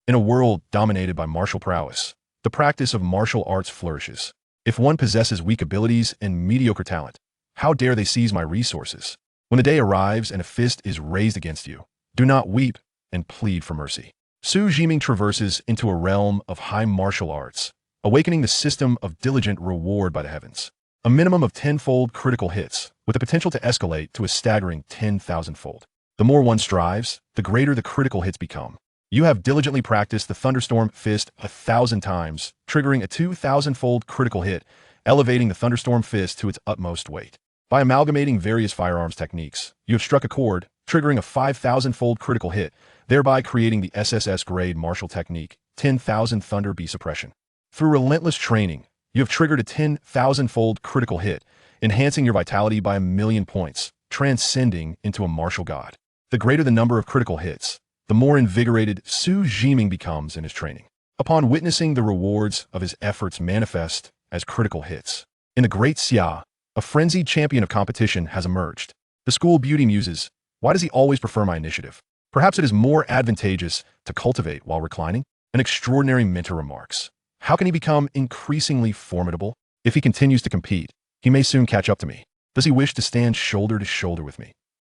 In a world dominated by martial prowess, the practice of martial arts flourishes. If one possesses weak abilities and mediocre talent, how dare they seize my resources? When the day arrives and a fist is raised against you, do not weep and plead for mercy. Xu Zhiming traverses into a realm of high martial arts, awakening the system of diligent reward by the heavens. A minimum of 10-fold critical hits, with the potential to escalate to a staggering 10,000-fold. The more one strives, the greater the critical hits become. You have diligently practiced the Thunderstorm Fist 1,000 times, triggering a 2,000-fold critical hit, elevating the Thunderstorm Fist to its utmost weight. By amalgamating various firearms techniques, you have struck a chord, triggering a 5,000-fold critical hit, thereby creating the SSS-grade martial technique, 10,000 Thunder Beast Suppression. Through relentless training, you have triggered a 10,000-fold critical hit, enhancing your vitality by 1,000,000 points, transcending into a martial god. The greater the number of critical hits, the more invigorated Xu Zhiming becomes in his training. Upon witnessing the rewards of his efforts manifest as critical hits, in the Great Xia, a frenzied champion of competition has emerged. The school beauty muses, why does he always prefer my initiative? Perhaps it is more advantageous to cultivate while reclining? An extraordinary mentor remarks. How can he become increasingly formidable? If he continues to compete, he may soon catch up to me. Does he wish to stand shoulder to shoulder with me?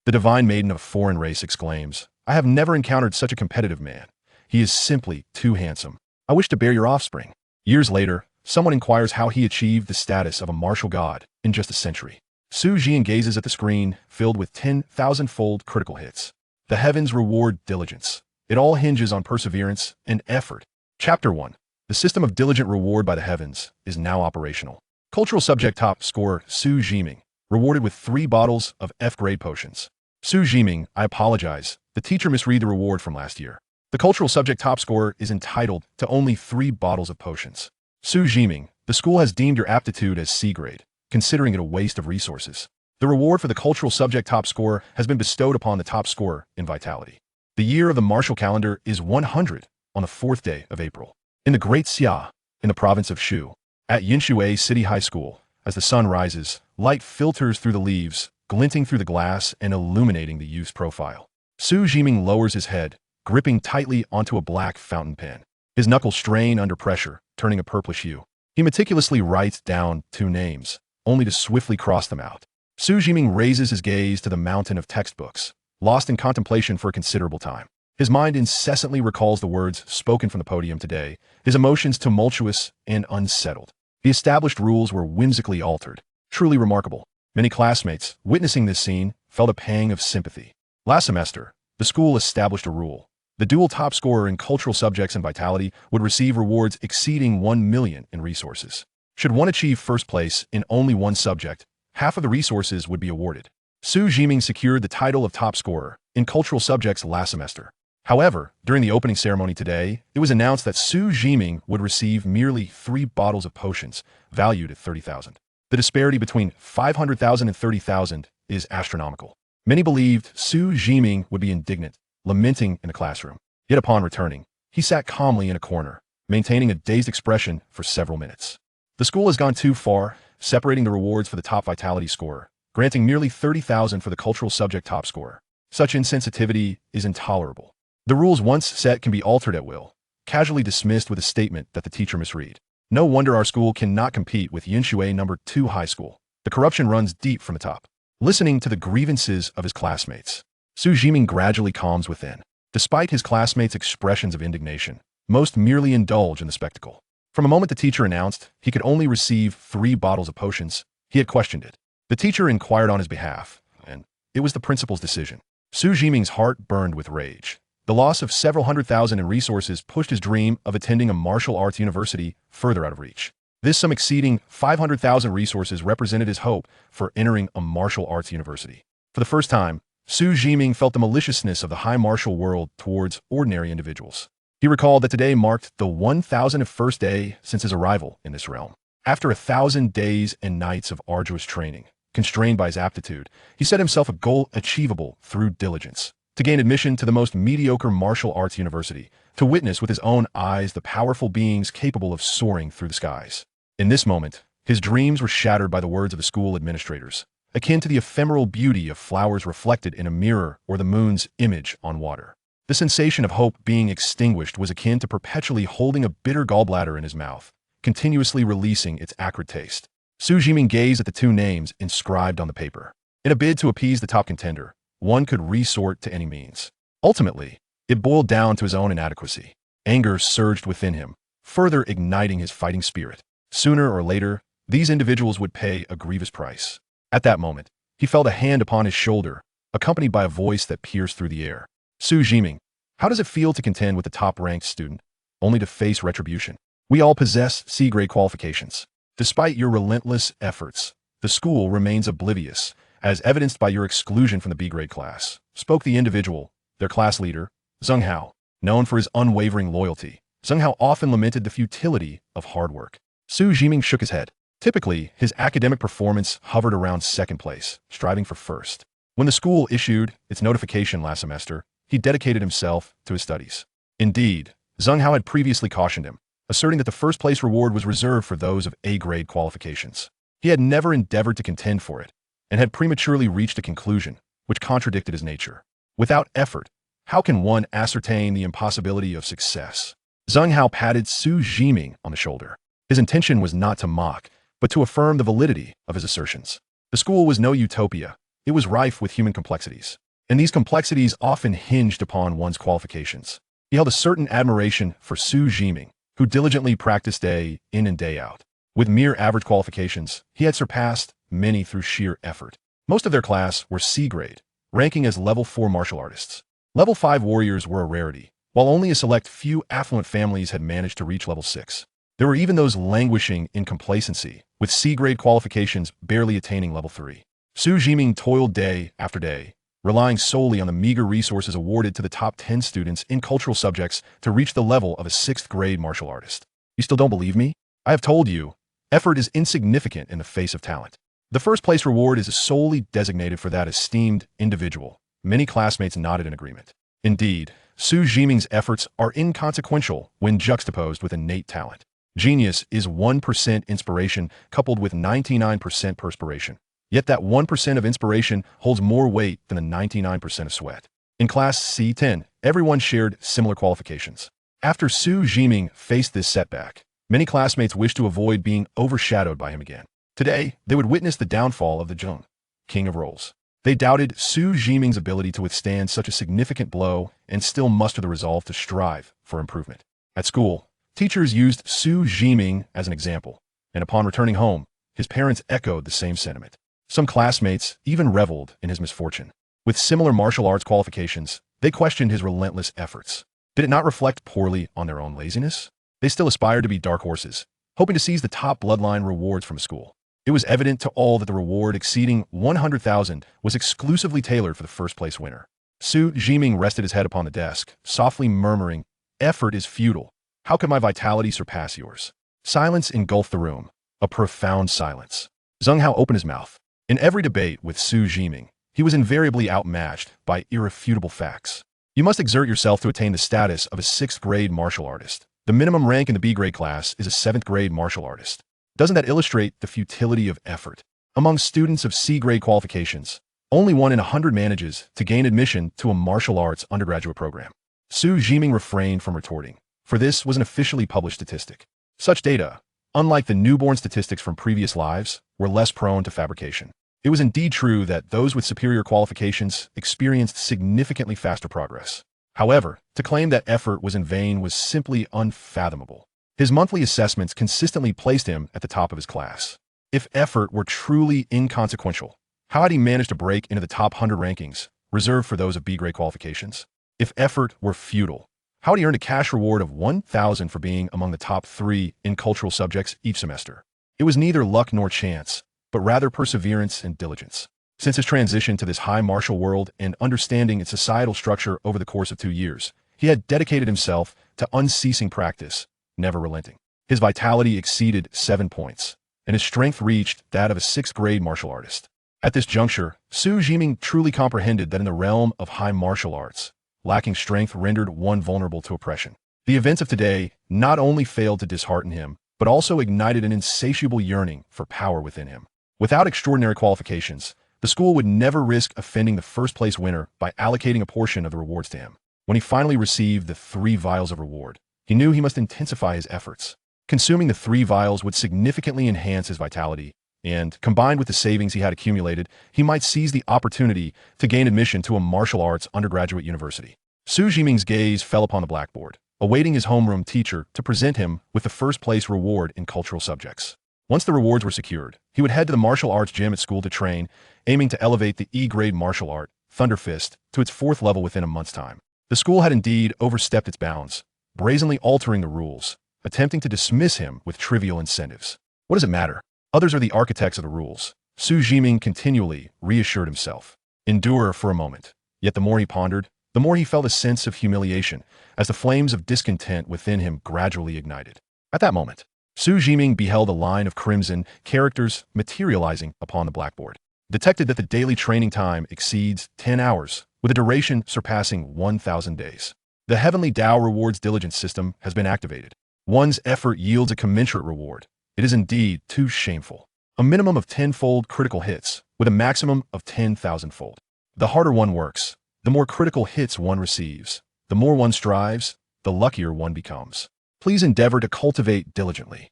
The divine maiden of a foreign race exclaims, I have never encountered such a competitive man. He is simply too handsome. I wish to bear your offspring. Years later, someone inquires how he achieved the status of a martial god in just a century. Xu Zhiming gazes at the screen, filled with 10,000-fold critical hits. The heavens reward diligence. It all hinges on perseverance and effort. Chapter 1. The system of diligent reward by the heavens is now operational. Cultural subject top scorer Xu Zhiming, rewarded with 3 bottles of F-grade potions. Xu Zhiming, I apologize. The teacher misread the reward from last year. The cultural subject top scorer is entitled to only 3 bottles of potions. Xu Zhiming, the school has deemed your aptitude as C grade, considering it a waste of resources. The reward for the cultural subject top scorer has been bestowed upon the top scorer in vitality. The year of the martial calendar is 100 on the 4th day of April. In the Great Xia, in the province of Shu, at Yinshui City High School, as the sun rises, light filters through the leaves, glinting through the glass and illuminating the youth's profile. Xu Zhiming lowers his head, gripping tightly onto a black fountain pen. His knuckles strain under pressure, turning a purplish hue. He meticulously writes down 2 names, only to swiftly cross them out. Xu Zhiming raises his gaze to the mountain of textbooks, lost in contemplation for a considerable time. His mind incessantly recalls the words spoken from the podium today, his emotions tumultuous and unsettled. The established rules were whimsically altered. Truly remarkable. Many classmates, witnessing this scene, felt a pang of sympathy. Last semester, the school established a rule. The dual top scorer in cultural subjects and vitality would receive rewards exceeding 1 million in resources. Should one achieve first place in only one subject, half of the resources would be awarded. Xu Zhiming secured the title of top scorer in cultural subjects last semester. However, during the opening ceremony today, it was announced that Xu Zhiming would receive merely 3 bottles of potions, valued at 30,000. The disparity between 500,000 and 30,000 is astronomical. Many believed Xu Zhiming would be indignant, lamenting in the classroom. Yet upon returning, he sat calmly in a corner, maintaining a dazed expression for several minutes. The school has gone too far, separating the rewards for the top vitality scorer, granting merely 30,000 for the cultural subject top scorer. Such insensitivity is intolerable. The rules once set can be altered at will, casually dismissed with a statement that the teacher misread. No wonder our school cannot compete with Yinshui No. 2 High School. The corruption runs deep from the top. Listening to the grievances of his classmates, Xu Zhiming gradually calms within. Despite his classmates' expressions of indignation, most merely indulge in the spectacle. From a moment the teacher announced he could only receive 3 bottles of potions, he had questioned it. The teacher inquired on his behalf, and it was the principal's decision. Xu Zhiming's heart burned with rage. The loss of several 100,000 in resources pushed his dream of attending a martial arts university further out of reach. This sum exceeding 500,000 resources represented his hope for entering a martial arts university. For the first time, Xu Zhiming felt the maliciousness of the high martial world towards ordinary individuals. He recalled that today marked the 1,001st day since his arrival in this realm. After 1,000 days and nights of arduous training, constrained by his aptitude, he set himself a goal achievable through diligence. To gain admission to the most mediocre martial arts university, to witness with his own eyes the powerful beings capable of soaring through the skies. In this moment, his dreams were shattered by the words of the school administrators, akin to the ephemeral beauty of flowers reflected in a mirror or the moon's image on water. The sensation of hope being extinguished was akin to perpetually holding a bitter gallbladder in his mouth, continuously releasing its acrid taste. Xu Zhiming gazed at the two names inscribed on the paper. In a bid to appease the top contender, one could resort to any means. Ultimately, it boiled down to his own inadequacy. Anger surged within him, further igniting his fighting spirit. Sooner or later, these individuals would pay a grievous price. At that moment, he felt a hand upon his shoulder, accompanied by a voice that pierced through the air. Xu Zhiming, how does it feel to contend with the top-ranked student, only to face retribution? We all possess C-grade qualifications. Despite your relentless efforts, the school remains oblivious, as evidenced by your exclusion from the B-grade class, spoke the individual, their class leader, Zheng Hao. Known for his unwavering loyalty, Zheng Hao often lamented the futility of hard work. Xu Zhiming shook his head. Typically, his academic performance hovered around second place, striving for first. When the school issued its notification last semester, he dedicated himself to his studies. Indeed, Zheng Hao had previously cautioned him, asserting that the first-place reward was reserved for those of A-grade qualifications. He had never endeavored to contend for it, and had prematurely reached a conclusion, which contradicted his nature. Without effort, how can one ascertain the impossibility of success? Zheng Hao patted Xu Zhiming on the shoulder. His intention was not to mock, but to affirm the validity of his assertions. The school was no utopia. It was rife with human complexities, and these complexities often hinged upon one's qualifications. He held a certain admiration for Xu Zhiming, who diligently practiced day in and day out. With mere average qualifications, he had surpassed many through sheer effort. Most of their class were C-grade, ranking as level 4 martial artists. Level 5 warriors were a rarity, while only a select few affluent families had managed to reach level 6. There were even those languishing in complacency, with C-grade qualifications barely attaining level 3. Xu Zhiming toiled day after day, relying solely on the meager resources awarded to the top 10 students in cultural subjects to reach the level of a 6th-grade martial artist. You still don't believe me? I have told you, effort is insignificant in the face of talent. The first-place reward is solely designated for that esteemed individual. Many classmates nodded in agreement. Indeed, Xu Zhiming's efforts are inconsequential when juxtaposed with innate talent. Genius is 1% inspiration coupled with 99% perspiration. Yet that 1% of inspiration holds more weight than the 99% of sweat. In Class C10, everyone shared similar qualifications. After Xu Zhiming faced this setback, many classmates wished to avoid being overshadowed by him again. Today, they would witness the downfall of the Zheng, king of roles. They doubted Xu Zhiming's ability to withstand such a significant blow and still muster the resolve to strive for improvement. At school, teachers used Xu Zhiming as an example, and upon returning home, his parents echoed the same sentiment. Some classmates even reveled in his misfortune. With similar martial arts qualifications, they questioned his relentless efforts. Did it not reflect poorly on their own laziness? They still aspired to be dark horses, hoping to seize the top bloodline rewards from a school. It was evident to all that the reward exceeding 100,000 was exclusively tailored for the first-place winner. Xu Zhiming rested his head upon the desk, softly murmuring, "Effort is futile. How can my vitality surpass yours?" Silence engulfed the room, a profound silence. Zheng Hao opened his mouth. In every debate with Xu Zhiming, he was invariably outmatched by irrefutable facts. You must exert yourself to attain the status of a 6th-grade martial artist. The minimum rank in the B-grade class is a 7th-grade martial artist. Doesn't that illustrate the futility of effort? Among students of C-grade qualifications, only 1 in 100 manages to gain admission to a martial arts undergraduate program. Xu Zhiming refrained from retorting, for this was an officially published statistic. Such data, unlike the newborn statistics from previous lives, were less prone to fabrication. It was indeed true that those with superior qualifications experienced significantly faster progress. However, to claim that effort was in vain was simply unfathomable. His monthly assessments consistently placed him at the top of his class. If effort were truly inconsequential, how had he managed to break into the top 100 rankings, reserved for those of B-grade qualifications? If effort were futile, how had he earned a cash reward of 1,000 for being among the top 3 in cultural subjects each semester? It was neither luck nor chance, but rather perseverance and diligence. Since his transition to this high martial world and understanding its societal structure over the course of 2 years, he had dedicated himself to unceasing practice, never relenting. His vitality exceeded 7 points, and his strength reached that of a 6th-grade martial artist. At this juncture, Xu Zhiming truly comprehended that in the realm of high martial arts, lacking strength rendered one vulnerable to oppression. The events of today not only failed to dishearten him, but also ignited an insatiable yearning for power within him. Without extraordinary qualifications, the school would never risk offending the first-place winner by allocating a portion of the rewards to him. When he finally received the 3 vials of reward, he knew he must intensify his efforts. Consuming the 3 vials would significantly enhance his vitality, and, combined with the savings he had accumulated, he might seize the opportunity to gain admission to a martial arts undergraduate university. Xu Zhiming's gaze fell upon the blackboard, awaiting his homeroom teacher to present him with the first-place reward in cultural subjects. Once the rewards were secured, he would head to the martial arts gym at school to train, aiming to elevate the E-grade martial art, Thunder Fist, to its 4th level within a month's time. The school had indeed overstepped its bounds, brazenly altering the rules, attempting to dismiss him with trivial incentives. What does it matter? Others are the architects of the rules. Xu Zhiming continually reassured himself. Endure for a moment. Yet the more he pondered, the more he felt a sense of humiliation as the flames of discontent within him gradually ignited. At that moment, Xu Zhiming beheld a line of crimson characters materializing upon the blackboard. Detected that the daily training time exceeds 10 hours, with a duration surpassing 1,000 days. The Heaven Rewards Diligence System has been activated. One's effort yields a commensurate reward. It is indeed too shameful. A minimum of 10-fold critical hits, with a maximum of 10,000-fold. The harder one works, the more critical hits one receives. The more one strives, the luckier one becomes. Please endeavor to cultivate diligently.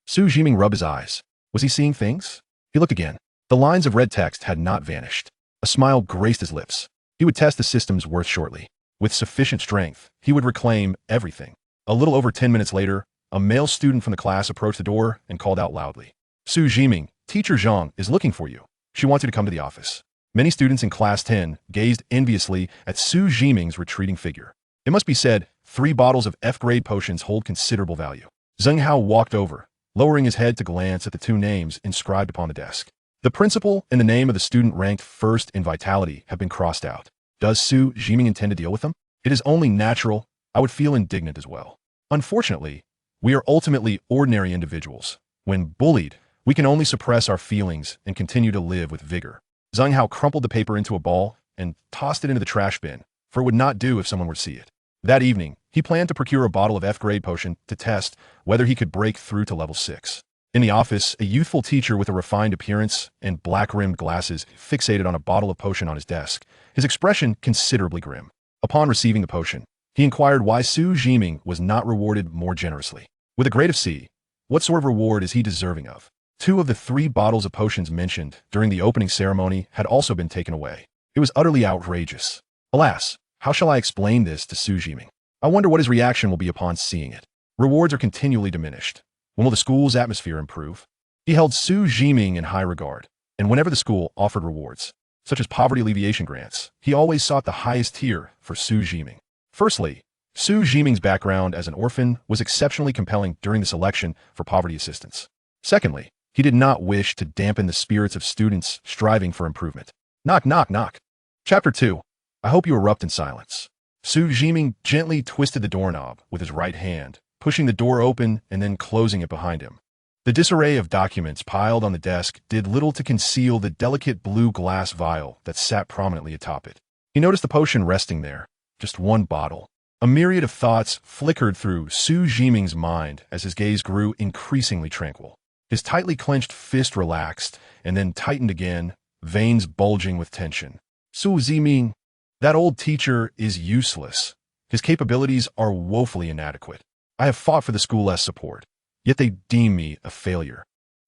Xu Zhiming rubbed his eyes. Was he seeing things? He looked again. The lines of red text had not vanished. A smile graced his lips. He would test the system's worth shortly. With sufficient strength, he would reclaim everything. A little over 10 minutes later, a male student from the class approached the door and called out loudly. Xu Zhiming, Teacher Zhang is looking for you. She wants you to come to the office. Many students in Class 10 gazed enviously at Xu Zhiming's retreating figure. It must be said, 3 bottles of F-grade potions hold considerable value. Zheng Hao walked over, lowering his head to glance at the 2 names inscribed upon the desk. The principal and the name of the student ranked first in vitality have been crossed out. Does Xu Zhiming intend to deal with them? It is only natural. I would feel indignant as well. Unfortunately, we are ultimately ordinary individuals. When bullied, we can only suppress our feelings and continue to live with vigor. Zheng Hao crumpled the paper into a ball and tossed it into the trash bin, for it would not do if someone were to see it. That evening, he planned to procure a bottle of F-grade potion to test whether he could break through to level 6. In the office, a youthful teacher with a refined appearance and black-rimmed glasses fixated on a bottle of potion on his desk, his expression considerably grim. Upon receiving the potion, he inquired why Xu Zhiming was not rewarded more generously. With a grade of C, what sort of reward is he deserving of? 2 of the 3 bottles of potions mentioned during the opening ceremony had also been taken away. It was utterly outrageous. Alas, how shall I explain this to Xu Zhiming? I wonder what his reaction will be upon seeing it. Rewards are continually diminished. When will the school's atmosphere improve? He held Xu Zhiming in high regard, and whenever the school offered rewards, such as poverty alleviation grants, he always sought the highest tier for Xu Zhiming. Firstly, Xu Zhiming's background as an orphan was exceptionally compelling during the selection for poverty assistance. Secondly, he did not wish to dampen the spirits of students striving for improvement. Knock, knock, knock. Chapter 2. I hope you erupt in silence. Xu Zhiming gently twisted the doorknob with his right hand, pushing the door open and then closing it behind him. The disarray of documents piled on the desk did little to conceal the delicate blue glass vial that sat prominently atop it. He noticed the potion resting there, just 1 bottle. A myriad of thoughts flickered through Xu Zhiming's mind as his gaze grew increasingly tranquil. His tightly clenched fist relaxed and then tightened again, veins bulging with tension. Xu Zhiming, that old teacher is useless. His capabilities are woefully inadequate. I have fought for the school-less support, yet they deem me a failure,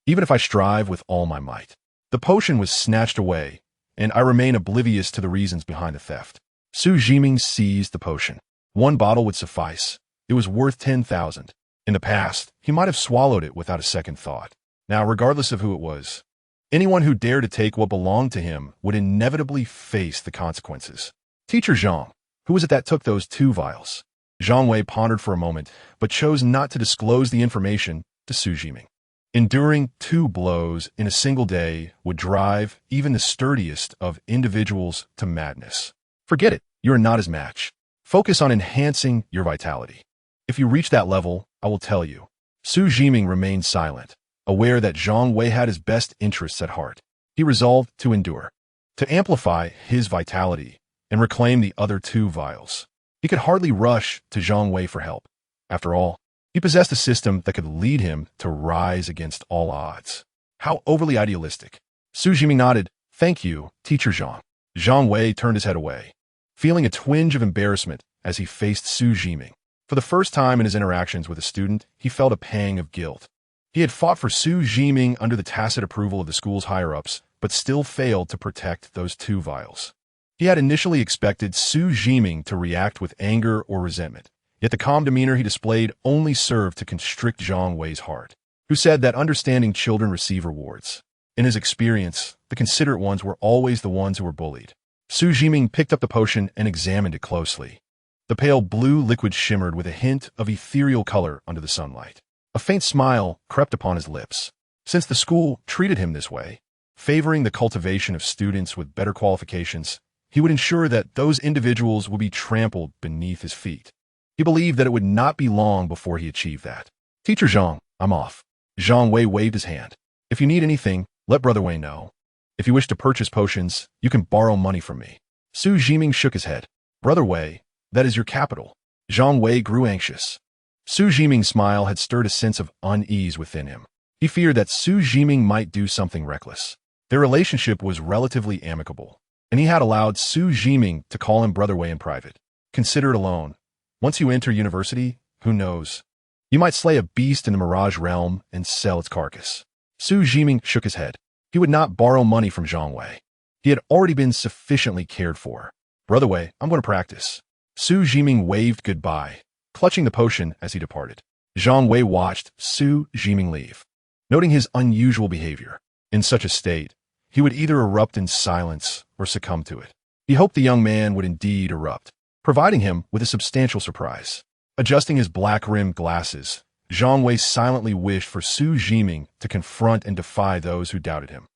even if I strive with all my might. The potion was snatched away, and I remain oblivious to the reasons behind the theft. Xu Zhiming seized the potion. 1 bottle would suffice. It was worth 10,000. In the past, he might have swallowed it without a second thought. Now, regardless of who it was, anyone who dared to take what belonged to him would inevitably face the consequences. Teacher Zhang, who was it that took those 2 vials? Zhang Wei pondered for a moment, but chose not to disclose the information to Xu Zhiming. Enduring 2 blows in a single day would drive even the sturdiest of individuals to madness. Forget it. You are not his match. Focus on enhancing your vitality. If you reach that level, I will tell you. Xu Zhiming remained silent, aware that Zhang Wei had his best interests at heart. He resolved to endure, to amplify his vitality, and reclaim the other 2 vials. He could hardly rush to Zhang Wei for help. After all, he possessed a system that could lead him to rise against all odds. How overly idealistic. Xu Zhiming nodded. Thank you, Teacher Zhang. Zhang Wei turned his head away. Feeling a twinge of embarrassment, as he faced Xu Zhiming. For the first time in his interactions with a student, he felt a pang of guilt. He had fought for Xu Zhiming under the tacit approval of the school's higher-ups, but still failed to protect those two vials. He had initially expected Xu Zhiming to react with anger or resentment, yet the calm demeanor he displayed only served to constrict Zhang Wei's heart, who said that understanding children receive rewards. In his experience, the considerate ones were always the ones who were bullied. Xu Zhiming picked up the potion and examined it closely. The pale blue liquid shimmered with a hint of ethereal color under the sunlight. A faint smile crept upon his lips. Since the school treated him this way, favoring the cultivation of students with better qualifications, he would ensure that those individuals would be trampled beneath his feet. He believed that it would not be long before he achieved that. "Teacher Zhang, I'm off." Zhang Wei waved his hand. "If you need anything, let Brother Wei know. If you wish to purchase potions, you can borrow money from me." Xu Zhiming shook his head. "Brother Wei, that is your capital." Zhang Wei grew anxious. Xu Zhiming's smile had stirred a sense of unease within him. He feared that Xu Zhiming might do something reckless. Their relationship was relatively amicable, and he had allowed Xu Zhiming to call him Brother Wei in private. "Consider it alone. Once you enter university, who knows? You might slay a beast in the Mirage realm and sell its carcass." Xu Zhiming shook his head. He would not borrow money from Zhang Wei. He had already been sufficiently cared for. "Brother Wei, I'm going to practice." Xu Zhiming waved goodbye, clutching the potion as he departed. Zhang Wei watched Xu Zhiming leave, noting his unusual behavior. In such a state, he would either erupt in silence or succumb to it. He hoped the young man would indeed erupt, providing him with a substantial surprise. Adjusting his black-rimmed glasses, Zhang Wei silently wished for Xu Zhiming to confront and defy those who doubted him,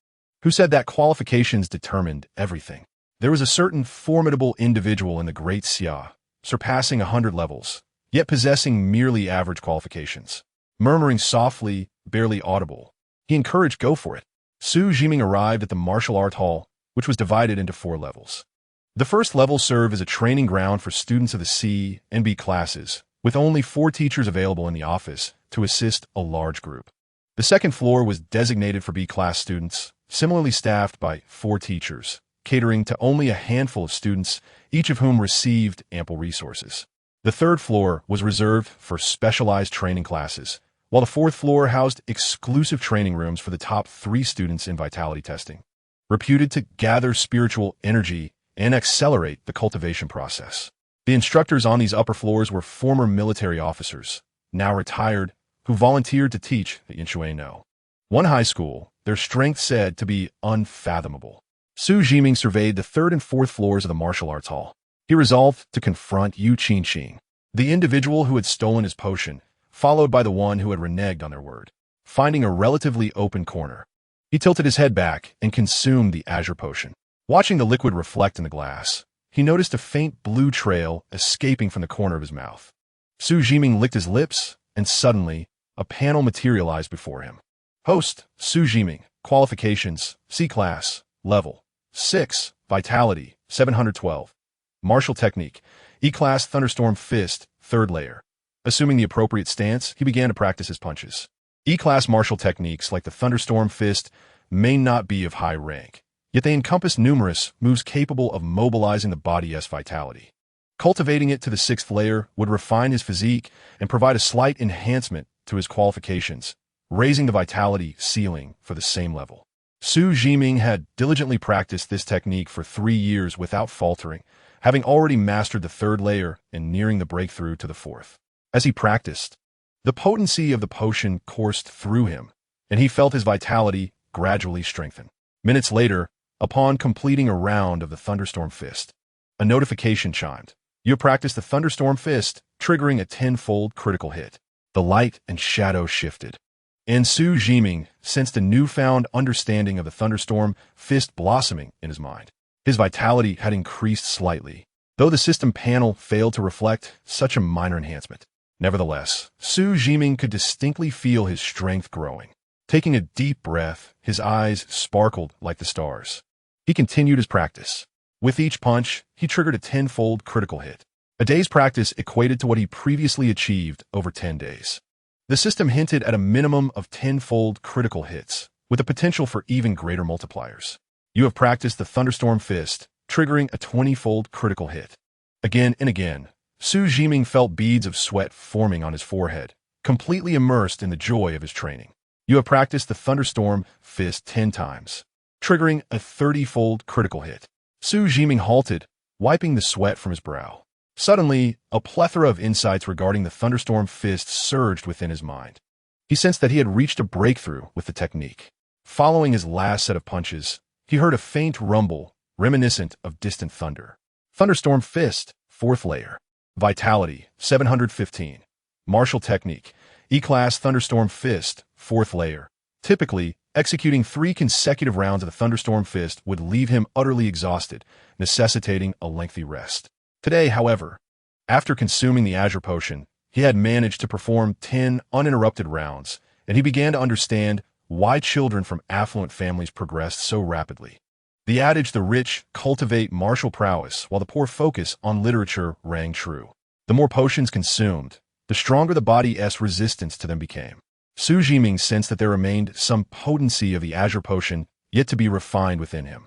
who said that qualifications determined everything. There was a certain formidable individual in the Great Xia, surpassing 100 levels, yet possessing merely average qualifications. Murmuring softly, barely audible, he encouraged go for it. Xu Zhiming arrived at the martial art hall, which was divided into 4 levels. The first level served as a training ground for students of the C and B classes, with only 4 teachers available in the office to assist a large group. The second floor was designated for B-class students, similarly staffed by 4 teachers, catering to only a handful of students, each of whom received ample resources. The third floor was reserved for specialized training classes, while the fourth floor housed exclusive training rooms for the top 3 students in vitality testing, reputed to gather spiritual energy and accelerate the cultivation process. The instructors on these upper floors were former military officers, now retired, who volunteered to teach at Yinshuano. One high school, their strength said to be unfathomable. Xu Zhiming surveyed the 3rd and 4th floors of the martial arts hall. He resolved to confront Yu Qinqing, the individual who had stolen his potion, followed by the one who had reneged on their word. Finding a relatively open corner, he tilted his head back and consumed the azure potion. Watching the liquid reflect in the glass, he noticed a faint blue trail escaping from the corner of his mouth. Xu Zhiming licked his lips, and suddenly, a panel materialized before him. Host, Xu Zhiming, qualifications, C-class, level 6, vitality, 712. Martial technique, E-class thunderstorm fist, 3rd layer. Assuming the appropriate stance, he began to practice his punches. E-class martial techniques like the thunderstorm fist may not be of high rank, yet they encompass numerous moves capable of mobilizing the body's vitality. Cultivating it to the 6th layer would refine his physique and provide a slight enhancement to his qualifications, raising the vitality ceiling for the same level. Xu Zhiming had diligently practiced this technique for 3 years without faltering, having already mastered the 3rd layer and nearing the breakthrough to the 4th. As he practiced, the potency of the potion coursed through him, and he felt his vitality gradually strengthen. Minutes later, upon completing a round of the Thunderstorm Fist, a notification chimed. You have practiced the Thunderstorm Fist, triggering a 10-fold critical hit. The light and shadow shifted, and Xu Zhiming sensed a newfound understanding of the Thunderstorm Fist blossoming in his mind. His vitality had increased slightly, though the system panel failed to reflect such a minor enhancement. Nevertheless, Xu Zhiming could distinctly feel his strength growing. Taking a deep breath, his eyes sparkled like the stars. He continued his practice. With each punch, he triggered a 10-fold critical hit. A day's practice equated to what he previously achieved over 10 days. The system hinted at a minimum of 10-fold critical hits, with the potential for even greater multipliers. You have practiced the Thunderstorm Fist, triggering a 20-fold critical hit. Again and again, Xu Zhiming felt beads of sweat forming on his forehead, completely immersed in the joy of his training. You have practiced the Thunderstorm Fist 10 times, triggering a 30-fold critical hit. Xu Zhiming halted, wiping the sweat from his brow. Suddenly, a plethora of insights regarding the Thunderstorm Fist surged within his mind. He sensed that he had reached a breakthrough with the technique. Following his last set of punches, he heard a faint rumble, reminiscent of distant thunder. Thunderstorm Fist, 4th layer. Vitality, 715. Martial technique. E-class Thunderstorm Fist, 4th layer. Typically, executing 3 consecutive rounds of the Thunderstorm Fist would leave him utterly exhausted, necessitating a lengthy rest. Today, however, after consuming the Azure Potion, he had managed to perform 10 uninterrupted rounds, and he began to understand why children from affluent families progressed so rapidly. The adage, the rich cultivate martial prowess, while the poor focus on literature, rang true. The more potions consumed, the stronger the body's resistance to them became. Xu Zhiming sensed that there remained some potency of the Azure Potion yet to be refined within him.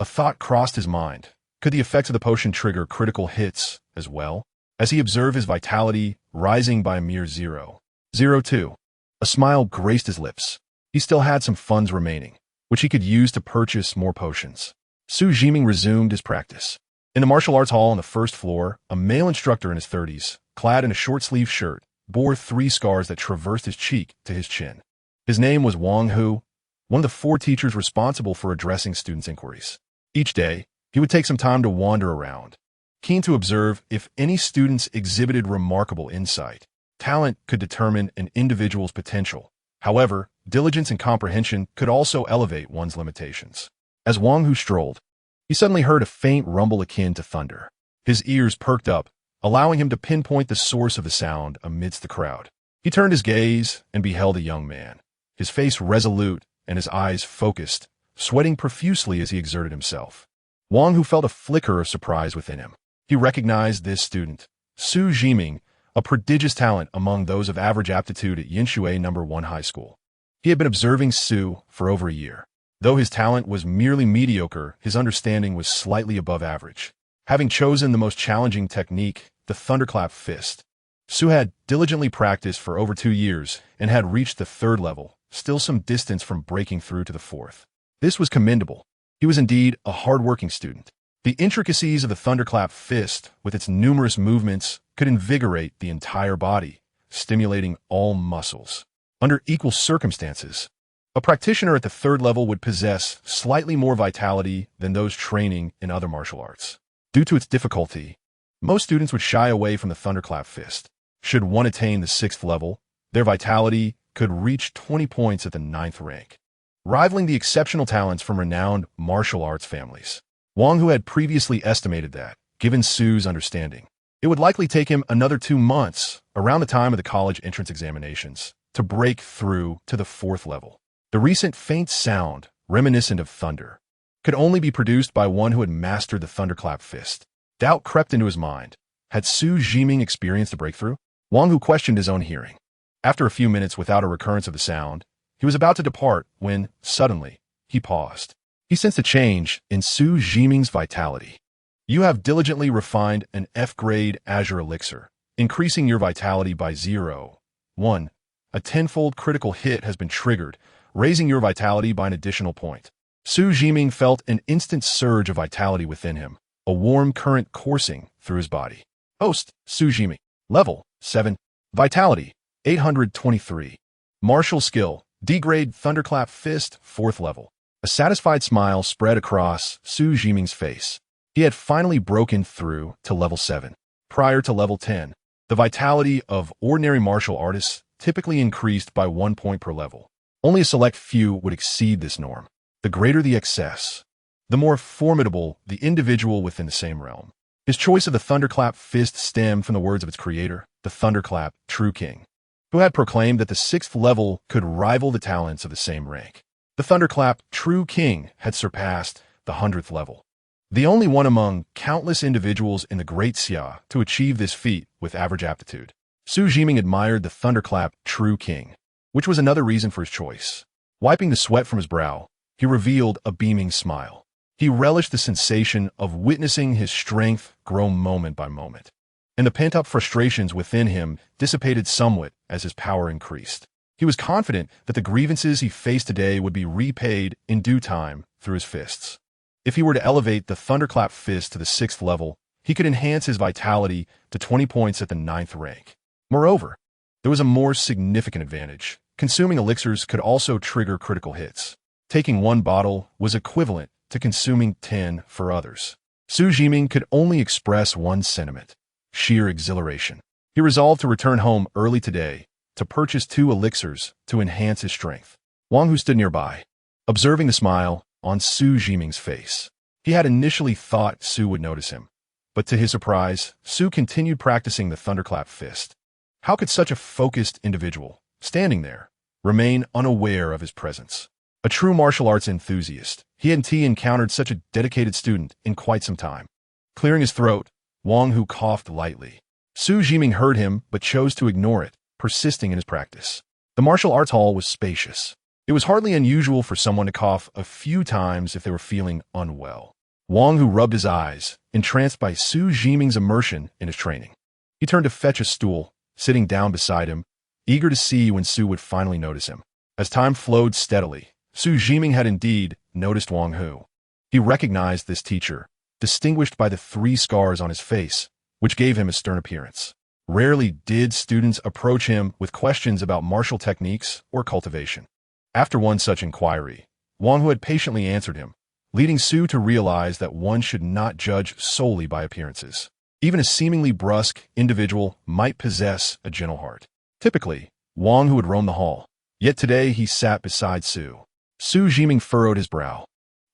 A thought crossed his mind. Could the effects of the potion trigger critical hits as well? As he observed his vitality rising by a mere 0.02, a smile graced his lips. He still had some funds remaining, which he could use to purchase more potions. Xu Zhiming resumed his practice. In the martial arts hall on the 1st floor, a male instructor in his 30s, clad in a short-sleeved shirt, bore 3 scars that traversed his cheek to his chin. His name was Wang Hu, one of the 4 teachers responsible for addressing students' inquiries. Each day, he would take some time to wander around, keen to observe if any students exhibited remarkable insight. Talent could determine an individual's potential. However, diligence and comprehension could also elevate one's limitations. As Wang Hu strolled, he suddenly heard a faint rumble akin to thunder. His ears perked up, allowing him to pinpoint the source of the sound amidst the crowd. He turned his gaze and beheld a young man, his face resolute and his eyes focused, sweating profusely as he exerted himself. Wang Hu felt a flicker of surprise within him. He recognized this student, Xu Zhiming, a prodigious talent among those of average aptitude at Yinshui No. 1 High School. He had been observing Xu for over a year. Though his talent was merely mediocre, his understanding was slightly above average. Having chosen the most challenging technique, the Thunderclap Fist, Xu had diligently practiced for over 2 years and had reached the 3rd level, still some distance from breaking through to the 4th. This was commendable. He was indeed a hard-working student. The intricacies of the Thunderclap Fist, with its numerous movements, could invigorate the entire body, stimulating all muscles. Under equal circumstances, a practitioner at the 3rd level would possess slightly more vitality than those training in other martial arts. Due to its difficulty, most students would shy away from the Thunderclap Fist. Should one attain the 6th level, their vitality could reach 20 points at the 9th rank, rivaling the exceptional talents from renowned martial arts families. Wang Hu had previously estimated that, given Xu's understanding, it would likely take him another 2 months, around the time of the college entrance examinations, to break through to the 4th level. The recent faint sound, reminiscent of thunder, could only be produced by one who had mastered the Thunderclap Fist. Doubt crept into his mind. Had Xu Zhiming experienced a breakthrough? Wang Hu questioned his own hearing. After a few minutes without a recurrence of the sound, he was about to depart when, suddenly, he paused. He sensed a change in Xu Zhiming's vitality. You have diligently refined an F-grade Azure Elixir, increasing your vitality by 0.1. A 10-fold critical hit has been triggered, raising your vitality by an additional point. Xu Zhiming felt an instant surge of vitality within him, a warm current coursing through his body. Host, Xu Zhiming. Level, 7. Vitality, 823. Martial skill, D-grade Thunderclap Fist, 4th level. A satisfied smile spread across Xu Zhiming's face. He had finally broken through to level 7. Prior to level 10, the vitality of ordinary martial artists typically increased by 1 point per level. Only a select few would exceed this norm. The greater the excess, the more formidable the individual within the same realm. His choice of the Thunderclap Fist stemmed from the words of its creator, the Thunderclap True King, who had proclaimed that the 6th level could rival the talents of the same rank. The Thunderclap True King had surpassed the 100th level, the only one among countless individuals in the Great Xia to achieve this feat with average aptitude. Xu Zhiming admired the Thunderclap True King, which was another reason for his choice. Wiping the sweat from his brow, he revealed a beaming smile. He relished the sensation of witnessing his strength grow moment by moment. and the pent-up frustrations within him dissipated somewhat as his power increased. He was confident that the grievances he faced today would be repaid in due time through his fists. If he were to elevate the Thunderclap Fist to the 6th level, he could enhance his vitality to 20 points at the 9th rank. Moreover, there was a more significant advantage. Consuming elixirs could also trigger critical hits. Taking one bottle was equivalent to consuming 10 for others. Xu Zhiming could only express one sentiment: sheer exhilaration. He resolved to return home early today to purchase 2 elixirs to enhance his strength. Wang, who stood nearby, observing the smile on Xu Zhiming's face. He had initially thought Xu would notice him, but to his surprise, Xu continued practicing the Thunderclap Fist. How could such a focused individual, standing there, remain unaware of his presence? A true martial arts enthusiast, he hadn't encountered such a dedicated student in quite some time. Clearing his throat, Wang Hu coughed lightly. Xu Zhiming heard him but chose to ignore it, persisting in his practice. The martial arts hall was spacious. It was hardly unusual for someone to cough a few times if they were feeling unwell. Wang Hu rubbed his eyes, entranced by Xu Zhiming's immersion in his training. He turned to fetch a stool, sitting down beside him, eager to see when Xu would finally notice him. As time flowed steadily, Xu Zhiming had indeed noticed Wang Hu. He recognized this teacher, distinguished by the 3 scars on his face, which gave him a stern appearance. Rarely did students approach him with questions about martial techniques or cultivation. After one such inquiry, Wang Hu had patiently answered him, leading Xu to realize that one should not judge solely by appearances. Even a seemingly brusque individual might possess a gentle heart. Typically, Wang Hu would roam the hall, yet today he sat beside Xu. Xu Zhiming furrowed his brow,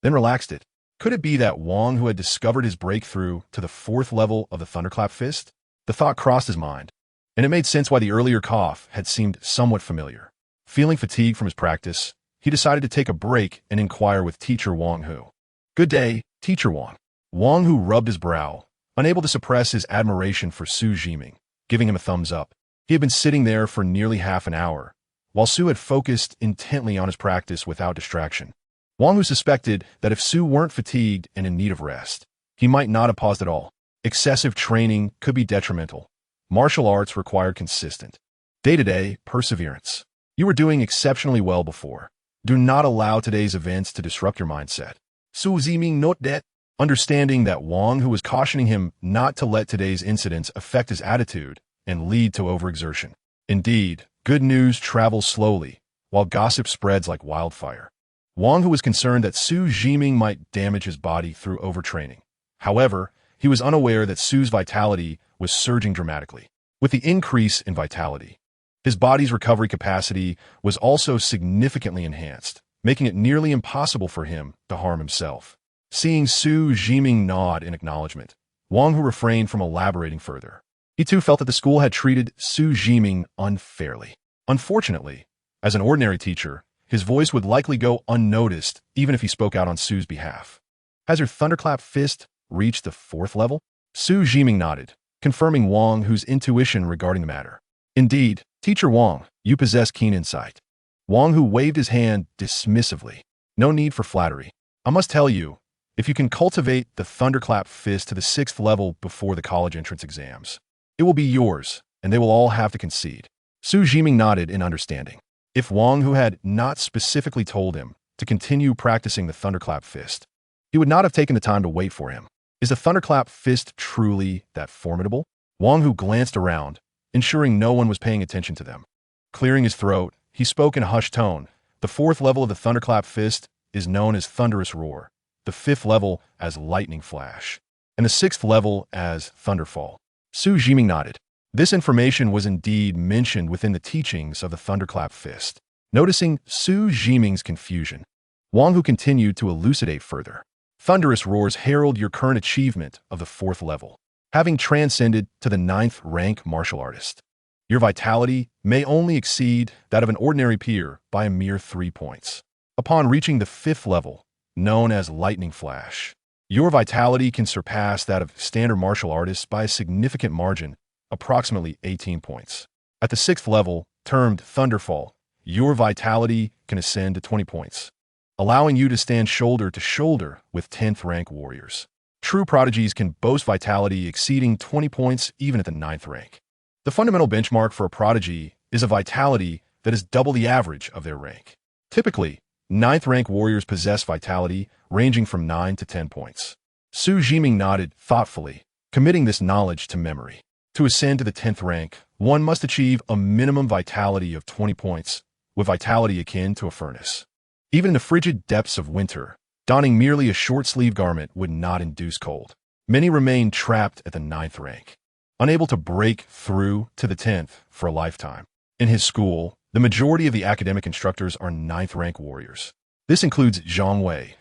then relaxed it. Could it be that Wang Hu had discovered his breakthrough to the 4th level of the Thunderclap Fist? The thought crossed his mind, and it made sense why the earlier cough had seemed somewhat familiar. Feeling fatigued from his practice, he decided to take a break and inquire with Teacher Wang Hu. "Good day, Teacher Wang." Wang Hu rubbed his brow, unable to suppress his admiration for Xu Zhiming, giving him a thumbs up. He had been sitting there for nearly half an hour, while Xu had focused intently on his practice without distraction. Wang Hu suspected that if Xu weren't fatigued and in need of rest, he might not have paused at all. Excessive training could be detrimental. Martial arts required consistent, day-to-day perseverance. You were doing exceptionally well before. Do not allow today's events to disrupt your mindset. Xu Zhiming noted that, understanding that Wang Hu was cautioning him not to let today's incidents affect his attitude and lead to overexertion. Indeed, good news travels slowly, while gossip spreads like wildfire. Wang Hu was concerned that Xu Zhiming might damage his body through overtraining. However, he was unaware that Xu's vitality was surging dramatically. With the increase in vitality, his body's recovery capacity was also significantly enhanced, making it nearly impossible for him to harm himself. Seeing Xu Zhiming nod in acknowledgement, Wang Hu refrained from elaborating further. He too felt that the school had treated Xu Zhiming unfairly. Unfortunately, as an ordinary teacher, his voice would likely go unnoticed even if he spoke out on Xu's behalf. Has your Thunderclap Fist reached the 4th level? Xu Zhiming nodded, confirming Wang Hu's intuition regarding the matter. Indeed, Teacher Wang, you possess keen insight. Wang Hu waved his hand dismissively. No need for flattery. I must tell you, if you can cultivate the Thunderclap Fist to the 6th level before the college entrance exams, it will be yours, and they will all have to concede. Xu Zhiming nodded in understanding. If Wang Hu had not specifically told him to continue practicing the Thunderclap Fist, he would not have taken the time to wait for him. Is the Thunderclap Fist truly that formidable? Wang Hu glanced around, ensuring no one was paying attention to them. Clearing his throat, he spoke in a hushed tone. The 4th level of the Thunderclap Fist is known as Thunderous Roar, the 5th level as Lightning Flash, and the 6th level as Thunderfall. Xu Zhiming nodded. This information was indeed mentioned within the teachings of the Thunderclap Fist. Noticing Xu Zhiming's confusion, Wang Hu continued to elucidate further. Thunderous Roars herald your current achievement of the 4th level, having transcended to the 9th rank martial artist. Your vitality may only exceed that of an ordinary peer by a mere 3 points. Upon reaching the 5th level, known as Lightning Flash, your vitality can surpass that of standard martial artists by a significant margin, approximately 18 points. At the 6th level, termed Thunderfall, your vitality can ascend to 20 points, allowing you to stand shoulder to shoulder with 10th rank warriors. True prodigies can boast vitality exceeding 20 points even at the 9th rank. The fundamental benchmark for a prodigy is a vitality that is double the average of their rank. Typically, 9th rank warriors possess vitality ranging from 9 to 10 points. Xu Zhiming nodded thoughtfully, committing this knowledge to memory. To ascend to the 10th rank, one must achieve a minimum vitality of 20 points, with vitality akin to a furnace. Even in the frigid depths of winter, donning merely a short-sleeved garment would not induce cold. Many remain trapped at the 9th rank, unable to break through to the 10th for a lifetime. In his school, the majority of the academic instructors are 9th rank warriors. This includes Zhang Wei.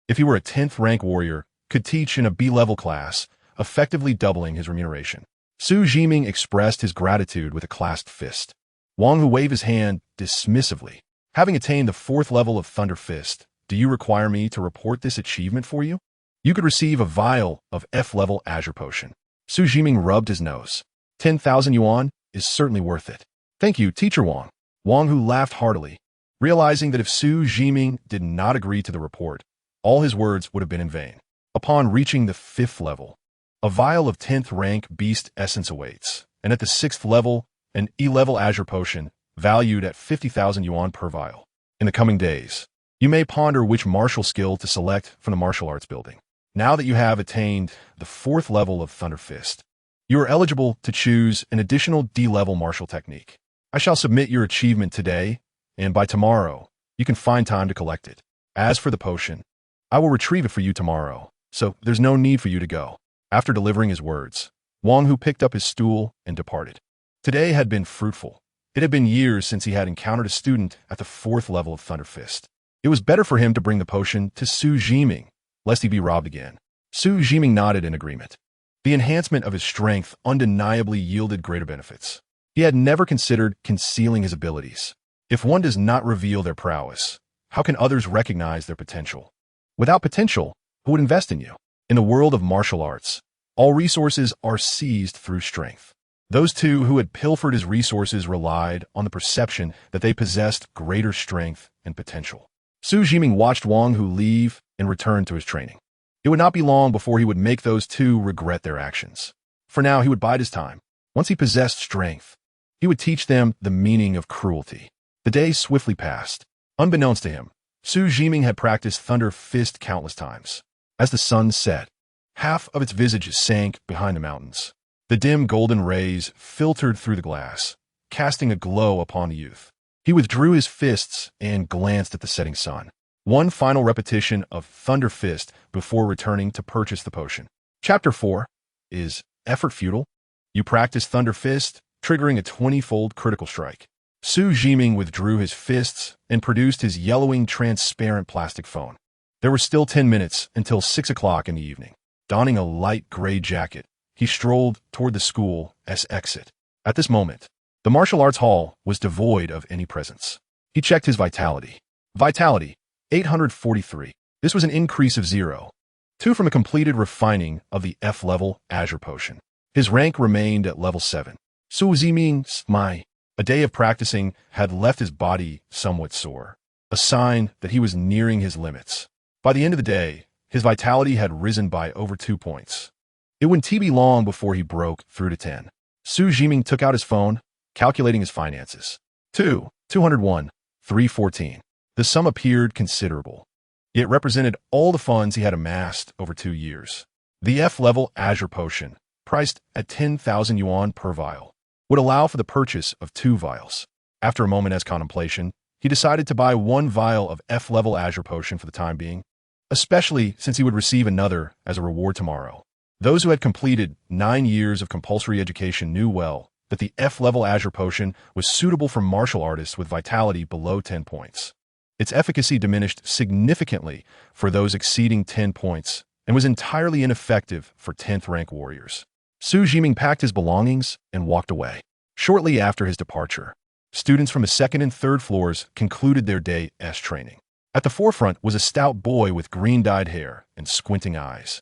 If he were a 10th rank warrior, could teach in a B-level class, effectively doubling his remuneration. Xu Zhiming expressed his gratitude with a clasped fist. Wang Hu waved his hand dismissively. Having attained the 4th level of Thunder Fist, do you require me to report this achievement for you? You could receive a vial of F-level Azure Potion. Xu Zhiming rubbed his nose. 10,000 yuan is certainly worth it. Thank you, Teacher Wang. Wang Hu laughed heartily, realizing that if Xu Zhiming did not agree to the report, all his words would have been in vain. Upon reaching the 5th level, a vial of 10th rank beast essence awaits, and at the 6th level, an E-level Azure Potion, valued at 50,000 yuan per vial. In the coming days, you may ponder which martial skill to select from the martial arts building. Now that you have attained the 4th level of Thunder Fist, you are eligible to choose an additional D-level martial technique. I shall submit your achievement today, and by tomorrow, you can find time to collect it. As for the potion, I will retrieve it for you tomorrow, so there's no need for you to go. After delivering his words, Wang Hu picked up his stool and departed. Today had been fruitful. It had been years since he had encountered a student at the 4th level of Thunder Fist. It was better for him to bring the potion to Xu Zhiming, lest he be robbed again. Xu Zhiming nodded in agreement. The enhancement of his strength undeniably yielded greater benefits. He had never considered concealing his abilities. If one does not reveal their prowess, how can others recognize their potential? Without potential, who would invest in you? In the world of martial arts, all resources are seized through strength. Those two who had pilfered his resources relied on the perception that they possessed greater strength and potential. Xu Zhiming watched Wang Hu leave and return to his training. It would not be long before he would make those two regret their actions. For now, he would bide his time. Once he possessed strength, he would teach them the meaning of cruelty. The days swiftly passed. Unbeknownst to him, Xu Zhiming had practiced Thunder Fist countless times. As the sun set, half of its visage sank behind the mountains. The dim golden rays filtered through the glass, casting a glow upon the youth. He withdrew his fists and glanced at the setting sun. One final repetition of Thunder Fist before returning to purchase the potion. Chapter 4. Is effort futile? You practice Thunder Fist, triggering a 20-fold critical strike. Xu Zhiming withdrew his fists and produced his yellowing transparent plastic phone. There were still 10 minutes until 6 o'clock in the evening. Donning a light gray jacket, he strolled toward the school's exit. At this moment, the martial arts hall was devoid of any presence. He checked his vitality. Vitality, 843. This was an increase of 0.2 from a completed refining of the F-level Azure Potion. His rank remained at level 7. Xu Zhiming's a day of practicing had left his body somewhat sore, a sign that he was nearing his limits. By the end of the day, his vitality had risen by over 2 points. It wouldn't be long before he broke through to 10. Xu Zhiming took out his phone, calculating his finances. 201, 314. The sum appeared considerable. It represented all the funds he had amassed over 2 years. The F-level Azure Potion, priced at 10,000 yuan per vial, would allow for the purchase of 2 vials. After a moment's contemplation, he decided to buy 1 vial of F-level Azure Potion for the time being, especially since he would receive another as a reward tomorrow. Those who had completed 9 years of compulsory education knew well that the F-level Azure Potion was suitable for martial artists with vitality below 10 points. Its efficacy diminished significantly for those exceeding 10 points and was entirely ineffective for 10th rank warriors. Xu Zhiming packed his belongings and walked away. Shortly after his departure, students from the 2nd and 3rd floors concluded their day's training. At the forefront was a stout boy with green-dyed hair and squinting eyes,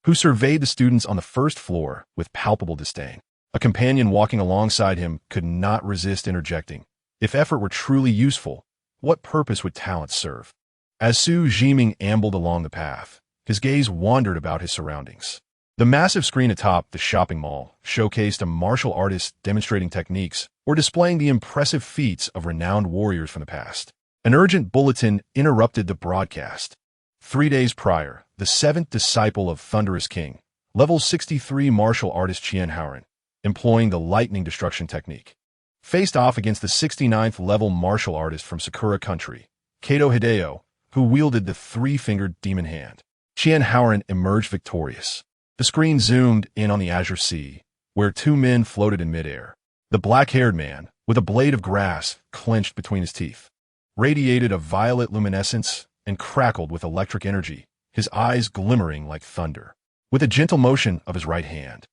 who surveyed the students on the 1st floor with palpable disdain. A companion walking alongside him could not resist interjecting, "If effort were truly useful, what purpose would talent serve?" As Xu Zhiming ambled along the path, his gaze wandered about his surroundings. The massive screen atop the shopping mall showcased a martial artist demonstrating techniques or displaying the impressive feats of renowned warriors from the past. An urgent bulletin interrupted the broadcast. 3 days prior, the seventh disciple of Thunderous King, level 63 martial artist Qian Haoran, employing the lightning destruction technique, faced off against the 69th level martial artist from Sakura Country, Kato Hideo, who wielded the three-fingered demon hand. Qian Haoran emerged victorious. The screen zoomed in on the Azure Sea, where two men floated in midair. The black-haired man, with a blade of grass clenched between his teeth, radiated a violet luminescence and crackled with electric energy, his eyes glimmering like thunder. With a gentle motion of his right hand,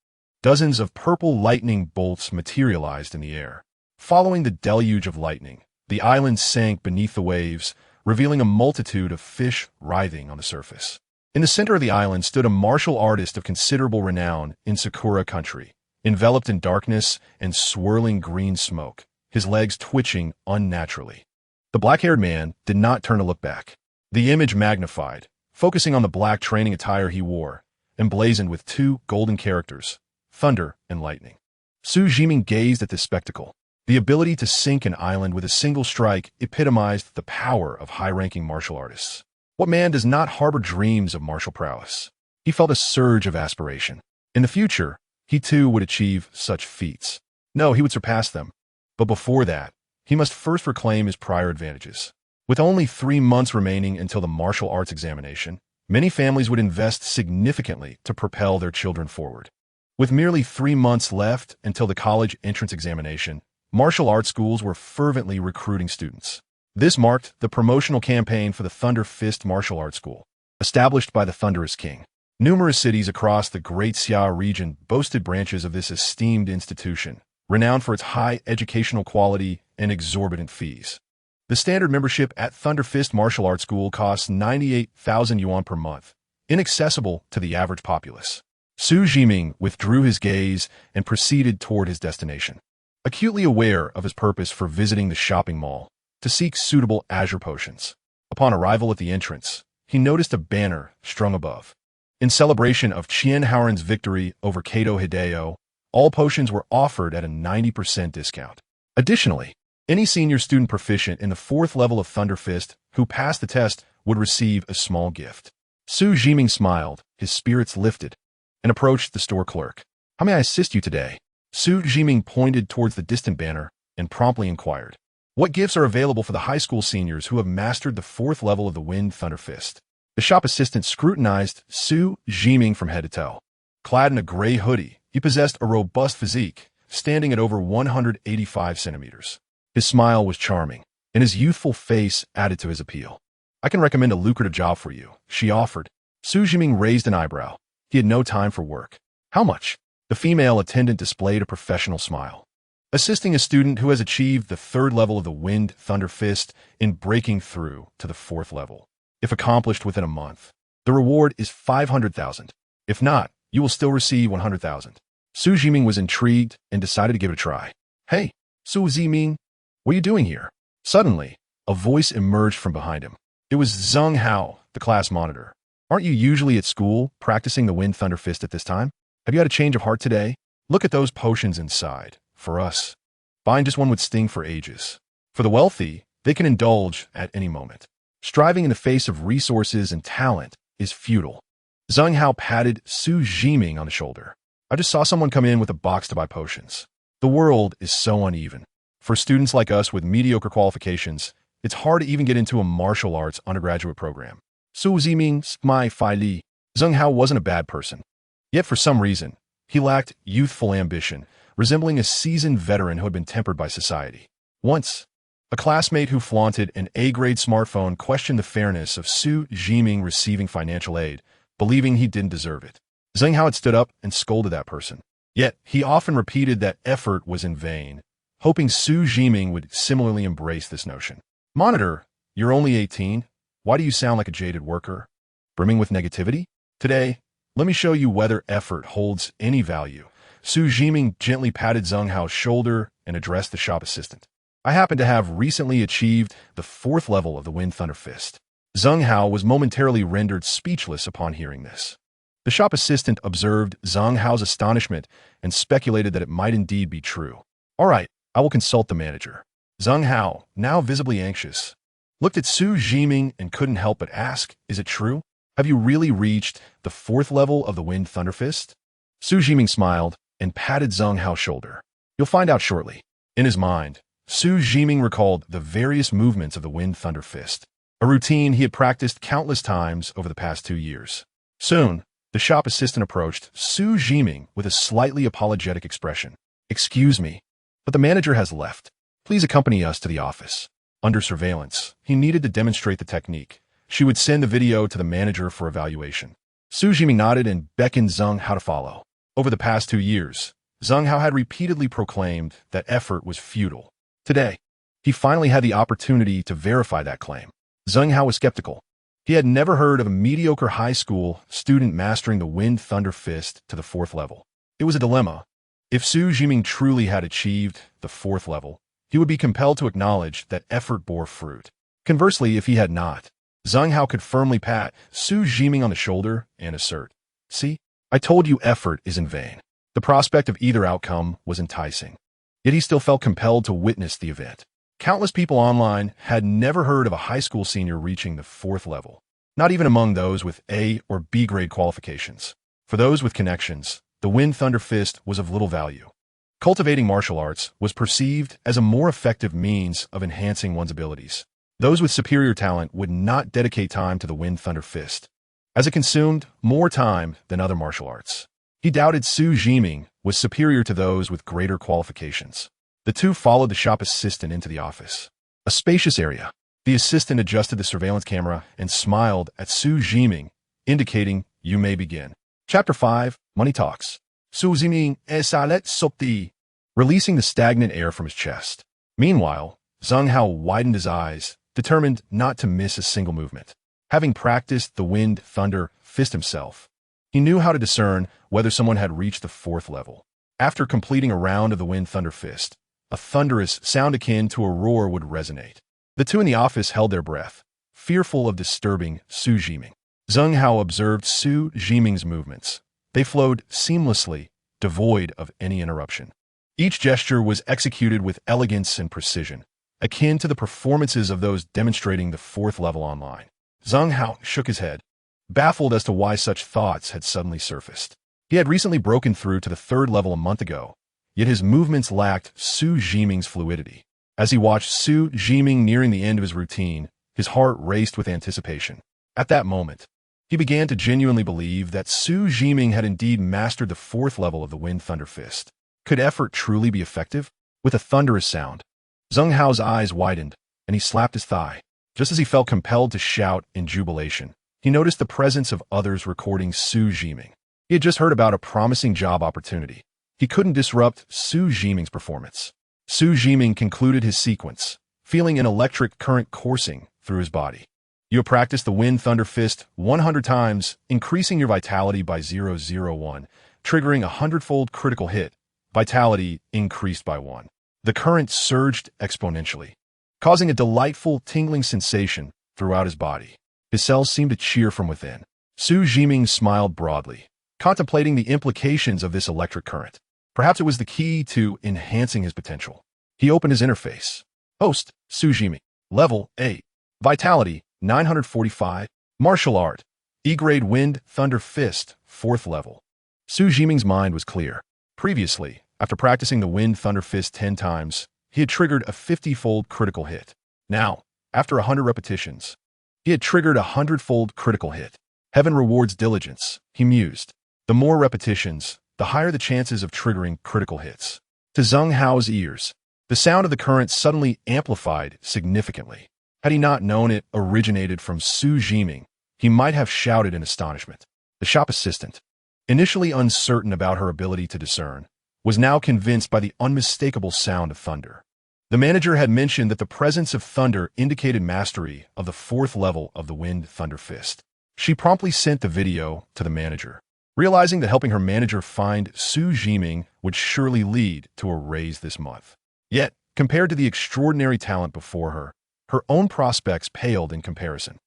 dozens of purple lightning bolts materialized in the air. Following the deluge of lightning, the island sank beneath the waves, revealing a multitude of fish writhing on the surface. In the center of the island stood a martial artist of considerable renown in Sakura Country, enveloped in darkness and swirling green smoke, his legs twitching unnaturally. The black-haired man did not turn to look back. The image magnified, focusing on the black training attire he wore, emblazoned with two golden characters, thunder and lightning. Xu Zhiming gazed at this spectacle. The ability to sink an island with a single strike epitomized the power of high-ranking martial artists. What man does not harbor dreams of martial prowess? He felt a surge of aspiration. In the future, he too would achieve such feats. No, he would surpass them. But before that, he must first reclaim his prior advantages. With only 3 months remaining until the martial arts examination, many families would invest significantly to propel their children forward. With merely 3 months left until the college entrance examination, martial arts schools were fervently recruiting students. This marked the promotional campaign for the Thunder Fist Martial Arts School, established by the Thunderous King. Numerous cities across the Great Xia region boasted branches of this esteemed institution, renowned for its high educational quality and exorbitant fees. The standard membership at Thunder Fist Martial Arts School costs 98,000 yuan per month, inaccessible to the average populace. Xu Zhiming withdrew his gaze and proceeded toward his destination. Acutely aware of his purpose for visiting the shopping mall, to seek suitable azure potions. Upon arrival at the entrance, he noticed a banner strung above. In celebration of Qian Haoran's victory over Kato Hideo, all potions were offered at a 90% discount. Additionally, any senior student proficient in the 4th level of Thunder Fist who passed the test would receive a small gift. Xu Zhiming smiled, his spirits lifted, and approached the store clerk. "How may I assist you today?" Xu Zhiming pointed towards the distant banner and promptly inquired, "What gifts are available for the high school seniors who have mastered the 4th level of the Wind Thunder Fist?" The shop assistant scrutinized Xu Zhiming from head to toe. Clad in a gray hoodie, he possessed a robust physique, standing at over 185 centimeters. His smile was charming, and his youthful face added to his appeal. "I can recommend a lucrative job for you," she offered. Xu Zhiming raised an eyebrow. He had no time for work. "How much?" The female attendant displayed a professional smile. "Assisting a student who has achieved the 3rd level of the Wind Thunder Fist in breaking through to the 4th level. If accomplished within a month, the reward is 500,000. If not, you will still receive 100,000. Xu Zhiming was intrigued and decided to give it a try. "Hey, Xu Zhiming, what are you doing here?" Suddenly, a voice emerged from behind him. It was Zheng Hao, the class monitor. "Aren't you usually at school practicing the Wind Thunder Fist at this time? Have you had a change of heart today? Look at those potions inside. For us, buying just one would sting for ages. For the wealthy, they can indulge at any moment. Striving in the face of resources and talent is futile." Zheng Hao patted Xu Zhiming on the shoulder. "I just saw someone come in with a box to buy potions. The world is so uneven. For students like us with mediocre qualifications, it's hard to even get into a martial arts undergraduate program." Xu Zhiming smai fai li. Zheng Hao wasn't a bad person. Yet for some reason, he lacked youthful ambition, resembling a seasoned veteran who had been tempered by society. Once, a classmate who flaunted an A-grade smartphone questioned the fairness of Xu Zhiming receiving financial aid, believing he didn't deserve it. Zheng Hao had stood up and scolded that person. Yet, he often repeated that effort was in vain, hoping Xu Zhiming would similarly embrace this notion. "Monitor, you're only 18. Why do you sound like a jaded worker? Brimming with negativity? Today, let me show you whether effort holds any value." Xu Zhiming gently patted Zheng Hao's shoulder and addressed the shop assistant. "I happen to have recently achieved the 4th level of the Wind Thunder Fist." Zheng Hao was momentarily rendered speechless upon hearing this. The shop assistant observed Zheng Hao's astonishment and speculated that it might indeed be true. All right, I will consult the manager. Zheng Hao, now visibly anxious, looked at Xu Zhiming and couldn't help but ask, is it true? Have you really reached the 4th level of the Wind Thunder Fist? Xu Zhiming smiled and patted Zheng Hao's shoulder. You'll find out shortly. In his mind, Xu Zhiming recalled the various movements of the Wind Thunder Fist, a routine he had practiced countless times over the past 2 years. Soon, the shop assistant approached Xu Zhiming with a slightly apologetic expression. Excuse me, but the manager has left. Please accompany us to the office. Under surveillance, he needed to demonstrate the technique. She would send the video to the manager for evaluation. Xu Zhiming nodded and beckoned Zheng Hao to follow. Over the past 2 years, Zheng Hao had repeatedly proclaimed that effort was futile. Today, he finally had the opportunity to verify that claim. Zheng Hao was skeptical. He had never heard of a mediocre high school student mastering the Wind Thunder Fist to the 4th level. It was a dilemma. If Xu Zhiming truly had achieved the 4th level, he would be compelled to acknowledge that effort bore fruit. Conversely, if he had not, Zheng Hao could firmly pat Xu Zhiming on the shoulder and assert, "See, I told you effort is in vain." The prospect of either outcome was enticing. Yet he still felt compelled to witness the event. Countless people online had never heard of a high school senior reaching the 4th level, not even among those with A or B grade qualifications. For those with connections, the Wind Thunder Fist was of little value. Cultivating martial arts was perceived as a more effective means of enhancing one's abilities. Those with superior talent would not dedicate time to the Wind Thunder Fist, as it consumed more time than other martial arts. He doubted Xu Zhiming was superior to those with greater qualifications. The two followed the shop assistant into the office. A spacious area. The assistant adjusted the surveillance camera and smiled at Xu Zhiming, indicating, "You may begin." Chapter 5, Money Talks. Xu Zhiming tirelessly, releasing the stagnant air from his chest. Meanwhile, Zheng Hao widened his eyes, determined not to miss a single movement. Having practiced the Wind Thunder Fist himself, he knew how to discern whether someone had reached the 4th level. After completing a round of the Wind Thunder Fist, a thunderous sound akin to a roar would resonate. The two in the office held their breath, fearful of disturbing Xu Zhiming. Zheng Hao observed Xu Zhiming's movements. They flowed seamlessly, devoid of any interruption. Each gesture was executed with elegance and precision, akin to the performances of those demonstrating the 4th level online. Zheng Hao shook his head, baffled as to why such thoughts had suddenly surfaced. He had recently broken through to the 3rd level a month ago, yet his movements lacked Xu Zhiming's fluidity. As he watched Xu Zhiming nearing the end of his routine, his heart raced with anticipation. At that moment, he began to genuinely believe that Xu Zhiming had indeed mastered the 4th level of the Wind Thunder Fist. Could effort truly be effective? With a thunderous sound, Zheng Hao's eyes widened, and he slapped his thigh. Just as he felt compelled to shout in jubilation, he noticed the presence of others recording Xu Zhiming. He had just heard about a promising job opportunity. He couldn't disrupt Xu Zhiming's performance. Xu Zhiming concluded his sequence, feeling an electric current coursing through his body. You have practiced the Wind Thunder Fist 100 times, increasing your vitality by 0.01, triggering a 100-fold critical hit. Vitality increased by 1. The current surged exponentially, causing a delightful tingling sensation throughout his body. His cells seemed to cheer from within. Xu Zhiming smiled broadly, contemplating the implications of this electric current. Perhaps it was the key to enhancing his potential. He opened his interface. Host, Xu Zhiming. Level 8. Vitality, 945. Martial Art. E-grade Wind Thunder Fist, 4th level. Xu Zhiming's mind was clear. Previously, after practicing the Wind Thunder Fist 10 times, he had triggered a 50-fold critical hit. Now, after 100 repetitions, he had triggered a 100-fold critical hit. Heaven Rewards Diligence, he mused. The more repetitions, the higher the chances of triggering critical hits. To Zheng Hao's ears, the sound of the current suddenly amplified significantly. Had he not known it originated from Xu Zhiming, he might have shouted in astonishment. The shop assistant, initially uncertain about her ability to discern, was now convinced by the unmistakable sound of thunder. The manager had mentioned that the presence of thunder indicated mastery of the 4th level of the Wind Thunder Fist. She promptly sent the video to the manager, realizing that helping her manager find Xu Zhiming would surely lead to a raise this month. Yet, compared to the extraordinary talent before her, her own prospects paled in comparison.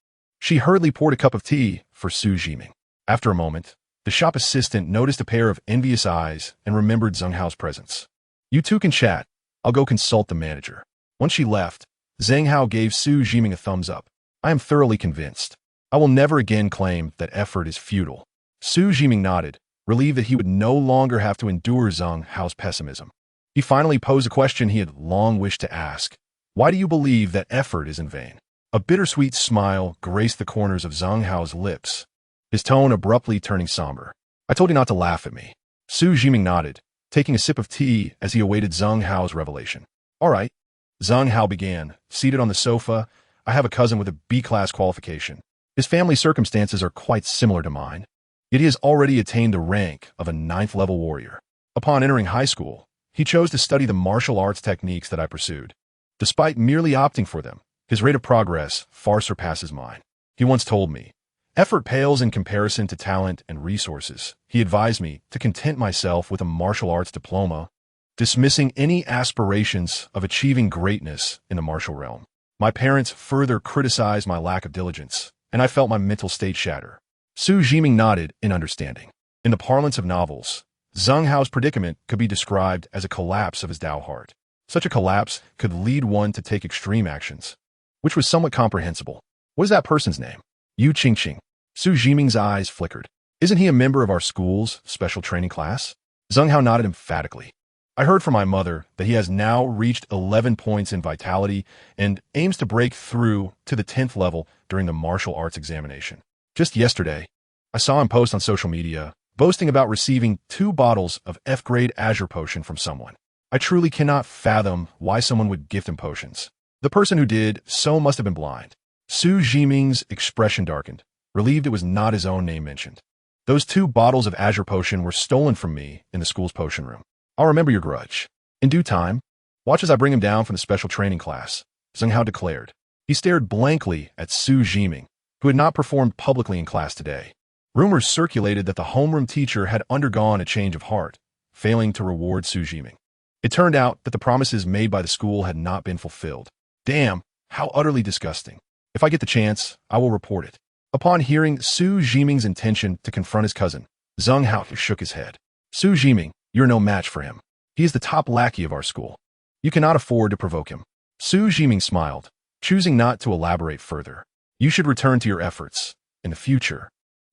She hurriedly poured a cup of tea for Xu Zhiming. After a moment, the shop assistant noticed a pair of envious eyes and remembered Zheng Hao's presence. "You two can chat. I'll go consult the manager." Once she left, Zheng Hao gave Xu Zhiming a thumbs up. "I am thoroughly convinced. I will never again claim that effort is futile." Xu Zhiming nodded, relieved that he would no longer have to endure Zheng Hao's pessimism. He finally posed a question he had long wished to ask. "Why do you believe that effort is in vain?" A bittersweet smile graced the corners of Zheng Hao's lips, his tone abruptly turning somber. "I told you not to laugh at me." Xu Zhiming nodded, taking a sip of tea as he awaited Zheng Hao's revelation. "All right," Zheng Hao began, seated on the sofa. "I have a cousin with a B-class qualification. His family circumstances are quite similar to mine, yet he has already attained the rank of a 9th-level warrior. Upon entering high school, he chose to study the martial arts techniques that I pursued. Despite merely opting for them, his rate of progress far surpasses mine. He once told me, 'Effort pales in comparison to talent and resources.' He advised me to content myself with a martial arts diploma, dismissing any aspirations of achieving greatness in the martial realm. My parents further criticized my lack of diligence, and I felt my mental state shatter." Xu Zhiming nodded in understanding. In the parlance of novels, Zheng Hao's predicament could be described as a collapse of his Tao heart. Such a collapse could lead one to take extreme actions, which was somewhat comprehensible. "What is that person's name?" "Yu Qingqing." Xu Zhiming's eyes flickered. "Isn't he a member of our school's special training class?" Zheng Hao nodded emphatically. "I heard from my mother that he has now reached 11 points in vitality and aims to break through to the 10th level during the martial arts examination. Just yesterday, I saw him post on social media, boasting about receiving 2 bottles of F-grade Azure Potion from someone. I truly cannot fathom why someone would gift him potions. The person who did so must have been blind." Xu Zhiming's expression darkened, relieved it was not his own name mentioned. "Those 2 bottles of Azure Potion were stolen from me in the school's potion room. I'll remember your grudge. In due time, watch as I bring him down from the special training class," Zheng Hao declared. He stared blankly at Xu Zhiming, who had not performed publicly in class today. Rumors circulated that the homeroom teacher had undergone a change of heart, failing to reward Xu Zhiming. It turned out that the promises made by the school had not been fulfilled. Damn, how utterly disgusting. If I get the chance, I will report it. Upon hearing Xu Zhiming's intention to confront his cousin, Zheng Hao shook his head. "Xu Zhiming, you're no match for him. He is the top lackey of our school. You cannot afford to provoke him." Xu Zhiming smiled, choosing not to elaborate further. "You should return to your efforts. In the future,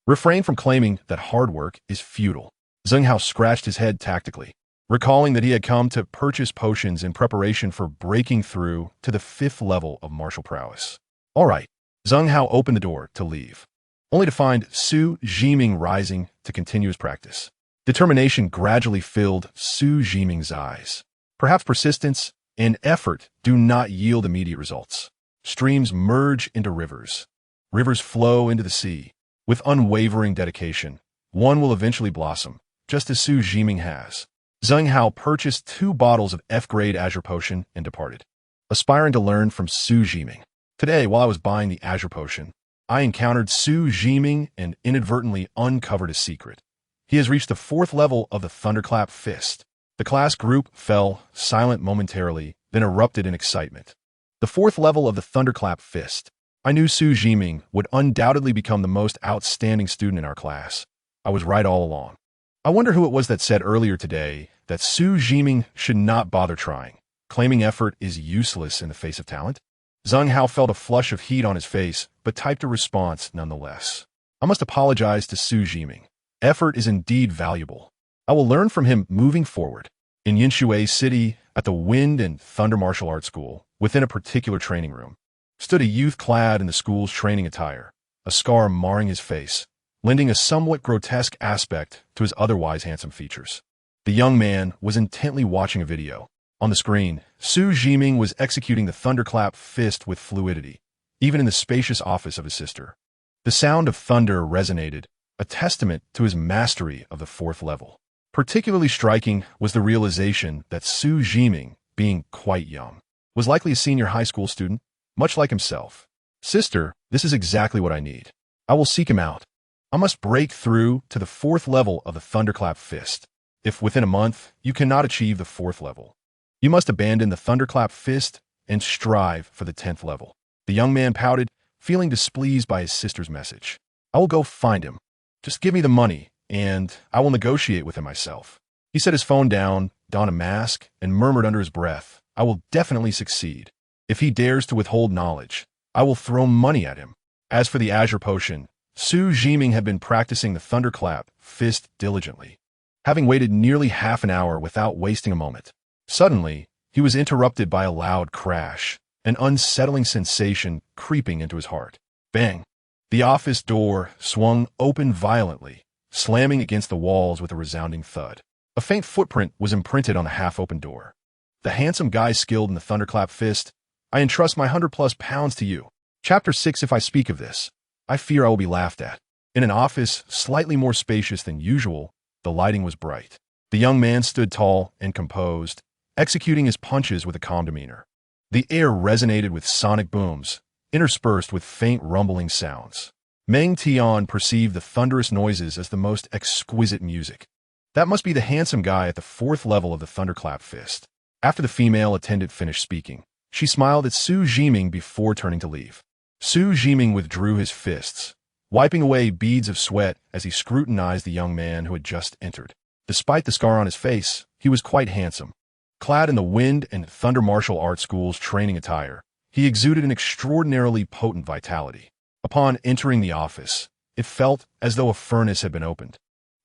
refrain from claiming that hard work is futile." Zheng Hao scratched his head tactically, recalling that he had come to purchase potions in preparation for breaking through to the 5th level of martial prowess. "All right." Zheng Hao opened the door to leave, only to find Xu Zhiming rising to continue his practice. Determination gradually filled Xu Zhiming's eyes. Perhaps persistence and effort do not yield immediate results. Streams merge into rivers. Rivers flow into the sea. With unwavering dedication, one will eventually blossom, just as Xu Zhiming has. Zheng Hao purchased 2 bottles of F-grade Azure Potion and departed, aspiring to learn from Xu Zhiming. Today, while I was buying the Azure Potion, I encountered Xu Zhiming and inadvertently uncovered a secret. He has reached the 4th level of the Thunderclap Fist. The class group fell silent momentarily, then erupted in excitement. The 4th level of the Thunderclap Fist. I knew Xu Zhiming would undoubtedly become the most outstanding student in our class. I was right all along. I wonder who it was that said earlier today that Xu Zhiming should not bother trying. Claiming effort is useless in the face of talent. Zheng Hao felt a flush of heat on his face, but typed a response nonetheless. "I must apologize to Xu Zhiming. Effort is indeed valuable. I will learn from him moving forward." In Yinshui City, at the Wind and Thunder Martial Arts School, within a particular training room, stood a youth clad in the school's training attire, a scar marring his face, lending a somewhat grotesque aspect to his otherwise handsome features. The young man was intently watching a video. On the screen, Xu Zhiming was executing the Thunderclap Fist with fluidity, even in the spacious office of his sister. The sound of thunder resonated, a testament to his mastery of the 4th level. Particularly striking was the realization that Xu Zhiming, being quite young, was likely a senior high school student, much like himself. "Sister, this is exactly what I need. I will seek him out. I must break through to the 4th level of the Thunderclap Fist. If within a month you cannot achieve the 4th level, you must abandon the Thunderclap Fist and strive for the 10th level." The young man pouted, feeling displeased by his sister's message. I will go find him. Just give me the money, and I will negotiate with him myself. He set his phone down, donned a mask, and murmured under his breath, I will definitely succeed. If he dares to withhold knowledge, I will throw money at him. As for the Azure Potion, Xu Zhiming had been practicing the thunderclap fist diligently, having waited nearly half an hour without wasting a moment. Suddenly, he was interrupted by a loud crash, an unsettling sensation creeping into his heart. Bang! The office door swung open violently, slamming against the walls with a resounding thud. A faint footprint was imprinted on the half-open door. The handsome guy skilled in the thunderclap fist, I entrust my 100+ pounds to you. Chapter 6. If I speak of this, I fear I will be laughed at. In an office slightly more spacious than usual, the lighting was bright. The young man stood tall and composed, executing his punches with a calm demeanor. The air resonated with sonic booms, interspersed with faint rumbling sounds. Meng Tian perceived the thunderous noises as the most exquisite music. That must be the handsome guy at the 4th level of the thunderclap fist. After the female attendant finished speaking, she smiled at Xu Zhiming before turning to leave. Xu Zhiming withdrew his fists, wiping away beads of sweat as he scrutinized the young man who had just entered. Despite the scar on his face, he was quite handsome. Clad in the Wind and Thunder Martial Arts School's training attire, he exuded an extraordinarily potent vitality. Upon entering the office, it felt as though a furnace had been opened,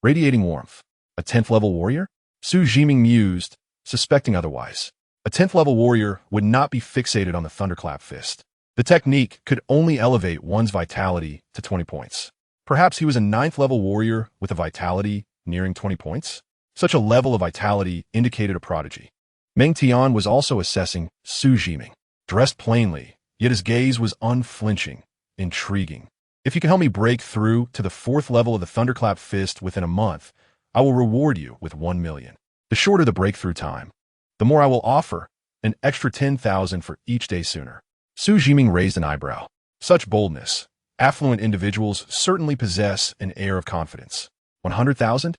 radiating warmth. A 10th-level warrior? Xu Zhiming mused, suspecting otherwise. A 10th-level warrior would not be fixated on the thunderclap fist. The technique could only elevate one's vitality to 20 points. Perhaps he was a 9th-level warrior with a vitality nearing 20 points? Such a level of vitality indicated a prodigy. Meng Tian was also assessing Xu Zhiming. Dressed plainly, yet his gaze was unflinching, intriguing. If you can help me break through to the 4th level of the thunderclap fist within a month, I will reward you with 1 million. The shorter the breakthrough time, the more I will offer, an extra 10,000 for each day sooner. Xu Zhiming raised an eyebrow. Such boldness. Affluent individuals certainly possess an air of confidence. 100,000?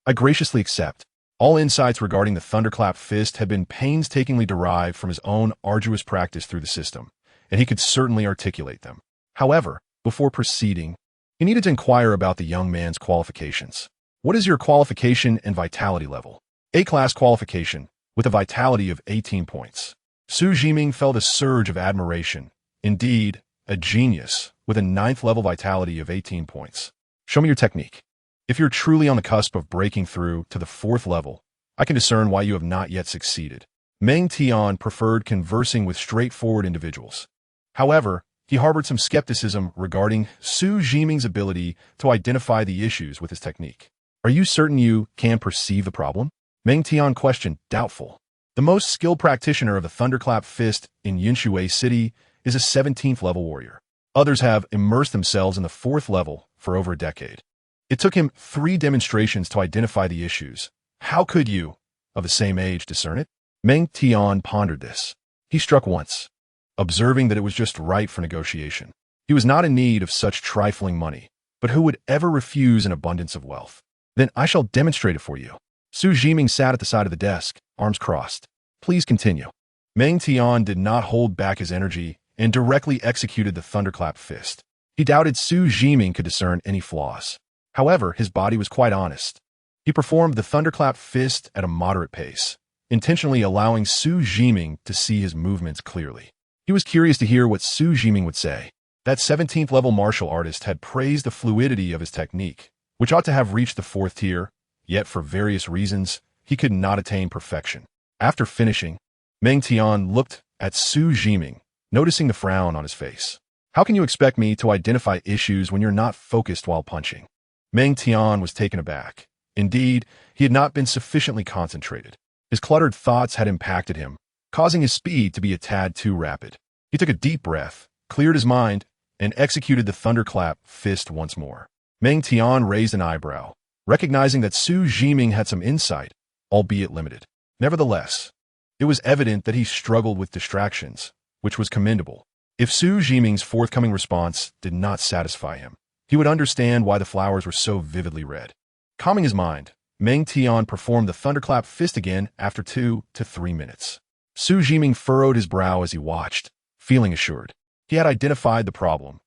I graciously accept. All insights regarding the thunderclap fist had been painstakingly derived from his own arduous practice through the system, and he could certainly articulate them. However, before proceeding, he needed to inquire about the young man's qualifications. What is your qualification and vitality level? A-class qualification, with a vitality of 18 points. Xu Zhiming felt a surge of admiration. Indeed, a genius, with a 9th-level vitality of 18 points. Show me your technique. If you're truly on the cusp of breaking through to the 4th level, I can discern why you have not yet succeeded. Meng Tian preferred conversing with straightforward individuals. However, he harbored some skepticism regarding Xu Zhiming's ability to identify the issues with his technique. Are you certain you can perceive the problem? Meng Tian questioned, doubtful. The most skilled practitioner of the thunderclap fist in Yinshui City is a 17th-level warrior. Others have immersed themselves in the 4th level for over a decade. It took him 3 demonstrations to identify the issues. How could you, of the same age, discern it? Meng Tian pondered this. He struck once, observing that it was just right for negotiation. He was not in need of such trifling money, but who would ever refuse an abundance of wealth? Then I shall demonstrate it for you. Xu Zhiming sat at the side of the desk, arms crossed. Please continue. Meng Tian did not hold back his energy and directly executed the thunderclap fist. He doubted Xu Zhiming could discern any flaws. However, his body was quite honest. He performed the thunderclap fist at a moderate pace, intentionally allowing Xu Zhiming to see his movements clearly. He was curious to hear what Xu Zhiming would say. That 17th-level martial artist had praised the fluidity of his technique, which ought to have reached the 4th tier, yet for various reasons, he could not attain perfection. After finishing, Meng Tian looked at Xu Zhiming, noticing the frown on his face. How can you expect me to identify issues when you're not focused while punching? Meng Tian was taken aback. Indeed, he had not been sufficiently concentrated. His cluttered thoughts had impacted him, causing his speed to be a tad too rapid. He took a deep breath, cleared his mind, and executed the thunderclap fist once more. Meng Tian raised an eyebrow, recognizing that Xu Zhiming had some insight, albeit limited. Nevertheless, it was evident that he struggled with distractions, which was commendable. If Xu Zhiming's forthcoming response did not satisfy him, he would understand why the flowers were so vividly red. Calming his mind, Meng Tian performed the thunderclap fist again after 2 to 3 minutes. Xu Zhiming furrowed his brow as he watched, feeling assured. He had identified the problem,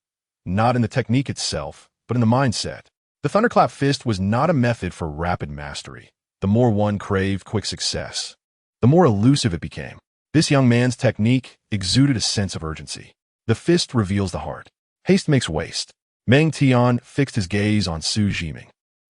not in the technique itself, but in the mindset. The thunderclap fist was not a method for rapid mastery. The more one craved quick success, the more elusive it became. This young man's technique exuded a sense of urgency. The fist reveals the heart. Haste makes waste. Meng Tian fixed his gaze on Xu Zhiming,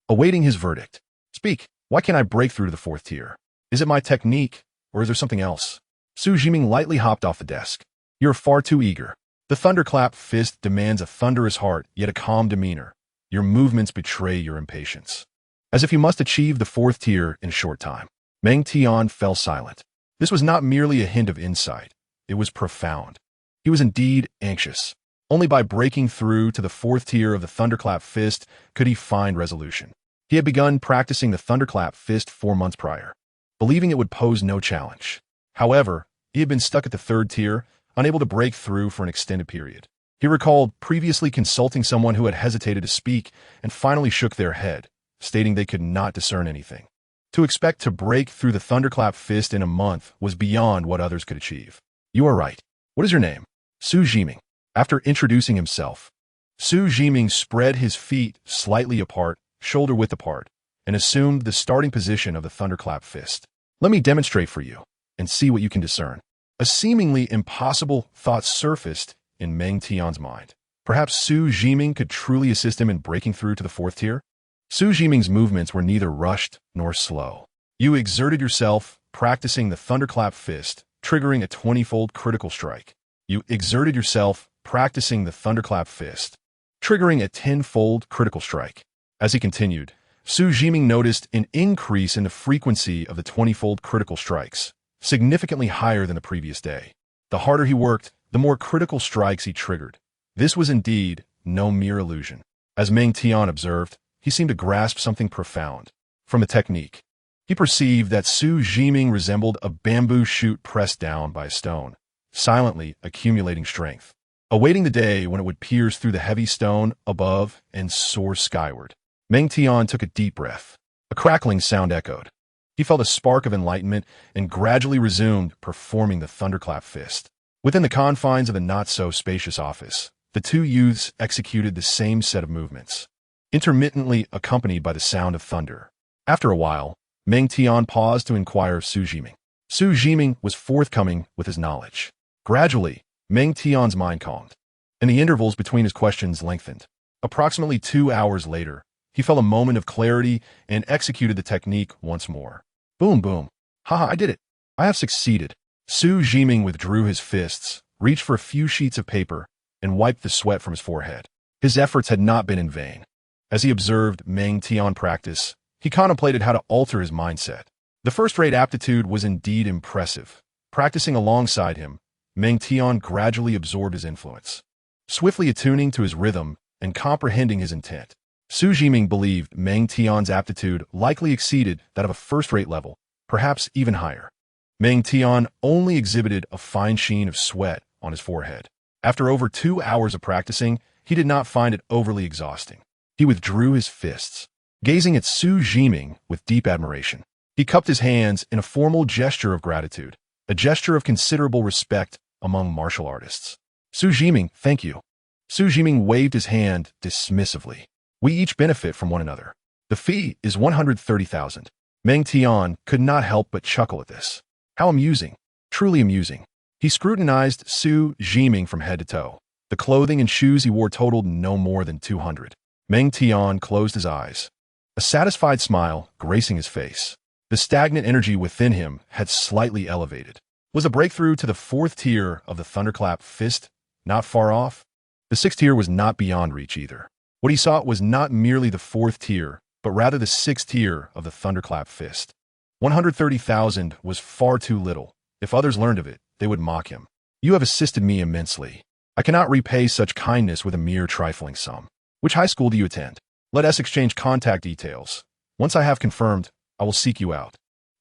awaiting his verdict. Speak, why can't I break through to the fourth tier? Is it my technique, or is there something else? Xu Zhiming lightly hopped off the desk. You're far too eager. The thunderclap fist demands a thunderous heart, yet a calm demeanor. Your movements betray your impatience, as if you must achieve the fourth tier in a short time. Meng Tian fell silent. This was not merely a hint of insight. It was profound. He was indeed anxious. Only by breaking through to the fourth tier of the thunderclap fist could he find resolution. He had begun practicing the thunderclap fist 4 months prior, believing it would pose no challenge. However, he had been stuck at the third tier, unable to break through for an extended period. He recalled previously consulting someone who had hesitated to speak and finally shook their head, stating they could not discern anything. To expect to break through the thunderclap fist in a month was beyond what others could achieve. You are right. What is your name? Xu Zhiming. After introducing himself, Xu Zhiming spread his feet slightly apart, shoulder-width apart, and assumed the starting position of the thunderclap fist. Let me demonstrate for you, and see what you can discern. A seemingly impossible thought surfaced in Meng Tian's mind. Perhaps Xu Zhiming could truly assist him in breaking through to the fourth tier? Xu Zhiming's movements were neither rushed nor slow. You exerted yourself, practicing the thunderclap fist, triggering a 20-fold critical strike. You exerted yourself, practicing the thunderclap fist, triggering a 10-fold critical strike. As he continued, Xu Zhiming noticed an increase in the frequency of the 20-fold critical strikes, significantly higher than the previous day. The harder he worked, the more critical strikes he triggered. This was indeed no mere illusion. As Meng Tian observed, he seemed to grasp something profound. From the technique, he perceived that Xu Zhiming resembled a bamboo shoot pressed down by a stone, silently accumulating strength, awaiting the day when it would pierce through the heavy stone above and soar skyward. Meng Tian took a deep breath. A crackling sound echoed. He felt a spark of enlightenment and gradually resumed performing the thunderclap fist. Within the confines of the not-so-spacious office, the two youths executed the same set of movements, intermittently accompanied by the sound of thunder. After a while, Meng Tian paused to inquire of Xu Zhiming. Xu Zhiming was forthcoming with his knowledge. Gradually, Meng Tian's mind calmed, and the intervals between his questions lengthened. Approximately 2 hours later, he felt a moment of clarity and executed the technique once more. Boom, boom. Haha, I did it. I have succeeded. Xu Zhiming withdrew his fists, reached for a few sheets of paper, and wiped the sweat from his forehead. His efforts had not been in vain. As he observed Meng Tian practice, he contemplated how to alter his mindset. The first-rate aptitude was indeed impressive. Practicing alongside him, Meng Tian gradually absorbed his influence, swiftly attuning to his rhythm and comprehending his intent. Xu Zhiming believed Meng Tian's aptitude likely exceeded that of a first-rate level, perhaps even higher. Meng Tian only exhibited a fine sheen of sweat on his forehead. After over 2 hours of practicing, he did not find it overly exhausting. He withdrew his fists, gazing at Xu Zhiming with deep admiration. He cupped his hands in a formal gesture of gratitude, a gesture of considerable respect among martial artists. Xu Zhiming, thank you. Xu Zhiming waved his hand dismissively. We each benefit from one another. The fee is 130,000. Meng Tian could not help but chuckle at this. How amusing. Truly amusing. He scrutinized Xu Zhiming from head to toe. The clothing and shoes he wore totaled no more than 200. Meng Tian closed his eyes, a satisfied smile gracing his face. The stagnant energy within him had slightly elevated. Was a breakthrough to the fourth tier of the thunderclap fist not far off? The sixth tier was not beyond reach either. What he sought was not merely the fourth tier, but rather the sixth tier of the thunderclap fist. 130,000 was far too little. If others learned of it, they would mock him. You have assisted me immensely. I cannot repay such kindness with a mere trifling sum. Which high school do you attend? Let us exchange contact details. Once I have confirmed, I will seek you out.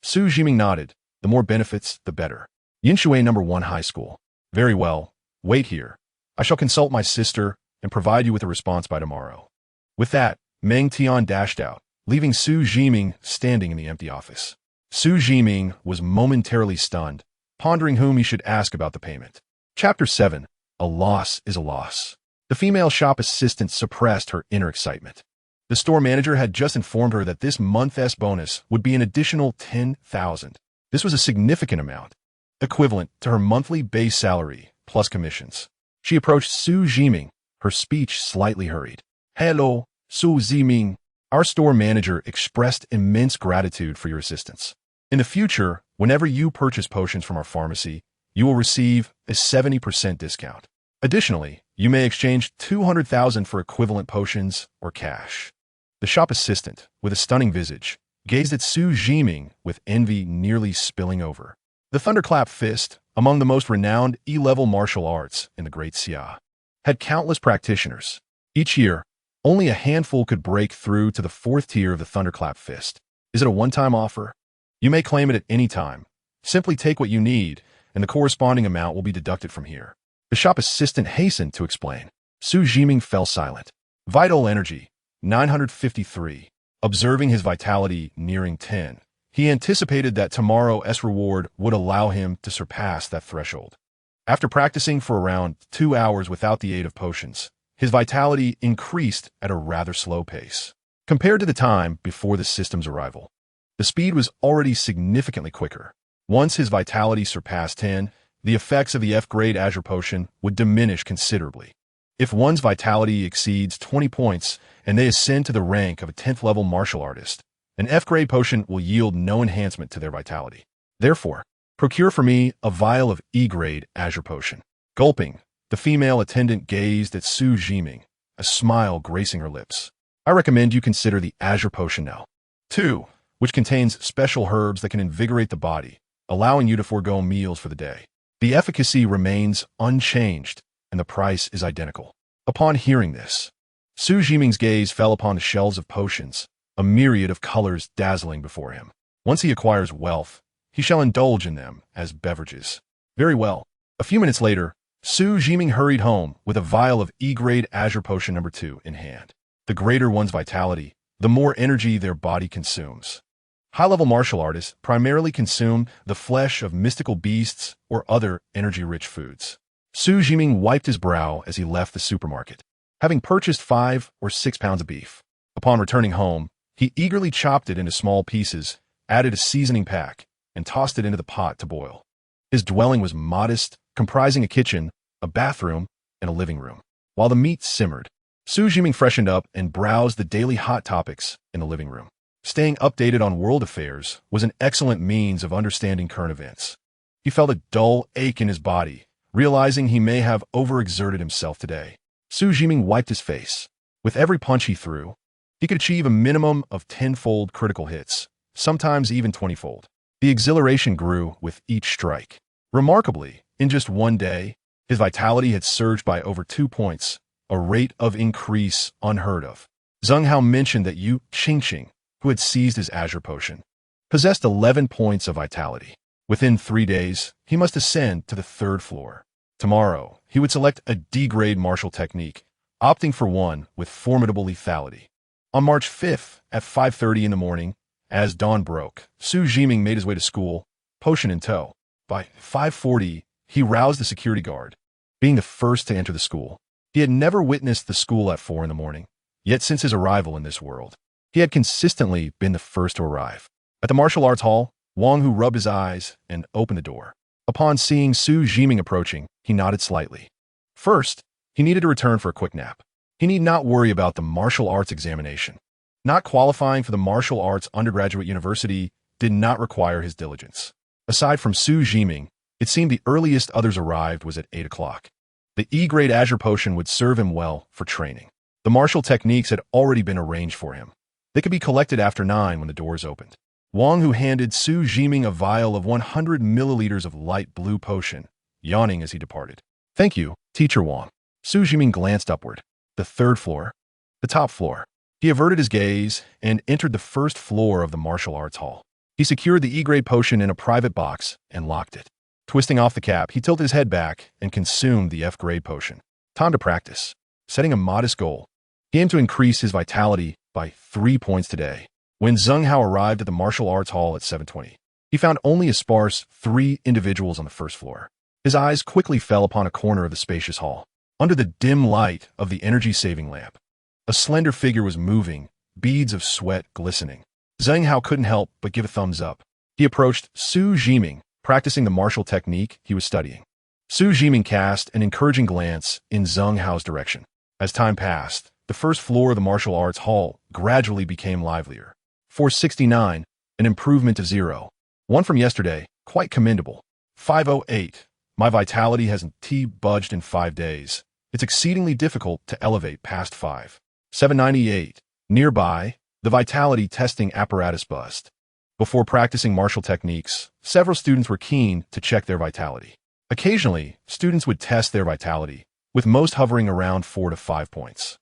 Xu Zhiming nodded. The more benefits, the better. Yinshui No. 1 High School. Very well. Wait here. I shall consult my sister and provide you with a response by tomorrow. With that, Meng Tian dashed out, leaving Xu Zhiming standing in the empty office. Xu Zhiming was momentarily stunned, pondering whom he should ask about the payment. Chapter 7. A loss is a loss. The female shop assistant suppressed her inner excitement. The store manager had just informed her that this month's bonus would be an additional 10,000. This was a significant amount, equivalent to her monthly base salary plus commissions. She approached Xu Zhiming, her speech slightly hurried. "Hello, Xu Zhiming. Our store manager expressed immense gratitude for your assistance. In the future, whenever you purchase potions from our pharmacy, you will receive a 70% discount. Additionally, you may exchange 200,000 for equivalent potions or cash." The shop assistant, with a stunning visage, gazed at Xu Zhiming with envy nearly spilling over. The thunderclap fist, among the most renowned E-level martial arts in the Great Xia, had countless practitioners. Each year, only a handful could break through to the 4th tier of the thunderclap fist. Is it a one-time offer? You may claim it at any time. Simply take what you need, and the corresponding amount will be deducted from here. The shop assistant hastened to explain. Xu Zhiming fell silent. Vital energy, 953. Observing his vitality nearing 10, he anticipated that tomorrow's reward would allow him to surpass that threshold. After practicing for around 2 hours without the aid of potions, his vitality increased at a rather slow pace. Compared to the time before the system's arrival, the speed was already significantly quicker. Once his vitality surpassed 10, the effects of the F-grade Azure Potion would diminish considerably. If one's vitality exceeds 20 points and they ascend to the rank of a 10th level martial artist, an F-grade potion will yield no enhancement to their vitality. Therefore, procure for me a vial of E-grade Azure Potion. Gulping, the female attendant gazed at Xu Zhiming, a smile gracing her lips. I recommend you consider the Azure Potion now. 2, which contains special herbs that can invigorate the body, allowing you to forego meals for the day. The efficacy remains unchanged, and the price is identical. Upon hearing this, Xu Zhiming's gaze fell upon the shelves of potions, a myriad of colors dazzling before him. Once he acquires wealth, he shall indulge in them as beverages. Very well. A few minutes later, Xu Zhiming hurried home with a vial of E-grade Azure Potion number 2 in hand. The greater one's vitality, the more energy their body consumes. High-level martial artists primarily consume the flesh of mystical beasts or other energy-rich foods. Xu Zhiming wiped his brow as he left the supermarket, having purchased 5 or 6 pounds of beef. Upon returning home, he eagerly chopped it into small pieces, added a seasoning pack, and tossed it into the pot to boil. His dwelling was modest, comprising a kitchen, a bathroom, and a living room. While the meat simmered, Xu Zhiming freshened up and browsed the daily hot topics in the living room. Staying updated on world affairs was an excellent means of understanding current events. He felt a dull ache in his body, realizing he may have overexerted himself today. Xu Zhiming wiped his face. With every punch he threw, he could achieve a minimum of 10-fold critical hits, sometimes even 20-fold. The exhilaration grew with each strike. Remarkably, in just one day, his vitality had surged by over 2 points, a rate of increase unheard of. Zheng Hao mentioned that Yu Qingqing, who had seized his Azure Potion, possessed 11 points of vitality. Within 3 days, he must ascend to the 3rd floor. Tomorrow, he would select a D-grade martial technique, opting for one with formidable lethality. On March 5th, at 5:30 in the morning, as dawn broke, Xu Zhiming made his way to school, potion in tow. By 5:40, he roused the security guard. Being the first to enter the school, he had never witnessed the school at 4 in the morning, yet since his arrival in this world, he had consistently been the first to arrive. At the martial arts hall, Wang Hu rubbed his eyes and opened the door. Upon seeing Xu Zhiming approaching, he nodded slightly. First, he needed to return for a quick nap. He need not worry about the martial arts examination. Not qualifying for the martial arts undergraduate university did not require his diligence. Aside from Xu Zhiming, it seemed the earliest others arrived was at 8 o'clock. The E-grade Azure Potion would serve him well for training. The martial techniques had already been arranged for him. They could be collected after 9 when the doors opened. Wang Hu handed Xu Zhiming a vial of 100 milliliters of light blue potion, yawning as he departed. Thank you, Teacher Wang. Xu Zhiming glanced upward. The 3rd floor. The top floor. He averted his gaze and entered the 1st floor of the martial arts hall. He secured the E-grade potion in a private box and locked it. Twisting off the cap, he tilted his head back and consumed the F-grade potion. Time to practice. Setting a modest goal, he aimed to increase his vitality by 3 points today. When Zheng Hao arrived at the martial arts hall at 7:20, he found only a sparse 3 individuals on the 1st floor. His eyes quickly fell upon a corner of the spacious hall. Under the dim light of the energy-saving lamp, a slender figure was moving, beads of sweat glistening. Zhang Hao couldn't help but give a thumbs up. He approached Xu Zhiming, practicing the martial technique he was studying. Xu Zhiming cast an encouraging glance in Zhang Hao's direction. As time passed, the first floor of the martial arts hall gradually became livelier. 469, an improvement of 0. 1 from yesterday, quite commendable. 508, my vitality hasn't budged in 5 days. It's exceedingly difficult to elevate past 5. 798, nearby, the vitality testing apparatus buzzed. Before practicing martial techniques, several students were keen to check their vitality. Occasionally, students would test their vitality, with most hovering around 4 to 5 points.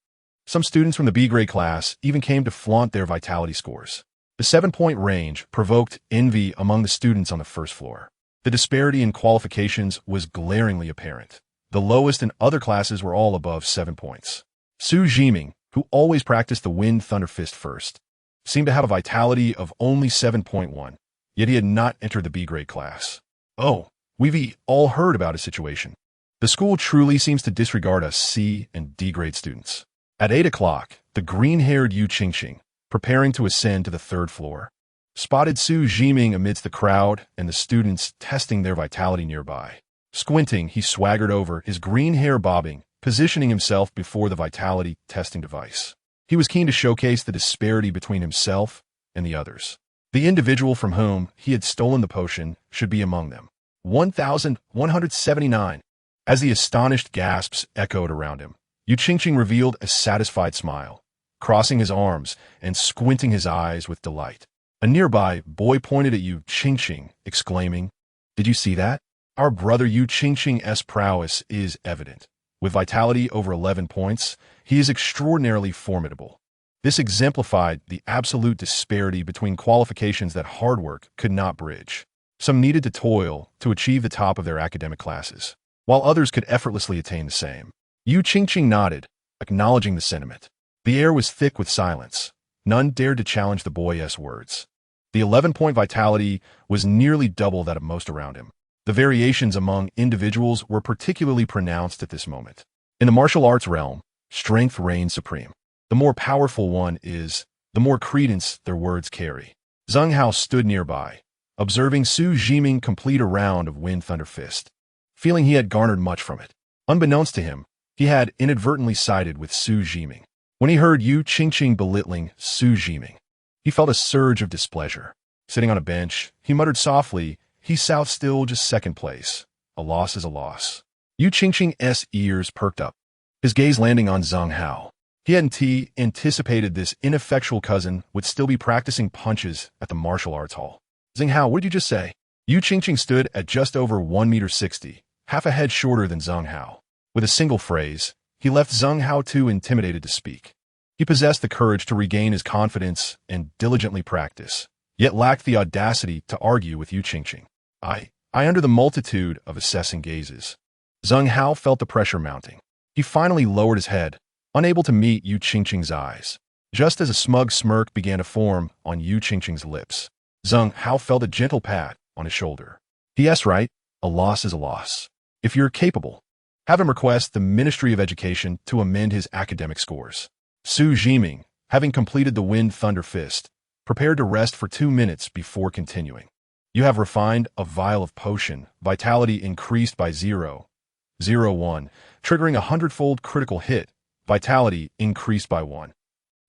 Some students from the B-grade class even came to flaunt their vitality scores. The 7-point range provoked envy among the students on the first floor. The disparity in qualifications was glaringly apparent. The lowest in other classes were all above 7 points. Xu Zhiming, who always practiced the Wind Thunder Fist first, seemed to have a vitality of only 7.1, yet he had not entered the B-grade class. Oh, we've all heard about his situation. The school truly seems to disregard us C and D-grade students. At 8 o'clock, the green-haired Yu Qingqing, preparing to ascend to the 3rd floor, spotted Xu Zhiming amidst the crowd and the students testing their vitality nearby. Squinting, he swaggered over, his green hair bobbing, positioning himself before the vitality testing device. He was keen to showcase the disparity between himself and the others. The individual from whom he had stolen the potion should be among them. 1179. As the astonished gasps echoed around him, Yu Qingqing revealed a satisfied smile, crossing his arms and squinting his eyes with delight. A nearby boy pointed at Yu Qingqing, exclaiming, "Did you see that? Our brother Yu Qingqing's prowess is evident. With vitality over 11 points, he is extraordinarily formidable." This exemplified the absolute disparity between qualifications that hard work could not bridge. Some needed to toil to achieve the top of their academic classes, while others could effortlessly attain the same. Yu Qingqing nodded, acknowledging the sentiment. The air was thick with silence. None dared to challenge the boy's words. The 11-point vitality was nearly double that of most around him. The variations among individuals were particularly pronounced at this moment. In the martial arts realm, strength reigns supreme. The more powerful one is, the more credence their words carry. Zhang Hao stood nearby, observing Xu Zhiming complete a round of Wind Thunder Fist, feeling he had garnered much from it. Unbeknownst to him, he had inadvertently sided with Xu Zhiming. When he heard Yu Qingqing belittling Xu Zhiming, he felt a surge of displeasure. Sitting on a bench, he muttered softly, "He's still just 2nd place. A loss is a loss." Yu Qingqing's ears perked up, his gaze landing on Zhang Hao. He hadn't anticipated this ineffectual cousin would still be practicing punches at the martial arts hall. "Zhang Hao, what did you just say?" Yu Qingqing stood at just over 1.60 meters, half a head shorter than Zhang Hao. With a single phrase, he left Zhang Hao too intimidated to speak. He possessed the courage to regain his confidence and diligently practice, yet lacked the audacity to argue with Yu Qingqing. I under the multitude of assessing gazes. Zhang Hao felt the pressure mounting. He finally lowered his head, unable to meet Yu Qingqing's eyes. Just as a smug smirk began to form on Yu Qingqing's lips, Zhang Hao felt a gentle pat on his shoulder. "Yes, right. A loss is a loss. If you're capable, have him request the Ministry of Education to amend his academic scores." Xu Zhiming, having completed the Wind Thunder Fist, prepared to rest for 2 minutes before continuing. "You have refined a vial of potion, vitality increased by 0.01, triggering a 100-fold critical hit, vitality increased by 1.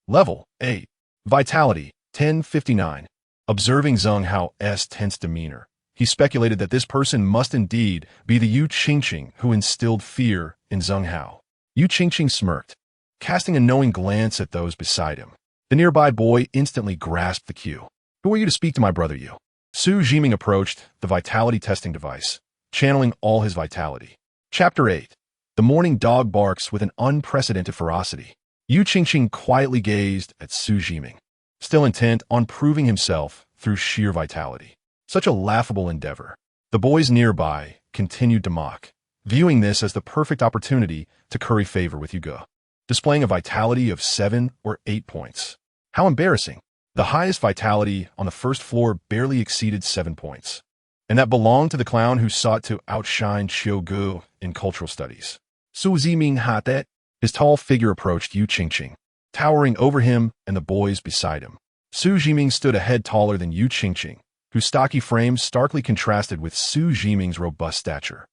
Level 8. Vitality 1059. Observing Zhang Hao's tense demeanor, he speculated that this person must indeed be the Yu Qingqing who instilled fear in Zhang Hao. Yu Qingqing smirked, casting a knowing glance at those beside him. The nearby boy instantly grasped the cue. "Who are you to speak to my brother, Yu?" Xu Zhiming approached the vitality testing device, channeling all his vitality. Chapter 8. The morning dog barks with an unprecedented ferocity. Yu Qingqing quietly gazed at Xu Zhiming, still intent on proving himself through sheer vitality. Such a laughable endeavor. The boys nearby continued to mock, viewing this as the perfect opportunity to curry favor with Yuga, displaying a vitality of 7 or 8 points. How embarrassing. The highest vitality on the first floor barely exceeded 7 points. and that belonged to the clown who sought to outshine Gu in cultural studies. Xu Zhiming had that. His tall figure approached Yu Qingqing, towering over him and the boys beside him. Xu Zhiming stood a head taller than Yu Qingqing, whose stocky frame starkly contrasted with Xu Zhiming's robust stature.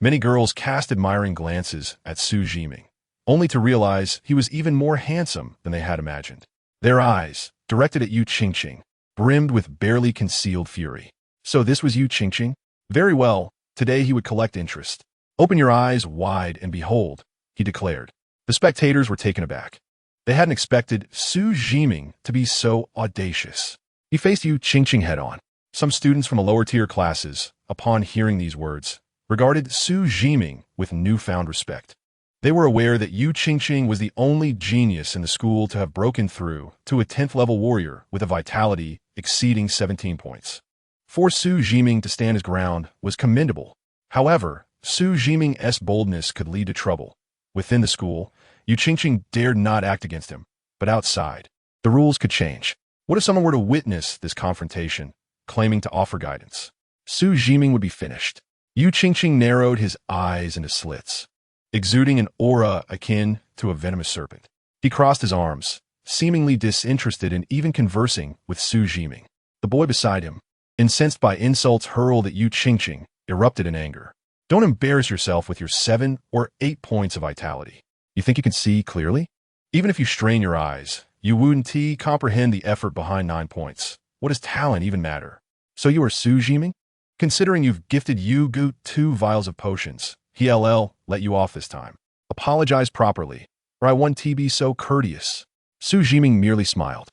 Many girls cast admiring glances at Xu Zhiming, only to realize he was even more handsome than they had imagined. Their eyes, directed at Yu Qingqing, brimmed with barely concealed fury. So this was Yu Qingqing? Very well, today he would collect interest. Open your eyes wide and behold, he declared. The spectators were taken aback. They hadn't expected Xu Zhiming to be so audacious. He faced Yu Qingqing head-on. Some students from the lower-tier classes, upon hearing these words, regarded Xu Zhiming with newfound respect. They were aware that Yu Qingqing was the only genius in the school to have broken through to a 10th-level warrior with a vitality exceeding 17 points. For Xu Zhiming to stand his ground was commendable. However, Xu Zhiming's boldness could lead to trouble. Within the school, Yu Qingqing dared not act against him, but outside, the rules could change. What if someone were to witness this confrontation, claiming to offer guidance? Xu Zhiming would be finished. Yu Qingqing narrowed his eyes into slits, exuding an aura akin to a venomous serpent. He crossed his arms, seemingly disinterested in even conversing with Xu Zhiming. The boy beside him, incensed by insults hurled at Yu Qingqing, erupted in anger. Don't embarrass yourself with your 7 or 8 points of vitality. You think you can see clearly? Even if you strain your eyes, you wouldn't comprehend the effort behind 9 points. What does talent even matter? So you are Xu Zhiming? Considering you've gifted Yu Gu 2 vials of potions, he'll let you off this time. Apologize properly, or I won't be so courteous. Xu Zhiming merely smiled.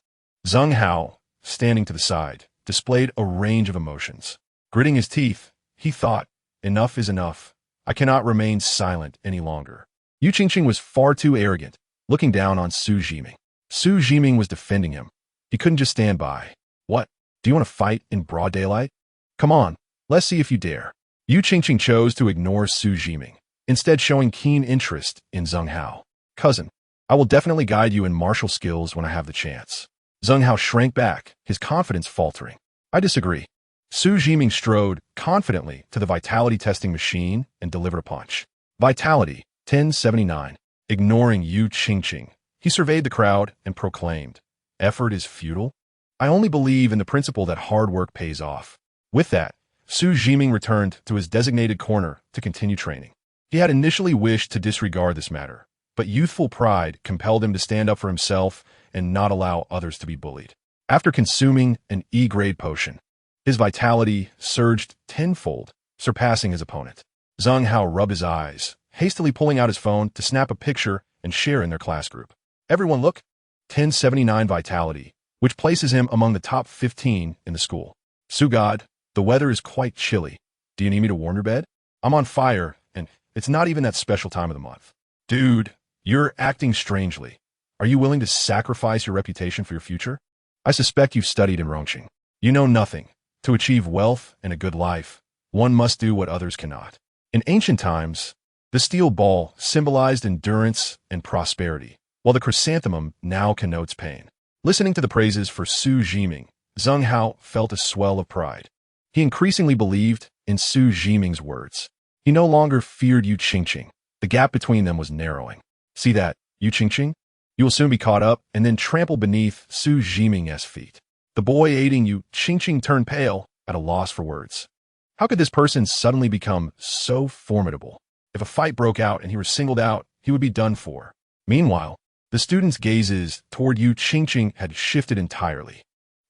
Zheng Hao, standing to the side, displayed a range of emotions. Gritting his teeth, he thought, enough is enough. I cannot remain silent any longer. Yu Qingqing was far too arrogant, looking down on Xu Zhiming. Xu Zhiming was defending him. He couldn't just stand by. What? Do you want to fight in broad daylight? Come on, let's see if you dare. Yu Qingqing chose to ignore Xu Zhiming, instead showing keen interest in Zheng Hao. Cousin, I will definitely guide you in martial skills when I have the chance. Zheng Hao shrank back, his confidence faltering. I disagree. Xu Zhiming strode confidently to the vitality testing machine and delivered a punch. Vitality, 1079. Ignoring Yu Qingqing, he surveyed the crowd and proclaimed, effort is futile? I only believe in the principle that hard work pays off. With that, Xu Zhiming returned to his designated corner to continue training. He had initially wished to disregard this matter, but youthful pride compelled him to stand up for himself and not allow others to be bullied. After consuming an E-grade potion, his vitality surged tenfold, surpassing his opponent. Zheng Hao rubbed his eyes, hastily pulling out his phone to snap a picture and share in their class group. Everyone look! 1079 vitality, which places him among the top 15 in the school. Sugod, the weather is quite chilly. Do you need me to warm your bed? I'm on fire, and it's not even that special time of the month. Dude, you're acting strangely. Are you willing to sacrifice your reputation for your future? I suspect you've studied in Rongqing. You know nothing. To achieve wealth and a good life, one must do what others cannot. In ancient times, the steel ball symbolized endurance and prosperity, while the chrysanthemum now connotes pain. Listening to the praises for Xu Zhiming, Zheng Hao felt a swell of pride. He increasingly believed in Xu Zhiming's words. He no longer feared Yu Qingqing. The gap between them was narrowing. See that, Yu Qingqing? You will soon be caught up and then trample beneath Xu Zhiming's feet. The boy aiding Yu Qingqing turned pale, at a loss for words. How could this person suddenly become so formidable? If a fight broke out and he were singled out, he would be done for. Meanwhile, the students' gazes toward Yu Qingqing had shifted entirely.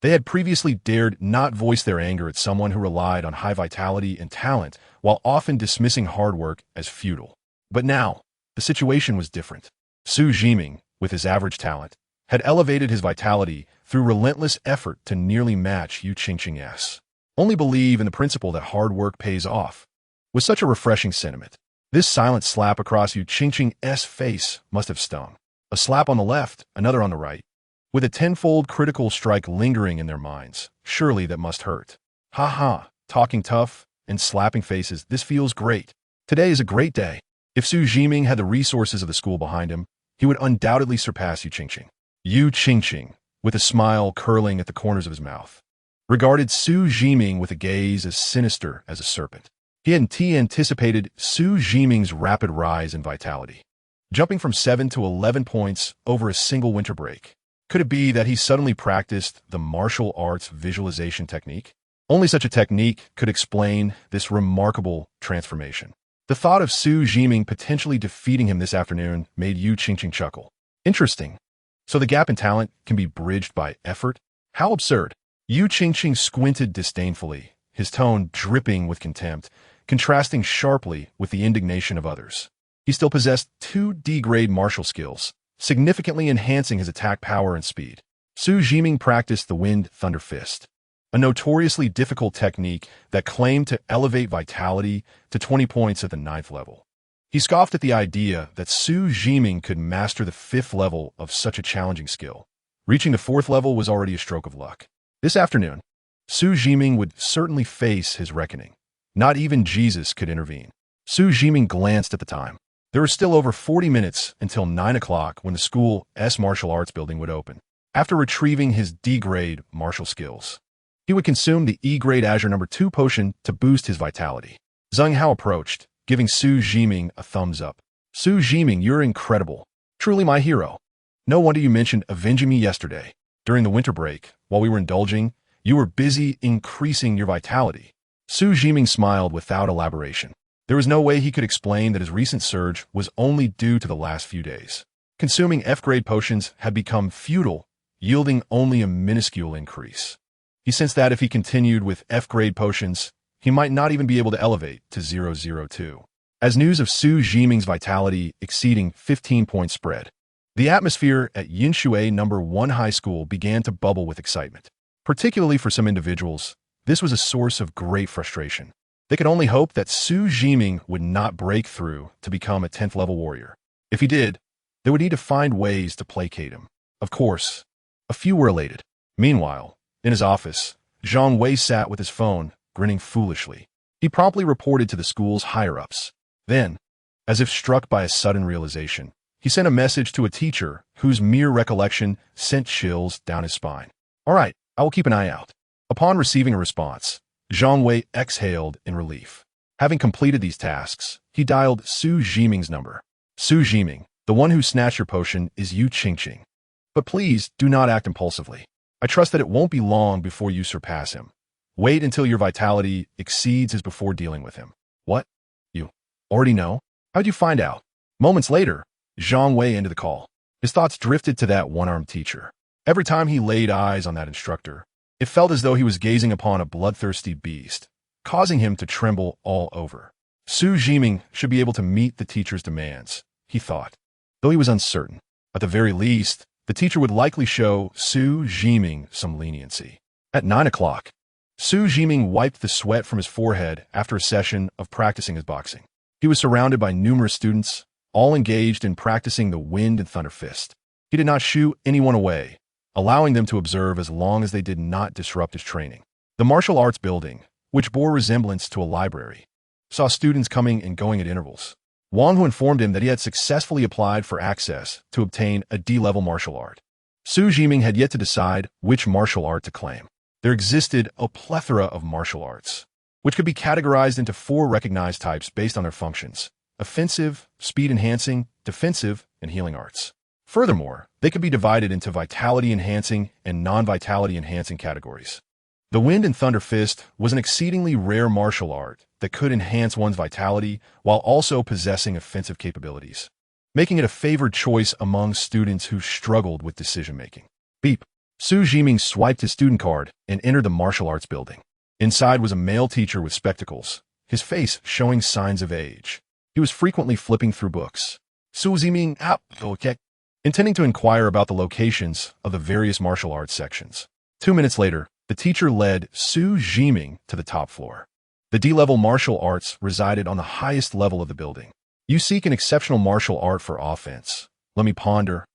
They had previously dared not voice their anger at someone who relied on high vitality and talent, while often dismissing hard work as futile. But now, the situation was different. Xu Zhiming, with his average talent, had elevated his vitality through relentless effort to nearly match Yu Qingqing's. Only believe in the principle that hard work pays off. With such a refreshing sentiment, this silent slap across Yu Qingqing's face must have stung. A slap on the left, another on the right. With a tenfold critical strike lingering in their minds, surely that must hurt. Ha ha, talking tough and slapping faces, this feels great. Today is a great day. If Xu Zhiming had the resources of the school behind him, he would undoubtedly surpass Yu Qingqing. Yu Qingqing, with a smile curling at the corners of his mouth. regarded Xu Zhiming with a gaze as sinister as a serpent. He hadn't anticipated Xu Zhiming's rapid rise in vitality, jumping from 7 to 11 points over a single winter break. Could it be that he suddenly practiced the martial arts visualization technique? Only such a technique could explain this remarkable transformation. The thought of Xu Zhiming potentially defeating him this afternoon made Yu Qingqing chuckle. Interesting. So the gap in talent can be bridged by effort? How absurd. Yu Qingqing squinted disdainfully, his tone dripping with contempt, contrasting sharply with the indignation of others. He still possessed 2 D-grade martial skills, significantly enhancing his attack power and speed. Xu Zhiming practiced the Wind Thunder Fist, a notoriously difficult technique that claimed to elevate vitality to 20 points at the 9th level. He scoffed at the idea that Xu Zhiming could master the 5th level of such a challenging skill. Reaching the 4th level was already a stroke of luck. This afternoon, Xu Zhiming would certainly face his reckoning. Not even Jesus could intervene. Xu Zhiming glanced at the time. There were still over 40 minutes until 9 o'clock when the school's martial arts building would open. After retrieving his D-grade martial skills, he would consume the E-grade Azure No. 2 potion to boost his vitality. Zheng Hao approached, giving Xu Zhiming a thumbs up. Xu Zhiming, you're incredible. Truly my hero. No wonder you mentioned avenging me yesterday. During the winter break, while we were indulging, you were busy increasing your vitality. Xu Zhiming smiled without elaboration. There was no way he could explain that his recent surge was only due to the last few days. Consuming F-grade potions had become futile, yielding only a minuscule increase. He sensed that if he continued with F-grade potions, he might not even be able to elevate to 002. As news of Xu Zhiming's vitality exceeding 15 points spread, the atmosphere at Yinshui No. 1 High School began to bubble with excitement. Particularly for some individuals, this was a source of great frustration. They could only hope that Xu Zhiming would not break through to become a 10th level warrior. If he did, they would need to find ways to placate him. Of course, a few were elated. Meanwhile, in his office, Zhang Wei sat with his phone, grinning foolishly. He promptly reported to the school's higher-ups. Then, as if struck by a sudden realization, he sent a message to a teacher whose mere recollection sent chills down his spine. All right, I will keep an eye out. Upon receiving a response, Zhang Wei exhaled in relief. Having completed these tasks, he dialed Xu Zhiming's number. Xu Zhiming, the one who snatched your potion is Yu Qingqing. But please do not act impulsively. I trust that it won't be long before you surpass him. Wait until your vitality exceeds his before dealing with him. What? You already know? How'd you find out? Moments later, Zhang Wei ended the call. His thoughts drifted to that one-armed teacher. Every time he laid eyes on that instructor, it felt as though he was gazing upon a bloodthirsty beast, causing him to tremble all over. Xu Zhiming should be able to meet the teacher's demands, he thought. Though he was uncertain, at the very least, the teacher would likely show Xu Zhiming some leniency. At 9 o'clock, Xu Zhiming wiped the sweat from his forehead after a session of practicing his boxing. He was surrounded by numerous students, all engaged in practicing the Wind and Thunder Fist. He did not shoo anyone away, allowing them to observe as long as they did not disrupt his training. The martial arts building, which bore resemblance to a library, saw students coming and going at intervals. Wang Hu informed him that he had successfully applied for access to obtain a D-level martial art. Xu Zhiming had yet to decide which martial art to claim. There existed a plethora of martial arts, which could be categorized into 4 recognized types based on their functions: offensive, speed-enhancing, defensive, and healing arts. Furthermore, they could be divided into vitality-enhancing and non-vitality-enhancing categories. The Wind and Thunder Fist was an exceedingly rare martial art that could enhance one's vitality while also possessing offensive capabilities, making it a favored choice among students who struggled with decision-making. Beep. Xu Zhiming swiped his student card and entered the martial arts building. Inside was a male teacher with spectacles, his face showing signs of age. He was frequently flipping through books. Xu Zhiming, okay, intending to inquire about the locations of the various martial arts sections. 2 minutes later, the teacher led Xu Zhiming to the top floor. The D-level martial arts resided on the highest level of the building. You seek an exceptional martial art for offense. Let me ponder.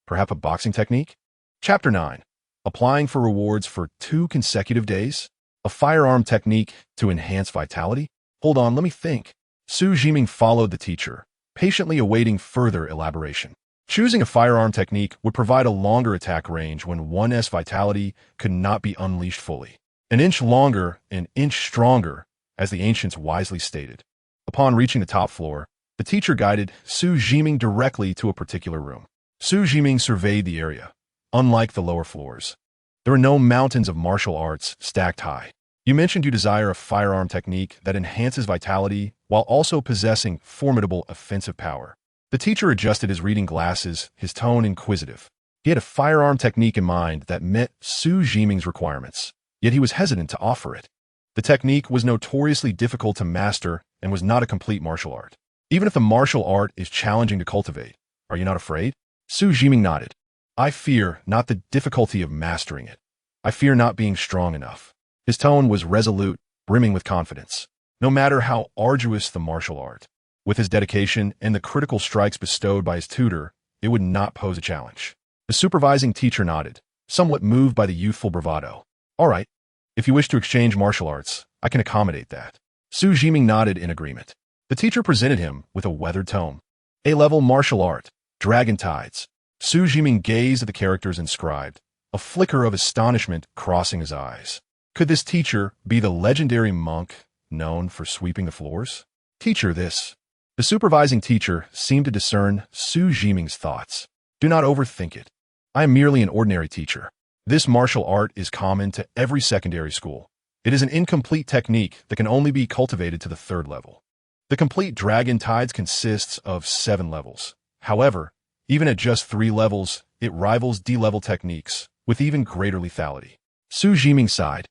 Perhaps a boxing technique? Chapter 9. Applying for rewards for 2 consecutive days? A firearm technique to enhance vitality? Hold on, let me think. Xu Zhiming followed the teacher, patiently awaiting further elaboration. Choosing a firearm technique would provide a longer attack range when one's vitality could not be unleashed fully. An inch longer, an inch stronger, as the ancients wisely stated. Upon reaching the top floor, the teacher guided Xu Zhiming directly to a particular room. Xu Zhiming surveyed the area. Unlike the lower floors, there are no mountains of martial arts stacked high. You mentioned you desire a firearm technique that enhances vitality while also possessing formidable offensive power. The teacher adjusted his reading glasses, his tone inquisitive. He had a firearm technique in mind that met Xu Zhiming's requirements, yet he was hesitant to offer it. The technique was notoriously difficult to master and was not a complete martial art. Even if the martial art is challenging to cultivate, are you not afraid? Xu Zhiming nodded. I fear not the difficulty of mastering it. I fear not being strong enough. His tone was resolute, brimming with confidence. No matter how arduous the martial art, with his dedication and the critical strikes bestowed by his tutor, it would not pose a challenge. The supervising teacher nodded, somewhat moved by the youthful bravado. All right. If you wish to exchange martial arts, I can accommodate that. Xu Zhiming nodded in agreement. The teacher presented him with a weathered tome. A-level martial art, Dragon Tides. Xu Zhiming gazed at the characters inscribed, a flicker of astonishment crossing his eyes. Could this teacher be the legendary monk known for sweeping the floors? Teacher, this. The supervising teacher seemed to discern Xu Zhiming's thoughts. Do not overthink it. I am merely an ordinary teacher. This martial art is common to every secondary school. It is an incomplete technique that can only be cultivated to the 3rd level. The complete Dragon Tides consists of 7 levels. However, even at just 3 levels, it rivals D-level techniques, with even greater lethality. Xu Zhiming sighed,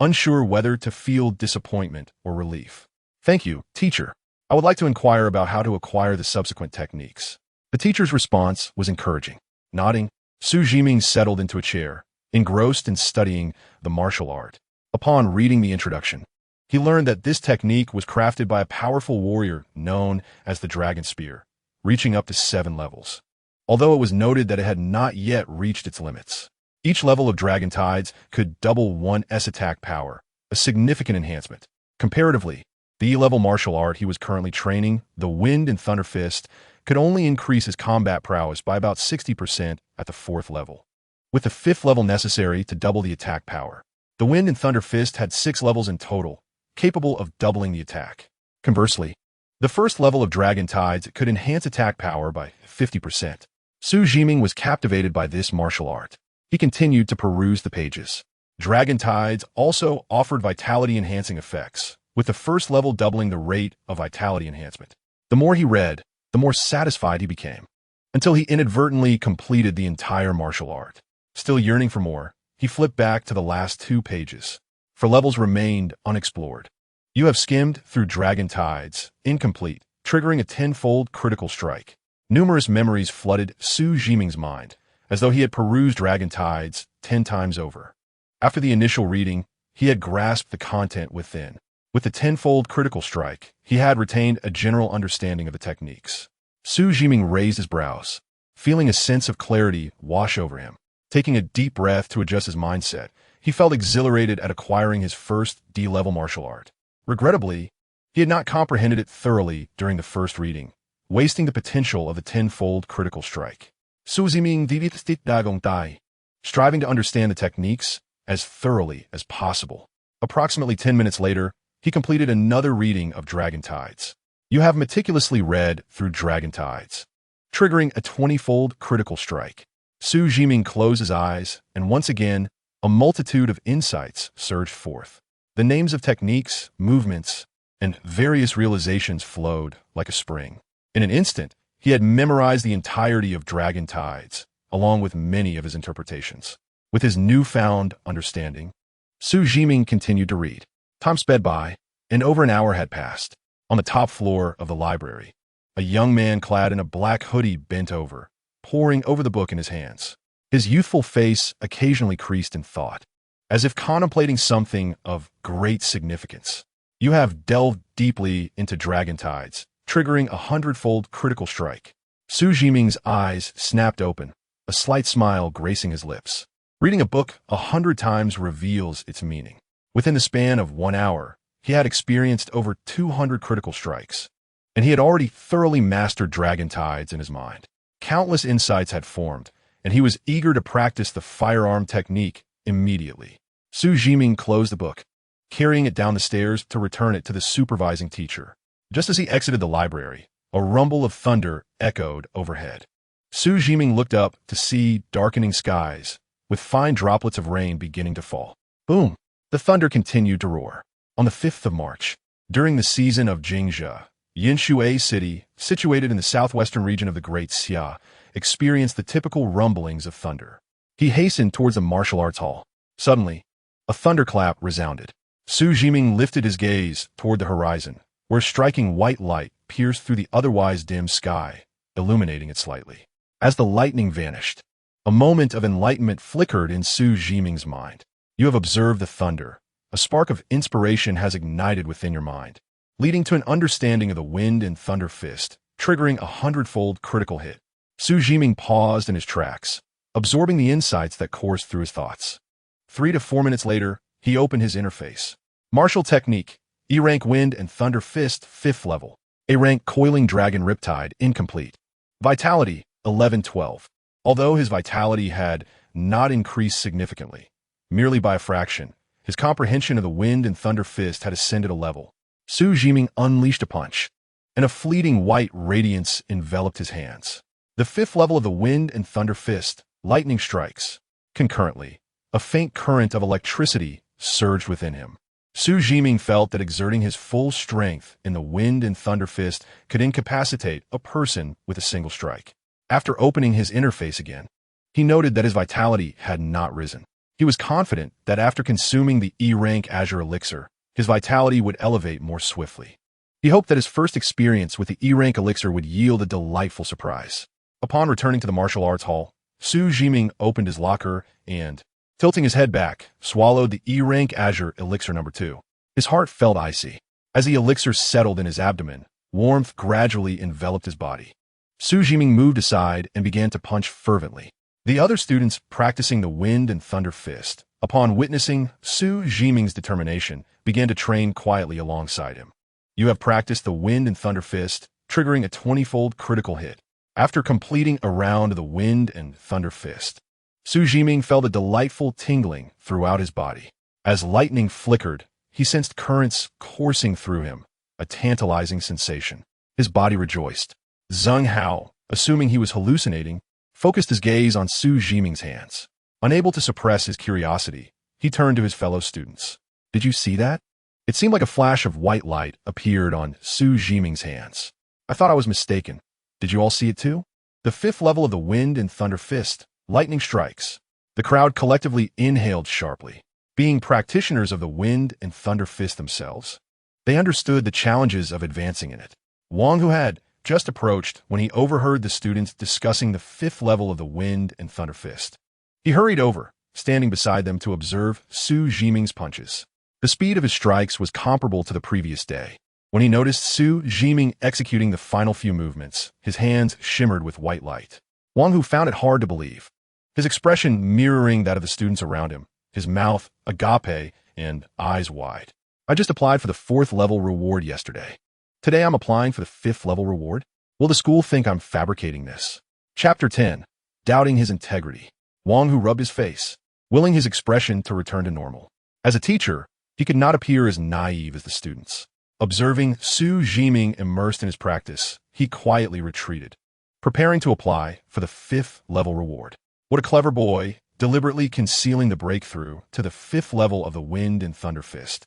unsure whether to feel disappointment or relief. Thank you, teacher. I would like to inquire about how to acquire the subsequent techniques. The teacher's response was encouraging. Nodding, Xu Zhiming settled into a chair, engrossed in studying the martial art. Upon reading the introduction, he learned that this technique was crafted by a powerful warrior known as the Dragon Spear, reaching up to 7 levels. Although it was noted that it had not yet reached its limits. Each level of Dragon Tides could double one S attack power, a significant enhancement. Comparatively, the E-level martial art he was currently training, the Wind and Thunder Fist, could only increase his combat prowess by about 60% at the 4th level, with the 5th level necessary to double the attack power. The Wind and Thunder Fist had 6 levels in total, capable of doubling the attack. Conversely, the 1st level of Dragon Tides could enhance attack power by 50%. Xu Zhiming was captivated by this martial art. He continued to peruse the pages. Dragon Tides also offered vitality-enhancing effects, with the 1st level doubling the rate of vitality enhancement. The more he read, the more satisfied he became, until he inadvertently completed the entire martial art. Still yearning for more, he flipped back to the last 2 pages, for levels remained unexplored. You have skimmed through Dragon Tides, incomplete, triggering a 10-fold critical strike. Numerous memories flooded Xu Zhiming's mind, as though he had perused Dragon Tides 10 times over. After the initial reading, he had grasped the content within. With the 10-fold critical strike, he had retained a general understanding of the techniques. Xu Zhiming raised his brows, feeling a sense of clarity wash over him. Taking a deep breath to adjust his mindset, he felt exhilarated at acquiring his first D-level martial art. Regrettably, he had not comprehended it thoroughly during the first reading, wasting the potential of the 10-fold critical strike. Xu Zhiming striving to understand the techniques as thoroughly as possible. Approximately 10 minutes later, he completed another reading of Dragon Tides. You have meticulously read through Dragon Tides, triggering a 20-fold critical strike. Xu Zhiming closed his eyes, and once again, a multitude of insights surged forth. The names of techniques, movements, and various realizations flowed like a spring. In an instant, he had memorized the entirety of Dragon Tides, along with many of his interpretations. With his newfound understanding, Xu Zhiming continued to read. Time sped by, and over an hour had passed. On the top floor of the library, a young man clad in a black hoodie bent over, poring over the book in his hands. His youthful face occasionally creased in thought, as if contemplating something of great significance. You have delved deeply into Dragon Tides, triggering a 100-fold critical strike. Xu Zhiming's eyes snapped open, a slight smile gracing his lips. Reading a book 100 times reveals its meaning. Within the span of 1 hour, he had experienced over 200 critical strikes, and he had already thoroughly mastered Dragon Tides in his mind. Countless insights had formed, and he was eager to practice the firearm technique immediately. Xu Zhiming closed the book, carrying it down the stairs to return it to the supervising teacher. Just as he exited the library, a rumble of thunder echoed overhead. Xu Zhiming looked up to see darkening skies, with fine droplets of rain beginning to fall. Boom! The thunder continued to roar. On the 5th of March, during the season of Jingzhe, Yinshui City, situated in the southwestern region of the Great Xia, experienced the typical rumblings of thunder. He hastened towards the martial arts hall. Suddenly, a thunderclap resounded. Xu Zhiming lifted his gaze toward the horizon, where striking white light pierced through the otherwise dim sky, illuminating it slightly. As the lightning vanished, a moment of enlightenment flickered in Xu Zhiming's mind. You have observed the thunder. A spark of inspiration has ignited within your mind, leading to an understanding of the wind and thunder fist, triggering a 100-fold critical hit. Xu Zhiming paused in his tracks, absorbing the insights that coursed through his thoughts. 3 to 4 minutes later, he opened his interface. Martial technique, E-rank wind and thunder fist, 5th level. A-rank coiling dragon riptide, incomplete. Vitality, 11-12. Although his vitality had not increased significantly, merely by a fraction, his comprehension of the wind and thunder fist had ascended a level. Xu Zhiming unleashed a punch, and a fleeting white radiance enveloped his hands. The 5th level of the wind and thunder fist, lightning strikes. Concurrently, a faint current of electricity surged within him. Xu Zhiming felt that exerting his full strength in the wind and thunder fist could incapacitate a person with a single strike. After opening his interface again, he noted that his vitality had not risen. He was confident that after consuming the E-rank Azure Elixir, his vitality would elevate more swiftly. He hoped that his first experience with the E-rank elixir would yield a delightful surprise. Upon returning to the martial arts hall, Xu Zhiming opened his locker and, tilting his head back, swallowed the E-rank Azure Elixir number 2. His heart felt icy. As the elixir settled in his abdomen, warmth gradually enveloped his body. Xu Zhiming moved aside and began to punch fervently. The other students practicing the wind and thunder fist, upon witnessing Xu Zhiming's determination, began to train quietly alongside him. You have practiced the wind and thunder fist, triggering a 20-fold critical hit. After completing a round of the wind and thunder fist, Xu Zhiming felt a delightful tingling throughout his body. As lightning flickered, he sensed currents coursing through him, a tantalizing sensation. His body rejoiced. Zheng Hao, assuming he was hallucinating, focused his gaze on Xu Zhiming's hands. Unable to suppress his curiosity, he turned to his fellow students. Did you see that? It seemed like a flash of white light appeared on Xu Zhiming's hands. I thought I was mistaken. Did you all see it too? The 5th level of the wind and thunder fist, lightning strikes. The crowd collectively inhaled sharply. Being practitioners of the wind and thunder fist themselves, they understood the challenges of advancing in it. Wang, who had just approached when he overheard the students discussing the 5th level of the wind and thunder fist. He hurried over, standing beside them to observe Xu Zhiming's punches. The speed of his strikes was comparable to the previous day. When he noticed Xu Zhiming executing the final few movements, his hands shimmered with white light. Wang Hu found it hard to believe, his expression mirroring that of the students around him, his mouth agape and eyes wide. I just applied for the 4th level reward yesterday. Today I'm applying for the 5th level reward? Will the school think I'm fabricating this? Chapter 10. Doubting his integrity. Wang Hu rubbed his face, willing his expression to return to normal. As a teacher, he could not appear as naive as the students. Observing Xu Zhiming immersed in his practice, he quietly retreated, preparing to apply for the 5th level reward. What a clever boy, deliberately concealing the breakthrough to the 5th level of the wind and thunder fist.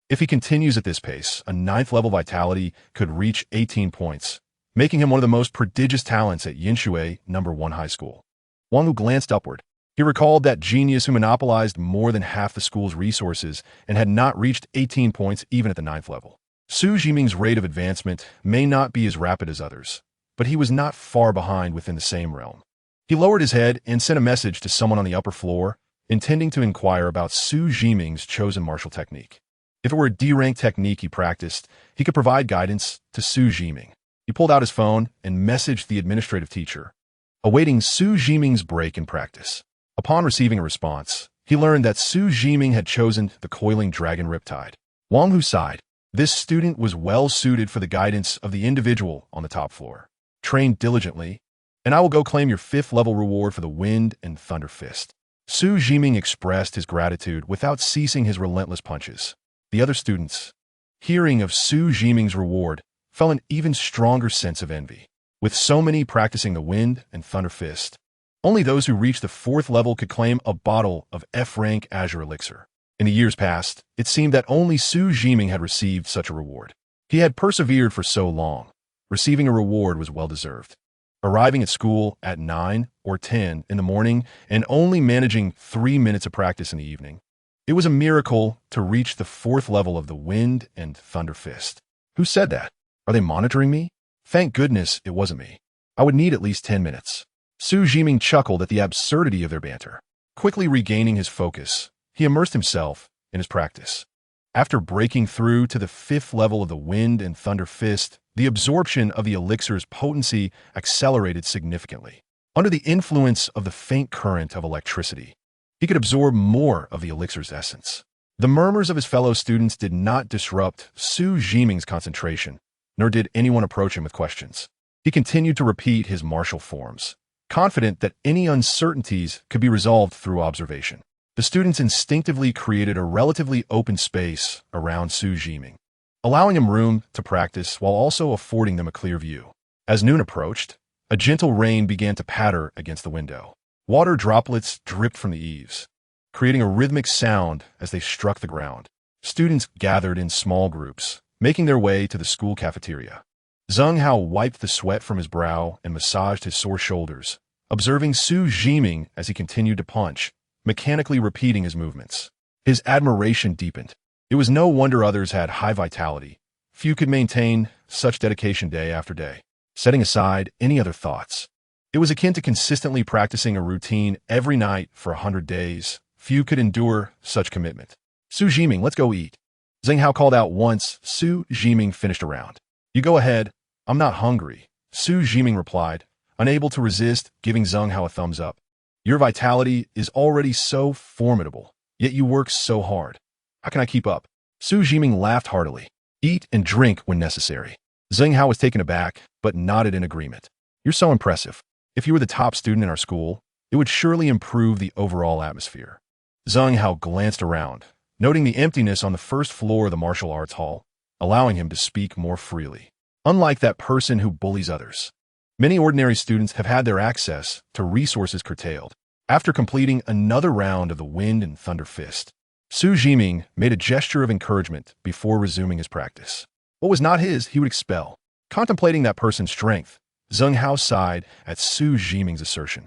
If he continues at this pace, a 9th level vitality could reach 18 points, making him one of the most prodigious talents at Yinshui No. 1 High School. Wang Hu glanced upward. He recalled that genius who monopolized more than half the school's resources and had not reached 18 points even at the 9th level. Xu Zhiming's rate of advancement may not be as rapid as others, but he was not far behind within the same realm. He lowered his head and sent a message to someone on the upper floor, intending to inquire about Xu Zhiming's chosen martial technique. If it were a D-rank technique he practiced, he could provide guidance to Xu Zhiming. He pulled out his phone and messaged the administrative teacher, awaiting Xu Zhiming's break in practice. Upon receiving a response, he learned that Xu Zhiming had chosen the coiling dragon riptide. Wang Hu sighed. This student was well suited for the guidance of the individual on the top floor. Train diligently, and I will go claim your 5th level reward for the wind and thunder fist. Xu Zhiming expressed his gratitude without ceasing his relentless punches. The other students, hearing of Xu Zhiming's reward, felt an even stronger sense of envy. With so many practicing the Wind and Thunder Fist, only those who reached the 4th level could claim a bottle of F-rank Azure Elixir. In the years past, it seemed that only Xu Zhiming had received such a reward. He had persevered for so long. Receiving a reward was well-deserved. Arriving at school at 9 or 10 in the morning and only managing 3 minutes of practice in the evening, it was a miracle to reach the 4th level of the Wind and Thunder Fist. Who said that? Are they monitoring me? Thank goodness it wasn't me. I would need at least 10 minutes. Xu Zhiming chuckled at the absurdity of their banter. Quickly regaining his focus, he immersed himself in his practice. After breaking through to the 5th level of the Wind and Thunder Fist, the absorption of the elixir's potency accelerated significantly. Under the influence of the faint current of electricity, he could absorb more of the elixir's essence. The murmurs of his fellow students did not disrupt Xu Zhiming's concentration, nor did anyone approach him with questions. He continued to repeat his martial forms, confident that any uncertainties could be resolved through observation. The students instinctively created a relatively open space around Xu Zhiming, allowing him room to practice while also affording them a clear view. As noon approached, a gentle rain began to patter against the window. Water droplets dripped from the eaves, creating a rhythmic sound as they struck the ground. Students gathered in small groups, making their way to the school cafeteria. Zheng Hao wiped the sweat from his brow and massaged his sore shoulders, observing Xu Zhiming as he continued to punch, mechanically repeating his movements. His admiration deepened. It was no wonder others had high vitality. Few could maintain such dedication day after day. Setting aside any other thoughts, it was akin to consistently practicing a routine every night for 100 days. Few could endure such commitment. Xu Zhiming, let's go eat. Zheng Hao called out once Xu Zhiming finished a round. You go ahead. I'm not hungry, Xu Zhiming replied, unable to resist giving Zheng Hao a thumbs up. Your vitality is already so formidable, yet you work so hard. How can I keep up? Xu Zhiming laughed heartily. Eat and drink when necessary. Zheng Hao was taken aback, but nodded in agreement. You're so impressive. If you were the top student in our school, it would surely improve the overall atmosphere. Zheng Hao glanced around, noting the emptiness on the 1st floor of the martial arts hall, allowing him to speak more freely. Unlike that person who bullies others, many ordinary students have had their access to resources curtailed. After completing another round of the Wind and Thunder Fist, Xu Zhiming made a gesture of encouragement before resuming his practice. What was not his, he would expel. Contemplating that person's strength, Zheng Hao sighed at Xu Zhiming's assertion.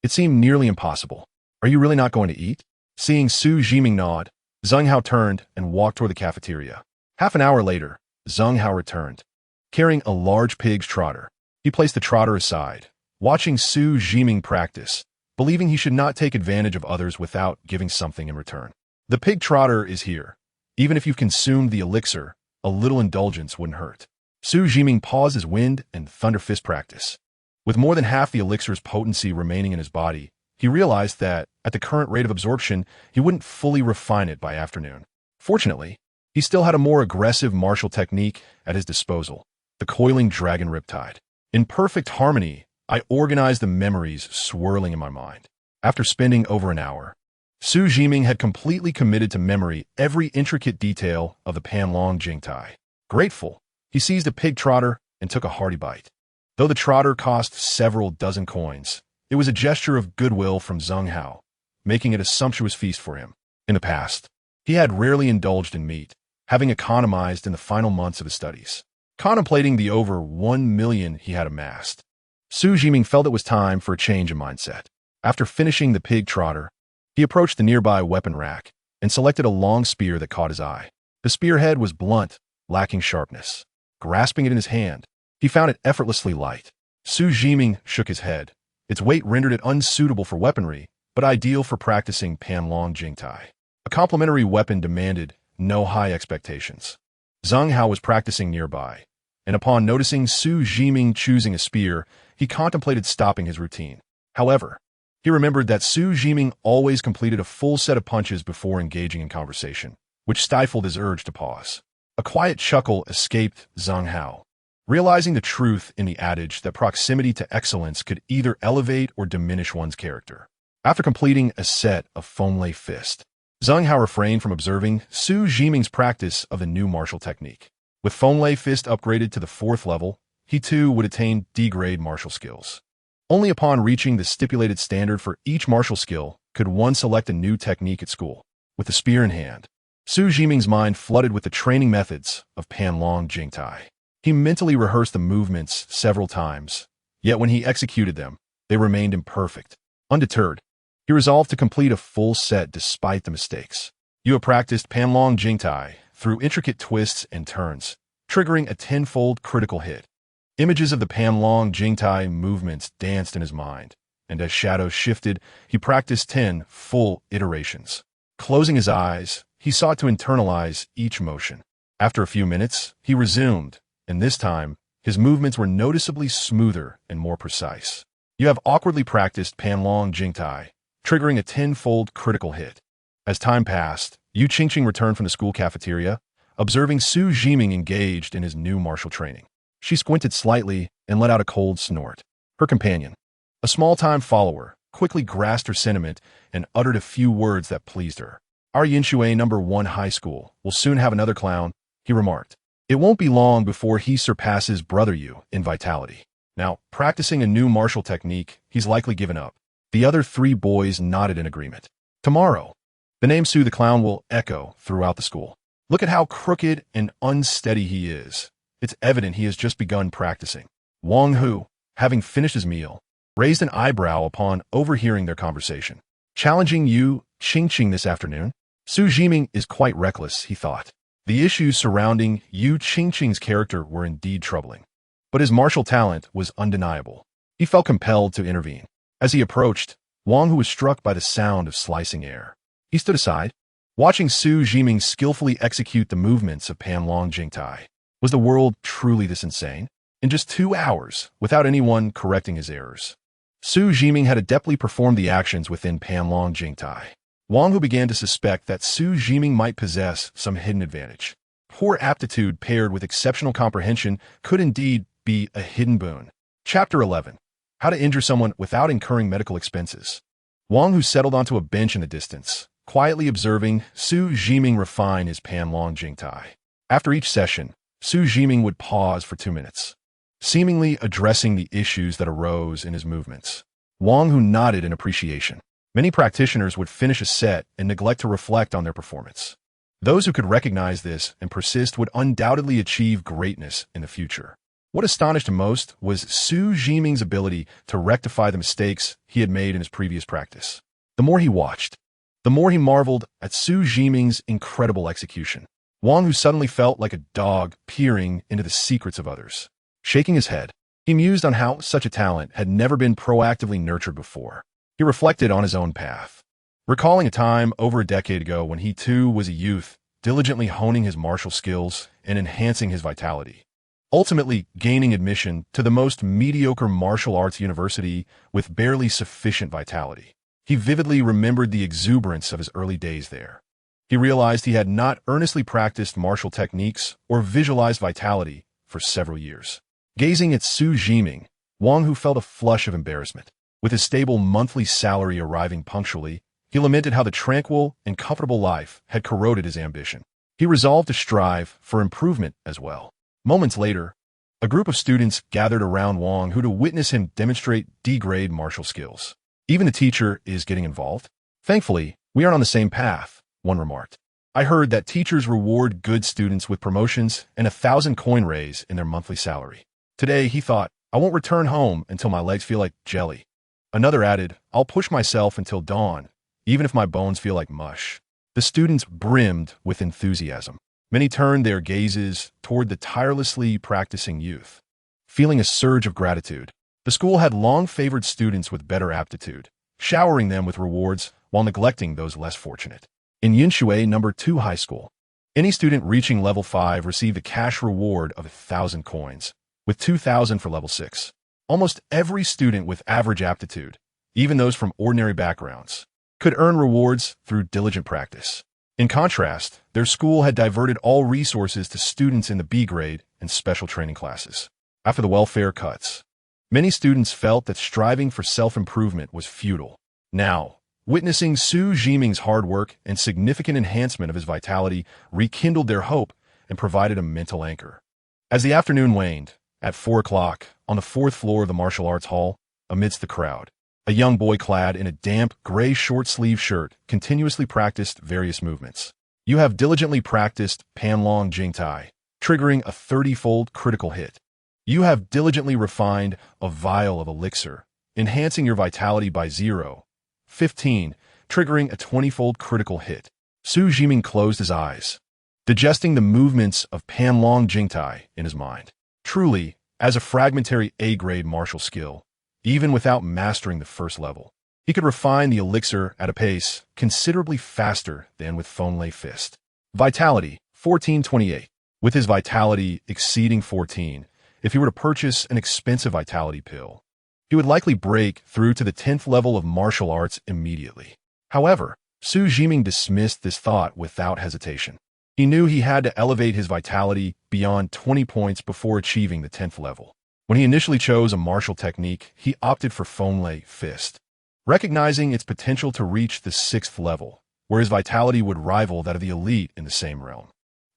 It seemed nearly impossible. Are you really not going to eat? Seeing Xu Zhiming nod, Zheng Hao turned and walked toward the cafeteria. Half an hour later, Zheng Hao returned, carrying a large pig's trotter. He placed the trotter aside, watching Xu Zhiming practice, believing he should not take advantage of others without giving something in return. The pig trotter is here. Even if you've consumed the elixir, a little indulgence wouldn't hurt. Xu Zhiming paused his Wind and Thunder Fist practice. With more than half the elixir's potency remaining in his body, he realized that, at the current rate of absorption, he wouldn't fully refine it by afternoon. Fortunately, he still had a more aggressive martial technique at his disposal, the coiling dragon riptide. In perfect harmony, I organized the memories swirling in my mind. After spending over an hour, Xu Zhiming had completely committed to memory every intricate detail of the Panlong Jingtai. Grateful, he seized a pig trotter and took a hearty bite. Though the trotter cost several dozen coins, it was a gesture of goodwill from Zheng Hao, making it a sumptuous feast for him. In the past, he had rarely indulged in meat, having economized in the final months of his studies. Contemplating the over 1 million he had amassed, Xu Zhiming felt it was time for a change in mindset. After finishing the pig trotter, he approached the nearby weapon rack and selected a long spear that caught his eye. The spearhead was blunt, lacking sharpness. Grasping it in his hand, he found it effortlessly light. Xu Zhiming shook his head. Its weight rendered it unsuitable for weaponry, but ideal for practicing Panlong Jingtai. A complementary weapon demanded no high expectations. Zheng Hao was practicing nearby, and upon noticing Xu Zhiming choosing a spear, he contemplated stopping his routine. However, he remembered that Xu Zhiming always completed a full set of punches before engaging in conversation, which stifled his urge to pause. A quiet chuckle escaped Zheng Hao, realizing the truth in the adage that proximity to excellence could either elevate or diminish one's character. After completing a set of Fomlay Fist, Zheng Hao refrained from observing Xu Zhiming's practice of the new martial technique. With Fomlay Fist upgraded to the 4th level, he too would attain D-grade martial skills. Only upon reaching the stipulated standard for each martial skill could one select a new technique at school. With the spear in hand, Xu Zhiming's mind flooded with the training methods of Panlong Jingtai. He mentally rehearsed the movements several times, yet when he executed them, they remained imperfect. Undeterred, he resolved to complete a full set despite the mistakes. You have practiced Panlong Jingtai through intricate twists and turns, triggering a 10-fold critical hit. Images of the Panlong Jingtai movements danced in his mind, and as shadows shifted, he practiced 10 full iterations. Closing his eyes, he sought to internalize each motion. After a few minutes, he resumed, and this time, his movements were noticeably smoother and more precise. You have awkwardly practiced Panlong Jingtai, triggering a 10-fold critical hit. As time passed, Yu Qingqing returned from the school cafeteria, observing Xu Zhiming engaged in his new martial training. She squinted slightly and let out a cold snort. Her companion, a small-time follower, quickly grasped her sentiment and uttered a few words that pleased her. Our Yinshui No. 1 high school will soon have another clown, he remarked. It won't be long before he surpasses Brother Yu in vitality. Now, practicing a new martial technique, he's likely given up. The other 3 boys nodded in agreement. Tomorrow, the name Su the Clown will echo throughout the school. Look at how crooked and unsteady he is. It's evident he has just begun practicing. Wang Hu, having finished his meal, raised an eyebrow upon overhearing their conversation. Challenging Yu Qingqing this afternoon? Xu Zhiming is quite reckless, he thought. The issues surrounding Yu Qingqing's character were indeed troubling. But his martial talent was undeniable. He felt compelled to intervene. As he approached, Wang Hu was struck by the sound of slicing air. He stood aside, watching Xu Zhiming skillfully execute the movements of Panlong Jingtai. Was the world truly this insane? In just 2 hours, without anyone correcting his errors, Xu Zhiming had adeptly performed the actions within Panlong Jingtai. Wang Hu began to suspect that Xu Zhiming might possess some hidden advantage. Poor aptitude paired with exceptional comprehension could indeed be a hidden boon. Chapter 11. How to injure someone without incurring medical expenses. Wang Hu settled onto a bench in the distance, quietly observing Xu Zhiming refine his Panlong Jingtai. After each session, Xu Zhiming would pause for 2 minutes, seemingly addressing the issues that arose in his movements. Wang Hu nodded in appreciation. Many practitioners would finish a set and neglect to reflect on their performance. Those who could recognize this and persist would undoubtedly achieve greatness in the future. What astonished him most was Xu Zhiming's ability to rectify the mistakes he had made in his previous practice. The more he watched, the more he marveled at Xu Zhiming's incredible execution. Wang Hu suddenly felt like a dog peering into the secrets of others. Shaking his head, he mused on how such a talent had never been proactively nurtured before. He reflected on his own path, recalling a time over a decade ago when he too was a youth, diligently honing his martial skills and enhancing his vitality, ultimately gaining admission to the most mediocre martial arts university with barely sufficient vitality. He vividly remembered the exuberance of his early days there. He realized he had not earnestly practiced martial techniques or visualized vitality for several years. Gazing at Xu Zhiming, Wang Hu felt a flush of embarrassment. With his stable monthly salary arriving punctually, he lamented how the tranquil and comfortable life had corroded his ambition. He resolved to strive for improvement as well. Moments later, a group of students gathered around Wang Hu to witness him demonstrate D-grade martial skills. Even the teacher is getting involved. Thankfully, we aren't on the same path, one remarked. I heard that teachers reward good students with promotions and 1,000 coin raise in their monthly salary. Today, he thought, I won't return home until my legs feel like jelly. Another added, I'll push myself until dawn, even if my bones feel like mush. The students brimmed with enthusiasm. Many turned their gazes toward the tirelessly practicing youth. Feeling a surge of gratitude, the school had long favored students with better aptitude, showering them with rewards while neglecting those less fortunate. In Yinshui No. 2 high school, any student reaching level 5 received a cash reward of 1,000 coins, with 2,000 for level 6. Almost every student with average aptitude, even those from ordinary backgrounds, could earn rewards through diligent practice. In contrast, their school had diverted all resources to students in the B grade and special training classes. After the welfare cuts, many students felt that striving for self-improvement was futile. Now, witnessing Xu Zhiming's hard work and significant enhancement of his vitality rekindled their hope and provided a mental anchor. As the afternoon waned, at 4 o'clock, on the 4th floor of the martial arts hall, amidst the crowd, a young boy clad in a damp, gray short-sleeve shirt continuously practiced various movements. You have diligently practiced Panlong Jingtai, triggering a 30-fold critical hit. You have diligently refined a vial of elixir, enhancing your vitality by 0.15, triggering a 20-fold critical hit. Xu Zhiming closed his eyes, digesting the movements of Panlong Jingtai in his mind. Truly, as a fragmentary A-grade martial skill, even without mastering the first level, he could refine the elixir at a pace considerably faster than with Fanlong Fist. Vitality, 1428. With his vitality exceeding 14, if he were to purchase an expensive vitality pill, he would likely break through to the 10th level of martial arts immediately. However, Xu Zhiming dismissed this thought without hesitation. He knew he had to elevate his vitality beyond 20 points before achieving the 10th level. When he initially chose a martial technique, he opted for Fanlong Fist, recognizing its potential to reach the 6th level, where his vitality would rival that of the elite in the same realm.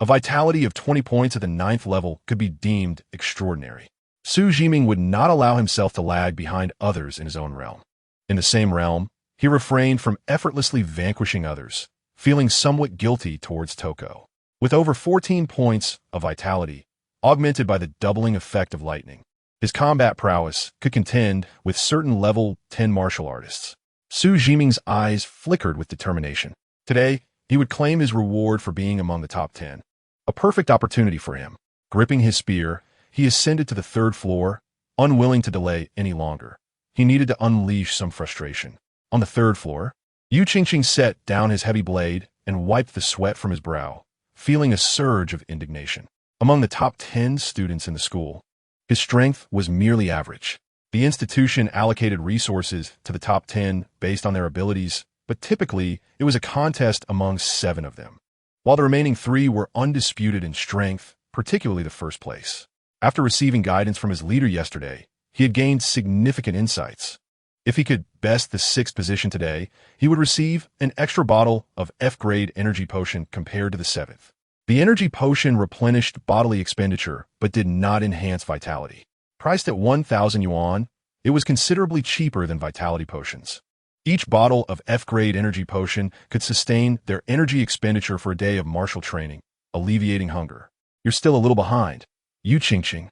A vitality of 20 points at the 9th level could be deemed extraordinary. Xu Zhiming would not allow himself to lag behind others in his own realm. In the same realm, he refrained from effortlessly vanquishing others, feeling somewhat guilty towards Toko. With over 14 points of vitality, augmented by the doubling effect of lightning, his combat prowess could contend with certain level 10 martial artists. Xu Zhiming's eyes flickered with determination. Today, he would claim his reward for being among the top 10. A perfect opportunity for him. Gripping his spear, he ascended to the 3rd floor, unwilling to delay any longer. He needed to unleash some frustration. On the 3rd floor, Yu Qingqing set down his heavy blade and wiped the sweat from his brow, feeling a surge of indignation. Among the top 10 students in the school, his strength was merely average. The institution allocated resources to the top 10 based on their abilities, but typically it was a contest among 7 of them, while the remaining 3 were undisputed in strength, particularly the first place. After receiving guidance from his leader yesterday, he had gained significant insights. If he could best the 6th position today, he would receive an extra bottle of F-grade energy potion compared to the 7th. The energy potion replenished bodily expenditure, but did not enhance vitality. Priced at 1,000 yuan, it was considerably cheaper than vitality potions. Each bottle of F-grade energy potion could sustain their energy expenditure for a day of martial training, alleviating hunger. You're still a little behind. Yu Qingqing.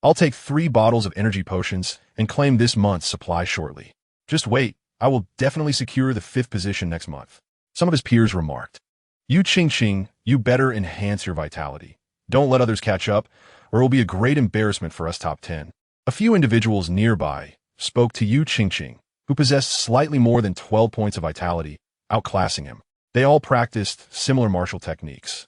I'll take 3 bottles of energy potions and claim this month's supply shortly. Just wait, I will definitely secure the 5th position next month. Some of his peers remarked. Yu Qingqing, you better enhance your vitality. Don't let others catch up, or it will be a great embarrassment for us top 10. A few individuals nearby spoke to Yu Qingqing, who possessed slightly more than 12 points of vitality, outclassing him. They all practiced similar martial techniques,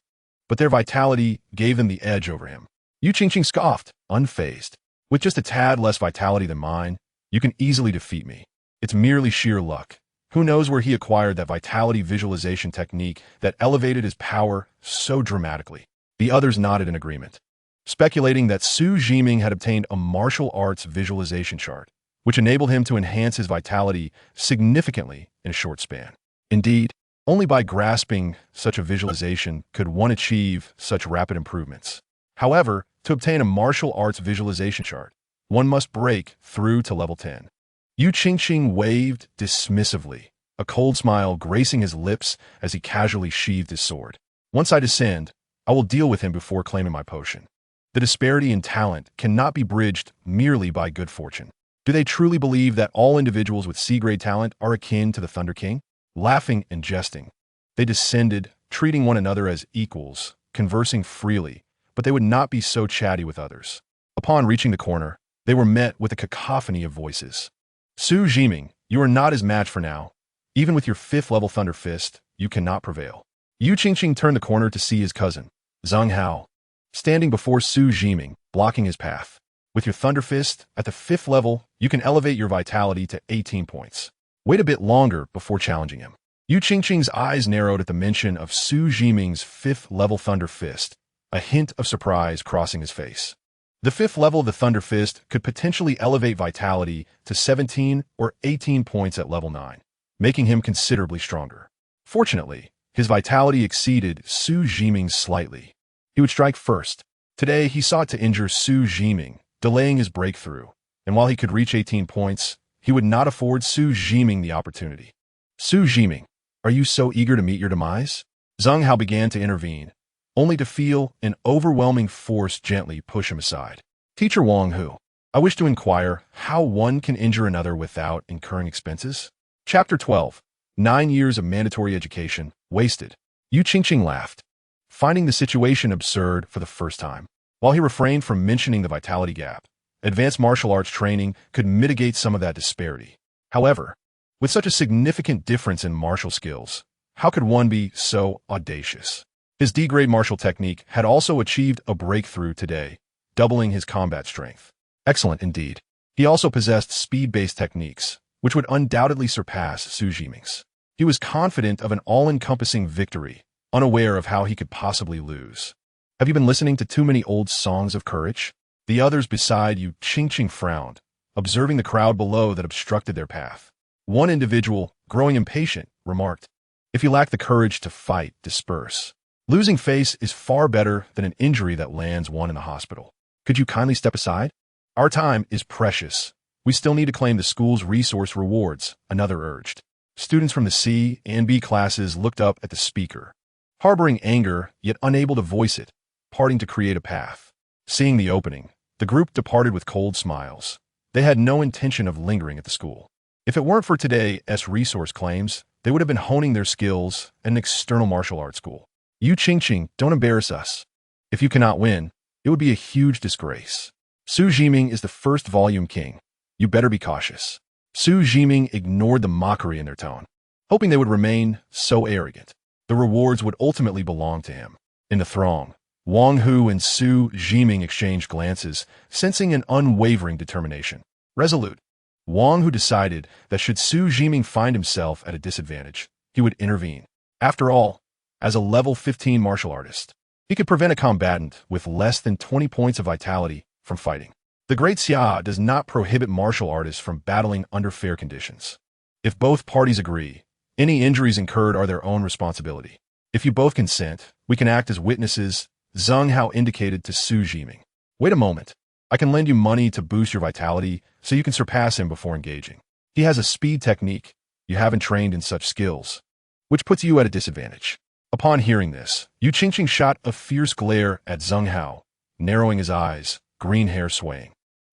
but their vitality gave them the edge over him. Yu Qingqing scoffed, unfazed. With just a tad less vitality than mine, you can easily defeat me. It's merely sheer luck. Who knows where he acquired that vitality visualization technique that elevated his power so dramatically? The others nodded in agreement, speculating that Xu Zhiming had obtained a martial arts visualization chart, which enabled him to enhance his vitality significantly in a short span. Indeed, only by grasping such a visualization could one achieve such rapid improvements. However, to obtain a martial arts visualization chart, one must break through to level 10. Yu Qingqing waved dismissively, a cold smile gracing his lips as he casually sheathed his sword. Once I descend, I will deal with him before claiming my potion. The disparity in talent cannot be bridged merely by good fortune. Do they truly believe that all individuals with C-grade talent are akin to the Thunder King? Laughing and jesting, they descended, treating one another as equals, conversing freely, but they would not be so chatty with others. Upon reaching the corner, they were met with a cacophony of voices. Xu Zhiming, you are not his match for now. Even with your 5th level Thunder Fist, you cannot prevail. Yu Qingqing turned the corner to see his cousin, Zhang Hao, standing before Xu Zhiming, blocking his path. With your Thunder Fist, at the 5th level, you can elevate your vitality to 18 points. Wait a bit longer before challenging him. Yu Qingqing's eyes narrowed at the mention of Xu Zhiming's 5th level Thunder Fist, a hint of surprise crossing his face. The 5th level of the Thunder Fist could potentially elevate vitality to 17 or 18 points at level 9. making him considerably stronger. Fortunately, his vitality exceeded Xu Zhiming's slightly. He would strike first. Today, he sought to injure Xu Zhiming, delaying his breakthrough, and while he could reach 18 points, he would not afford Xu Zhiming the opportunity. Xu Zhiming, are you so eager to meet your demise? Zheng Hao began to intervene, only to feel an overwhelming force gently push him aside. Teacher Wang Hu, I wish to inquire how one can injure another without incurring expenses. Chapter 12. 9 years of mandatory education wasted. Yu Qingqing laughed, finding the situation absurd for the first time. While he refrained from mentioning the vitality gap, advanced martial arts training could mitigate some of that disparity. However, with such a significant difference in martial skills, how could one be so audacious? His D-grade martial technique had also achieved a breakthrough today, doubling his combat strength. Excellent indeed. He also possessed speed-based techniques, which would undoubtedly surpass Xu Zhiming's. He was confident of an all-encompassing victory, unaware of how he could possibly lose. Have you been listening to too many old songs of courage? The others beside Yu Qingqing frowned, observing the crowd below that obstructed their path. One individual, growing impatient, remarked, if you lack the courage to fight, disperse. Losing face is far better than an injury that lands one in the hospital. Could you kindly step aside? Our time is precious. We still need to claim the school's resource rewards, another urged. Students from the C and B classes looked up at the speaker, harboring anger yet unable to voice it, parting to create a path. Seeing the opening, the group departed with cold smiles. They had no intention of lingering at the school. If it weren't for today's resource claims, they would have been honing their skills at an external martial arts school. Yu Qingqing, don't embarrass us. If you cannot win, it would be a huge disgrace. Xu Zhiming is the first volume king. You better be cautious. Xu Zhiming ignored the mockery in their tone, hoping they would remain so arrogant. The rewards would ultimately belong to him. In the throng, Wang Hu and Xu Zhiming exchanged glances, sensing an unwavering determination. Resolute, Wang Hu decided that should Xu Zhiming find himself at a disadvantage, he would intervene. After all, as a level 15 martial artist, he could prevent a combatant with less than 20 points of vitality from fighting. The Great Xia does not prohibit martial artists from battling under fair conditions. If both parties agree, any injuries incurred are their own responsibility. If you both consent, we can act as witnesses, Zheng Hao indicated to Xu Zhiming. Wait a moment. I can lend you money to boost your vitality so you can surpass him before engaging. He has a speed technique. You haven't trained in such skills, which puts you at a disadvantage. Upon hearing this, Yu Qingqing shot a fierce glare at Zheng Hao, narrowing his eyes, green hair swaying.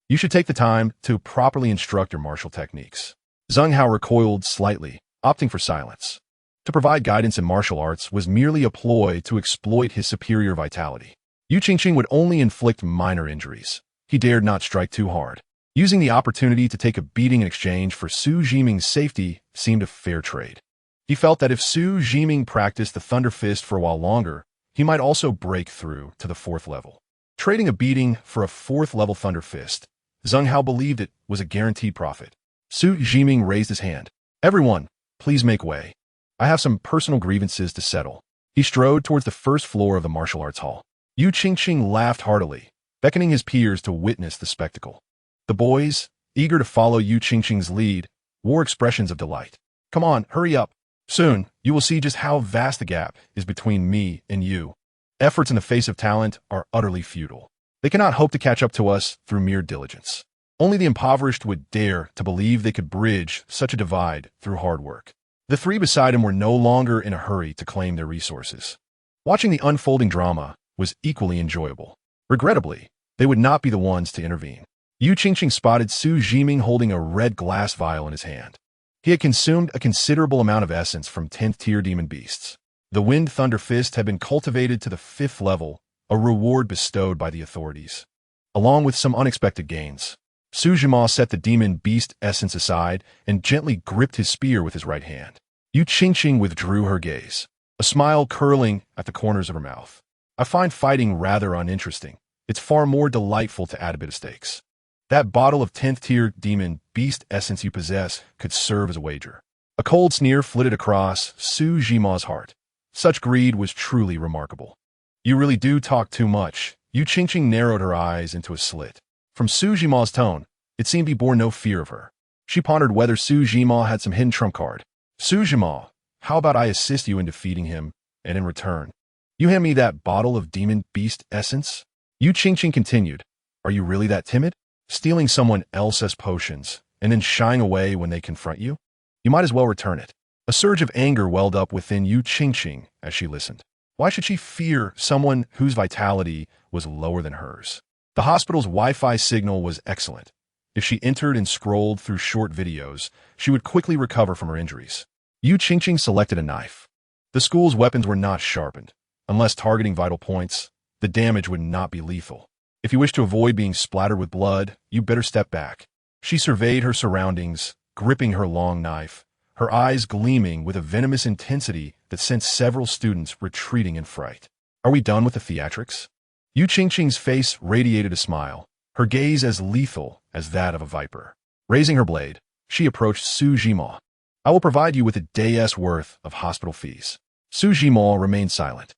You should take the time to properly instruct your martial techniques. Zheng Hao recoiled slightly, opting for silence. To provide guidance in martial arts was merely a ploy to exploit his superior vitality. Yu Qingqing would only inflict minor injuries. He dared not strike too hard. Using the opportunity to take a beating in exchange for Xu Zhiming's safety seemed a fair trade. He felt that if Xu Zhiming practiced the Thunder Fist for a while longer, he might also break through to the 4th level. Trading a beating for a 4th level Thunder Fist, Zheng Hao believed it was a guaranteed profit. Xu Zhiming raised his hand. Everyone, please make way. I have some personal grievances to settle. He strode towards the first floor of the martial arts hall. Yu Qingqing laughed heartily, beckoning his peers to witness the spectacle. The boys, eager to follow Yu Qingqing's lead, wore expressions of delight. Come on, hurry up. Soon, you will see just how vast the gap is between me and you. Efforts in the face of talent are utterly futile. They cannot hope to catch up to us through mere diligence. Only the impoverished would dare to believe they could bridge such a divide through hard work. The three beside him were no longer in a hurry to claim their resources. Watching the unfolding drama was equally enjoyable. Regrettably, they would not be the ones to intervene. Yu Qingqing spotted Xu Zhiming holding a red glass vial in his hand. He had consumed a considerable amount of essence from 10th tier demon beasts. The Wind Thunder Fist had been cultivated to the 5th level, a reward bestowed by the authorities. Along with some unexpected gains, Xu Zhiming set the demon beast essence aside and gently gripped his spear with his right hand. Yu Qingqing withdrew her gaze, a smile curling at the corners of her mouth. I find fighting rather uninteresting. It's far more delightful to add a bit of stakes. That bottle of 10th tier demon beast essence you possess could serve as a wager. A cold sneer flitted across Xu Zhiming's heart. Such greed was truly remarkable. You really do talk too much. Yu Qingqing narrowed her eyes into a slit. From Xu Zhiming's tone, it seemed he bore no fear of her. She pondered whether Xu Zhiming had some hidden trump card. Xu Zhiming, how about I assist you in defeating him, and in return, you hand me that bottle of demon beast essence? Yu Qingqing continued, are you really that timid? Stealing someone else's potions, and then shying away when they confront you? You might as well return it. A surge of anger welled up within Yu Qingqing as she listened. Why should she fear someone whose vitality was lower than hers? The hospital's Wi-Fi signal was excellent. If she entered and scrolled through short videos, she would quickly recover from her injuries. Yu Qingqing selected a knife. The school's weapons were not sharpened. Unless targeting vital points, the damage would not be lethal. If you wish to avoid being splattered with blood, you better step back. She surveyed her surroundings, gripping her long knife, her eyes gleaming with a venomous intensity that sent several students retreating in fright. Are we done with the theatrics? Yu Qingqing's face radiated a smile, her gaze as lethal as that of a viper. Raising her blade, she approached Xu Zhiming. I will provide you with a day's worth of hospital fees. Xu Zhiming remained silent.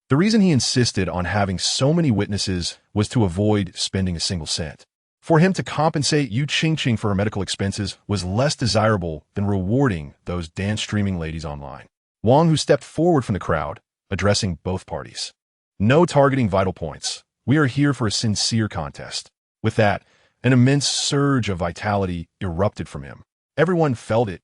The reason he insisted on having so many witnesses was to avoid spending a single cent. For him to compensate Yu Qingqing for her medical expenses was less desirable than rewarding those dance-streaming ladies online. Wang Hu stepped forward from the crowd, addressing both parties. No targeting vital points. We are here for a sincere contest. With that, an immense surge of vitality erupted from him. Everyone felt it,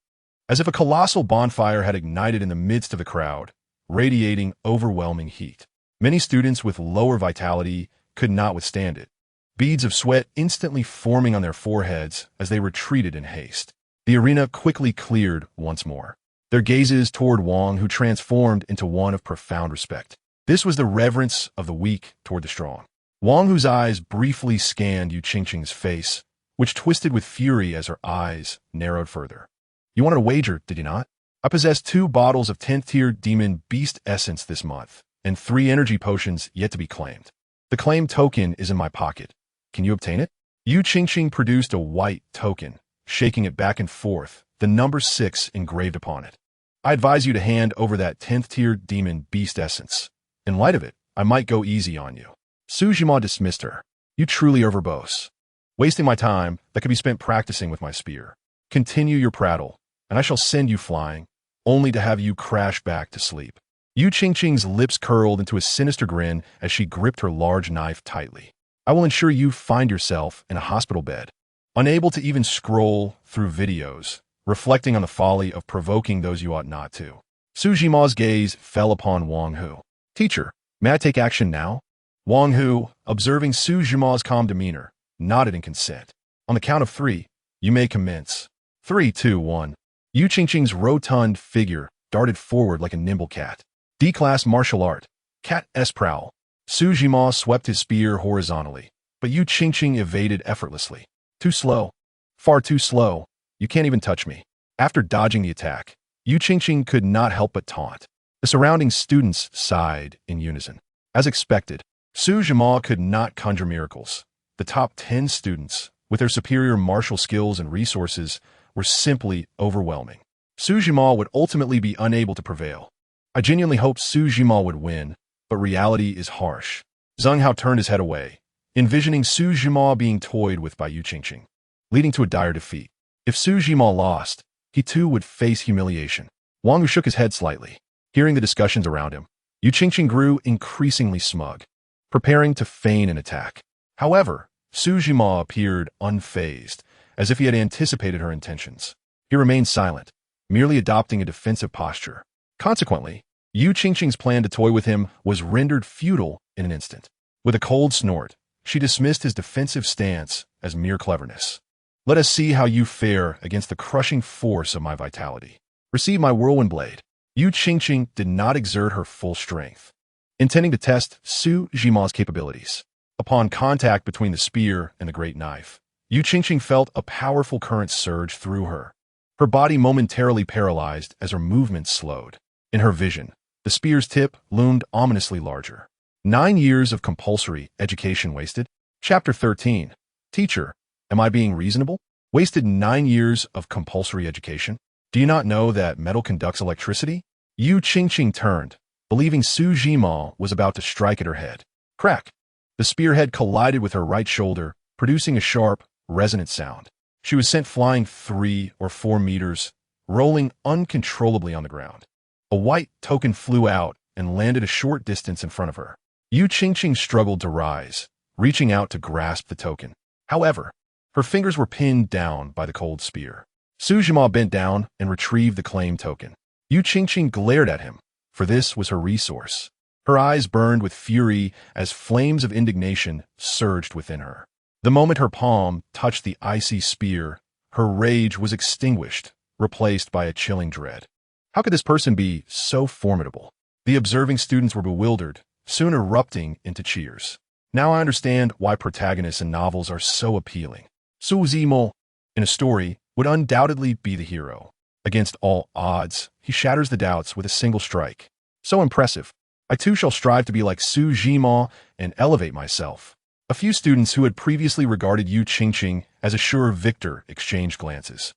as if a colossal bonfire had ignited in the midst of the crowd, radiating overwhelming heat. Many students with lower vitality could not withstand it, beads of sweat instantly forming on their foreheads as they retreated in haste. The arena quickly cleared once more, their gazes toward Wang, who transformed into one of profound respect. This was the reverence of the weak toward the strong. Wang Hu's eyes briefly scanned Yu Qingqing's face, which twisted with fury as her eyes narrowed further. You wanted a wager, did you not? I possess 2 bottles of 10th tier demon beast essence this month, and 3 energy potions yet to be claimed. The claim token is in my pocket. Can you obtain it? Yu Qingqing produced a white token, shaking it back and forth, the number 6 engraved upon it. I advise you to hand over that 10th tier demon beast essence. In light of it, I might go easy on you. Xu Zhiming dismissed her. You truly are verbose. Wasting my time that could be spent practicing with my spear. Continue your prattle, and I shall send you flying, only to have you crash back to sleep. Yu Qingqing's lips curled into a sinister grin as she gripped her large knife tightly. I will ensure you find yourself in a hospital bed, unable to even scroll through videos, reflecting on the folly of provoking those you ought not to. Xu Zhiming's gaze fell upon Wang Hu. Teacher, may I take action now? Wang Hu, observing Xu Zhiming's calm demeanor, nodded in consent. On the count of 3, you may commence. 3, 2, 1. Yu Qingqing's rotund figure darted forward like a nimble cat. D-class martial art. Cat S prowl. Xu Zhiming swept his spear horizontally, but Yu Qingqing evaded effortlessly. Too slow. Far too slow. You can't even touch me. After dodging the attack, Yu Qingqing could not help but taunt. The surrounding students sighed in unison. As expected, Xu Zhiming could not conjure miracles. The top 10 students, with their superior martial skills and resources, were simply overwhelming. Xu Zhiming would ultimately be unable to prevail. I genuinely hoped Xu Zhiming would win, but reality is harsh. Zheng Hao turned his head away, envisioning Xu Zhiming being toyed with by Yu Qingqing, leading to a dire defeat. If Xu Zhiming lost, he too would face humiliation. Wang Hu shook his head slightly. Hearing the discussions around him, Yu Qingqing grew increasingly smug, preparing to feign an attack. However, Xu Zhiming appeared unfazed, as if he had anticipated her intentions. He remained silent, merely adopting a defensive posture. Consequently, Yu Qingqing's plan to toy with him was rendered futile in an instant. With a cold snort, she dismissed his defensive stance as mere cleverness. Let us see how you fare against the crushing force of my vitality. Receive my whirlwind blade. Yu Qingqing did not exert her full strength, intending to test Xu Zhiming's capabilities. Upon contact between the spear and the great knife, Yu Qingqing felt a powerful current surge through her. Her body momentarily paralyzed as her movements slowed. In her vision, the spear's tip loomed ominously larger. 9 years of compulsory education wasted? Chapter 13. Teacher, am I being reasonable? Wasted 9 years of compulsory education? Do you not know that metal conducts electricity? Yu Qingqing turned, believing Xu Zhiming was about to strike at her head. Crack! The spearhead collided with her right shoulder, producing a sharp, resonant sound. She was sent flying 3 or 4 meters, rolling uncontrollably on the ground. A white token flew out and landed a short distance in front of her. Xu Zhiming struggled to rise, reaching out to grasp the token. However, her fingers were pinned down by the cold spear. Xu Zhiming bent down and retrieved the claimed token. Xu Zhiming glared at him, for this was her resource. Her eyes burned with fury as flames of indignation surged within her. The moment her palm touched the icy spear, her rage was extinguished, replaced by a chilling dread. How could this person be so formidable? The observing students were bewildered, soon erupting into cheers. Now I understand why protagonists in novels are so appealing. Xu Zhiming, in a story, would undoubtedly be the hero. Against all odds, he shatters the doubts with a single strike. So impressive. I too shall strive to be like Xu Zhiming and elevate myself. A few students who had previously regarded Xu Zhiming as a sure victor exchanged glances,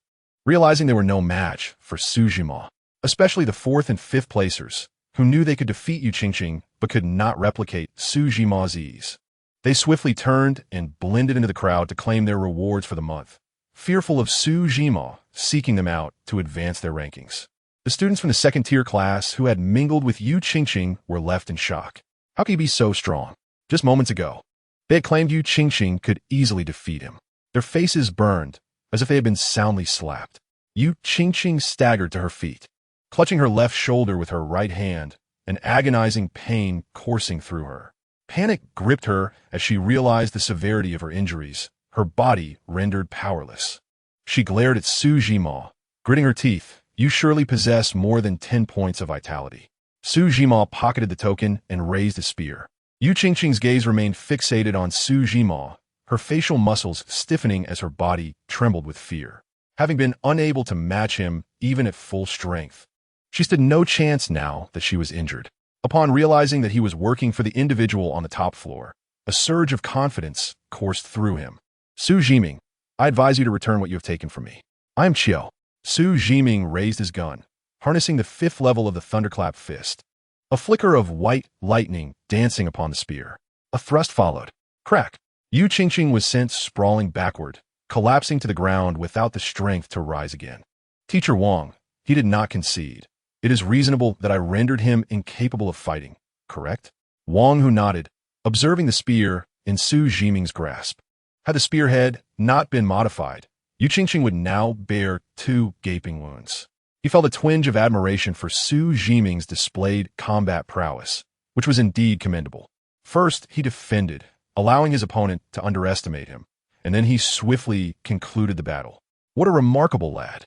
realizing they were no match for Xu Zhiming, especially the 4th and 5th placers, who knew they could defeat Xu Zhiming but could not replicate Xu Zhiming's ease. They swiftly turned and blended into the crowd to claim their rewards for the month, fearful of Xu Zhiming seeking them out to advance their rankings. The students from the 2nd-tier class who had mingled with Xu Zhiming were left in shock. How could he be so strong? Just moments ago, they had claimed Xu Zhiming could easily defeat him. Their faces burned, as if they had been soundly slapped. Xu Zhiming staggered to her feet, clutching her left shoulder with her right hand, an agonizing pain coursing through her. Panic gripped her as she realized the severity of her injuries, her body rendered powerless. She glared at Xu Zhiming, gritting her teeth. You surely possess more than 10 points of vitality. Xu Zhiming pocketed the token and raised a spear. Xu Zhiming's gaze remained fixated on Xu Zhiming, her facial muscles stiffening as her body trembled with fear. Having been unable to match him even at full strength, she stood no chance now that she was injured. Upon realizing that he was working for the individual on the top floor, a surge of confidence coursed through him. Xu Zhiming, I advise you to return what you have taken from me. I am Chiao. Xu Zhiming raised his gun, harnessing the 5th level of the thunderclap fist. A flicker of white lightning dancing upon the spear. A thrust followed. Crack! Xu Zhiming was sent sprawling backward, collapsing to the ground without the strength to rise again. Teacher Wang, he did not concede. It is reasonable that I rendered him incapable of fighting, correct? Wang, who nodded, observing the spear in Xu Zhiming's grasp. Had the spearhead not been modified, Xu Zhiming would now bear 2 gaping wounds. He felt a twinge of admiration for Xu Zhiming's displayed combat prowess, which was indeed commendable. First, he defended, allowing his opponent to underestimate him, and then he swiftly concluded the battle. What a remarkable lad!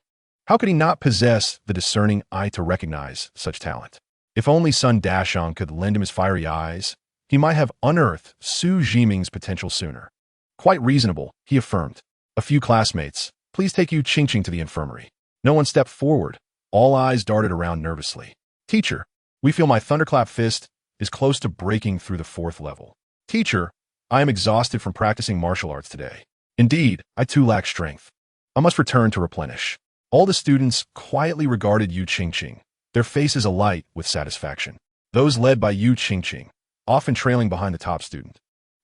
How could he not possess the discerning eye to recognize such talent? If only Sun Dashang could lend him his fiery eyes, he might have unearthed Xu Zhiming's potential sooner. Quite reasonable, he affirmed. A few classmates, please take Xu Zhiming to the infirmary. No one stepped forward. All eyes darted around nervously. Teacher, we feel my thunderclap fist is close to breaking through the 4th level. Teacher, I am exhausted from practicing martial arts today. Indeed, I too lack strength. I must return to replenish. All the students quietly regarded Xu Zhiming, their faces alight with satisfaction. Those led by Xu Zhiming, often trailing behind the top student,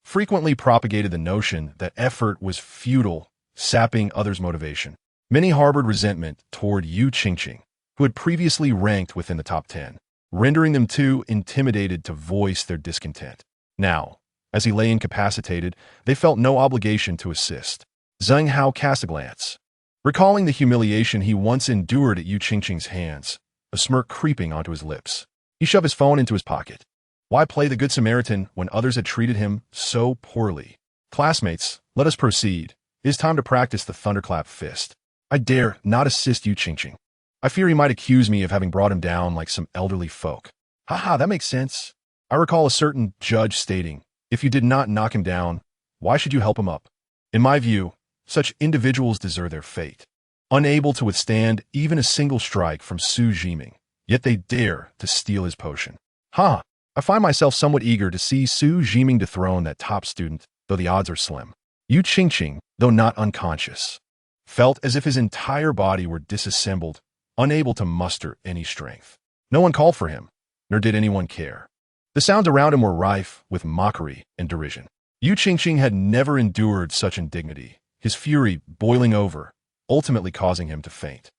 frequently propagated the notion that effort was futile, sapping others' motivation. Many harbored resentment toward Xu Zhiming, who had previously ranked within the top 10, rendering them too intimidated to voice their discontent. Now, as he lay incapacitated, they felt no obligation to assist. Zheng Hao cast a glance, recalling the humiliation he once endured at Xu Zhiming's hands, a smirk creeping onto his lips. He shoved his phone into his pocket. Why play the Good Samaritan when others had treated him so poorly? Classmates, let us proceed. It is time to practice the thunderclap fist. I dare not assist Xu Zhiming. I fear he might accuse me of having brought him down like some elderly folk. Haha, that makes sense. I recall a certain judge stating, if you did not knock him down, why should you help him up? In my view, such individuals deserve their fate. Unable to withstand even a single strike from Xu Zhiming, yet they dare to steal his potion. I find myself somewhat eager to see Xu Zhiming dethrone that top student, though the odds are slim. Xu Zhiming, though not unconscious, felt as if his entire body were disassembled, unable to muster any strength. No one called for him, nor did anyone care. The sounds around him were rife with mockery and derision. Xu Zhiming had never endured such indignity, his fury boiling over, ultimately causing him to faint.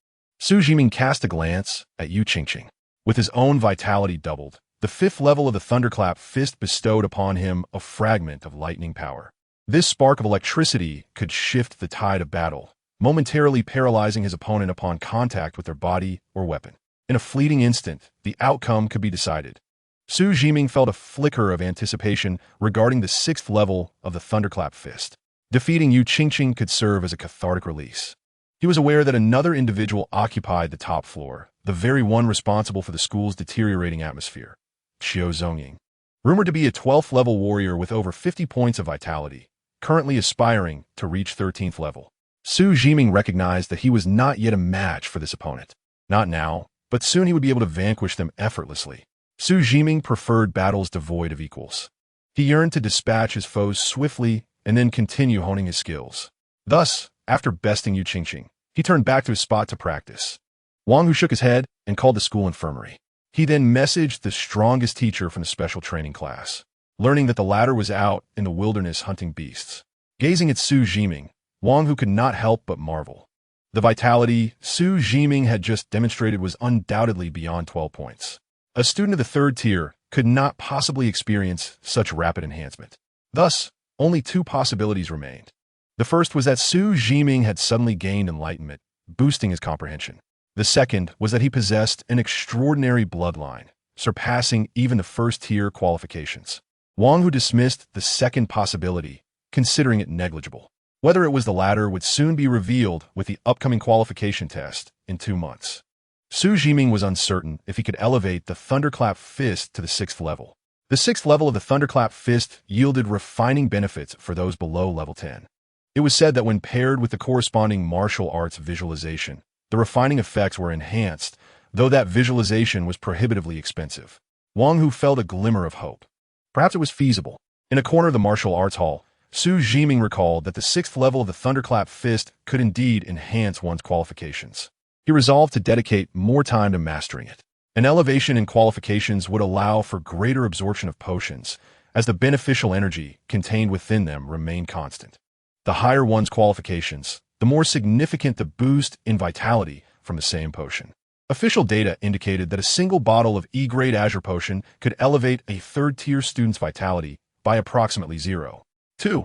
Xu Zhiming cast a glance at Yu Qingqing. With his own vitality doubled, the 5th level of the Thunderclap Fist bestowed upon him a fragment of lightning power. This spark of electricity could shift the tide of battle, momentarily paralyzing his opponent upon contact with their body or weapon. In a fleeting instant, the outcome could be decided. Xu Zhiming felt a flicker of anticipation regarding the 6th level of the Thunderclap Fist. Defeating Yu Qingqing could serve as a cathartic release. He was aware that another individual occupied the top floor, the very one responsible for the school's deteriorating atmosphere, Xu Zhiming. Rumored to be a 12th level warrior with over 50 points of vitality, currently aspiring to reach 13th level. Xu Zhiming recognized that he was not yet a match for this opponent. Not now, but soon he would be able to vanquish them effortlessly. Xu Zhiming preferred battles devoid of equals. He yearned to dispatch his foes swiftly and then continue honing his skills. Thus, after besting Yu Qingqing, he turned back to his spot to practice. Wang Hu shook his head and called the school infirmary. He then messaged the strongest teacher from the special training class, learning that the latter was out in the wilderness hunting beasts. Gazing at Xu Zhiming, Wang Hu could not help but marvel. The vitality Xu Zhiming had just demonstrated was undoubtedly beyond 12 points. A student of the 3rd tier could not possibly experience such rapid enhancement. Thus, only 2 possibilities remained. The first was that Xu Zhiming had suddenly gained enlightenment, boosting his comprehension. The second was that he possessed an extraordinary bloodline, surpassing even the 1st tier qualifications. Wang Hu dismissed the second possibility, considering it negligible. Whether it was the latter would soon be revealed with the upcoming qualification test in 2 months. Xu Zhiming was uncertain if he could elevate the Thunderclap Fist to the 6th level. The 6th level of the Thunderclap Fist yielded refining benefits for those below level 10. It was said that when paired with the corresponding martial arts visualization, the refining effects were enhanced, though that visualization was prohibitively expensive. Wang Hu felt a glimmer of hope. Perhaps it was feasible. In a corner of the martial arts hall, Xu Zhiming recalled that the 6th level of the Thunderclap Fist could indeed enhance one's qualifications. He resolved to dedicate more time to mastering it. An elevation in qualifications would allow for greater absorption of potions, as the beneficial energy contained within them remained constant. The higher one's qualifications, the more significant the boost in vitality from the same potion. Official data indicated that a single bottle of E-grade Azure Potion could elevate a 3rd-tier student's vitality by approximately 0.2,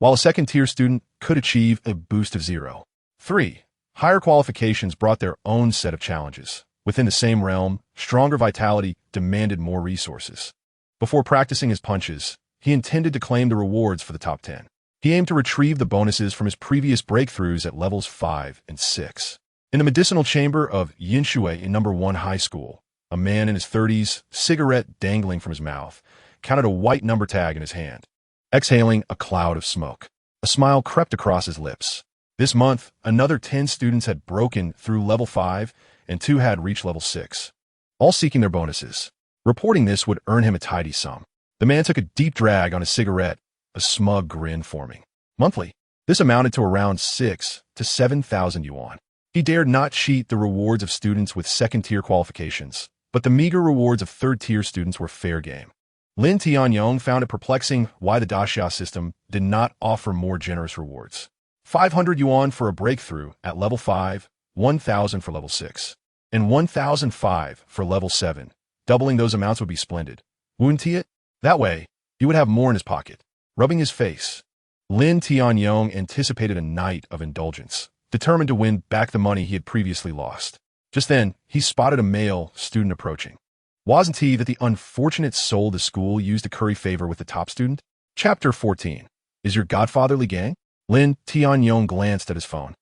while a 2nd-tier student could achieve a boost of 0.3. Higher qualifications brought their own set of challenges. Within the same realm, stronger vitality demanded more resources. Before practicing his punches, he intended to claim the rewards for the top 10. He aimed to retrieve the bonuses from his previous breakthroughs at levels 5 and 6. In the medicinal chamber of Yinshui in No. 1 High School, a man in his 30s, cigarette dangling from his mouth, counted a white number tag in his hand. Exhaling a cloud of smoke, a smile crept across his lips. This month, another 10 students had broken through level 5 and 2 had reached level 6, all seeking their bonuses. Reporting this would earn him a tidy sum. The man took a deep drag on his cigarette, a smug grin forming. Monthly, this amounted to around 6,000 to 7,000 yuan. He dared not cheat the rewards of students with 2nd-tier qualifications, but the meager rewards of 3rd-tier students were fair game. Lin Tianyong found it perplexing why the Daxia system did not offer more generous rewards. 500 yuan for a breakthrough at level 5, 1,000 for level 6, and 1,005 for level 7. Doubling those amounts would be splendid. Wouldn't he it? That way, he would have more in his pocket. Rubbing his face, Lin Tianyong anticipated a night of indulgence, determined to win back the money he had previously lost. Just then, he spotted a male student approaching. Wasn't he that the unfortunate soul the school used to curry favor with the top student? Chapter 14. Is your godfatherly gang? Lin Tianyong glanced at his phone.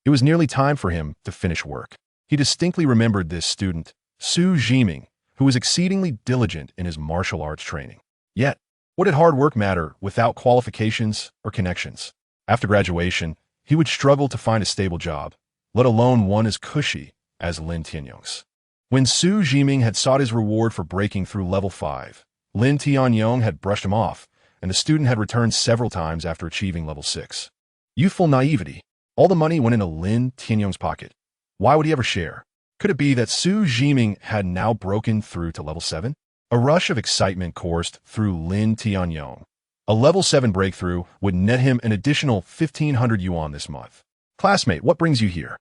It was nearly time for him to finish work. He distinctly remembered this student, Xu Zhiming, who was exceedingly diligent in his martial arts training. Yet, what did hard work matter without qualifications or connections? After graduation, he would struggle to find a stable job, let alone one as cushy as Lin Tianyong's. When Xu Zhiming had sought his reward for breaking through level 5, Lin Tianyong had brushed him off, and the student had returned several times after achieving level 6. Youthful naivety. All the money went into Lin Tianyong's pocket. Why would he ever share? Could it be that Xu Zhiming had now broken through to level 7? A rush of excitement coursed through Lin Tianyong. A level 7 breakthrough would net him an additional 1,500 yuan this month. Classmate, what brings you here?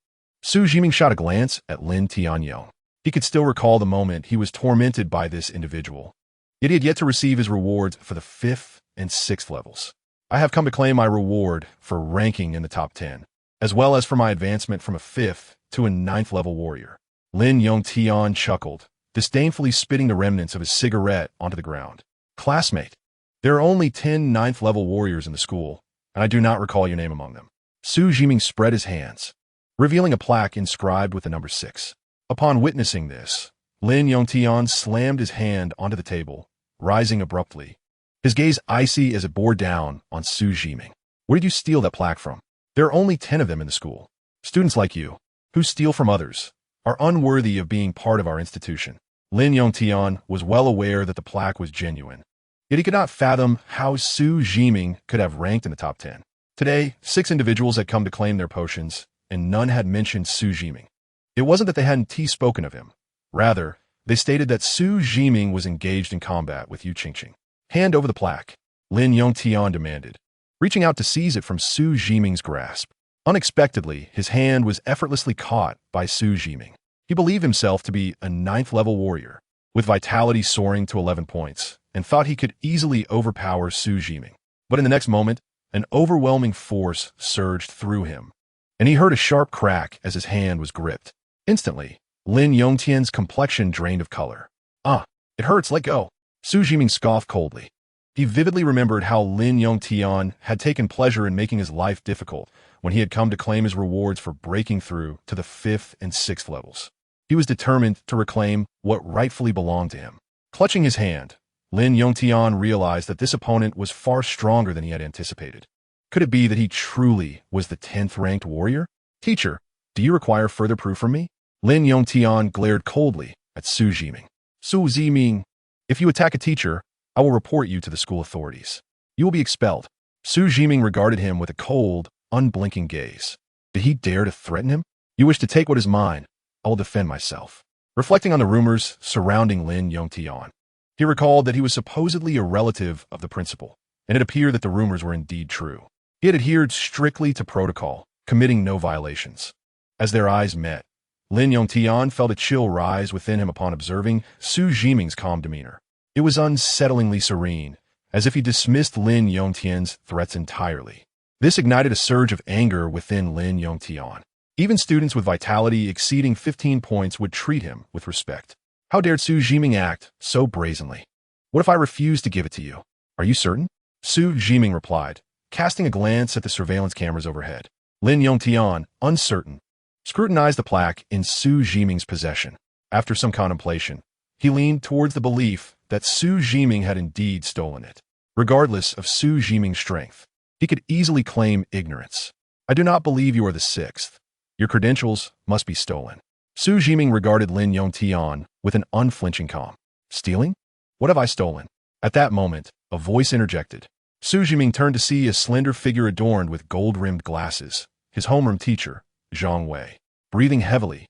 Xu Zhiming shot a glance at Lin Tianyong. He could still recall the moment he was tormented by this individual. Yet he had yet to receive his rewards for the 5th and 6th levels. I have come to claim my reward for ranking in the top 10, as well as for my advancement from a 5th to a 9th level warrior. Lin Yongtian chuckled, disdainfully spitting the remnants of his cigarette onto the ground. Classmate, there are only 10 9th level warriors in the school, and I do not recall your name among them. Xu Zhiming spread his hands, revealing a plaque inscribed with the number 6. Upon witnessing this, Lin Yongtian slammed his hand onto the table, rising abruptly, his gaze icy as it bore down on Xu Zhiming. Where did you steal that plaque from? There are only 10 of them in the school. Students like you, who steal from others, are unworthy of being part of our institution. Lin Yongtian was well aware that the plaque was genuine, yet he could not fathom how Xu Zhiming could have ranked in the top 10. Today, 6 individuals had come to claim their potions, and none had mentioned Xu Zhiming. It wasn't that they hadn't spoken of him. Rather, they stated that Xu Zhiming was engaged in combat with Wuxianovel. Hand over the plaque, Lin Yongtian demanded, reaching out to seize it from Xu Zhiming's grasp. Unexpectedly, his hand was effortlessly caught by Xu Zhiming. He believed himself to be a 9th level warrior, with vitality soaring to 11 points, and thought he could easily overpower Xu Zhiming. But in the next moment, an overwhelming force surged through him, and he heard a sharp crack as his hand was gripped. Instantly, Lin Yongtian's complexion drained of color. It hurts, let go. Xu Zhiming scoffed coldly. He vividly remembered how Lin Yongtian had taken pleasure in making his life difficult when he had come to claim his rewards for breaking through to the 5th and 6th levels. He was determined to reclaim what rightfully belonged to him. Clutching his hand, Lin Yongtian realized that this opponent was far stronger than he had anticipated. Could it be that he truly was the 10th ranked warrior? Teacher, do you require further proof from me? Lin Yongtian glared coldly at Xu Zhiming. Xu Zhiming, if you attack a teacher, I will report you to the school authorities. You will be expelled. Xu Zhiming regarded him with a cold, unblinking gaze. Did he dare to threaten him? You wish to take what is mine. I will defend myself. Reflecting on the rumors surrounding Lin Yongtian, he recalled that he was supposedly a relative of the principal, and it appeared that the rumors were indeed true. He had adhered strictly to protocol, committing no violations. As their eyes met, Lin Yongtian felt a chill rise within him upon observing Xu Zhiming's calm demeanor. It was unsettlingly serene, as if he dismissed Lin Yongtian's threats entirely. This ignited a surge of anger within Lin Yongtian. Even students with vitality exceeding 15 points would treat him with respect. How dared Xu Zhiming act so brazenly? What if I refuse to give it to you? Are you certain? Xu Zhiming replied, casting a glance at the surveillance cameras overhead. Lin Yongtian, uncertain, scrutinized the plaque in Xu Zhiming's possession. After some contemplation, he leaned towards the belief that Xu Zhiming had indeed stolen it. Regardless of Xu Zhiming's strength, he could easily claim ignorance. I do not believe you are the 6th. Your credentials must be stolen. Xu Zhiming regarded Lin Yongtian with an unflinching calm. Stealing? What have I stolen? At that moment, a voice interjected. Xu Zhiming turned to see a slender figure adorned with gold-rimmed glasses, his homeroom teacher, Zhang Wei. Breathing heavily,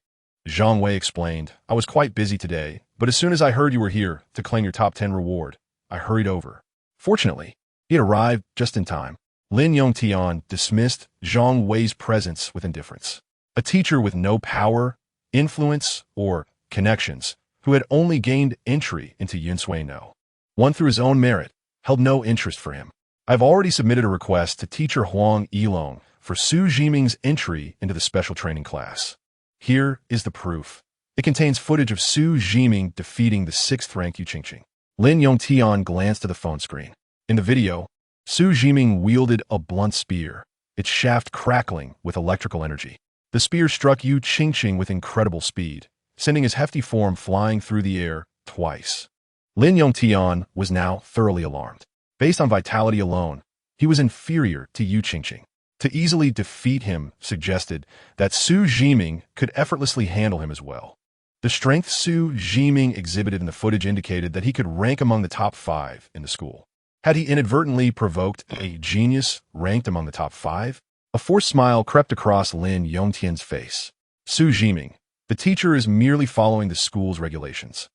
Zhang Wei explained, I was quite busy today, but as soon as I heard you were here to claim your top 10 reward, I hurried over. Fortunately, he had arrived just in time. Lin Yongtian dismissed Zhang Wei's presence with indifference. A teacher with no power, influence, or connections, who had only gained entry into Yunsui No, one through his own merit, held no interest for him. I've already submitted a request to teacher Huang Yilong for Xu Zhiming's entry into the special training class. Here is the proof. It contains footage of Xu Zhiming defeating the 6th-ranked Wuxianovel. Lin Yongtian glanced at the phone screen. In the video, Xu Zhiming wielded a blunt spear, its shaft crackling with electrical energy. The spear struck Wuxianovel with incredible speed, sending his hefty form flying through the air twice. Lin Yongtian was now thoroughly alarmed. Based on vitality alone, he was inferior to Wuxianovel. To easily defeat him suggested that Xu Zhiming could effortlessly handle him as well. The strength Xu Zhiming exhibited in the footage indicated that he could rank among the top 5 in the school. Had he inadvertently provoked a genius ranked among the top 5? A forced smile crept across Lin Yongtian's face. Xu Zhiming, the teacher is merely following the school's regulations.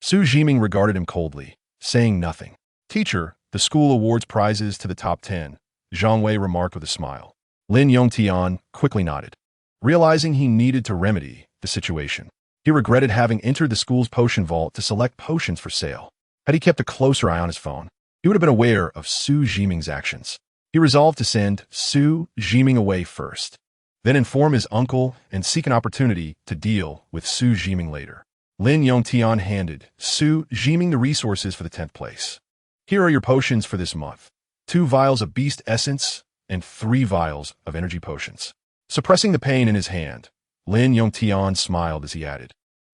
Xu Zhiming regarded him coldly, saying nothing. Teacher, the school awards prizes to the top 10, Zhang Wei remarked with a smile. Lin Yongtian quickly nodded. realizing he needed to remedy the situation. He regretted having entered the school's potion vault to select potions for sale. Had he kept a closer eye on his phone, he would have been aware of Xu Zhiming's actions. He resolved to send Xu Zhiming away first, then inform his uncle and seek an opportunity to deal with Xu Zhiming later. Lin Yongtian handed Xu Zhiming the resources for the 10th place. Here are your potions for this month. 2 vials of beast essence and 3 vials of energy potions. Suppressing the pain in his hand, Lin Yongtian smiled as he added,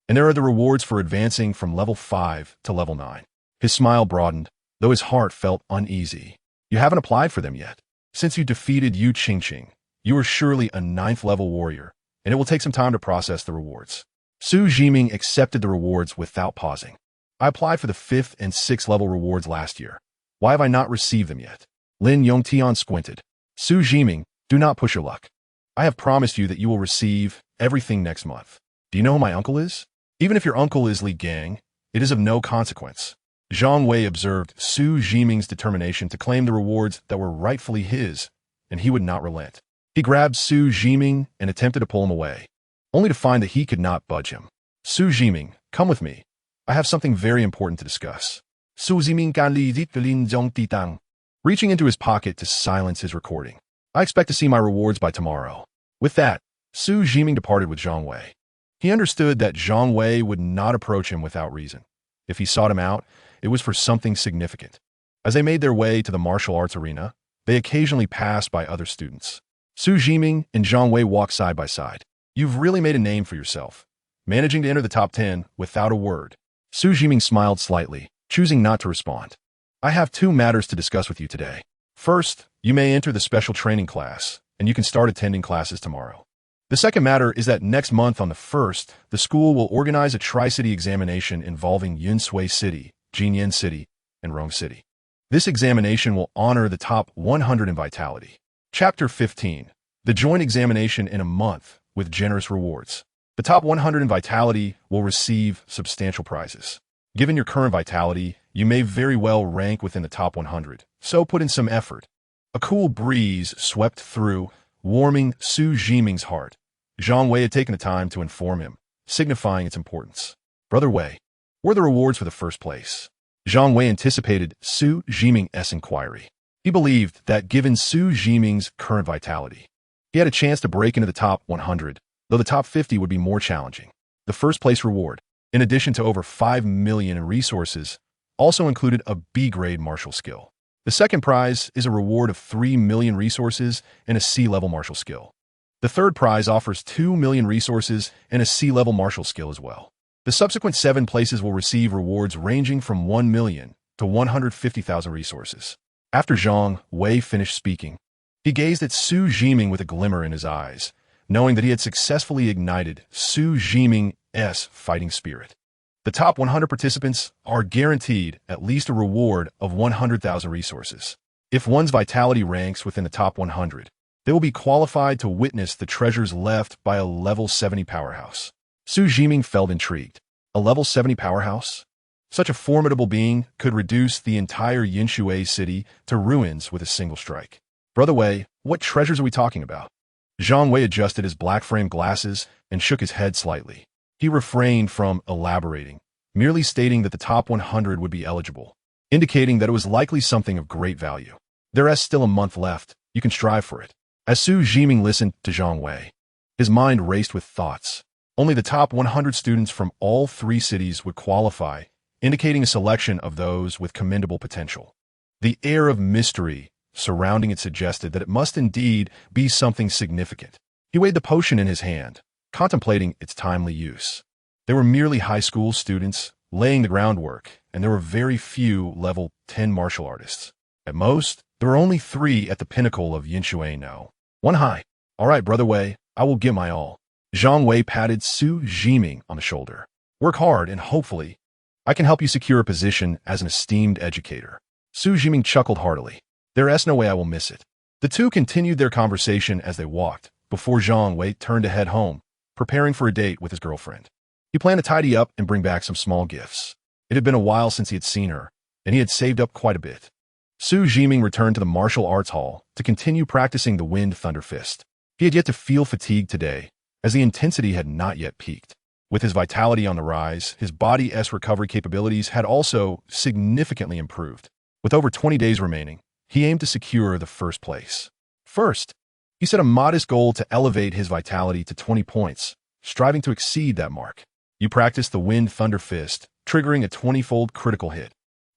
and there are the rewards for advancing from level 5 to level 9. His smile broadened, though his heart felt uneasy. You haven't applied for them yet. Since you defeated Yu Qingqing, you are surely a 9th level warrior, and it will take some time to process the rewards. Xu Zhiming accepted the rewards without pausing. I applied for the 5th and 6th level rewards last year. Why have I not received them yet? Lin Yongtian squinted. Xu Zhiming, do not push your luck. I have promised you that you will receive everything next month. Do you know who my uncle is? Even if your uncle is Li Gang, it is of no consequence. Zhang Wei observed Xu Zhiming's determination to claim the rewards that were rightfully his, and he would not relent. He grabbed Xu Zhiming and attempted to pull him away, only to find that he could not budge him. Xu Zhiming, come with me. I have something very important to discuss. Xu Zhiming gan li zit lin zong ti tang. Reaching into his pocket to silence his recording. I expect to see my rewards by tomorrow. With that, Xu Zhiming departed with Zhang Wei. He understood that Zhang Wei would not approach him without reason. If he sought him out, it was for something significant. As they made their way to the martial arts arena, they occasionally passed by other students. Xu Zhiming and Zhang Wei walked side by side. You've really made a name for yourself, managing to enter the top 10 without a word. Xu Zhiming smiled slightly, choosing not to respond. I have 2 matters to discuss with you today. First, you may enter the special training class, and you can start attending classes tomorrow. The second matter is that next month on the 1st, the school will organize a Tri-City examination involving Yunsui City, Jinyan City, and Rong City. This examination will honor the top 100 in vitality. Chapter 15. The joint examination in a month with generous rewards. The top 100 in vitality will receive substantial prizes. Given your current vitality, you may very well rank within the top 100, so put in some effort. A cool breeze swept through, warming Xu Zhiming's heart. Zhang Wei had taken the time to inform him, signifying its importance. Brother Wei, were the rewards for the 1st place? Zhang Wei anticipated Xu Zhiming's inquiry. He believed that given Xu Zhiming's current vitality, he had a chance to break into the top 100, though the top 50 would be more challenging. The 1st place reward, in addition to over 5 million in resources, also included a B-grade martial skill. The 2nd prize is a reward of 3 million resources and a C-level martial skill. The 3rd prize offers 2 million resources and a C-level martial skill as well. The subsequent 7 places will receive rewards ranging from 1 million to 150,000 resources. After Zhang Wei finished speaking, he gazed at Xu Zhiming with a glimmer in his eyes, knowing that he had successfully ignited Xu Zhiming's fighting spirit. The top 100 participants are guaranteed at least a reward of 100,000 resources. If one's vitality ranks within the top 100, they will be qualified to witness the treasures left by a level 70 powerhouse. Xu Zhiming felt intrigued. A level 70 powerhouse? Such a formidable being could reduce the entire Yunsui city to ruins with a single strike. Brother Wei, what treasures are we talking about? Zhang Wei adjusted his black-framed glasses and shook his head slightly. He refrained from elaborating, merely stating that the top 100 would be eligible, indicating that it was likely something of great value. There is still a month left. You can strive for it. As Xu Zhiming listened to Zhang Wei, his mind raced with thoughts. Only the top 100 students from all 3 cities would qualify, indicating a selection of those with commendable potential. The air of mystery surrounding it suggested that it must indeed be something significant. He weighed the potion in his hand, contemplating its timely use. They were merely high school students, laying the groundwork, and there were very few level 10 martial artists. At most, there were only 3 at the pinnacle of Yunsui No. 1 high. All right, Brother Wei, I will give my all. Zhang Wei patted Xu Zhiming on the shoulder. Work hard and hopefully, I can help you secure a position as an esteemed educator. Xu Zhiming chuckled heartily. There is no way I will miss it. The 2 continued their conversation as they walked, before Zhang Wei turned to head home, preparing for a date with his girlfriend. He planned to tidy up and bring back some small gifts. It had been a while since he had seen her, and he had saved up quite a bit. Xu Zhiming returned to the martial arts hall to continue practicing the Wind Thunder Fist. He had yet to feel fatigue today, as the intensity had not yet peaked. With his vitality on the rise, his body's recovery capabilities had also significantly improved. With over 20 days remaining, he aimed to secure the first place. First, he set a modest goal to elevate his vitality to 20 points, striving to exceed that mark. You practiced the Wind Thunder Fist, triggering a 20-fold critical hit.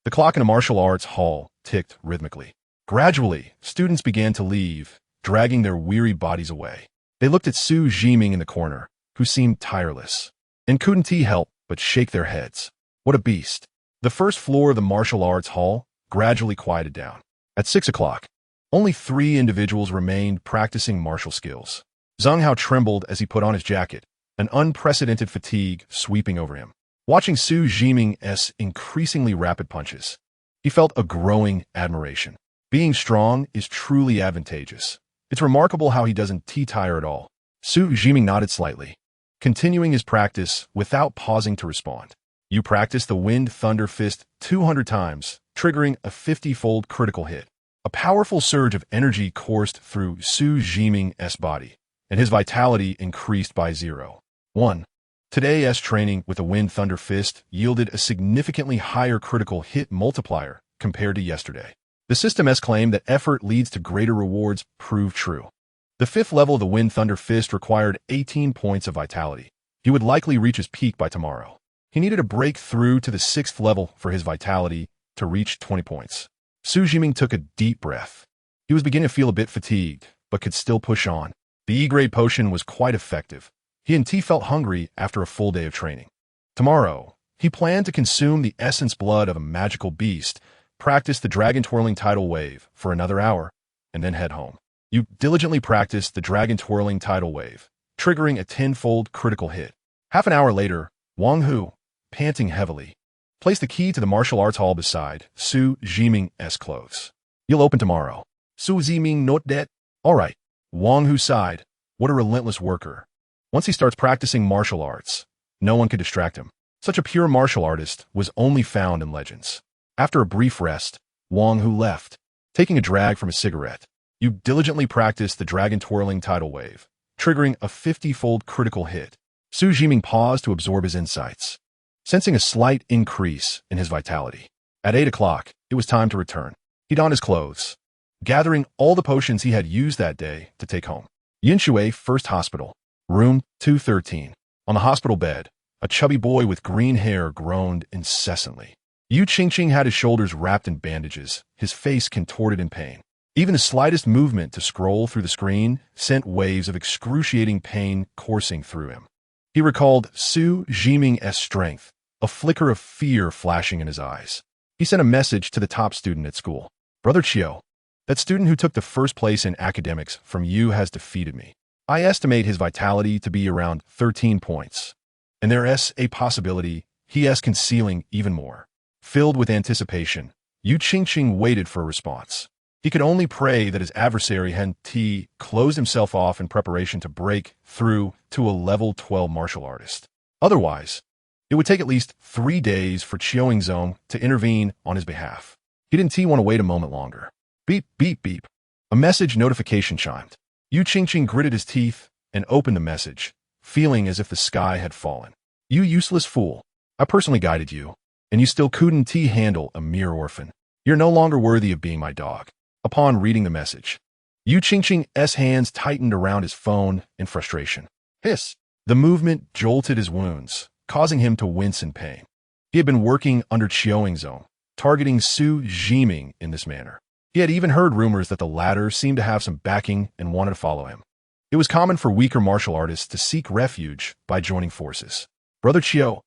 The clock in a martial arts hall ticked rhythmically. Gradually, students began to leave, dragging their weary bodies away. They looked at Xu Zhiming in the corner, who seemed tireless, and couldn't help but shake their heads. What a beast! The first floor of the martial arts hall gradually quieted down. At 6 o'clock, only 3 individuals remained practicing martial skills. Zhang Hao trembled as he put on his jacket, an unprecedented fatigue sweeping over him. Watching Xu Zhiming's increasingly rapid punches, he felt a growing admiration. Being strong is truly advantageous. It's remarkable how he doesn't tire at all. Xu Zhiming nodded slightly, continuing his practice without pausing to respond. You practiced the Wind Thunder Fist 200 times, triggering a 50-fold critical hit. A powerful surge of energy coursed through Xu Zhiming's body, and his vitality increased by 0.1. Today's training with the Wind Thunder Fist yielded a significantly higher critical hit multiplier compared to yesterday. The system's claim that effort leads to greater rewards proved true. The 5th level of the Wind Thunder Fist required 18 points of vitality. He would likely reach his peak by tomorrow. He needed a break through to the 6th level for his vitality to reach 20 points. Xu Zhiming took a deep breath. He was beginning to feel a bit fatigued, but could still push on. The E-grade potion was quite effective. He and T felt hungry after a full day of training. Tomorrow, he planned to consume the essence blood of a magical beast, practice the dragon-twirling tidal wave for another hour, and then head home. You diligently practiced the dragon-twirling tidal wave, triggering a 10-fold critical hit. Half an hour later, Wang Hu, panting heavily, placed the key to the martial arts hall beside Xu Zhiming's clothes. You'll open tomorrow. Xu Zhiming note that. All right. Wang Hu sighed. What a relentless worker. Once he starts practicing martial arts, no one could distract him. Such a pure martial artist was only found in legends. After a brief rest, Wang Hu left, taking a drag from his cigarette. You diligently practiced the dragon-twirling tidal wave, triggering a 50-fold critical hit. Xu Zhiming paused to absorb his insights, sensing a slight increase in his vitality. At 8 o'clock, it was time to return. He donned his clothes, gathering all the potions he had used that day to take home. Yinshui First Hospital, room 213. On the hospital bed, a chubby boy with green hair groaned incessantly. Yu Qingqing had his shoulders wrapped in bandages, his face contorted in pain. Even the slightest movement to scroll through the screen sent waves of excruciating pain coursing through him. He recalled Xu Zhiming's strength, a flicker of fear flashing in his eyes. He sent a message to the top student at school. Brother Qiu, that student who took the first place in academics from you has defeated me. I estimate his vitality to be around 13 points, and there's a possibility he is concealing even more. Filled with anticipation, Yu Qingqing waited for a response. He could only pray that his adversary hadn't closed himself off in preparation to break through to a level 12 martial artist. Otherwise, it would take at least 3 days for Qiuingzong to intervene on his behalf. He didn't want to wait a moment longer. Beep, beep, beep. A message notification chimed. Yu Qingqing gritted his teeth and opened the message, feeling as if the sky had fallen. You useless fool. I personally guided you, and you still couldn't handle a mere orphan. You're no longer worthy of being my dog. Upon reading the message, Yu Qingqing's hands tightened around his phone in frustration. Hiss! The movement jolted his wounds, causing him to wince in pain. He had been working under Qiuingzong, targeting Xu Zhiming in this manner. He had even heard rumors that the latter seemed to have some backing and wanted to follow him. It was common for weaker martial artists to seek refuge by joining forces. Brother Qiu,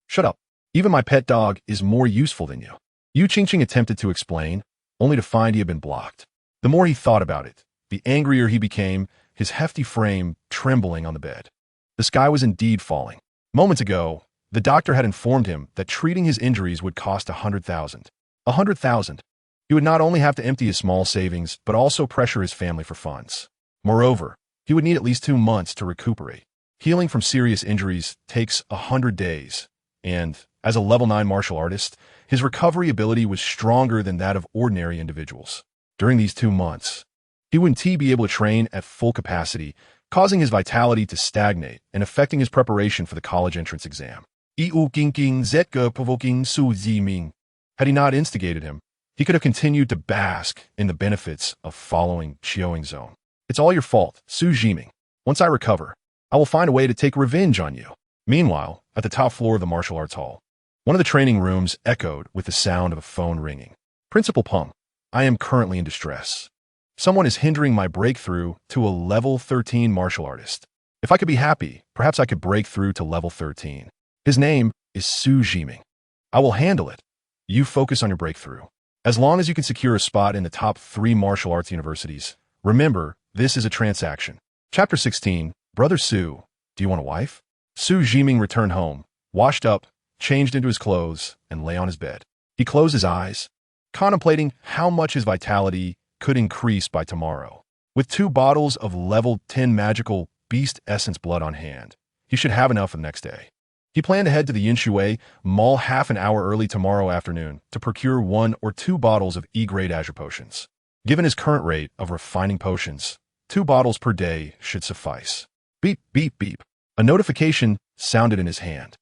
shut up. Even my pet dog is more useful than you. Yu Qingqing attempted to explain, only to find he had been blocked. The more he thought about it, the angrier he became, his hefty frame trembling on the bed. The sky was indeed falling. Moments ago, the doctor had informed him that treating his injuries would cost 100,000. 100,000. He would not only have to empty his small savings, but also pressure his family for funds. Moreover, he would need at least 2 months to recuperate. Healing from serious injuries takes 100 days, and, as a level 9 martial artist, his recovery ability was stronger than that of ordinary individuals. During these 2 months, he wouldn't be able to train at full capacity, causing his vitality to stagnate and affecting his preparation for the college entrance exam. Provoking Xu Zhiming. Had he not instigated him, he could have continued to bask in the benefits of following Qiuing zone. It's all your fault, Xu Zhiming. Once I recover, I will find a way to take revenge on you. Meanwhile, at the top floor of the martial arts hall, one of the training rooms echoed with the sound of a phone ringing. Principal Peng, I am currently in distress. Someone is hindering my breakthrough to a level 13 martial artist. If I could be happy, perhaps I could break through to level 13. His name is Xu Zhiming. I will handle it. You focus on your breakthrough. As long as you can secure a spot in the top 3 martial arts universities, remember, this is a transaction. Chapter 16, Brother Xu, do you want a wife? Xu Zhiming returned home, washed up, changed into his clothes, and lay on his bed. He closed his eyes, contemplating how much his vitality could increase by tomorrow. With 2 bottles of level 10 magical beast essence blood on hand, he should have enough for the next day. He planned to head to the Yinshui Mall half an hour early tomorrow afternoon to procure 1 or 2 bottles of E-grade Azure potions. Given his current rate of refining potions, 2 bottles per day should suffice. Beep, beep, beep. A notification sounded in his hand.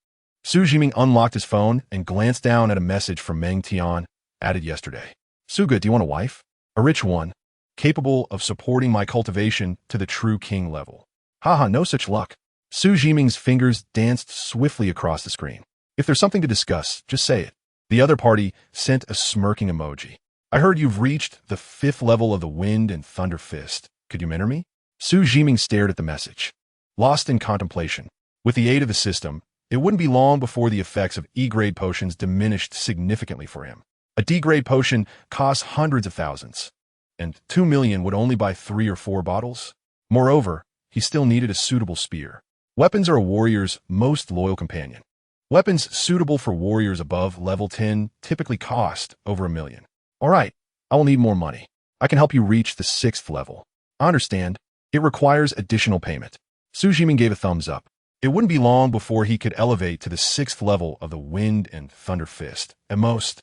Xu Zhiming unlocked his phone and glanced down at a message from Meng Tian, added yesterday. Suga, do you want a wife? A rich one, capable of supporting my cultivation to the true king level. Haha, no such luck. Xu Zhiming's fingers danced swiftly across the screen. If there's something to discuss, just say it. The other party sent a smirking emoji. I heard you've reached the 5th level of the Wind and Thunder Fist. Could you mentor me? Xu Zhiming stared at the message, lost in contemplation. With the aid of the system, it wouldn't be long before the effects of E-grade potions diminished significantly for him. A D-grade potion costs hundreds of thousands, and 2 million would only buy 3 or 4 bottles. Moreover, he still needed a suitable spear. Weapons are a warrior's most loyal companion. Weapons suitable for warriors above level 10 typically cost over 1 million. All right, I will need more money. I can help you reach the 6th level. I understand. It requires additional payment. Xu Zhiming gave a thumbs up. It wouldn't be long before he could elevate to the 6th level of the Wind and Thunder Fist, at most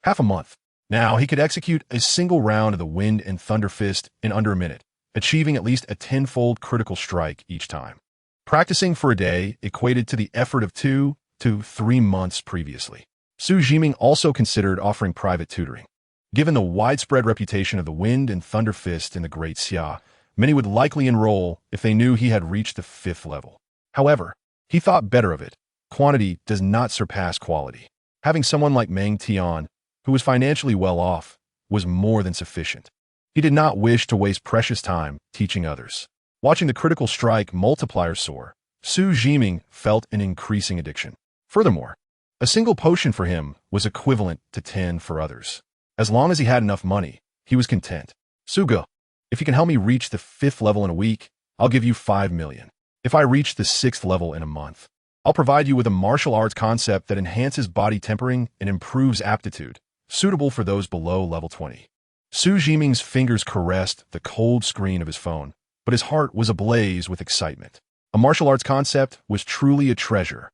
half a month. Now he could execute a single round of the Wind and Thunder Fist in under a minute, achieving at least a 10-fold critical strike each time. Practicing for a day equated to the effort of 2 to 3 months previously. Xu Zhiming also considered offering private tutoring. Given the widespread reputation of the Wind and Thunder Fist in the Great Xia, many would likely enroll if they knew he had reached the 5th level. However, he thought better of it. Quantity does not surpass quality. Having someone like Meng Tian, who was financially well off, was more than sufficient. He did not wish to waste precious time teaching others. Watching the critical strike multiplier soar, Xu Zhiming felt an increasing addiction. Furthermore, a single potion for him was equivalent to 10 for others. As long as he had enough money, he was content. Suga, if you can help me reach the 5th level in a week, I'll give you 5 million. If I reach the 6th level in a month, I'll provide you with a martial arts concept that enhances body tempering and improves aptitude, suitable for those below level 20. Xu Zhiming's fingers caressed the cold screen of his phone, but his heart was ablaze with excitement. A martial arts concept was truly a treasure.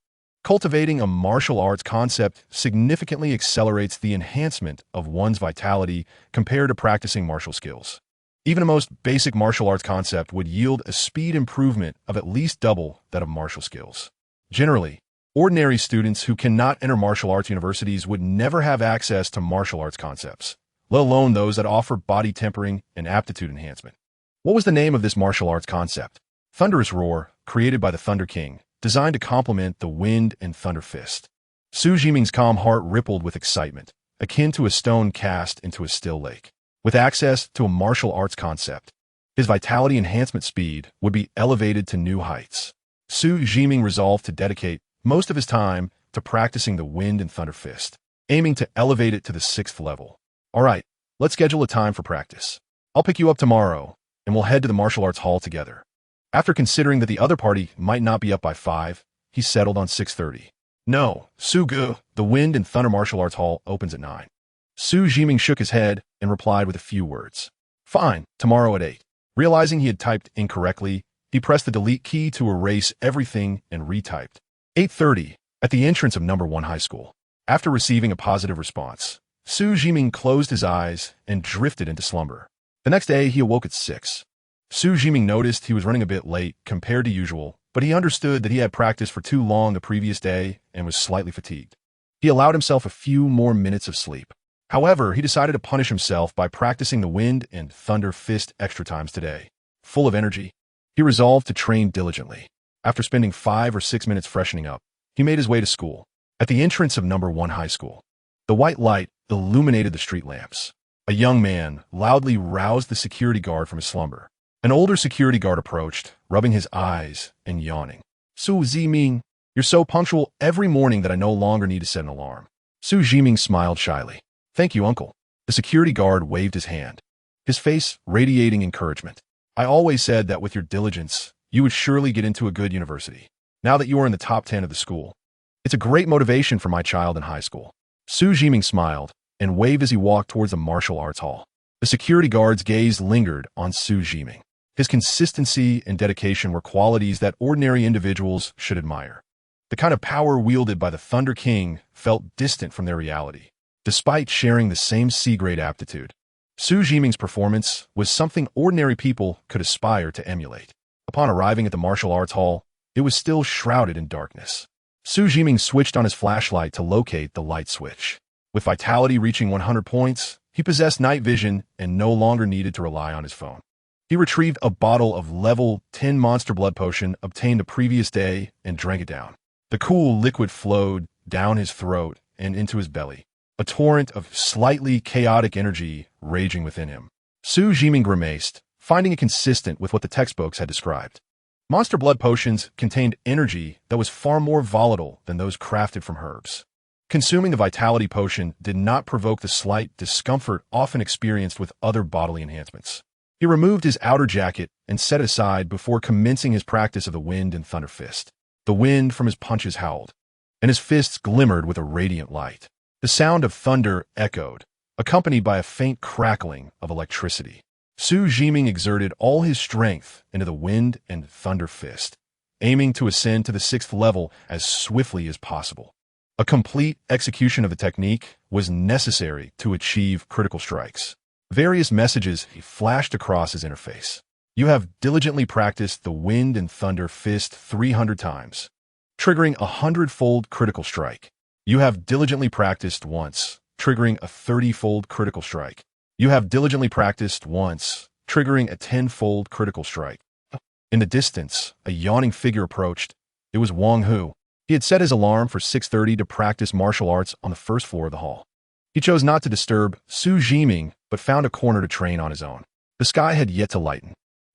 Cultivating a martial arts concept significantly accelerates the enhancement of one's vitality compared to practicing martial skills. Even a most basic martial arts concept would yield a speed improvement of at least double that of martial skills. Generally, ordinary students who cannot enter martial arts universities would never have access to martial arts concepts, let alone those that offer body tempering and aptitude enhancement. What was the name of this martial arts concept? Thunderous Roar, created by the Thunder King, designed to complement the Wind and Thunder Fist. Xu Zhiming's calm heart rippled with excitement, akin to a stone cast into a still lake. With access to a martial arts concept, his vitality enhancement speed would be elevated to new heights. Xu Zhiming resolved to dedicate most of his time to practicing the Wind and Thunder Fist, aiming to elevate it to the 6th level. All right, let's schedule a time for practice. I'll pick you up tomorrow, and we'll head to the martial arts hall together. After considering that the other party might not be up by 5, he settled on 6:30. No, Sugu, the Wind and Thunder Martial Arts Hall opens at 9. Xu Zhiming shook his head and replied with a few words. Fine, tomorrow at 8. Realizing he had typed incorrectly, he pressed the delete key to erase everything and retyped. 8:30, at the entrance of number 1 high school. After receiving a positive response, Xu Zhiming closed his eyes and drifted into slumber. The next day, he awoke at 6. Xu Zhiming noticed he was running a bit late compared to usual, but he understood that he had practiced for too long the previous day and was slightly fatigued. He allowed himself a few more minutes of sleep. However, he decided to punish himself by practicing the wind and thunder fist extra times today. Full of energy, he resolved to train diligently. After spending 5 or 6 minutes freshening up, he made his way to school. At the entrance of number 1 high school, the white light illuminated the street lamps. A young man loudly roused the security guard from his slumber. An older security guard approached, rubbing his eyes and yawning. Xu Zhiming, you're so punctual every morning that I no longer need to set an alarm. Xu Zhiming smiled shyly. Thank you, uncle. The security guard waved his hand, his face radiating encouragement. I always said that with your diligence, you would surely get into a good university. Now that you are in the top 10 of the school, it's a great motivation for my child in high school. Xu Zhiming smiled and waved as he walked towards the martial arts hall. The security guard's gaze lingered on Xu Zhiming. His consistency and dedication were qualities that ordinary individuals should admire. The kind of power wielded by the Thunder King felt distant from their reality, despite sharing the same C-grade aptitude. Xu Zhiming's performance was something ordinary people could aspire to emulate. Upon arriving at the martial arts hall, it was still shrouded in darkness. Xu Zhiming switched on his flashlight to locate the light switch. With vitality reaching 100 points, he possessed night vision and no longer needed to rely on his phone. He retrieved a bottle of level 10 monster blood potion obtained the previous day and drank it down. The cool liquid flowed down his throat and into his belly, a torrent of slightly chaotic energy raging within him. Xu Zhiming grimaced, finding it consistent with what the textbooks had described. Monster blood potions contained energy that was far more volatile than those crafted from herbs. Consuming the vitality potion did not provoke the slight discomfort often experienced with other bodily enhancements. He removed his outer jacket and set it aside before commencing his practice of the wind and thunder fist. The wind from his punches howled, and his fists glimmered with a radiant light. The sound of thunder echoed, accompanied by a faint crackling of electricity. Xu Zhiming exerted all his strength into the wind and thunder fist, aiming to ascend to the 6th level as swiftly as possible. A complete execution of the technique was necessary to achieve critical strikes. Various messages flashed across his interface. You have diligently practiced the wind and thunder fist 300 times, triggering a 100-fold critical strike. You have diligently practiced once, triggering a 30-fold critical strike. You have diligently practiced once, triggering a 10-fold critical strike. In the distance, a yawning figure approached. It was Wang Hu. He had set his alarm for 6:30 to practice martial arts on the first floor of the hall. He chose not to disturb Xu Zhiming, but found a corner to train on his own. The sky had yet to lighten.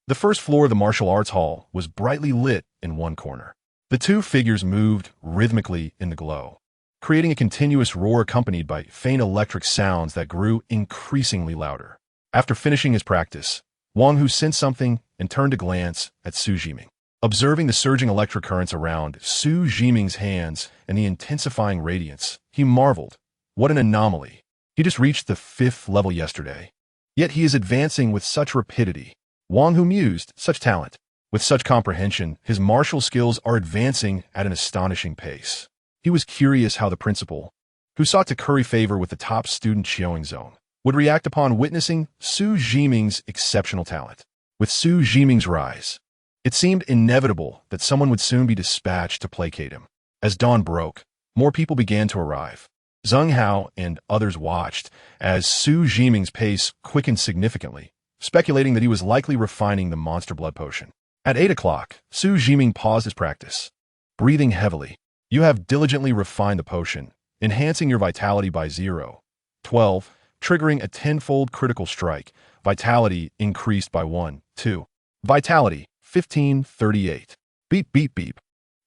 The first floor of the martial arts hall was brightly lit in one corner. The two figures moved rhythmically in the glow, creating a continuous roar accompanied by faint electric sounds that grew increasingly louder. After finishing his practice, Wang Hu sensed something and turned to glance at Xu Zhiming. Observing the surging electric currents around Xu Zhiming's hands and the intensifying radiance, he marveled. What an anomaly. He just reached the 5th level yesterday. Yet he is advancing with such rapidity. Wang Hu mused, such talent. With such comprehension, his martial skills are advancing at an astonishing pace. He was curious how the principal, who sought to curry favor with the top student Qiaoying zone, would react upon witnessing Xu Zhiming's exceptional talent. With Xu Zhiming's rise, it seemed inevitable that someone would soon be dispatched to placate him. As dawn broke, more people began to arrive. Zheng Hao and others watched as Xu Zhiming's pace quickened significantly, speculating that he was likely refining the monster blood potion. At 8 o'clock, Xu Zhiming paused his practice. Breathing heavily, you have diligently refined the potion, enhancing your vitality by 0.12, triggering a 10-fold critical strike. Vitality increased by 1.2. Vitality, 1538. Beep, beep, beep.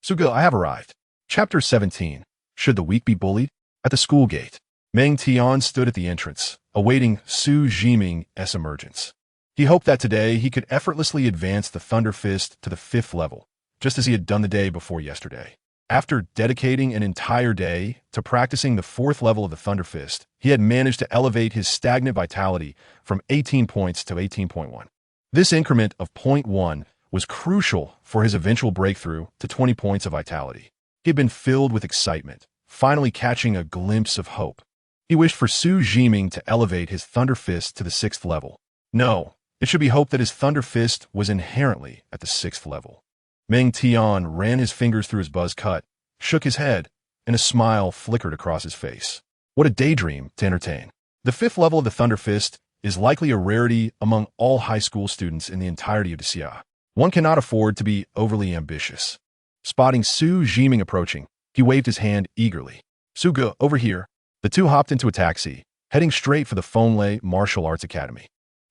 Suga, I have arrived. Chapter 17. Should the weak be bullied? At the school gate, Meng Tian stood at the entrance, awaiting Xu Zhiming's emergence. He hoped that today he could effortlessly advance the Thunder Fist to the 5th level, just as he had done the day before yesterday. After dedicating an entire day to practicing the 4th level of the Thunder Fist, he had managed to elevate his stagnant vitality from 18 points to 18.1. This increment of 0.1 was crucial for his eventual breakthrough to 20 points of vitality. He had been filled with excitement, finally catching a glimpse of hope. He wished for Xu Zhiming to elevate his Thunder Fist to the 6th level. No, It should be hoped that his Thunder Fist was inherently at the 6th level. Meng Tian ran his fingers through his buzz cut, shook his head, and a smile flickered across his face. What a daydream to entertain. The 5th level of the Thunder Fist is likely a rarity among all high school students in the entirety of the Xia. One cannot afford to be overly ambitious. Spotting Xu Zhiming approaching, he waved his hand eagerly. "Suge, over here." The two hopped into a taxi, heading straight for the Fanlei Martial Arts Academy.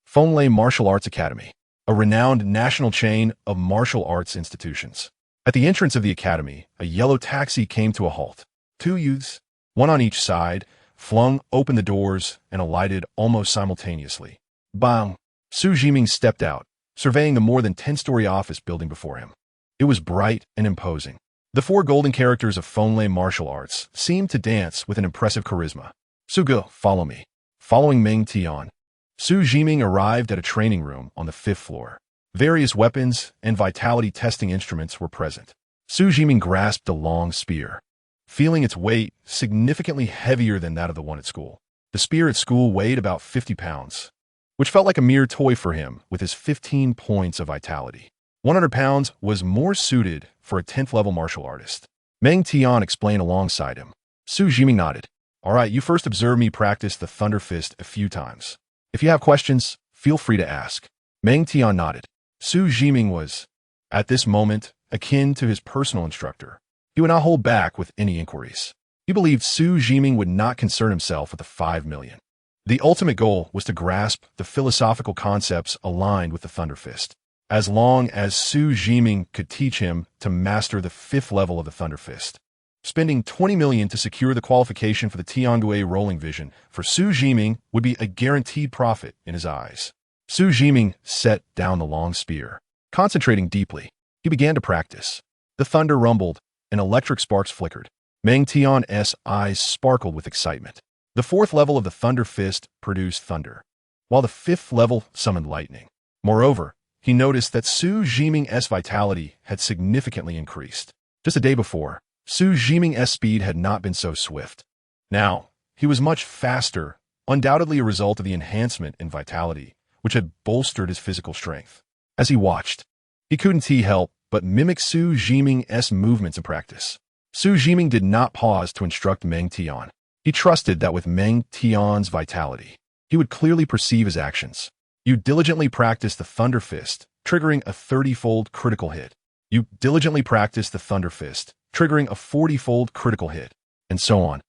Fanlei Martial Arts Academy, a renowned national chain of martial arts institutions. At the entrance of the academy, a yellow taxi came to a halt. Two youths, one on each side, flung open the doors and alighted almost simultaneously. Bang! Xu Zhiming stepped out, surveying the more than 10-story office building before him. It was bright and imposing. The four golden characters of Fanlei martial arts seemed to dance with an impressive charisma. "Suge, follow me." Following Meng Tian, Xu Zhiming arrived at a training room on the 5th floor. Various weapons and vitality testing instruments were present. Xu Zhiming grasped a long spear, feeling its weight significantly heavier than that of the one at school. The spear at school weighed about 50 pounds, which felt like a mere toy for him with his 15 points of vitality. 100 pounds was more suited for a 10th level martial artist. Meng Tian explained alongside him. Xu Zhiming nodded. "All right, you first observed me practice the Thunder Fist a few times. If you have questions, feel free to ask." Meng Tian nodded. Xu Zhiming was, at this moment, akin to his personal instructor. He would not hold back with any inquiries. He believed Xu Zhiming would not concern himself with the 5 million. The ultimate goal was to grasp the philosophical concepts aligned with the Thunder Fist. As long as Xu Zhiming could teach him to master the 5th level of the Thunder Fist. Spending 20 million to secure the qualification for the Tiangui Rolling Vision for Xu Zhiming would be a guaranteed profit in his eyes. Xu Zhiming set down the long spear. Concentrating deeply, he began to practice. The thunder rumbled, and electric sparks flickered. Meng Tian's eyes sparkled with excitement. The 4th level of the Thunder Fist produced thunder, while the 5th level summoned lightning. Moreover, he noticed that Xu Zhiming's vitality had significantly increased. Just a day before, Xu Zhiming's speed had not been so swift. Now, he was much faster, undoubtedly a result of the enhancement in vitality, which had bolstered his physical strength. As he watched, he couldn't help but mimic Xu Zhiming's movements in practice. Xu Zhiming did not pause to instruct Meng Tian. He trusted that with Meng Tian's vitality, he would clearly perceive his actions. You diligently practice the Thunder Fist, triggering a 30-fold critical hit. You diligently practice the Thunder Fist, triggering a 40-fold critical hit, and so on.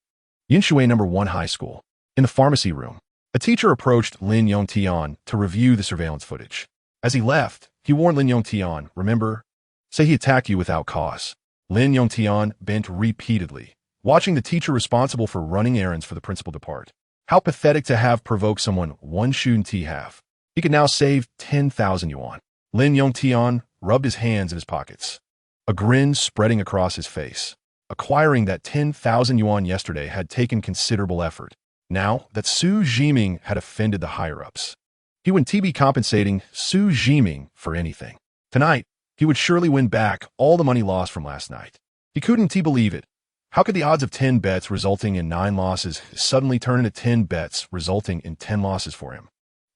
Yinshui No. 1 High School. In the pharmacy room, a teacher approached Lin Yongtian to review the surveillance footage. As he left, he warned Lin Yongtian, "Remember? Say he attacked you without cause." Lin Yongtian bent repeatedly, watching the teacher responsible for running errands for the principal depart. How pathetic to have provoked someone one shouldn't he have. He could now save 10,000 yuan. Lin Yongtian rubbed his hands in his pockets, a grin spreading across his face. Acquiring that 10,000 yuan yesterday had taken considerable effort. Now that Xu Zhiming had offended the higher-ups, he wouldn't be compensating Xu Zhiming for anything. Tonight, he would surely win back all the money lost from last night. He couldn't believe it. How could the odds of 10 bets resulting in 9 losses suddenly turn into 10 bets resulting in 10 losses for him?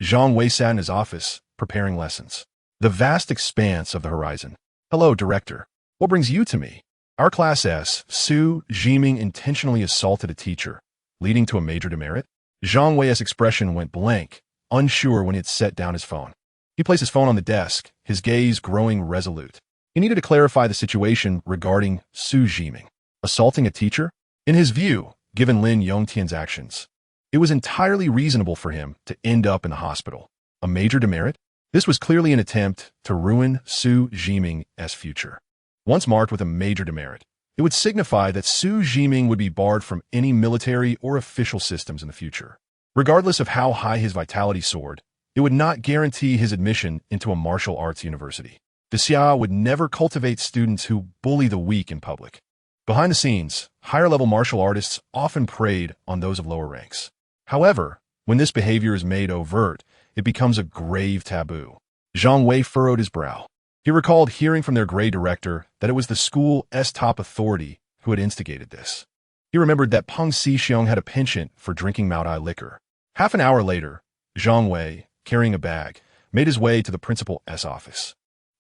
Zhang Wei sat in his office, preparing lessons. The vast expanse of the horizon. "Hello, director. What brings you to me?" Our class S. Xu Zhiming intentionally assaulted a teacher, leading to a major demerit. Zhang Wei's expression went blank, unsure when he had set down his phone. He placed his phone on the desk, his gaze growing resolute. He needed to clarify the situation regarding Xu Zhiming. Assaulting a teacher? In his view, given Lin Yongtian's actions, it was entirely reasonable for him to end up in the hospital. A major demerit? This was clearly an attempt to ruin Xu Zhiming's future. Once marked with a major demerit, it would signify that Xu Zhiming would be barred from any military or official systems in the future. Regardless of how high his vitality soared, it would not guarantee his admission into a martial arts university. The Xia would never cultivate students who bully the weak in public. Behind the scenes, higher-level martial artists often preyed on those of lower ranks. However, when this behavior is made overt, it becomes a grave taboo. Zhang Wei furrowed his brow. He recalled hearing from their grade director that it was the school's top authority who had instigated this. He remembered that Peng Xixiong had a penchant for drinking Maodai liquor. Half an hour later, Zhang Wei, carrying a bag, made his way to the principal's office.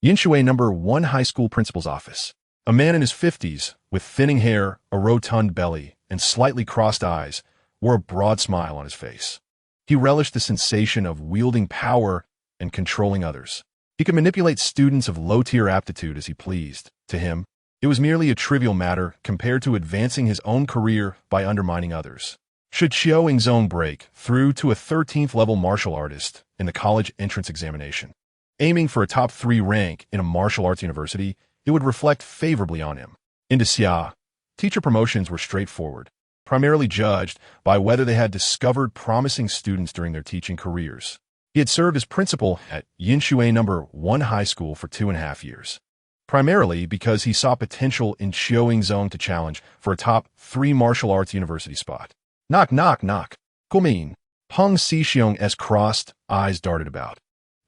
Yinshui number 1 high school principal's office. A man in his 50s, with thinning hair, a rotund belly, and slightly crossed eyes, wore a broad smile on his face. He relished the sensation of wielding power and controlling others. He could manipulate students of low-tier aptitude as he pleased. To him, it was merely a trivial matter compared to advancing his own career by undermining others. Should Xu Zhiming break through to a 13th-level martial artist in the college entrance examination, aiming for a top 3 rank in a martial arts university, it would reflect favorably on him. In Xia, teacher promotions were straightforward, primarily judged by whether they had discovered promising students during their teaching careers. He had served as principal at Yinshui number 1 high school for 2.5 years, primarily because he saw potential in Xu Zhiming to challenge for a top 3 martial arts university spot. Knock, knock, knock. Guomin. Peng Xixiong's crossed eyes darted about,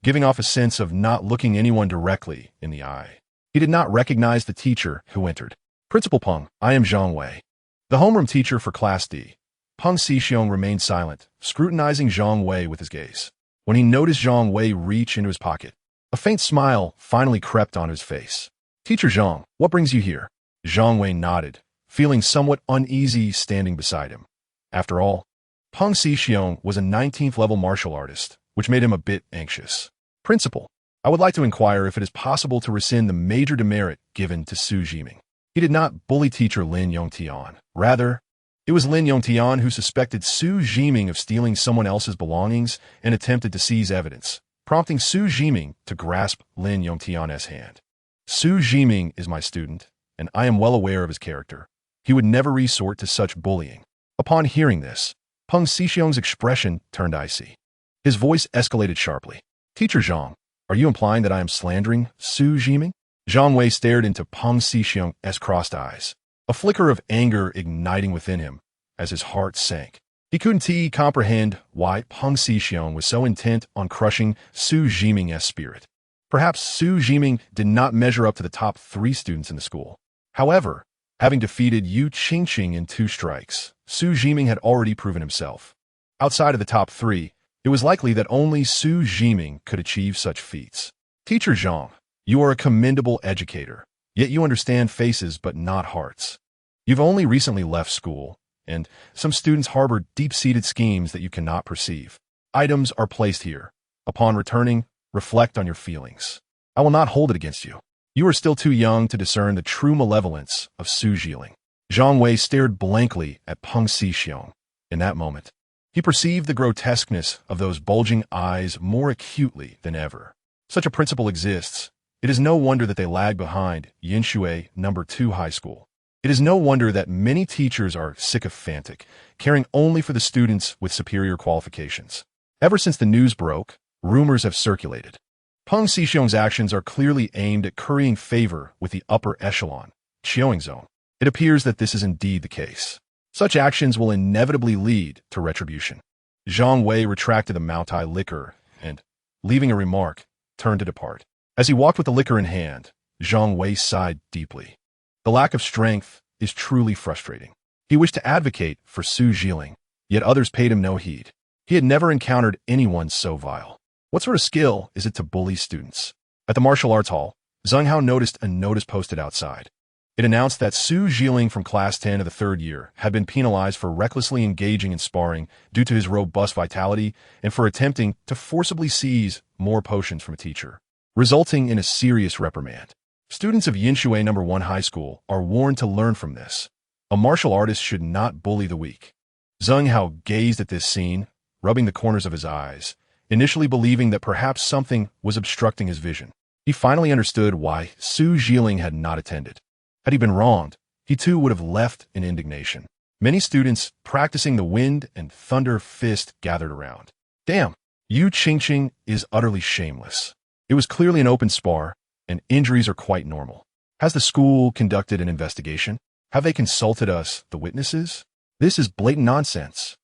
giving off a sense of not looking anyone directly in the eye. He did not recognize the teacher who entered. Principal Peng, I am Zhang Wei. The homeroom teacher for Class D. Peng Xixiong remained silent, scrutinizing Zhang Wei with his gaze. When he noticed Zhang Wei reach into his pocket, a faint smile finally crept on his face. Teacher Zhang, what brings you here? Zhang Wei nodded, feeling somewhat uneasy standing beside him. After all, Peng Xixiong was a 19th-level martial artist, which made him a bit anxious. Principal, I would like to inquire if it is possible to rescind the major demerit given to Xu Zhiming. He did not bully teacher Lin Yongtian. Rather, it was Lin Yongtian who suspected Xu Zhiming of stealing someone else's belongings and attempted to seize evidence, prompting Xu Zhiming to grasp Lin Yongtian's hand. Xu Zhiming is my student, and I am well aware of his character. He would never resort to such bullying. Upon hearing this, Peng Xixiong's expression turned icy. His voice escalated sharply. Teacher Zhang, are you implying that I am slandering Xu Zhiming? Zhang Wei stared into Peng Xixiong's crossed eyes, a flicker of anger igniting within him as his heart sank. He couldn't comprehend why Peng Xixiong was so intent on crushing Xu Zhiming's spirit. Perhaps Xu Zhiming did not measure up to the top 3 students in the school. However, having defeated Yu Qingqing in 2 strikes, Xu Zhiming had already proven himself. Outside of the top 3, it was likely that only Xu Zhiming could achieve such feats. Teacher Zhang, you are a commendable educator, yet you understand faces but not hearts. You've only recently left school, and some students harbor deep-seated schemes that you cannot perceive. Items are placed here. Upon returning, reflect on your feelings. I will not hold it against you. You are still too young to discern the true malevolence of Xu Zhiming. Zhang Wei stared blankly at Peng Xixiong. In that moment, he perceived the grotesqueness of those bulging eyes more acutely than ever. Such a principle exists. It is no wonder that they lag behind Yinshui number 2 high school. It is no wonder that many teachers are sycophantic, caring only for the students with superior qualifications. Ever since the news broke, rumors have circulated. Peng Xixiong's actions are clearly aimed at currying favor with the upper echelon, Qiongzone. It appears that this is indeed the case. Such actions will inevitably lead to retribution. Zhang Wei retracted the Moutai liquor and, leaving a remark, turned to depart. As he walked with the liquor in hand, Zhang Wei sighed deeply. The lack of strength is truly frustrating. He wished to advocate for Xu Zhiming, yet others paid him no heed. He had never encountered anyone so vile. What sort of skill is it to bully students? At the martial arts hall, Zheng Hao noticed a notice posted outside. It announced that Xu Zhiming from Class 10 of the 3rd year had been penalized for recklessly engaging in sparring due to his robust vitality and for attempting to forcibly seize more potions from a teacher, resulting in a serious reprimand. Students of Yinshui number 1 high school are warned to learn from this. A martial artist should not bully the weak. Zheng Hao gazed at this scene, rubbing the corners of his eyes, initially believing that perhaps something was obstructing his vision. He finally understood why Xu Zhiming had not attended. Had he been wronged, he too would have left in indignation. Many students practicing the wind and thunder fist gathered around. Damn, Yu Qingqing is utterly shameless. It was clearly an open spar, and injuries are quite normal. Has the school conducted an investigation? Have they consulted us, the witnesses? This is blatant nonsense.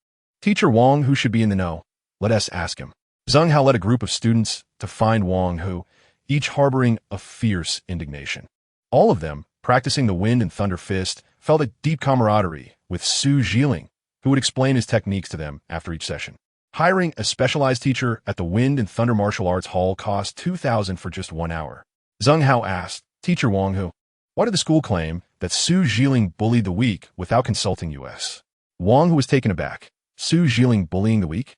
Teacher Wang, who should be in the know, let us ask him. Zheng Hao led a group of students to find Wang, who, each harboring a fierce indignation. All of them, practicing the wind and thunder fist, felt a deep camaraderie with Xu Zhiming, who would explain his techniques to them after each session. Hiring a specialized teacher at the Wind and Thunder Martial Arts Hall cost $2,000 for just 1 hour. Zheng Hao asked, Teacher Wang Hu, why did the school claim that Xu Zhiming bullied the weak without consulting us? Wang Hu was taken aback. Xu Zhiming bullying the weak?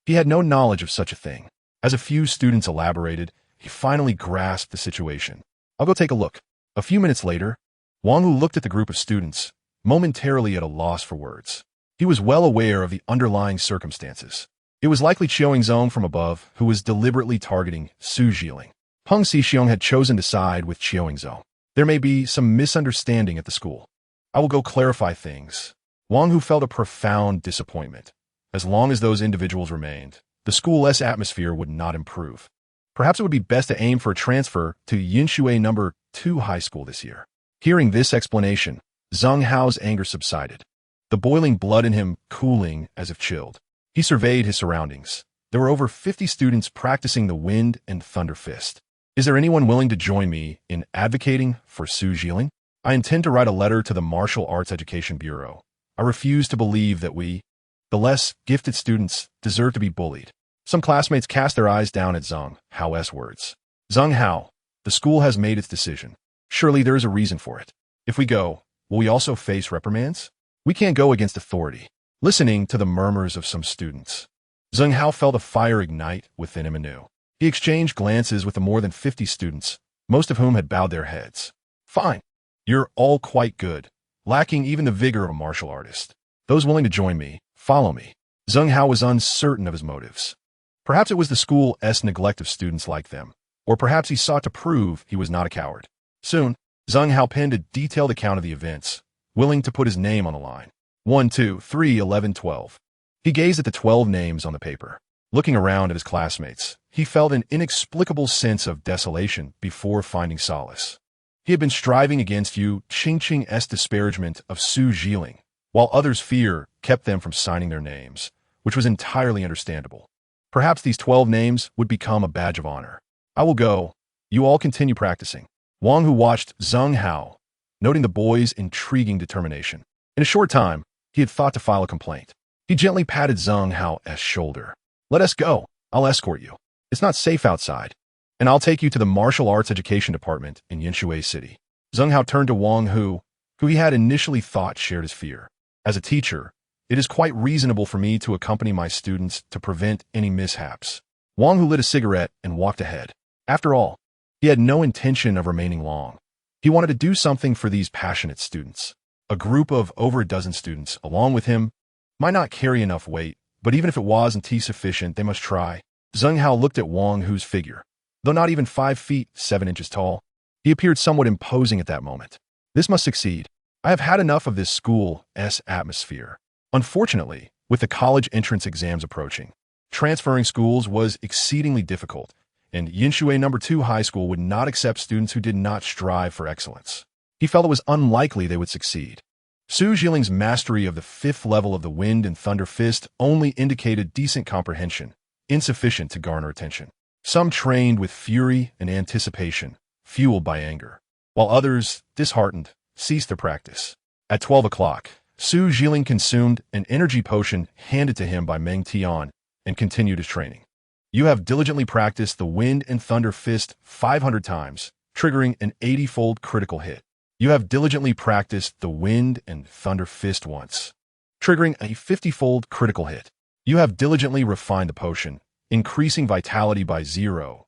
He had no knowledge of such a thing. As a few students elaborated, he finally grasped the situation. I'll go take a look. A few minutes later, Wang Hu looked at the group of students, momentarily at a loss for words. He was well aware of the underlying circumstances. It was likely Qiongzong from above who was deliberately targeting Xu Zhiming. Peng Xixiong had chosen to side with Qiongzong. There may be some misunderstanding at the school. I will go clarify things. Wang Hu felt a profound disappointment. As long as those individuals remained, the school's atmosphere would not improve. Perhaps it would be best to aim for a transfer to Yinshui No. 2 High School this year. Hearing this explanation, Zheng Hao's anger subsided, the boiling blood in him cooling as if chilled. He surveyed his surroundings. There were over 50 students practicing the Wind and Thunder Fist. Is there anyone willing to join me in advocating for Xu Zhiming? I intend to write a letter to the Martial Arts Education Bureau. I refuse to believe that we, the less gifted students, deserve to be bullied. Some classmates cast their eyes down at Zheng Hao's words. Zheng Hao, the school has made its decision. Surely there is a reason for it. If we go, will we also face reprimands? We can't go against authority. Listening to the murmurs of some students, Zheng Hao felt a fire ignite within him anew. He exchanged glances with the more than 50 students, most of whom had bowed their heads. Fine. You're all quite good, lacking even the vigor of a martial artist. Those willing to join me, follow me. Zheng Hao was uncertain of his motives. Perhaps it was the school's neglect of students like them, or perhaps he sought to prove he was not a coward. Soon, Zheng Hao penned a detailed account of the events, willing to put his name on the line. 1, 2, 3, 11, 12. He gazed at the 12 names on the paper. Looking around at his classmates, he felt an inexplicable sense of desolation before finding solace. He had been striving against Yu Qingqing's disparagement of Xu Zhiming, while others' fear kept them from signing their names, which was entirely understandable. Perhaps these 12 names would become a badge of honor. I will go. You all continue practicing. Wang Hu watched Zheng Hao, noting the boy's intriguing determination. In a short time, he had thought to file a complaint. He gently patted Zheng Hao's shoulder. Let us go. I'll escort you. It's not safe outside. And I'll take you to the Martial Arts Education Department in Yinshui City. Zheng Hao turned to Wang Hu, who he had initially thought shared his fear. As a teacher, it is quite reasonable for me to accompany my students to prevent any mishaps. Wang Hu lit a cigarette and walked ahead. After all, he had no intention of remaining long. He wanted to do something for these passionate students. A group of over a dozen students, along with him, might not carry enough weight, but even if it wasn't sufficient, they must try. Zheng Hao looked at Wang Hu's figure. Though not even 5 feet 7 inches tall, he appeared somewhat imposing at that moment. This must succeed. I have had enough of this school's atmosphere. Unfortunately, with the college entrance exams approaching, transferring schools was exceedingly difficult, and Yinshui No. 2 High School would not accept students who did not strive for excellence. He felt it was unlikely they would succeed. Xu Zhiming's mastery of the 5th level of the Wind and Thunder Fist only indicated decent comprehension, insufficient to garner attention. Some trained with fury and anticipation, fueled by anger, while others, disheartened, ceased their practice. At 12 o'clock, Xu Zhiming consumed an energy potion handed to him by Meng Tian and continued his training. You have diligently practiced the Wind and Thunder Fist 500 times, triggering an 80-fold critical hit. You have diligently practiced the Wind and Thunder Fist once, triggering a 50-fold critical hit. You have diligently refined the potion, increasing vitality by 0.08,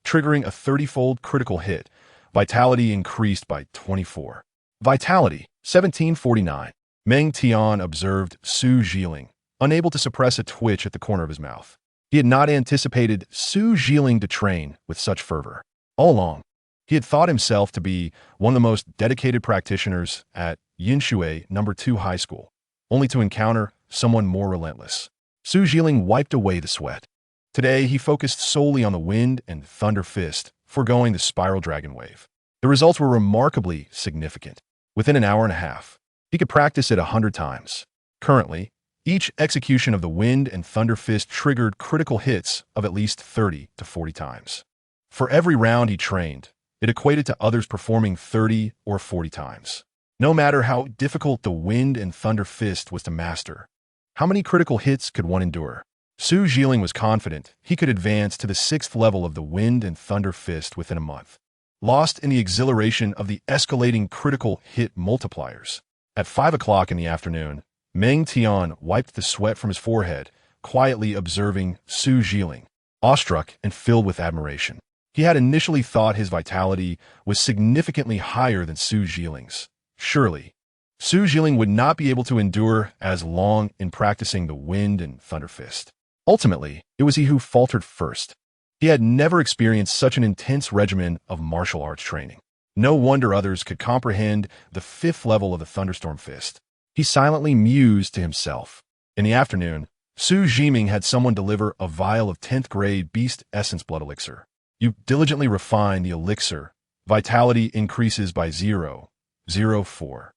triggering a 30-fold critical hit. Vitality increased by 24. Vitality, 1749. Meng Tian observed Xu Zhiming, unable to suppress a twitch at the corner of his mouth. He had not anticipated Xu Zhiming to train with such fervor. All along, he had thought himself to be one of the most dedicated practitioners at Yinshui No. 2 High School, only to encounter someone more relentless. Xu Zhiming wiped away the sweat. Today, he focused solely on the Wind and Thunder Fist, foregoing the Spiral Dragon Wave. The results were remarkably significant. Within an hour and a half, he could practice it 100 times. Currently, each execution of the Wind and Thunder Fist triggered critical hits of at least 30 to 40 times. For every round he trained, it equated to others performing 30 or 40 times. No matter how difficult the Wind and Thunder Fist was to master, How many critical hits could one endure? Xu Zhiming was confident he could advance to the 6th level of the Wind and Thunder Fist within a month. Lost in the exhilaration of the escalating critical hit multipliers. At 5 o'clock in the afternoon, Meng Tian wiped the sweat from his forehead, quietly observing Xu Zhiming, awestruck and filled with admiration. He had initially thought his vitality was significantly higher than Xu Zhiming's. Surely, Xu Zhiming would not be able to endure as long in practicing the Wind and Thunder Fist. Ultimately, it was he who faltered first. He had never experienced such an intense regimen of martial arts training. No wonder others could comprehend the 5th level of the Thunderstorm Fist. He silently mused to himself. In the afternoon, Xu Zhiming had someone deliver a vial of 10th grade Beast Essence Blood Elixir. You diligently refine the elixir. Vitality increases by 0.04,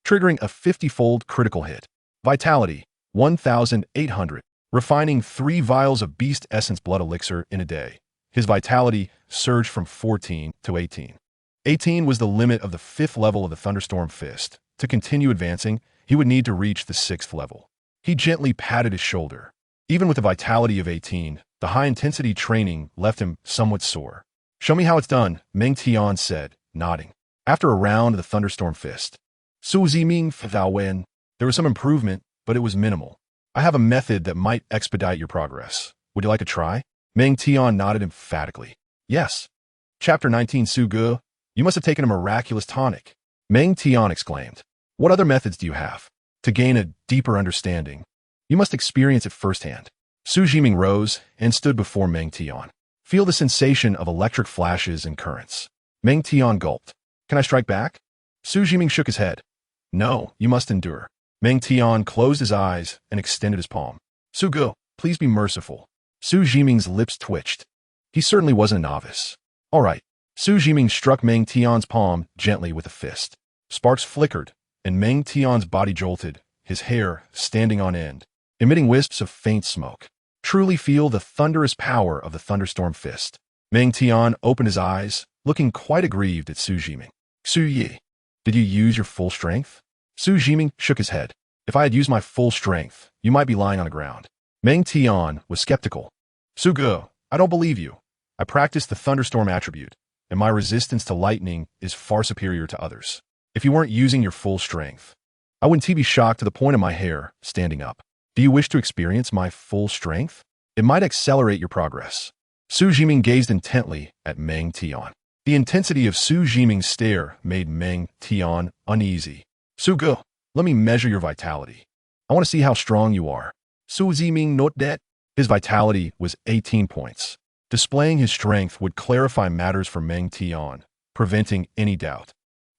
triggering a 50-fold critical hit. Vitality, 1,800. Refining 3 vials of Beast Essence Blood Elixir in a day. His vitality surged from 14 to 18. 18 was the limit of the 5th level of the Thunderstorm Fist. To continue advancing, he would need to reach the 6th level. He gently patted his shoulder. Even with a vitality of 18, the high-intensity training left him somewhat sore. "Show me how it's done," Meng Tian said, nodding. After a round of the Thunderstorm Fist, "Xu Zhiming thou wen." There was some improvement, but it was minimal. "I have a method that might expedite your progress. Would you like to try?" Meng Tian nodded emphatically. "Yes." Chapter 19 Su Ge, you must have taken a miraculous tonic. Meng Tian exclaimed. "What other methods do you have? To gain a deeper understanding, you must experience it firsthand." Xu Zhiming rose and stood before Meng Tian. "Feel the sensation of electric flashes and currents." Meng Tian gulped. "Can I strike back?" Xu Zhiming shook his head. "No, you must endure." Meng Tian closed his eyes and extended his palm. "Su Ge, please be merciful." Xu Zhiming's lips twitched. He certainly wasn't a novice. "All right." Xu Zhiming struck Meng Tian's palm gently with a fist. Sparks flickered, and Meng Tian's body jolted, his hair standing on end, emitting wisps of faint smoke. Truly feel the thunderous power of the Thunderstorm Fist. Meng Tian opened his eyes, looking quite aggrieved at Xu Zhiming. "Xu Yi, did you use your full strength?" Xu Zhiming shook his head. "If I had used my full strength, you might be lying on the ground." Meng Tian was skeptical. "Su Ge, I don't believe you. I practiced the thunderstorm attribute, and my resistance to lightning is far superior to others. If you weren't using your full strength, I wouldn't be shocked to the point of my hair standing up. Do you wish to experience my full strength? It might accelerate your progress." Xu Zhiming gazed intently at Meng Tian. The intensity of Xu Zhiming's stare made Meng Tian uneasy. "Su Ge, let me measure your vitality. I want to see how strong you are." Xu Zhiming nodded. His vitality was 18 points. Displaying his strength would clarify matters for Meng Tian, preventing any doubt.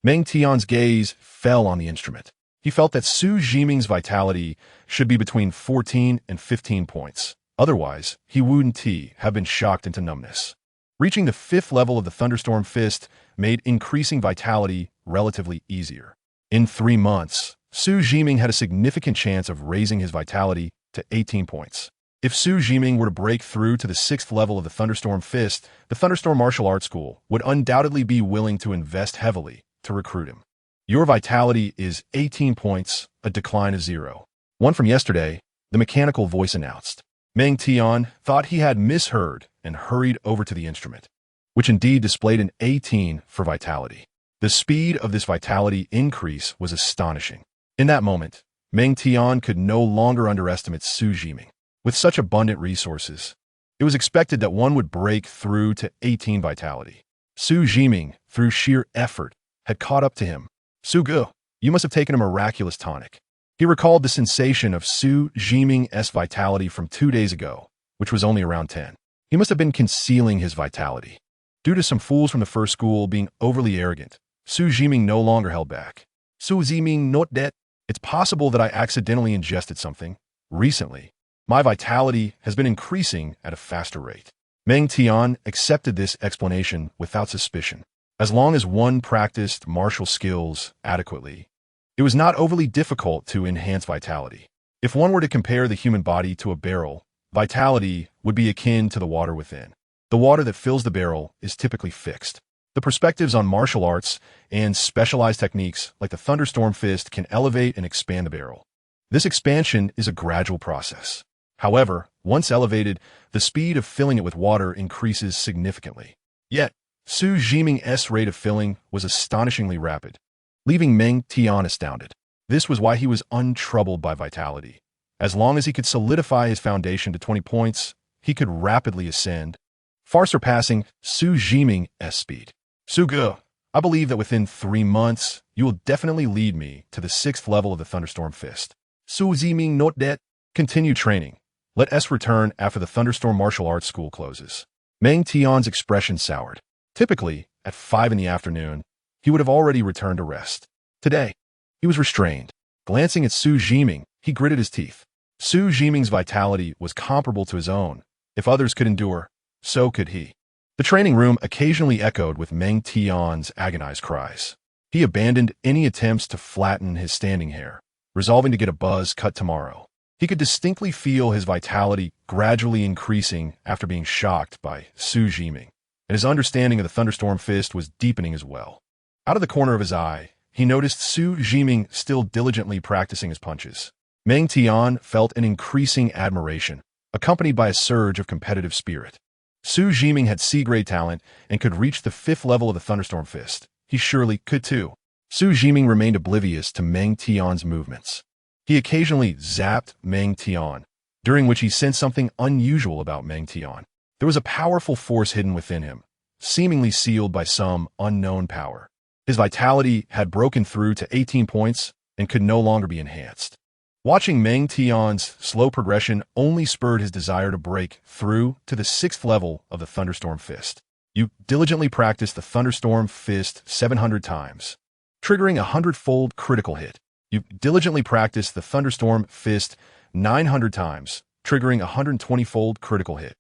Meng Tian's gaze fell on the instrument. He felt that Xu Zhiming's vitality should be between 14 and 15 points. Otherwise, he wouldn't have been shocked into numbness. Reaching the 5th level of the Thunderstorm Fist made increasing vitality relatively easier. In 3 months, Xu Zhiming had a significant chance of raising his vitality to 18 points. If Xu Zhiming were to break through to the 6th level of the Thunderstorm Fist, the Thunderstorm Martial Arts School would undoubtedly be willing to invest heavily to recruit him. "Your vitality is 18 points, a decline of 0.1 from yesterday," the mechanical voice announced. Meng Tian thought he had misheard and hurried over to the instrument, which indeed displayed an 18 for vitality. The speed of this vitality increase was astonishing. In that moment, Meng Tian could no longer underestimate Xu Zhiming. With such abundant resources, it was expected that one would break through to 18 vitality. Xu Zhiming, through sheer effort, had caught up to him. "Su Ge, you must have taken a miraculous tonic." He recalled the sensation of Xu Zhiming's vitality from 2 days ago, which was only around 10. He must have been concealing his vitality. Due to some fools from the first school being overly arrogant, Xu Zhiming no longer held back. "Xu Zhiming nodded. It's possible that I accidentally ingested something. Recently, my vitality has been increasing at a faster rate." Meng Tian accepted this explanation without suspicion. As long as one practiced martial skills adequately, it was not overly difficult to enhance vitality. If one were to compare the human body to a barrel, vitality would be akin to the water within. The water that fills the barrel is typically fixed. The perspectives on martial arts and specialized techniques like the Thunderstorm Fist can elevate and expand the barrel. This expansion is a gradual process. However, once elevated, the speed of filling it with water increases significantly. Yet, Xu Zhiming's rate of filling was astonishingly rapid, leaving Meng Tian astounded. This was why he was untroubled by vitality. As long as he could solidify his foundation to 20 points, he could rapidly ascend, far surpassing Xu Zhiming's speed. Xu Ge, I believe that within 3 months, you will definitely lead me to the 6th level of the Thunderstorm Fist. Xu Zhiming note that. Continue training. Let us return after the Thunderstorm Martial Arts School closes. Meng Tian's expression soured. Typically, at 5 in the afternoon, he would have already returned to rest. Today, he was restrained. Glancing at Xu Zhiming, he gritted his teeth. Xu Zhiming's vitality was comparable to his own. If others could endure, so could he. The training room occasionally echoed with Meng Tian's agonized cries. He abandoned any attempts to flatten his standing hair, resolving to get a buzz cut tomorrow. He could distinctly feel his vitality gradually increasing after being shocked by Xu Zhiming, and his understanding of the Thunderstorm Fist was deepening as well. Out of the corner of his eye, he noticed Xu Zhiming still diligently practicing his punches. Meng Tian felt an increasing admiration, accompanied by a surge of competitive spirit. Xu Zhiming had C-grade talent and could reach the 5th level of the Thunderstorm Fist. He surely could too. Xu Zhiming remained oblivious to Meng Tian's movements. He occasionally zapped Meng Tian, during which he sensed something unusual about Meng Tian. There was a powerful force hidden within him, seemingly sealed by some unknown power. His vitality had broken through to 18 points and could no longer be enhanced. Watching Meng Tian's slow progression only spurred his desire to break through to the 6th level of the Thunderstorm Fist. You diligently practice the Thunderstorm Fist 700 times, triggering a 100-fold critical hit. You diligently practice the Thunderstorm Fist 900 times, triggering a 120-fold critical hit.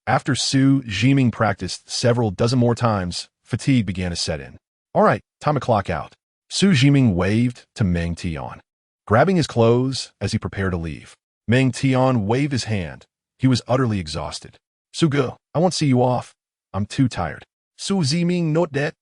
After Xu Zhiming practiced several dozen more times, fatigue began to set in. All right, time to clock out. Xu Zhiming waved to Meng Tian, grabbing his clothes as he prepared to leave. Meng Tian waved his hand. He was utterly exhausted. Xu Ge, I won't see you off. I'm too tired. Xu Zhiming note that.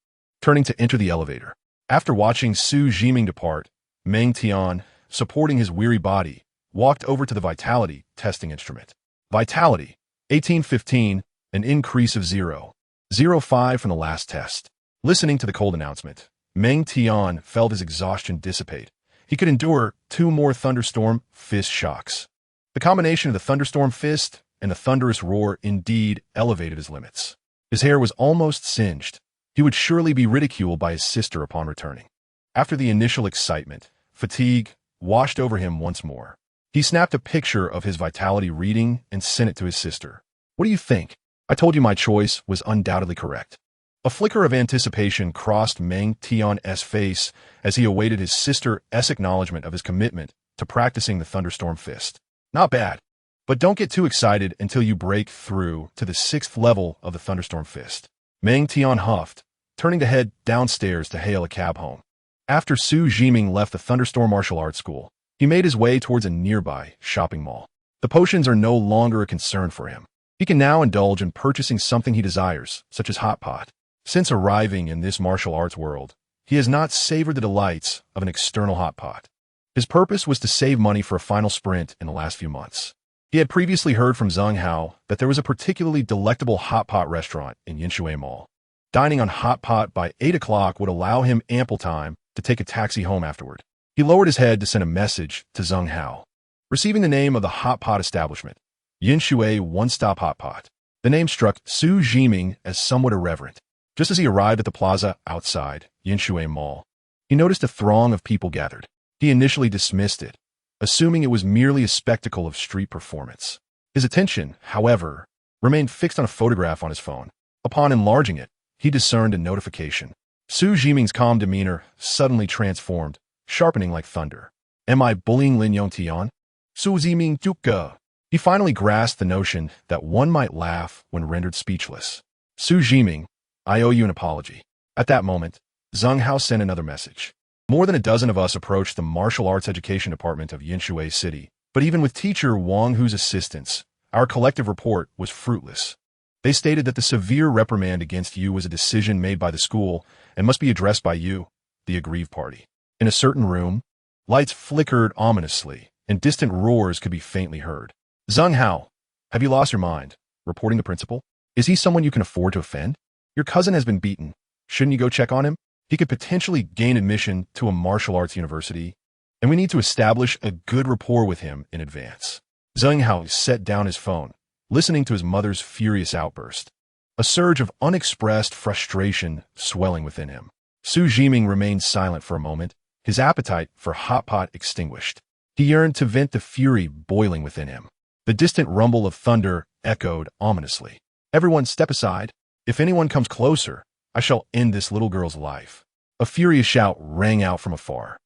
Turning to enter the elevator. After watching Xu Zhiming depart, Meng Tian, supporting his weary body, walked over to the vitality testing instrument. Vitality, 1815, an increase of 0.05 from the last test. Listening to the cold announcement, Meng Tian felt his exhaustion dissipate. He could endure 2 more Thunderstorm Fist shocks. The combination of the Thunderstorm Fist and the thunderous roar indeed elevated his limits. His hair was almost singed. He would surely be ridiculed by his sister upon returning. After the initial excitement, fatigue washed over him once more. He snapped a picture of his vitality reading and sent it to his sister. What do you think? I told you my choice was undoubtedly correct. A flicker of anticipation crossed Meng Tian's face as he awaited his sister's acknowledgement of his commitment to practicing the Thunderstorm Fist. Not bad, but don't get too excited until you break through to the 6th level of the Thunderstorm Fist. Meng Tian huffed, turning to head downstairs to hail a cab home. After Xu Zhiming left the Thunderstorm Martial Arts School, he made his way towards a nearby shopping mall. The potions are no longer a concern for him. He can now indulge in purchasing something he desires, such as hot pot. Since arriving in this martial arts world, he has not savored the delights of an external hot pot. His purpose was to save money for a final sprint in the last few months. He had previously heard from Zheng Hao that there was a particularly delectable hot pot restaurant in Yinshui Mall. Dining on hot pot by 8 o'clock would allow him ample time to take a taxi home afterward. He lowered his head to send a message to Zheng Hao. Receiving the name of the hot pot establishment, Yinshui One-Stop Hot Pot. The name struck Xu Zhiming as somewhat irreverent. Just as he arrived at the plaza outside Yinshui Mall, he noticed a throng of people gathered. He initially dismissed it, assuming it was merely a spectacle of street performance. His attention, however, remained fixed on a photograph on his phone. Upon enlarging it, he discerned a notification. Xu Zhiming's calm demeanor suddenly transformed, sharpening like thunder. Am I bullying Lin Yongtian? Xu Zhiming Duke. He finally grasped the notion that one might laugh when rendered speechless. Xu Zhiming, I owe you an apology. At that moment, Zheng Hao sent another message. More than a dozen of us approached the martial arts education department of Yinshui City, but even with teacher Wang Hu's assistance, our collective report was fruitless. They stated that the severe reprimand against you was a decision made by the school and must be addressed by you, the aggrieved party. In a certain room, Lights flickered ominously, and distant roars could be faintly heard. Zheng Hao, have you lost your mind? Reporting the principal. Is he someone you can afford to offend? Your cousin has been beaten. Shouldn't you go check on him? He could potentially gain admission to a martial arts university, and we need to establish a good rapport with him in advance. Zheng Hao set down his phone, listening to his mother's furious outburst. A surge of unexpressed frustration swelling within him. Xu Zhiming remained silent for a moment, his appetite for hot pot extinguished. He yearned to vent the fury boiling within him. The distant rumble of thunder echoed ominously. Everyone step aside. If anyone comes closer, I shall end this little girl's life. A furious shout rang out from afar.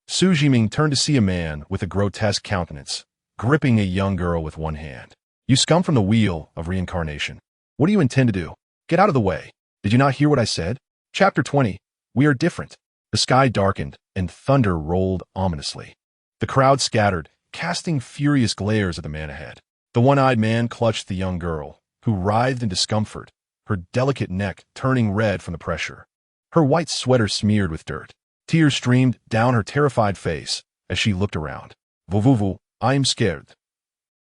Xu Zhiming turned to see a man with a grotesque countenance, gripping a young girl with one hand. You scum from the wheel of reincarnation. What do you intend to do? Get out of the way. Did you not hear what I said? Chapter 20. We are different. The sky darkened, and thunder rolled ominously. The crowd scattered, casting furious glares at the man ahead. The one-eyed man clutched the young girl, who writhed in discomfort, her delicate neck turning red from the pressure. Her white sweater smeared with dirt. Tears streamed down her terrified face as she looked around. Vuvuvu, I am scared.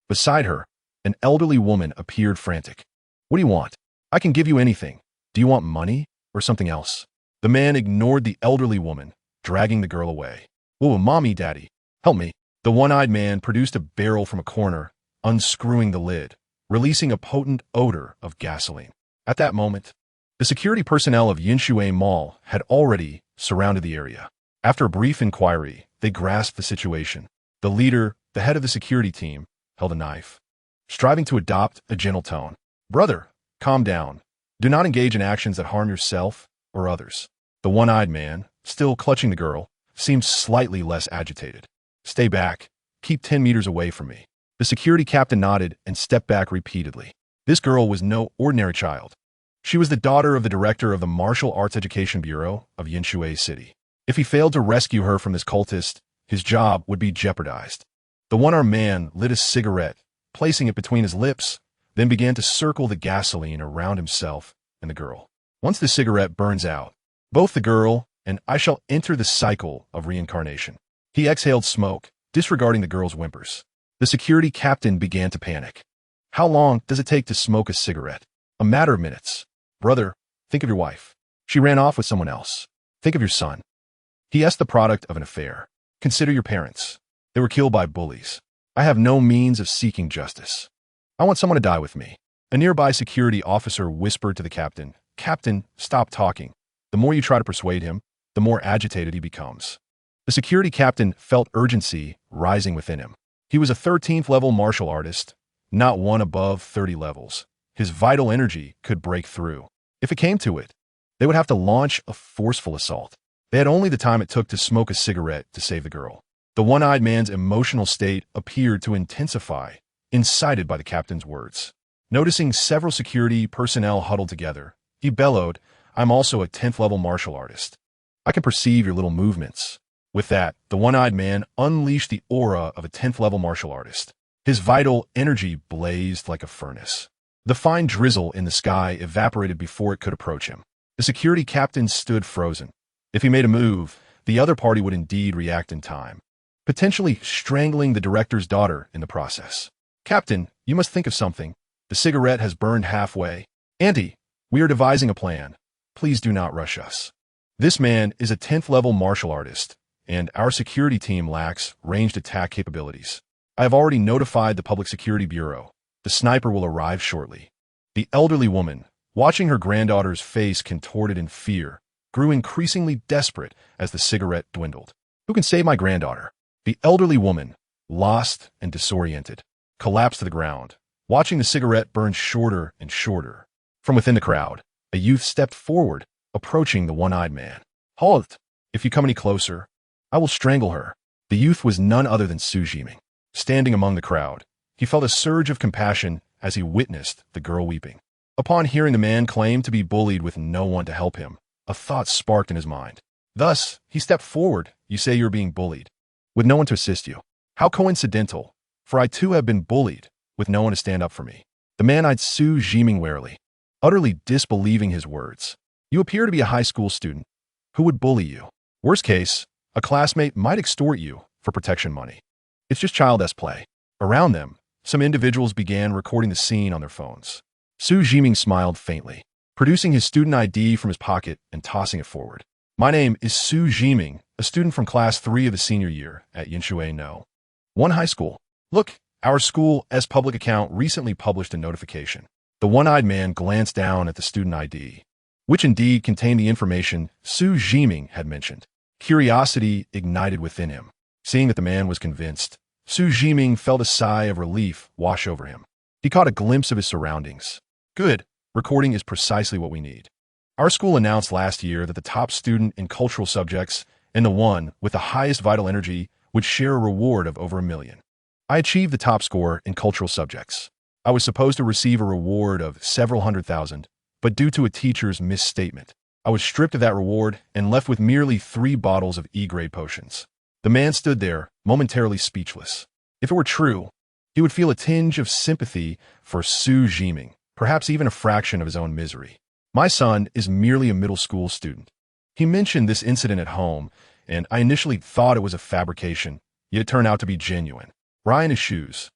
Beside her, an elderly woman appeared frantic. What do you want? I can give you anything. Do you want money or something else? The man ignored the elderly woman, dragging the girl away. Whoa, mommy, daddy, help me. The one-eyed man produced a barrel from a corner, unscrewing the lid, releasing a potent odor of gasoline. At that moment, the security personnel of Yinshui Mall had already surrounded the area. After a brief inquiry, they grasped the situation. The leader, the head of the security team, held a knife, striving to adopt a gentle tone. Brother, calm down. Do not engage in actions that harm yourself or others. The one-eyed man, still clutching the girl, seemed slightly less agitated. Stay back. Keep 10 meters away from me. The security captain nodded and stepped back repeatedly. This girl was no ordinary child. She was the daughter of the director of the Martial Arts Education Bureau of Yinshui City. If he failed to rescue her from this cultist, his job would be jeopardized. The one-armed man lit a cigarette, placing it between his lips, then began to circle the gasoline around himself and the girl. Once the cigarette burns out, both the girl and I shall enter the cycle of reincarnation. He exhaled smoke, disregarding the girl's whimpers. The security captain began to panic. How long does it take to smoke a cigarette? A matter of minutes. Brother, think of your wife. She ran off with someone else. Think of your son. He is the product of an affair. Consider your parents. They were killed by bullies. I have no means of seeking justice. I want someone to die with me. A nearby security officer whispered to the captain, Captain, stop talking. The more you try to persuade him, the more agitated he becomes. The security captain felt urgency rising within him. He was a 13th level martial artist, not one above 30 levels. His vital energy could break through. If it came to it, they would have to launch a forceful assault. They had only the time it took to smoke a cigarette to save the girl. The one-eyed man's emotional state appeared to intensify, incited by the captain's words. Noticing several security personnel huddled together, he bellowed, I'm also a 10th level martial artist. I can perceive your little movements. With that, the one-eyed man unleashed the aura of a 10th level martial artist. His vital energy blazed like a furnace. The fine drizzle in the sky evaporated before it could approach him. The security captain stood frozen. If he made a move, the other party would indeed react in time, potentially strangling the director's daughter in the process. Captain, you must think of something. The cigarette has burned halfway. Auntie, we are devising a plan. Please do not rush us. This man is a 10th level martial artist, and our security team lacks ranged attack capabilities. I have already notified the Public Security Bureau. The sniper will arrive shortly. The elderly woman, watching her granddaughter's face contorted in fear, grew increasingly desperate as the cigarette dwindled. Who can save my granddaughter? The elderly woman, lost and disoriented, collapsed to the ground, watching the cigarette burn shorter and shorter. From within the crowd, a youth stepped forward, approaching the one-eyed man. Halt! If you come any closer, I will strangle her. The youth was none other than Xu Zhiming. Standing among the crowd, he felt a surge of compassion as he witnessed the girl weeping. Upon hearing the man claim to be bullied with no one to help him, a thought sparked in his mind. Thus, he stepped forward. You say you're being bullied, with no one to assist you. How coincidental, for I too have been bullied, with no one to stand up for me. The man eyed Xu Zhiming warily, utterly disbelieving his words. You appear to be a high school student. Who would bully you? Worst case, a classmate might extort you for protection money. It's just childish play. Around them, some individuals began recording the scene on their phones. Xu Zhiming smiled faintly, producing his student ID from his pocket and tossing it forward. My name is Xu Zhiming, a student from Class 3 of the senior year at One High School. Look, our school's public account recently published a notification. The one-eyed man glanced down at the student ID, which indeed contained the information Xu Zhiming had mentioned. Curiosity ignited within him. Seeing that the man was convinced, Xu Zhiming felt a sigh of relief wash over him. He caught a glimpse of his surroundings. Good, recording is precisely what we need. Our school announced last year that the top student in cultural subjects and the one with the highest vital energy would share a reward of over $1 million. I achieved the top score in cultural subjects. I was supposed to receive a reward of several $100,000, but due to a teacher's misstatement, I was stripped of that reward and left with merely 3 bottles of E-grade potions. The man stood there, momentarily speechless. If it were true, he would feel a tinge of sympathy for Xu Zhiming, perhaps even a fraction of his own misery. My son is merely a middle school student. He mentioned this incident at home, and I initially thought it was a fabrication, yet it turned out to be genuine. Ryan his shoes.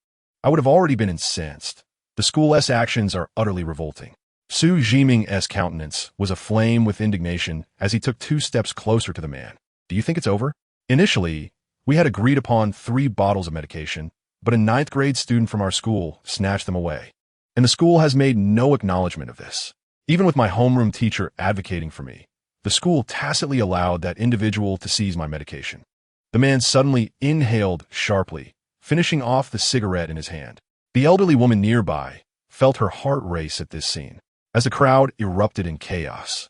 I would have already been incensed. The school's actions are utterly revolting. Xu Zhiming's countenance was aflame with indignation as he took 2 steps closer to the man. Do you think it's over? Initially, we had agreed upon 3 bottles of medication, but a 9th grade student from our school snatched them away. And the school has made no acknowledgement of this. Even with my homeroom teacher advocating for me, the school tacitly allowed that individual to seize my medication. The man suddenly inhaled sharply, finishing off the cigarette in his hand. The elderly woman nearby felt her heart race at this scene, as the crowd erupted in chaos.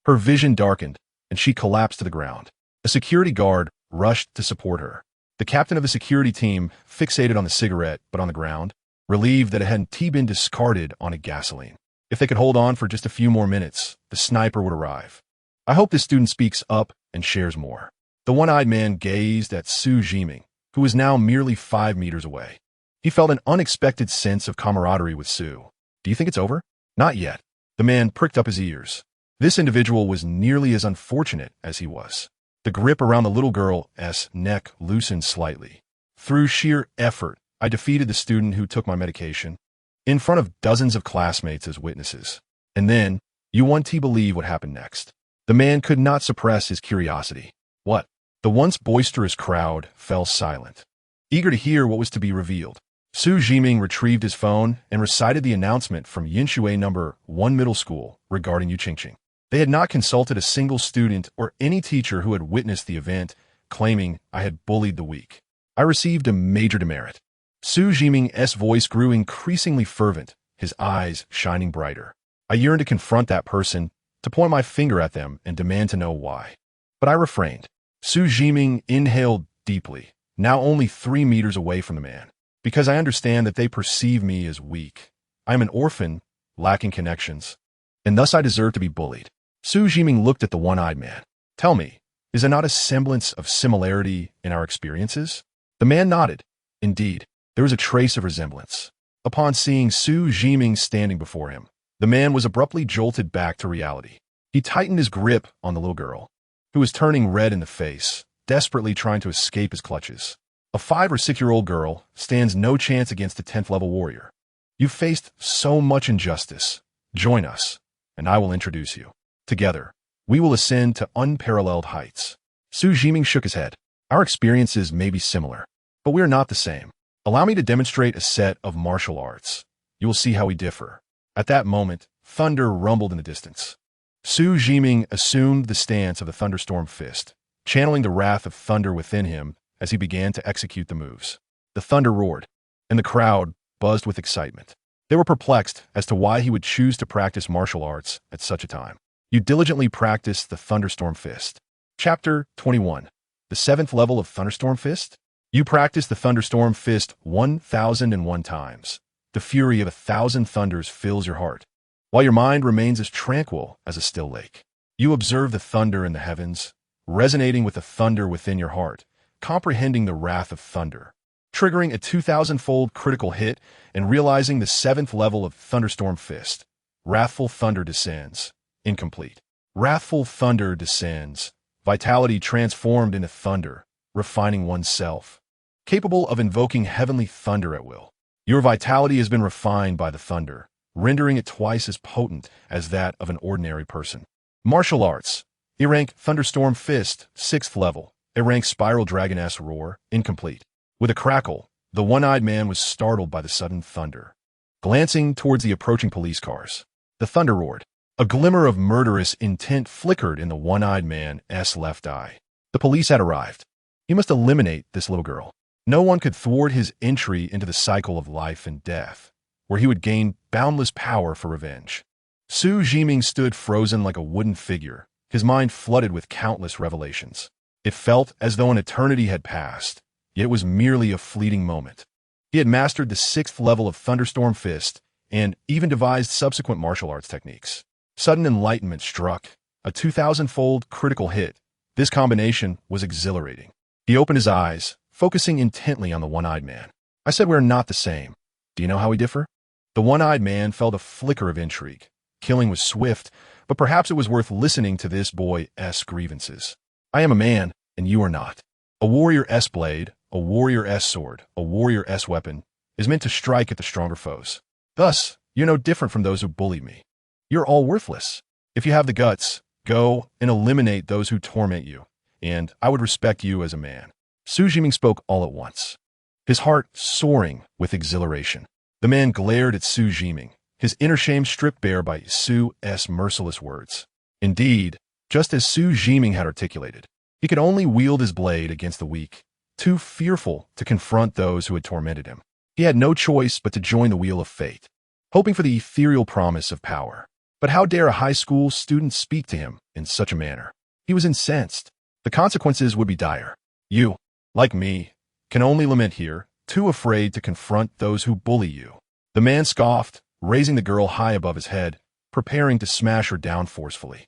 Her vision darkened, and she collapsed to the ground. A security guard rushed to support her. The captain of the security team fixated on the cigarette, but on the ground, relieved that it hadn't been discarded on a gasoline. If they could hold on for just a few more minutes, the sniper would arrive. I hope this student speaks up and shares more. The one-eyed man gazed at Xu Zhiming, who was now merely 5 meters away. He felt an unexpected sense of camaraderie with Xu. Do you think it's over? Not yet. The man pricked up his ears. This individual was nearly as unfortunate as he was. The grip around the little girl's neck loosened slightly. Through sheer effort, I defeated the student who took my medication, in front of dozens of classmates as witnesses. And then, you want to believe what happened next. The man could not suppress his curiosity. What? The once boisterous crowd fell silent, eager to hear what was to be revealed. Xu Zhiming retrieved his phone and recited the announcement from Yinshui No. 1 Middle School regarding Wuqiangqing. They had not consulted a single student or any teacher who had witnessed the event, claiming I had bullied the weak. I received a major demerit. Xu Zhiming's voice grew increasingly fervent, his eyes shining brighter. I yearned to confront that person, to point my finger at them and demand to know why. But I refrained. Xu Zhiming inhaled deeply, now only 3 meters away from the man. Because I understand that they perceive me as weak. I am an orphan, lacking connections, and thus I deserve to be bullied. Xu Zhiming looked at the one-eyed man. Tell me, is there not a semblance of similarity in our experiences? The man nodded. Indeed, there was a trace of resemblance. Upon seeing Xu Zhiming standing before him, the man was abruptly jolted back to reality. He tightened his grip on the little girl, who was turning red in the face, desperately trying to escape his clutches. A 5 or 6-year-old girl stands no chance against a 10th-level warrior. You've faced so much injustice. Join us, and I will introduce you. Together, we will ascend to unparalleled heights. Xu Zhiming shook his head. Our experiences may be similar, but we are not the same. Allow me to demonstrate a set of martial arts. You will see how we differ. At that moment, thunder rumbled in the distance. Xu Zhiming assumed the stance of the thunderstorm fist, channeling the wrath of thunder within him as he began to execute the moves. The thunder roared, and the crowd buzzed with excitement. They were perplexed as to why he would choose to practice martial arts at such a time. You diligently practiced the thunderstorm fist. Chapter 21. The 7th level of thunderstorm fist? You practice the thunderstorm fist 1,001 times. The fury of 1,000 thunders fills your heart, while your mind remains as tranquil as a still lake. You observe the thunder in the heavens, resonating with the thunder within your heart, comprehending the wrath of thunder, triggering a 2,000-fold critical hit and realizing the 7th level of thunderstorm fist. Wrathful thunder descends. Incomplete. Wrathful thunder descends. Vitality transformed into thunder. refining oneself, capable of invoking heavenly thunder at will. Your vitality has been refined by the thunder, rendering it twice as potent as that of an ordinary person. Martial arts. E-rank Thunderstorm Fist, 6th level. E-rank Spiral Dragon S Roar, incomplete. With a crackle, the one-eyed man was startled by the sudden thunder. Glancing towards the approaching police cars, the thunder roared. A glimmer of murderous intent flickered in the one-eyed man's left eye. The police had arrived. He must eliminate this little girl. No one could thwart his entry into the cycle of life and death, where he would gain boundless power for revenge. Xu Zhiming stood frozen like a wooden figure, his mind flooded with countless revelations. It felt as though an eternity had passed, yet it was merely a fleeting moment. He had mastered the 6th level of Thunderstorm Fist and even devised subsequent martial arts techniques. Sudden enlightenment struck, a 2000-fold critical hit. This combination was exhilarating. He opened his eyes, focusing intently on the one-eyed man. I said we're not the same. Do you know how we differ? The one-eyed man felt a flicker of intrigue. Killing was swift, but perhaps it was worth listening to this boy's grievances. I am a man, and you are not. A warrior's blade, a warrior's sword, a warrior's weapon is meant to strike at the stronger foes. Thus, you're no different from those who bullied me. You're all worthless. If you have the guts, go and eliminate those who torment you, and I would respect you as a man. Xu Zhiming spoke all at once, his heart soaring with exhilaration. The man glared at Xu Zhiming, his inner shame stripped bare by Xu's merciless words. Indeed, just as Xu Zhiming had articulated, he could only wield his blade against the weak, too fearful to confront those who had tormented him. He had no choice but to join the wheel of fate, hoping for the ethereal promise of power. But how dare a high school student speak to him in such a manner? He was incensed. The consequences would be dire. You, like me, can only lament here, too afraid to confront those who bully you. The man scoffed, raising the girl high above his head, preparing to smash her down forcefully.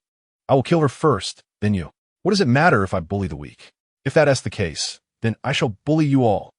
I will kill her first, then you. What does it matter if I bully the weak? If that's the case, then I shall bully you all.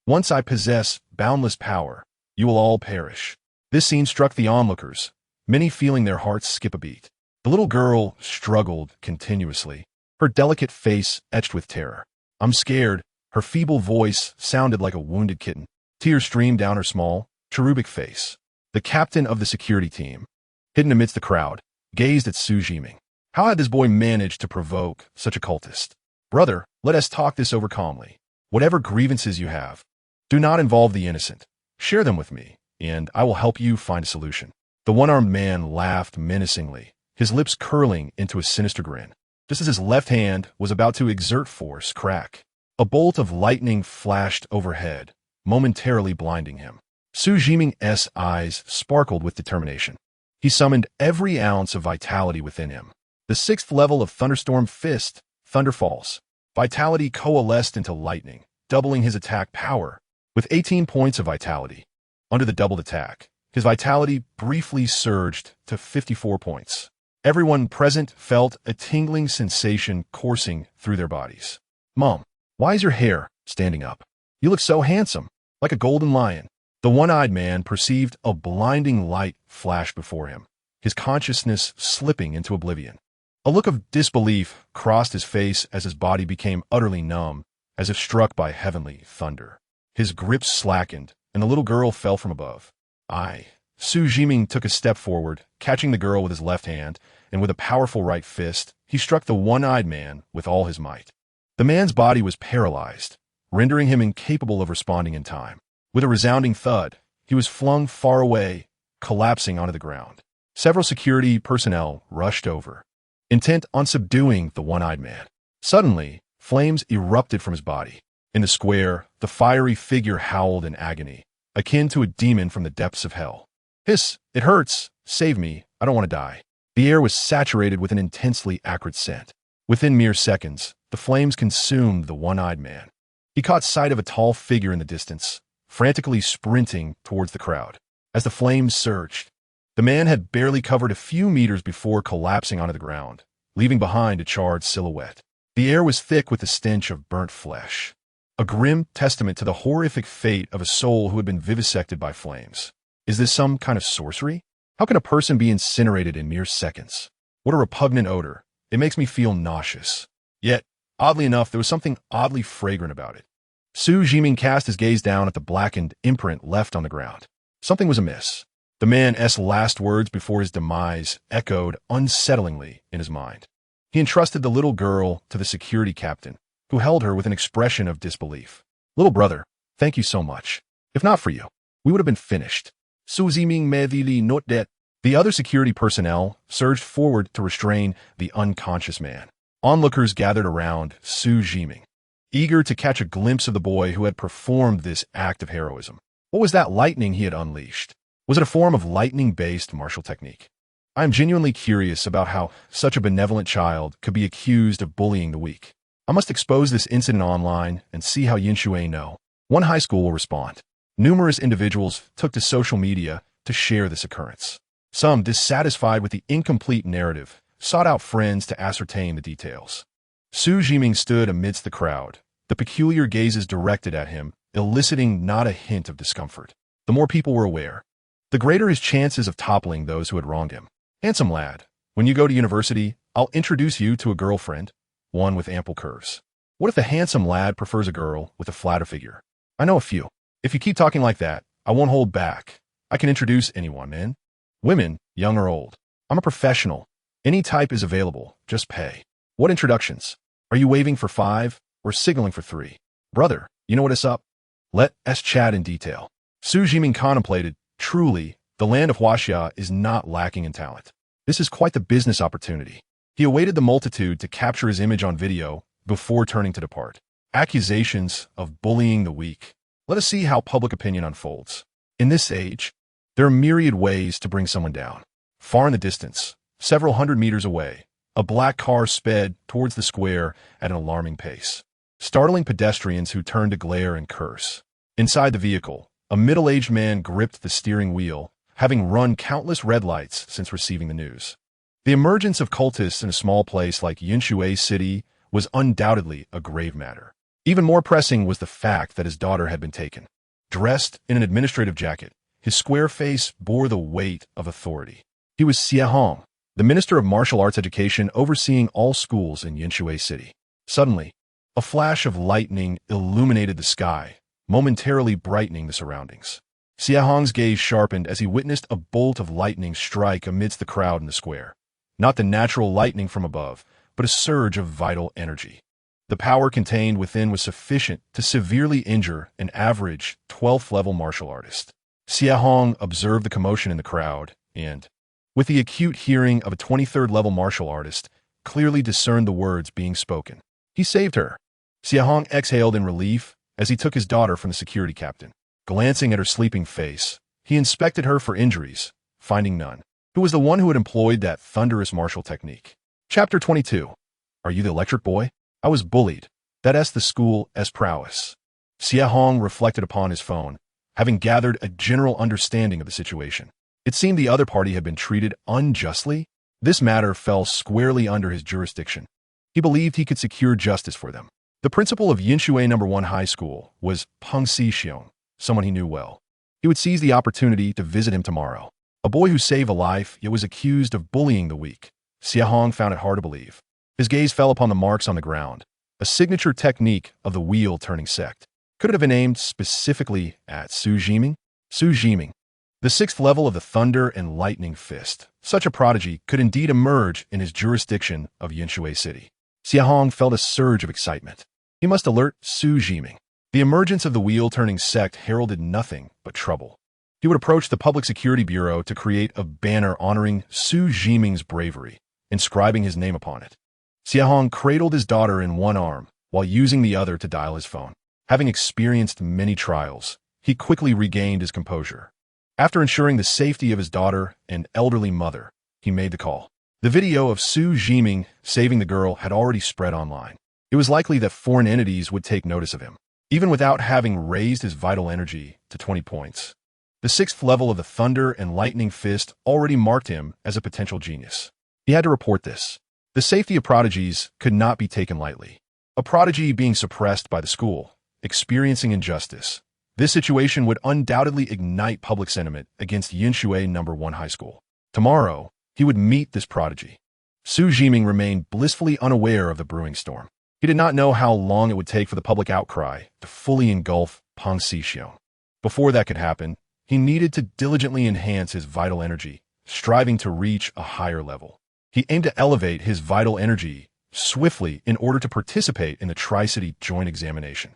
Once I possess boundless power, you will all perish. This scene struck the onlookers, many feeling their hearts skip a beat. The little girl struggled continuously, her delicate face etched with terror. I'm scared. Her feeble voice sounded like a wounded kitten. Tears streamed down her small, cherubic face. The captain of the security team, hidden amidst the crowd, gazed at Xu Zhiming. How had this boy managed to provoke such a cultist? Brother, let us talk this over calmly. Whatever grievances you have, do not involve the innocent. Share them with me, and I will help you find a solution. The one-armed man laughed menacingly, his lips curling into a sinister grin. Just as his left hand was about to exert force, crack. A bolt of lightning flashed overhead, momentarily blinding him. Xu Zhiming's eyes sparkled with determination. He summoned every ounce of vitality within him. The 6th level of Thunderstorm Fist, Thunderfalls. Vitality coalesced into lightning, doubling his attack power. With 18 points of vitality, under the doubled attack, his vitality briefly surged to 54 points. Everyone present felt a tingling sensation coursing through their bodies. Mom, why is your hair standing up? You look so handsome, like a golden lion. The one-eyed man perceived a blinding light flash before him, his consciousness slipping into oblivion. A look of disbelief crossed his face as his body became utterly numb, as if struck by heavenly thunder. His grip slackened, and the little girl fell from above. Xu Zhiming took a step forward, catching the girl with his left hand, and with a powerful right fist, he struck the one-eyed man with all his might. The man's body was paralyzed, rendering him incapable of responding in time. With a resounding thud, he was flung far away, collapsing onto the ground. Several security personnel rushed over, intent on subduing the one-eyed man. Suddenly, flames erupted from his body. In the square, the fiery figure howled in agony, akin to a demon from the depths of hell. Hiss, it hurts. Save me. I don't want to die. The air was saturated with an intensely acrid scent. Within mere seconds, the flames consumed the one-eyed man. He caught sight of a tall figure in the distance, frantically sprinting towards the crowd. As the flames surged, the man had barely covered a few meters before collapsing onto the ground, leaving behind a charred silhouette. The air was thick with the stench of burnt flesh, a grim testament to the horrific fate of a soul who had been vivisected by flames. Is this some kind of sorcery? How can a person be incinerated in mere seconds? What a repugnant odor. It makes me feel nauseous. Yet, Oddly enough, there was something oddly fragrant about it. Xu Zhiming cast his gaze down at the blackened imprint left on the ground. Something was amiss. The man's last words before his demise echoed unsettlingly in his mind. He entrusted the little girl to the security captain, who held her with an expression of disbelief. "Little brother, thank you so much. If not for you, we would have been finished." Xu Zhiming medili not that. The other security personnel surged forward to restrain the unconscious man. Onlookers gathered around Xu Zhiming, eager to catch a glimpse of the boy who had performed this act of heroism. What was that lightning he had unleashed? Was it a form of lightning-based martial technique? I am genuinely curious about how such a benevolent child could be accused of bullying the weak. I must expose this incident online and see how Yinshui know. One high school will respond. Numerous individuals took to social media to share this occurrence. Some, dissatisfied with the incomplete narrative, sought out friends to ascertain the details. Xu Zhiming stood amidst the crowd, the peculiar gazes directed at him, eliciting not a hint of discomfort. The more people were aware, the greater his chances of toppling those who had wronged him. "Handsome lad, when you go to university, I'll introduce you to a girlfriend, one with ample curves." What if the handsome lad prefers a girl with a flatter figure? I know a few. If you keep talking like that, I won't hold back. I can introduce anyone, men, women, young or old. I'm a professional. Any type is available, just pay. What introductions? Are you waving for 5 or signaling for 3? Brother, you know what is up? Let's chat in detail. Xu Zhiming contemplated. Truly, the land of Huaxia is not lacking in talent. This is quite the business opportunity. He awaited the multitude to capture his image on video before turning to depart. Accusations of bullying the weak. Let us see how public opinion unfolds. In this age, there are myriad ways to bring someone down. Far in the distance, several hundred meters away, a black car sped towards the square at an alarming pace, startling pedestrians who turned to glare and curse. Inside the vehicle, a middle-aged man gripped the steering wheel, having run countless red lights since receiving the news. The emergence of cultists in a small place like Yinshui City was undoubtedly a grave matter. Even more pressing was the fact that his daughter had been taken. Dressed in an administrative jacket, his square face bore the weight of authority. He was Xie Hong, the Minister of Martial Arts Education overseeing all schools in Yinshui City. Suddenly, a flash of lightning illuminated the sky, momentarily brightening the surroundings. Xie Hong's gaze sharpened as he witnessed a bolt of lightning strike amidst the crowd in the square. Not the natural lightning from above, but a surge of vital energy. The power contained within was sufficient to severely injure an average 12th-level martial artist. Xie Hong observed the commotion in the crowd and, with the acute hearing of a 23rd-level martial artist, clearly discerned the words being spoken. He saved her. Xie Hong exhaled in relief as he took his daughter from the security captain. Glancing at her sleeping face, he inspected her for injuries, finding none. Who was the one who had employed that thunderous martial technique? Chapter 22. Are you the electric boy? I was bullied. That's the school's prowess. Xie Hong reflected upon his phone, having gathered a general understanding of the situation. It seemed the other party had been treated unjustly. This matter fell squarely under his jurisdiction. He believed he could secure justice for them. The principal of Yinshui No. 1 High School was Peng Xixiong, someone he knew well. He would seize the opportunity to visit him tomorrow. A boy who saved a life yet was accused of bullying the weak. Xie Hong found it hard to believe. His gaze fell upon the marks on the ground, a signature technique of the wheel-turning sect. Could it have been aimed specifically at Xu Zhiming? Xu Zhiming, the 6th level of the Thunder and Lightning Fist. Such a prodigy could indeed emerge in his jurisdiction of Yinshui City. Xie Hong felt a surge of excitement. He must alert Xu Zhiming. The emergence of the wheel-turning sect heralded nothing but trouble. He would approach the Public Security Bureau to create a banner honoring Xu Zhiming's bravery, inscribing his name upon it. Xie Hong cradled his daughter in one arm while using the other to dial his phone. Having experienced many trials, he quickly regained his composure. After ensuring the safety of his daughter and elderly mother, he made the call. The video of Xu Zhiming saving the girl had already spread online. It was likely that foreign entities would take notice of him, even without having raised his vital energy to 20 points. The 6th level of the Thunder and Lightning Fist already marked him as a potential genius. He had to report this. The safety of prodigies could not be taken lightly. A prodigy being suppressed by the school, experiencing injustice. This situation would undoubtedly ignite public sentiment against Yinshui No. 1 High School. Tomorrow, he would meet this prodigy. Xu Zhiming remained blissfully unaware of the brewing storm. He did not know how long it would take for the public outcry to fully engulf Pang Xixiong. Before that could happen, he needed to diligently enhance his vital energy, striving to reach a higher level. He aimed to elevate his vital energy swiftly in order to participate in the Tri-City Joint Examination.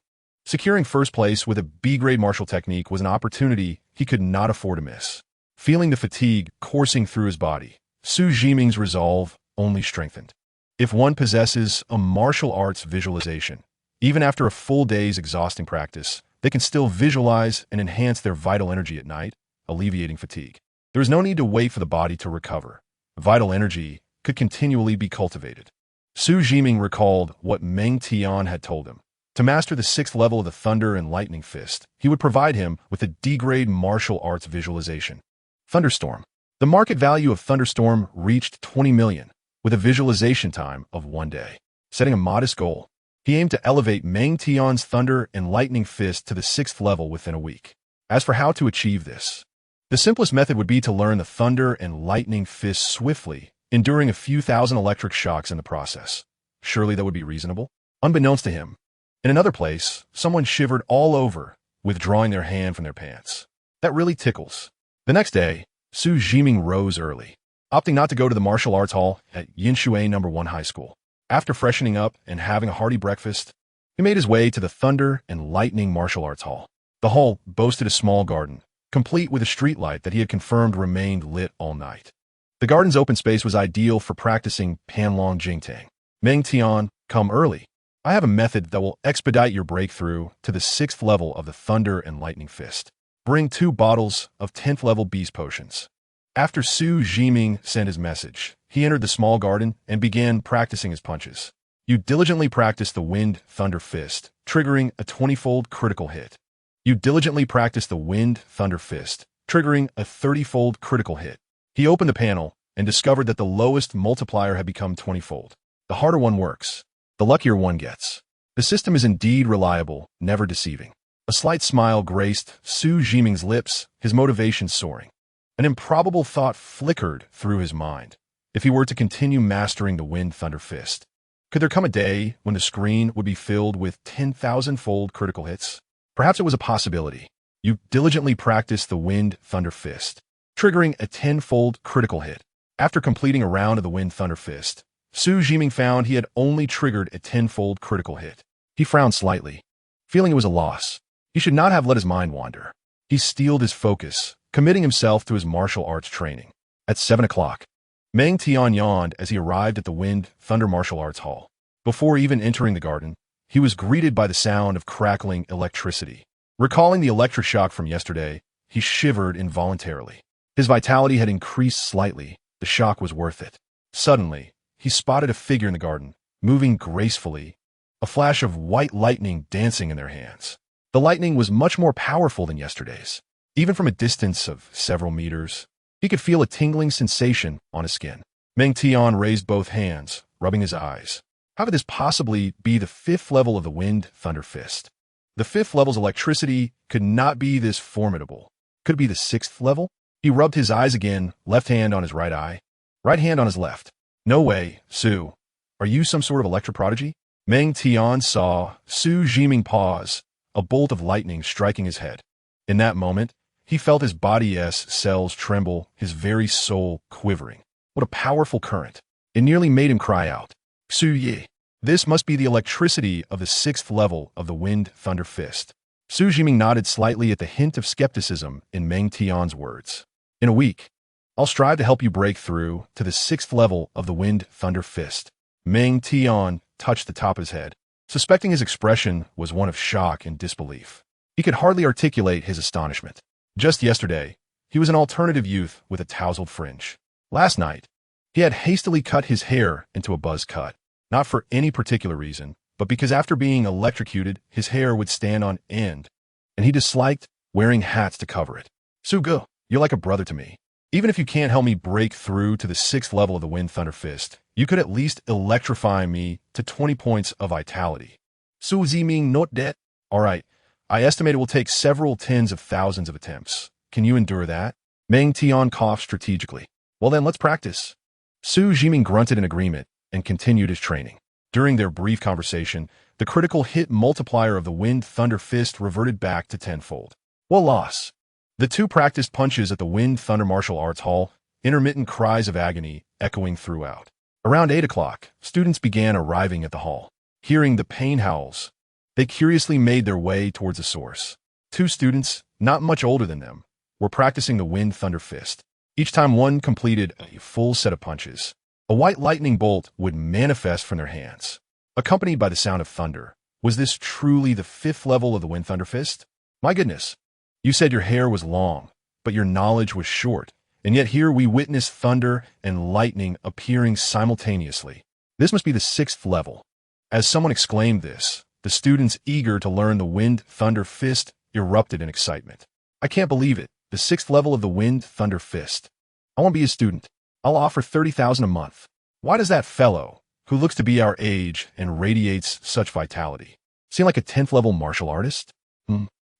Securing first place with a B-grade martial technique was an opportunity he could not afford to miss. Feeling the fatigue coursing through his body, Xu Zhiming's resolve only strengthened. If one possesses a martial arts visualization, even after a full day's exhausting practice, they can still visualize and enhance their vital energy at night, alleviating fatigue. There is no need to wait for the body to recover. Vital energy could continually be cultivated. Xu Zhiming recalled what Meng Tian had told him. To master the 6th level of the Thunder and Lightning Fist, he would provide him with a D-grade martial arts visualization. Thunderstorm. The market value of Thunderstorm reached 20 million, with a visualization time of 1 day. Setting a modest goal, he aimed to elevate Meng Tian's Thunder and Lightning Fist to the 6th level within a week. As for how to achieve this, the simplest method would be to learn the Thunder and Lightning Fist swiftly, enduring a few thousand electric shocks in the process. Surely that would be reasonable? Unbeknownst to him, in another place, someone shivered all over, withdrawing their hand from their pants. That really tickles. The next day, Xu Zhiming rose early, opting not to go to the martial arts hall at Yinshui No. 1 High School. After freshening up and having a hearty breakfast, he made his way to the Thunder and Lightning Martial Arts Hall. The hall boasted a small garden, complete with a streetlight that he had confirmed remained lit all night. The garden's open space was ideal for practicing Panlong Jingtang. Meng Tian, come early. I have a method that will expedite your breakthrough to the 6th level of the Thunder and Lightning Fist. Bring 2 bottles of 10th level beast potions. After Xu Zhiming sent his message, he entered the small garden and began practicing his punches. You diligently practice the Wind Thunder Fist, triggering a 20-fold critical hit. You diligently practice the Wind Thunder Fist, triggering a 30-fold critical hit. He opened the panel and discovered that the lowest multiplier had become 20-fold. The harder one works, the luckier one gets. The system is indeed reliable, never deceiving. A slight smile graced Xu Zhiming's lips, his motivation soaring. An improbable thought flickered through his mind. If he were to continue mastering the Wind Thunder Fist, could there come a day when the screen would be filled with 10,000-fold critical hits? Perhaps it was a possibility. You diligently practice the Wind Thunder Fist, triggering a 10-fold critical hit. After completing a round of the Wind Thunder Fist, Xu Zhiming found he had only triggered a 10-fold critical hit. He frowned slightly, feeling it was a loss. He should not have let his mind wander. He steeled his focus, committing himself to his martial arts training. At 7 o'clock, Meng Tian yawned as he arrived at the Wind Thunder Martial Arts Hall. Before even entering the garden, he was greeted by the sound of crackling electricity. Recalling the electric shock from yesterday, he shivered involuntarily. His vitality had increased slightly. The shock was worth it. Suddenly, he spotted a figure in the garden, moving gracefully, a flash of white lightning dancing in their hands. The lightning was much more powerful than yesterday's. Even from a distance of several meters, he could feel a tingling sensation on his skin. Meng Tian raised both hands, rubbing his eyes. How could this possibly be the 5th level of the Wind Thunder Fist? The 5th level's electricity could not be this formidable. Could it be the 6th level? He rubbed his eyes again, left hand on his right eye, right hand on his left. No way, Xu. Are you some sort of electro prodigy? Meng Tian saw Xu Zhiming pause, a bolt of lightning striking his head. In that moment, he felt his body's cells tremble, his very soul quivering. What a powerful current. It nearly made him cry out. Xu Yi. This must be the electricity of the 6th level of the Wind Thunder Fist. Xu Zhiming nodded slightly at the hint of skepticism in Meng Tian's words. In a week, I'll strive to help you break through to the 6th level of the Wind Thunder Fist. Meng Tian touched the top of his head, suspecting his expression was one of shock and disbelief. He could hardly articulate his astonishment. Just yesterday, he was an alternative youth with a tousled fringe. Last night, he had hastily cut his hair into a buzz cut, not for any particular reason, but because after being electrocuted, his hair would stand on end, and he disliked wearing hats to cover it. Sugu, you're like a brother to me. Even if you can't help me break through to the 6th level of the Wind Thunder Fist, you could at least electrify me to 20 points of vitality. Xu Zhiming not dead? All right, I estimate it will take several tens of thousands of attempts. Can you endure that? Meng Tian coughed strategically. Well then, let's practice. Xu Zhiming grunted in agreement and continued his training. During their brief conversation, the critical hit multiplier of the Wind Thunder Fist reverted back to tenfold. What loss? The two practiced punches at the Wind Thunder Martial Arts Hall, intermittent cries of agony echoing throughout. Around 8 o'clock, students began arriving at the hall. Hearing the pain howls, they curiously made their way towards the source. Two students, not much older than them, were practicing the Wind Thunder Fist. Each time one completed a full set of punches, a white lightning bolt would manifest from their hands, accompanied by the sound of thunder. Was this truly the 5th level of the Wind Thunder Fist? My goodness. You said your hair was long, but your knowledge was short, and yet here we witness thunder and lightning appearing simultaneously. This must be the 6th level. As someone exclaimed this, the students eager to learn the Wind Thunder Fist erupted in excitement. I can't believe it. The 6th level of the Wind Thunder Fist. I won't be a student. I'll offer $30,000 a month. Why does that fellow, who looks to be our age and radiates such vitality, seem like a 10th level martial artist?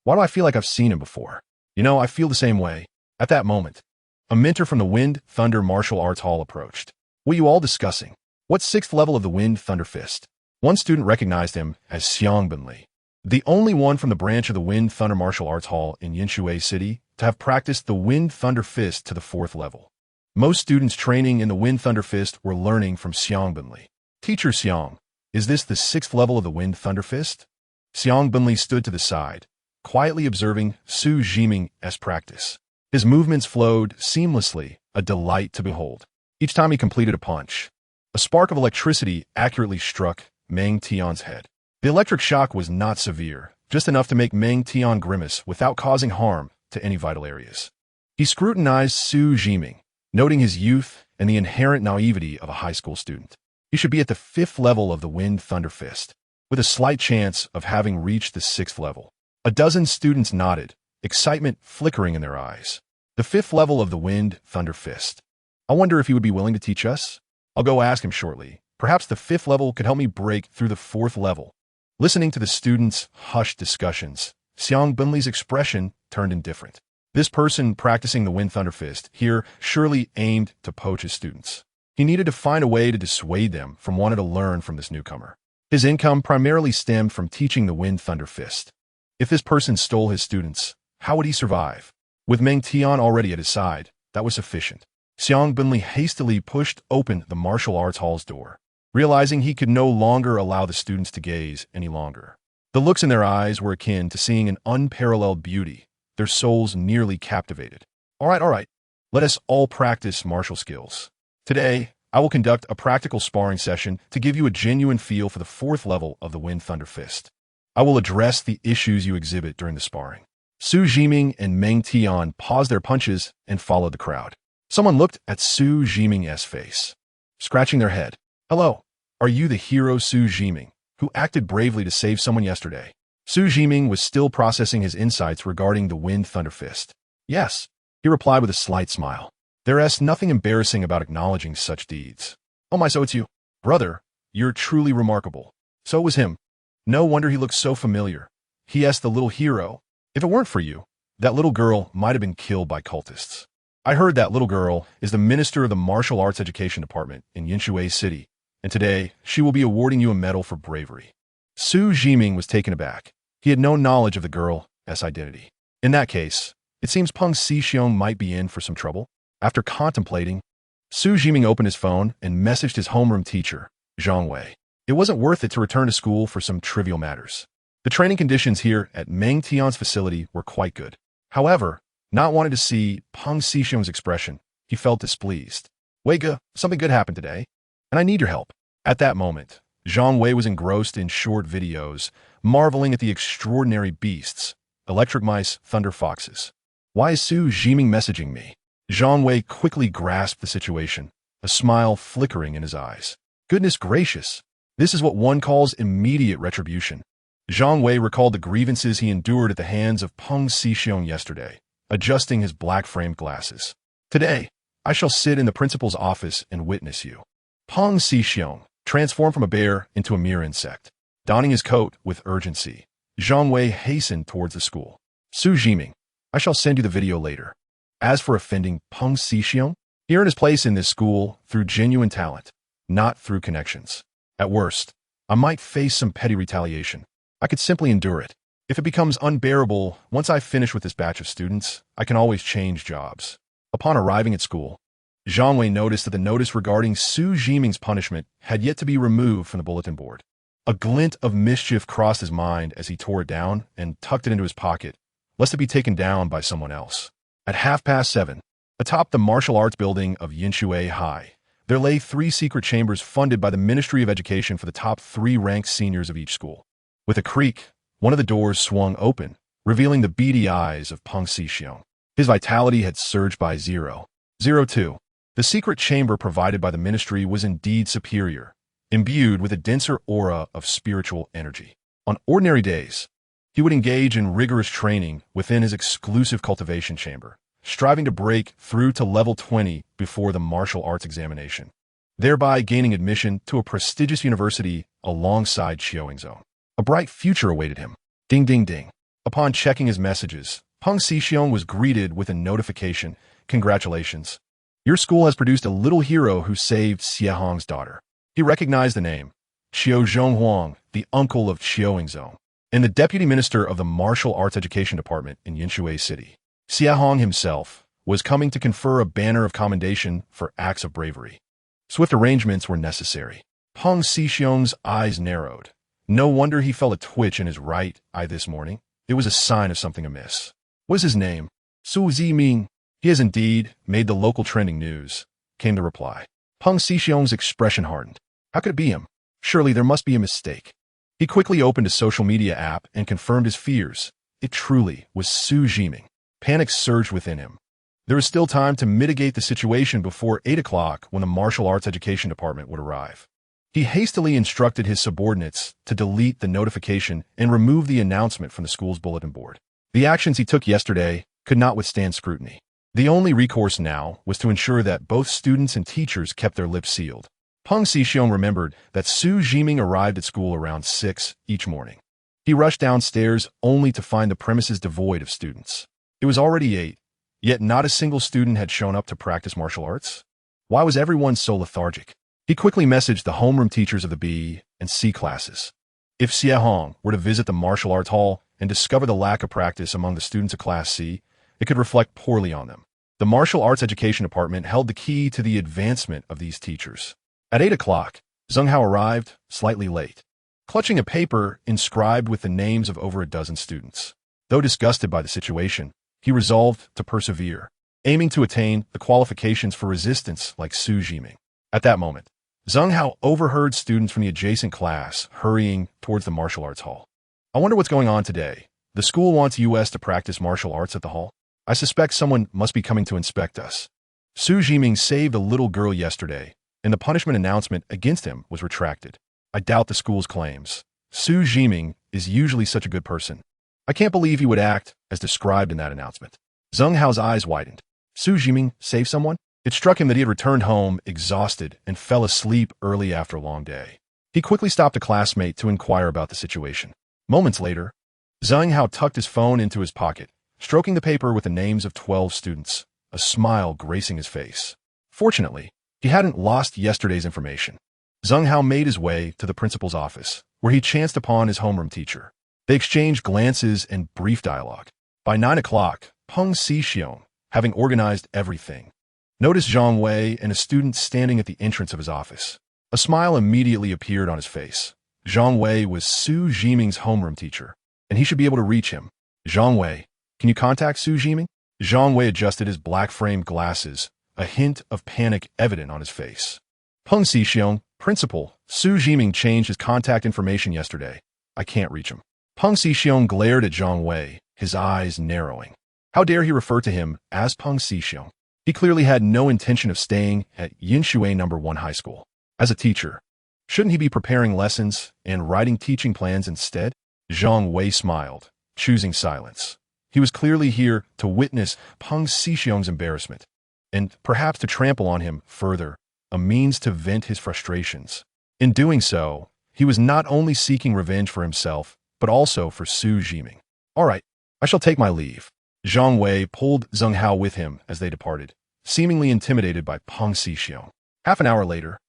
Why do I feel like I've seen him before? You know, I feel the same way. At that moment, a mentor from the Wind Thunder Martial Arts Hall approached. What are you all discussing? What 6th level of the Wind Thunder Fist? One student recognized him as Xu, the only one from the branch of the Wind Thunder Martial Arts Hall in Yinshui City to have practiced the Wind Thunder Fist to the 4th level. Most students training in the Wind Thunder Fist were learning from Xu. Teacher Xiang, is this the 6th level of the Wind Thunder Fist? Xu stood to the side, quietly observing Xu Zhiming's practice. His movements flowed seamlessly, a delight to behold. Each time he completed a punch, a spark of electricity accurately struck Meng Tian's head. The electric shock was not severe, just enough to make Meng Tian grimace without causing harm to any vital areas. He scrutinized Xu Zhiming, noting his youth and the inherent naivety of a high school student. He should be at the 5th level of the Wind Thunder Fist, with a slight chance of having reached the 6th level. A dozen students nodded, excitement flickering in their eyes. The 5th level of the Wind Thunder Fist. I wonder if he would be willing to teach us? I'll go ask him shortly. Perhaps the 5th level could help me break through the 4th level. Listening to the students' hushed discussions, Xiang Binli's expression turned indifferent. This person practicing the Wind Thunder Fist here surely aimed to poach his students. He needed to find a way to dissuade them from wanting to learn from this newcomer. His income primarily stemmed from teaching the Wind Thunder Fist. If this person stole his students, how would he survive? With Meng Tian already at his side, that was sufficient. Xiang Binli hastily pushed open the martial arts hall's door, realizing he could no longer allow the students to gaze any longer. The looks in their eyes were akin to seeing an unparalleled beauty, their souls nearly captivated. All right. Let us all practice martial skills. Today, I will conduct a practical sparring session to give you a genuine feel for the 4th level of the Wind Thunder Fist. I will address the issues you exhibit during the sparring. Xu Zhiming and Meng Tian paused their punches and followed the crowd. Someone looked at Xu Zhiming's face, scratching their head. Hello, are you the hero Xu Zhiming, who acted bravely to save someone yesterday? Xu Zhiming was still processing his insights regarding the Wind Thunder Fist. Yes, he replied with a slight smile. There is nothing embarrassing about acknowledging such deeds. Oh my, so it's you. Brother, you're truly remarkable. So it was him. No wonder he looked so familiar. He asked the little hero. If it weren't for you, that little girl might have been killed by cultists. I heard that little girl is the minister of the Martial Arts Education Department in Yinshui City, and today she will be awarding you a medal for bravery. Xu Zhiming was taken aback. He had no knowledge of the girl's identity. In that case, it seems Peng Xixiong might be in for some trouble. After contemplating, Xu Zhiming opened his phone and messaged his homeroom teacher, Zhang Wei. It wasn't worth it to return to school for some trivial matters. The training conditions here at Meng Tian's facility were quite good. However, not wanting to see Peng Xixiong's expression, he felt displeased. Weiga, something good happened today, and I need your help. At that moment, Zhang Wei was engrossed in short videos, marveling at the extraordinary beasts, electric mice, thunder foxes. Why is Xu Zhiming messaging me? Zhang Wei quickly grasped the situation, a smile flickering in his eyes. Goodness gracious, this is what one calls immediate retribution. Zhang Wei recalled the grievances he endured at the hands of Peng Xixiong yesterday, adjusting his black-framed glasses. Today, I shall sit in the principal's office and witness you. Peng Xixiong transformed from a bear into a mere insect. Donning his coat with urgency, Zhang Wei hastened towards the school. Xu Zhiming, I shall send you the video later. As for offending Peng Xixiong, he earned his place in this school through genuine talent, not through connections. At worst, I might face some petty retaliation. I could simply endure it. If it becomes unbearable, once I finish with this batch of students, I can always change jobs. Upon arriving at school, Zhang Wei noticed that the notice regarding Xu Zhiming's punishment had yet to be removed from the bulletin board. A glint of mischief crossed his mind as he tore it down and tucked it into his pocket, lest it be taken down by someone else. At 7:30, atop the martial arts building of Yinshui High, there lay 3 secret chambers funded by the Ministry of Education for the top 3 ranked seniors of each school. With a creak, one of the doors swung open, revealing the beady eyes of Peng Xixiong. His vitality had surged by 0.02. The secret chamber provided by the ministry was indeed superior, imbued with a denser aura of spiritual energy. On ordinary days, he would engage in rigorous training within his exclusive cultivation chamber, striving to break through to level 20 before the martial arts examination, thereby gaining admission to a prestigious university alongside Xiaoyingzhou. A bright future awaited him. Ding ding ding. Upon checking his messages, Peng Xixiong was greeted with a notification. Congratulations. Your school has produced a little hero who saved Xie Hong's daughter. He recognized the name, Qiu Zhonghuang, the uncle of Xiaoyingzhou, and the deputy minister of the Martial Arts Education Department in Yinshui City. Xie Hong himself was coming to confer a banner of commendation for acts of bravery. Swift arrangements were necessary. Peng Xixiong's eyes narrowed. No wonder he felt a twitch in his right eye this morning. It was a sign of something amiss. What is his name? Xu Zhiming. He has indeed made the local trending news, came the reply. Peng Xixiong's expression hardened. How could it be him? Surely there must be a mistake. He quickly opened a social media app and confirmed his fears. It truly was Xu Zhiming. Panic surged within him. There was still time to mitigate the situation before 8 o'clock when the Martial Arts Education Department would arrive. He hastily instructed his subordinates to delete the notification and remove the announcement from the school's bulletin board. The actions he took yesterday could not withstand scrutiny. The only recourse now was to ensure that both students and teachers kept their lips sealed. Peng Xixiong remembered that Xu Zhiming arrived at school around 6 each morning. He rushed downstairs only to find the premises devoid of students. It was already 8, yet not a single student had shown up to practice martial arts. Why was everyone so lethargic? He quickly messaged the homeroom teachers of the B and C classes. If Xie Hong were to visit the martial arts hall and discover the lack of practice among the students of Class C, it could reflect poorly on them. The Martial Arts Education Department held the key to the advancement of these teachers. At 8 o'clock, Zheng Hao arrived, slightly late, clutching a paper inscribed with the names of over a dozen students. Though disgusted by the situation, he resolved to persevere, aiming to attain the qualifications for resistance like Xu Zhiming. At that moment, Zheng Hao overheard students from the adjacent class hurrying towards the martial arts hall. I wonder what's going on today. The school wants us to practice martial arts at the hall. I suspect someone must be coming to inspect us. Xu Zhiming saved a little girl yesterday, and the punishment announcement against him was retracted. I doubt the school's claims. Xu Zhiming is usually such a good person. I can't believe he would act as described in that announcement. Zheng Hao's eyes widened. Xu Zhiming saved someone? It struck him that he had returned home exhausted and fell asleep early after a long day. He quickly stopped a classmate to inquire about the situation. Moments later, Zheng Hao tucked his phone into his pocket, stroking the paper with the names of 12 students, a smile gracing his face. Fortunately, he hadn't lost yesterday's information. Zheng Hao made his way to the principal's office, where he chanced upon his homeroom teacher. They exchanged glances and brief dialogue. By 9 o'clock, Peng Xixiong, having organized everything, noticed Zhang Wei and a student standing at the entrance of his office. A smile immediately appeared on his face. Zhang Wei was Xu Zhiming's homeroom teacher, and he should be able to reach him. Zhang Wei, can you contact Xu Zhiming? Zhang Wei adjusted his black-framed glasses, a hint of panic evident on his face. Peng Xixiong, principal, Xu Zhiming changed his contact information yesterday. I can't reach him. Peng Xixiong glared at Zhang Wei, his eyes narrowing. How dare he refer to him as Peng Xixiong? He clearly had no intention of staying at Yinshui No. 1 High School. As a teacher, shouldn't he be preparing lessons and writing teaching plans instead? Zhang Wei smiled, choosing silence. He was clearly here to witness Peng Xixiong's embarrassment, and perhaps to trample on him further, a means to vent his frustrations. In doing so, he was not only seeking revenge for himself, but also for Xu Zhiming. All right, I shall take my leave. Zhang Wei pulled Zheng Hao with him as they departed, seemingly intimidated by Peng Xixiong. Half an hour later,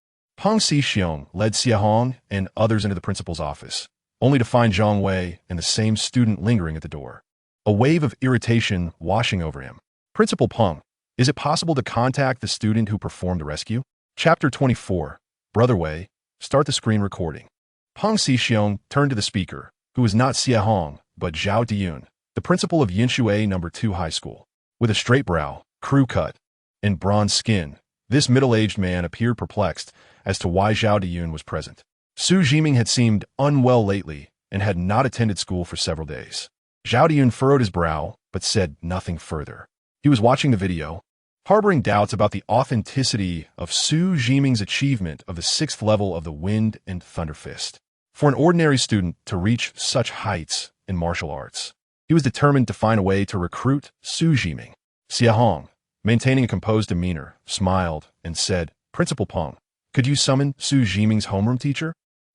Peng Xixiong led Xie Hong and others into the principal's office, only to find Zhang Wei and the same student lingering at the door. A wave of irritation washing over him. Principal Peng, is it possible to contact the student who performed the rescue? Chapter 24. Brother Wei, start the screen recording. Peng Xixiong turned to the speaker, who was not Xie Hong, but Zhao Diyun, the principal of Yinshui No. 2 High School. With a straight brow, crew cut, and bronze skin, this middle-aged man appeared perplexed as to why Zhao Diyun was present. Xu Zhiming had seemed unwell lately and had not attended school for several days. Zhao Diyun furrowed his brow, but said nothing further. He was watching the video, harboring doubts about the authenticity of Xu Zhiming's achievement of the 6th level of the Wind and Thunder Fist. For an ordinary student to reach such heights in martial arts, he was determined to find a way to recruit Xu Zhiming. Xie Hong, maintaining a composed demeanor, smiled and said, Principal Peng, could you summon Xu Zhiming's homeroom teacher?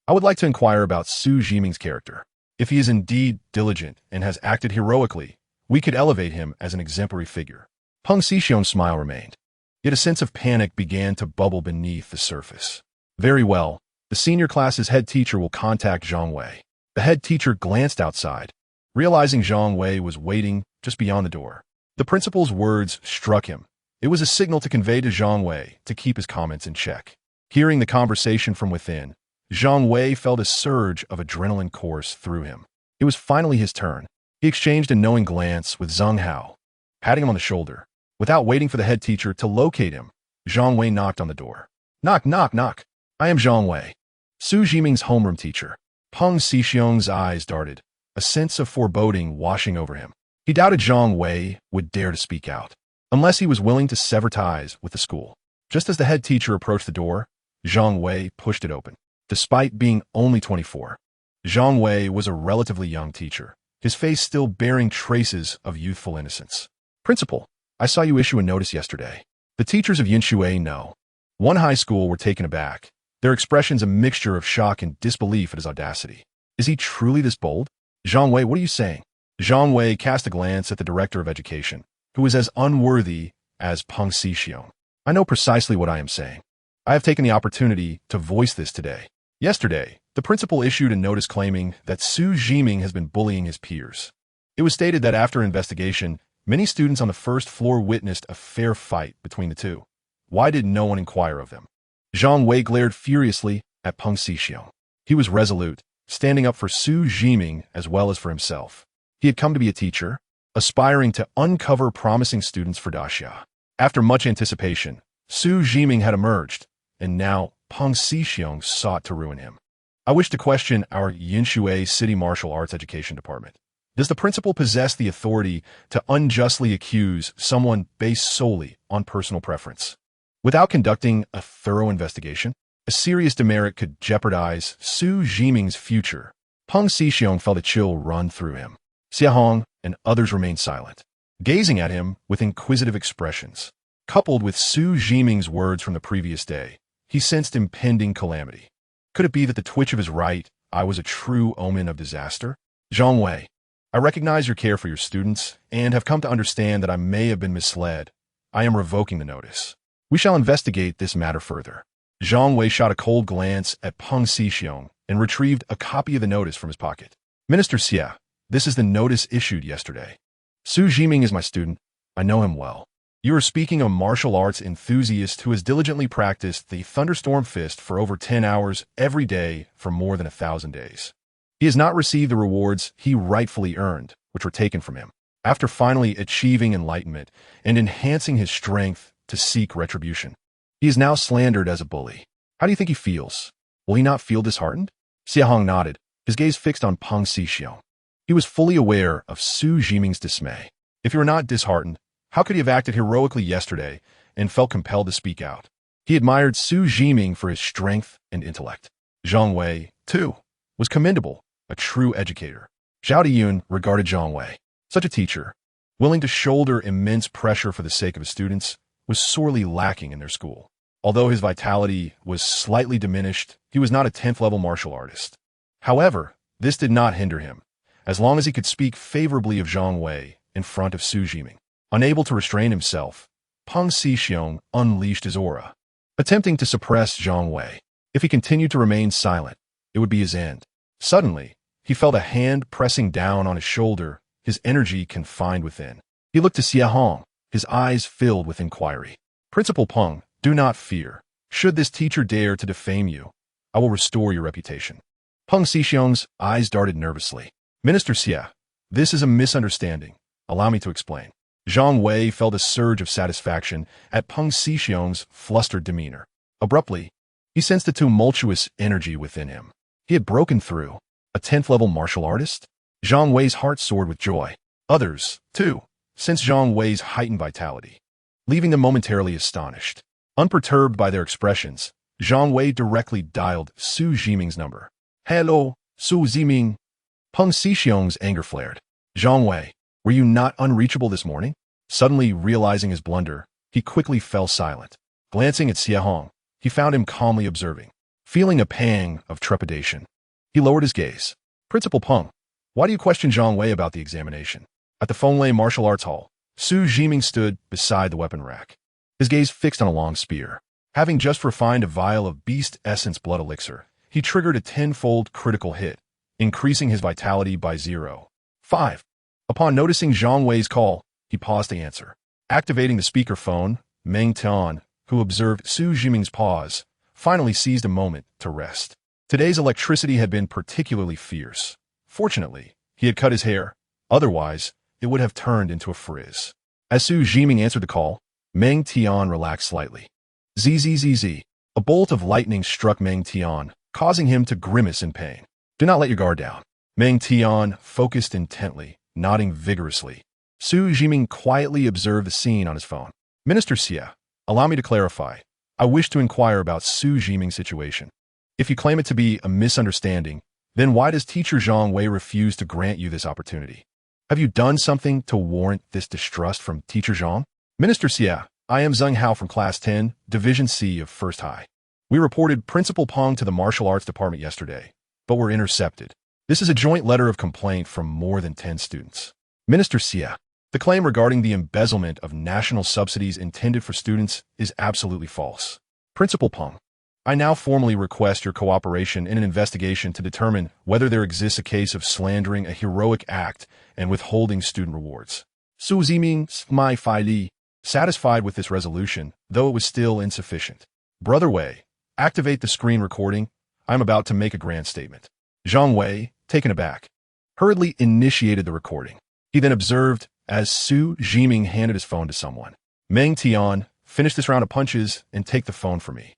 I would like to inquire about Xu Zhiming's character. If he is indeed diligent and has acted heroically, we could elevate him as an exemplary figure. Peng Xixiong's smile remained, yet a sense of panic began to bubble beneath the surface. Very well, the senior class's head teacher will contact Zhang Wei. The head teacher glanced outside, realizing Zhang Wei was waiting just beyond the door. The principal's words struck him. It was a signal to convey to Zhang Wei to keep his comments in check. Hearing the conversation from within, Zhang Wei felt a surge of adrenaline course through him. It was finally his turn. He exchanged a knowing glance with Zheng Hao, patting him on the shoulder. Without waiting for the head teacher to locate him, Zhang Wei knocked on the door. Knock, knock, knock. I am Zhang Wei, Xu Zhiming's homeroom teacher. Peng Xixiong's eyes darted, a sense of foreboding washing over him. He doubted Zhang Wei would dare to speak out, unless he was willing to sever ties with the school. Just as the head teacher approached the door, Zhang Wei pushed it open. Despite being only 24, Zhang Wei was a relatively young teacher, his face still bearing traces of youthful innocence. Principal, I saw you issue a notice yesterday. The teachers of Yinshui No. 1 High School were taken aback, their expressions a mixture of shock and disbelief at his audacity. Is he truly this bold? Zhang Wei, what are you saying? Zhang Wei cast a glance at the director of education, who was as unworthy as Peng Xixiong. I know precisely what I am saying. I have taken the opportunity to voice this today. Yesterday, the principal issued a notice claiming that Xu Zhiming has been bullying his peers. It was stated that after investigation, many students on the first floor witnessed a fair fight between the two. Why did no one inquire of them? Zhang Wei glared furiously at Peng Xixiong. He was resolute, standing up for Xu Zhiming as well as for himself. He had come to be a teacher, aspiring to uncover promising students for Daxia. After much anticipation, Xu Zhiming had emerged, and now Peng Xixiong sought to ruin him. I wish to question our Yinshui City Martial Arts Education Department. Does the principal possess the authority to unjustly accuse someone based solely on personal preference? Without conducting a thorough investigation, a serious demerit could jeopardize Xu Zhiming's future. Peng Xixiong felt a chill run through him. Xie Hong and others remained silent, gazing at him with inquisitive expressions. Coupled with Xu Zhiming's words from the previous day, he sensed impending calamity. Could it be that the twitch of his right eye was a true omen of disaster? Zhang Wei, I recognize your care for your students and have come to understand that I may have been misled. I am revoking the notice. We shall investigate this matter further. Zhang Wei shot a cold glance at Peng Xixiong and retrieved a copy of the notice from his pocket. Minister Xie, this is the notice issued yesterday. Xu Zhiming is my student. I know him well. You are speaking of a martial arts enthusiast who has diligently practiced the Thunderstorm Fist for over 10 hours every day for more than 1,000 days. He has not received the rewards he rightfully earned, which were taken from him. After finally achieving enlightenment and enhancing his strength to seek retribution, he is now slandered as a bully. How do you think he feels? Will he not feel disheartened? Xie Hong nodded, his gaze fixed on Peng Xixiong. He was fully aware of Xu Zhiming's dismay. If he were not disheartened, how could he have acted heroically yesterday and felt compelled to speak out? He admired Xu Zhiming for his strength and intellect. Zhang Wei, too, was commendable, a true educator. Zhao Diyun regarded Zhang Wei. Such a teacher, willing to shoulder immense pressure for the sake of his students, was sorely lacking in their school. Although his vitality was slightly diminished, he was not a 10th-level martial artist. However, this did not hinder him, as long as he could speak favorably of Zhang Wei in front of Xu Zhiming. Unable to restrain himself, Peng Xixiong unleashed his aura, attempting to suppress Zhang Wei. If he continued to remain silent, it would be his end. Suddenly, he felt a hand pressing down on his shoulder, his energy confined within. He looked to Xie Hong, his eyes filled with inquiry. Principal Peng, do not fear. Should this teacher dare to defame you, I will restore your reputation. Peng Xixiong's eyes darted nervously. Minister Xie, this is a misunderstanding. Allow me to explain. Zhang Wei felt a surge of satisfaction at Peng Xixiong's flustered demeanor. Abruptly, he sensed a tumultuous energy within him. He had broken through. A 10th-level martial artist? Zhang Wei's heart soared with joy. Others, too, sensed Zhang Wei's heightened vitality, leaving them momentarily astonished. Unperturbed by their expressions, Zhang Wei directly dialed Xu Zhiming's number. Hello, Xu Zhiming. Peng Xixiong's anger flared. Zhang Wei, were you not unreachable this morning? Suddenly realizing his blunder, he quickly fell silent. Glancing at Xie Hong, he found him calmly observing. Feeling a pang of trepidation, he lowered his gaze. Principal Peng, why do you question Zhang Wei about the examination? At the Fenglei Martial Arts Hall, Xu Zhiming stood beside the weapon rack, his gaze fixed on a long spear. Having just refined a vial of beast essence blood elixir, he triggered a 10-fold critical hit, increasing his vitality by 0.5. Upon noticing Zhang Wei's call, he paused to answer. Activating the speakerphone, Meng Tian, who observed Xu Zhiming's pause, finally seized a moment to rest. Today's electricity had been particularly fierce. Fortunately, he had cut his hair. Otherwise, it would have turned into a frizz. As Xu Zhiming answered the call, Meng Tian relaxed slightly. Zzz. A bolt of lightning struck Meng Tian, causing him to grimace in pain. Do not let your guard down. Meng Tian focused intently, nodding vigorously. Xu Zhiming quietly observed the scene on his phone. Minister Xie, allow me to clarify. I wish to inquire about Xu Zhiming's situation. If you claim it to be a misunderstanding, then why does teacher Zhang Wei refuse to grant you this opportunity? Have you done something to warrant this distrust from teacher Zhang? Minister Xie, I am Zheng Hao from Class 10, Division C of First High. We reported Principal Peng to the Martial Arts Department yesterday, but were intercepted. This is a joint letter of complaint from more than 10 students. Minister Xie, the claim regarding the embezzlement of national subsidies intended for students is absolutely false. Principal Peng, I now formally request your cooperation in an investigation to determine whether there exists a case of slandering a heroic act and withholding student rewards. Xu Zhiming Smai Fai Li, satisfied with this resolution, though it was still insufficient. Brother Wei, activate the screen recording. I am about to make a grand statement. Zhang Wei, taken aback, hurriedly initiated the recording. He then observed as Xu Zhiming handed his phone to someone. Meng Tian, finish this round of punches and take the phone for me.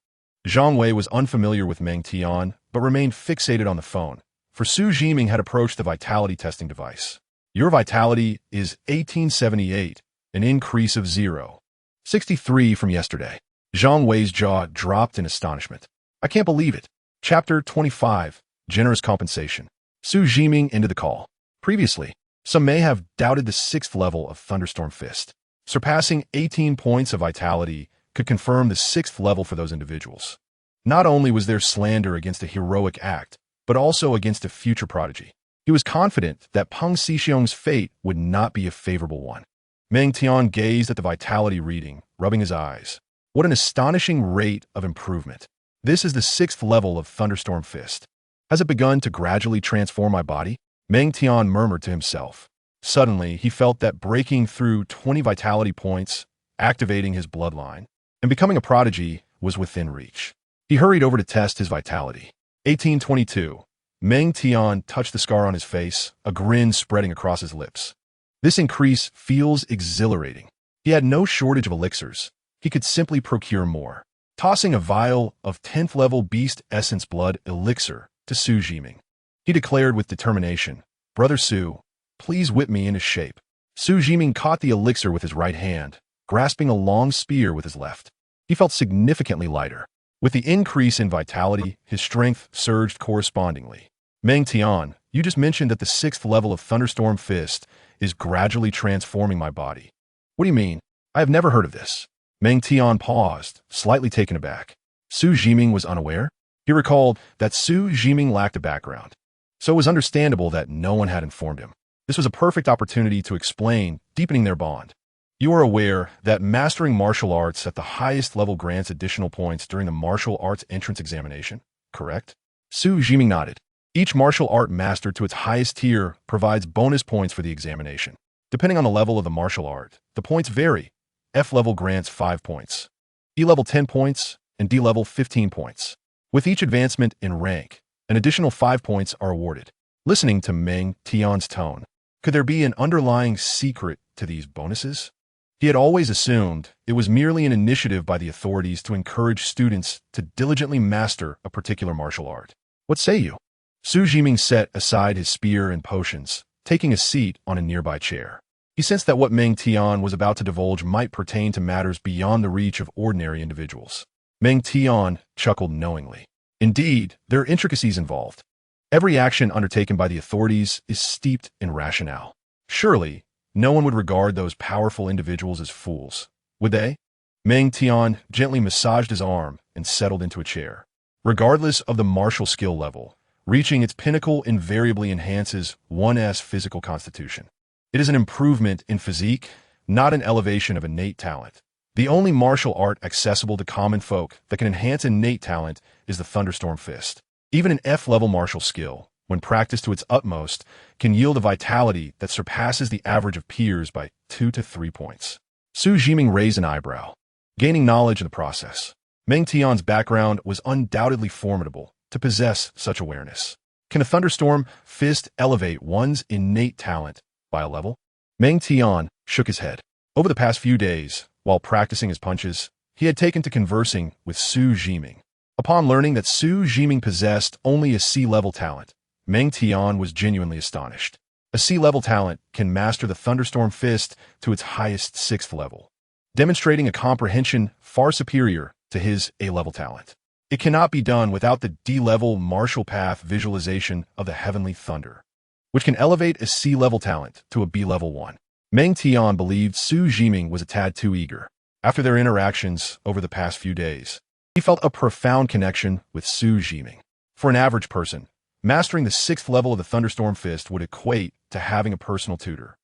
Zhang Wei was unfamiliar with Meng Tian, but remained fixated on the phone, for Xu Zhiming had approached the vitality testing device. Your vitality is 1878, an increase of 0.63 from yesterday. Zhang Wei's jaw dropped in astonishment. I can't believe it. Chapter 25, Generous Compensation. Xu Zhiming ended the call. Previously, some may have doubted the 6th level of Thunderstorm Fist. Surpassing 18 points of vitality could confirm the 6th level for those individuals. Not only was there slander against a heroic act, but also against a future prodigy. He was confident that Peng Xixiong's fate would not be a favorable one. Meng Tian gazed at the vitality reading, rubbing his eyes. What an astonishing rate of improvement. This is the 6th level of Thunderstorm Fist. Has it begun to gradually transform my body? Meng Tian murmured to himself. Suddenly, he felt that breaking through 20 vitality points, activating his bloodline, and becoming a prodigy was within reach. He hurried over to test his vitality. 1822. Meng Tian touched the scar on his face, a grin spreading across his lips. This increase feels exhilarating. He had no shortage of elixirs. He could simply procure more. Tossing a vial of 10th level beast essence blood elixir to Xu Zhiming, he declared with determination, Brother Xu, please whip me into shape. Xu Zhiming caught the elixir with his right hand, grasping a long spear with his left. He felt significantly lighter. With the increase in vitality, his strength surged correspondingly. Meng Tian, you just mentioned that the 6th level of Thunderstorm Fist is gradually transforming my body. What do you mean? I have never heard of this. Meng Tian paused, slightly taken aback. Xu Zhiming was unaware. He recalled that Xu Zhiming lacked a background, so it was understandable that no one had informed him. This was a perfect opportunity to explain, deepening their bond. You are aware that mastering martial arts at the highest level grants additional points during the martial arts entrance examination, correct? Xu Zhiming nodded. Each martial art mastered to its highest tier provides bonus points for the examination. Depending on the level of the martial art, the points vary. F level grants 5 points, E level 10 points, and D level 15 points. With each advancement in rank, an additional 5 points are awarded. Listening to Meng Tian's tone, could there be an underlying secret to these bonuses? He had always assumed it was merely an initiative by the authorities to encourage students to diligently master a particular martial art. What say you? Xu Zhiming set aside his spear and potions, taking a seat on a nearby chair. He sensed that what Meng Tian was about to divulge might pertain to matters beyond the reach of ordinary individuals. Meng Tian chuckled knowingly. Indeed, there are intricacies involved. Every action undertaken by the authorities is steeped in rationale. Surely, no one would regard those powerful individuals as fools, would they? Meng Tian gently massaged his arm and settled into a chair. Regardless of the martial skill level, reaching its pinnacle invariably enhances one's physical constitution. It is an improvement in physique, not an elevation of innate talent. The only martial art accessible to common folk that can enhance innate talent is the Thunderstorm Fist. Even an F-level martial skill, when practiced to its utmost, can yield a vitality that surpasses the average of peers by 2 to 3 points. Xu Zhiming raised an eyebrow, gaining knowledge in the process. Meng Tian's background was undoubtedly formidable to possess such awareness. Can a Thunderstorm Fist elevate one's innate talent by a level? Meng Tian shook his head. Over the past few days, while practicing his punches, he had taken to conversing with Xu Zhiming. Upon learning that Xu Zhiming possessed only a C-level talent, Meng Tian was genuinely astonished. A C-level talent can master the Thunderstorm Fist to its highest 6th level, demonstrating a comprehension far superior to his A-level talent. It cannot be done without the D-level martial path visualization of the heavenly thunder, which can elevate a C-level talent to a B-level one. Meng Tian believed Xu Zhiming was a tad too eager. After their interactions over the past few days, he felt a profound connection with Xu Zhiming. For an average person, mastering the 6th level of the Thunderstorm Fist would equate to having a personal tutor.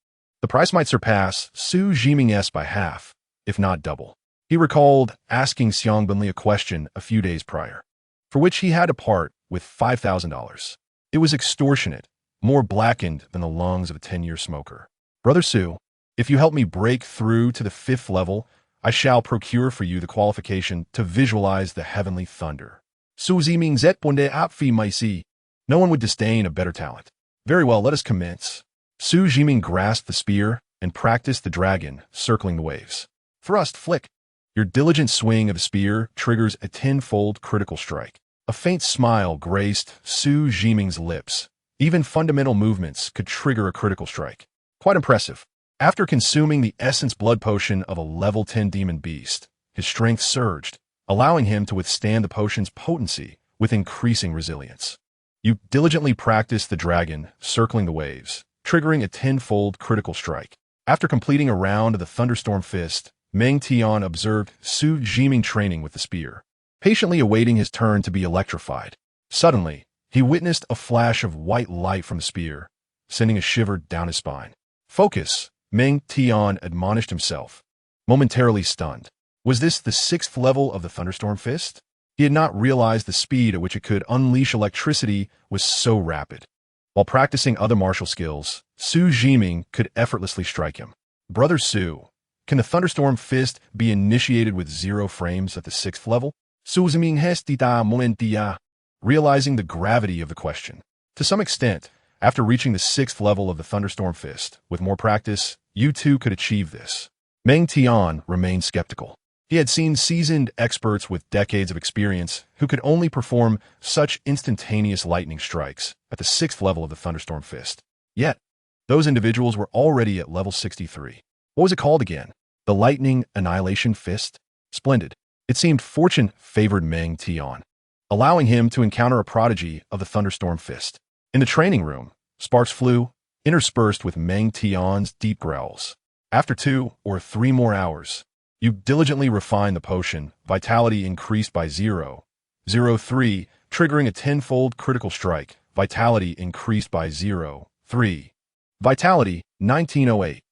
The price might surpass Xu Zhiming's by half, if not double. He recalled asking Xiangbinli a question a few days prior, for which he had to part with $5,000. It was extortionate, more blackened than the lungs of a 10-year smoker. Brother Xu, if you help me break through to the 5th level, I shall procure for you the qualification to visualize the heavenly thunder. Xu Zhiming zet bonde apfi maisi. No one would disdain a better talent. Very well, let us commence. Xu Zhiming grasped the spear and practiced the dragon circling the waves. Thrust, flick. Your diligent swing of the spear triggers a 10-fold critical strike. A faint smile graced Xu Zhiming's lips. Even fundamental movements could trigger a critical strike. Quite impressive. After consuming the essence blood potion of a level 10 demon beast, his strength surged, allowing him to withstand the potion's potency with increasing resilience. You diligently practiced the dragon circling the waves, triggering a 10-fold critical strike. After completing a round of the Thunderstorm Fist, Meng Tian observed Xu Zhiming training with the spear, patiently awaiting his turn to be electrified. Suddenly, he witnessed a flash of white light from the spear, sending a shiver down his spine. Focus, Meng Tian admonished himself, momentarily stunned. Was this the 6th level of the Thunderstorm Fist? He had not realized the speed at which it could unleash electricity was so rapid. While practicing other martial skills, Xu Zhiming could effortlessly strike him. Brother Xu, can the Thunderstorm Fist be initiated with 0 frames at the 6th level? Xu Zhiming hestita momentia, realizing the gravity of the question. To some extent, after reaching the 6th level of the Thunderstorm Fist, with more practice, you too could achieve this. Meng Tian remained skeptical. He had seen seasoned experts with decades of experience who could only perform such instantaneous lightning strikes at the 6th level of the Thunderstorm Fist. Yet, those individuals were already at level 63. What was it called again? The Lightning Annihilation Fist? Splendid. It seemed fortune favored Meng Tian, allowing him to encounter a prodigy of the Thunderstorm Fist. In the training room, sparks flew, interspersed with Meng Tian's deep growls. After 2 or 3 more hours, you diligently refined the potion, vitality increased by 0.03, triggering a 10-fold critical strike, vitality increased by 0.3. Vitality, 1908.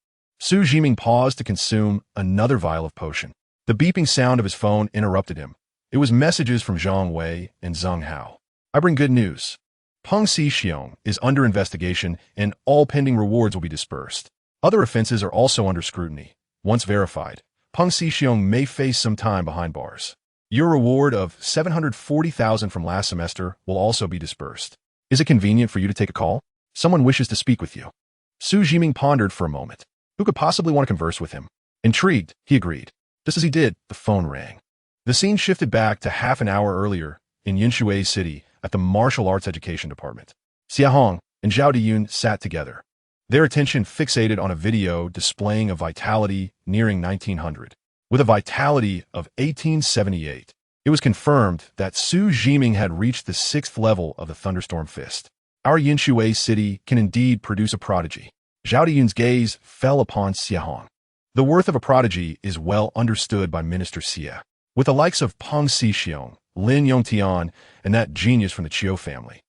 Xu Zhiming paused to consume another vial of potion. The beeping sound of his phone interrupted him. It was messages from Zhang Wei and Zheng Hao. I bring good news. Peng Xixiong is under investigation and all pending rewards will be dispersed. Other offenses are also under scrutiny. Once verified, Peng Xixiong may face some time behind bars. Your reward of 740,000 from last semester will also be dispersed. Is it convenient for you to take a call? Someone wishes to speak with you. Xu Zhiming pondered for a moment. Who could possibly want to converse with him? Intrigued, he agreed. Just as he did, the phone rang. The scene shifted back to half an hour earlier in Yinshui City at the Martial Arts Education Department. Xia Hong and Zhao Diyun sat together, their attention fixated on a video displaying a vitality nearing 1900. With a vitality of 1878, it was confirmed that Xu Zhiming had reached the 6th level of the Thunderstorm Fist. Our Yinshui City can indeed produce a prodigy. Zhao Diyun's gaze fell upon Xia Hong. The worth of a prodigy is well understood by Minister Xia. With the likes of Peng Xixiong, Lin Yongtian, and that genius from the Qiu family,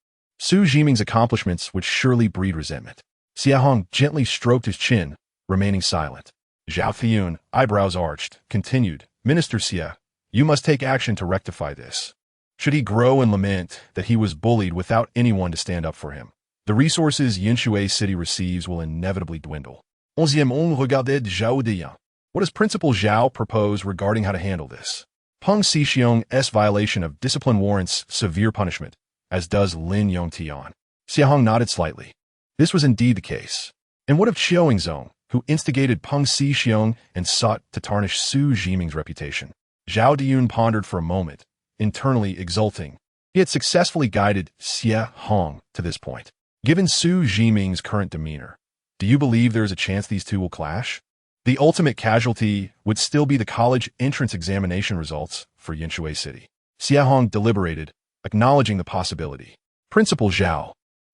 Xu Zhiming's accomplishments would surely breed resentment. Xia Hong gently stroked his chin, remaining silent. Zhao Diyun, eyebrows arched, continued, Minister Xia, you must take action to rectify this. Should he grow and lament that he was bullied without anyone to stand up for him, the resources Yinshui City receives will inevitably dwindle. 11 regarded Zhao Diyun. What does Principal Zhao propose regarding how to handle this? Peng Xixiong's violation of discipline warrants severe punishment, as does Lin Yongtian. Xia Hong nodded slightly. This was indeed the case. And what of Qiuingzong, who instigated Peng Xixiong and sought to tarnish Xu Zhiming's reputation? Zhao Diyun pondered for a moment, internally exulting. He had successfully guided Xia Hong to this point. Given Xu Zhiming's current demeanor, do you believe there is a chance these two will clash? The ultimate casualty would still be the college entrance examination results for Yinshui City. Xia Hong deliberated, acknowledging the possibility. Principal Zhao,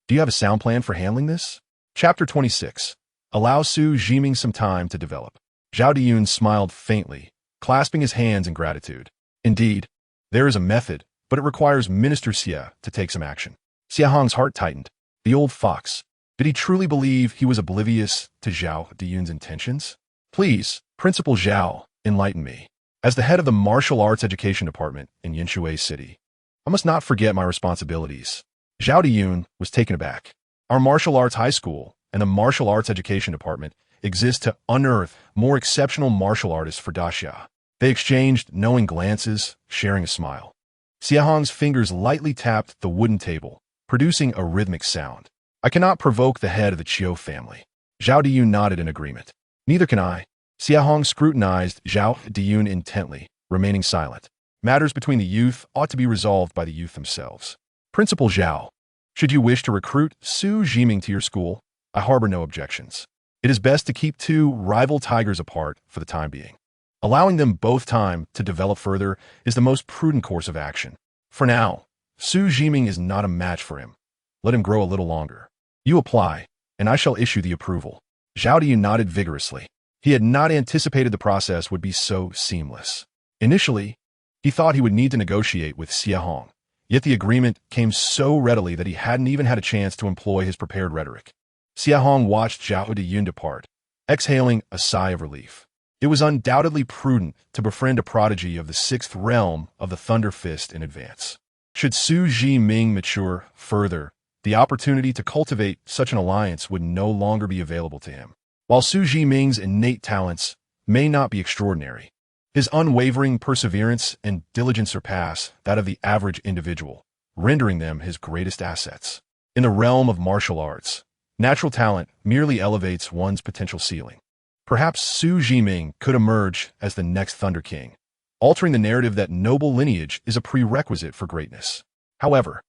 do you have a sound plan for handling this? Chapter 26. Allow Xu Zhiming some time to develop. Zhao Diyun smiled faintly, clasping his hands in gratitude. Indeed, there is a method, but it requires Minister Xia to take some action. Xia Hong's heart tightened. The old fox. Did he truly believe he was oblivious to Zhao Diyun's intentions? Please, Principal Zhao, enlighten me. As the head of the Martial Arts Education Department in Yinshui City, I must not forget my responsibilities. Zhao Diyun was taken aback. Our Martial Arts High School and the Martial Arts Education Department exist to unearth more exceptional martial artists for Daxia. They exchanged knowing glances, sharing a smile. Xia Hong's fingers lightly tapped the wooden table, producing a rhythmic sound. I cannot provoke the head of the Qiu family. Zhao Diyun nodded in agreement. Neither can I. Xia Hong scrutinized Zhao Diyun intently, remaining silent. Matters between the youth ought to be resolved by the youth themselves. Principal Zhao, should you wish to recruit Xu Zhiming to your school, I harbor no objections. It is best to keep two rival tigers apart for the time being. Allowing them both time to develop further is the most prudent course of action. For now, Xu Zhiming is not a match for him. Let him grow a little longer. You apply, and I shall issue the approval. Zhao Diyun nodded vigorously. He had not anticipated the process would be so seamless. Initially, he thought he would need to negotiate with Xia Hong, yet the agreement came so readily that he hadn't even had a chance to employ his prepared rhetoric. Xia Hong watched Zhao Diyun depart, exhaling a sigh of relief. It was undoubtedly prudent to befriend a prodigy of the 6th realm of the Thunder Fist in advance. Should Xu Zhiming mature further, the opportunity to cultivate such an alliance would no longer be available to him. While Xu Zhiming's innate talents may not be extraordinary, his unwavering perseverance and diligence surpass that of the average individual, rendering them his greatest assets. In the realm of martial arts, natural talent merely elevates one's potential ceiling. Perhaps Xu Zhiming could emerge as the next Thunder King, altering the narrative that noble lineage is a prerequisite for greatness. However,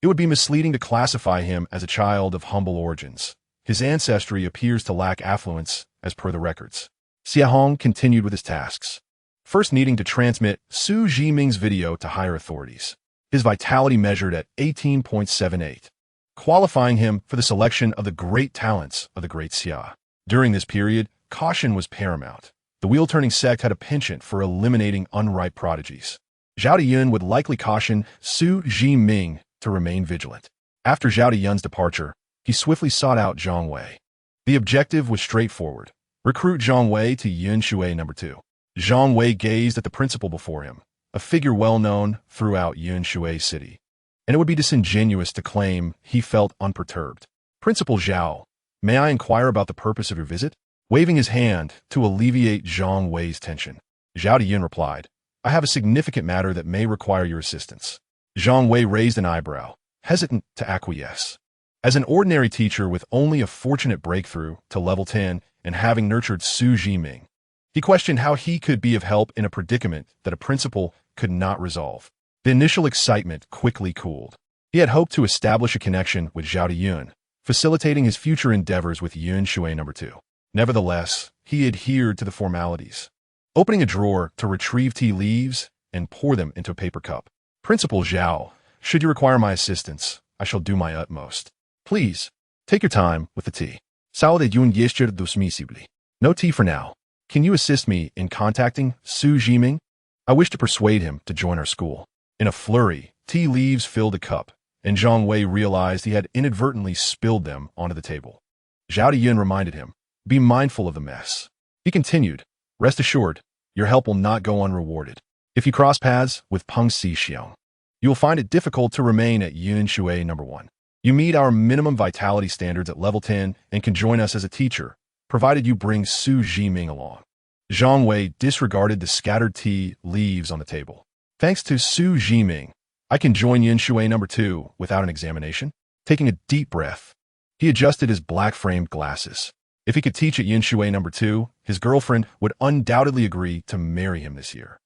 it would be misleading to classify him as a child of humble origins. His ancestry appears to lack affluence, as per the records. Xia Hong continued with his tasks, first needing to transmit Xu Zhiming's video to higher authorities. His vitality measured at 18.78, qualifying him for the selection of the great talents of the great Xia. During this period, caution was paramount. The wheel-turning sect had a penchant for eliminating unripe prodigies. Zhao Diyun would likely caution Xu Zhiming to remain vigilant. After Zhao Diyun's departure, he swiftly sought out Zhang Wei. The objective was straightforward: Recruit Zhang Wei to Yun Shui number 2. Zhang Wei gazed at the principal before him, a figure well known throughout Yun Shui City, and it would be disingenuous to claim he felt unperturbed. Principal Zhao, may I inquire about the purpose of your visit? Waving his hand to alleviate Zhang Wei's tension, Zhao Diyun replied, I have a significant matter that may require your assistance. Zhang Wei raised an eyebrow, hesitant to acquiesce. As an ordinary teacher with only a fortunate breakthrough to level 10 and having nurtured Xu Zhiming, he questioned how he could be of help in a predicament that a principal could not resolve. The initial excitement quickly cooled. He had hoped to establish a connection with Zhao Diyun, facilitating his future endeavors with Yun Shui number 2. Nevertheless, he adhered to the formalities, opening a drawer to retrieve tea leaves and pour them into a paper cup. Principal Zhao, should you require my assistance, I shall do my utmost. Please, take your time with the tea. No tea for now. Can you assist me in contacting Xu Zhiming? I wish to persuade him to join our school. In a flurry, tea leaves filled a cup, and Zhang Wei realized he had inadvertently spilled them onto the table. Zhao Diyun reminded him, be mindful of the mess. He continued, rest assured, your help will not go unrewarded. If you cross paths with Peng Xixiong, you will find it difficult to remain at Yun Shui number 1. You meet our minimum vitality standards at level 10 and can join us as a teacher, provided you bring Xu Zhiming along. Zhang Wei disregarded the scattered tea leaves on the table. Thanks to Xu Zhiming, I can join Yun Shui number 2 without an examination. Taking a deep breath, he adjusted his black-framed glasses. If he could teach at Yun Shui number 2, his girlfriend would undoubtedly agree to marry him this year.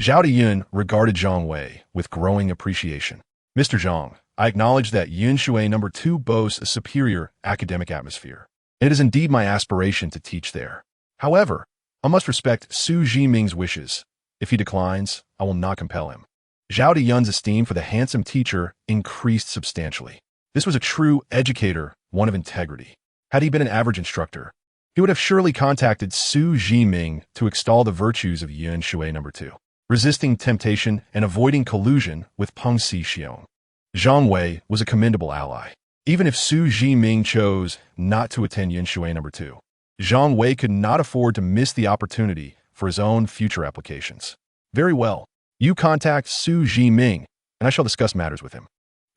Zhao Diyun regarded Zhang Wei with growing appreciation. Mr. Zhang, I acknowledge that Yun Shui number 2 boasts a superior academic atmosphere, and it is indeed my aspiration to teach there. However, I must respect Xu Zhiming's wishes. If he declines, I will not compel him. Zhao Diyun's esteem for the handsome teacher increased substantially. This was a true educator, one of integrity. Had he been an average instructor, he would have surely contacted Xu Zhiming to extol the virtues of Yun Shui number 2, resisting temptation and avoiding collusion with Peng Xixiong. Zhang Wei was a commendable ally. Even if Xu Zhiming chose not to attend Yun Shui number 2, Zhang Wei could not afford to miss the opportunity for his own future applications. Very well. You contact Xu Zhiming, and I shall discuss matters with him.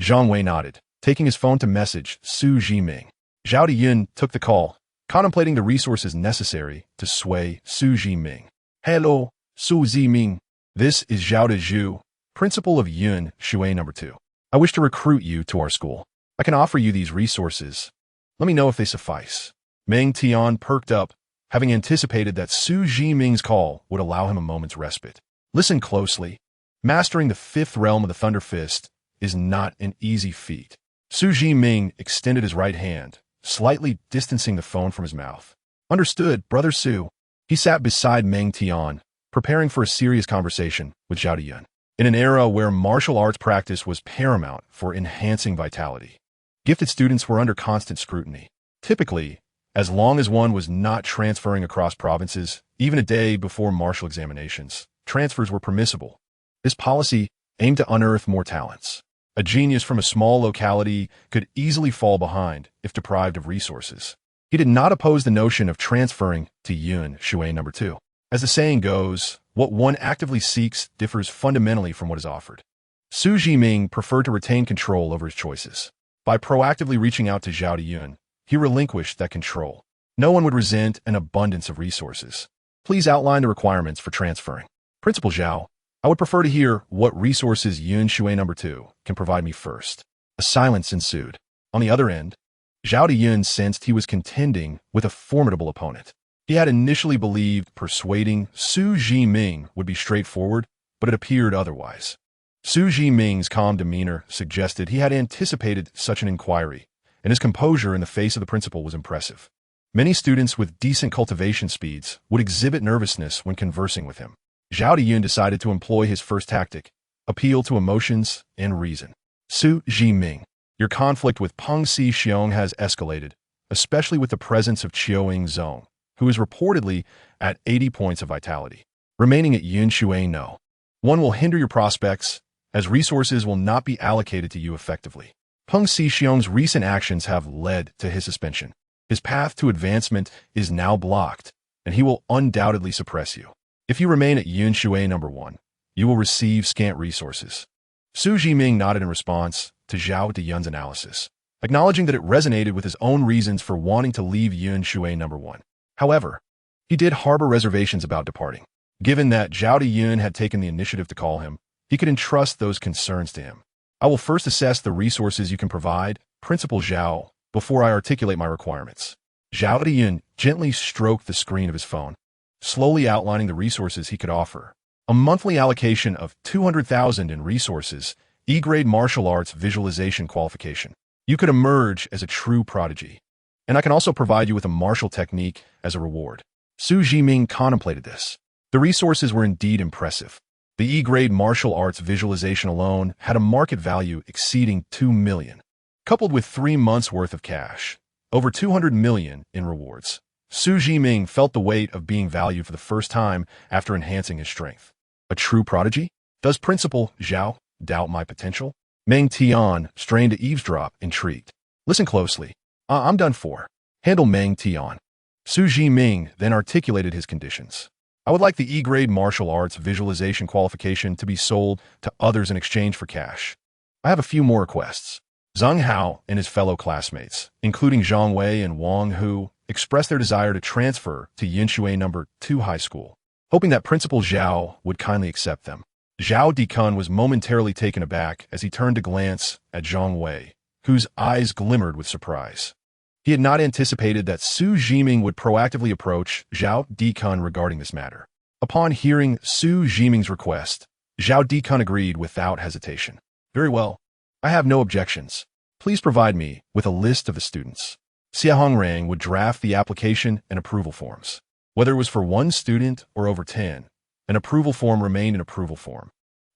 Zhang Wei nodded, taking his phone to message Xu Zhiming. Zhao Diyun took the call, contemplating the resources necessary to sway Xu Zhiming. Hello, Xu Zhiming. This is Zhao Dezhu, principal of Yun Shui number 2. I wish to recruit you to our school. I can offer you these resources. Let me know if they suffice. Meng Tian perked up, having anticipated that Xu Zhiming's call would allow him a moment's respite. Listen closely. Mastering the 5th realm of the Thunder Fist is not an easy feat. Xu Zhiming extended his right hand, slightly distancing the phone from his mouth. Understood, Brother Xu. He sat beside Meng Tian, preparing for a serious conversation with Zhao Diyun. In an era where martial arts practice was paramount for enhancing vitality, gifted students were under constant scrutiny. Typically, as long as one was not transferring across provinces, even a day before martial examinations, transfers were permissible. This policy aimed to unearth more talents. A genius from a small locality could easily fall behind if deprived of resources. He did not oppose the notion of transferring to Yun Shui number 2. As the saying goes, what one actively seeks differs fundamentally from what is offered. Xu Zhiming preferred to retain control over his choices. By proactively reaching out to Zhao Diyun, he relinquished that control. No one would resent an abundance of resources. Please outline the requirements for transferring. Principal Zhao, I would prefer to hear what resources Yun Shui number 2 can provide me first. A silence ensued. On the other end, Zhao Diyun sensed he was contending with a formidable opponent. He had initially believed persuading Xu Zhiming would be straightforward, but it appeared otherwise. Xu Zhiming's calm demeanor suggested he had anticipated such an inquiry, and his composure in the face of the principal was impressive. Many students with decent cultivation speeds would exhibit nervousness when conversing with him. Zhao Diyun decided to employ his first tactic, appeal to emotions and reason. Xu Zhiming, your conflict with Peng Xixiong has escalated, especially with the presence of Qiuing Zong, who is reportedly at 80 points of vitality. Remaining at Yun Shui no. 1 will hinder your prospects, as resources will not be allocated to you effectively. Peng Xixiong's recent actions have led to his suspension. His path to advancement is now blocked, and he will undoubtedly suppress you. If you remain at Yunshui number 1, you will receive scant resources. Xu Zhiming nodded in response to Zhao Diyun's analysis, acknowledging that it resonated with his own reasons for wanting to leave Yunshui number 1. However, he did harbor reservations about departing. Given that Zhao Diyun had taken the initiative to call him, he could entrust those concerns to him. I will first assess the resources you can provide, Principal Zhao, before I articulate my requirements. Zhao Diyun gently stroked the screen of his phone, slowly outlining the resources he could offer. A monthly allocation of 200,000 in resources, E-grade martial arts visualization qualification. You could emerge as a true prodigy. And I can also provide you with a martial technique as a reward. Xu Zhiming contemplated this. The resources were indeed impressive. The E-grade martial arts visualization alone had a market value exceeding 2 million. Coupled with 3 months' worth of cash, over 200 million in rewards. Xu Zhiming felt the weight of being valued for the first time after enhancing his strength. A true prodigy? Does Principal Zhao doubt my potential? Meng Tian strained to eavesdrop, intrigued. Listen closely. I'm done for. Handle Meng Tian. Xu Zhiming then articulated his conditions. I would like the E-grade martial arts visualization qualification to be sold to others in exchange for cash. I have a few more requests. Zhang Hao and his fellow classmates, including Zhang Wei and Wang Hu, expressed their desire to transfer to Yunshui number 2 high school, hoping that Principal Zhao would kindly accept them. Zhao Dikun was momentarily taken aback as he turned to glance at Zhang Wei, whose eyes glimmered with surprise. He had not anticipated that Xu Zhiming would proactively approach Zhao Dikun regarding this matter. Upon hearing Xu Zhiming's request, Zhao Dikun agreed without hesitation. Very well. I have no objections. Please provide me with a list of the students. Xia Hongrang would draft the application and approval forms. Whether it was for 1 student or over 10, an approval form remained an approval form.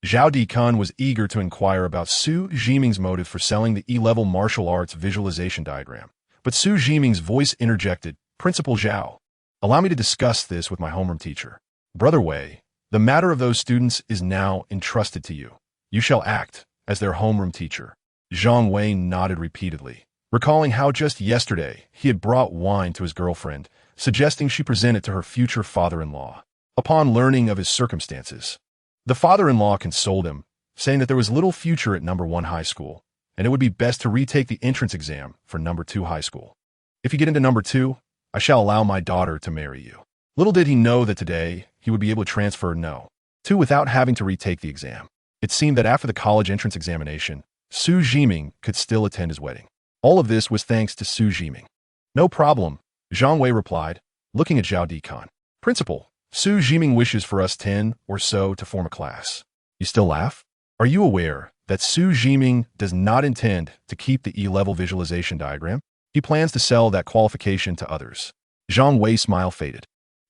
Zhao Dikun was eager to inquire about Xu Zhiming's motive for selling the E-level martial arts visualization diagram. But Xu Zhiming's voice interjected, Principal Zhao, allow me to discuss this with my homeroom teacher. Brother Wei, the matter of those students is now entrusted to you. You shall act as their homeroom teacher. Zhang Wei nodded repeatedly, recalling how just yesterday he had brought wine to his girlfriend, suggesting she present it to her future father-in-law. Upon learning of his circumstances, the father-in-law consoled him, saying that there was little future at number 1 high school, and it would be best to retake the entrance exam for number 2 high school. If you get into number 2, I shall allow my daughter to marry you. Little did he know that today he would be able to transfer no 2 without having to retake the exam. It seemed that after the college entrance examination, Xu Zhiming could still attend his wedding. All of this was thanks to Xu Zhiming. No problem, Zhang Wei replied, looking at Zhao Dikun. Principal, Xu Zhiming wishes for us 10 or so to form a class. You still laugh? Are you aware that Xu Zhiming does not intend to keep the E-level visualization diagram? He plans to sell that qualification to others. Zhang Wei's smile faded.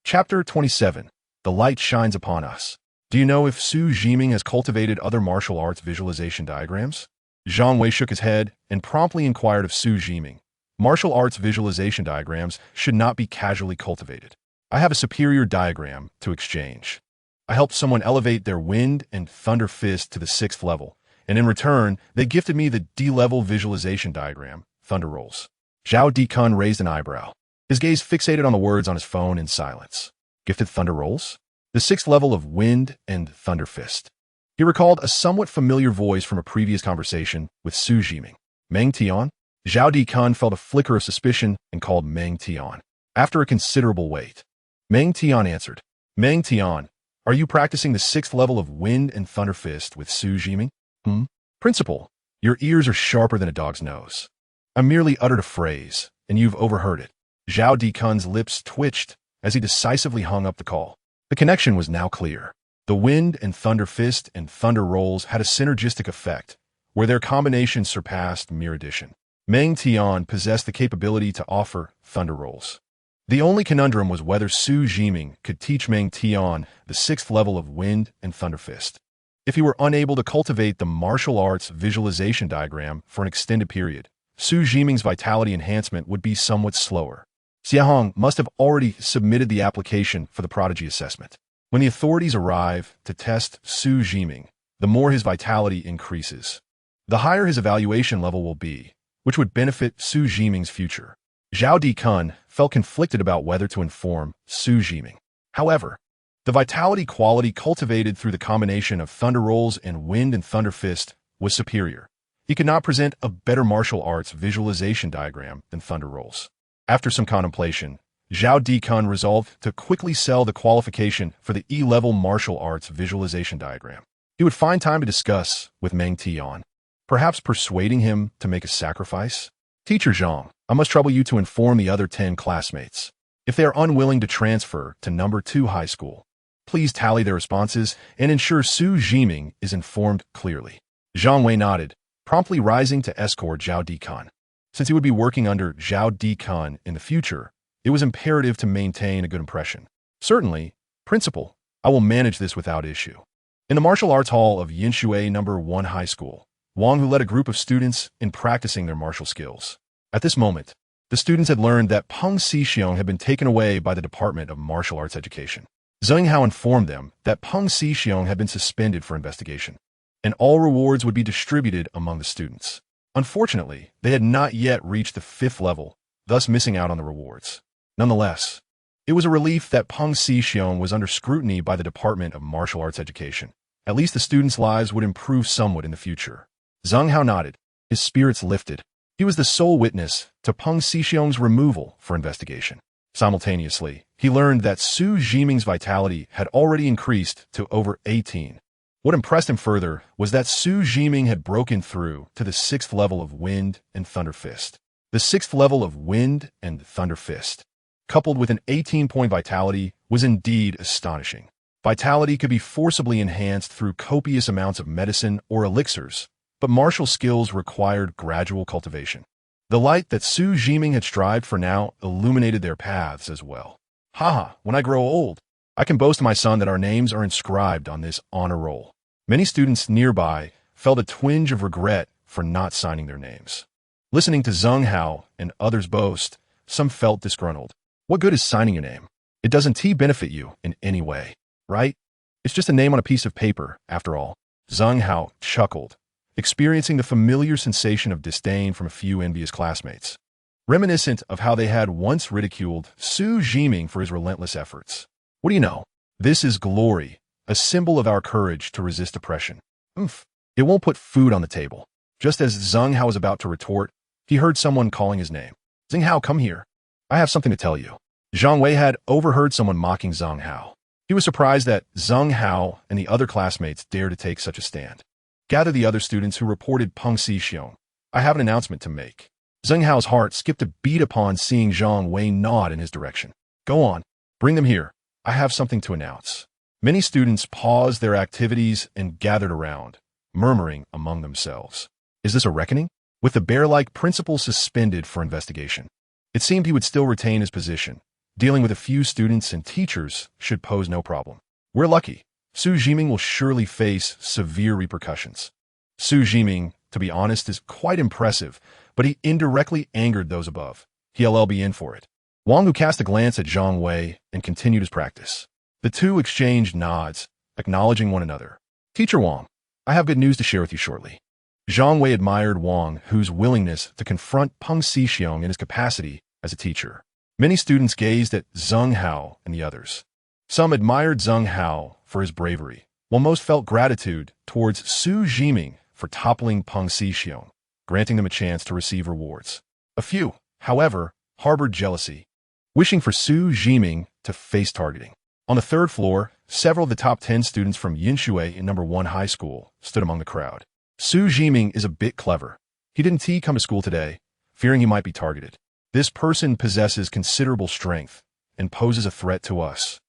Chapter 27. The Light Shines Upon Us. Do you know if Xu Zhiming has cultivated other martial arts visualization diagrams? Zhang Wei shook his head and promptly inquired of Xu Zhiming. Martial arts visualization diagrams should not be casually cultivated. I have a superior diagram to exchange. I helped someone elevate their wind and thunder fist to the 6th level, and in return, they gifted me the D-level visualization diagram, Thunder Rolls. Zhao Dikun raised an eyebrow, his gaze fixated on the words on his phone in silence. Gifted Thunder Rolls? The 6th level of wind and thunder fist. He recalled a somewhat familiar voice from a previous conversation with Xu Zhiming. Meng Tian? Zhao Dikun felt a flicker of suspicion and called Meng Tian. After a considerable wait, Meng Tian answered. Meng Tian, are you practicing the 6th level of wind and thunder fist with Xu Zhiming? Principal, your ears are sharper than a dog's nose. I merely uttered a phrase, and you've overheard it. Zhao Dikun's lips twitched as he decisively hung up the call. The connection was now clear. The wind and thunder fist and thunder rolls had a synergistic effect, where their combination surpassed mere addition. Meng Tian possessed the capability to offer thunder rolls. The only conundrum was whether Xu Zhiming could teach Meng Tian the 6th level of wind and thunder fist. If he were unable to cultivate the martial arts visualization diagram for an extended period, Xu Zhiming's vitality enhancement would be somewhat slower. Xiahong must have already submitted the application for the prodigy assessment. When the authorities arrive to test Xu Zhiming, the more his vitality increases, the higher his evaluation level will be, which would benefit Xu Zhiming's future. Zhao Dikun felt conflicted about whether to inform Xu Zhiming. However, the vitality quality cultivated through the combination of Thunder Rolls and Wind and Thunder Fist was superior. He could not present a better martial arts visualization diagram than Thunder Rolls. After some contemplation, Zhao Dikun resolved to quickly sell the qualification for the E-level martial arts visualization diagram. He would find time to discuss with Meng Tian, perhaps persuading him to make a sacrifice. Teacher Zhang, I must trouble you to inform the other 10 classmates. If they are unwilling to transfer to number 2 high school, please tally their responses and ensure Xu Zhiming is informed clearly. Zhang Wei nodded, promptly rising to escort Zhao Dikun. Since he would be working under Zhao Dikun in the future, it was imperative to maintain a good impression. Certainly, Principal, I will manage this without issue. In the martial arts hall of Yinshui number 1 high school, Wang Hu led a group of students in practicing their martial skills. At this moment, the students had learned that Peng Xixiong had been taken away by the Department of Martial Arts Education. Zheng Hao informed them that Peng Xixiong had been suspended for investigation, and all rewards would be distributed among the students. Unfortunately, they had not yet reached the 5th level, thus missing out on the rewards. Nonetheless, it was a relief that Peng Xixiong was under scrutiny by the Department of Martial Arts Education. At least the students' lives would improve somewhat in the future. Zheng Hao nodded, his spirits lifted. He was the sole witness to Peng Xixiong's removal for investigation. Simultaneously, he learned that Xu Zhiming's vitality had already increased to over 18. What impressed him further was that Xu Zhiming had broken through to the 6th level of Wind and Thunder Fist. The 6th level of Wind and Thunder Fist, coupled with an 18-point vitality, was indeed astonishing. Vitality could be forcibly enhanced through copious amounts of medicine or elixirs, but martial skills required gradual cultivation. The light that Xu Zhiming had strived for now illuminated their paths as well. Haha, when I grow old, I can boast to my son that our names are inscribed on this honor roll. Many students nearby felt a twinge of regret for not signing their names. Listening to Zheng Hao and others boast, some felt disgruntled. What good is signing your name? It doesn't benefit you in any way, right? It's just a name on a piece of paper, after all. Zheng Hao chuckled, experiencing the familiar sensation of disdain from a few envious classmates, reminiscent of how they had once ridiculed Xu Zhiming for his relentless efforts. What do you know? This is glory, a symbol of our courage to resist oppression. It won't put food on the table. Just as Zheng Hao was about to retort, he heard someone calling his name. Zheng Hao, come here. I have something to tell you. Zhang Wei had overheard someone mocking Zheng Hao. He was surprised that Zheng Hao and the other classmates dared to take such a stand. Gather the other students who reported Peng Xixiong. I have an announcement to make. Zheng Hao's heart skipped a beat upon seeing Zhang Wei nod in his direction. Go on. Bring them here. I have something to announce. Many students paused their activities and gathered around, murmuring among themselves. Is this a reckoning? With the bear-like principal suspended for investigation, it seemed he would still retain his position. Dealing with a few students and teachers should pose no problem. We're lucky. Xu Zhiming will surely face severe repercussions. Xu Zhiming, to be honest, is quite impressive, but he indirectly angered those above. He'll be in for it. Wang Hu cast a glance at Zhang Wei and continued his practice. The two exchanged nods, acknowledging one another. Teacher Wang, I have good news to share with you shortly. Zhang Wei admired Wang Hu's willingness to confront Peng Xixiong in his capacity as a teacher. Many students gazed at Zheng Hao and the others. Some admired Zheng Hao for his bravery, while most felt gratitude towards Xu Zhiming for toppling Peng Xixiong, granting them a chance to receive rewards. A few, however, harbored jealousy, wishing for Xu Zhiming to face targeting. On the 3rd floor, several of the top 10 students from Yinshui in number 1 high school stood among the crowd. Xu Zhiming is a bit clever. He didn't come to school today, fearing he might be targeted. This person possesses considerable strength and poses a threat to us.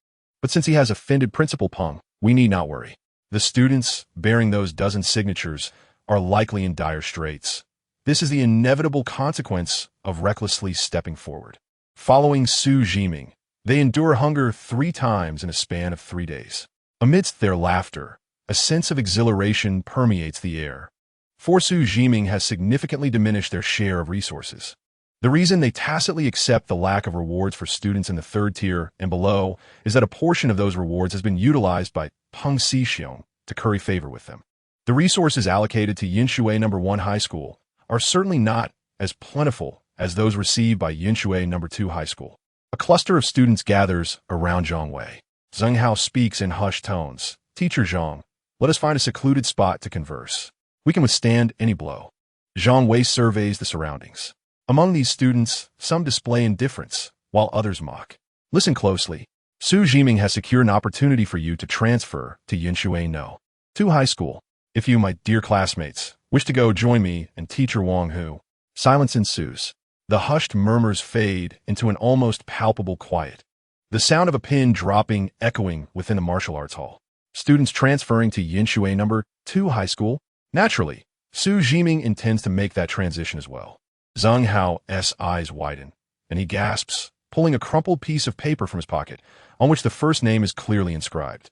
But since he has offended Principal Peng, we need not worry. The students, bearing those dozen signatures, are likely in dire straits. This is the inevitable consequence of recklessly stepping forward. Following Xu Zhiming, they endure hunger 3 times in a span of 3 days. Amidst their laughter, a sense of exhilaration permeates the air. For Xu Zhiming has significantly diminished their share of resources. The reason they tacitly accept the lack of rewards for students in the 3rd tier and below is that a portion of those rewards has been utilized by Peng Xixiong to curry favor with them. The resources allocated to Yinshui number 1 high school are certainly not as plentiful as those received by Yinshui No. 2 High School. A cluster of students gathers around Zhang Wei. Zheng Hao speaks in hushed tones. Teacher Zhang, let us find a secluded spot to converse. We can withstand any blow. Zhang Wei surveys the surroundings. Among these students, some display indifference, while others mock. Listen closely. Xu Zhiming has secured an opportunity for you to transfer to Yinshui No. 2 High School. If you, my dear classmates, wish to go, join me and teacher Wang Hu. Silence ensues. The hushed murmurs fade into an almost palpable quiet. The sound of a pin dropping echoing within the martial arts hall. Students transferring to Yinshui No. 2 High School? Naturally, Xu Zhiming intends to make that transition as well. Zheng Hao's eyes widen, and he gasps, pulling a crumpled piece of paper from his pocket, on which the first name is clearly inscribed.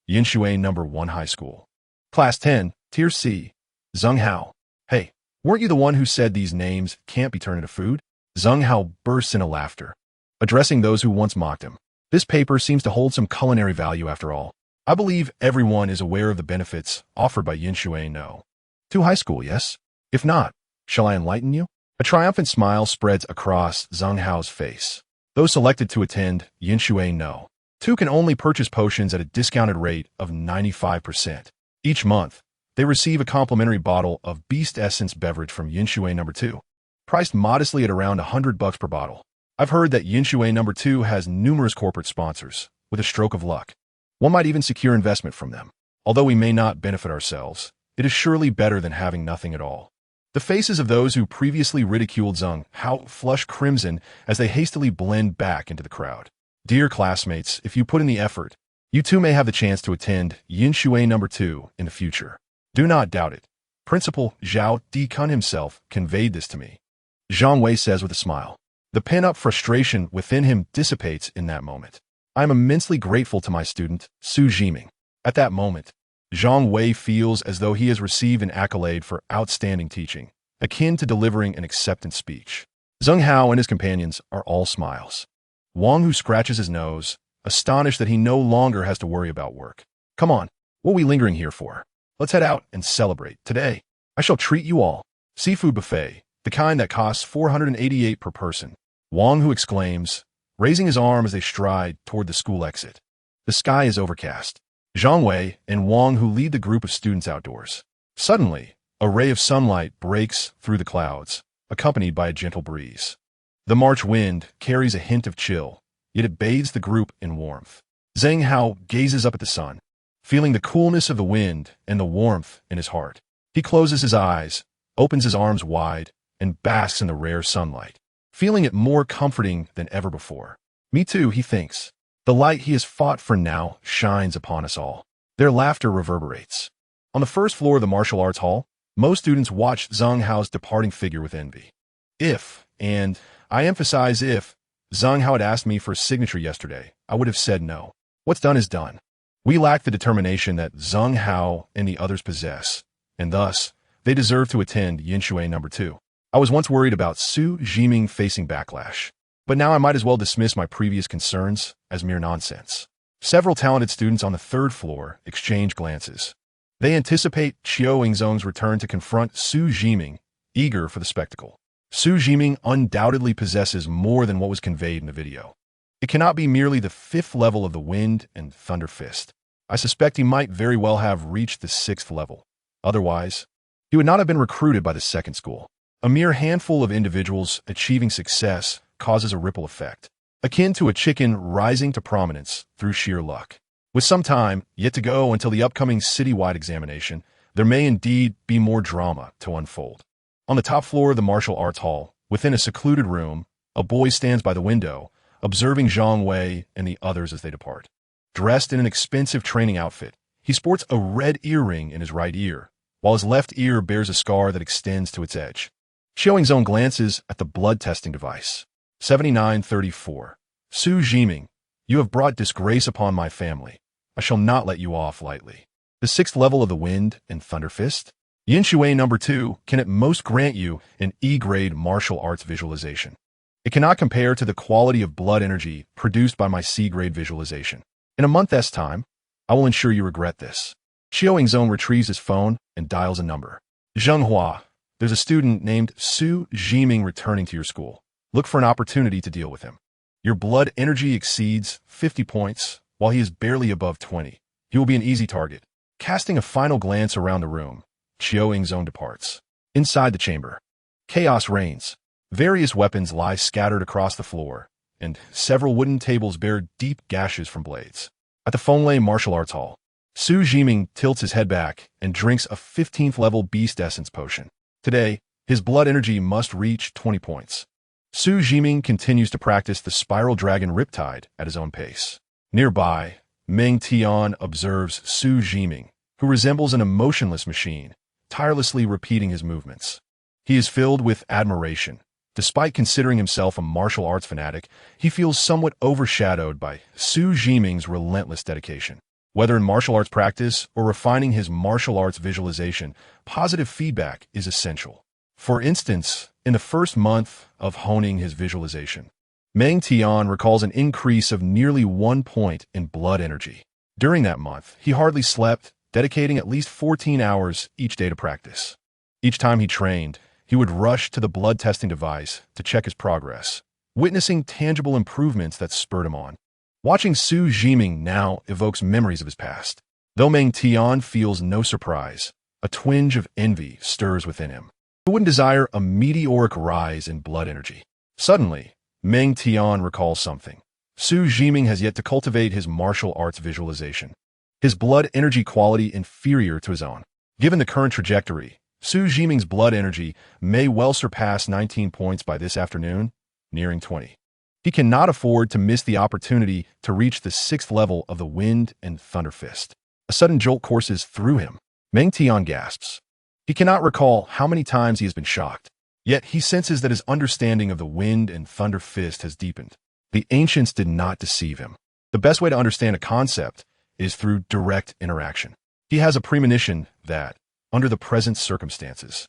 Yinshui No. 1 High School. Class 10, Tier C. Zheng Hao. Hey, weren't you the one who said these names can't be turned into food? Zheng Hao bursts into laughter, addressing those who once mocked him. This paper seems to hold some culinary value after all. I believe everyone is aware of the benefits offered by Yinshui No. 2 High School, yes? If not, shall I enlighten you? A triumphant smile spreads across Zheng Hao's face. Those selected to attend Yinshui No. 2 can only purchase potions at a discounted rate of 95%. Each month, they receive a complimentary bottle of Beast Essence beverage from Yinshui No. 2, priced modestly at around $100 per bottle. I've heard that Yinshui No. 2 has numerous corporate sponsors. With a stroke of luck, one might even secure investment from them. Although we may not benefit ourselves, it is surely better than having nothing at all. The faces of those who previously ridiculed Zheng Hao flush crimson as they hastily blend back into the crowd. Dear classmates, if you put in the effort, you too may have the chance to attend Yinshui No. 2 in the future. Do not doubt it. Principal Zhao Dikun himself conveyed this to me. Zhang Wei says with a smile. The pent-up frustration within him dissipates in that moment. I am immensely grateful to my student, Xu Zhiming. At that moment, Zhang Wei feels as though he has received an accolade for outstanding teaching, akin to delivering an acceptance speech. Zheng Hao and his companions are all smiles. Wang Hu scratches his nose, astonished that he no longer has to worry about work. Come on, what are we lingering here for? Let's head out and celebrate. Today, I shall treat you all. Seafood buffet, the kind that costs $488 per person. Wang Hu exclaims, raising his arm as they stride toward the school exit. The sky is overcast. Zhang Wei and Wang Hu lead the group of students outdoors. Suddenly, a ray of sunlight breaks through the clouds, accompanied by a gentle breeze. The March wind carries a hint of chill, yet it bathes the group in warmth. Zheng Hao gazes up at the sun, feeling the coolness of the wind and the warmth in his heart. He closes his eyes, opens his arms wide, and basks in the rare sunlight, feeling it more comforting than ever before. Me too, he thinks. The light he has fought for now shines upon us all. Their laughter reverberates. On the first floor of the martial arts hall, most students watch Zheng Hao's departing figure with envy. If, and I emphasize if, Zheng Hao had asked me for a signature yesterday, I would have said no. What's done is done. We lack the determination that Zheng Hao and the others possess, and thus, they deserve to attend Yinshui No. 2. I was once worried about Xu Zhiming facing backlash, but now I might as well dismiss my previous concerns as mere nonsense. Several talented students on the third floor exchange glances. They anticipate Qiao Yingzong's return to confront Xu Zhiming, eager for the spectacle. Xu Zhiming undoubtedly possesses more than what was conveyed in the video. It cannot be merely the 5th level of the Wind and Thunder Fist. I suspect he might very well have reached the 6th level. Otherwise, he would not have been recruited by the second school. A mere handful of individuals achieving success causes a ripple effect, akin to a chicken rising to prominence through sheer luck. With some time yet to go until the upcoming citywide examination, there may indeed be more drama to unfold. On the top floor of the martial arts hall, within a secluded room, a boy stands by the window, observing Zhang Wei and the others as they depart. Dressed in an expensive training outfit, he sports a red earring in his right ear, while his left ear bears a scar that extends to its edge. Qiao Yingzong glances at the blood testing device. 7934. Xu Zhiming, you have brought disgrace upon my family. I shall not let you off lightly. The 6th level of the Wind and Thunder Fist? Yinshui No. 2 can at most grant you an E-grade martial arts visualization. It cannot compare to the quality of blood energy produced by my C-grade visualization. In a month's time, I will ensure you regret this. Qiao Yingzong retrieves his phone and dials a number. Zhenghua, There's a student named Xu Zhiming returning to your school. Look for an opportunity to deal with him. Your blood energy exceeds 50 points, while he is barely above 20. He will be an easy target. Casting a final glance around the room, Qiu Ying's zone departs. Inside the chamber, chaos reigns. Various weapons lie scattered across the floor, and several wooden tables bear deep gashes from blades. At the Fenglei Martial Arts Hall, Xu Zhiming tilts his head back and drinks a 15th level beast essence potion. Today, his blood energy must reach 20 points. Xu Zhiming continues to practice the Spiral Dragon Riptide at his own pace. Nearby, Meng Tian observes Xu Zhiming, who resembles an emotionless machine, tirelessly repeating his movements. He is filled with admiration. Despite considering himself a martial arts fanatic, he feels somewhat overshadowed by Xu Zhiming's relentless dedication. Whether in martial arts practice or refining his martial arts visualization, positive feedback is essential. For instance, in the first month of honing his visualization, Meng Tian recalls an increase of nearly 1 point in blood energy. During that month, he hardly slept, dedicating at least 14 hours each day to practice. Each time he trained, he would rush to the blood testing device to check his progress, witnessing tangible improvements that spurred him on. Watching Xu Zhiming now evokes memories of his past. Though Meng Tian feels no surprise, a twinge of envy stirs within him. Who wouldn't desire a meteoric rise in blood energy? Suddenly, Meng Tian recalls something. Xu Zhiming has yet to cultivate his martial arts visualization. His blood energy quality inferior to his own. Given the current trajectory, Xu Zhiming's blood energy may well surpass 19 points by this afternoon, nearing 20. He cannot afford to miss the opportunity to reach the 6th level of the Wind and Thunder Fist. A sudden jolt courses through him. Meng Tian gasps. He cannot recall how many times he has been shocked. Yet he senses that his understanding of the Wind and Thunder Fist has deepened. The ancients did not deceive him. The best way to understand a concept is through direct interaction. He has a premonition that, under the present circumstances,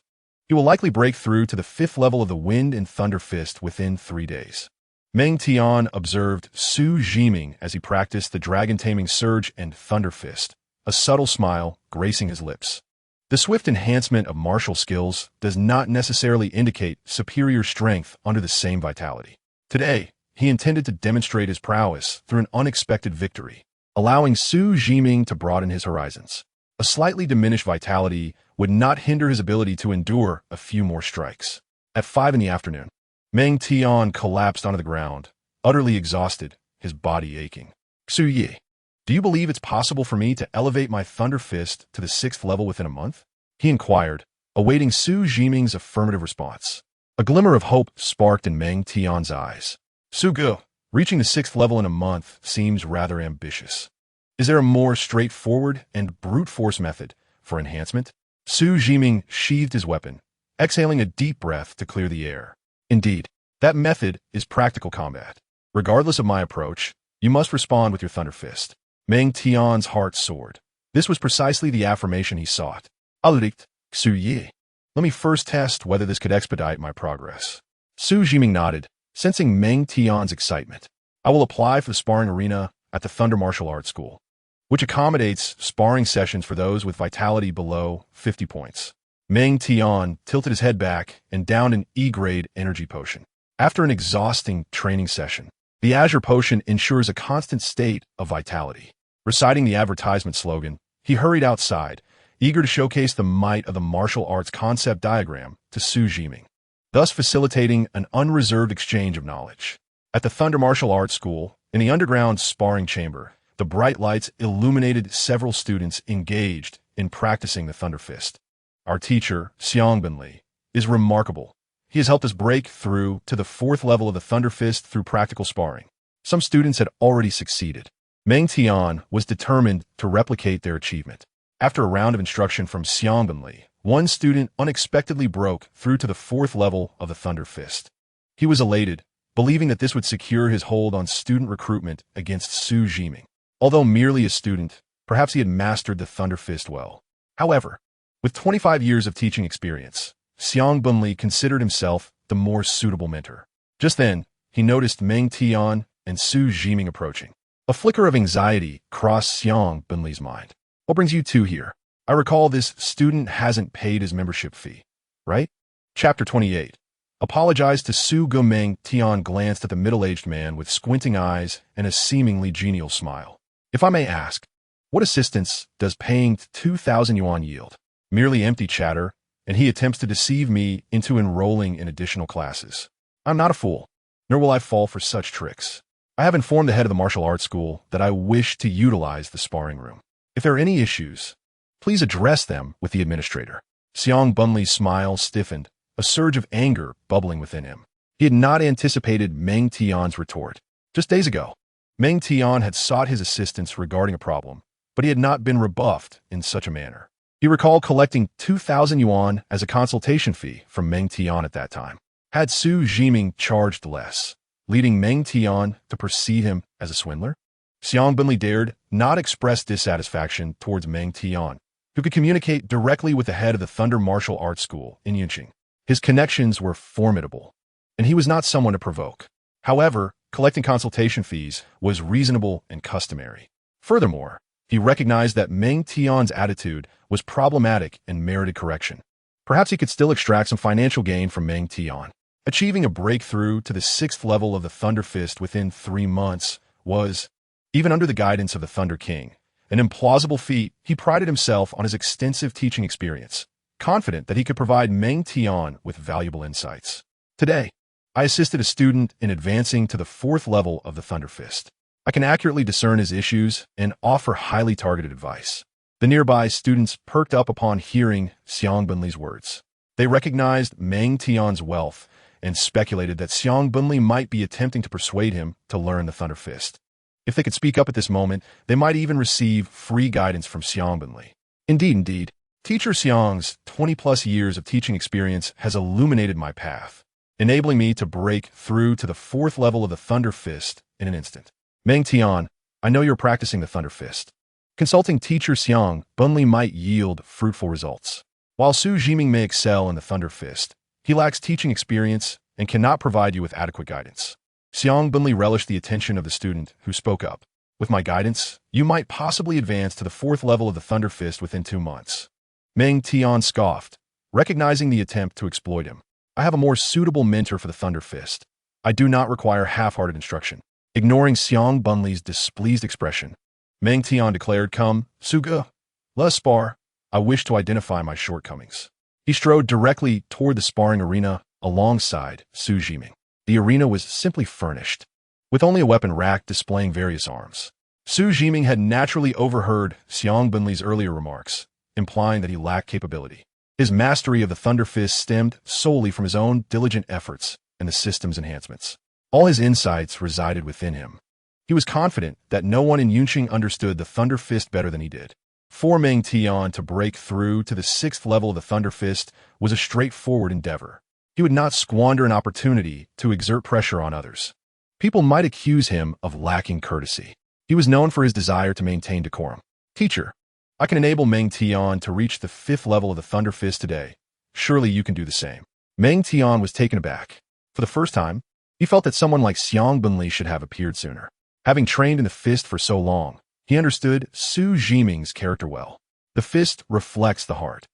he will likely break through to the 5th level of the Wind and Thunder Fist within 3 days. Meng Tian observed Xu Zhiming as he practiced the dragon-taming surge and Thunder Fist, a subtle smile gracing his lips. The swift enhancement of martial skills does not necessarily indicate superior strength under the same vitality. Today, he intended to demonstrate his prowess through an unexpected victory, allowing Xu Zhiming to broaden his horizons. A slightly diminished vitality would not hinder his ability to endure a few more strikes. At 5 in the afternoon, Meng Tian collapsed onto the ground, utterly exhausted, his body aching. Xu Yi, do you believe it's possible for me to elevate my Thunder Fist to the 6th level within a month? He inquired, awaiting Xu Zhiming's affirmative response. A glimmer of hope sparked in Meng Tian's eyes. Xu Gu, reaching the 6th level in a month seems rather ambitious. Is there a more straightforward and brute force method for enhancement? Xu Zhiming sheathed his weapon, exhaling a deep breath to clear the air. Indeed, that method is practical combat. Regardless of my approach, you must respond with your Thunder Fist. Meng Tian's heart soared. This was precisely the affirmation he sought. Alright, Xu Yi. Let me first test whether this could expedite my progress. Xu Zhiming nodded, sensing Meng Tian's excitement. I will apply for the sparring arena at the Thunder Martial Arts School, which accommodates sparring sessions for those with vitality below 50 points. Meng Tian tilted his head back and downed an E-grade energy potion. After an exhausting training session, the Azure Potion ensures a constant state of vitality. Reciting the advertisement slogan, he hurried outside, eager to showcase the might of the martial arts concept diagram to Xu Zhiming, thus facilitating an unreserved exchange of knowledge. At the Thunder Martial Arts School, in the underground sparring chamber, the bright lights illuminated several students engaged in practicing the Thunder Fist. Our teacher, Xiangbin, is remarkable. He has helped us break through to the 4th level of the Thunder Fist through practical sparring. Some students had already succeeded. Meng Tian was determined to replicate their achievement. After a round of instruction from Xiangbin, one student unexpectedly broke through to the 4th level of the Thunder Fist. He was elated, believing that this would secure his hold on student recruitment against Xu Zhiming. Although merely a student, perhaps he had mastered the Thunder Fist well. However, with 25 years of teaching experience, Xiangbin considered himself the more suitable mentor. Just then, he noticed Meng Tian and Xu Zhiming approaching. A flicker of anxiety crossed Xiangbin's mind. What brings you two here? I recall this student hasn't paid his membership fee, right? Chapter 28. Apologize to Xu Zhiming. Tian glanced at the middle-aged man with squinting eyes and a seemingly genial smile. If I may ask, what assistance does paying 2,000 yuan yield? Merely empty chatter, and he attempts to deceive me into enrolling in additional classes. I'm not a fool, nor will I fall for such tricks. I have informed the head of the martial arts school that I wish to utilize the sparring room. If there are any issues, please address them with the administrator. Xiang Bunli's smile stiffened, a surge of anger bubbling within him. He had not anticipated Meng Tian's retort. Just days ago, Meng Tian had sought his assistance regarding a problem, but he had not been rebuffed in such a manner. He recalled collecting 2,000 yuan as a consultation fee from Meng Tian at that time. Had Xu Zhiming charged less, leading Meng Tian to perceive him as a swindler? Xiang Bunli dared not express dissatisfaction towards Meng Tian, who could communicate directly with the head of the Thunder Martial Arts School in Yunqing. His connections were formidable, and he was not someone to provoke. However, collecting consultation fees was reasonable and customary. Furthermore, he recognized that Meng Tian's attitude was problematic and merited correction. Perhaps he could still extract some financial gain from Meng Tian. Achieving a breakthrough to the 6th level of the Thunder Fist within 3 months was, even under the guidance of the Thunder King, an implausible feat. He prided himself on his extensive teaching experience, confident that he could provide Meng Tian with valuable insights. Today, I assisted a student in advancing to the 4th level of the Thunder Fist. I can accurately discern his issues and offer highly targeted advice. The nearby students perked up upon hearing Xiang Bunli's words. They recognized Meng Tian's wealth and speculated that Xiang Bunli might be attempting to persuade him to learn the Thunder Fist. If they could speak up at this moment, they might even receive free guidance from Xiang Bunli. Indeed, Teacher Xiang's 20-plus years of teaching experience has illuminated my path, enabling me to break through to the 4th level of the Thunder Fist in an instant. Meng Tian, I know you're practicing the Thunder Fist. Consulting Teacher Xiang Bunli might yield fruitful results. While Xu Zhiming may excel in the Thunder Fist, he lacks teaching experience and cannot provide you with adequate guidance. Xiang Bunli relished the attention of the student who spoke up. With my guidance, you might possibly advance to the 4th level of the Thunder Fist within 2 months. Meng Tian scoffed, recognizing the attempt to exploit him. I have a more suitable mentor for the Thunder Fist. I do not require half-hearted instruction. Ignoring Xiang Bunli's displeased expression, Meng Tian declared, "Come, Suge, let us spar. I wish to identify my shortcomings." He strode directly toward the sparring arena alongside Xu Zhiming. The arena was simply furnished, with only a weapon rack displaying various arms. Xu Zhiming had naturally overheard Xiang Bunli's earlier remarks, implying that he lacked capability. His mastery of the Thunder Fist stemmed solely from his own diligent efforts and the system's enhancements. All his insights resided within him. He was confident that no one in Yunqing understood the Thunder Fist better than he did. For Meng Tian to break through to the 6th level of the Thunder Fist was a straightforward endeavor. He would not squander an opportunity to exert pressure on others. People might accuse him of lacking courtesy. He was known for his desire to maintain decorum. Teacher, I can enable Meng Tian to reach the 5th level of the Thunder Fist today. Surely you can do the same. Meng Tian was taken aback. For the first time, he felt that someone like Xiang Bunli should have appeared sooner. Having trained in the fist for so long, he understood Xu Zhiming's character well. The fist reflects the heart.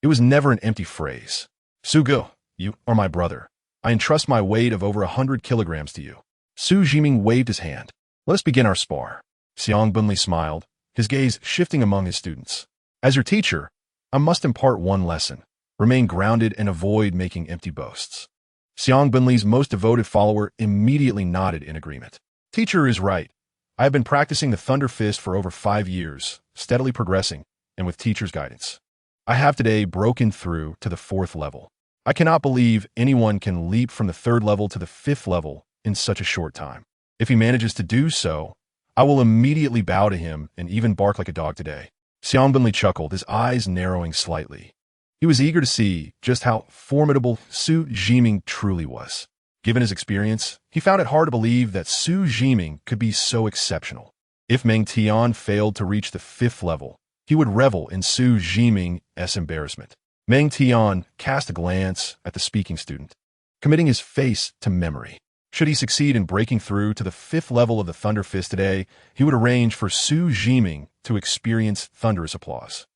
It was never an empty phrase. "Suge, you are my brother. I entrust my weight of over 100 kilograms to you." Xu Zhiming waved his hand. "Let us begin our spar." Xiang Bunli smiled, his gaze shifting among his students. "As your teacher, I must impart one lesson. Remain grounded and avoid making empty boasts." Xiang Bunli's most devoted follower immediately nodded in agreement. Teacher is right. I have been practicing the Thunder Fist for over 5 years, steadily progressing, and with teacher's guidance. I have today broken through to the 4th level. I cannot believe anyone can leap from the 3rd level to the 5th level in such a short time. If he manages to do so, I will immediately bow to him and even bark like a dog today. Xiang Bunli chuckled, his eyes narrowing slightly. He was eager to see just how formidable Xu Zhiming truly was. Given his experience, he found it hard to believe that Xu Zhiming could be so exceptional. If Meng Tian failed to reach the 5th level, he would revel in Xu Zhiming's embarrassment. Meng Tian cast a glance at the speaking student, committing his face to memory. Should he succeed in breaking through to the 5th level of the Thunder Fist today, he would arrange for Xu Zhiming to experience thunderous applause.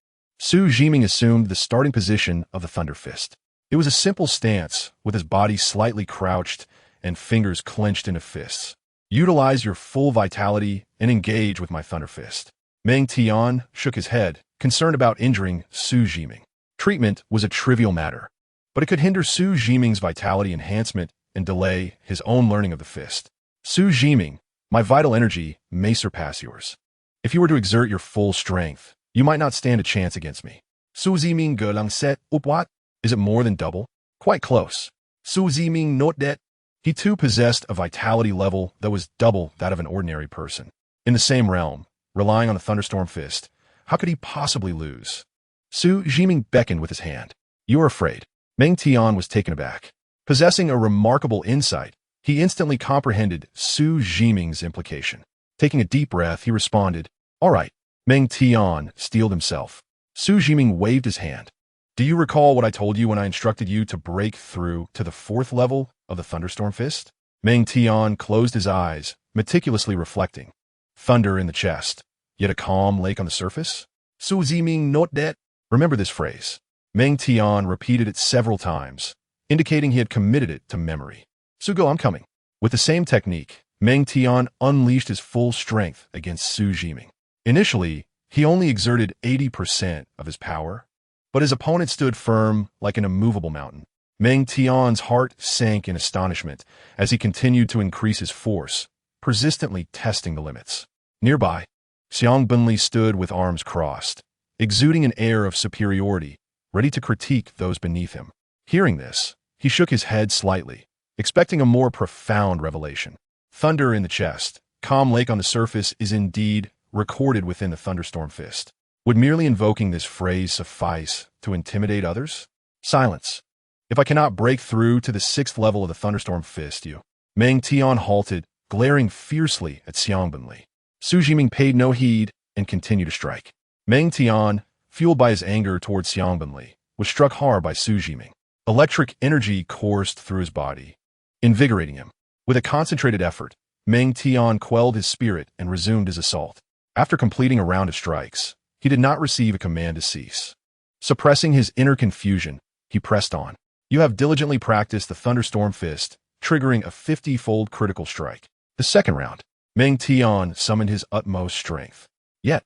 Xu Zhiming assumed the starting position of the Thunder Fist. It was a simple stance, with his body slightly crouched and fingers clenched into fists. Utilize your full vitality and engage with my Thunder Fist. Meng Tian shook his head, concerned about injuring Xu Zhiming. Treatment was a trivial matter, but it could hinder Xu Zhiming's vitality enhancement and delay his own learning of the fist. Xu Zhiming, my vital energy may surpass yours. If you were to exert your full strength, you might not stand a chance against me. Xu Zhiming gelang set up what? Is it more than double? Quite close. Xu Zhiming not that. He too possessed a vitality level that was double that of an ordinary person. In the same realm, relying on the Thunderstorm Fist, how could he possibly lose? Xu Zhiming beckoned with his hand. You are afraid. Meng Tian was taken aback. Possessing a remarkable insight, he instantly comprehended Xu Zhiming's implication. Taking a deep breath, he responded, All right. Meng Tian steeled himself. Xu Zhiming waved his hand. Do you recall what I told you when I instructed you to break through to the 4th level of the Thunderstorm Fist? Meng Tian closed his eyes, meticulously reflecting. Thunder in the chest, yet a calm lake on the surface? Xu Zhiming not that. Remember this phrase. Meng Tian repeated it several times, indicating he had committed it to memory. Sugo, I'm coming. With the same technique, Meng Tian unleashed his full strength against Xu Zhiming. Initially, he only exerted 80% of his power, but his opponent stood firm like an immovable mountain. Meng Tian's heart sank in astonishment as he continued to increase his force, persistently testing the limits. Nearby, Xiangbunli stood with arms crossed, exuding an air of superiority, ready to critique those beneath him. Hearing this, he shook his head slightly, expecting a more profound revelation. Thunder in the chest, calm lake on the surface is indeed recorded within the Thunderstorm Fist. Would merely invoking this phrase suffice to intimidate others? Silence. If I cannot break through to the 6th level of the Thunderstorm Fist, you... Meng Tian halted, glaring fiercely at Xiangbunli. Xu Zhiming paid no heed and continued to strike. Meng Tian, fueled by his anger towards Xiangbunli, was struck hard by Xu Zhiming. Electric energy coursed through his body, invigorating him. With a concentrated effort, Meng Tian quelled his spirit and resumed his assault. After completing a round of strikes, he did not receive a command to cease. Suppressing his inner confusion, he pressed on. You have diligently practiced the Thunderstorm Fist, triggering a 50-fold critical strike. The second round, Meng Tian summoned his utmost strength. Yet,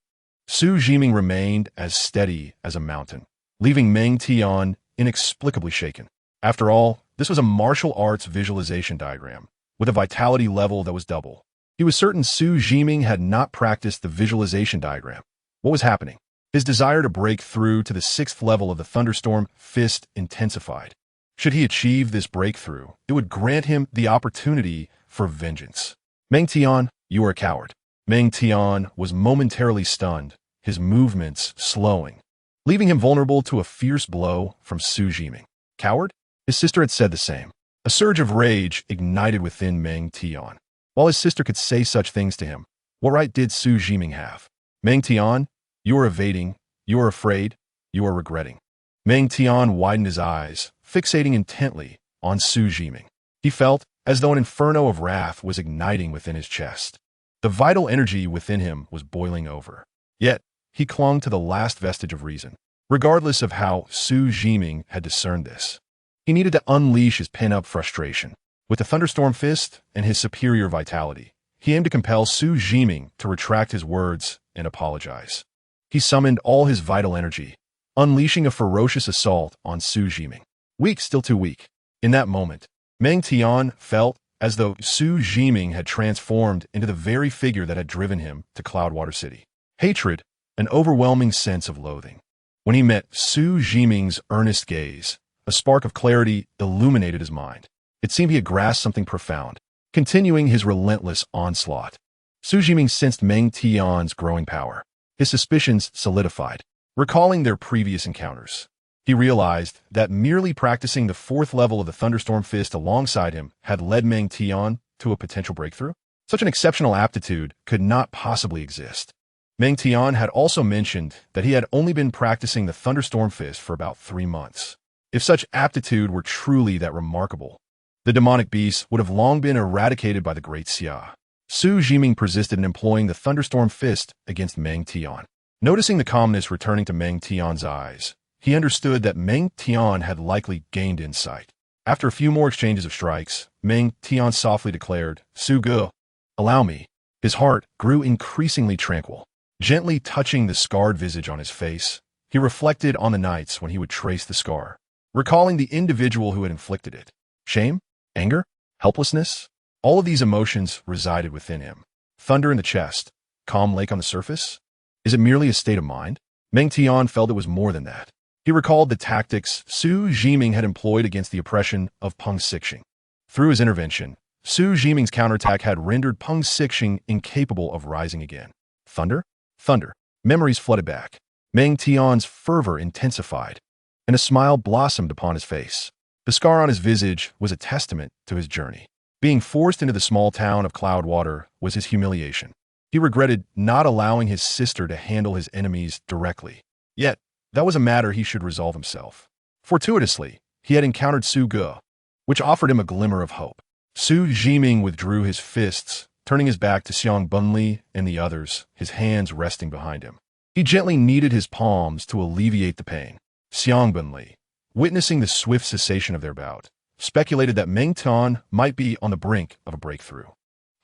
Xu Zhiming remained as steady as a mountain, leaving Meng Tian inexplicably shaken. After all, this was a martial arts visualization diagram, with a vitality level that was double. He was certain Xu Zhiming had not practiced the visualization diagram. What was happening? His desire to break through to the 6th level of the Thunderstorm Fist intensified. Should he achieve this breakthrough, it would grant him the opportunity for vengeance. Meng Tian, you are a coward. Meng Tian was momentarily stunned, his movements slowing, leaving him vulnerable to a fierce blow from Xu Zhiming. Coward? His sister had said the same. A surge of rage ignited within Meng Tian. While his sister could say such things to him, what right did Xu Zhiming have? Meng Tian, you are evading, you are afraid, you are regretting. Meng Tian widened his eyes, fixating intently on Xu Zhiming. He felt as though an inferno of wrath was igniting within his chest. The vital energy within him was boiling over. Yet, he clung to the last vestige of reason. Regardless of how Xu Zhiming had discerned this, he needed to unleash his pent-up frustration. With the Thunderstorm Fist and his superior vitality, he aimed to compel Xu Zhiming to retract his words and apologize. He summoned all his vital energy, unleashing a ferocious assault on Xu Zhiming. Weak, still too weak. In that moment, Meng Tian felt as though Xu Zhiming had transformed into the very figure that had driven him to Cloudwater City. Hatred, an overwhelming sense of loathing. When he met Xu Zhiming's earnest gaze, a spark of clarity illuminated his mind. It seemed he had grasped something profound, continuing his relentless onslaught. Xu Zhiming sensed Meng Tian's growing power. His suspicions solidified, recalling their previous encounters. He realized that merely practicing the 4th level of the Thunderstorm Fist alongside him had led Meng Tian to a potential breakthrough. Such an exceptional aptitude could not possibly exist. Meng Tian had also mentioned that he had only been practicing the Thunderstorm Fist for about 3 months. If such aptitude were truly that remarkable, the demonic beast would have long been eradicated by the Great Xia. Xu Zhiming persisted in employing the Thunderstorm Fist against Meng Tian. Noticing the calmness returning to Meng Tian's eyes, he understood that Meng Tian had likely gained insight. After a few more exchanges of strikes, Meng Tian softly declared, "Su Ge, allow me." His heart grew increasingly tranquil. Gently touching the scarred visage on his face, he reflected on the nights when he would trace the scar, recalling the individual who had inflicted it. Shame? Anger? Helplessness? All of these emotions resided within him. Thunder in the chest, calm lake on the surface? Is it merely a state of mind? Meng Tian felt it was more than that. He recalled the tactics Xu Zhiming had employed against the oppression of Peng Sixing. Through his intervention, Xu Zhiming's counterattack had rendered Peng Sixing incapable of rising again. Thunder? Thunder. Memories flooded back. Meng Tian's fervor intensified, and a smile blossomed upon his face. The scar on his visage was a testament to his journey. Being forced into the small town of Cloudwater was his humiliation. He regretted not allowing his sister to handle his enemies directly. Yet, that was a matter he should resolve himself. Fortuitously, he had encountered Su Ge, which offered him a glimmer of hope. Xu Zhiming withdrew his fists, turning his back to Xiang Bunli and the others, his hands resting behind him. He gently kneaded his palms to alleviate the pain. Xiang Bunli, witnessing the swift cessation of their bout, speculated that Meng Tian might be on the brink of a breakthrough.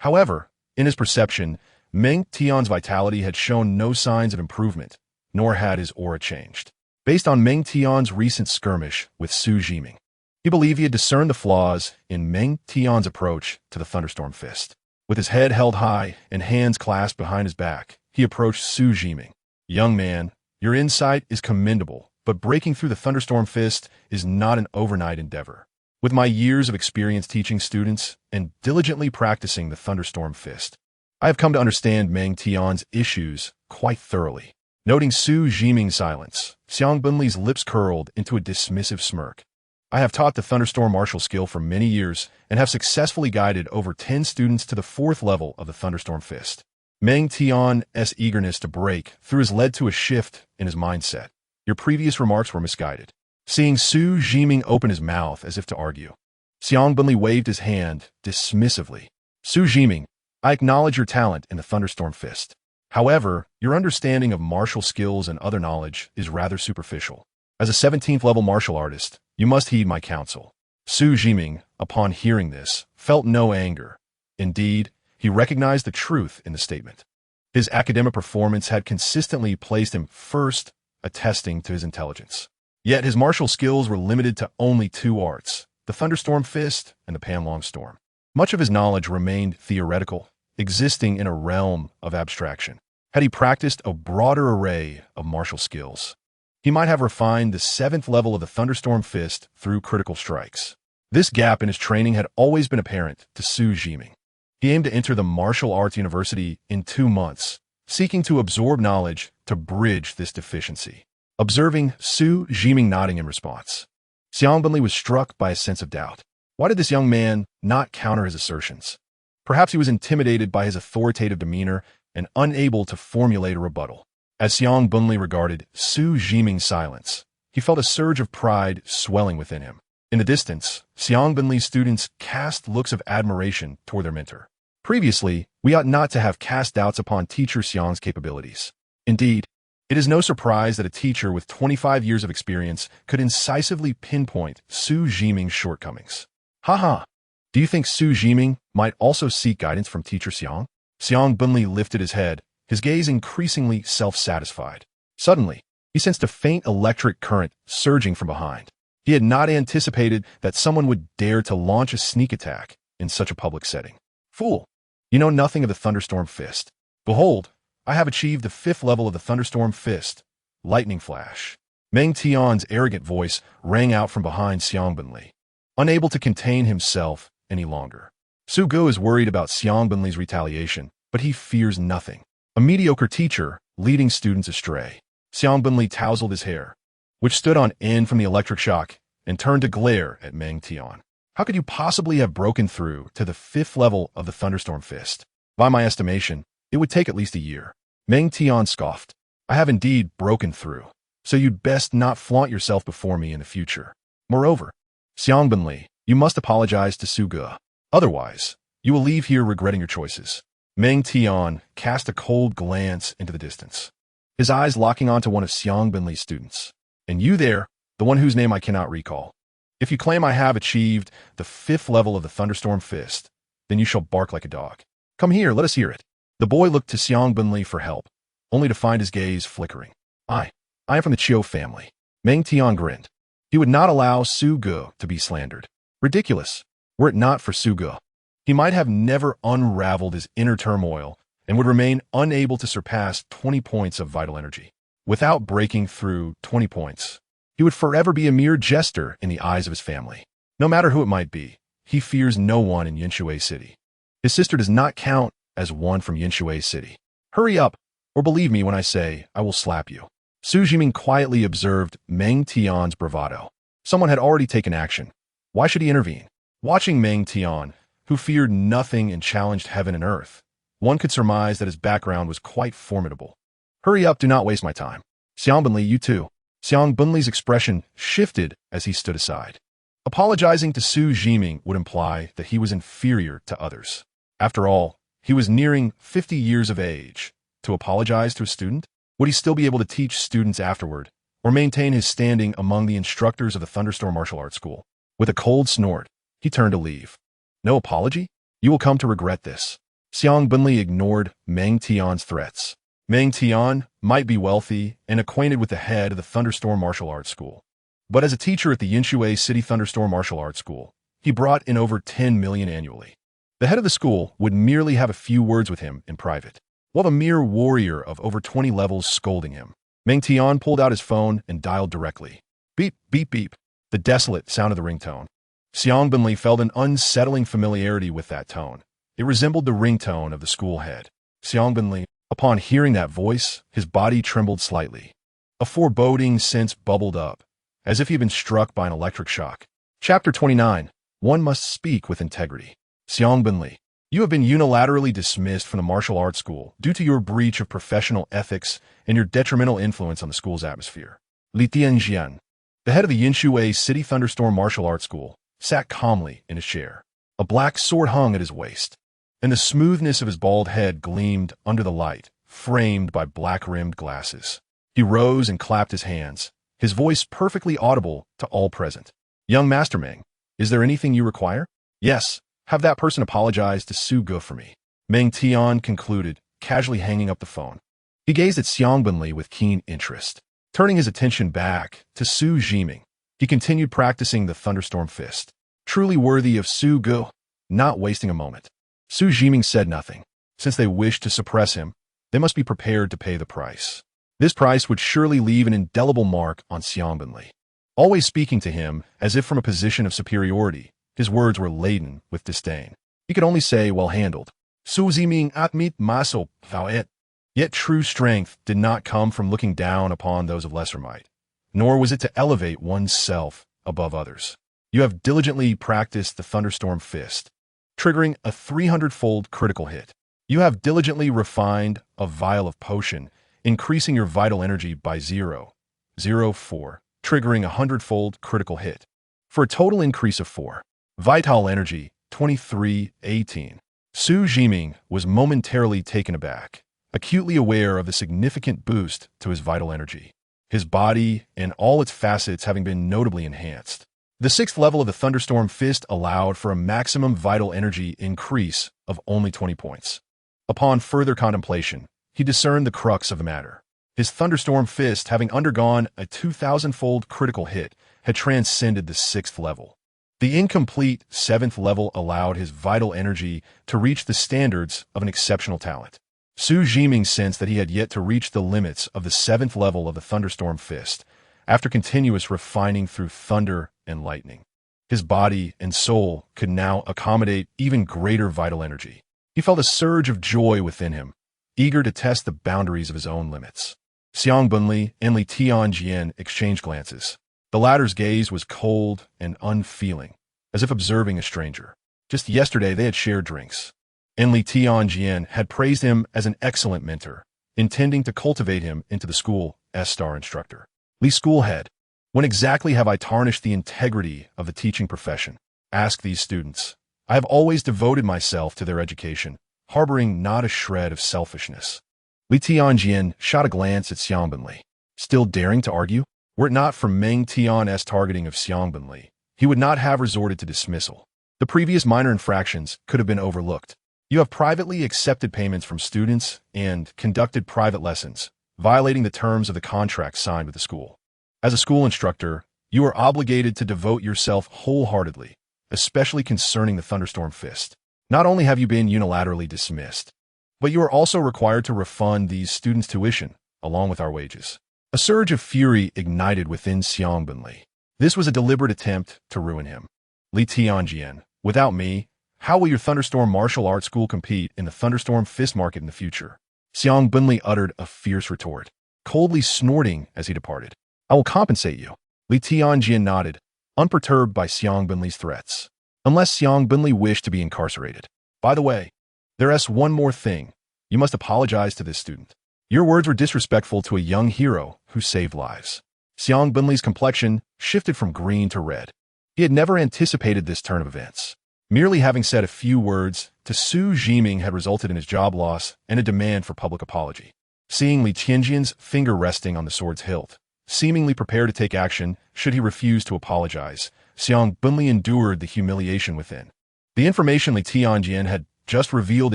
However, in his perception, Meng Tian's vitality had shown no signs of improvement, nor had his aura changed. Based on Meng Tian's recent skirmish with Xu Zhiming, he believed he had discerned the flaws in Meng Tian's approach to the Thunderstorm Fist. With his head held high and hands clasped behind his back, he approached Xu Zhiming. "Young man, your insight is commendable, but breaking through the Thunderstorm Fist is not an overnight endeavor. With my years of experience teaching students and diligently practicing the Thunderstorm Fist, I have come to understand Meng Tian's issues quite thoroughly." Noting Xu Zhiming's silence, Xiang Bunli's lips curled into a dismissive smirk. "I have taught the Thunderstorm martial skill for many years and have successfully guided over 10 students to the 4th level of the Thunderstorm Fist." Meng Tian's eagerness to break through has led to a shift in his mindset. "Your previous remarks were misguided." Seeing Xu Zhiming open his mouth as if to argue, Xiang Bunli waved his hand dismissively. "Xu Zhiming, I acknowledge your talent in the Thunderstorm Fist. However, your understanding of martial skills and other knowledge is rather superficial. As a 17th level martial artist, you must heed my counsel." Xu Zhiming, upon hearing this, felt no anger. Indeed, he recognized the truth in the statement. His academic performance had consistently placed him first, attesting to his intelligence. Yet his martial skills were limited to only 2 arts, the Thunderstorm Fist and the Panlong Storm. Much of his knowledge remained theoretical, existing in a realm of abstraction. Had he practiced a broader array of martial skills, he might have refined the 7th level of the Thunderstorm Fist through critical strikes. This gap in his training had always been apparent to Xu Zhiming. He aimed to enter the martial arts university in 2 months, seeking to absorb knowledge to bridge this deficiency. Observing Xu Zhiming nodding in response, Xiang Bunli was struck by a sense of doubt. Why did this young man not counter his assertions? Perhaps he was intimidated by his authoritative demeanor and unable to formulate a rebuttal. As Xiang Bunli regarded Xu Zhiming's silence, he felt a surge of pride swelling within him. In the distance, Xiang Bunli's students cast looks of admiration toward their mentor. Previously, we ought not to have cast doubts upon teacher Xiang's capabilities. Indeed, it is no surprise that a teacher with 25 years of experience could incisively pinpoint Xu Zhiming's shortcomings. Haha, do you think Xu Zhiming might also seek guidance from teacher Xiang? Xiang Bunli lifted his head, his gaze increasingly self-satisfied. Suddenly, he sensed a faint electric current surging from behind. He had not anticipated that someone would dare to launch a sneak attack in such a public setting. Fool, you know nothing of the Thunderstorm Fist. Behold, I have achieved the 5th level of the Thunderstorm Fist. Lightning flash. Meng Tian's arrogant voice rang out from behind Xiang Bunli, unable to contain himself any longer. Su Ge is worried about Xiang Bunli's retaliation, but he fears nothing. A mediocre teacher leading students astray. Xiang Bunli tousled his hair, which stood on end from the electric shock, and turned to glare at Meng Tian. How could you possibly have broken through to the 5th level of the Thunderstorm Fist? By my estimation, it would take at least a year. Meng Tian scoffed. I have indeed broken through, so you'd best not flaunt yourself before me in the future. Moreover, Xiang Bunli, you must apologize to Su Ge. Otherwise, you will leave here regretting your choices. Meng Tian cast a cold glance into the distance, his eyes locking onto one of Xiang Bunli's students. And you there, the one whose name I cannot recall. If you claim I have achieved the 5th level of the Thunderstorm Fist, then you shall bark like a dog. Come here, let us hear it. The boy looked to Xiang Bunli for help, only to find his gaze flickering. I am from the Chiu family. Meng Tian grinned. He would not allow Su Ge to be slandered. Ridiculous. Were it not for Su Ge, he might have never unraveled his inner turmoil and would remain unable to surpass 20 points of vital energy. Without breaking through 20 points, he would forever be a mere jester in the eyes of his family. No matter who it might be, he fears no one in Yinshui City. His sister does not count as one from Yinshui City. Hurry up, or believe me when I say I will slap you. Xu Zhiming quietly observed Meng Tian's bravado. Someone had already taken action. Why should he intervene? Watching Meng Tian, who feared nothing and challenged heaven and earth, one could surmise that his background was quite formidable. Hurry up, do not waste my time. Xiang Bunli, you too. Xiang Bunli's expression shifted as he stood aside. Apologizing to Xu Zhiming would imply that he was inferior to others. After all, he was nearing 50 years of age. To apologize to a student? Would he still be able to teach students afterward, or maintain his standing among the instructors of the Thunderstorm Martial Arts School? With a cold snort, he turned to leave. No apology? You will come to regret this. Xiang Bunli ignored Meng Tian's threats. Meng Tian might be wealthy and acquainted with the head of the Thunderstorm Martial Arts School. But as a teacher at the Yinshui City Thunderstorm Martial Arts School, he brought in over 10 million annually. The head of the school would merely have a few words with him in private, while the mere warrior of over 20 levels scolding him. Meng Tian pulled out his phone and dialed directly. Beep, beep, beep. The desolate sound of the ringtone. Xiang Bunli felt an unsettling familiarity with that tone. It resembled the ringtone of the school head. Xiang Bunli, upon hearing that voice, his body trembled slightly. A foreboding sense bubbled up, as if he had been struck by an electric shock. Chapter 29. One must speak with integrity. Xiang Bunli, you have been unilaterally dismissed from the martial arts school due to your breach of professional ethics and your detrimental influence on the school's atmosphere. Li Tianjian, the head of the Yinshui City Thunderstorm Martial Arts School, sat calmly in his chair. A black sword hung at his waist, and the smoothness of his bald head gleamed under the light, framed by black-rimmed glasses. He rose and clapped his hands, his voice perfectly audible to all present. Young Master Meng, is there anything you require? Yes. Have that person apologize to Su Ge for me. Meng Tian concluded, casually hanging up the phone. He gazed at Xiang Bunli with keen interest. Turning his attention back to Xu Zhiming, he continued practicing the Thunderstorm Fist. Truly worthy of Su Ge, not wasting a moment. Xu Zhiming said nothing. Since they wished to suppress him, they must be prepared to pay the price. This price would surely leave an indelible mark on Xiang Bunli. Always speaking to him as if from a position of superiority, his words were laden with disdain. He could only say, well handled. Xu Zhiming admit maso it. Yet true strength did not come from looking down upon those of lesser might, nor was it to elevate one's self above others. You have diligently practiced the Thunderstorm Fist, triggering a 300-fold critical hit. You have diligently refined a vial of potion, increasing your vital energy by 0.04, triggering a 100-fold critical hit, for a total increase of 4. Vital energy, 2318. Xu Zhiming was momentarily taken aback, acutely aware of the significant boost to his vital energy, his body and all its facets having been notably enhanced. The 6th level of the Thunderstorm Fist allowed for a maximum vital energy increase of only 20 points. Upon further contemplation, he discerned the crux of the matter. His Thunderstorm Fist, having undergone a 2,000-fold critical hit, had transcended the 6th level. The incomplete 7th level allowed his vital energy to reach the standards of an exceptional talent. Xu Zhiming sensed that he had yet to reach the limits of the 7th level of the Thunderstorm Fist, after continuous refining through thunder and lightning. His body and soul could now accommodate even greater vital energy. He felt a surge of joy within him, eager to test the boundaries of his own limits. Xiang Bunli and Li Tianjian exchanged glances. The latter's gaze was cold and unfeeling, as if observing a stranger. Just yesterday they had shared drinks, and Li Tianjian had praised him as an excellent mentor, intending to cultivate him into the school S-star instructor. Li Schoolhead, when exactly have I tarnished the integrity of the teaching profession? Ask these students. I have always devoted myself to their education, harboring not a shred of selfishness. Li Tianjian shot a glance at Xiang Bunli. Still daring to argue? Were it not for Meng Tian's targeting of Xiangbin, he would not have resorted to dismissal. The previous minor infractions could have been overlooked. You have privately accepted payments from students and conducted private lessons, violating the terms of the contract signed with the school. As a school instructor, you are obligated to devote yourself wholeheartedly, especially concerning the Thunderstorm Fist. Not only have you been unilaterally dismissed, but you are also required to refund these students' tuition, along with our wages. A surge of fury ignited within Xiangbin. This was a deliberate attempt to ruin him. Li Tianjian, without me, how will your Thunderstorm martial arts school compete in the Thunderstorm Fist market in the future? Xiangbin uttered a fierce retort, coldly snorting as he departed. I will compensate you. Li Tianjian nodded, unperturbed by Xiangbin's threats. Unless Xiangbin wished to be incarcerated. By the way, there's one more thing. You must apologize to this student. Your words were disrespectful to a young hero who saved lives. Xiangbin's complexion shifted from green to red. He had never anticipated this turn of events. Merely having said a few words to Xu Zhiming had resulted in his job loss and a demand for public apology. Seeing Li Tianjian's finger resting on the sword's hilt, seemingly prepared to take action should he refuse to apologize, Xiangbin endured the humiliation within. The information Li Tianjian had just revealed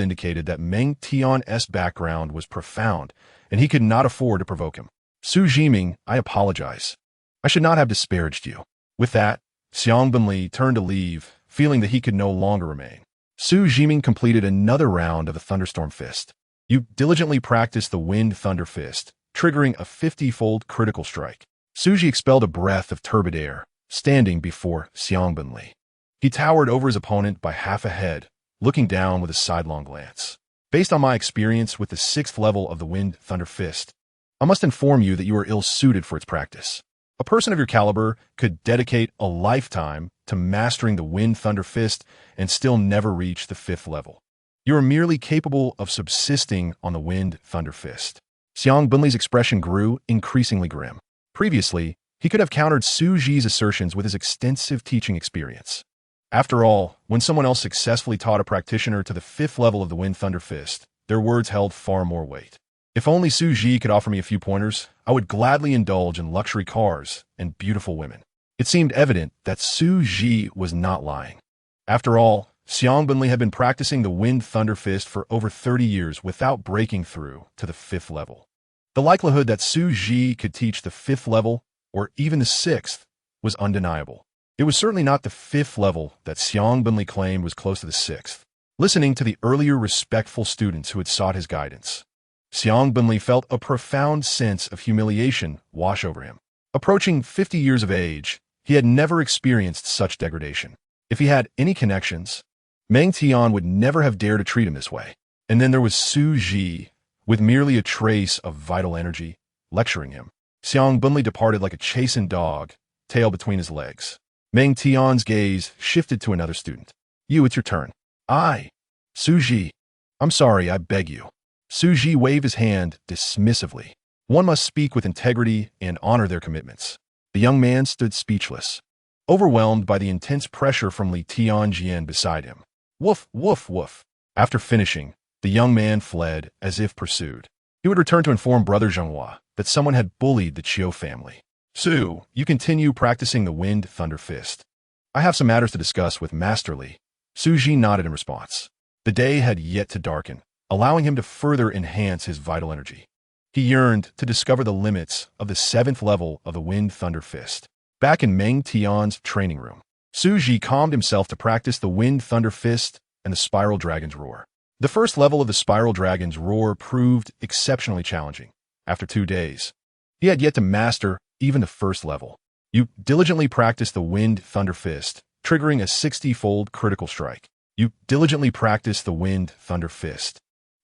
indicated that Meng Tian's background was profound, and he could not afford to provoke him. Xu Zhiming, I apologize. I should not have disparaged you. With that, Xiangbin turned to leave, feeling that he could no longer remain. Xu Zhiming completed another round of the Thunderstorm Fist. You diligently practiced the Wind Thunder Fist, triggering a 50-fold critical strike. Suji expelled a breath of turbid air, standing before Xiangbin. He towered over his opponent by half a head, looking down with a sidelong glance. Based on my experience with the 6th level of the Wind Thunder Fist, I must inform you that you are ill-suited for its practice. A person of your caliber could dedicate a lifetime to mastering the Wind Thunder Fist and still never reach the 5th level. You are merely capable of subsisting on the Wind Thunder Fist. Xiangbin's expression grew increasingly grim. Previously, he could have countered Su Ji's assertions with his extensive teaching experience. After all, when someone else successfully taught a practitioner to the 5th level of the Wind Thunder Fist, their words held far more weight. If only Su Ji could offer me a few pointers, I would gladly indulge in luxury cars and beautiful women. It seemed evident that Su Ji was not lying. After all, Xiangbin had been practicing the Wind Thunder Fist for over 30 years without breaking through to the 5th level. The likelihood that Su Ji could teach the 5th level, or even the 6th, was undeniable. It was certainly not the 5th level that Xiangbin claimed was close to the 6th. Listening to the earlier respectful students who had sought his guidance, Xiangbin felt a profound sense of humiliation wash over him. Approaching 50 years of age, he had never experienced such degradation. If he had any connections, Meng Tian would never have dared to treat him this way. And then there was Su Ji, with merely a trace of vital energy, lecturing him. Xiangbin departed like a chastened dog, tail between his legs. Meng Tian's gaze shifted to another student. You, it's your turn. Su Ji. I'm sorry, I beg you. Su Ji waved his hand dismissively. One must speak with integrity and honor their commitments. The young man stood speechless, overwhelmed by the intense pressure from Li Tianjian beside him. Woof, woof, woof. After finishing, the young man fled as if pursued. He would return to inform Brother Zhenghua that someone had bullied the Qiu family. Su, you continue practicing the Wind Thunder Fist. I have some matters to discuss with Master Li. Su Ji nodded in response. The day had yet to darken, allowing him to further enhance his vital energy. He yearned to discover the limits of the 7th level of the Wind Thunder Fist. Back in Meng Tian's training room, Su Ji calmed himself to practice the Wind Thunder Fist and the Spiral Dragon's Roar. The first level of the Spiral Dragon's Roar proved exceptionally challenging. After 2 days, he had yet to master even the first level. You diligently practiced the Wind Thunder Fist, triggering a 60-fold critical strike. You diligently practiced the Wind Thunder Fist,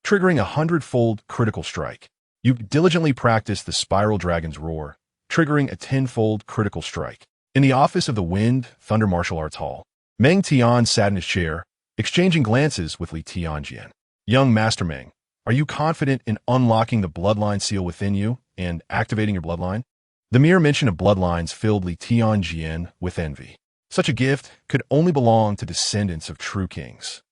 triggering a 100-fold critical strike. You diligently practiced the Spiral Dragon's Roar, triggering a 10-fold critical strike. In the office of the Wind Thunder Martial Arts Hall, Meng Tian sat in his chair, exchanging glances with Li Tianjian. Young Master Meng, are you confident in unlocking the bloodline seal within you and activating your bloodline? The mere mention of bloodlines filled Li Tianjian with envy. Such a gift could only belong to descendants of true kings.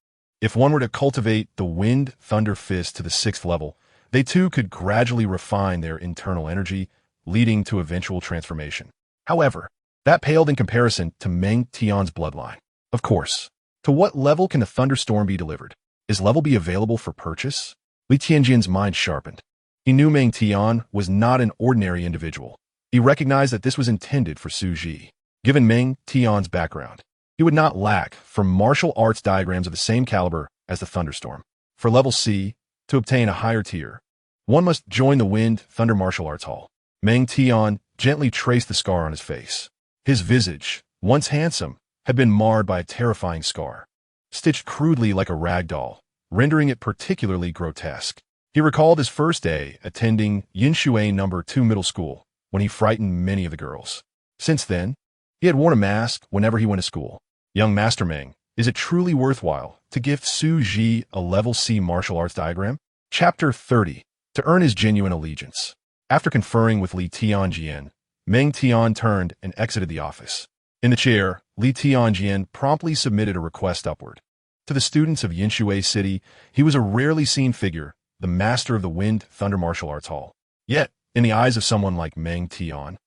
If one were to cultivate the Wind Thunder Fist to the 6th level, they too could gradually refine their internal energy, leading to eventual transformation. However, that paled in comparison to Meng Tian's bloodline. Of course, to what level can the thunderstorm be delivered? Is level B available for purchase? Li Tianjin's mind sharpened. He knew Meng Tian was not an ordinary individual. He recognized that this was intended for Xu Zhi. Given Meng Tian's background, he would not lack for martial arts diagrams of the same caliber as the thunderstorm. For level C, to obtain a higher tier, one must join the Wind Thunder Martial Arts Hall. Meng Tian gently traced the scar on his face. His visage, once handsome, had been marred by a terrifying scar, stitched crudely like a rag doll, rendering it particularly grotesque. He recalled his first day attending Yinshui No. 2 middle school, when he frightened many of the girls. Since then, he had worn a mask whenever he went to school. Young Master Meng, is it truly worthwhile to gift Xu Zhi a level C martial arts diagram? Chapter 30. To earn his genuine allegiance. After conferring with Li Tianjian, Meng Tian turned and exited the office. In the chair, Li Tianjian promptly submitted a request upward. To the students of Yinshui City, he was a rarely seen figure, the master of the Wind Thunder Martial Arts Hall. Yet, in the eyes of someone like Meng Tian,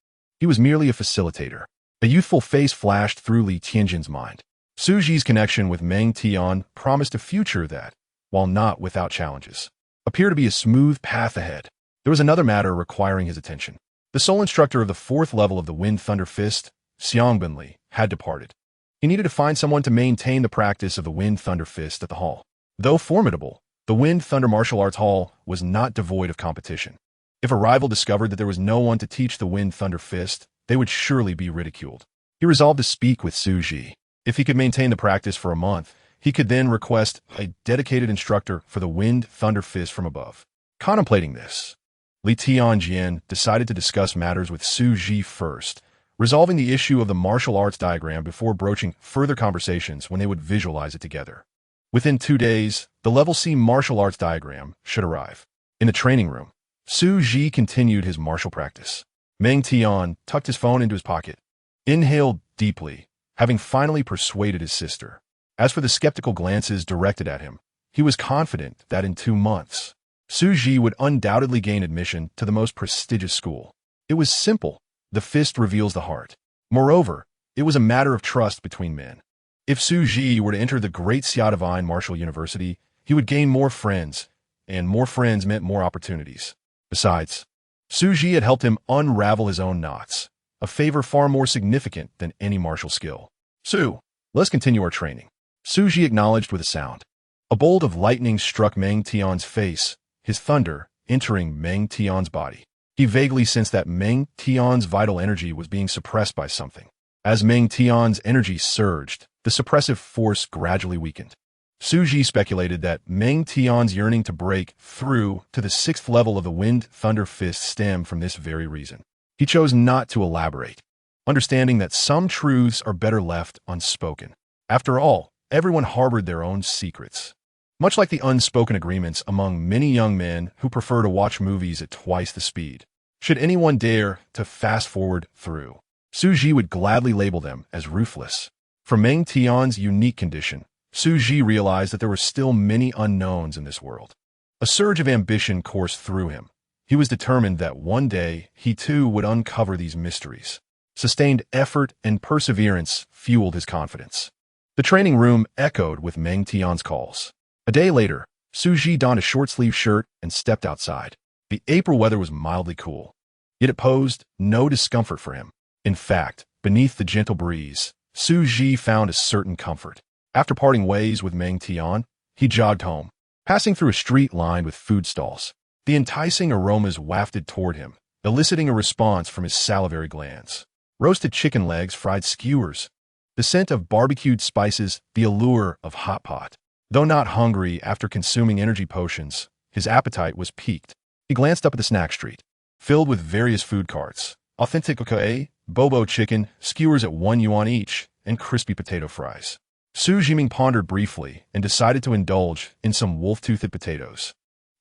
he was merely a facilitator. A youthful face flashed through Li Tianjin's mind. Xu Zhi's connection with Meng Tian promised a future that, while not without challenges, appeared to be a smooth path ahead. There was another matter requiring his attention. The sole instructor of the 4th level of the Wind Thunder Fist, Xiangbinli, had departed. He needed to find someone to maintain the practice of the Wind Thunder Fist at the hall. Though formidable, the Wind Thunder Martial Arts Hall was not devoid of competition. If a rival discovered that there was no one to teach the Wind Thunder Fist, they would surely be ridiculed. He resolved to speak with Xu Zhi. If he could maintain the practice for a month, he could then request a dedicated instructor for the Wind Thunder Fist from above. Contemplating this, Li Tianjian decided to discuss matters with Xu Zhi first, resolving the issue of the martial arts diagram before broaching further conversations when they would visualize it together. Within 2 days, the level C martial arts diagram should arrive. In the training room, Xu Zhi continued his martial practice. Meng Tian tucked his phone into his pocket, inhaled deeply, having finally persuaded his sister. As for the skeptical glances directed at him, he was confident that in 2 months, Xu Zhi would undoubtedly gain admission to the most prestigious school. It was simple. The fist reveals the heart. Moreover, it was a matter of trust between men. If Xu Zhi were to enter the great Xia Divine Martial University, he would gain more friends, and more friends meant more opportunities. Besides, Xu Zhi had helped him unravel his own knots, a favor far more significant than any martial skill. Xu, let's continue our training. Xu Zhi acknowledged with a sound. A bolt of lightning struck Meng Tian's face, his thunder entering Meng Tian's body. He vaguely sensed that Meng Tian's vital energy was being suppressed by something. As Meng Tian's energy surged, the suppressive force gradually weakened. Xu Zhi speculated that Meng Tian's yearning to break through to the 6th level of the Wind Thunder Fist stemmed from this very reason. He chose not to elaborate, understanding that some truths are better left unspoken. After all, everyone harbored their own secrets. Much like the unspoken agreements among many young men who prefer to watch movies at twice the speed. Should anyone dare to fast-forward through, Xu Zhi would gladly label them as ruthless. For Meng Tian's unique condition, Xu Zhi realized that there were still many unknowns in this world. A surge of ambition coursed through him. He was determined that one day he too would uncover these mysteries. Sustained effort and perseverance fueled his confidence. The training room echoed with Meng Tian's calls. A day later, Xu Zhi donned a short-sleeved shirt and stepped outside. The April weather was mildly cool, yet it posed no discomfort for him. In fact, beneath the gentle breeze, Xu Zhi found a certain comfort. After parting ways with Meng Tian, he jogged home, passing through a street lined with food stalls. The enticing aromas wafted toward him, eliciting a response from his salivary glands. Roasted chicken legs, fried skewers, the scent of barbecued spices, the allure of hot pot. Though not hungry after consuming energy potions, his appetite was piqued. He glanced up at the snack street, filled with various food carts. Authentic okoe, bobo chicken, skewers at 1 yuan each, and crispy potato fries. Xu Zhiming pondered briefly and decided to indulge in some wolf-toothed potatoes.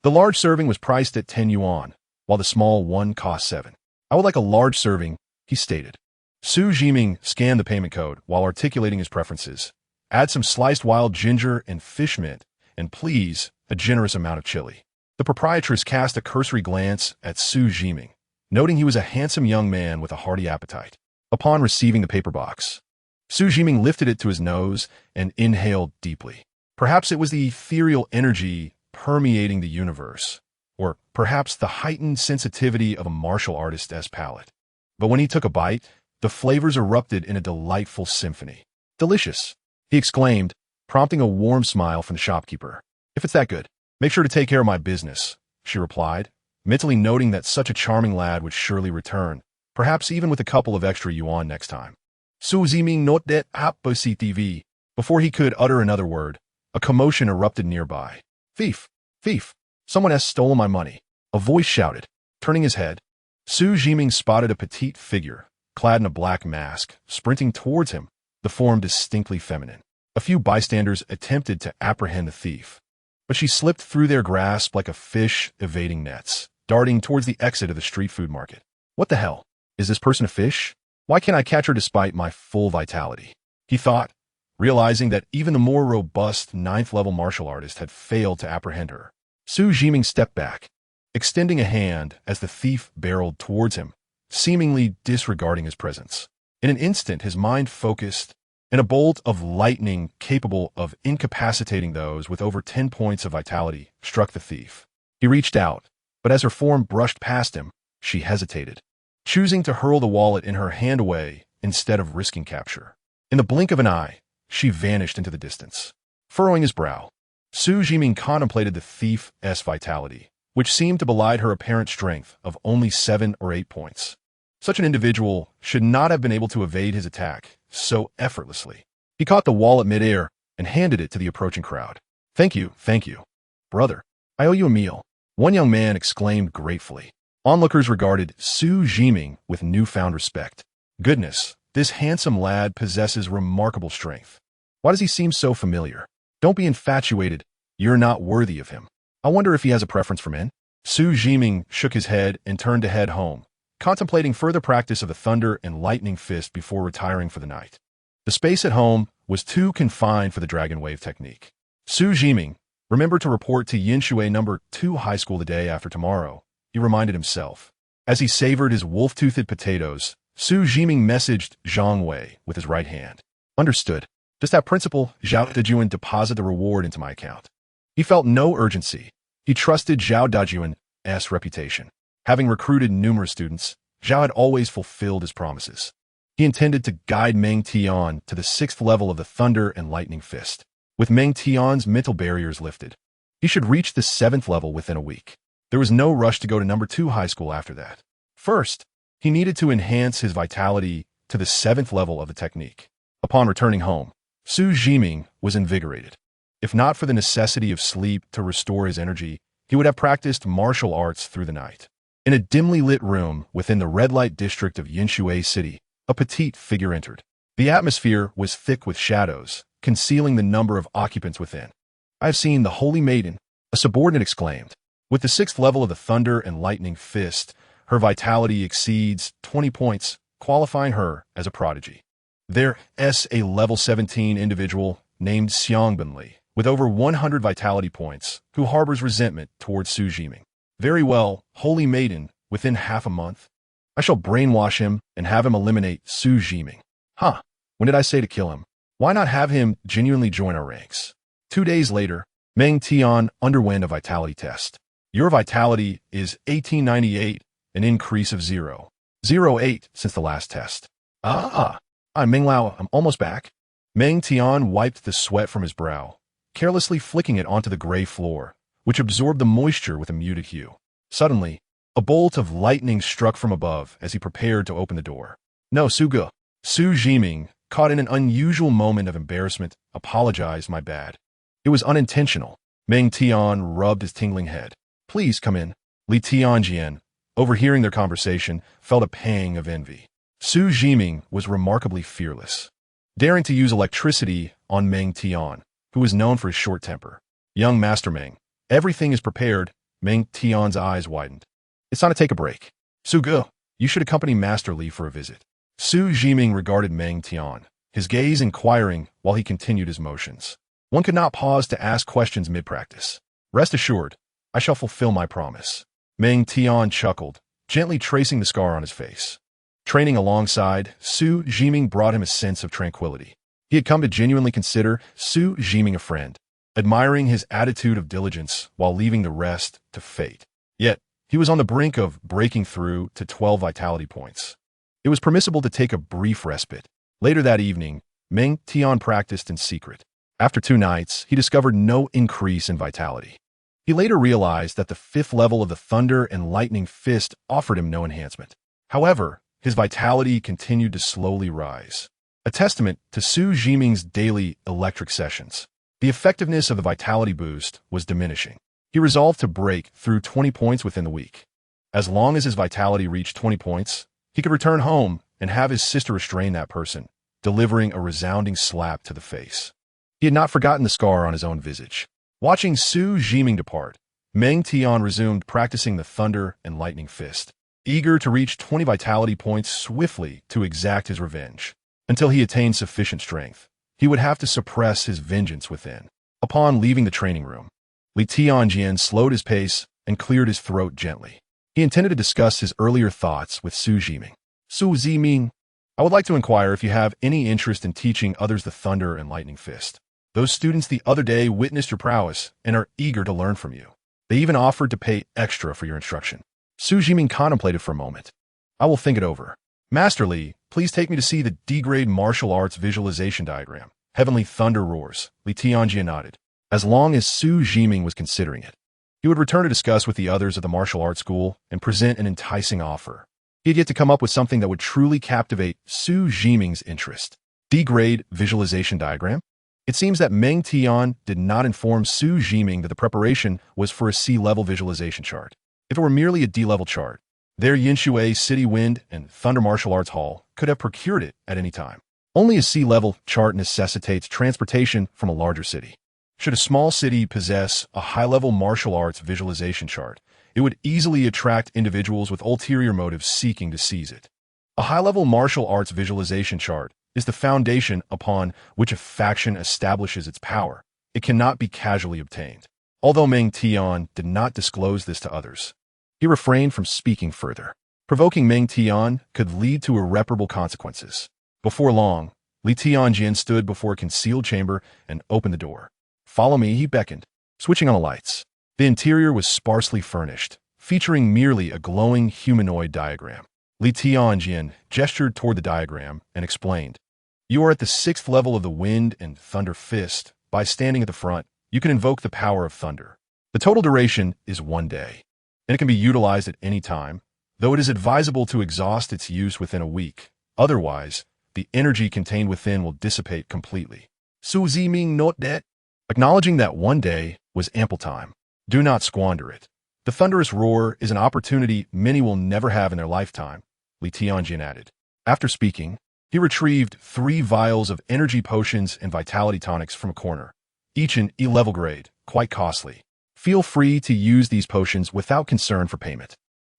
The large serving was priced at 10 yuan, while the small one cost 7. "I would like a large serving," he stated. Xu Zhiming scanned the payment code while articulating his preferences. "Add some sliced wild ginger and fish mint, and please, a generous amount of chili." The proprietress cast a cursory glance at Xu Zhiming, noting he was a handsome young man with a hearty appetite. Upon receiving the paper box, Xu Zhiming lifted it to his nose and inhaled deeply. Perhaps it was the ethereal energy permeating the universe, or perhaps the heightened sensitivity of a martial artist's palate. But when he took a bite, the flavors erupted in a delightful symphony. "Delicious," he exclaimed, prompting a warm smile from the shopkeeper. "If it's that good, make sure to take care of my business," she replied, mentally noting that such a charming lad would surely return, perhaps even with a couple of extra yuan next time. Xu Zhiming not that TV. Before he could utter another word, a commotion erupted nearby. "Thief! Thief! Someone has stolen my money," a voice shouted. Turning his head, Xu Zhiming spotted a petite figure, clad in a black mask, sprinting towards him, the form distinctly feminine. A few bystanders attempted to apprehend the thief, but she slipped through their grasp like a fish evading nets, darting towards the exit of the street food market. "What the hell? Is this person a fish? Why can't I catch her despite my full vitality?" he thought, realizing that even the more robust 9th-level martial artist had failed to apprehend her. Xu Zhiming stepped back, extending a hand as the thief barreled towards him, seemingly disregarding his presence. In an instant, his mind focused, and a bolt of lightning capable of incapacitating those with over 10 points of vitality struck the thief. He reached out, but as her form brushed past him, she hesitated, choosing to hurl the wallet in her hand away instead of risking capture. In the blink of an eye, she vanished into the distance. Furrowing his brow, Xu Zhiming contemplated the thief's vitality, which seemed to belie her apparent strength of only 7 or 8 points. Such an individual should not have been able to evade his attack so effortlessly. He caught the wallet midair and handed it to the approaching crowd. Thank you, brother. I owe you a meal," one young man exclaimed gratefully. Onlookers regarded Xu Zhiming with newfound respect. "Goodness, this handsome lad possesses remarkable strength. Why does he seem so familiar? Don't be infatuated. You're not worthy of him. I wonder if he has a preference for men?" Xu Zhiming shook his head and turned to head home, contemplating further practice of the thunder and lightning fist before retiring for the night. The space at home was too confined for the dragon wave technique. Xu Zhiming, remember to report to Yinshui No. 2 high school the day after tomorrow, he reminded himself. As he savored his wolf-toothed potatoes, Xu Zhiming messaged Zhang Wei with his right hand. "Understood. Just that principal Zhao Dajuan deposit the reward into my account." He felt no urgency. He trusted Zhao Dajuan's reputation. Having recruited numerous students, Zhao had always fulfilled his promises. He intended to guide Meng Tian to the 6th level of the Thunder and Lightning Fist. With Meng Tian's mental barriers lifted, he should reach the 7th level within a week. There was no rush to go to No. 2 high school after that. First, he needed to enhance his vitality to the 7th level of the technique. Upon returning home, Xu Zhiming was invigorated. If not for the necessity of sleep to restore his energy, he would have practiced martial arts through the night. In a dimly lit room within the red light district of Yinshui City, a petite figure entered. The atmosphere was thick with shadows, concealing the number of occupants within. "I have seen the Holy Maiden," a subordinate exclaimed. With the 6th level of the Thunder and Lightning Fist, her vitality exceeds 20 points, qualifying her as a prodigy. There's a level 17 individual named Xiangbanli, with over 100 vitality points, who harbors resentment towards Xu Zhiming. "Very well, Holy Maiden, within half a month. I shall brainwash him and have him eliminate Xu Zhiming." When did I say to kill him? Why not have him genuinely join our ranks? 2 days later, Meng Tian underwent a vitality test. "Your vitality is 1898, an increase of 0.08 since the last test." I'm Ming Lao, I'm almost back." Meng Tian wiped the sweat from his brow, carelessly flicking it onto the gray floor, which absorbed the moisture with a muted hue. Suddenly, a bolt of lightning struck from above as he prepared to open the door. "No, Suga." Xu Zhiming, caught in an unusual moment of embarrassment, apologized. "My bad. It was unintentional." Meng Tian rubbed his tingling head. "Please come in." Li Tianjian, overhearing their conversation, felt a pang of envy. Xu Zhiming was remarkably fearless, daring to use electricity on Meng Tian, who was known for his short temper. "Young Master Meng, everything is prepared." Meng Tian's eyes widened. "It's time to take a break. Suga, you should accompany Master Li for a visit." Xu Zhiming regarded Meng Tian, his gaze inquiring while he continued his motions. One could not pause to ask questions mid-practice. "Rest assured, I shall fulfill my promise." Meng Tian chuckled, gently tracing the scar on his face. Training alongside, Xu Zhiming brought him a sense of tranquility. He had come to genuinely consider Xu Zhiming a friend, admiring his attitude of diligence while leaving the rest to fate. Yet, he was on the brink of breaking through to 12 vitality points. It was permissible to take a brief respite. Later that evening, Meng Tian practiced in secret. After 2 nights, he discovered no increase in vitality. He later realized that the 5th level of the Thunder and Lightning Fist offered him no enhancement. However, his vitality continued to slowly rise, a testament to Xu Zhiming's daily electric sessions. The effectiveness of the vitality boost was diminishing. He resolved to break through 20 points within the week. As long as his vitality reached 20 points, he could return home and have his sister restrain that person, delivering a resounding slap to the face. He had not forgotten the scar on his own visage. Watching Xu Zhiming depart, Meng Tian resumed practicing the Thunder and Lightning Fist, eager to reach 20 vitality points swiftly to exact his revenge. Until he attained sufficient strength, he would have to suppress his vengeance within. Upon leaving the training room, Li Tianjian slowed his pace and cleared his throat gently. He intended to discuss his earlier thoughts with Xu Zhiming. Xu Zhiming, I would like to inquire if you have any interest in teaching others the Thunder and Lightning Fist. Those students the other day witnessed your prowess and are eager to learn from you. They even offered to pay extra for your instruction. Xu Zhiming contemplated for a moment. I will think it over. Master Li, please take me to see the D-grade martial arts visualization diagram. Heavenly thunder roars. Li Tianjian nodded. As long as Xu Zhiming was considering it, he would return to discuss with the others of the martial arts school and present an enticing offer. He had yet to come up with something that would truly captivate Xu Zhiming's interest. D-grade visualization diagram? It seems that Meng Tian did not inform Xu Zhiming that the preparation was for a C-level visualization chart. If it were merely a D-level chart, their Yinshui City Wind and Thunder Martial Arts Hall could have procured it at any time. Only a C-level chart necessitates transportation from a larger city. Should a small city possess a high-level martial arts visualization chart, it would easily attract individuals with ulterior motives seeking to seize it. A high-level martial arts visualization chart is the foundation upon which a faction establishes its power. It cannot be casually obtained. Although Meng Tian did not disclose this to others, he refrained from speaking further. Provoking Meng Tian could lead to irreparable consequences. Before long, Li Tianjian stood before a concealed chamber and opened the door. Follow me, he beckoned, switching on the lights. The interior was sparsely furnished, featuring merely a glowing humanoid diagram. Li Tianjian gestured toward the diagram and explained, "You are at the 6th level of the Wind and Thunder Fist. By standing at the front, you can invoke the power of thunder. The total duration is 1 day, and it can be utilized at any time, though it is advisable to exhaust its use within a week. Otherwise, the energy contained within will dissipate completely." Xu Zhiming note that, acknowledging that 1 day was ample time. Do not squander it. The thunderous roar is an opportunity many will never have in their lifetime, Li Tianjian added. After speaking, he retrieved 3 vials of energy potions and vitality tonics from a corner, each an E-level grade, quite costly. Feel free to use these potions without concern for payment.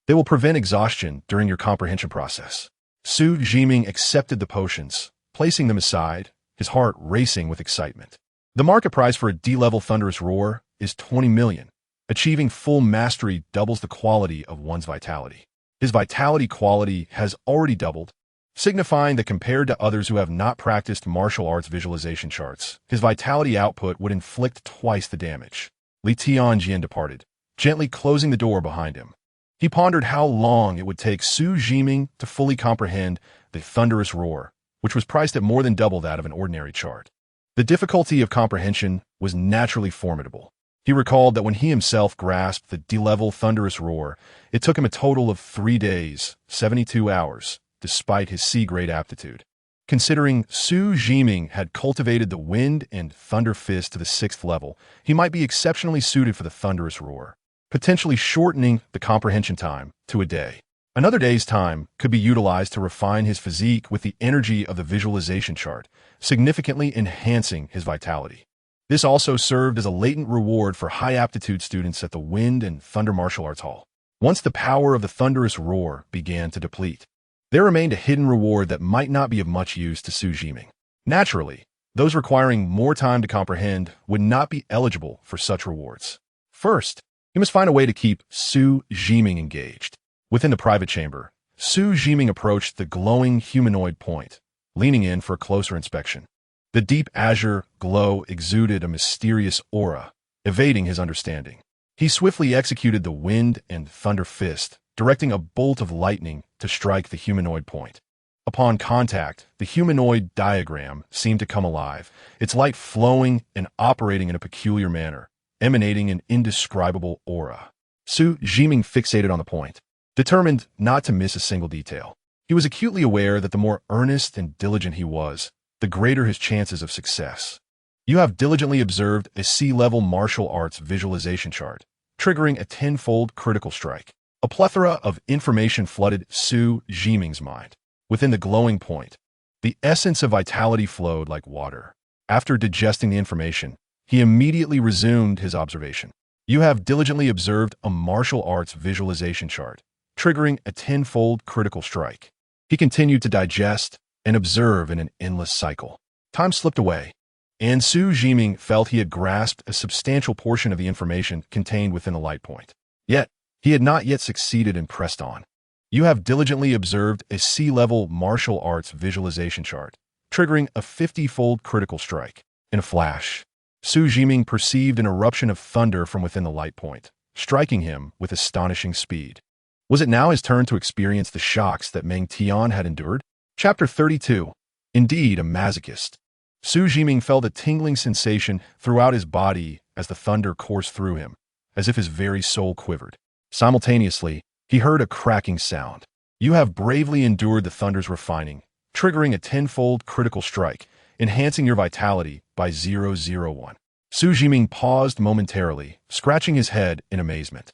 They will prevent exhaustion during your comprehension process. Xu Zhiming accepted the potions, placing them aside, his heart racing with excitement. The market price for a D-level thunderous roar is 20 million. Achieving full mastery doubles the quality of one's vitality. His vitality quality has already doubled, signifying that compared to others who have not practiced martial arts visualization charts, his vitality output would inflict twice the damage. Li Tianjian departed, gently closing the door behind him. He pondered how long it would take Xu Zhiming to fully comprehend the thunderous roar, which was priced at more than double that of an ordinary chart. The difficulty of comprehension was naturally formidable. He recalled that when he himself grasped the D-level thunderous roar, it took him a total of 3 days, 72 hours, despite his C-grade aptitude. Considering Xu Zhiming had cultivated the Wind and Thunder Fist to the 6th level, he might be exceptionally suited for the thunderous roar, potentially shortening the comprehension time to a day. Another day's time could be utilized to refine his physique with the energy of the visualization chart, significantly enhancing his vitality. This also served as a latent reward for high-aptitude students at the Wind and Thunder Martial Arts Hall. Once the power of the thunderous roar began to deplete, there remained a hidden reward that might not be of much use to Xu Zhiming. Naturally, those requiring more time to comprehend would not be eligible for such rewards. First, he must find a way to keep Xu Zhiming engaged. Within the private chamber, Xu Zhiming approached the glowing humanoid point, leaning in for a closer inspection. The deep azure glow exuded a mysterious aura, evading his understanding. He swiftly executed the wind and thunder fist, directing a bolt of lightning to strike the humanoid point. Upon contact, the humanoid diagram seemed to come alive, its light flowing and operating in a peculiar manner, emanating an indescribable aura. Xu Zhiming fixated on the point, determined not to miss a single detail. He was acutely aware that the more earnest and diligent he was, the greater his chances of success. You have diligently observed a C-level martial arts visualization chart, triggering a tenfold critical strike. A plethora of information flooded Xu Zhiming's mind. Within the glowing point, the essence of vitality flowed like water. After digesting the information, he immediately resumed his observation. You have diligently observed a martial arts visualization chart, triggering a tenfold critical strike. He continued to digest and observe in an endless cycle. Time slipped away, and Xu Zhiming felt he had grasped a substantial portion of the information contained within the light point. Yet, he had not yet succeeded and pressed on. You have diligently observed a C-level martial arts visualization chart, triggering a 50-fold critical strike. In a flash, Xu Zhiming perceived an eruption of thunder from within the light point, striking him with astonishing speed. Was it now his turn to experience the shocks that Meng Tian had endured? Chapter 32. Indeed, a masochist. Xu Zhiming felt a tingling sensation throughout his body as the thunder coursed through him, as if his very soul quivered. Simultaneously, he heard a cracking sound. You have bravely endured the thunder's refining, triggering a tenfold critical strike, enhancing your vitality by 001. Xu Zhiming paused momentarily, scratching his head in amazement.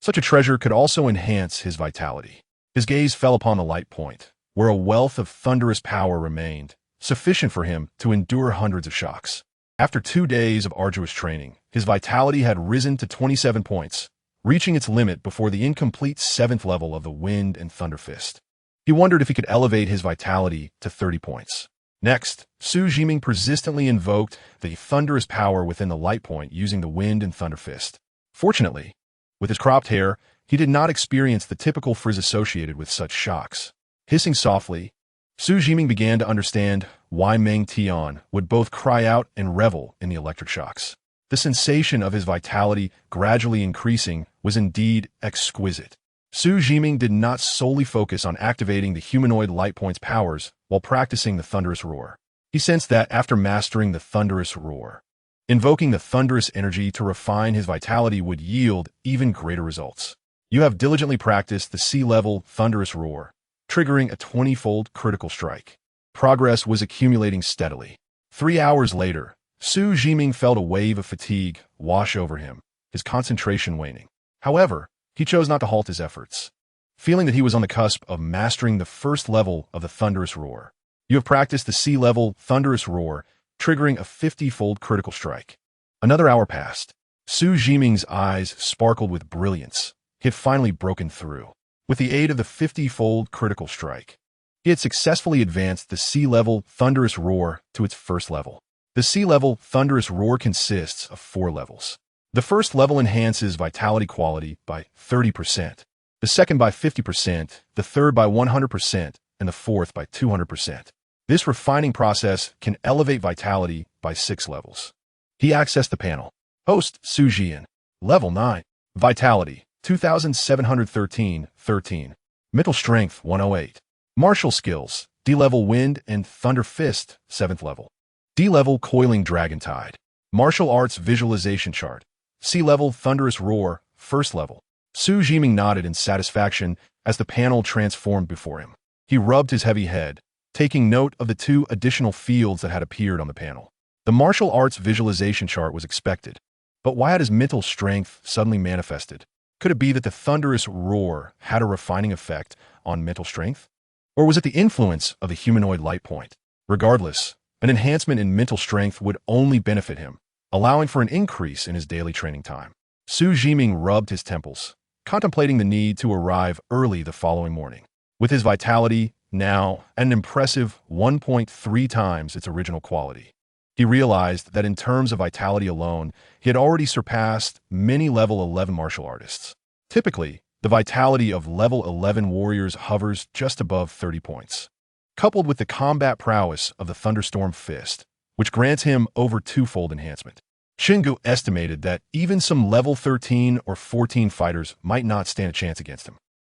Such a treasure could also enhance his vitality. His gaze fell upon the light point, where a wealth of thunderous power remained, sufficient for him to endure hundreds of shocks. After 2 days of arduous training, his vitality had risen to 27 points, reaching its limit before the incomplete 7th level of the Wind and Thunder Fist. He wondered if he could elevate his vitality to 30 points. Next, Xu Zhiming persistently invoked the thunderous power within the light point using the Wind and Thunder Fist. Fortunately, with his cropped hair, he did not experience the typical frizz associated with such shocks. Hissing softly, Xu Zhiming began to understand why Meng Tian would both cry out and revel in the electric shocks. The sensation of his vitality gradually increasing was indeed exquisite. Xu Zhiming did not solely focus on activating the humanoid light point's powers while practicing the thunderous roar. He sensed that after mastering the thunderous roar, invoking the thunderous energy to refine his vitality would yield even greater results. You have diligently practiced the C-level thunderous roar, triggering a 20-fold critical strike. Progress was accumulating steadily. 3 hours later, Xu Zhiming felt a wave of fatigue wash over him, his concentration waning. However, he chose not to halt his efforts. Feeling that he was on the cusp of mastering the first level of the thunderous roar, you have practiced the C-level thunderous roar, triggering a 50-fold critical strike. Another hour passed. Xu Zhiming's eyes sparkled with brilliance. He had finally broken through. With the aid of the 50-fold critical strike, he had successfully advanced the C-level thunderous roar to its first level. The C-level thunderous roar consists of 4 levels. The first level enhances vitality quality by 30%, the second by 50%, the third by 100%, and the fourth by 200%. This refining process can elevate vitality by 6 levels. He accessed the panel. Host Xu Zhian. Level 9. Vitality 2713, 13. Mental Strength 108. Martial Skills D-level Wind and Thunder Fist 7th level. D-level Coiling Dragon Tide. Martial Arts Visualization Chart. C-level Thunderous Roar 1st level. Xu Zhiming nodded in satisfaction as the panel transformed before him. He rubbed his heavy head, taking note of the 2 additional fields that had appeared on the panel. The martial arts visualization chart was expected, but why had his mental strength suddenly manifested? Could it be that the thunderous roar had a refining effect on mental strength? Or was it the influence of the humanoid light point? Regardless, an enhancement in mental strength would only benefit him, allowing for an increase in his daily training time. Xu Zhiming rubbed his temples, contemplating the need to arrive early the following morning. With his vitality now at an impressive 1.3 times its original quality, he realized that in terms of vitality alone, he had already surpassed many level 11 martial artists. Typically, The vitality of level 11 warriors hovers just above 30 points. Coupled with the combat prowess of the Thunderstorm Fist, which grants him over twofold enhancement. Shingu estimated that even some level 13 or 14 fighters might not stand a chance against him.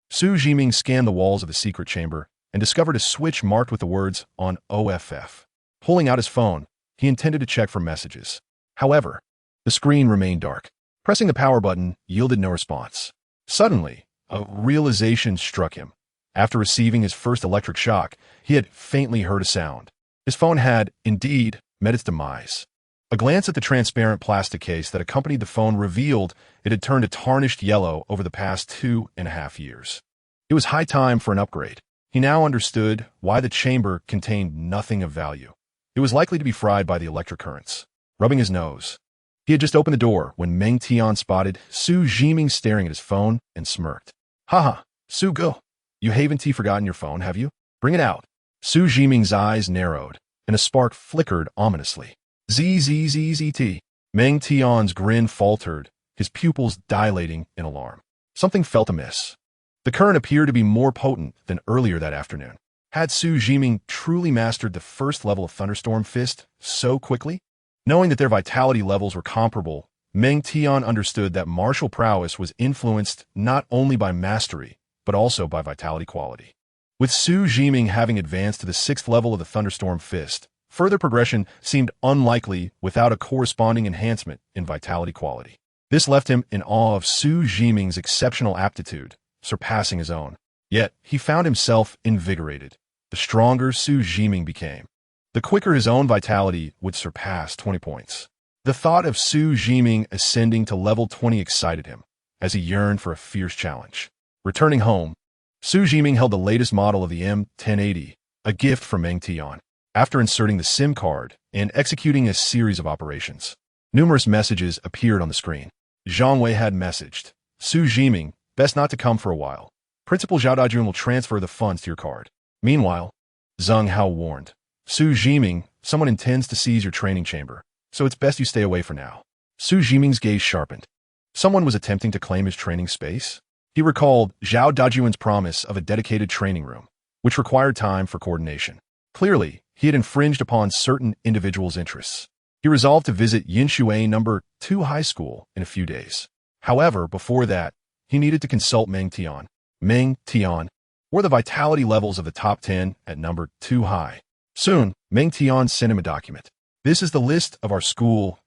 Xu Zhiming scanned the walls of the secret chamber and discovered a switch marked with the words on OFF. Pulling out his phone, he intended to check for messages. However, the screen remained dark. Pressing the power button yielded no response. Suddenly, a realization struck him. After receiving his first electric shock, he had faintly heard a sound. His phone had, indeed, met its demise. A glance at the transparent plastic case that accompanied the phone revealed it had turned a tarnished yellow over the past 2.5 years. It was high time for an upgrade. He now understood why the chamber contained nothing of value. It was likely to be fried by the electric currents. Rubbing his nose, he had just opened the door when Meng Tian spotted Xu Zhiming staring at his phone and smirked. Haha, Su go. You haven't forgotten your phone, have you? Bring it out. Xu Zhiming's eyes narrowed, and a spark flickered ominously. ZZZZT. Meng Tian's grin faltered, his pupils dilating in alarm. Something felt amiss. The current appeared to be more potent than earlier that afternoon. Had Xu Zhiming truly mastered the first level of Thunderstorm Fist so quickly? Knowing that their vitality levels were comparable, Meng Tian understood that martial prowess was influenced not only by mastery, but also by vitality quality. With Xu Zhiming having advanced to the 6th level of the Thunderstorm Fist, further progression seemed unlikely without a corresponding enhancement in vitality quality. This left him in awe of Xu Zhiming's exceptional aptitude, surpassing his own. Yet, he found himself invigorated. The stronger Xu Zhiming became, the quicker his own vitality would surpass 20 points. The thought of Xu Zhiming ascending to level 20 excited him, as he yearned for a fierce challenge. Returning home, Xu Zhiming held the latest model of the M1080, a gift from Meng Tian. After inserting the SIM card and executing a series of operations, numerous messages appeared on the screen. Zhang Wei had messaged, Xu Zhiming, best not to come for a while. Principal Zhao Dajun will transfer the funds to your card. Meanwhile, Zheng Hao warned, Xu Zhiming, someone intends to seize your training chamber, so it's best you stay away for now. Xu Zhiming's gaze sharpened. Someone was attempting to claim his training space? He recalled Zhao Dajun's promise of a dedicated training room, which required time for coordination. Clearly, he had infringed upon certain individuals' interests. He resolved to visit Yinshui No. 2 High School in a few days. However, before that, he needed to consult Meng Tian. Meng Tian, were the vitality levels of the top 10 at number 2 high? Soon, Meng Tian sent him a document. This is the list of our school's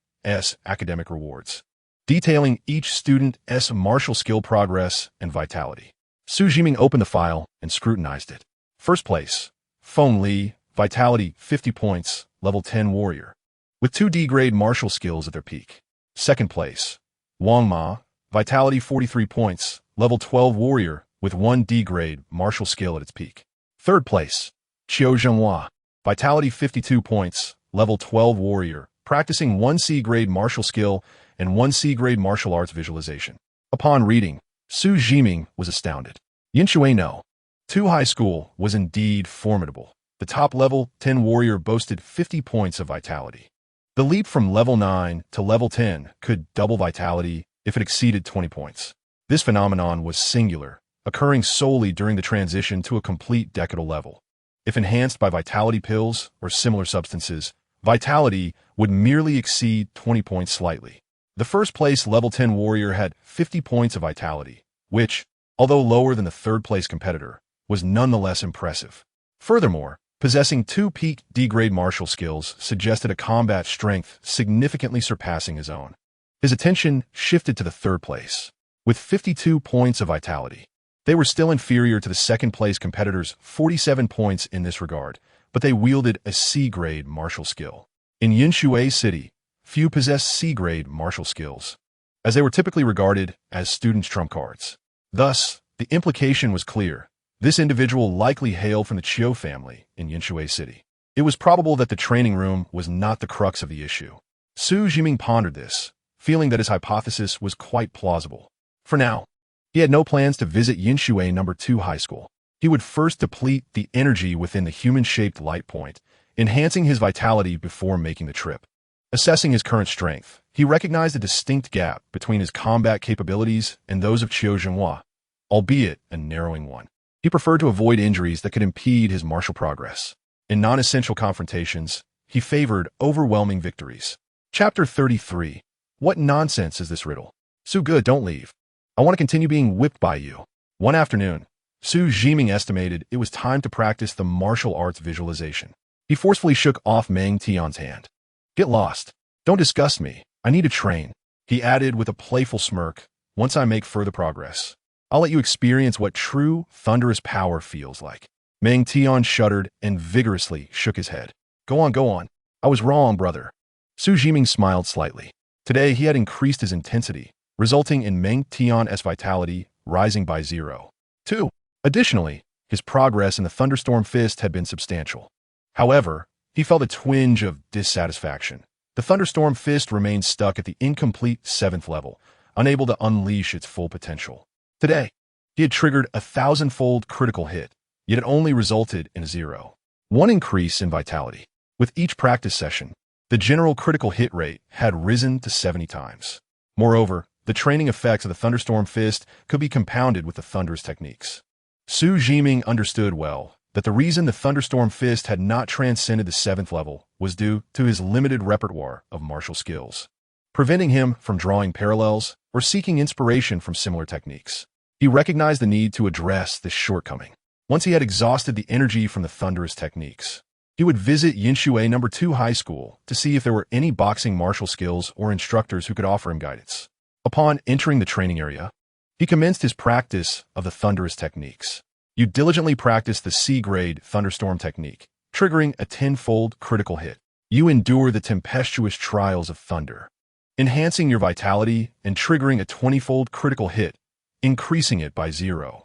academic rewards, detailing each student's martial skill progress and vitality. Xu Zhiming opened the file and scrutinized it. First place, Feng Li, vitality 50 points, level 10 warrior, with 2 D-grade martial skills at their peak. Second place, Wang Ma, vitality 43 points, level 12 warrior, with 1 D-grade martial skill at its peak. Third place, Qiu Zhenhua, vitality 52 points, level 12 warrior, practicing 1 C-grade martial skill and 1 C-grade martial arts visualization. Upon reading, Xu Zhiming was astounded. Yinshui No. 2 High School was indeed formidable. The top level 10 warrior boasted 50 points of vitality. The leap from level 9 to level 10 could double vitality if it exceeded 20 points. This phenomenon was singular, occurring solely during the transition to a complete decadal level. If enhanced by vitality pills or similar substances, vitality would merely exceed 20 points slightly. The first place level 10 warrior had 50 points of vitality, which, although lower than the third place competitor, was nonetheless impressive. Furthermore, possessing 2 peak D-grade martial skills suggested a combat strength significantly surpassing his own. His attention shifted to the third place, with 52 points of vitality. They were still inferior to the second place competitors' 47 points in this regard, but they wielded a C-grade martial skill. In Yinshui City, few possessed C-grade martial skills, as they were typically regarded as students' trump cards. Thus, the implication was clear. This individual likely hailed from the Qiu family in Yinshui City. It was probable that the training room was not the crux of the issue. Xu Zhiming pondered this, feeling that his hypothesis was quite plausible. For now, he had no plans to visit Yinshui No. 2 High School. He would first deplete the energy within the human-shaped light point, enhancing his vitality before making the trip. Assessing his current strength, he recognized a distinct gap between his combat capabilities and those of Qiu Zhenhua. albeit a narrowing one. He preferred to avoid injuries that could impede his martial progress. In non-essential confrontations, he favored overwhelming victories. Chapter 33. What nonsense is this riddle? So good, don't leave. I want to continue being whipped by you. One afternoon, Xu Zhiming estimated it was time to practice the martial arts visualization. He forcefully shook off Meng Tian's hand. Get lost. Don't disgust me. I need to train. He added with a playful smirk, once I make further progress, I'll let you experience what true, thunderous power feels like. Meng Tian shuddered and vigorously shook his head. Go on, go on. I was wrong, brother. Xu Zhiming smiled slightly. Today he had increased his intensity, resulting in Meng Tian's vitality rising by 0.2. Additionally, his progress in the Thunderstorm Fist had been substantial. However, he felt a twinge of dissatisfaction. The Thunderstorm Fist remained stuck at the incomplete 7th level, unable to unleash its full potential. Today, he had triggered a 1,000-fold critical hit, yet it only resulted in a 0.1 increase in vitality. With each practice session, the general critical hit rate had risen to 70 times. Moreover, the training effects of the Thunderstorm Fist could be compounded with the thunderous techniques. Xu Zhiming understood well that the reason the Thunderstorm Fist had not transcended the 7th level was due to his limited repertoire of martial skills, preventing him from drawing parallels or seeking inspiration from similar techniques. He recognized the need to address this shortcoming. Once he had exhausted the energy from the thunderous techniques, he would visit Yinshui No. 2 High School to see if there were any boxing martial skills or instructors who could offer him guidance. Upon entering the training area, he commenced his practice of the thunderous techniques. You diligently practice the C-grade thunderstorm technique, triggering a 10-fold critical hit. You endure the tempestuous trials of thunder, enhancing your vitality and triggering a 20-fold critical hit, increasing it by 0.01.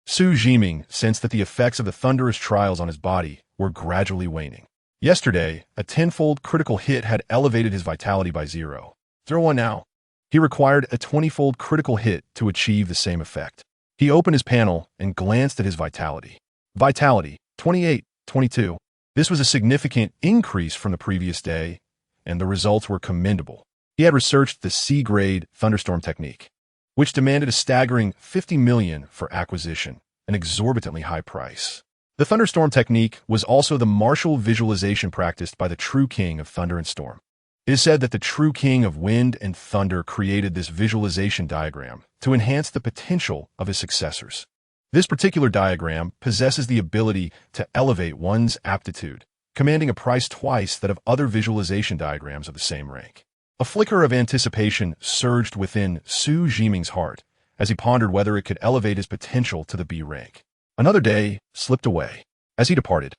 Xu Zhiming sensed that the effects of the thunderous trials on his body were gradually waning. Yesterday, a 10-fold critical hit had elevated his vitality by 0.01 now. He required a 20-fold critical hit to achieve the same effect. He opened his panel and glanced at his vitality. Vitality, 28.22. This was a significant increase from the previous day, and the results were commendable. He had researched the C-grade thunderstorm technique, which demanded a staggering 50 million for acquisition, an exorbitantly high price. The thunderstorm technique was also the martial visualization practiced by the true king of thunder and storm. It is said that the true king of wind and thunder created this visualization diagram to enhance the potential of his successors. This particular diagram possesses the ability to elevate one's aptitude, commanding a price twice that of other visualization diagrams of the same rank. A flicker of anticipation surged within Xu Zhiming's heart as he pondered whether it could elevate his potential to the B rank. Another day slipped away. As he departed,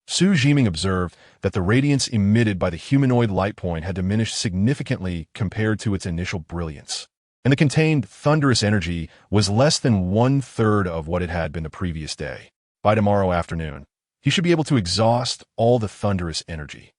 Xu Zhiming observed that the radiance emitted by the humanoid light point had diminished significantly compared to its initial brilliance, and the contained thunderous energy was less than 1/3 of what it had been the previous day. By tomorrow afternoon, he should be able to exhaust all the thunderous energy.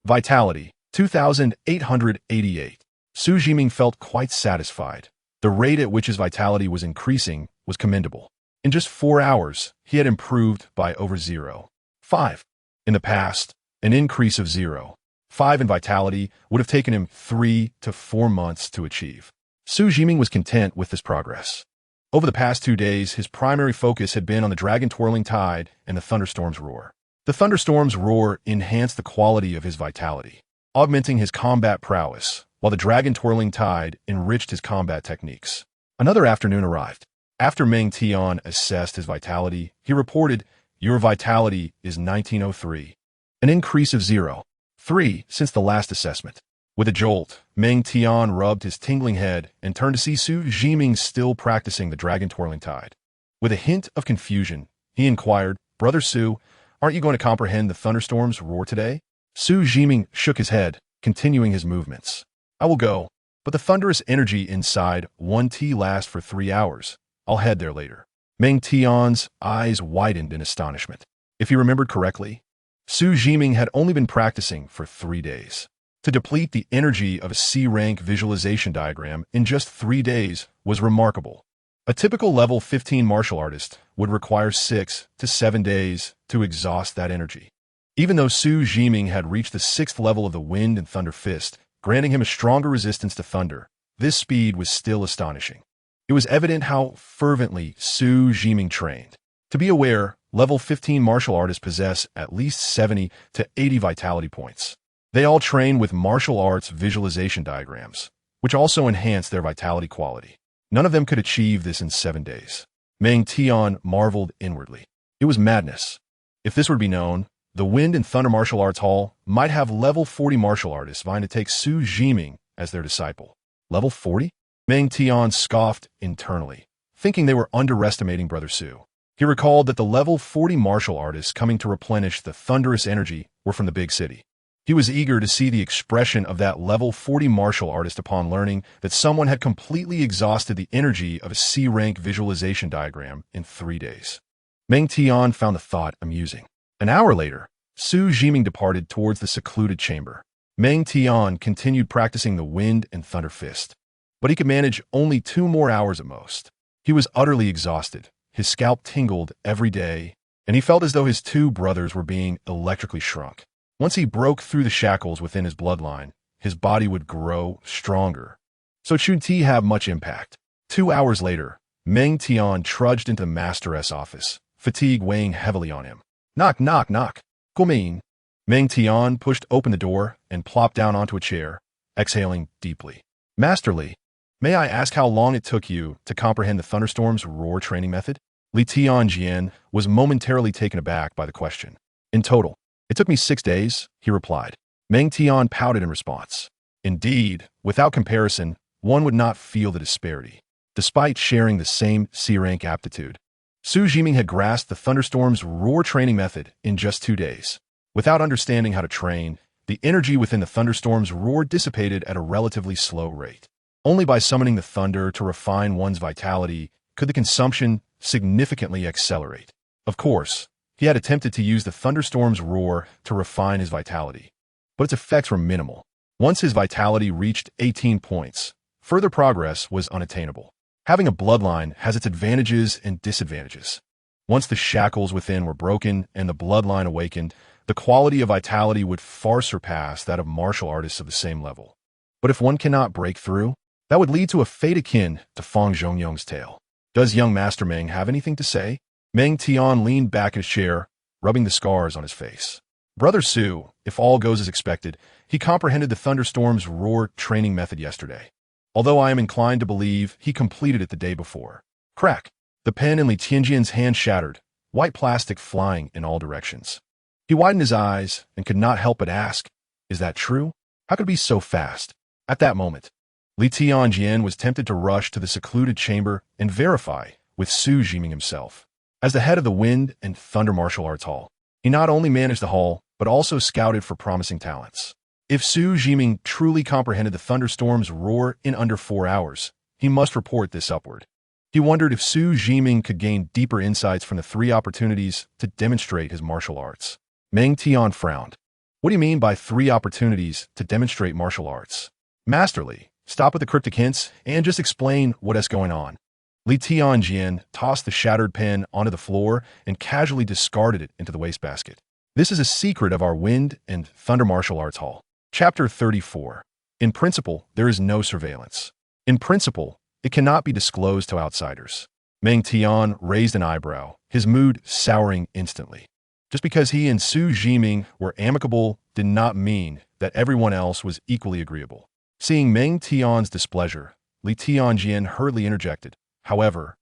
Vitality, 2,888. Xu Zhiming felt quite satisfied. The rate at which his vitality was increasing was commendable. In just 4 hours, he had improved by over 0.5. In the past, an increase of 0.5 in vitality would have taken him 3 to 4 months to achieve. Xu Zhiming was content with this progress. Over the past 2 days, his primary focus had been on the dragon twirling tide and the thunderstorm's roar. The thunderstorm's roar enhanced the quality of his vitality, augmenting his combat prowess, while the dragon twirling tide enriched his combat techniques. Another afternoon arrived. After Meng Tian assessed his vitality, he reported, "Your vitality is 1903, an increase of 0.3 since the last assessment." With a jolt, Meng Tian rubbed his tingling head and turned to see Xu Zhiming still practicing the dragon twirling tide. With a hint of confusion, he inquired, "Brother Xu, aren't you going to comprehend the thunderstorm's roar today?" Xu Zhiming shook his head, continuing his movements. "I will go, but the thunderous energy inside 1T lasts for 3 hours. I'll head there later." Meng Tian's eyes widened in astonishment. If he remembered correctly, Xu Zhiming had only been practicing for 3 days. To deplete the energy of a C-rank visualization diagram in just 3 days was remarkable. A typical level 15 martial artist would require 6 to 7 days to exhaust that energy. Even though Xu Zhiming had reached the 6th level of the Wind and Thunder Fist, granting him a stronger resistance to thunder, this speed was still astonishing. It was evident how fervently Xu Zhiming trained. To be aware, level 15 martial artists possess at least 70 to 80 vitality points. They all train with martial arts visualization diagrams, which also enhance their vitality quality. None of them could achieve this in 7 days. Meng Tian marveled inwardly. It was madness. If this were to be known, the Wind and Thunder Martial Arts Hall might have level 40 martial artists vying to take Xu Zhiming as their disciple. Level 40? Meng Tian scoffed internally, thinking they were underestimating Brother Xu. He recalled that the level 40 martial artists coming to replenish the thunderous energy were from the big city. He was eager to see the expression of that level 40 martial artist upon learning that someone had completely exhausted the energy of a C-rank visualization diagram in 3 days. Meng Tian found the thought amusing. An hour later, Xu Zhiming departed towards the secluded chamber. Meng Tian continued practicing the Wind and Thunder Fist, but he could manage only 2 more hours at most. He was utterly exhausted. His scalp tingled every day, and he felt as though his 2 brothers were being electrically shrunk. Once he broke through the shackles within his bloodline, his body would grow stronger. So it shouldn't have much impact. 2 hours later, Meng Tian trudged into the Master's office, fatigue weighing heavily on him. Knock, knock, knock. Come in. Meng Tian pushed open the door and plopped down onto a chair, exhaling deeply. Masterly, may I ask how long it took you to comprehend the Thunderstorm's roar training method? Li Tianjian was momentarily taken aback by the question. In total, it took me 6 days, he replied. Meng Tian pouted in response. Indeed, without comparison, one would not feel the disparity. Despite sharing the same C-rank aptitude, Xu Zhiming had grasped the Thunderstorm's roar training method in just 2 days. Without understanding how to train, the energy within the Thunderstorm's roar dissipated at a relatively slow rate. Only by summoning the thunder to refine one's vitality could the consumption significantly accelerate. Of course, he had attempted to use the Thunderstorm's roar to refine his vitality, but its effects were minimal. Once his vitality reached 18 points, further progress was unattainable. Having a bloodline has its advantages and disadvantages. Once the shackles within were broken and the bloodline awakened, the quality of vitality would far surpass that of martial artists of the same level. But if one cannot break through, that would lead to a fate akin to Fang Zhongyong's tale. Does young Master Meng have anything to say? Meng Tian leaned back in his chair, rubbing the scars on his face. Brother Xu, if all goes as expected, he comprehended the Thunderstorm's roar training method yesterday. Although I am inclined to believe he completed it the day before. Crack! The pen in Li Tianjian's hand shattered, white plastic flying in all directions. He widened his eyes and could not help but ask, is that true? How could it be so fast? At that moment, Li Tianjian was tempted to rush to the secluded chamber and verify with Xu Zhiming himself. As the head of the Wind and Thunder Martial Arts Hall, he not only managed the hall, but also scouted for promising talents. If Xu Zhiming truly comprehended the Thunderstorm's roar in under 4 hours, he must report this upward. He wondered if Xu Zhiming could gain deeper insights from the 3 opportunities to demonstrate his martial arts. Meng Tian frowned. What do you mean by 3 opportunities to demonstrate martial arts? Masterly, stop with the cryptic hints and just explain what is going on. Li Tianjian tossed the shattered pen onto the floor and casually discarded it into the wastebasket. This is a secret of our Wind and Thunder Martial Arts Hall. Chapter 34. In principle, there is no surveillance. In principle, it cannot be disclosed to outsiders. Meng Tian raised an eyebrow, his mood souring instantly. Just because he and Xu Zhiming were amicable did not mean that everyone else was equally agreeable. Seeing Meng Tian's displeasure, Li Tianjian hurriedly interjected. However,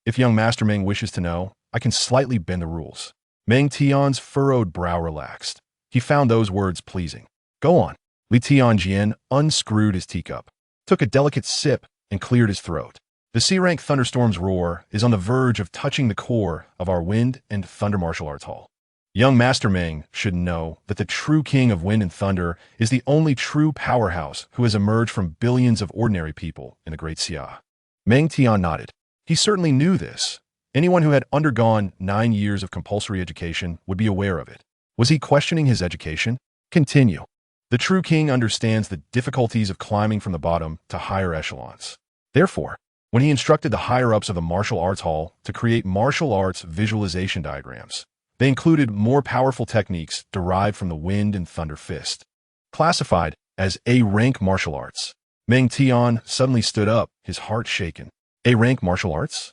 if young Master Meng wishes to know, I can slightly bend the rules. Meng Tian's furrowed brow relaxed. He found those words pleasing. Go on. Li Tianjian unscrewed his teacup, took a delicate sip, and cleared his throat. The C-rank Thunderstorm's roar is on the verge of touching the core of our Wind and Thunder Martial Arts Hall. Young Master Meng should know that the true king of Wind and Thunder is the only true powerhouse who has emerged from billions of ordinary people in the Great Xia. Meng Tian nodded. He certainly knew this. Anyone who had undergone 9 years of compulsory education would be aware of it. Was he questioning his education? Continue. The true king understands the difficulties of climbing from the bottom to higher echelons. Therefore, when he instructed the higher-ups of the Martial Arts Hall to create martial arts visualization diagrams, they included more powerful techniques derived from the Wind and Thunder Fist. Classified as A-rank martial arts, Meng Tian suddenly stood up, his heart shaken. A-rank martial arts?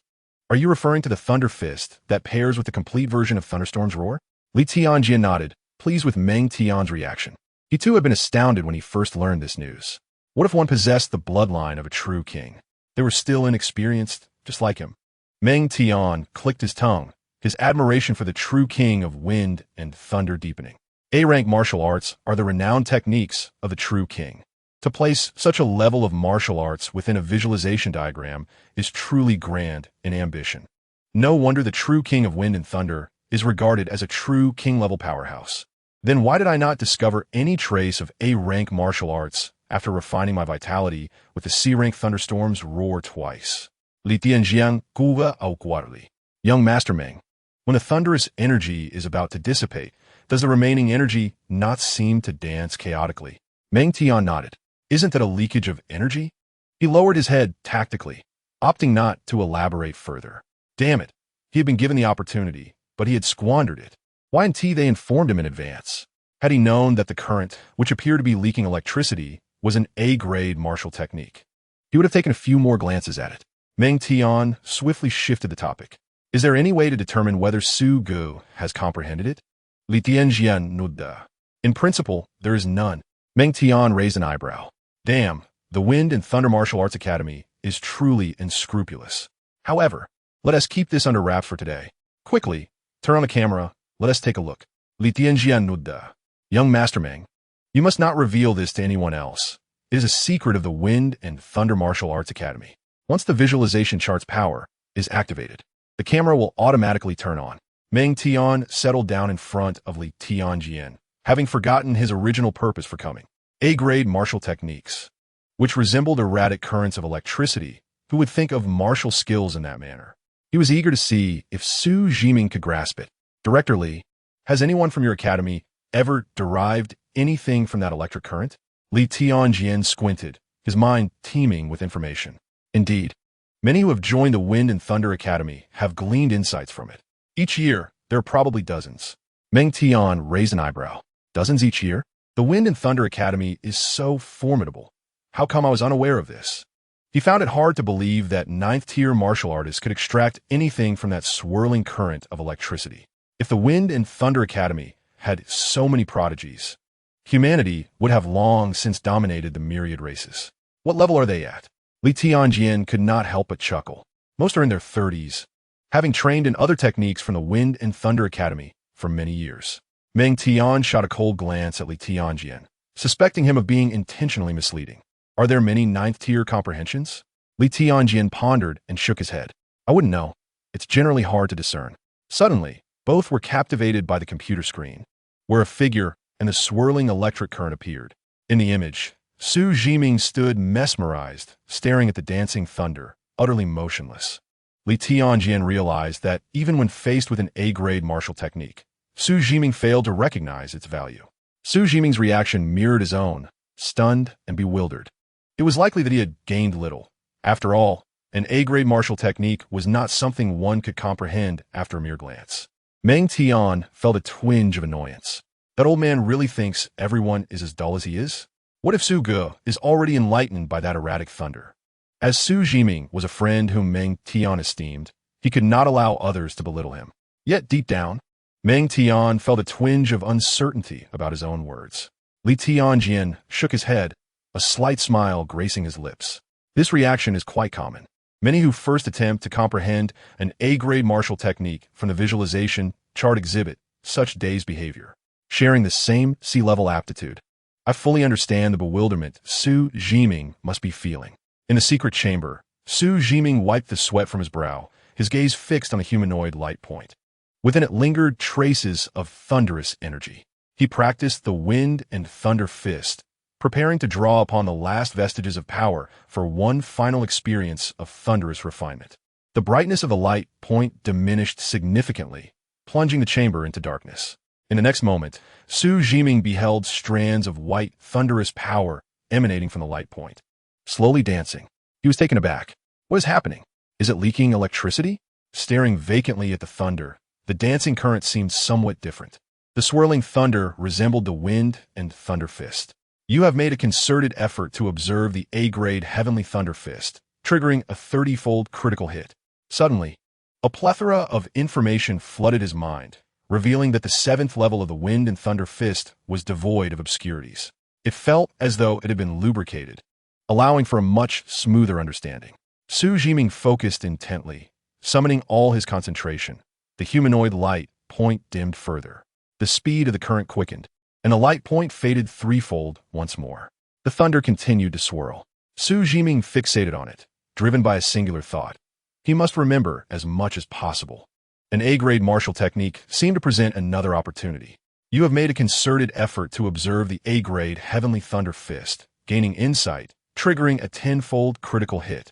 Are you referring to the Thunder Fist that pairs with the complete version of Thunderstorm's Roar? Li Tianjian nodded, pleased with Meng Tian's reaction. He too had been astounded when he first learned this news. What if one possessed the bloodline of a true king? They were still inexperienced, just like him. Meng Tian clicked his tongue, his admiration for the true king of wind and thunder deepening. A-rank martial arts are the renowned techniques of the true king. To place such a level of martial arts within a visualization diagram is truly grand in ambition. No wonder the true king of wind and thunder is regarded as a true king-level powerhouse. Then why did I not discover any trace of A-rank martial arts after refining my vitality with the C-rank Thunderstorm's Roar twice? Li Tianjiang Guwa Aukwarli. Young Master Meng, when the thunderous energy is about to dissipate, does the remaining energy not seem to dance chaotically? Meng Tian nodded. Isn't that a leakage of energy? He lowered his head tactically, opting not to elaborate further. Damn it, he had been given the opportunity, but he had squandered it. Why hadn't they informed him in advance? Had he known that the current, which appeared to be leaking electricity, was an A-grade martial technique? He would have taken a few more glances at it. Meng Tian swiftly shifted the topic. Is there any way to determine whether Su Gu has comprehended it? Li Tianjian nodded. In principle, there is none. Meng Tian raised an eyebrow. Damn, the Wind and Thunder Martial Arts Academy is truly unscrupulous. However, let us keep this under wraps for today. Quickly, turn on the camera, let us take a look. Li Tianjian nodded. Young Master Meng, you must not reveal this to anyone else. It is a secret of the Wind and Thunder Martial Arts Academy. Once the visualization chart's power is activated, the camera will automatically turn on. Meng Tian settled down in front of Li Tianjian, having forgotten his original purpose for coming. A-grade martial techniques, which resembled erratic currents of electricity. Who would think of martial skills in that manner? He was eager to see if Xu Zhiming could grasp it. Director Li, has anyone from your academy ever derived anything from that electric current? Li Tianjian squinted, his mind teeming with information. Indeed, many who have joined the Wind and Thunder Academy have gleaned insights from it. Each year, there are probably dozens. Meng Tian raised an eyebrow. Dozens each year? The Wind and Thunder Academy is so formidable. How come I was unaware of this? He found it hard to believe that 9th-tier martial artists could extract anything from that swirling current of electricity. If the Wind and Thunder Academy had so many prodigies, humanity would have long since dominated the myriad races. What level are they at? Li Tianjian could not help but chuckle. Most are in their 30s, having trained in other techniques from the Wind and Thunder Academy for many years. Meng Tian shot a cold glance at Li Tianjian, suspecting him of being intentionally misleading. Are there many 9th-tier comprehensions? Li Tianjian pondered and shook his head. I wouldn't know. It's generally hard to discern. Suddenly, both were captivated by the computer screen, where a figure and the swirling electric current appeared. In the image, Xu Zhiming stood mesmerized, staring at the dancing thunder, utterly motionless. Li Tianjian realized that even when faced with an A-grade martial technique, Xu Zhiming failed to recognize its value. Xu Zhiming's reaction mirrored his own, stunned and bewildered. It was likely that he had gained little. After all, an A-grade martial technique was not something one could comprehend after a mere glance. Meng Tian felt a twinge of annoyance. That old man really thinks everyone is as dull as he is? What if Su Ge is already enlightened by that erratic thunder? As Xu Zhiming was a friend whom Meng Tian esteemed, he could not allow others to belittle him. Yet deep down, Meng Tian felt a twinge of uncertainty about his own words. Li Tianjian shook his head, a slight smile gracing his lips. This reaction is quite common. Many who first attempt to comprehend an A-grade martial technique from the visualization chart exhibit such dazed behavior, sharing the same C-level aptitude. I fully understand the bewilderment Xu Zhiming must be feeling. In the secret chamber, Xu Zhiming wiped the sweat from his brow, his gaze fixed on the humanoid light point. Within it lingered traces of thunderous energy. He practiced the Wind and Thunder Fist, preparing to draw upon the last vestiges of power for one final experience of thunderous refinement. The brightness of the light point diminished significantly, plunging the chamber into darkness. In the next moment, Xu Zhiming beheld strands of white, thunderous power emanating from the light point. Slowly dancing, he was taken aback. What is happening? Is it leaking electricity? Staring vacantly at the thunder, the dancing current seemed somewhat different. The swirling thunder resembled the Wind and Thunder Fist. You have made a concerted effort to observe the A-grade Heavenly Thunder Fist, triggering a 30-fold critical hit. Suddenly, a plethora of information flooded his mind, revealing that the 7th level of the Wind and Thunder Fist was devoid of obscurities. It felt as though it had been lubricated, allowing for a much smoother understanding. Xu Zhiming focused intently, summoning all his concentration. The humanoid light point dimmed further. The speed of the current quickened, and the light point faded threefold once more. The thunder continued to swirl. Xu Zhiming fixated on it, driven by a singular thought. He must remember as much as possible. An A-grade martial technique seemed to present another opportunity. You have made a concerted effort to observe the A-grade Heavenly Thunder Fist, gaining insight, triggering a 10-fold critical hit.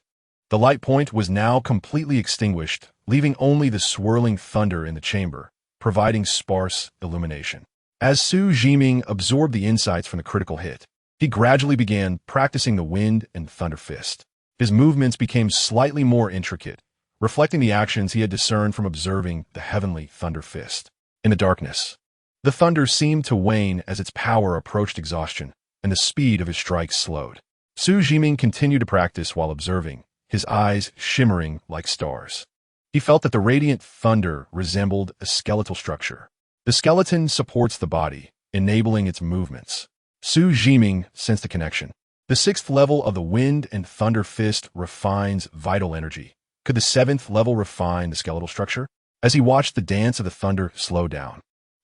The light point was now completely extinguished, leaving only the swirling thunder in the chamber, providing sparse illumination. As Xu Zhiming absorbed the insights from the critical hit, he gradually began practicing the Wind and Thunder Fist. His movements became slightly more intricate, reflecting the actions he had discerned from observing the Heavenly Thunder Fist. In the darkness, the thunder seemed to wane as its power approached exhaustion, and the speed of his strikes slowed. Xu Zhiming continued to practice while observing, his eyes shimmering like stars. He felt that the radiant thunder resembled a skeletal structure. The skeleton supports the body, enabling its movements. Xu Zhiming sensed the connection. The 6th level of the Wind and Thunder Fist refines vital energy. Could the 7th level refine the skeletal structure? As he watched the dance of the thunder slow down,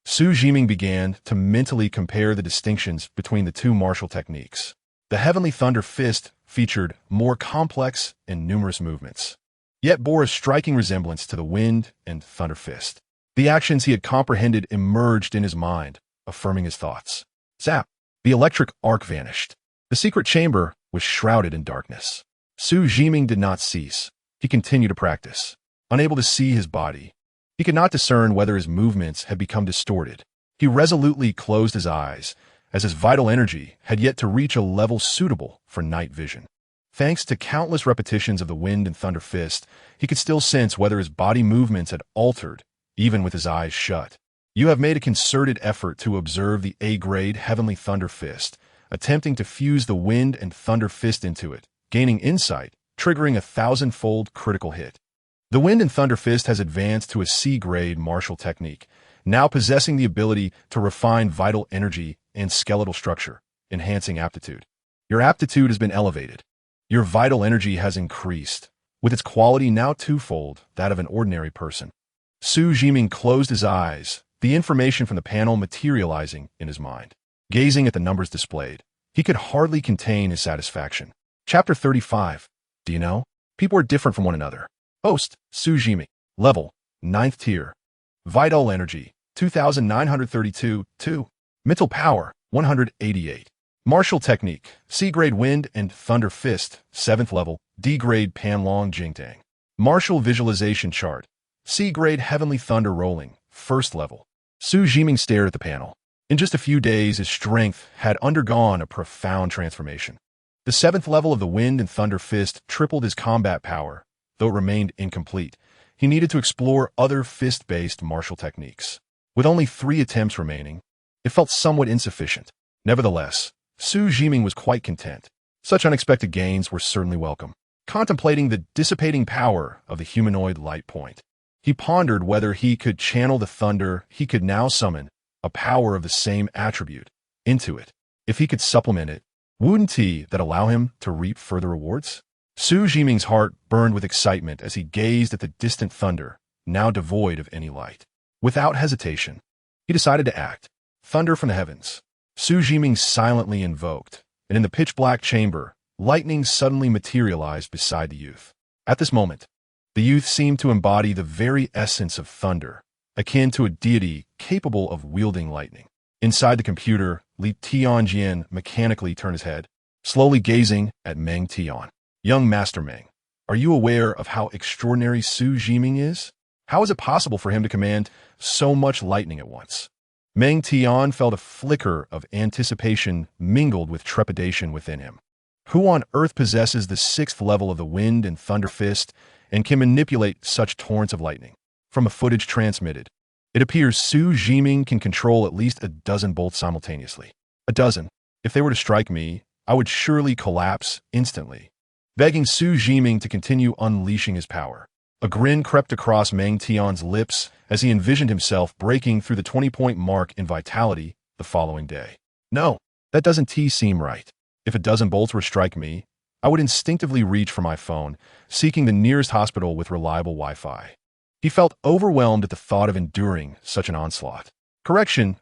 Xu Zhiming began to mentally compare the distinctions between the two martial techniques. The Heavenly Thunder Fist featured more complex and numerous movements, yet bore a striking resemblance to the Wind and Thunder Fist. The actions he had comprehended emerged in his mind, affirming his thoughts. Zap! The electric arc vanished. The secret chamber was shrouded in darkness. Xu Zhiming did not cease. He continued to practice. Unable to see his body, he could not discern whether his movements had become distorted. He resolutely closed his eyes, as his vital energy had yet to reach a level suitable for night vision. Thanks to countless repetitions of the Wind and Thunder Fist, he could still sense whether his body movements had altered, even with his eyes shut. You have made a concerted effort to observe the A-grade Heavenly Thunder Fist, attempting to fuse the Wind and Thunder Fist into it, gaining insight, triggering a 1,000-fold critical hit. The Wind and Thunder Fist has advanced to a C-grade martial technique, now possessing the ability to refine vital energy and skeletal structure, enhancing aptitude. Your aptitude has been elevated. Your vital energy has increased, with its quality now twofold that of an ordinary person. Xu Zhiming closed his eyes, the information from the panel materializing in his mind. Gazing at the numbers displayed, he could hardly contain his satisfaction. Chapter 35. Do you know? People are different from one another. Host, Xu Zhiming. Level, 9th tier. Vital energy, 2,932, 2. Mental power, 188. Martial technique, C-grade Wind and Thunder Fist, 7th level, D-grade Panlong Jingtang. Martial visualization chart, C-grade Heavenly Thunder Rolling, 1st level. Xu Zhiming stared at the panel. In just a few days, his strength had undergone a profound transformation. The 7th level of the Wind and Thunder Fist tripled his combat power, though it remained incomplete. He needed to explore other fist-based martial techniques. With only 3 attempts remaining, it felt somewhat insufficient. Nevertheless, Xu Zhiming was quite content. Such unexpected gains were certainly welcome. Contemplating the dissipating power of the humanoid light point, he pondered whether he could channel the thunder he could now summon, a power of the same attribute, into it. If he could supplement it, wouldn't that allow him to reap further rewards? Xu Zhiming's heart burned with excitement as he gazed at the distant thunder, now devoid of any light. Without hesitation, he decided to act. Thunder from the heavens. Xu Zhiming silently invoked, and in the pitch-black chamber, lightning suddenly materialized beside the youth. At this moment, the youth seemed to embody the very essence of thunder, akin to a deity capable of wielding lightning. Inside the computer, Li Tianjian mechanically turned his head, slowly gazing at Meng Tian. Young Master Meng, are you aware of how extraordinary Xu Zhiming is? How is it possible for him to command so much lightning at once? Meng Tian felt a flicker of anticipation mingled with trepidation within him. Who on earth possesses the 6th level of the Wind and Thunder Fist and can manipulate such torrents of lightning? From a footage transmitted, it appears Xu Zhiming can control at least a dozen bolts simultaneously. A dozen. If they were to strike me, I would surely collapse instantly. begging Xu Zhiming to continue unleashing his power. A grin crept across Meng Tian's lips as he envisioned himself breaking through the 20-point mark in vitality the following day. No, that doesn't seem right. If a dozen bolts were to strike me, I would instinctively reach for my phone, seeking the nearest hospital with reliable Wi-Fi. He felt overwhelmed at the thought of enduring such an onslaught. Correction,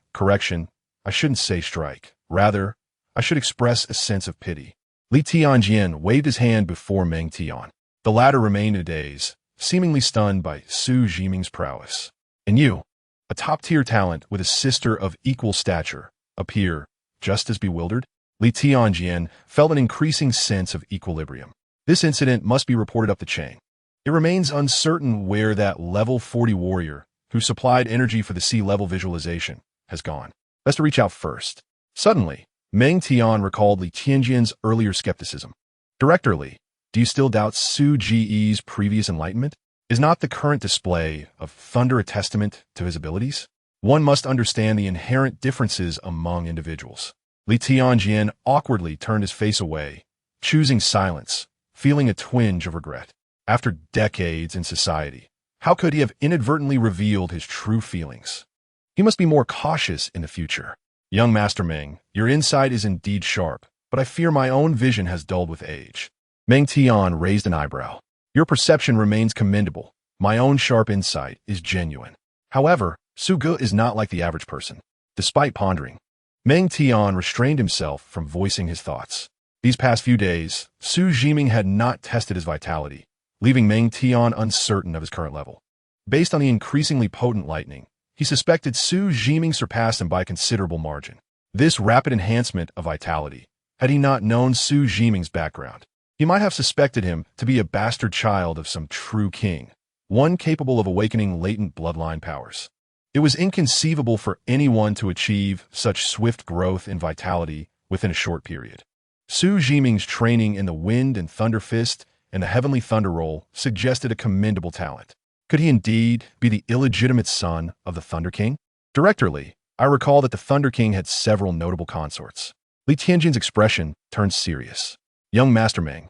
I shouldn't say strike. Rather, I should express a sense of pity. Li Tianjian waved his hand before Meng Tian. The latter remained in a daze, seemingly stunned by Xu Zhiming's prowess. And you, a top-tier talent with a sister of equal stature, appear just as bewildered? Li Tianjian felt an increasing sense of equilibrium. This incident must be reported up the chain. It remains uncertain where that level 40 warrior, who supplied energy for the sea-level visualization, has gone. Best to reach out first. Suddenly, Meng Tian recalled Li Tianjian's earlier skepticism. Director Li, do you still doubt Xu Ji's previous enlightenment? Is not the current display of Thunder a testament to his abilities? One must understand the inherent differences among individuals. Li Tianjian awkwardly turned his face away, choosing silence, feeling a twinge of regret. After decades in society, how could he have inadvertently revealed his true feelings? He must be more cautious in the future. Young Master Meng, your insight is indeed sharp, but I fear my own vision has dulled with age. Meng Tian raised an eyebrow. Your perception remains commendable. My own sharp insight is genuine. However, Su Ge is not like the average person. Despite pondering, Meng Tian restrained himself from voicing his thoughts. These past few days, Xu Zhiming had not tested his vitality, leaving Meng Tian uncertain of his current level. Based on the increasingly potent lightning, he suspected Xu Zhiming surpassed him by a considerable margin. This rapid enhancement of vitality, had he not known Xu Zhiming's background, he might have suspected him to be a bastard child of some true king, one capable of awakening latent bloodline powers. It was inconceivable for anyone to achieve such swift growth in vitality within a short period. Xu Zhiming's training in the Wind and Thunder Fist and the Heavenly Thunder Roll suggested a commendable talent. Could he indeed be the illegitimate son of the Thunder King? Director Li, I recall that the Thunder King had several notable consorts. Li Tianjin's expression turned serious. Young Master Meng,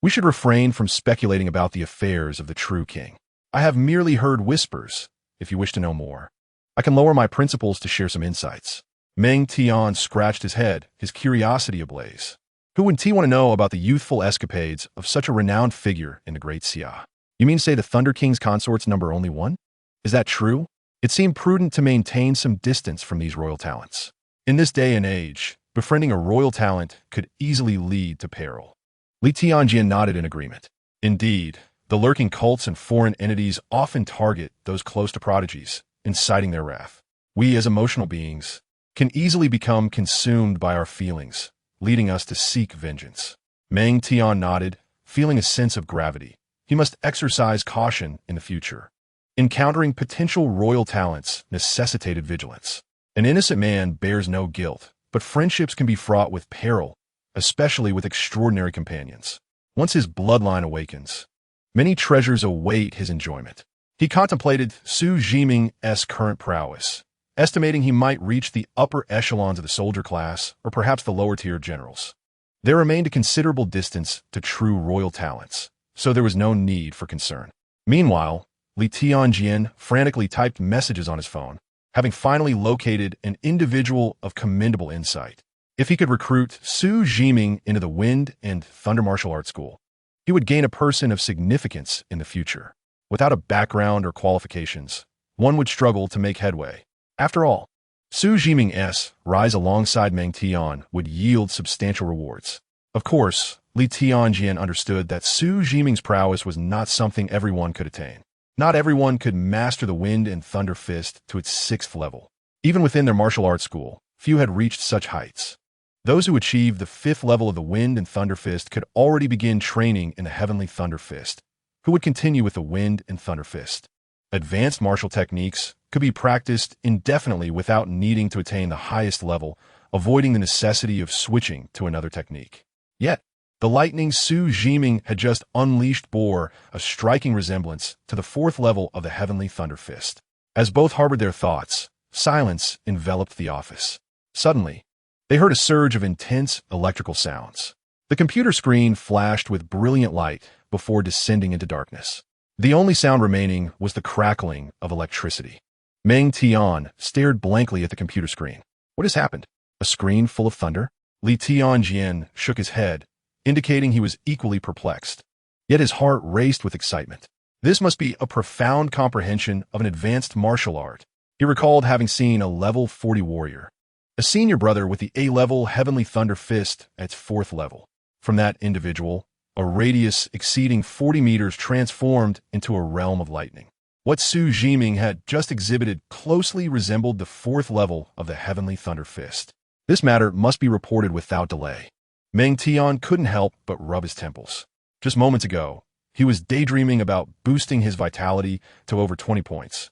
we should refrain from speculating about the affairs of the true king. I have merely heard whispers. If you wish to know more, I can lower my principles to share some insights. Meng Tian scratched his head, his curiosity ablaze. Who would want to know about the youthful escapades of such a renowned figure in the Great Xia? You mean to say the Thunder King's consorts number only one? Is that true? It seemed prudent to maintain some distance from these royal talents. In this day and age, befriending a royal talent could easily lead to peril. Li Tianjian nodded in agreement. Indeed, the lurking cults and foreign entities often target those close to prodigies, inciting their wrath. We, as emotional beings, can easily become consumed by our feelings, leading us to seek vengeance. Meng Tian nodded, feeling a sense of gravity. He must exercise caution in the future. Encountering potential royal talents necessitated vigilance. An innocent man bears no guilt, but friendships can be fraught with peril, especially with extraordinary companions. Once his bloodline awakens, many treasures await his enjoyment. He contemplated Xu Zhiming's current prowess, estimating he might reach the upper echelons of the soldier class or perhaps the lower-tier generals. There remained a considerable distance to true royal talents, so there was no need for concern. Meanwhile, Li Tianjian frantically typed messages on his phone, having finally located an individual of commendable insight. If he could recruit Xu Zhiming into the Wind and Thunder Martial Arts School, he would gain a person of significance in the future. Without a background or qualifications, one would struggle to make headway. After all, Xu Zhiming's rise alongside Meng Tian would yield substantial rewards. Of course, Li Tianjian understood that Xu Zhiming's prowess was not something everyone could attain. Not everyone could master the Wind and Thunder Fist to its 6th level. Even within their martial arts school, few had reached such heights. Those who achieved the 5th level of the Wind and Thunder Fist could already begin training in the Heavenly Thunder Fist, who would continue with the Wind and Thunder Fist. Advanced martial techniques could be practiced indefinitely without needing to attain the highest level, avoiding the necessity of switching to another technique. Yet, the lightning Xu Zhiming had just unleashed bore a striking resemblance to the 4th level of the Heavenly Thunder Fist. As both harbored their thoughts, silence enveloped the office. Suddenly, they heard a surge of intense electrical sounds. The computer screen flashed with brilliant light before descending into darkness. The only sound remaining was the crackling of electricity. Meng Tian stared blankly at the computer screen. What has happened? A screen full of thunder? Li Tianjian shook his head, indicating he was equally perplexed. Yet his heart raced with excitement. This must be a profound comprehension of an advanced martial art. He recalled having seen a level 40 warrior, a senior brother with the A-level Heavenly Thunder Fist at its 4th level. From that individual, a radius exceeding 40 meters transformed into a realm of lightning. What Xu Zhiming had just exhibited closely resembled the 4th level of the Heavenly Thunder Fist. This matter must be reported without delay. Meng Tian couldn't help but rub his temples. Just moments ago, he was daydreaming about boosting his vitality to over 20 points.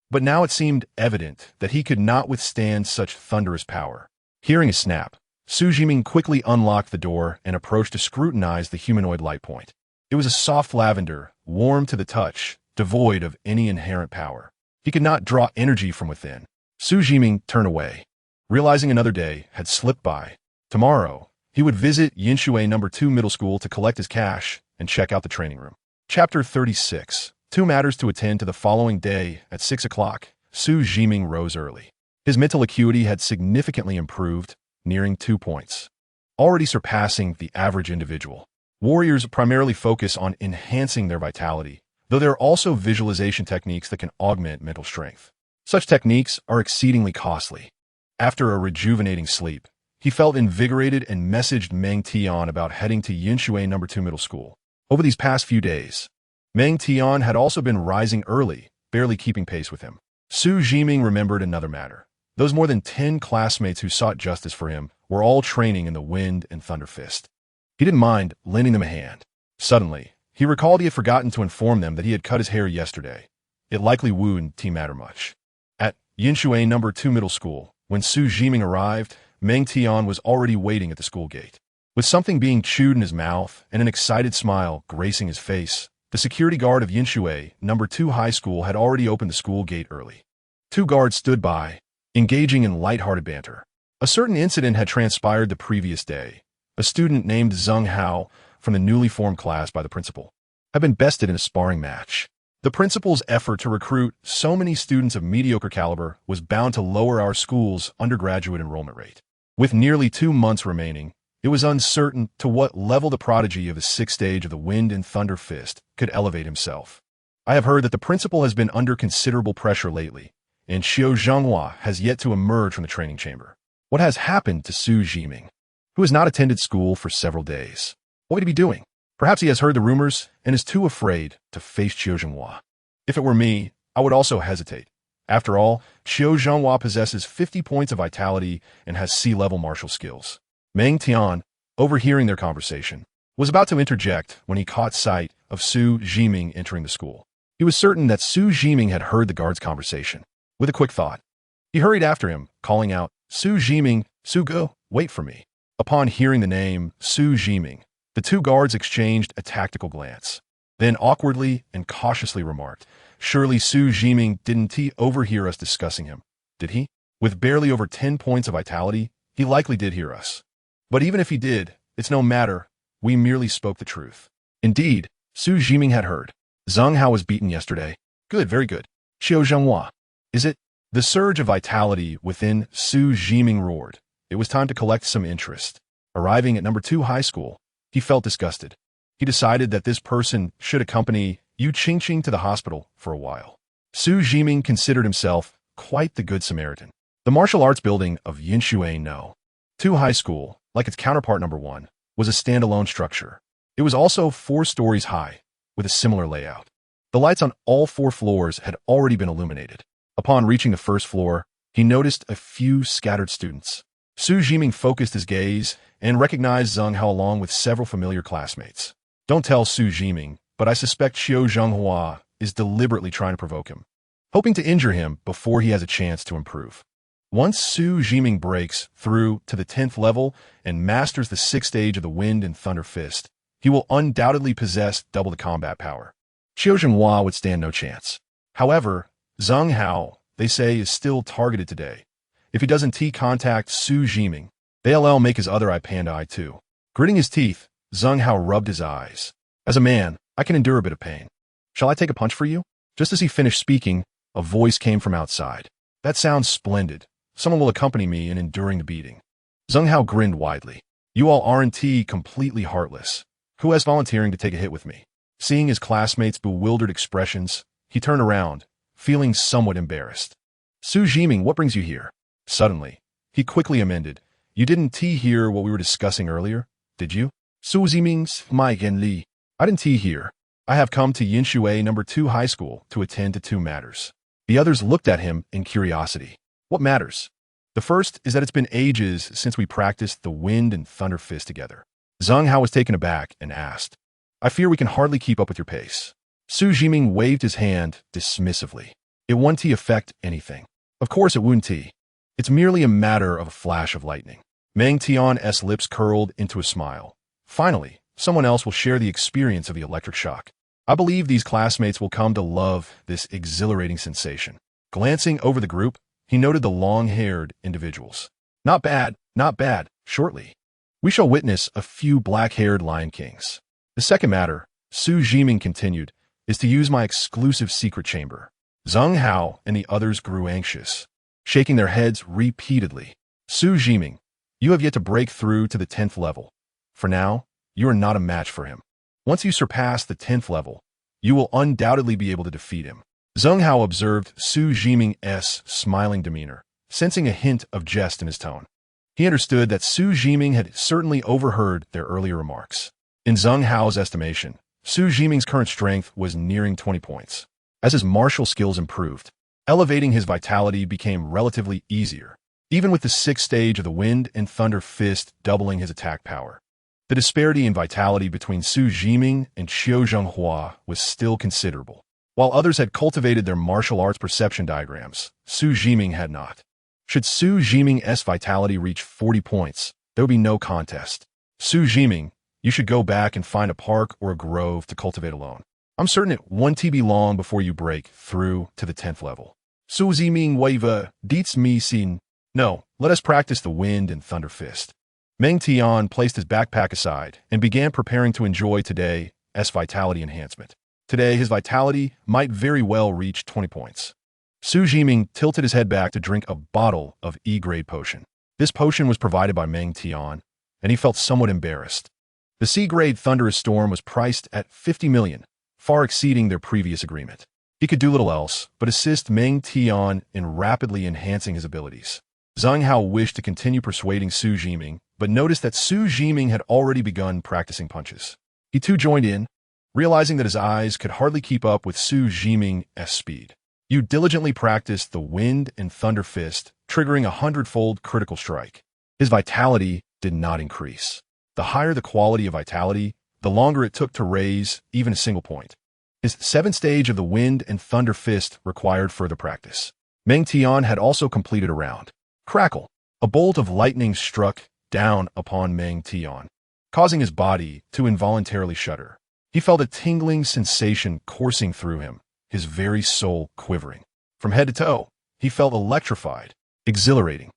But now it seemed evident that he could not withstand such thunderous power. Hearing a snap, Xu Zhiming quickly unlocked the door and approached to scrutinize the humanoid light point. It was a soft lavender, warm to the touch, devoid of any inherent power. He could not draw energy from within. Xu Zhiming turned away, realizing another day had slipped by. Tomorrow, he would visit Yinshui No. 2 Middle School to collect his cash and check out the training room. Chapter 36. 2 matters to attend to the following day at 6 o'clock. Xu Zhiming rose early. His mental acuity had significantly improved, nearing 2 points, already surpassing the average individual. Warriors primarily focus on enhancing their vitality, though there are also visualization techniques that can augment mental strength. Such techniques are exceedingly costly. After a rejuvenating sleep, he felt invigorated and messaged Meng Tian about heading to Yinshui No. 2 Middle School. Over these past few days, Meng Tian had also been rising early, barely keeping pace with him. Xu Zhiming remembered another matter. Those more than 10 classmates who sought justice for him were all training in the Wind and Thunder Fist. He didn't mind lending them a hand. Suddenly, he recalled he had forgotten to inform them that he had cut his hair yesterday. It likely wouldn't matter much. At Yinshui No. 2 Middle School, when Xu Zhiming arrived, Meng Tian was already waiting at the school gate. With something being chewed in his mouth and an excited smile gracing his face, the security guard of Yinshui No. 2 High School had already opened the school gate early. 2 guards stood by, engaging in light-hearted banter. A certain incident had transpired the previous day. A student named Zheng Hao, from the newly formed class by the principal, had been bested in a sparring match. The principal's effort to recruit so many students of mediocre caliber was bound to lower our school's undergraduate enrollment rate. With nearly 2 months remaining, it was uncertain to what level the prodigy of the 6th stage of the Wind and Thunder Fist could elevate himself. I have heard that the principal has been under considerable pressure lately, and Xiao Zhanghua has yet to emerge from the training chamber. What has happened to Xu Zhiming, who has not attended school for several days? What would he be doing? Perhaps he has heard the rumors and is too afraid to face Xiao Zhanghua. If it were me, I would also hesitate. After all, Xiao Zhanghua possesses 50 points of vitality and has C-level martial skills. Meng Tian, overhearing their conversation, was about to interject when he caught sight of Xu Zhiming entering the school. He was certain that Xu Zhiming had heard the guard's conversation. With a quick thought, he hurried after him, calling out, "Xu Zhiming, Xu Go, wait for me." Upon hearing the name Xu Zhiming, the 2 guards exchanged a tactical glance. Then awkwardly and cautiously remarked, "Surely Xu Zhiming didn't overhear us discussing him, did he? With barely over 10 points of vitality, he likely did hear us. But even if he did, it's no matter, we merely spoke the truth." Indeed, Xu Zhiming had heard. Zheng Hao was beaten yesterday. Good, very good. Xiao Zhanghua. Is it? The surge of vitality within Xu Zhiming roared. It was time to collect some interest. Arriving at No. 2 High School, he felt disgusted. He decided that this person should accompany Yu Qingqing to the hospital for a while. Xu Zhiming considered himself quite the good Samaritan. The martial arts building of Yinshui No. 2 High School, like its counterpart No. 1, was a standalone structure. It was also 4 stories high, with a similar layout. The lights on all 4 floors had already been illuminated. Upon reaching the first floor, he noticed a few scattered students. Xu Zhiming focused his gaze and recognized Zheng Hao along with several familiar classmates. Don't tell Xu Zhiming, but I suspect Xiao Zhanghua is deliberately trying to provoke him, hoping to injure him before he has a chance to improve. Once Xu Zhiming breaks through to the 10th level and masters the 6th stage of the Wind and Thunder Fist, he will undoubtedly possess double the combat power. Xiao Zhanghua would stand no chance. However, Zheng Hao, they say, is still targeted today. If he doesn't T-contact Xu Zhiming, they'll make his other eye panda eye too. Gritting his teeth, Zheng Hao rubbed his eyes. As a man, I can endure a bit of pain. Shall I take a punch for you? Just as he finished speaking, a voice came from outside. That sounds splendid. Someone will accompany me in enduring the beating. Zheng Hao grinned widely. You all aren't completely heartless. Who has volunteering to take a hit with me? Seeing his classmates' bewildered expressions, he turned around, feeling somewhat embarrassed. Xu Zhiming, what brings you here? Suddenly, he quickly amended. You didn't hear what we were discussing earlier, did you? Xu Zhiming's Mike and Li. I didn't hear. I have come to Yinshui No. 2 High School to attend to 2 matters. The others looked at him in curiosity. What matters? The first is that it's been ages since we practiced the Wind and Thunder Fist together. Zheng Hao was taken aback and asked, I fear we can hardly keep up with your pace. Xu Zhiming waved his hand dismissively. It won't affect anything. Of course it won't. It's merely a matter of a flash of lightning. Meng Tian's lips curled into a smile. Finally, someone else will share the experience of the electric shock. I believe these classmates will come to love this exhilarating sensation. Glancing over the group, he noted the long-haired individuals. Not bad, shortly. We shall witness a few black-haired Lion Kings. The second matter, Xu Zhiming continued, is to use my exclusive secret chamber. Zheng Hao and the others grew anxious, shaking their heads repeatedly. Xu Zhiming, you have yet to break through to the 10th level. For now, you are not a match for him. Once you surpass the 10th level, you will undoubtedly be able to defeat him. Zheng Hao observed Xu Zhiming's smiling demeanor, sensing a hint of jest in his tone. He understood that Xu Zhiming had certainly overheard their earlier remarks. In Zheng Hao's estimation, Xu Zhiming's current strength was nearing 20 points. As his martial skills improved, elevating his vitality became relatively easier, even with the 6th stage of the Wind and Thunder Fist doubling his attack power. The disparity in vitality between Xu Zhiming and Xiu Zhenghua was still considerable. While others had cultivated their martial arts perception diagrams, Xu Zhiming had not. Should Xu Zhiming's vitality reach 40 points, there would be no contest. Xu Zhiming, you should go back and find a park or a grove to cultivate alone. I'm certain it won't be long before you break through to the 10th level. Xu Zhiming wavediets me sin. No, let us practice the Wind and Thunder Fist. Meng Tian placed his backpack aside and began preparing to enjoy today's vitality enhancement. Today, his vitality might very well reach 20 points. Xu Zhiming tilted his head back to drink a bottle of E-grade potion. This potion was provided by Meng Tian, and he felt somewhat embarrassed. The C-grade Thunderous Storm was priced at 50 million, far exceeding their previous agreement. He could do little else but assist Meng Tian in rapidly enhancing his abilities. Zheng Hao wished to continue persuading Xu Zhiming, but noticed that Xu Zhiming had already begun practicing punches. He too joined in, realizing that his eyes could hardly keep up with Xu Zhiming's speed. You diligently practiced the Wind and Thunder Fist, triggering 100-fold critical strike. His vitality did not increase. The higher the quality of vitality, the longer it took to raise even a single point. His 7th stage of the Wind and Thunder Fist required further practice. Meng Tian had also completed a round. Crackle! A bolt of lightning struck down upon Meng Tian, causing his body to involuntarily shudder. He felt a tingling sensation coursing through him, his very soul quivering. From head to toe, he felt electrified, exhilarating.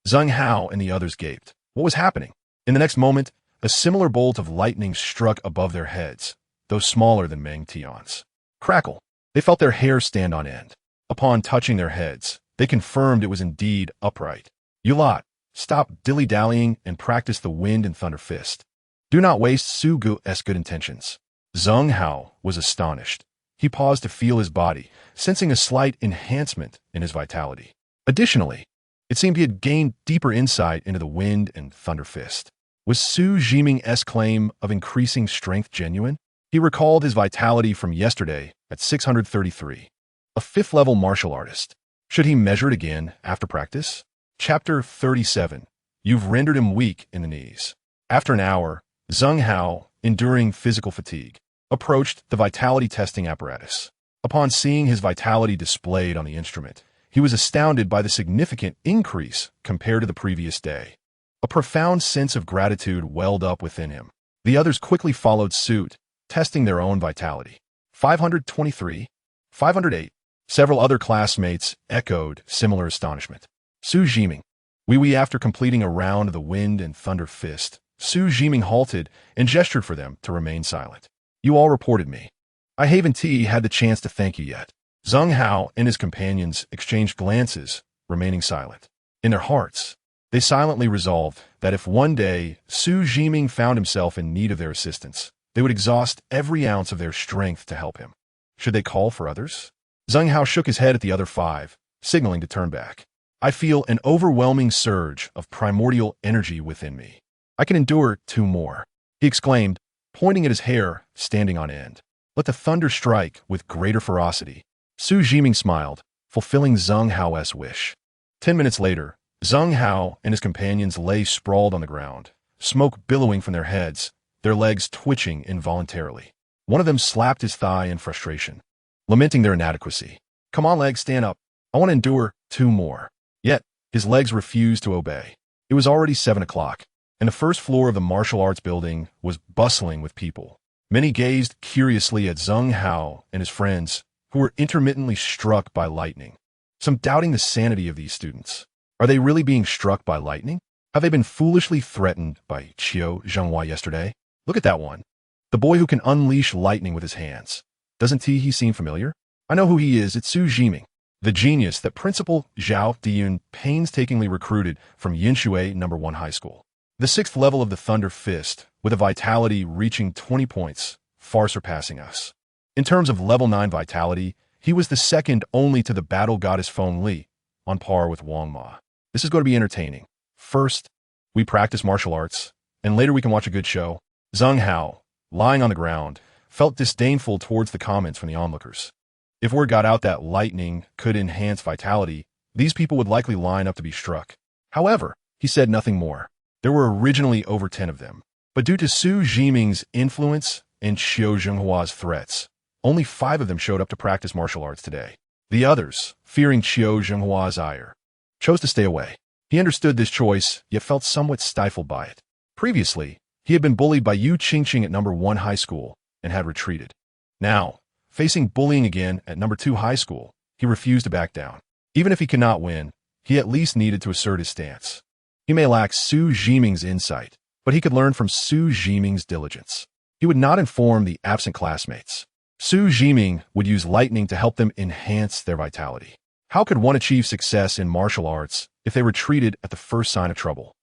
Zheng Hao and the others gaped. What was happening? In the next moment, a similar bolt of lightning struck above their heads, though smaller than Meng Tian's. Crackle! They felt their hair stand on end. Upon touching their heads, they confirmed it was indeed upright. You lot, stop dilly-dallying and practice the Wind and Thunder Fist. Do not waste Su Gu's good intentions. Zheng Hao was astonished. He paused to feel his body, sensing a slight enhancement in his vitality. Additionally, it seemed he had gained deeper insight into the Wind and Thunder Fist. Was Xu Zhiming's claim of increasing strength genuine? He recalled his vitality from yesterday at 633. A 5th-level martial artist. Should he measure it again after practice? Chapter 37. You've rendered him weak in the knees. After an hour, Zheng Hao, enduring physical fatigue, approached the vitality testing apparatus. Upon seeing his vitality displayed on the instrument, he was astounded by the significant increase compared to the previous day. A profound sense of gratitude welled up within him. The others quickly followed suit, testing their own vitality. 523, 508. Several other classmates echoed similar astonishment. Xu Zhiming. Oui, after completing a round of the Wind and Thunder Fist, Xu Zhiming halted and gestured for them to remain silent. You all reported me. I haven't had the chance to thank you yet. Zheng Hao and his companions exchanged glances, remaining silent. In their hearts, they silently resolved that if one day Xu Zhiming found himself in need of their assistance, they would exhaust every ounce of their strength to help him. Should they call for others? Zheng Hao shook his head at the other five, signaling to turn back. I feel an overwhelming surge of primordial energy within me. I can endure 2 more, he exclaimed, pointing at his hair standing on end. Let the thunder strike with greater ferocity. Xu Zhiming smiled, fulfilling Zheng Hao's wish. 10 minutes later, Zheng Hao and his companions lay sprawled on the ground, smoke billowing from their heads, their legs twitching involuntarily. One of them slapped his thigh in frustration, lamenting their inadequacy. Come on, legs, stand up. I want to endure 2 more. Yet, his legs refused to obey. It was already 7 o'clock, and the first floor of the martial arts building was bustling with people. Many gazed curiously at Zheng Hao and his friends, who were intermittently struck by lightning. Some doubting the sanity of these students. Are they really being struck by lightning? Have they been foolishly threatened by Xu Zhiming yesterday? Look at that one. The boy who can unleash lightning with his hands. Doesn't he seem familiar? I know who he is. It's Xu Zhiming, the genius that Principal Zhao Diyun painstakingly recruited from Yinshui No. 1 High School. The 6th level of the Thunder Fist, with a vitality reaching 20 points, far surpassing us. In terms of level 9 vitality, he was the second only to the battle goddess Feng Li, on par with Wang Ma. This is going to be entertaining. First, we practice martial arts, and later we can watch a good show. Zheng Hao, lying on the ground, felt disdainful towards the comments from the onlookers. If word got out that lightning could enhance vitality, these people would likely line up to be struck. However, he said nothing more. There were originally over 10 of them, but due to Xu Zhiming's influence and Xu Zhonghua's threats, only 5 of them showed up to practice martial arts today. The others, fearing Xu Zhonghua's ire, chose to stay away. He understood this choice, yet felt somewhat stifled by it. Previously, he had been bullied by Yu Qingqing at No. 1 High School and had retreated. Now, facing bullying again at No. 2 High School, he refused to back down. Even if he could not win, he at least needed to assert his stance. He may lack Xu Zhiming's insight, but he could learn from Xu Zhiming's diligence. He would not inform the absent classmates. Xu Zhiming would use lightning to help them enhance their vitality. How could one achieve success in martial arts if they retreated at the first sign of trouble?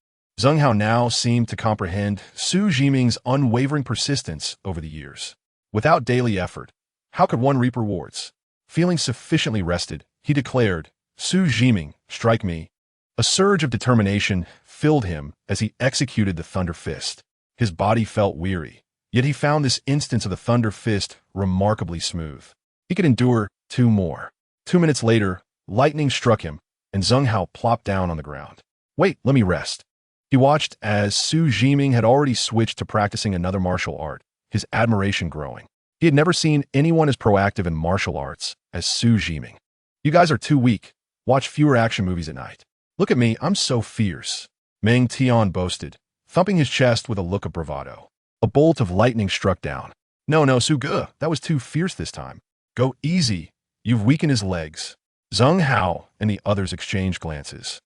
Zheng Hao now seemed to comprehend Xu Zhiming's unwavering persistence over the years. Without daily effort, how could one reap rewards? Feeling sufficiently rested, he declared, Xu Zhiming, strike me. A surge of determination filled him as he executed the Thunder Fist. His body felt weary, yet he found this instance of the Thunder Fist remarkably smooth. He could endure 2 more. 2 minutes later, lightning struck him, and Zheng Hao plopped down on the ground. Wait, let me rest. He watched as Xu Zhiming had already switched to practicing another martial art, his admiration growing. He had never seen anyone as proactive in martial arts as Xu Zhiming. You guys are too weak. Watch fewer action movies at night. Look at me, I'm so fierce, Meng Tian boasted, thumping his chest with a look of bravado. A bolt of lightning struck down. No, Su Ge, that was too fierce this time. Go easy, you've weakened his legs. Zheng Hao and the others exchanged glances.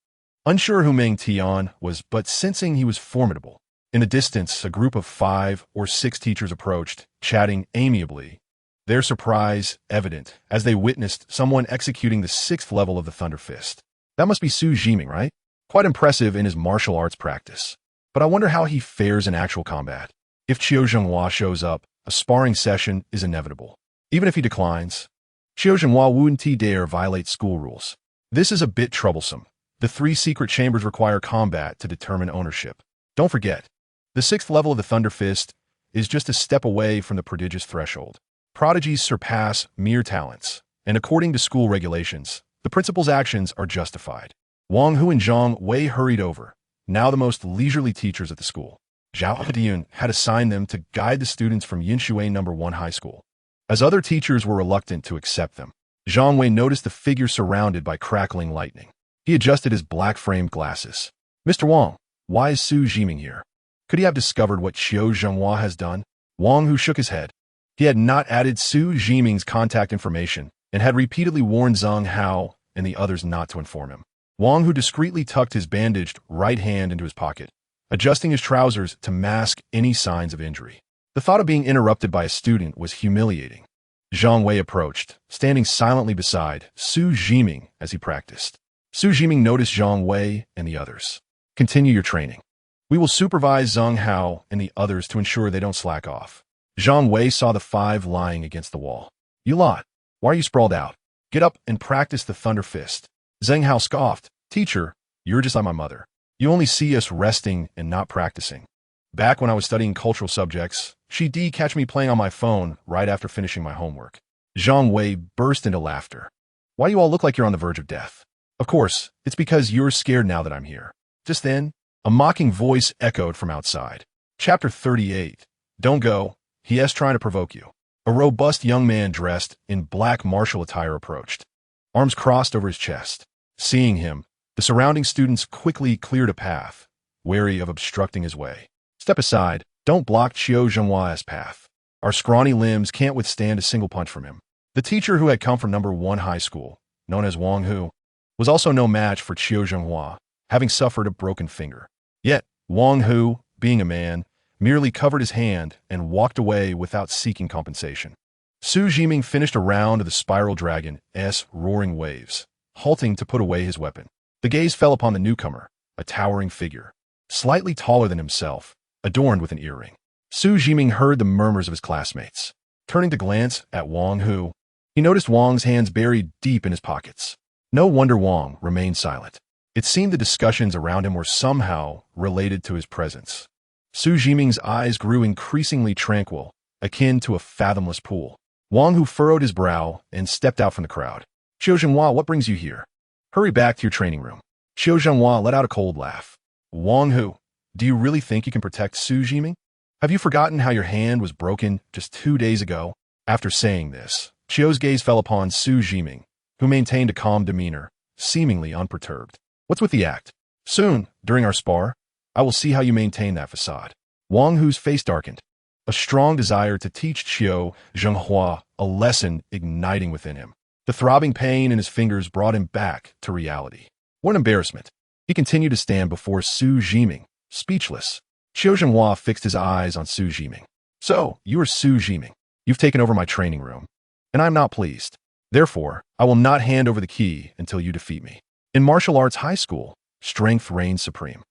Unsure who Meng Tian was, but sensing he was formidable. In the distance, a group of 5 or 6 teachers approached, chatting amiably, their surprise evident as they witnessed someone executing the 6th level of the Thunder Fist. That must be Xu Zhiming, right? Quite impressive in his martial arts practice. But I wonder how he fares in actual combat. If Xu Zhonghua shows up, a sparring session is inevitable. Even if he declines, Xu Zhonghua wouldn't dare violate school rules. This is a bit troublesome. The 3 secret chambers require combat to determine ownership. Don't forget, the 6th level of the Thunder Fist is just a step away from the prodigious threshold. Prodigies surpass mere talents, and according to school regulations, the principal's actions are justified. Wang Hu and Zhang Wei hurried over, now the most leisurely teachers at the school. Zhao Diyun had assigned them to guide the students from Yinshui No. 1 High School. As other teachers were reluctant to accept them, Zhang Wei noticed the figure surrounded by crackling lightning. He adjusted his black-framed glasses. Mr. Wang, why is Xu Zhiming here? Could he have discovered what Xu Zhonghua has done? Wang Hu shook his head. He had not added Xu Zhiming's contact information and had repeatedly warned Zheng Hao and the others not to inform him. Wang Hu discreetly tucked his bandaged right hand into his pocket, adjusting his trousers to mask any signs of injury. The thought of being interrupted by a student was humiliating. Zhang Wei approached, standing silently beside Xu Zhiming as he practiced. Xu Zhiming noticed Zhang Wei and the others. Continue your training. We will supervise Zhang Hao and the others to ensure they don't slack off. Zhang Wei saw the five lying against the wall. You lot, why are you sprawled out? Get up and practice the Thunder Fist. Zhang Hao scoffed. Teacher, you're just like my mother. You only see us resting and not practicing. Back when I was studying cultural subjects, she'd catch me playing on my phone right after finishing my homework. Zhang Wei burst into laughter. Why do you all look like you're on the verge of death? Of course, it's because you're scared now that I'm here. Just then, a mocking voice echoed from outside. Chapter 38. Don't go. He is trying to provoke you. A robust young man dressed in black martial attire approached, arms crossed over his chest. Seeing him, the surrounding students quickly cleared a path, wary of obstructing his way. Step aside. Don't block Xu Zhiming's path. Our scrawny limbs can't withstand a single punch from him. The teacher who had come from number 1 high school, known as Wang Hu, was also no match for Xu Zhiming, having suffered a broken finger. Yet, Wang Hu, being a man, merely covered his hand and walked away without seeking compensation. Xu Zhiming finished a round of the spiral dragon's roaring waves, halting to put away his weapon. The gaze fell upon the newcomer, a towering figure, slightly taller than himself, adorned with an earring. Xu Zhiming heard the murmurs of his classmates. Turning to glance at Wang Hu, he noticed Wang's hands buried deep in his pockets. No wonder Wang remained silent. It seemed the discussions around him were somehow related to his presence. Xu Zhiming's eyes grew increasingly tranquil, akin to a fathomless pool. Wang Hu furrowed his brow and stepped out from the crowd. Xu Zhiming, what brings you here? Hurry back to your training room. Xu Zhiming let out a cold laugh. Wang Hu, do you really think you can protect Xu Zhiming? Have you forgotten how your hand was broken just 2 days ago? After saying this, Qiu's gaze fell upon Xu Zhiming, who maintained a calm demeanor, seemingly unperturbed. What's with the act? Soon, during our spar, I will see how you maintain that facade. Wang Hu's face darkened, a strong desire to teach Xu Zhiming a lesson igniting within him. The throbbing pain in his fingers brought him back to reality. What an embarrassment. He continued to stand before Xu Zhiming, speechless. Xu Zhiming fixed his eyes on Xu Zhiming. So, you are Xu Zhiming. You've taken over my training room, and I'm not pleased. Therefore, I will not hand over the key until you defeat me. In martial arts high school, strength reigns supreme.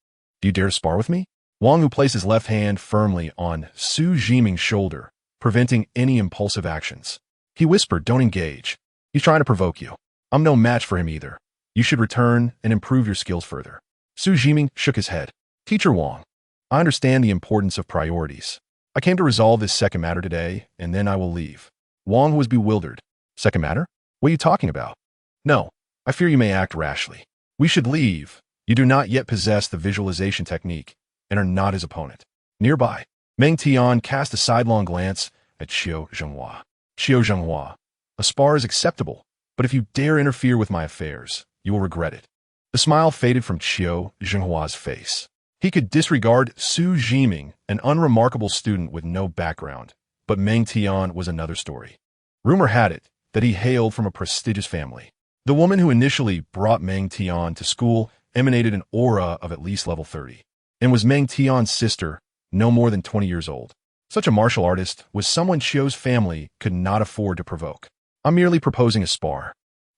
Do you dare spar with me? Wang Hu placed his left hand firmly on Xu Zhiming's shoulder, preventing any impulsive actions. He whispered, don't engage. He's trying to provoke you. I'm no match for him either. You should return and improve your skills further. Xu Zhiming shook his head. Teacher Wang, I understand the importance of priorities. I came to resolve this second matter today, and then I will leave. Wang was bewildered. Second matter? What are you talking about? No, I fear you may act rashly. We should leave. You do not yet possess the visualization technique, and are not his opponent. Nearby, Meng Tian cast a sidelong glance at Xu Zhiming. Xu Zhiming, a spar is acceptable, but if you dare interfere with my affairs, you will regret it. The smile faded from Xu Zhiming's face. He could disregard Xu Zhiming, an unremarkable student with no background, but Meng Tian was another story. Rumor had it that he hailed from a prestigious family. The woman who initially brought Meng Tian to school emanated an aura of at least level 30, and was Meng Tian's sister, no more than 20 years old. Such a martial artist was someone Qiu's family could not afford to provoke. I'm merely proposing a spar.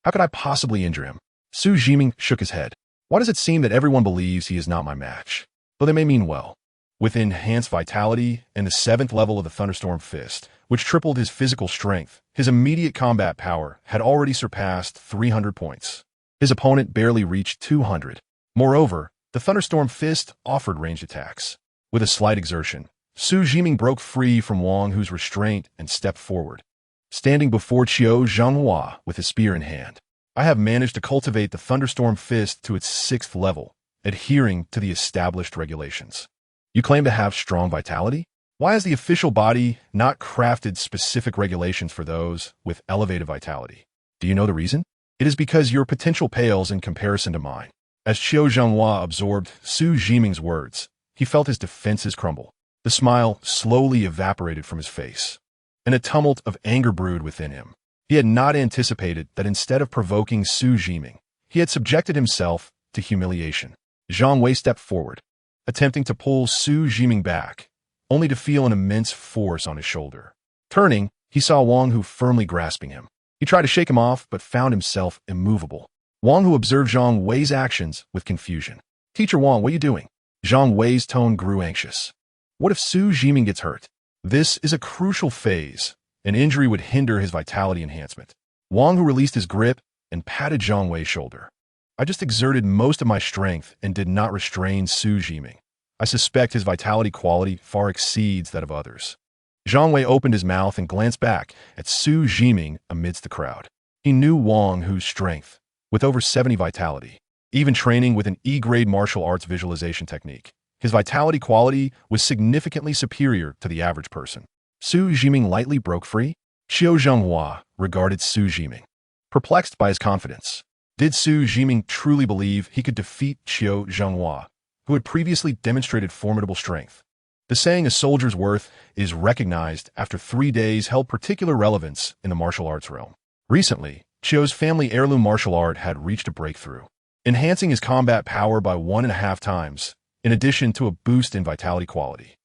How could I possibly injure him? Xu Zhiming shook his head. Why does it seem that everyone believes he is not my match? Though they may mean well. With enhanced vitality and the 7th level of the Thunderstorm Fist, which tripled his physical strength, his immediate combat power had already surpassed 300 points. His opponent barely reached 200. Moreover, the Thunderstorm Fist offered ranged attacks. With a slight exertion, Xu Zhiming broke free from Wang Hu's restraint and stepped forward, standing before Xu Zhiming with his spear in hand. I have managed to cultivate the Thunderstorm Fist to its 6th level, adhering to the established regulations. You claim to have strong vitality? Why has the official body not crafted specific regulations for those with elevated vitality? Do you know the reason? It is because your potential pales in comparison to mine. As Xu Zhiming absorbed Xu Zhiming's words, he felt his defenses crumble. The smile slowly evaporated from his face, and a tumult of anger brewed within him. He had not anticipated that instead of provoking Xu Zhiming, he had subjected himself to humiliation. Zhang Wei stepped forward. attempting to pull Xu Zhiming back, only to feel an immense force on his shoulder. Turning, he saw Wang Hu firmly grasping him. He tried to shake him off, but found himself immovable. Wang Hu observed Zhang Wei's actions with confusion. "Teacher Wang, what are you doing?" Zhang Wei's tone grew anxious. "What if Xu Zhiming gets hurt? This is a crucial phase. An injury would hinder his vitality enhancement." Wang Hu released his grip and patted Zhang Wei's shoulder. "I just exerted most of my strength and did not restrain Xu Zhiming. I suspect his vitality quality far exceeds that of others." Zhang Wei opened his mouth and glanced back at Xu Zhiming amidst the crowd. He knew Wang Hu's strength, with over 70 vitality. Even training with an E-grade martial arts visualization technique, his vitality quality was significantly superior to the average person. Xu Zhiming lightly broke free. Qiu Zhenghua regarded Xu Zhiming, perplexed by his confidence. Did Xu Zhiming truly believe he could defeat Qiu Zhenghua, who had previously demonstrated formidable strength? The saying "a soldier's worth is recognized after 3 days" held particular relevance in the martial arts realm. Recently, Qiu's family heirloom martial art had reached a breakthrough, enhancing his combat power by 1.5 times, in addition to a boost in vitality quality.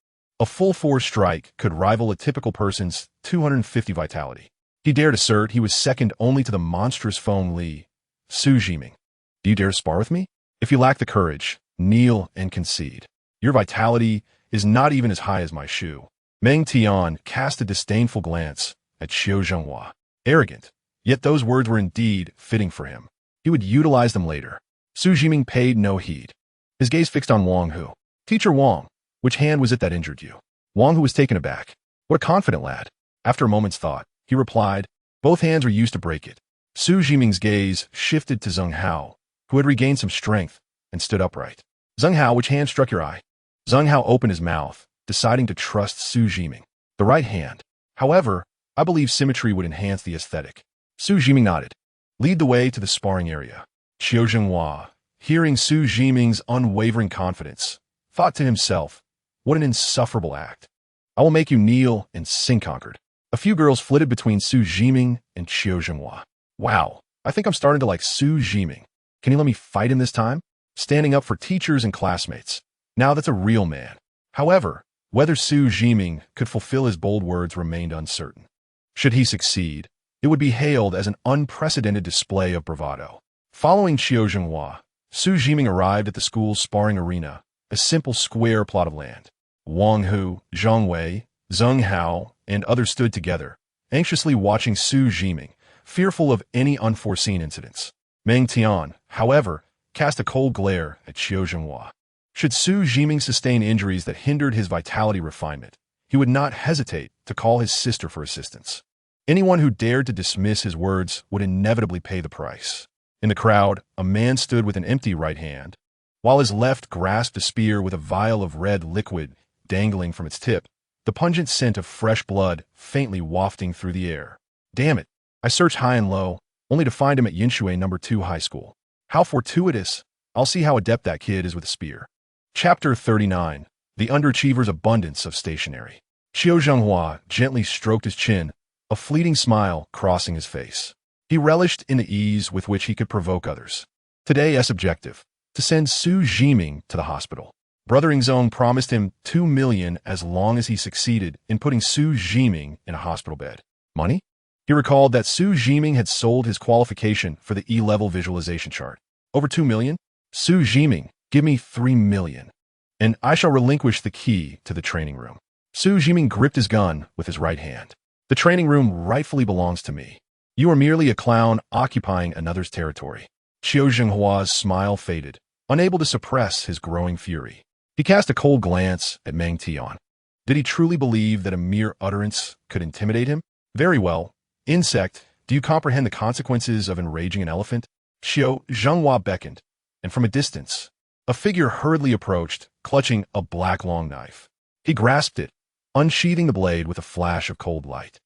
A full-force strike could rival a typical person's 250 vitality. He dared assert he was second only to the monstrous Feng Li, Xu Zhiming. "Do you dare spar with me? If you lack the courage, kneel and concede. Your vitality is not even as high as my Shu." Meng Tian cast a disdainful glance at Qiu Zhenghua. Arrogant, yet those words were indeed fitting for him. He would utilize them later. Xu Zhiming paid no heed. His gaze fixed on Wang Hu. "Teacher Wang, which hand was it that injured you?" Wang Hu was taken aback. What a confident lad. After a moment's thought, he replied, "Both hands were used to break it." Xu Zhiming's gaze shifted to Zheng Hao, who had regained some strength and stood upright. "Zheng Hao, which hand struck your eye?" Zheng Hao opened his mouth, deciding to trust Xu Zhiming. "The right hand. However, I believe symmetry would enhance the aesthetic." Xu Zhiming nodded. "Lead the way to the sparring area." Qiu Zhenghua, hearing Xu Zhiming's unwavering confidence, thought to himself, "What an insufferable act. I will make you kneel and sing conquered." A few girls flitted between Xu Zhiming and Qiu Zhenghua. "Wow, I think I'm starting to like Xu Zhiming. Can you let me fight him this time?" Standing up for teachers and classmates. Now that's a real man. However, whether Xu Zhiming could fulfill his bold words remained uncertain. Should he succeed, it would be hailed as an unprecedented display of bravado. Following Qiu Zhenghua, Xu Zhiming arrived at the school's sparring arena, a simple square plot of land. Wang Hu, Zhang Wei, Zheng Hao, and others stood together, anxiously watching Xu Zhiming, fearful of any unforeseen incidents. Meng Tian, however, cast a cold glare at Qiu Zhenghua. Should Xu Zhiming sustain injuries that hindered his vitality refinement, he would not hesitate to call his sister for assistance. Anyone who dared to dismiss his words would inevitably pay the price. In the crowd, a man stood with an empty right hand, while his left grasped a spear with a vial of red liquid dangling from its tip, the pungent scent of fresh blood faintly wafting through the air. "Damn it, I searched high and low, only to find him at Yinshui No. 2 High School. How fortuitous. I'll see how adept that kid is with a spear." Chapter 39. The Underachiever's Abundance of Stationery. Qiu Zhenghua gently stroked his chin, a fleeting smile crossing his face. He relished in the ease with which he could provoke others. Today's objective: to send Xu Zhiming to the hospital. Brother Ingzong promised him 2 million as long as he succeeded in putting Xu Zhiming in a hospital bed. Money? He recalled that Xu Zhiming had sold his qualification for the E-level visualization chart. "Over 2 million? Xu Zhiming, give me 3 million, and I shall relinquish the key to the training room." Xu Zhiming gripped his gun with his right hand. "The training room rightfully belongs to me. You are merely a clown occupying another's territory." Qiu Zhenghua's smile faded, unable to suppress his growing fury. He cast a cold glance at Meng Tian. Did he truly believe that a mere utterance could intimidate him? Very well. Insect, do you comprehend the consequences of enraging an elephant? Qiu Zhenghua beckoned, and from a distance, a figure hurriedly approached, clutching a black long knife. He grasped it, unsheathing the blade with a flash of cold light.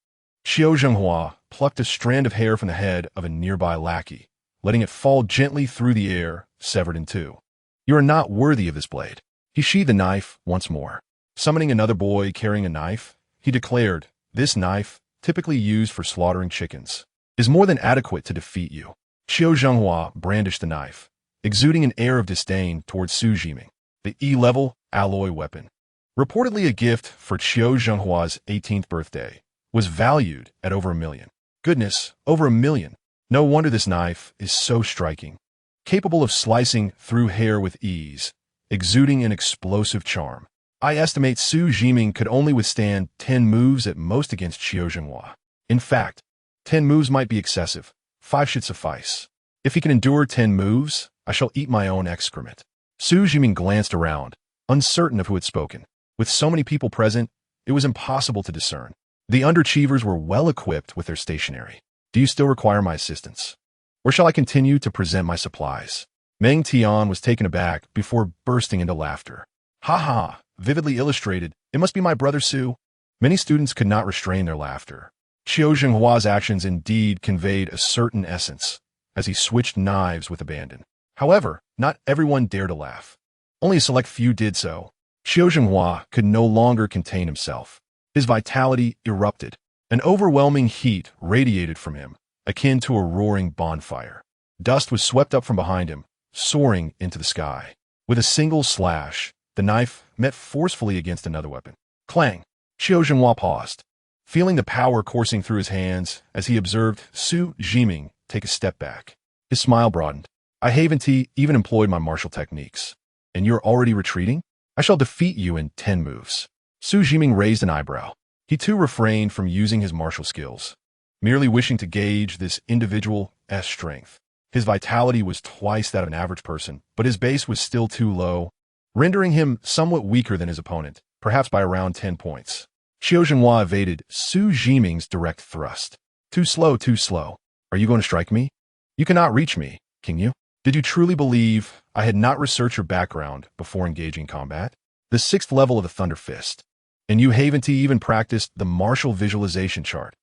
Qiu Zhenghua plucked a strand of hair from the head of a nearby lackey, letting it fall gently through the air, severed in two. "You are not worthy of this blade." He sheathed the knife once more. Summoning another boy carrying a knife, he declared, "This knife, typically used for slaughtering chickens, is more than adequate to defeat you." Qiu Zhenghua brandished the knife, exuding an air of disdain towards Xu Zhiming. the E-level alloy weapon. Reportedly a gift for Xu Zhenghua's 18th birthday, was valued at over $1 million. Goodness, over $1 million. No wonder this knife is so striking. Capable of slicing through hair with ease, exuding an explosive charm. I estimate Xu Zhiming could only withstand 10 moves at most against Xu Zhenghua. In fact, 10 moves might be excessive. 5 should suffice. If he can endure 10 moves, I shall eat my own excrement. Xu Zhiming glanced around, uncertain of who had spoken. With so many people present, it was impossible to discern. The underachievers were well equipped with their stationery. Do you still require my assistance? Or shall I continue to present my supplies? Meng Tian was taken aback before bursting into laughter. Ha ha, vividly illustrated. It must be my brother Xu. Many students could not restrain their laughter. Xu Zhenghua's actions indeed conveyed a certain essence, as he switched knives with abandon. However, not everyone dared to laugh. Only a select few did so. Xu Zhenghua could no longer contain himself. His vitality erupted. An overwhelming heat radiated from him, akin to a roaring bonfire. Dust was swept up from behind him, soaring into the sky. With a single slash, the knife met forcefully against another weapon. Clang! Xu Zhenghua paused, feeling the power coursing through his hands as he observed Xu Zhiming take a step back. His smile broadened. I haven't even employed my martial techniques. And you're already retreating? I shall defeat you in 10 moves. Xu Zhiming raised an eyebrow. He too refrained from using his martial skills, merely wishing to gauge this individual's strength. His vitality was twice that of an average person, but his base was still too low, rendering him somewhat weaker than his opponent, perhaps by around 10 points. Xu Zhenghua evaded Xu Zhiming's direct thrust. Too slow, too slow. Are you going to strike me? You cannot reach me, can you? Did you truly believe I had not researched your background before engaging combat? The 6th level of the Thunder Fist. And you haven't even practiced the martial visualization chart.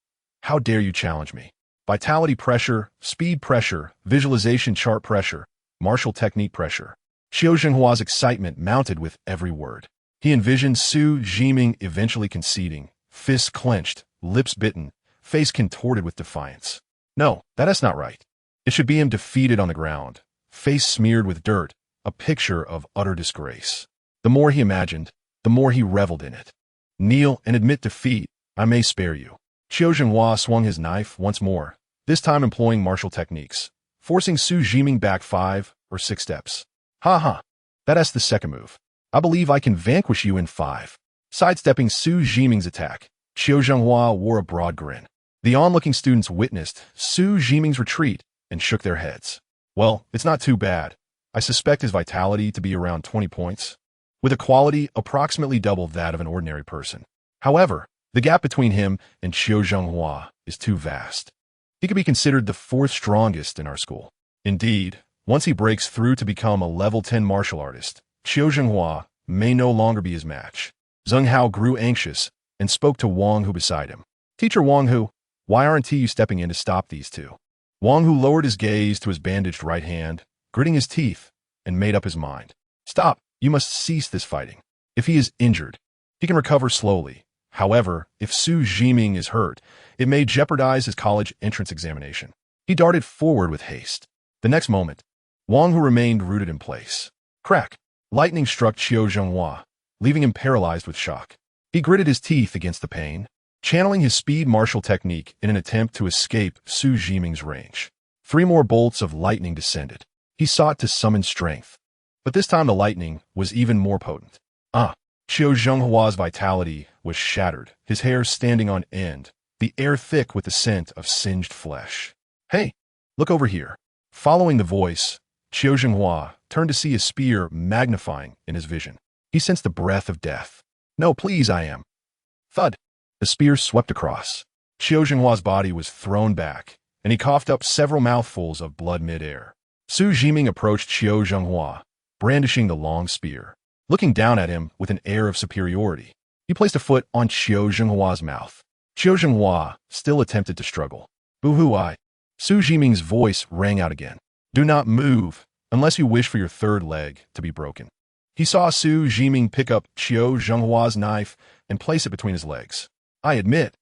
How dare you challenge me? Vitality pressure, speed pressure, visualization chart pressure, martial technique pressure. Xu Zhenghua's excitement mounted with every word. He envisioned Xu Zhiming eventually conceding, fists clenched, lips bitten, face contorted with defiance. No, that's not right. It should be him defeated on the ground, face smeared with dirt, a picture of utter disgrace. The more he imagined, the more he reveled in it. Kneel and admit defeat. I may spare you. Xu Zhenghua swung his knife once more, this time employing martial techniques, forcing Xu Zhiming back 5 or 6 steps. Ha ha. That's the second move. I believe I can vanquish you in 5. Sidestepping Xu Zhiming's attack, Xu Zhenghua wore a broad grin. The onlooking students witnessed Xu Zhiming's retreat and shook their heads. Well, it's not too bad. I suspect his vitality to be around 20 points, with a quality approximately double that of an ordinary person. However, the gap between him and Xu Zhenghua is too vast. He could be considered the 4th strongest in our school. Indeed, once he breaks through to become a level 10 martial artist, Xu Zhenghua may no longer be his match. Zheng Hao grew anxious and spoke to Wang Hu beside him. Teacher Wang Hu, why aren't you stepping in to stop these two? Wang Hu lowered his gaze to his bandaged right hand, gritting his teeth, and made up his mind. Stop. You must cease this fighting. If he is injured, he can recover slowly. However, if Xu Zhiming is hurt, it may jeopardize his college entrance examination. He darted forward with haste. The next moment, Wang Hu remained rooted in place. Crack! Lightning struck Xu Zhenghua, leaving him paralyzed with shock. He gritted his teeth against the pain, channeling his speed martial technique in an attempt to escape Xu Zhiming's range. 3 more bolts of lightning descended. He sought to summon strength, but this time the lightning was even more potent. Xu Zhenghua's vitality was shattered, his hair standing on end, the air thick with the scent of singed flesh. Hey, look over here. Following the voice, Xu Zhenghua turned to see his spear magnifying in his vision. He sensed the breath of death. No, please, I am. Thud. The spear swept across. Xu Zhenghua's body was thrown back, and he coughed up several mouthfuls of blood mid-air. Xu Zhiming approached Xu Zhenghua, brandishing the long spear. Looking down at him with an air of superiority, he placed a foot on Xu Zhenghua's mouth. Xu Zhenghua still attempted to struggle. Boo-hoo, Xu Zhiming's voice rang out again. Do not move, unless you wish for your 3rd leg to be broken. He saw Xu Zhiming pick up Xu Zhenghua's knife and place it between his legs. I admit.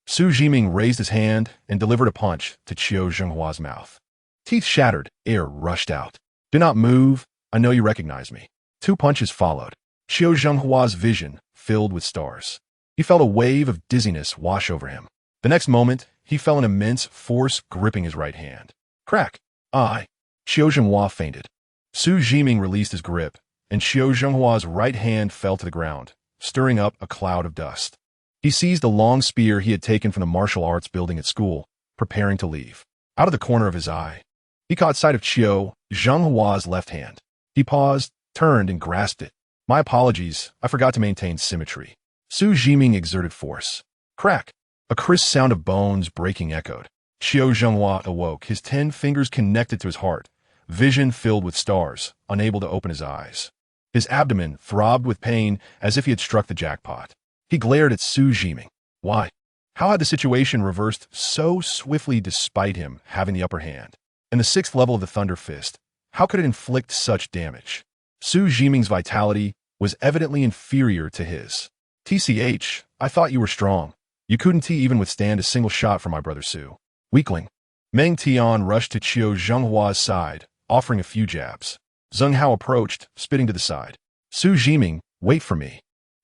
Xu Zhiming raised his hand and delivered a punch to Xu Zhenghua's mouth. Teeth shattered, air rushed out. Do not move, I know you recognize me. 2 punches followed. Xu Zhinghua's vision filled with stars. He felt a wave of dizziness wash over him. The next moment, he felt an immense force gripping his right hand. Crack! Xu Zhinghua fainted. Xu Zhiming released his grip, and Xu Zhinghua's right hand fell to the ground, stirring up a cloud of dust. He seized a long spear he had taken from the martial arts building at school, preparing to leave. Out of the corner of his eye, he caught sight of Xu Zhinghua's left hand. He paused, turned, and grasped it. My apologies, I forgot to maintain symmetry. Xu Zhiming exerted force. Crack! A crisp sound of bones breaking echoed. Xu Zhinghua awoke, his 10 fingers connected to his heart, vision filled with stars, unable to open his eyes. His abdomen throbbed with pain as if he had struck the jackpot. He glared at Xu Zhiming. Why? How had the situation reversed so swiftly despite him having the upper hand? And the 6th level of the Thunder Fist, how could it inflict such damage? Xu Zhiming's vitality was evidently inferior to his. TCH, I thought you were strong. You couldn't even withstand a single shot from my brother Xu. Weakling. Meng Tian rushed to Xu Zhinghua's side, offering a few jabs. Zheng Hao approached, spitting to the side. Xu Zhiming, wait for me.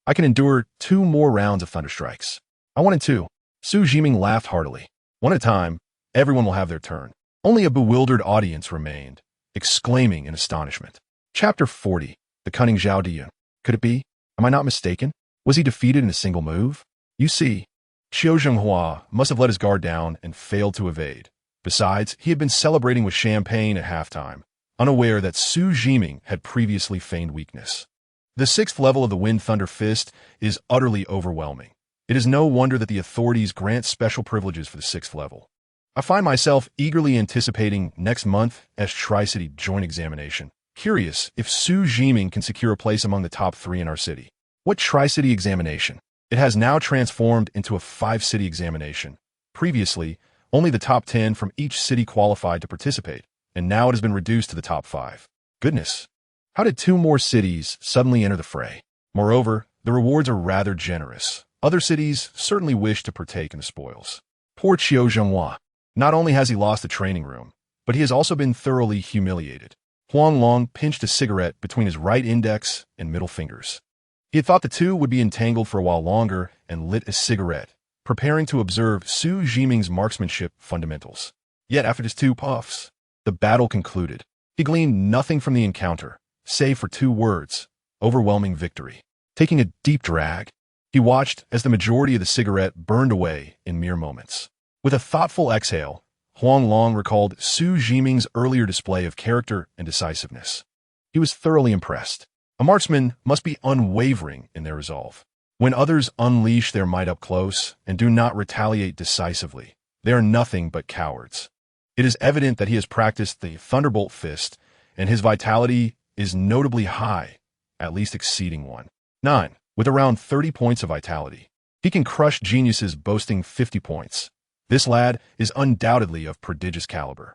I can endure 2 more rounds of thunder strikes. I wanted 2. Xu Zhiming laughed heartily. One at a time, everyone will have their turn. Only a bewildered audience remained, exclaiming in astonishment. Chapter 40. The Cunning Zhao Diyun. Could it be? Am I not mistaken? Was he defeated in a single move? You see, Xu Zhinghua must have let his guard down and failed to evade. Besides, he had been celebrating with champagne at halftime, unaware that Xu Zhiming had previously feigned weakness. The 6th level of the Wind Thunder Fist is utterly overwhelming. It is no wonder that the authorities grant special privileges for the 6th level. I find myself eagerly anticipating next month's Tri-City Joint Examination, curious if Xu Zhiming can secure a place among the top 3 in our city. What Tri-City Examination? It has now transformed into a 5-city examination. Previously, only the top 10 from each city qualified to participate, and now it has been reduced to the top 5. Goodness! How did 2 more cities suddenly enter the fray? Moreover, the rewards are rather generous. Other cities certainly wish to partake in the spoils. Poor Xu Zhinghua. Not only has he lost the training room, but he has also been thoroughly humiliated. Huang Long pinched a cigarette between his right index and middle fingers. He had thought the two would be entangled for a while longer and lit a cigarette, preparing to observe Xu Zhiming's marksmanship fundamentals. Yet after just 2 puffs, the battle concluded. He gleaned nothing from the encounter, save for 2 words: overwhelming victory. Taking a deep drag, he watched as the majority of the cigarette burned away in mere moments. With a thoughtful exhale, Huang Long recalled Xu Zhiming's earlier display of character and decisiveness. He was thoroughly impressed. A marksman must be unwavering in their resolve. When others unleash their might up close and do not retaliate decisively, they are nothing but cowards. It is evident that he has practiced the Thunderbolt Fist, and his vitality is notably high, at least exceeding 1.9, with around 30 points of vitality. He can crush geniuses boasting 50 points. This lad is undoubtedly of prodigious caliber.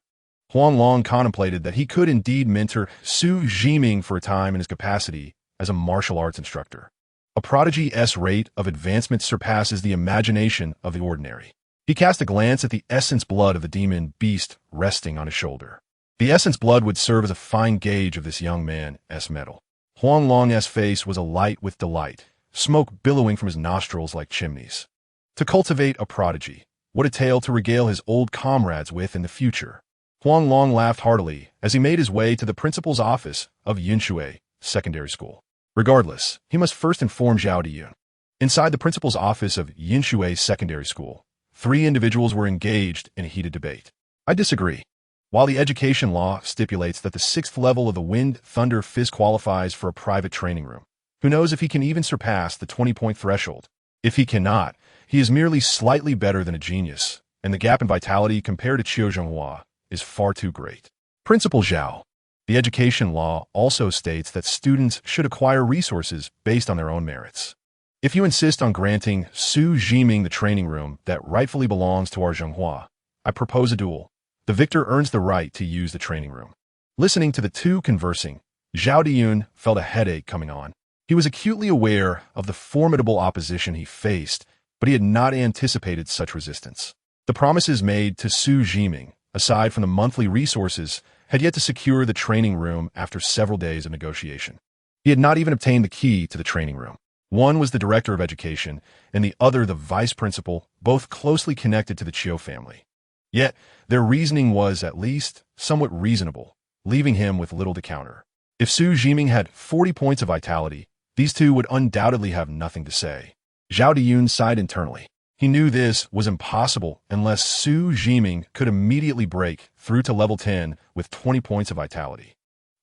Huang Long contemplated that he could indeed mentor Xu Zhiming for a time in his capacity as a martial arts instructor. A prodigy's rate of advancement surpasses the imagination of the ordinary. He cast a glance at the essence blood of the demon beast resting on his shoulder. The essence blood would serve as a fine gauge of this young man's mettle. Huang Long's face was alight with delight, smoke billowing from his nostrils like chimneys. To cultivate a prodigy, what a tale to regale his old comrades with in the future. Huang Long laughed heartily as he made his way to the principal's office of Yinshui Secondary School. Regardless, he must first inform Zhao Diyun. Inside the principal's office of Yinshui Secondary School, 3 individuals were engaged in a heated debate. I disagree. While the education law stipulates that the 6th level of the Wind Thunder Fist qualifies for a private training room, who knows if he can even surpass the 20-point threshold? If he cannot, he is merely slightly better than a genius, and the gap in vitality compared to Xu Zhinghua is far too great. Principal Zhao. The education law also states that students should acquire resources based on their own merits. If you insist on granting Xu Zhiming the training room that rightfully belongs to our Zhenghua, I propose a duel. The victor earns the right to use the training room. Listening to the 2 conversing, Zhao Diyun felt a headache coming on. He was acutely aware of the formidable opposition he faced, but he had not anticipated such resistance. The promises made to Xu Zhiming, aside from the monthly resources, had yet to secure the training room after several days of negotiation. He had not even obtained the key to the training room. One was the director of education, and the other the vice principal, both closely connected to the Chiu family. Yet, their reasoning was, at least, somewhat reasonable, leaving him with little to counter. If Xu Zhiming had 40 points of vitality, these two would undoubtedly have nothing to say. Zhao Diyun sighed internally. He knew this was impossible unless Xu Zhiming could immediately break through to level 10 with 20 points of vitality.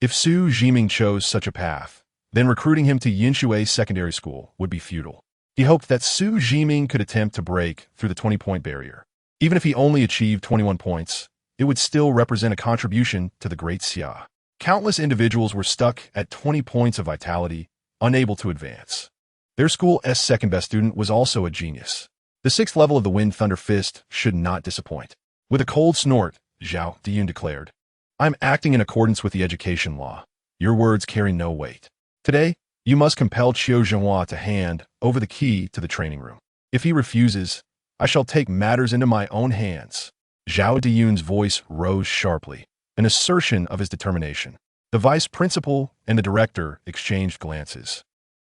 If Xu Zhiming chose such a path, then recruiting him to Yinshui Secondary School would be futile. He hoped that Xu Zhiming could attempt to break through the 20-point barrier. Even if he only achieved 21 points, it would still represent a contribution to the Great Xia. Countless individuals were stuck at 20 points of vitality, unable to advance. Their school's second-best student was also a genius. The 6th level of the Wind Thunder Fist should not disappoint. With a cold snort, Zhao Diyun declared, "I'm acting in accordance with the education law. Your words carry no weight. Today, you must compel Xu Zhiming to hand over the key to the training room. If he refuses, I shall take matters into my own hands." Zhao Diyun's voice rose sharply, an assertion of his determination. The vice principal and the director exchanged glances,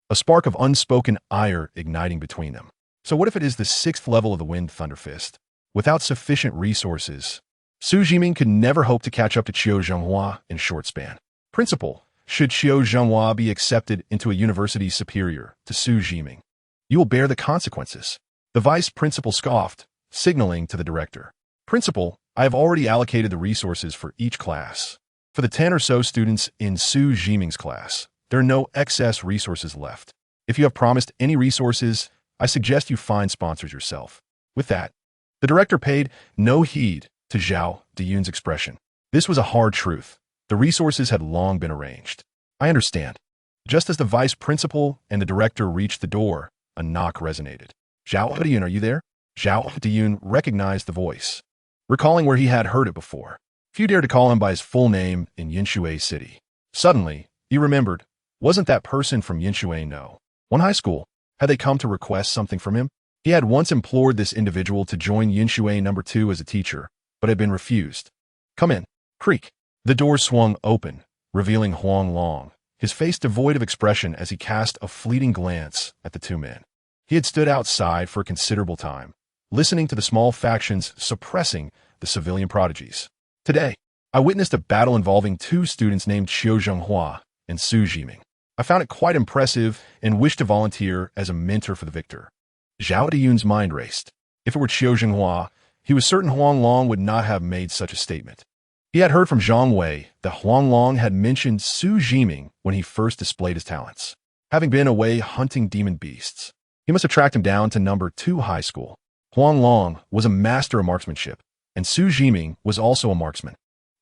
a spark of unspoken ire igniting between them. So what if it is the 6th level of the Wind Thunder Fist? Without sufficient resources, Xu Zhiming could never hope to catch up to Xu Zhiming in short span. Principal, should Xu Zhiming be accepted into a university superior to Xu Zhiming, you will bear the consequences. The vice principal scoffed, signaling to the director. Principal, I have already allocated the resources for each class. For the 10 or so students in Xu Zhiming's class, there are no excess resources left. If you have promised any resources, I suggest you find sponsors yourself. With that, the director paid no heed to Zhao Diyun's expression. This was a hard truth. The resources had long been arranged. I understand. Just as the vice principal and the director reached the door, a knock resonated. Zhao Diyun, are you there? Zhao Diyun recognized the voice, recalling where he had heard it before. Few dared to call him by his full name in Yinshui City. Suddenly, he remembered, wasn't that person from Yinshui No One High School? Had they come to request something from him? He had once implored this individual to join Yinshui No. 2 as a teacher, but had been refused. Come in. Creak. The door swung open, revealing Huang Long, his face devoid of expression as he cast a fleeting glance at the two men. He had stood outside for a considerable time, listening to the small factions suppressing the civilian prodigies. Today, I witnessed a battle involving two students named Xu Zhonghua and Xu Zhiming. I found it quite impressive and wished to volunteer as a mentor for the victor. Zhao Diyun's mind raced. If it were Xu Zhonghua, he was certain Huang Long would not have made such a statement. He had heard from Zhang Wei that Huang Long had mentioned Xu Zhiming when he first displayed his talents. Having been away hunting demon beasts, he must have tracked him down to No. 2 high school. Huang Long was a master of marksmanship, and Xu Zhiming was also a marksman.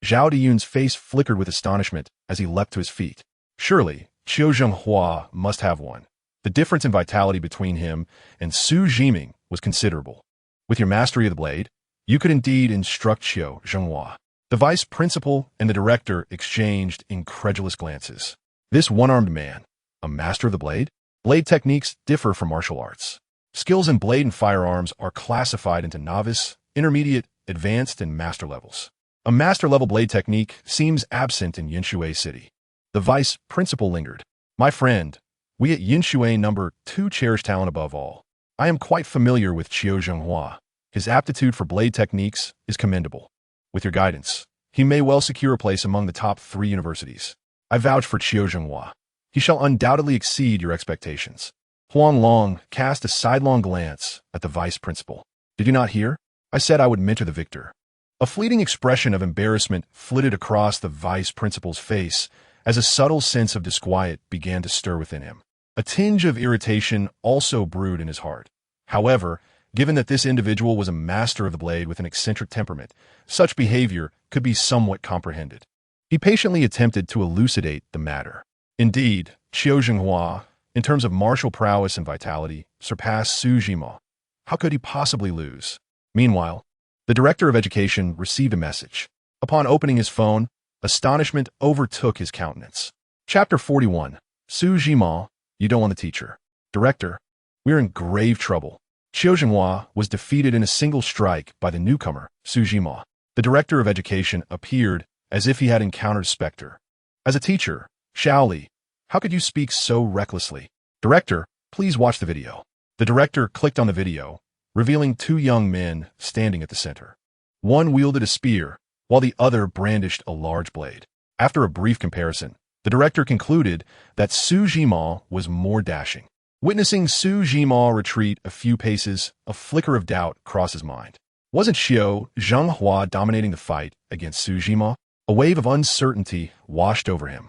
Zhao Diyun's face flickered with astonishment as he leapt to his feet. Surely, Xu Zhonghua must have one. The difference in vitality between him and Xu Zhiming was considerable. With your mastery of the blade, you could indeed instruct Xu Zhonghua. The vice principal and the director exchanged incredulous glances. This one-armed man, a master of the blade? Blade techniques differ from martial arts. Skills in blade and firearms are classified into novice, intermediate, advanced, and master levels. A master-level blade technique seems absent in Yinshui City. The vice principal lingered. My friend, we at Yinshui No. 2 cherish talent above all. I am quite familiar with Xu Zhonghua. His aptitude for blade techniques is commendable. With your guidance, he may well secure a place among the top 3 universities. I vouch for Xu Zhonghua. He shall undoubtedly exceed your expectations. Huang Long cast a sidelong glance at the vice principal. Did you not hear? I said I would mentor the victor. A fleeting expression of embarrassment flitted across the vice principal's face as a subtle sense of disquiet began to stir within him. A tinge of irritation also brewed in his heart. However, given that this individual was a master of the blade with an eccentric temperament, such behavior could be somewhat comprehended. He patiently attempted to elucidate the matter. Indeed, Xu Zhonghua, in terms of martial prowess and vitality, surpassed Xu Zhiming. How could he possibly lose? Meanwhile, the director of education received a message. Upon opening his phone, astonishment overtook his countenance. Chapter 41. Xu Zhiming, you don't want the teacher. Director, we're in grave trouble. Xu Zhonghua was defeated in a single strike by the newcomer, Xu Zhiming. The director of education appeared as if he had encountered a specter. As a teacher, Shaoli, How could you speak so recklessly? Director, please watch the video. The director clicked on the video, revealing two young men standing at the center. One wielded a spear, while the other brandished a large blade. After a brief comparison, the director concluded that Xu Zhiming was more dashing. Witnessing Xu Zhiming retreat a few paces, a flicker of doubt crossed his mind. Wasn't Xu Zhiming dominating the fight against Xu Zhiming? A wave of uncertainty washed over him.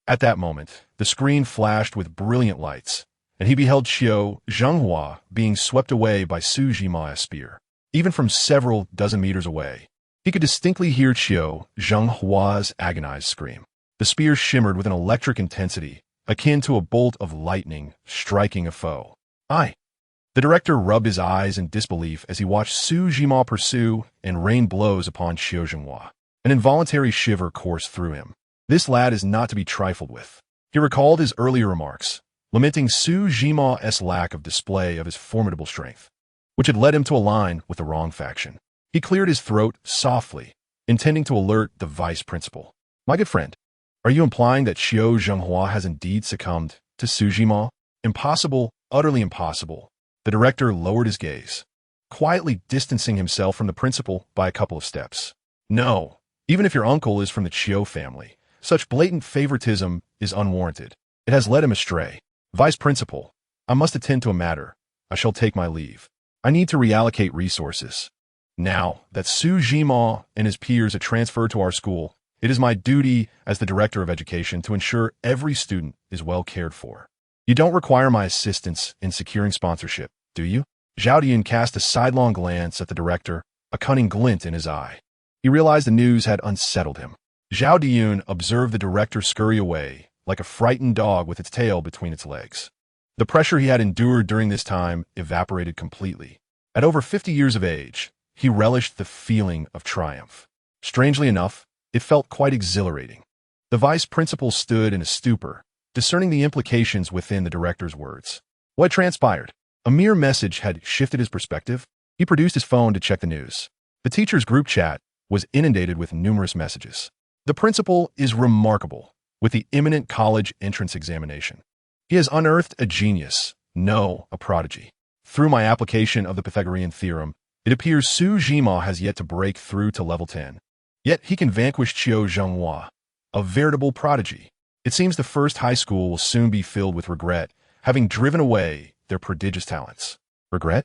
At that moment, the screen flashed with brilliant lights, and he beheld Xu Zhiming being swept away by Xu Zhiming's spear. Even from several dozen meters away, he could distinctly hear Xu Zhiming's agonized scream. The spear shimmered with an electric intensity, akin to a bolt of lightning striking a foe. The director rubbed his eyes in disbelief as he watched Xu Zhiming pursue and rain blows upon Xu Zhiming. An involuntary shiver coursed through him. This lad is not to be trifled with. He recalled his earlier remarks, lamenting Xu Zhiming's lack of display of his formidable strength, which had led him to align with the wrong faction. He cleared his throat softly, intending to alert the vice principal. My good friend, are you implying that Xu Zhiming has indeed succumbed to Xu Zhiming? Impossible, utterly impossible. The director lowered his gaze, quietly distancing himself from the principal by a couple of steps. No, even if your uncle is from the Qiu family, such blatant favoritism is unwarranted. It has led him astray. Vice principal, I must attend to a matter. I shall take my leave. I need to reallocate resources. Now that Xu Zhiming and his peers are transferred to our school, it is my duty as the director of education to ensure every student is well cared for. You don't require my assistance in securing sponsorship, do you? Zhao Diyun cast a sidelong glance at the director, a cunning glint in his eye. He realized the news had unsettled him. Zhao Diyun observed the director scurry away, like a frightened dog with its tail between its legs. The pressure he had endured during this time evaporated completely. At over 50 years of age, he relished the feeling of triumph. Strangely enough, it felt quite exhilarating. The vice principal stood in a stupor, discerning the implications within the director's words. What transpired? A mere message had shifted his perspective. He produced his phone to check the news. The teacher's group chat was inundated with numerous messages. The principal is remarkable with the imminent college entrance examination. He has unearthed a genius, no, a prodigy. Through my application of the Pythagorean theorem, it appears Xu Zhiming has yet to break through to level 10. Yet he can vanquish Xu Zhiming, a veritable prodigy. It seems the first high school will soon be filled with regret, having driven away their prodigious talents. Regret?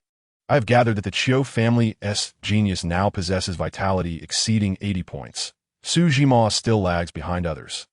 I have gathered that the Qiu family's genius now possesses vitality exceeding 80 points. Xu Zhiming still lags behind others.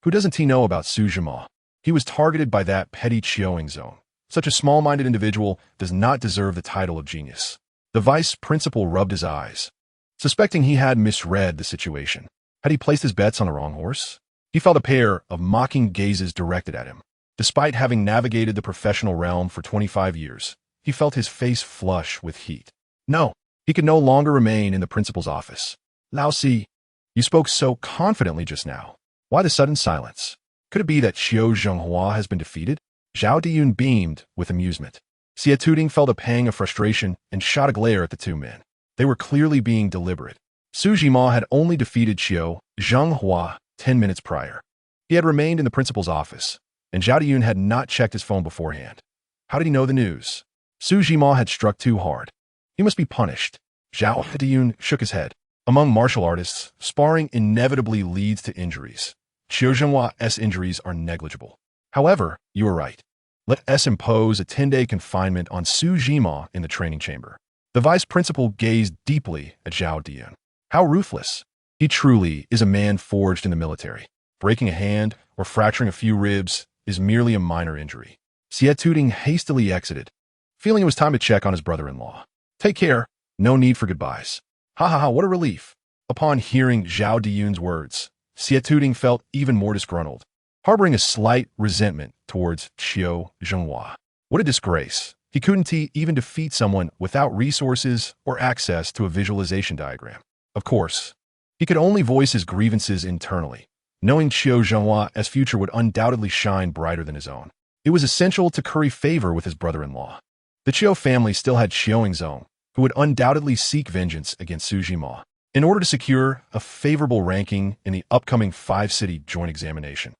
Who doesn't he know about Xu Zhiming? He was targeted by that petty Qiuing zone. Such a small-minded individual does not deserve the title of genius. The vice principal rubbed his eyes, suspecting he had misread the situation. Had he placed his bets on the wrong horse? He felt a pair of mocking gazes directed at him. Despite having navigated the professional realm for 25 years, he felt his face flush with heat. No, he could no longer remain in the principal's office. Lao Si, you spoke so confidently just now. Why the sudden silence? Could it be that Xu Zhiming has been defeated? Zhao Diyun beamed with amusement. Xie Tuding felt a pang of frustration and shot a glare at the two men. They were clearly being deliberate. Xu Zhiming had only defeated Xu Zhiming 10 minutes prior. He had remained in the principal's office, and Zhao Diyun had not checked his phone beforehand. How did he know the news? Xu Zhiming had struck too hard. He must be punished. Zhao Diyun shook his head. Among martial artists, sparring inevitably leads to injuries. Xu Zhiming's injuries are negligible. However, you are right. Let us impose a 10-day confinement on Xu Zhiming in the training chamber. The vice principal gazed deeply at Zhao Diyun. How ruthless. He truly is a man forged in the military. Breaking a hand or fracturing a few ribs is merely a minor injury. Xie Tuding hastily exited, feeling it was time to check on his brother-in-law. Take care. No need for goodbyes. Ha ha ha, what a relief. Upon hearing Zhao Diyun's words, Xie Tuding felt even more disgruntled, harboring a slight resentment towards Xu Zhiming. What a disgrace. He couldn't even defeat someone without resources or access to a visualization diagram. Of course, he could only voice his grievances internally, knowing Xu Zhiming's future would undoubtedly shine brighter than his own. It was essential to curry favor with his brother-in-law. The Qiu family still had Qiuing Zone, who would undoubtedly seek vengeance against Xu Zhiming in order to secure a favorable ranking in the upcoming 5-city joint examination.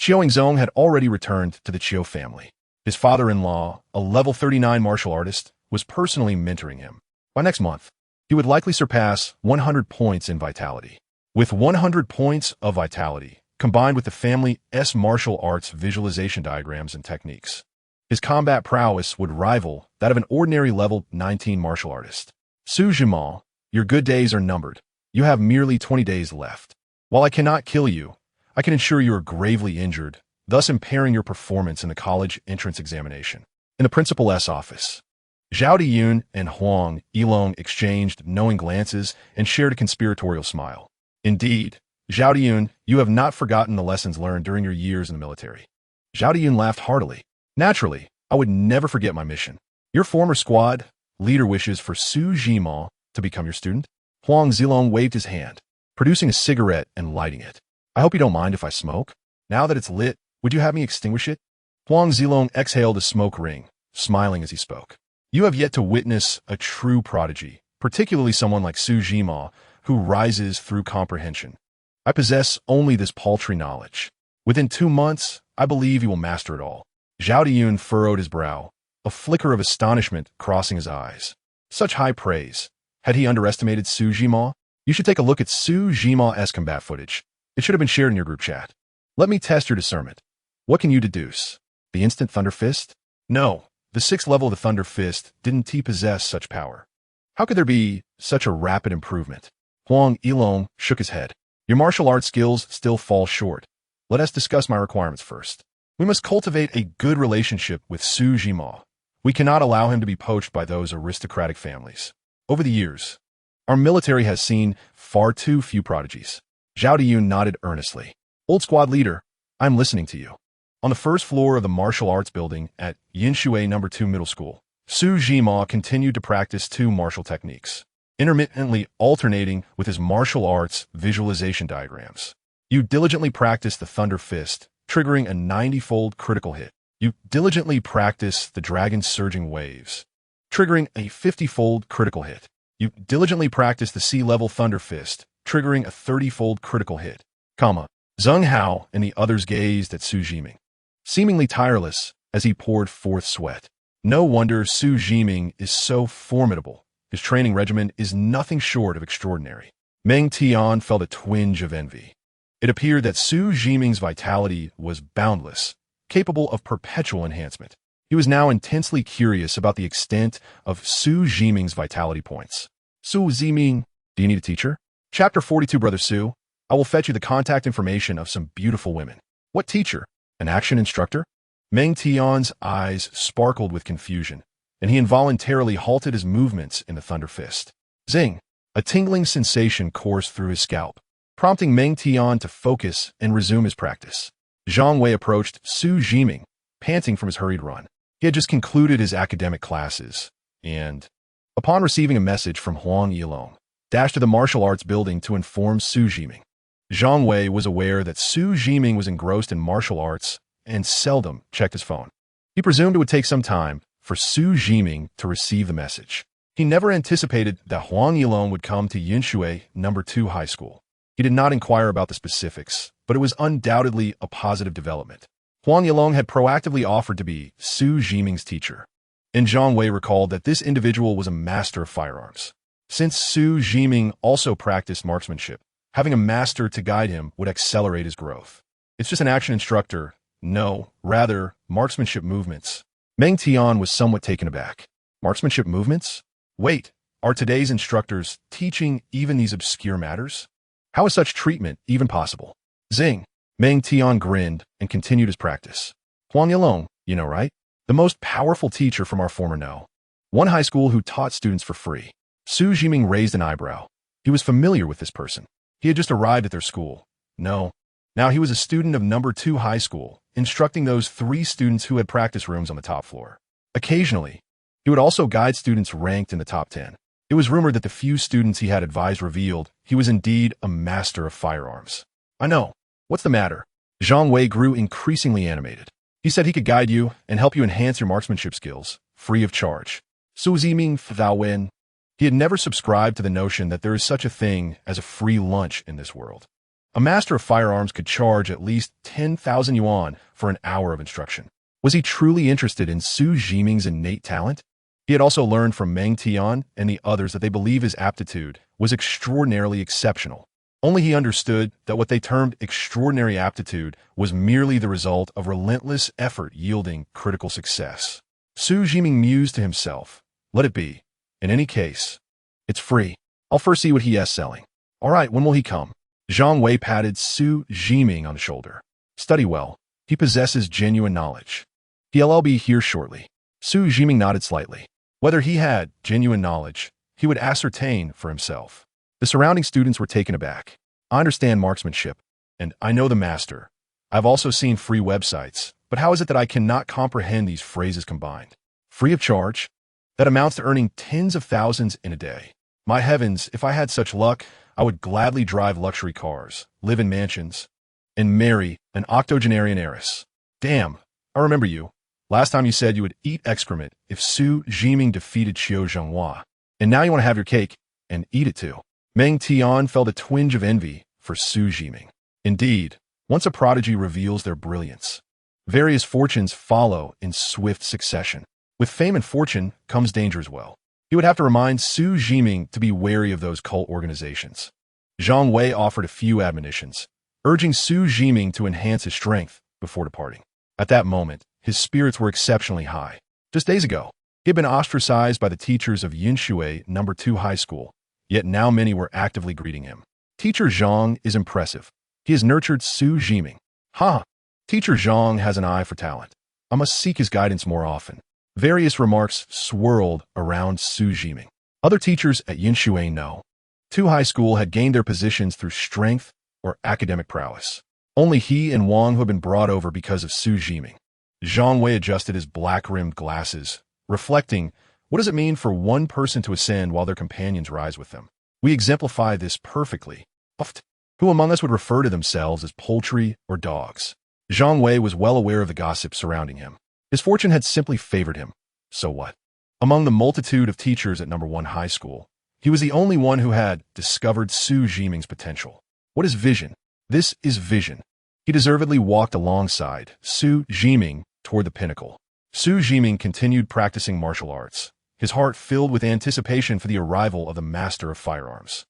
Zong had already returned to the Chiu family. His father-in-law, a level 39 martial artist, was personally mentoring him. By next month, he would likely surpass 100 points in vitality. With 100 points of vitality, combined with the family's martial arts visualization diagrams and techniques, his combat prowess would rival that of an ordinary level 19 martial artist. Xu Zhiming, your good days are numbered. You have merely 20 days left. While I cannot kill you, I can ensure you are gravely injured, thus impairing your performance in the college entrance examination. In the principal's office, Zhao Diyun and Huang Yilong exchanged knowing glances and shared a conspiratorial smile. Indeed, Zhao Diyun, you have not forgotten the lessons learned during your years in the military. Zhao Diyun laughed heartily. Naturally, I would never forget my mission. Your former squad leader wishes for Xu Zhiming to become your student. Huang Zilong waved his hand, producing a cigarette and lighting it. I hope you don't mind if I smoke. Now that it's lit, would you have me extinguish it? Huang Zilong exhaled a smoke ring, smiling as he spoke. You have yet to witness a true prodigy, particularly someone like Xu Zhiming, who rises through comprehension. I possess only this paltry knowledge. Within 2 months, I believe you will master it all. Zhao Diyun furrowed his brow, a flicker of astonishment crossing his eyes. Such high praise. Had he underestimated Xu Zhiming? You should take a look at Xu Zhiming's combat footage. It should have been shared in your group chat. Let me test your discernment. What can you deduce? The instant Thunder Fist? No, the 6th level of the Thunder Fist didn't possess such power. How could there be such a rapid improvement? Huang Yilong shook his head. Your martial arts skills still fall short. Let us discuss my requirements first. We must cultivate a good relationship with Xu Zhiming. We cannot allow him to be poached by those aristocratic families. Over the years, our military has seen far too few prodigies. Zhao Diyun nodded earnestly. Old squad leader, I'm listening to you. On the first floor of the martial arts building at Yinshui No. 2 Middle School, Xu Zhiming continued to practice 2 martial techniques, intermittently alternating with his martial arts visualization diagrams. You diligently practice the Thunder Fist, triggering a 90-fold critical hit. You diligently practice the Dragon's Surging Waves, triggering a 50-fold critical hit. You diligently practice the C-level Thunder Fist, triggering a 30-fold critical hit. Zheng Hao and the others gazed at Xu Zhiming, seemingly tireless as he poured forth sweat. No wonder Xu Zhiming is so formidable. His training regimen is nothing short of extraordinary. Meng Tian felt a twinge of envy. It appeared that Xu Zhiming's vitality was boundless, capable of perpetual enhancement. He was now intensely curious about the extent of Xu Zhiming's vitality points. Xu Zhiming, do you need a teacher? Chapter 42 Brother Xu, I will fetch you the contact information of some beautiful women. What teacher? An action instructor? Meng Tian's eyes sparkled with confusion, and he involuntarily halted his movements in the Thunder Fist. Zing! A tingling sensation coursed through his scalp, prompting Meng Tian to focus and resume his practice. Zhang Wei approached Xu Zhiming, panting from his hurried run. He had just concluded his academic classes, and, upon receiving a message from Huang Yilong, dashed to the martial arts building to inform Xu Zhiming. Zhang Wei was aware that Xu Zhiming was engrossed in martial arts and seldom checked his phone. He presumed it would take some time for Xu Zhiming to receive the message. He never anticipated that Huang Yilong would come to Yinshui No. 2 High School. He did not inquire about the specifics, but it was undoubtedly a positive development. Huang Yilong had proactively offered to be Xu Zhiming's teacher, and Zhang Wei recalled that this individual was a master of firearms. Since Xu Zhiming also practiced marksmanship, having a master to guide him would accelerate his growth. It's just an action instructor. No, rather, marksmanship movements. Meng Tian was somewhat taken aback. Marksmanship movements? Wait, are today's instructors teaching even these obscure matters? How is such treatment even possible? Zing! Meng Tian grinned and continued his practice. Huang Yilong, you know, right? The most powerful teacher from our former No. 1 high school who taught students for free. Xu Zhiming raised an eyebrow. He was familiar with this person. He had just arrived at their school. No. Now he was a student of No. 2 high school, instructing those 3 students who had practice rooms on the top floor. Occasionally, he would also guide students ranked in the top 10. It was rumored that the few students he had advised revealed he was indeed a master of firearms. I know. What's the matter? Zhang Wei grew increasingly animated. He said he could guide you and help you enhance your marksmanship skills, free of charge. Xu Zhiming Thou Wen. He had never subscribed to the notion that there is such a thing as a free lunch in this world. A master of firearms could charge at least 10,000 yuan for an hour of instruction. Was he truly interested in Xu Zhiming's innate talent? He had also learned from Meng Tian and the others that they believe his aptitude was extraordinarily exceptional. Only he understood that what they termed extraordinary aptitude was merely the result of relentless effort yielding critical success. Xu Zhiming mused to himself, "Let it be. In any case, it's free. I'll first see what he is selling. All right, when will he come?" Zhang Wei patted Xu Zhiming on the shoulder. "Study well. He possesses genuine knowledge. He'll be here shortly." Xu Zhiming nodded slightly. Whether he had genuine knowledge, he would ascertain for himself. The surrounding students were taken aback. "I understand marksmanship, and I know the master. I've also seen free websites, but how is it that I cannot comprehend these phrases combined? Free of charge? That amounts to earning tens of thousands in a day. My heavens, if I had such luck, I would gladly drive luxury cars, live in mansions, and marry an octogenarian heiress. Damn, I remember you. Last time you said you would eat excrement if Xu Zhiming defeated Qiu Zhenghua, and now you want to have your cake and eat it too." Meng Tian felt a twinge of envy for Xu Zhiming. Indeed, once a prodigy reveals their brilliance, various fortunes follow in swift succession. With fame and fortune comes danger as well. He would have to remind Xu Zhiming to be wary of those cult organizations. Zhang Wei offered a few admonitions, urging Xu Zhiming to enhance his strength before departing. At that moment, his spirits were exceptionally high. Just days ago, he had been ostracized by the teachers of Yinshui No. 2 High School, yet now many were actively greeting him. Teacher Zhang is impressive. He has nurtured Xu Zhiming. Teacher Zhang has an eye for talent. I must seek his guidance more often. Various remarks swirled around Xu Zhiming. Other teachers at Yinshui No. 2 High School had gained their positions through strength or academic prowess. Only he and Wang, who had been brought over because of Xu Zhiming. Zhang Wei adjusted his black-rimmed glasses, reflecting, what does it mean for one person to ascend while their companions rise with them? We exemplify this perfectly. Who among us would refer to themselves as poultry or dogs? Zhang Wei was well aware of the gossip surrounding him. His fortune had simply favored him. So what? Among the multitude of teachers at No. 1 High School, he was the only one who had discovered Xu Zhiming's potential. What is vision? This is vision. He deservedly walked alongside Xu Zhiming toward the pinnacle. Xu Zhiming continued practicing martial arts, his heart filled with anticipation for the arrival of the master of firearms.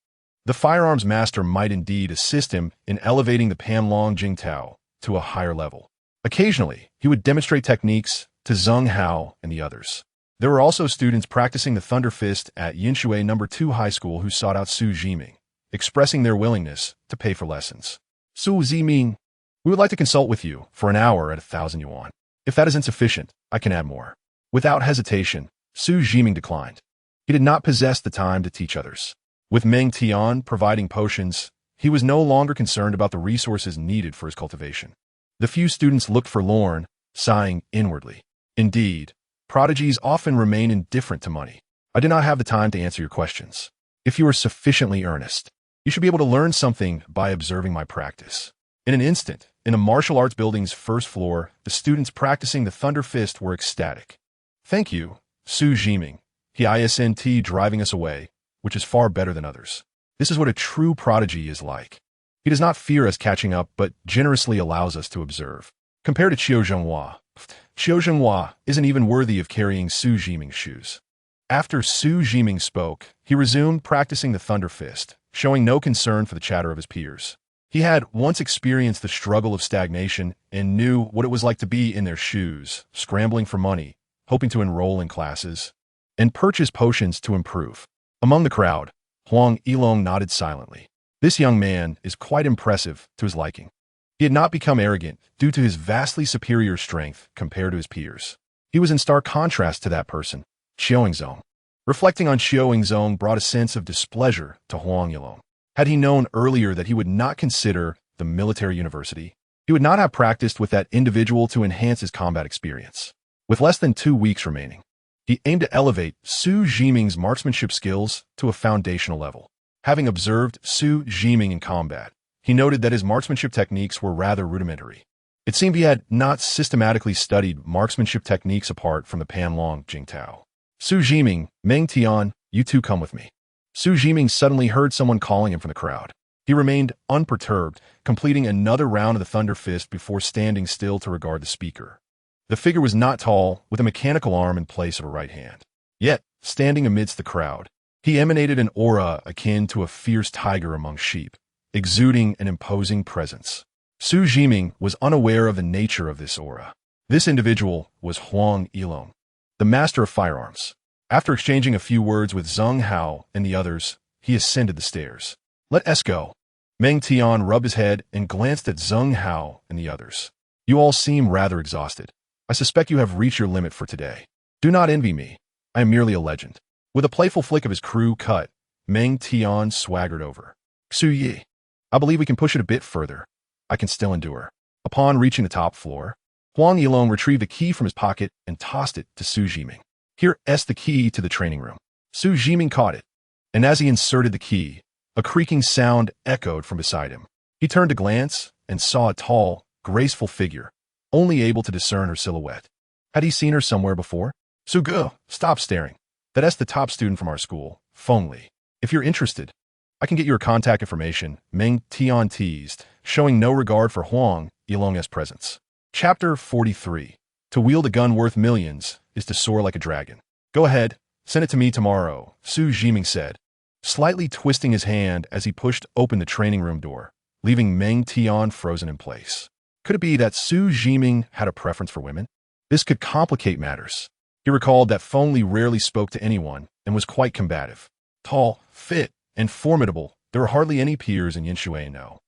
The firearms master might indeed assist him in elevating the Panlong Jingtao to a higher level. Occasionally, he would demonstrate techniques to Zheng Hao and the others. There were also students practicing the Thunder Fist at Yinshui No. 2 High School who sought out Xu Zhiming, expressing their willingness to pay for lessons. "Xu Zhiming, we would like to consult with you for an hour at 1,000 yuan. If that is insufficient, I can add more." Without hesitation, Xu Zhiming declined. He did not possess the time to teach others. With Meng Tian providing potions, he was no longer concerned about the resources needed for his cultivation. The few students looked forlorn, sighing inwardly. Indeed, prodigies often remain indifferent to money. I do not have the time to answer your questions. If you are sufficiently earnest, you should be able to learn something by observing my practice. In an instant, in a martial arts building's first floor, the students practicing the Thunder Fist were ecstatic. "Thank you, Xu Zhiming. He isn't driving us away, which is far better than others. This is what a true prodigy is like. He does not fear us catching up, but generously allows us to observe. Compared to Qiu Zhenghua isn't even worthy of carrying Xu Zhiming's shoes." After Xu Zhiming spoke, he resumed practicing the Thunder Fist, showing no concern for the chatter of his peers. He had once experienced the struggle of stagnation and knew what it was like to be in their shoes, scrambling for money, hoping to enroll in classes, and purchase potions to improve. Among the crowd, Huang Yilong nodded silently. This young man is quite impressive to his liking. He had not become arrogant due to his vastly superior strength compared to his peers. He was in stark contrast to that person, Xiaoyingzong. Reflecting on Xiaoyingzong brought a sense of displeasure to Huang Yilong. Had he known earlier that he would not consider the military university, he would not have practiced with that individual to enhance his combat experience. With less than 2 weeks remaining, he aimed to elevate Xu Zhiming's marksmanship skills to a foundational level. Having observed Xu Zhiming in combat, he noted that his marksmanship techniques were rather rudimentary. It seemed he had not systematically studied marksmanship techniques apart from the Panlong Jingtao. "Xu Zhiming, Meng Tian, you two come with me." Xu Zhiming suddenly heard someone calling him from the crowd. He remained unperturbed, completing another round of the Thunder Fist before standing still to regard the speaker. The figure was not tall, with a mechanical arm in place of a right hand. Yet, standing amidst the crowd, he emanated an aura akin to a fierce tiger among sheep, exuding an imposing presence. Xu Zhiming was unaware of the nature of this aura. This individual was Huang Yilong, the master of firearms. After exchanging a few words with Zheng Hao and the others, he ascended the stairs. "Let us go." Meng Tian rubbed his head and glanced at Zheng Hao and the others. "You all seem rather exhausted. I suspect you have reached your limit for today. Do not envy me. I am merely a legend." With a playful flick of his crew cut, Meng Tian swaggered over. "Xu Yi, I believe we can push it a bit further. I can still endure." Upon reaching the top floor, Huang Yilong retrieved a key from his pocket and tossed it to Xu Zhiming. "Here is the key to the training room." Xu Zhiming caught it, and as he inserted the key, a creaking sound echoed from beside him. He turned to glance and saw a tall, graceful figure, only able to discern her silhouette. Had he seen her somewhere before? "Su Gu, stop staring. That's the top student from our school, Feng Li. If you're interested, I can get your contact information," Meng Tian teased, showing no regard for Huang Yilong's presence. Chapter 43. To wield a gun worth millions is to soar like a dragon. "Go ahead, send it to me tomorrow," Xu Zhiming said, slightly twisting his hand as he pushed open the training room door, leaving Meng Tian frozen in place. Could it be that Xu Zhiming had a preference for women? This could complicate matters. He recalled that Feng Li rarely spoke to anyone and was quite combative. Tall, fit, and formidable, there were hardly any peers in Yinshui No.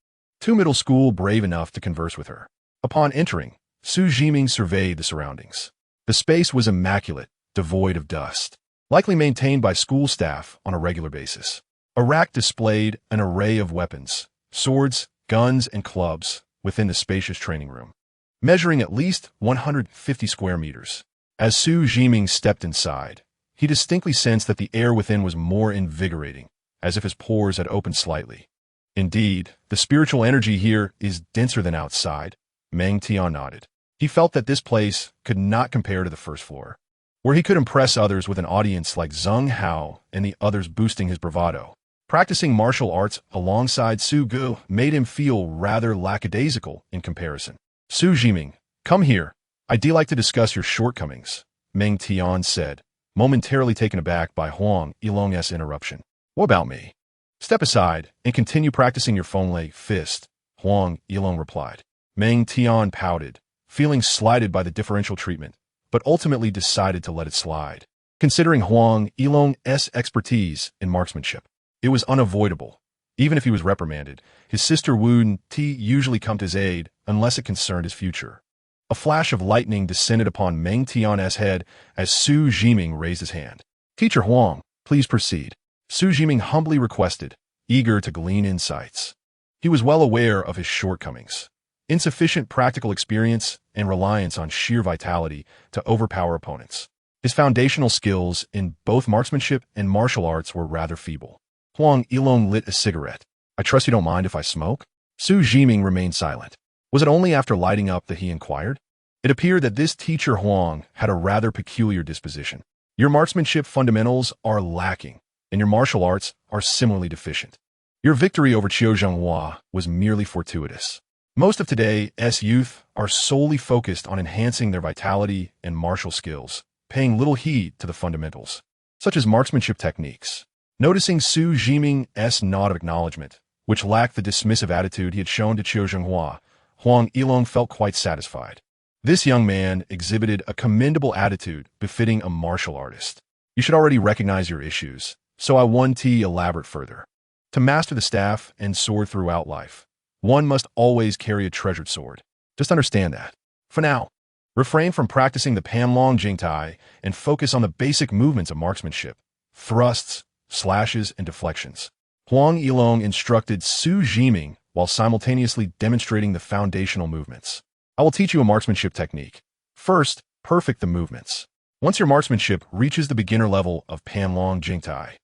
Two middle school brave enough to converse with her. Upon entering, Xu Zhiming surveyed the surroundings. The space was immaculate, devoid of dust, likely maintained by school staff on a regular basis. A rack displayed an array of weapons, swords, guns, and clubs within the spacious training room, measuring at least 150 square meters. As Xu Zhiming stepped inside, he distinctly sensed that the air within was more invigorating, as if his pores had opened slightly. "Indeed, the spiritual energy here is denser than outside," Meng Tian nodded. He felt that this place could not compare to the first floor, where he could impress others with an audience like Zheng Hao and the others boosting his bravado. Practicing martial arts alongside Su Gu made him feel rather lackadaisical in comparison. "Xu Zhiming, come here. I'd like to discuss your shortcomings," Meng Tian said, momentarily taken aback by Huang Yilong's interruption. "What about me?" "Step aside and continue practicing your Feng Fist," Huang Yilong replied. Meng Tian pouted, feeling slighted by the differential treatment, but ultimately decided to let it slide. Considering Huang Yilong's expertise in marksmanship, it was unavoidable. Even if he was reprimanded, his sister wouldn't usually come to his aid unless it concerned his future. A flash of lightning descended upon Meng Tian's head as Xu Zhiming raised his hand. "Teacher Huang, please proceed," Xu Zhiming humbly requested, eager to glean insights. He was well aware of his shortcomings. Insufficient practical experience and reliance on sheer vitality to overpower opponents. His foundational skills in both marksmanship and martial arts were rather feeble. Huang Yilong lit a cigarette. "I trust you don't mind if I smoke?" Xu Zhiming remained silent. Was it only after lighting up that he inquired? It appeared that this teacher Huang had a rather peculiar disposition. Your marksmanship fundamentals are lacking, and your martial arts are similarly deficient. Your victory over Qiu Zhenghua was merely fortuitous. Most of today's youth are solely focused on enhancing their vitality and martial skills, paying little heed to the fundamentals, such as marksmanship techniques. Noticing Xu Zhiming's nod of acknowledgement, which lacked the dismissive attitude he had shown to Qiu Zhenghua, Huang Yilong felt quite satisfied. This young man exhibited a commendable attitude befitting a martial artist. "You should already recognize your issues, so I won't elaborate further. To master the staff and sword throughout life, one must always carry a treasured sword. Just understand that. For now, refrain from practicing the Panlong Jingtai and focus on the basic movements of marksmanship, thrusts, slashes, and deflections." Huang Yilong instructed Xu Zhiming while simultaneously demonstrating the foundational movements. "I will teach you a marksmanship technique. First, perfect the movements. Once your marksmanship reaches the beginner level of Panlong Jingtai,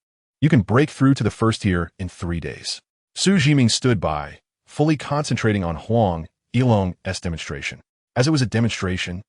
you can break through to the first tier in 3 days." Xu Zhiming stood by, fully concentrating on Huang Yilong's demonstration. As it was a demonstration,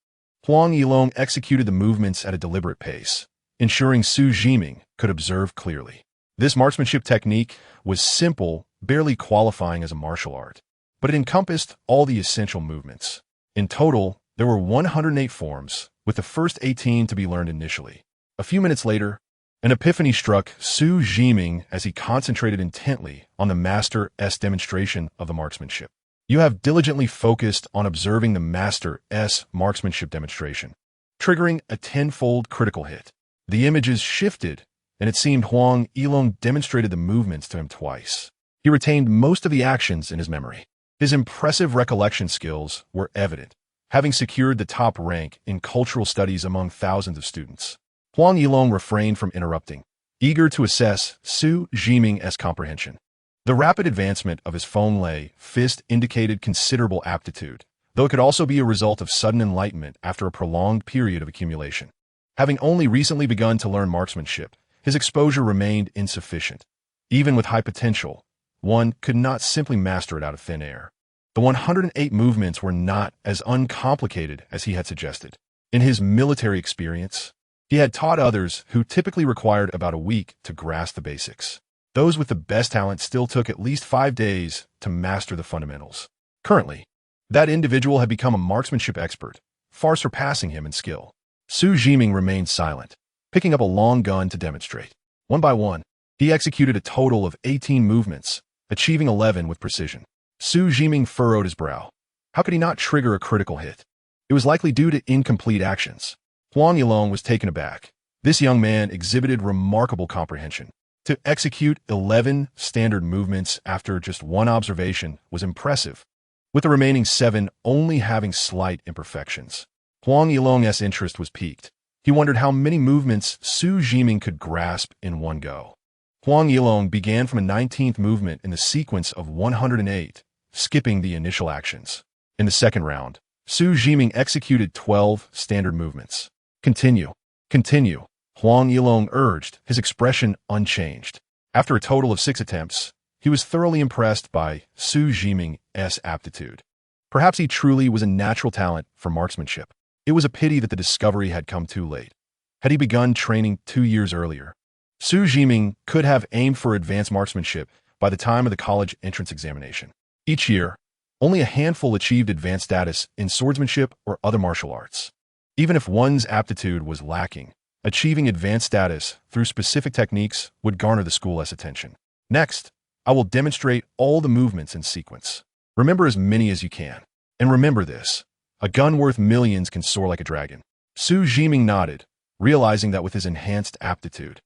Huang Yilong executed the movements at a deliberate pace, ensuring Xu Zhiming could observe clearly. This marksmanship technique was simple barely qualifying as a martial art. But it encompassed all the essential movements. In total, there were 108 forms, with the first 18 to be learned initially. A few minutes later, an epiphany struck Xu Zhiming as he concentrated intently on the Master's demonstration of the marksmanship. You have diligently focused on observing the Master's marksmanship demonstration, triggering a tenfold critical hit. The images shifted, and it seemed Huang Yilong demonstrated the movements to him twice. He retained most of the actions in his memory. His impressive recollection skills were evident, having secured the top rank in cultural studies among thousands of students. Huang Yilong refrained from interrupting, eager to assess Xu Zhiming's comprehension. The rapid advancement of his Feng Lei fist indicated considerable aptitude, though it could also be a result of sudden enlightenment after a prolonged period of accumulation. Having only recently begun to learn marksmanship, his exposure remained insufficient. Even with high potential, one could not simply master it out of thin air. The 108 movements were not as uncomplicated as he had suggested. In his military experience, he had taught others who typically required about a week to grasp the basics. Those with the best talent still took at least 5 days to master the fundamentals. Currently, that individual had become a marksmanship expert, far surpassing him in skill. Xu Zhiming remained silent, picking up a long gun to demonstrate. One by one, he executed a total of 18 movements, achieving 11 with precision. Xu Zhiming furrowed his brow. How could he not trigger a critical hit? It was likely due to incomplete actions. Huang Yilong was taken aback. This young man exhibited remarkable comprehension. To execute 11 standard movements after just one observation was impressive, with the remaining 7 only having slight imperfections. Huang Yilong's interest was piqued. He wondered how many movements Xu Zhiming could grasp in one go. Huang Yilong began from a 19th movement in the sequence of 108, skipping the initial actions. In the second round, Xu Zhiming executed 12 standard movements. Continue, Huang Yilong urged, his expression unchanged. After a total of 6 attempts, he was thoroughly impressed by Xu Zhiming's aptitude. Perhaps he truly was a natural talent for marksmanship. It was a pity that the discovery had come too late. Had he begun training 2 years earlier, Xu Zhiming could have aimed for advanced marksmanship by the time of the college entrance examination. Each year, only a handful achieved advanced status in swordsmanship or other martial arts. Even if one's aptitude was lacking, achieving advanced status through specific techniques would garner the school's attention. Next, I will demonstrate all the movements in sequence. Remember as many as you can. And remember this, a gun worth millions can soar like a dragon. Xu Zhiming nodded, realizing that with his enhanced aptitude,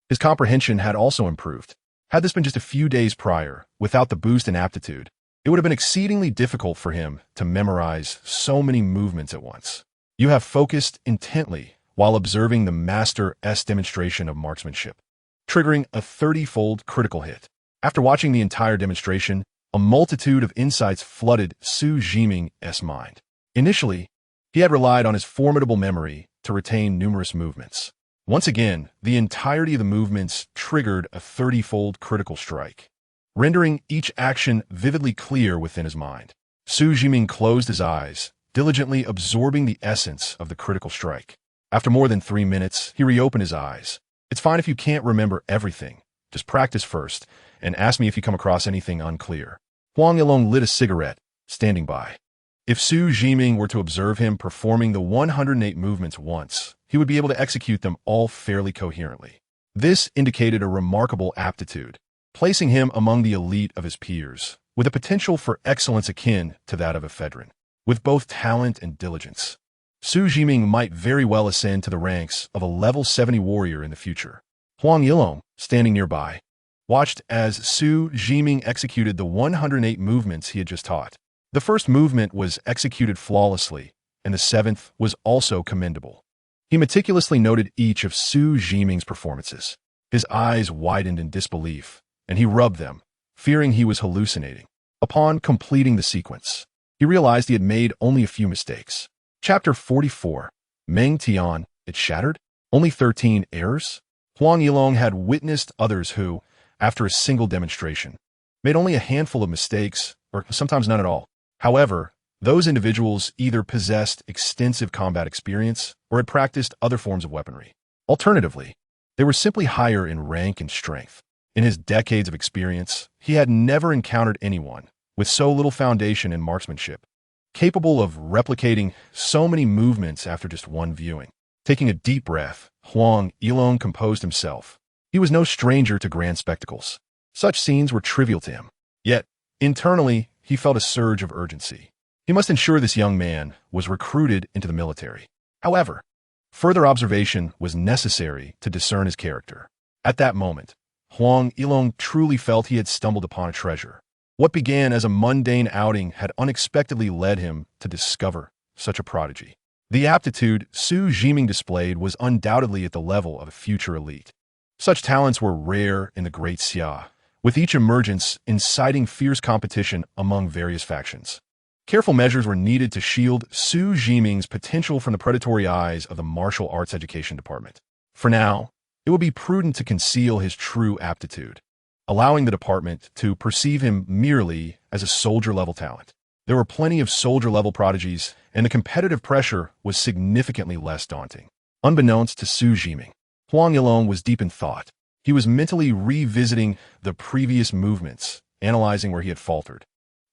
his comprehension had also improved. Had this been just a few days prior, without the boost in aptitude, it would have been exceedingly difficult for him to memorize so many movements at once. You have focused intently while observing the Master's demonstration of marksmanship, triggering a 30-fold critical hit. After watching the entire demonstration, a multitude of insights flooded Xu Zhiming's mind. Initially, he had relied on his formidable memory to retain numerous movements. Once again, the entirety of the movements triggered a 30-fold critical strike, rendering each action vividly clear within his mind. Xu Zhiming closed his eyes, diligently absorbing the essence of the critical strike. After more than 3 minutes, he reopened his eyes. It's fine if you can't remember everything. Just practice first, and ask me if you come across anything unclear. Huang Yilong lit a cigarette, standing by. If Xu Zhiming were to observe him performing the 108 movements once, he would be able to execute them all fairly coherently. This indicated a remarkable aptitude, placing him among the elite of his peers, with a potential for excellence akin to that of ephedrine. With both talent and diligence, Xu Zhiming might very well ascend to the ranks of a level 70 warrior in the future. Huang Yilong, standing nearby, watched as Xu Zhiming executed the 108 movements he had just taught. The first movement was executed flawlessly, and the 7th was also commendable. He meticulously noted each of Xu Zhiming's performances. His eyes widened in disbelief, and he rubbed them, fearing he was hallucinating. Upon completing the sequence, he realized he had made only a few mistakes. Chapter 44, Meng Tian, it shattered? Only 13 errors? Huang Yilong had witnessed others who, after a single demonstration, made only a handful of mistakes, or sometimes none at all. However, those individuals either possessed extensive combat experience or had practiced other forms of weaponry. Alternatively, they were simply higher in rank and strength. In his decades of experience, he had never encountered anyone with so little foundation in marksmanship, capable of replicating so many movements after just one viewing. Taking a deep breath, Huang Yilong composed himself. He was no stranger to grand spectacles. Such scenes were trivial to him. Yet, internally, he felt a surge of urgency. He must ensure this young man was recruited into the military. However, further observation was necessary to discern his character. At that moment, Huang Yilong truly felt he had stumbled upon a treasure. What began as a mundane outing had unexpectedly led him to discover such a prodigy. The aptitude Xu Zhiming displayed was undoubtedly at the level of a future elite. Such talents were rare in the Great Xia, with each emergence inciting fierce competition among various factions. Careful measures were needed to shield Xu Zhiming's potential from the predatory eyes of the martial arts education department. For now, it would be prudent to conceal his true aptitude, allowing the department to perceive him merely as a soldier-level talent. There were plenty of soldier-level prodigies, and the competitive pressure was significantly less daunting. Unbeknownst to Xu Zhiming, Huang Yilong was deep in thought. He was mentally revisiting the previous movements, analyzing where he had faltered.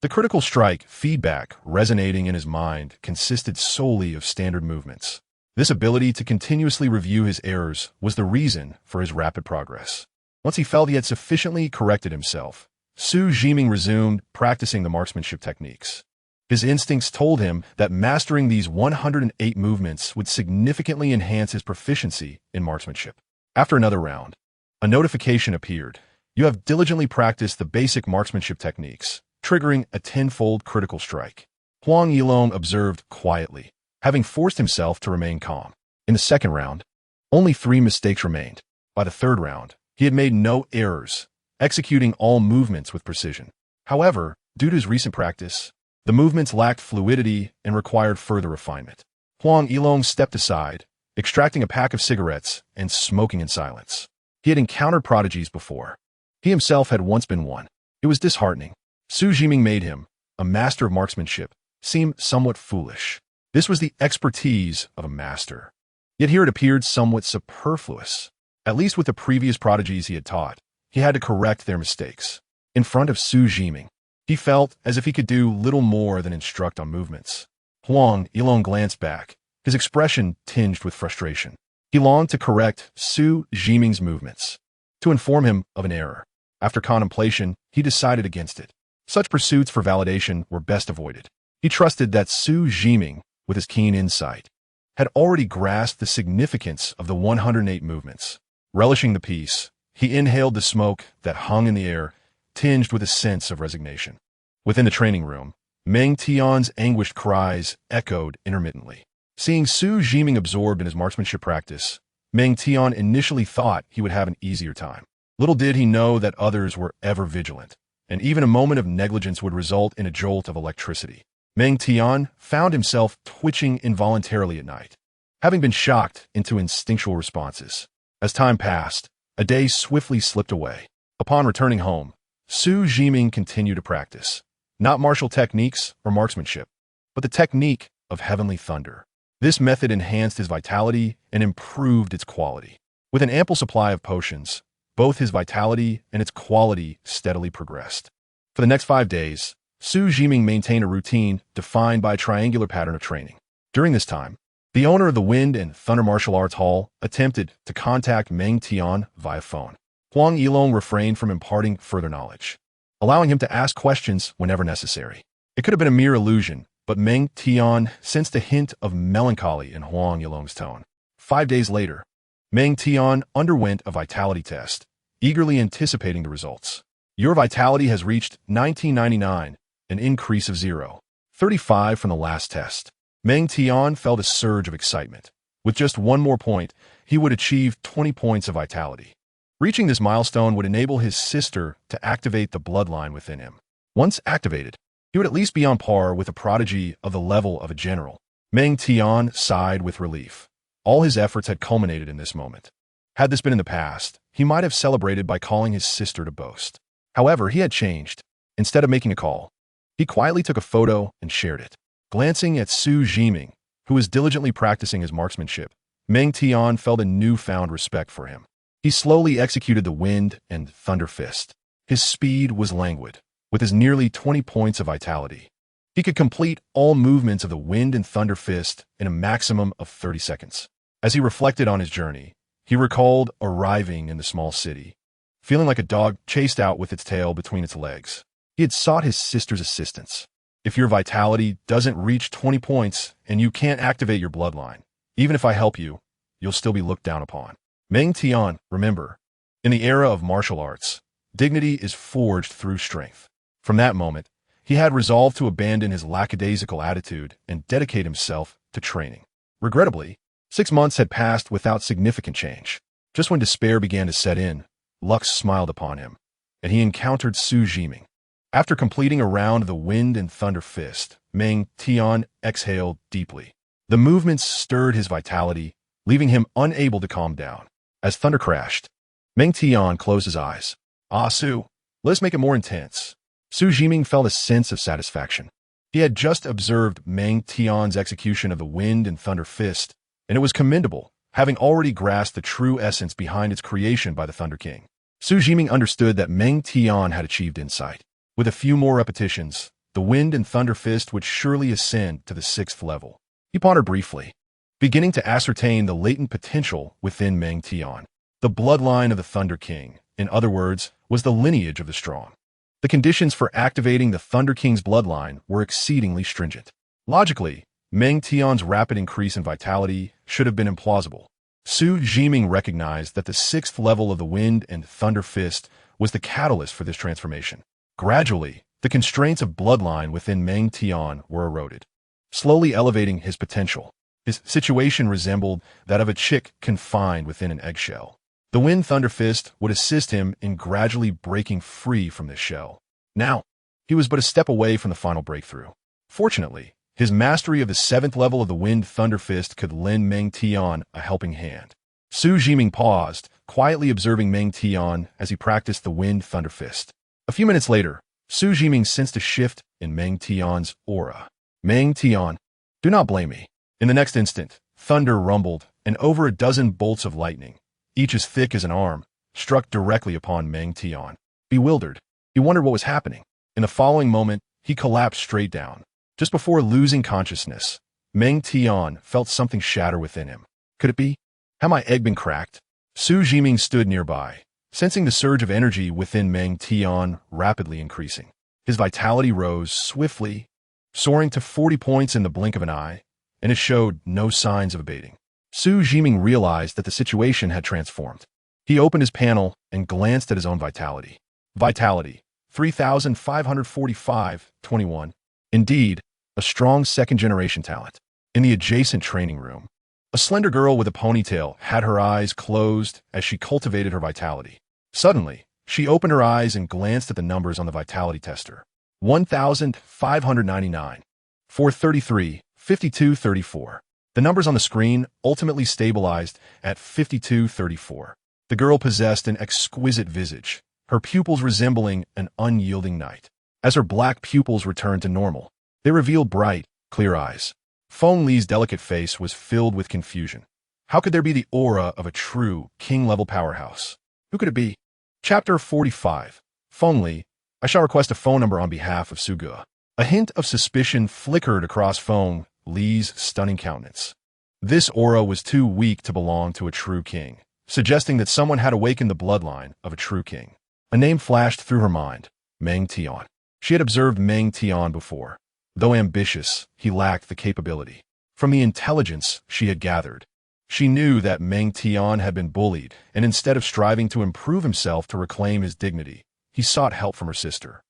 The critical strike feedback resonating in his mind consisted solely of standard movements. This ability to continuously review his errors was the reason for his rapid progress. Once he felt he had sufficiently corrected himself, Xu Zhiming resumed practicing the marksmanship techniques. His instincts told him that mastering these 108 movements would significantly enhance his proficiency in marksmanship. After another round, a notification appeared. You have diligently practiced the basic marksmanship techniques, triggering a 10-fold critical strike. Huang Yilong observed quietly, having forced himself to remain calm. In the second round, only 3 mistakes remained. By the third round, he had made no errors, executing all movements with precision. However, due to his recent practice, the movements lacked fluidity and required further refinement. Huang Yilong stepped aside, extracting a pack of cigarettes and smoking in silence. He had encountered prodigies before. He himself had once been one. It was disheartening. Xu Zhiming made him, a master of marksmanship, seem somewhat foolish. This was the expertise of a master. Yet here it appeared somewhat superfluous. At least with the previous prodigies he had taught, he had to correct their mistakes. In front of Xu Zhiming, he felt as if he could do little more than instruct on movements. Huang Yilong glanced back, his expression tinged with frustration. He longed to correct Xu Zhiming's movements, to inform him of an error. After contemplation, he decided against it. Such pursuits for validation were best avoided. He trusted that Xu Zhiming, with his keen insight, had already grasped the significance of the 108 movements. Relishing the peace, he inhaled the smoke that hung in the air, tinged with a sense of resignation. Within the training room, Meng Tian's anguished cries echoed intermittently. Seeing Xu Zhiming absorbed in his marksmanship practice, Meng Tian initially thought he would have an easier time. Little did he know that others were ever vigilant, and even a moment of negligence would result in a jolt of electricity. Meng Tian found himself twitching involuntarily at night, having been shocked into instinctual responses. As time passed, a day swiftly slipped away. Upon returning home, Xu Zhiming continued to practice, not martial techniques or marksmanship, but the technique of heavenly thunder. This method enhanced his vitality and improved its quality. With an ample supply of potions, both his vitality and its quality steadily progressed. For the next 5 days, Xu Zhiming maintained a routine defined by a triangular pattern of training. During this time, the owner of the Wind and Thunder Martial Arts Hall attempted to contact Meng Tian via phone. Huang Yilong refrained from imparting further knowledge, allowing him to ask questions whenever necessary. It could have been a mere illusion, but Meng Tian sensed a hint of melancholy in Huang Yilong's tone. 5 days later, Meng Tian underwent a vitality test, eagerly anticipating the results. Your vitality has reached 1999, an increase of 0.35 from the last test. Meng Tian felt a surge of excitement. With just one more point, he would achieve 20 points of vitality. Reaching this milestone would enable his sister to activate the bloodline within him. Once activated, he would at least be on par with a prodigy of the level of a general. Meng Tian sighed with relief. All his efforts had culminated in this moment. Had this been in the past, he might have celebrated by calling his sister to boast. However, he had changed. Instead of making a call, he quietly took a photo and shared it. Glancing at Xu Zhiming, who was diligently practicing his marksmanship, Meng Tian felt a newfound respect for him. He slowly executed the Wind and Thunder Fist. His speed was languid, with his nearly 20 points of vitality. He could complete all movements of the Wind and Thunder Fist in a maximum of 30 seconds. As he reflected on his journey, he recalled arriving in the small city, feeling like a dog chased out with its tail between its legs. He had sought his sister's assistance. If your vitality doesn't reach 20 points and you can't activate your bloodline, even if I help you, you'll still be looked down upon. Meng Tian, remember, in the era of martial arts, dignity is forged through strength. From that moment, he had resolved to abandon his lackadaisical attitude and dedicate himself to training. Regrettably, 6 months had passed without significant change. Just when despair began to set in, luck smiled upon him, and he encountered Xu Zhiming. After completing a round of the Wind and Thunder Fist, Meng Tian exhaled deeply. The movements stirred his vitality, leaving him unable to calm down. As thunder crashed, Meng Tian closed his eyes. Ah, Xu, let's make it more intense. Xu Zhiming felt a sense of satisfaction. He had just observed Meng Tian's execution of the Wind and Thunder Fist, and it was commendable, having already grasped the true essence behind its creation by the Thunder King. Xu Zhiming understood that Meng Tian had achieved insight. With a few more repetitions, the Wind and Thunder Fist would surely ascend to the 6th level. He pondered briefly, beginning to ascertain the latent potential within Meng Tian. The bloodline of the Thunder King, in other words, was the lineage of the strong. The conditions for activating the Thunder King's bloodline were exceedingly stringent. Logically, Meng Tian's rapid increase in vitality should have been implausible. Xu Zhiming recognized that the 6th level of the Wind and Thunder Fist was the catalyst for this transformation. Gradually, the constraints of bloodline within Meng Tian were eroded, slowly elevating his potential. His situation resembled that of a chick confined within an eggshell. The Wind Thunder Fist would assist him in gradually breaking free from this shell. Now, he was but a step away from the final breakthrough. Fortunately, his mastery of the 7th level of the Wind Thunder Fist could lend Meng Tian a helping hand. Xu Zhiming paused, quietly observing Meng Tian as he practiced the Wind Thunder Fist. A few minutes later, Xu Zhiming sensed a shift in Meng Tian's aura. Meng Tian, do not blame me. In the next instant, thunder rumbled, and over a dozen bolts of lightning, each as thick as an arm, struck directly upon Meng Tian. Bewildered, he wondered what was happening. In the following moment, he collapsed straight down. Just before losing consciousness, Meng Tian felt something shatter within him. Could it be? Had my egg been cracked? Xu Zhiming stood nearby, sensing the surge of energy within Meng Tian rapidly increasing. His vitality rose swiftly, soaring to 40 points in the blink of an eye, and it showed no signs of abating. Xu Zhiming realized that the situation had transformed. He opened his panel and glanced at his own vitality. Vitality, 3,545/21. Indeed, a strong second-generation talent. In the adjacent training room, a slender girl with a ponytail had her eyes closed as she cultivated her vitality. Suddenly, she opened her eyes and glanced at the numbers on the vitality tester. 1,599, 433, 5234. The numbers on the screen ultimately stabilized at 5234. The girl possessed an exquisite visage, her pupils resembling an unyielding night. As her black pupils returned to normal, they revealed bright, clear eyes. Feng Li's delicate face was filled with confusion. How could there be the aura of a true king-level powerhouse? Who could it be? Chapter 45. Feng Li, I shall request a phone number on behalf of Suge. A hint of suspicion flickered across Feng Li's stunning countenance. This aura was too weak to belong to a true king, suggesting that someone had awakened the bloodline of a true king. A name flashed through her mind, Meng Tian. She had observed Meng Tian before. Though ambitious, he lacked the capability. From the intelligence she had gathered, she knew that Meng Tian had been bullied, and instead of striving to improve himself to reclaim his dignity, he sought help from her sister.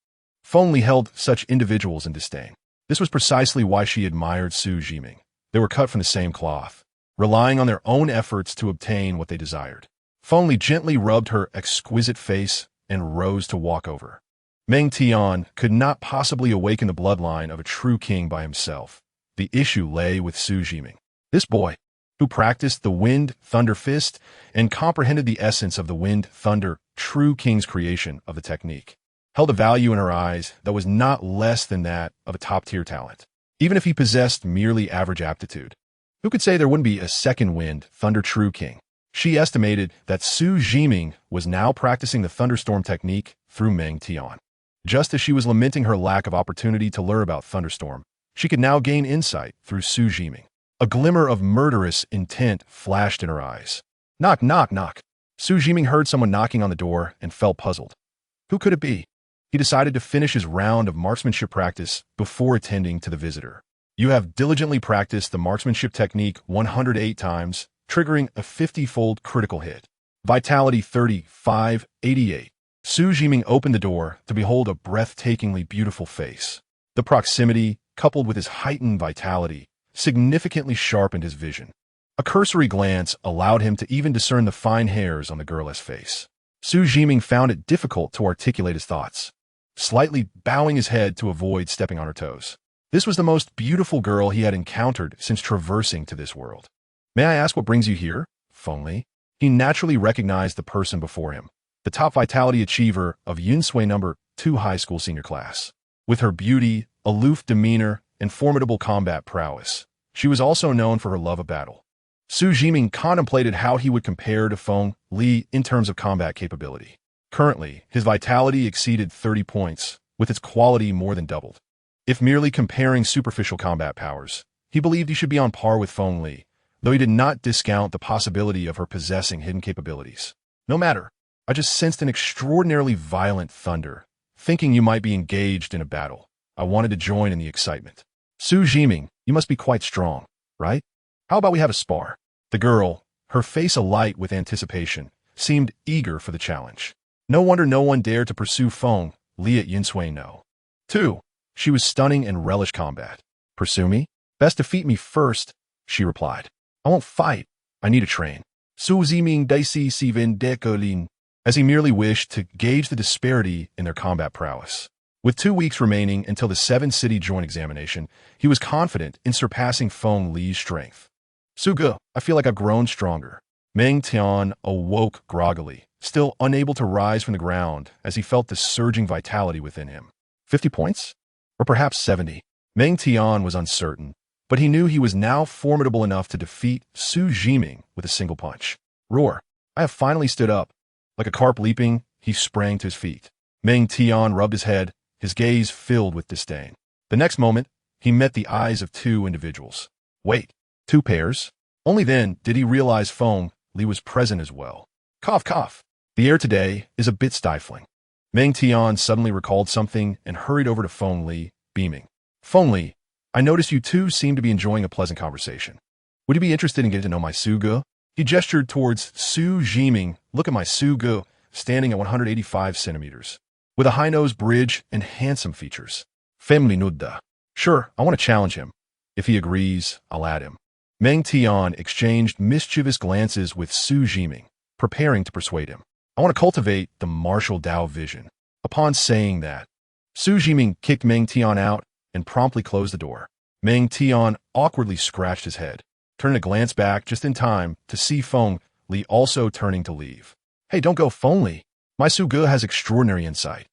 Feng Li held such individuals in disdain. This was precisely why she admired Xu Zhiming. They were cut from the same cloth, relying on their own efforts to obtain what they desired. Feng Li gently rubbed her exquisite face and rose to walk over. Meng Tian could not possibly awaken the bloodline of a true king by himself. The issue lay with Xu Zhiming. This boy, who practiced the Wind Thunder Fist and comprehended the essence of the Wind Thunder true king's creation of the technique, held a value in her eyes that was not less than that of a top-tier talent. Even if he possessed merely average aptitude, who could say there wouldn't be a second Wind Thunder true king? She estimated that Xu Zhiming was now practicing the thunderstorm technique through Meng Tian. Just as she was lamenting her lack of opportunity to learn about thunderstorm, she could now gain insight through Xu Zhiming. A glimmer of murderous intent flashed in her eyes. Knock, knock, knock. Xu Zhiming heard someone knocking on the door and felt puzzled. Who could it be? He decided to finish his round of marksmanship practice before attending to the visitor. You have diligently practiced the marksmanship technique 108 times, triggering a 50-fold critical hit. Vitality 3588. Xu Zhiming opened the door to behold a breathtakingly beautiful face. The proximity, coupled with his heightened vitality, significantly sharpened his vision. A cursory glance allowed him to even discern the fine hairs on the girl's face. Xu Zhiming found it difficult to articulate his thoughts, slightly bowing his head to avoid stepping on her toes. This was the most beautiful girl he had encountered since traversing to this world. May I ask what brings you here, Feng Li? He naturally recognized the person before him, the top vitality achiever of Yunsui number 2 high school senior class. With her beauty, aloof demeanor, and formidable combat prowess, she was also known for her love of battle. Xu Zhiming contemplated how he would compare to Feng Li in terms of combat capability. Currently, his vitality exceeded 30 points, with its quality more than doubled. If merely comparing superficial combat powers, he believed he should be on par with Feng Li, though he did not discount the possibility of her possessing hidden capabilities. No matter, I just sensed an extraordinarily violent thunder. Thinking you might be engaged in a battle, I wanted to join in the excitement. Xu Zhiming, you must be quite strong, right? How about we have a spar? The girl, her face alight with anticipation, seemed eager for the challenge. No wonder no one dared to pursue Feng Li at Yunsui no. 2. She was stunning and relished combat. Pursue me? Best defeat me first, she replied. I won't fight. I need to train. Xu Zhiming daisi siven dekolin, as he merely wished to gauge the disparity in their combat prowess. With 2 weeks remaining until the 7-city joint examination, he was confident in surpassing Feng Li's strength. Suge, I feel like I've grown stronger. Meng Tian awoke groggily, still unable to rise from the ground as he felt the surging vitality within him. 50 points? Or perhaps 70? Meng Tian was uncertain, but he knew he was now formidable enough to defeat Xu Zhiming with a single punch. Roar! I have finally stood up. Like a carp leaping, he sprang to his feet. Meng Tian rubbed his head, his gaze filled with disdain. The next moment, he met the eyes of 2 individuals. Wait, 2 pairs? Only then did he realize Feng Li was present as well. Cough, cough. The air today is a bit stifling. Meng Tian suddenly recalled something and hurried over to Feng Li, beaming. Feng Li, I notice you two seem to be enjoying a pleasant conversation. Would you be interested in getting to know my Suge? He gestured towards Xu Zhiming. Look at my Suge, standing at 185 centimeters, with a high-nose bridge and handsome features. Family Nudda. Sure, I want to challenge him. If he agrees, I'll add him. Meng Tian exchanged mischievous glances with Xu Zhiming, preparing to persuade him. I want to cultivate the martial Dao vision. Upon saying that, Xu Zhiming kicked Meng Tian out and promptly closed the door. Meng Tian awkwardly scratched his head, turning to glance back just in time to see Feng Li also turning to leave. Hey, don't go, Feng Li. My Suge has extraordinary insight.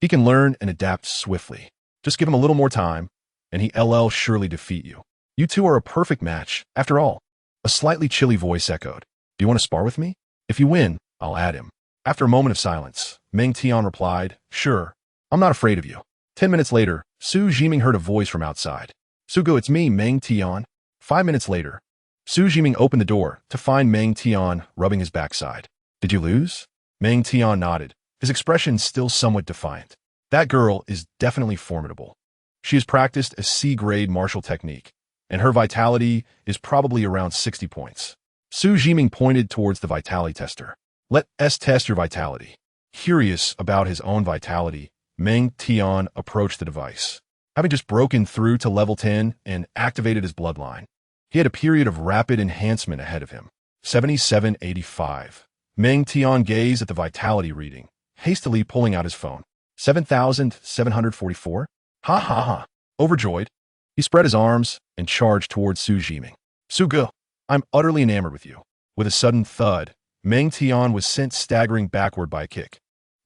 He can learn and adapt swiftly. Just give him a little more time, and he'll surely defeat you. You two are a perfect match, after all. A slightly chilly voice echoed. Do you want to spar with me? If you win, I'll add him. After a moment of silence, Meng Tian replied, Sure, I'm not afraid of you. 10 minutes later, Xu Zhiming heard a voice from outside. Suge, it's me, Meng Tian. 5 minutes later, Xu Zhiming opened the door to find Meng Tian rubbing his backside. Did you lose? Meng Tian nodded, his expression still somewhat defiant. That girl is definitely formidable. She has practiced a C-grade martial technique, and her vitality is probably around 60 points. Xu Zhiming pointed towards the vitality tester. Let us test your vitality. Curious about his own vitality, Meng Tian approached the device. Having just broken through to level 10 and activated his bloodline, he had a period of rapid enhancement ahead of him. 7785. Meng Tian gazed at the vitality reading, hastily pulling out his phone. 7,744? Ha ha ha. Overjoyed, he spread his arms and charged towards Xu Zhiming. Suge, I'm utterly enamored with you. With a sudden thud, Meng Tian was sent staggering backward by a kick,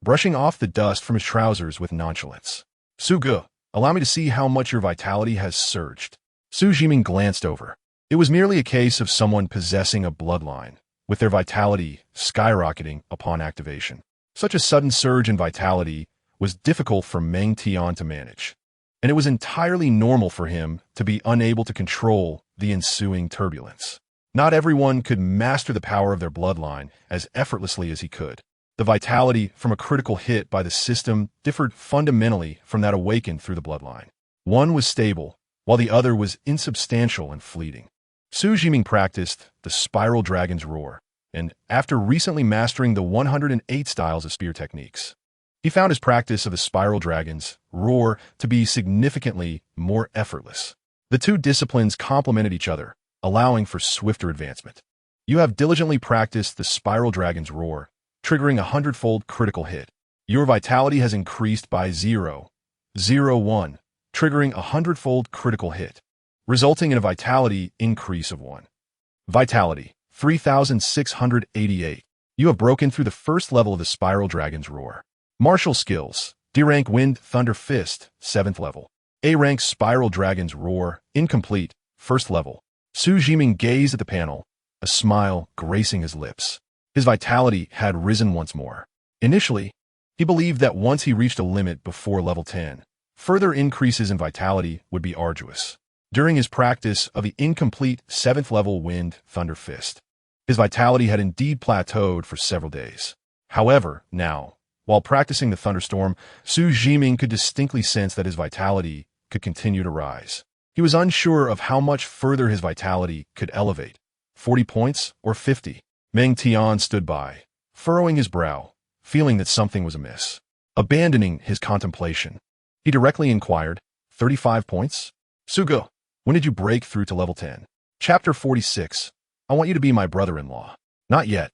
brushing off the dust from his trousers with nonchalance. Suge, allow me to see how much your vitality has surged. Xu Zhiming glanced over. It was merely a case of someone possessing a bloodline, with their vitality skyrocketing upon activation. Such a sudden surge in vitality was difficult for Meng Tian to manage, and it was entirely normal for him to be unable to control the ensuing turbulence. Not everyone could master the power of their bloodline as effortlessly as he could. The vitality from a critical hit by the system differed fundamentally from that awakened through the bloodline. One was stable, while the other was insubstantial and fleeting. Xu Zhiming practiced the Spiral Dragon's Roar, and after recently mastering the 108 styles of spear techniques, he found his practice of the Spiral Dragon's Roar to be significantly more effortless. The two disciplines complemented each other, allowing for swifter advancement. You have diligently practiced the Spiral Dragon's Roar, triggering a 100-fold critical hit. Your vitality has increased by 0.01, triggering a 100-fold critical hit, resulting in a vitality increase of 1. Vitality, 3,688. You have broken through the first level of the Spiral Dragon's Roar. Martial skills, D-rank Wind Thunder Fist, 7th level. A-rank Spiral Dragon's Roar, incomplete, 1st level. Xu Zhiming gazed at the panel, a smile gracing his lips. His vitality had risen once more. Initially, he believed that once he reached a limit before level 10, further increases in vitality would be arduous. During his practice of the incomplete 7th level Wind Thunder Fist, his vitality had indeed plateaued for several days. However, now, while practicing the thunderstorm, Xu Zhiming could distinctly sense that his vitality could continue to rise. He was unsure of how much further his vitality could elevate, 40 points or 50. Meng Tian stood by, furrowing his brow, feeling that something was amiss. Abandoning his contemplation, he directly inquired, 35 points? Sugo, when did you break through to level 10? Chapter 46. I want you to be my brother-in-law. Not yet.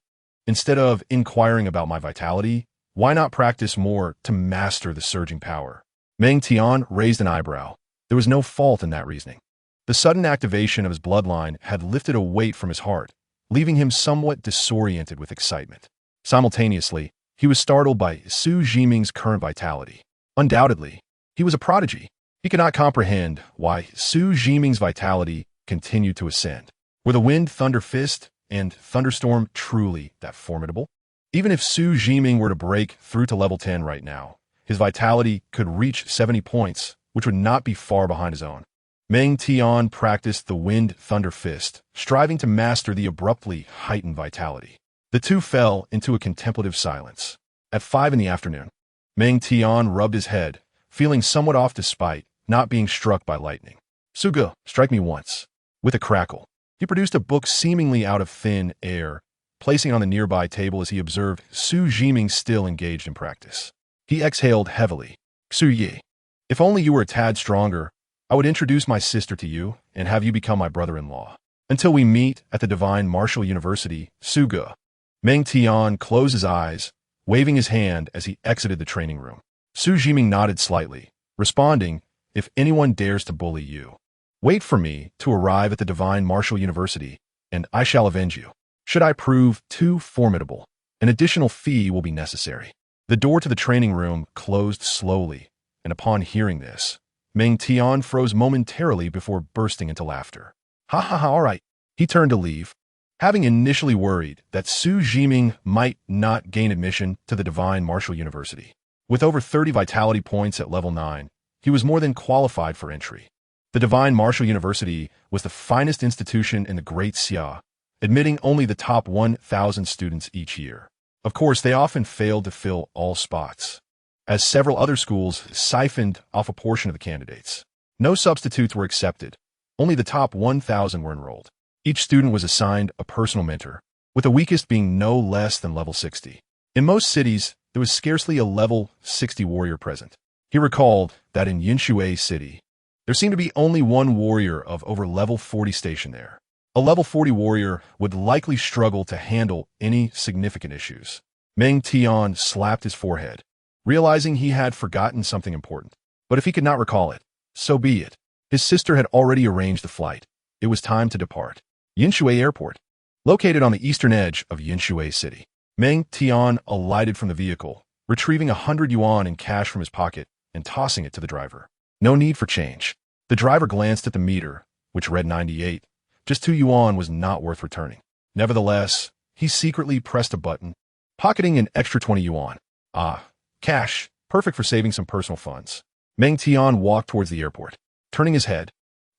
Instead of inquiring about my vitality, why not practice more to master the surging power? Meng Tian raised an eyebrow. There was no fault in that reasoning. The sudden activation of his bloodline had lifted a weight from his heart, leaving him somewhat disoriented with excitement. Simultaneously, he was startled by Xu Zhiming's current vitality. Undoubtedly, he was a prodigy. He could not comprehend why Xu Zhiming's vitality continued to ascend. Were the Wind Thunder Fist and Thunderstorm truly that formidable? Even if Xu Zhiming were to break through to level 10 right now, his vitality could reach 70 points, which would not be far behind his own. Meng Tian practiced the Wind Thunder Fist, striving to master the abruptly heightened vitality. The two fell into a contemplative silence. At 5 in the afternoon, Meng Tian rubbed his head, feeling somewhat off despite not being struck by lightning. Sugo, strike me once. With a crackle, he produced a book seemingly out of thin air, placing it on the nearby table as he observed Xu Zhiming still engaged in practice. He exhaled heavily. Xu Yi, if only you were a tad stronger, I would introduce my sister to you and have you become my brother-in-law. Until we meet at the Divine Martial University, Sugo. Meng Tian closed his eyes, waving his hand as he exited the training room. Xu Zhiming nodded slightly, responding, if anyone dares to bully you, wait for me to arrive at the Divine Martial University, and I shall avenge you. Should I prove too formidable, an additional fee will be necessary. The door to the training room closed slowly, and upon hearing this, Meng Tian froze momentarily before bursting into laughter. Ha ha ha, all right. He turned to leave, having initially worried that Xu Zhiming might not gain admission to the Divine Martial University. With over 30 vitality points at level 9, he was more than qualified for entry. The Divine Martial University was the finest institution in the Great Xia, admitting only the top 1,000 students each year. Of course, they often failed to fill all spots, as several other schools siphoned off a portion of the candidates. No substitutes were accepted. Only the top 1,000 were enrolled. Each student was assigned a personal mentor, with the weakest being no less than level 60. In most cities, there was scarcely a level 60 warrior present. He recalled that in Yinshui City, there seemed to be only one warrior of over level 40 stationed there. A level 40 warrior would likely struggle to handle any significant issues. Meng Tian slapped his forehead, realizing he had forgotten something important. But if he could not recall it, so be it. His sister had already arranged the flight. It was time to depart. Yinshui Airport, located on the eastern edge of Yinshui City. Meng Tian alighted from the vehicle, retrieving 100 yuan in cash from his pocket and tossing it to the driver. No need for change. The driver glanced at the meter, which read 98. Just 2 yuan was not worth returning. Nevertheless, he secretly pressed a button, pocketing an extra 20 yuan. Ah, cash, perfect for saving some personal funds. Meng Tian walked towards the airport. Turning his head,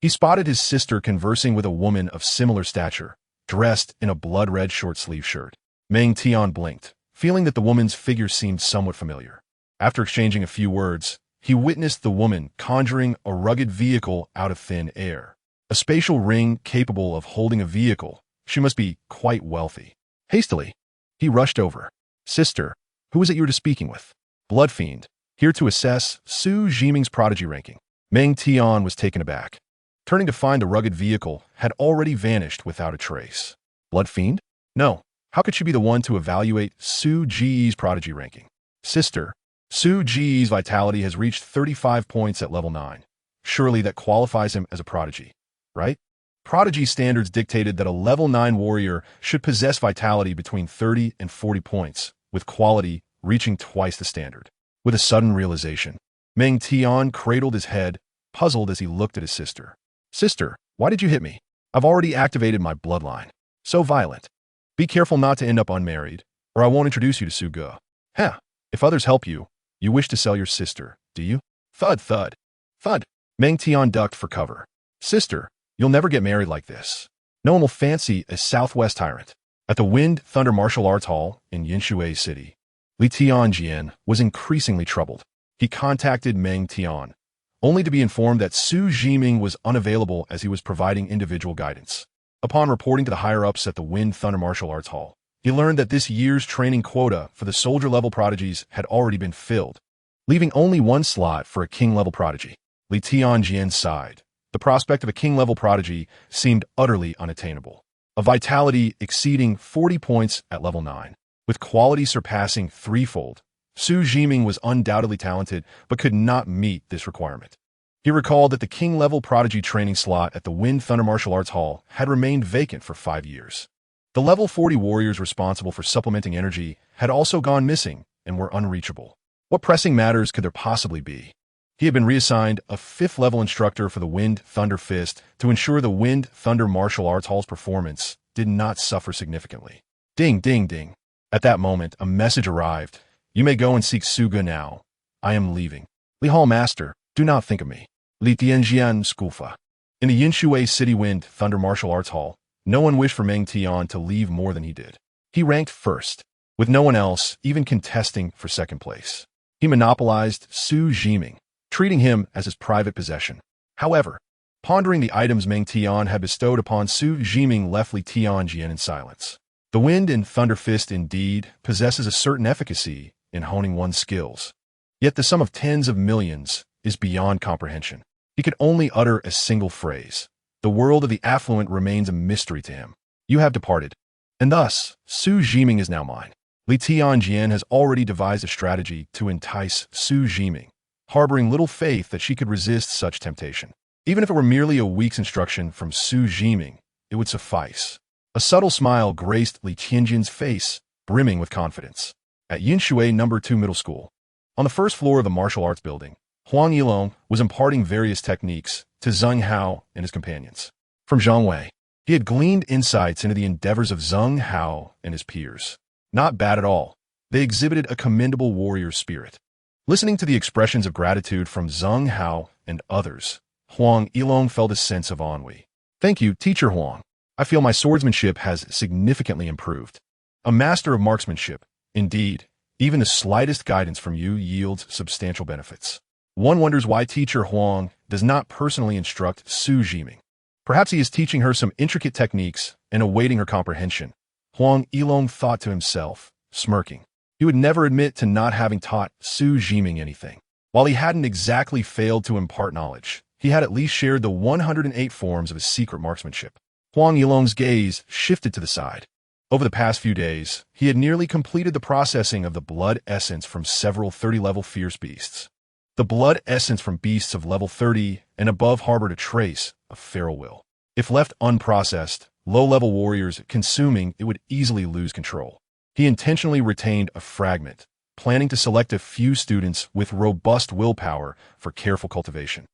he spotted his sister conversing with a woman of similar stature, dressed in a blood-red short-sleeve shirt. Meng Tian blinked, feeling that the woman's figure seemed somewhat familiar. After exchanging a few words, he witnessed the woman conjuring a rugged vehicle out of thin air. A spatial ring capable of holding a vehicle. She must be quite wealthy. Hastily, he rushed over. Sister, who is it you were speaking with? Blood Fiend, here to assess Xu Zhiming's prodigy ranking. Meng Tian was taken aback. Turning to find the rugged vehicle had already vanished without a trace. Blood Fiend? No. How could she be the one to evaluate Xu Zhi's prodigy ranking? Sister, Xu Zhi's vitality has reached 35 points at level 9. Surely that qualifies him as a prodigy, right? Prodigy standards dictated that a level 9 warrior should possess vitality between 30 and 40 points, with quality reaching twice the standard. With a sudden realization, Meng Tian cradled his head, puzzled as he looked at his sister. Sister, why did you hit me? I've already activated my bloodline. So violent. Be careful not to end up unmarried, or I won't introduce you to Su Ge. Heh, if others help you, you wish to sell your sister, do you? Thud, thud, thud. Meng Tian ducked for cover. Sister, you'll never get married like this. No one will fancy a Southwest tyrant. At the Wind Thunder Martial Arts Hall in Yinshui City, Li Tianjian was increasingly troubled. He contacted Meng Tian, only to be informed that Xu Zhiming was unavailable as he was providing individual guidance. Upon reporting to the higher-ups at the Wind Thunder Martial Arts Hall, he learned that this year's training quota for the soldier-level prodigies had already been filled, leaving only one slot for a king-level prodigy. Li Tianjian sighed. The prospect of a king-level prodigy seemed utterly unattainable. A vitality exceeding 40 points at level 9, with quality surpassing threefold, Xu Zhiming was undoubtedly talented but could not meet this requirement. He recalled that the king-level prodigy training slot at the Wind Thunder Martial Arts Hall had remained vacant for 5 years. The level 40 warriors responsible for supplementing energy had also gone missing and were unreachable. What pressing matters could there possibly be? He had been reassigned a 5th-level instructor for the Wind Thunder Fist to ensure the Wind Thunder Martial Arts Hall's performance did not suffer significantly. Ding, ding, ding. At that moment, a message arrived. You may go and seek Su Ge now. I am leaving. Li Hall Master, do not think of me. Li Tianjian Skulfa. In the Yinshui City Wind Thunder Martial Arts Hall, no one wished for Meng Tian to leave more than he did. He ranked first, with no one else even contesting for second place. He monopolized Xu Zhiming, treating him as his private possession. However, pondering the items Meng Tian had bestowed upon Xu Zhiming left Li Tianjian in silence. The Wind and Thunder Fist indeed possesses a certain efficacy in honing one's skills. Yet the sum of tens of millions is beyond comprehension. He could only utter a single phrase. The world of the affluent remains a mystery to him. You have departed. And thus, Xu Zhiming is now mine. Li Tianjian has already devised a strategy to entice Xu Zhiming, harboring little faith that she could resist such temptation. Even if it were merely a week's instruction from Xu Zhiming, it would suffice. A subtle smile graced Li Tianjian's face, brimming with confidence. At Yinshui No. 2 Middle School, on the first floor of the martial arts building, Huang Yilong was imparting various techniques to Zheng Hao and his companions. From Zhang Wei, he had gleaned insights into the endeavors of Zheng Hao and his peers. Not bad at all. They exhibited a commendable warrior spirit. Listening to the expressions of gratitude from Zheng Hao and others, Huang Yilong felt a sense of ennui. Thank you, Teacher Huang. I feel my swordsmanship has significantly improved. A master of marksmanship, indeed, even the slightest guidance from you yields substantial benefits. One wonders why Teacher Huang does not personally instruct Xu Zhiming. Perhaps he is teaching her some intricate techniques and awaiting her comprehension. Huang Yilong thought to himself, smirking. He would never admit to not having taught Xu Zhiming anything. While he hadn't exactly failed to impart knowledge, he had at least shared the 108 forms of his secret marksmanship. Huang Yilong's gaze shifted to the side. Over the past few days, he had nearly completed the processing of the blood essence from several 30-level fierce beasts. The blood essence from beasts of level 30 and above harbored a trace of feral will. If left unprocessed, low-level warriors consuming it would easily lose control. He intentionally retained a fragment, planning to select a few students with robust willpower for careful cultivation.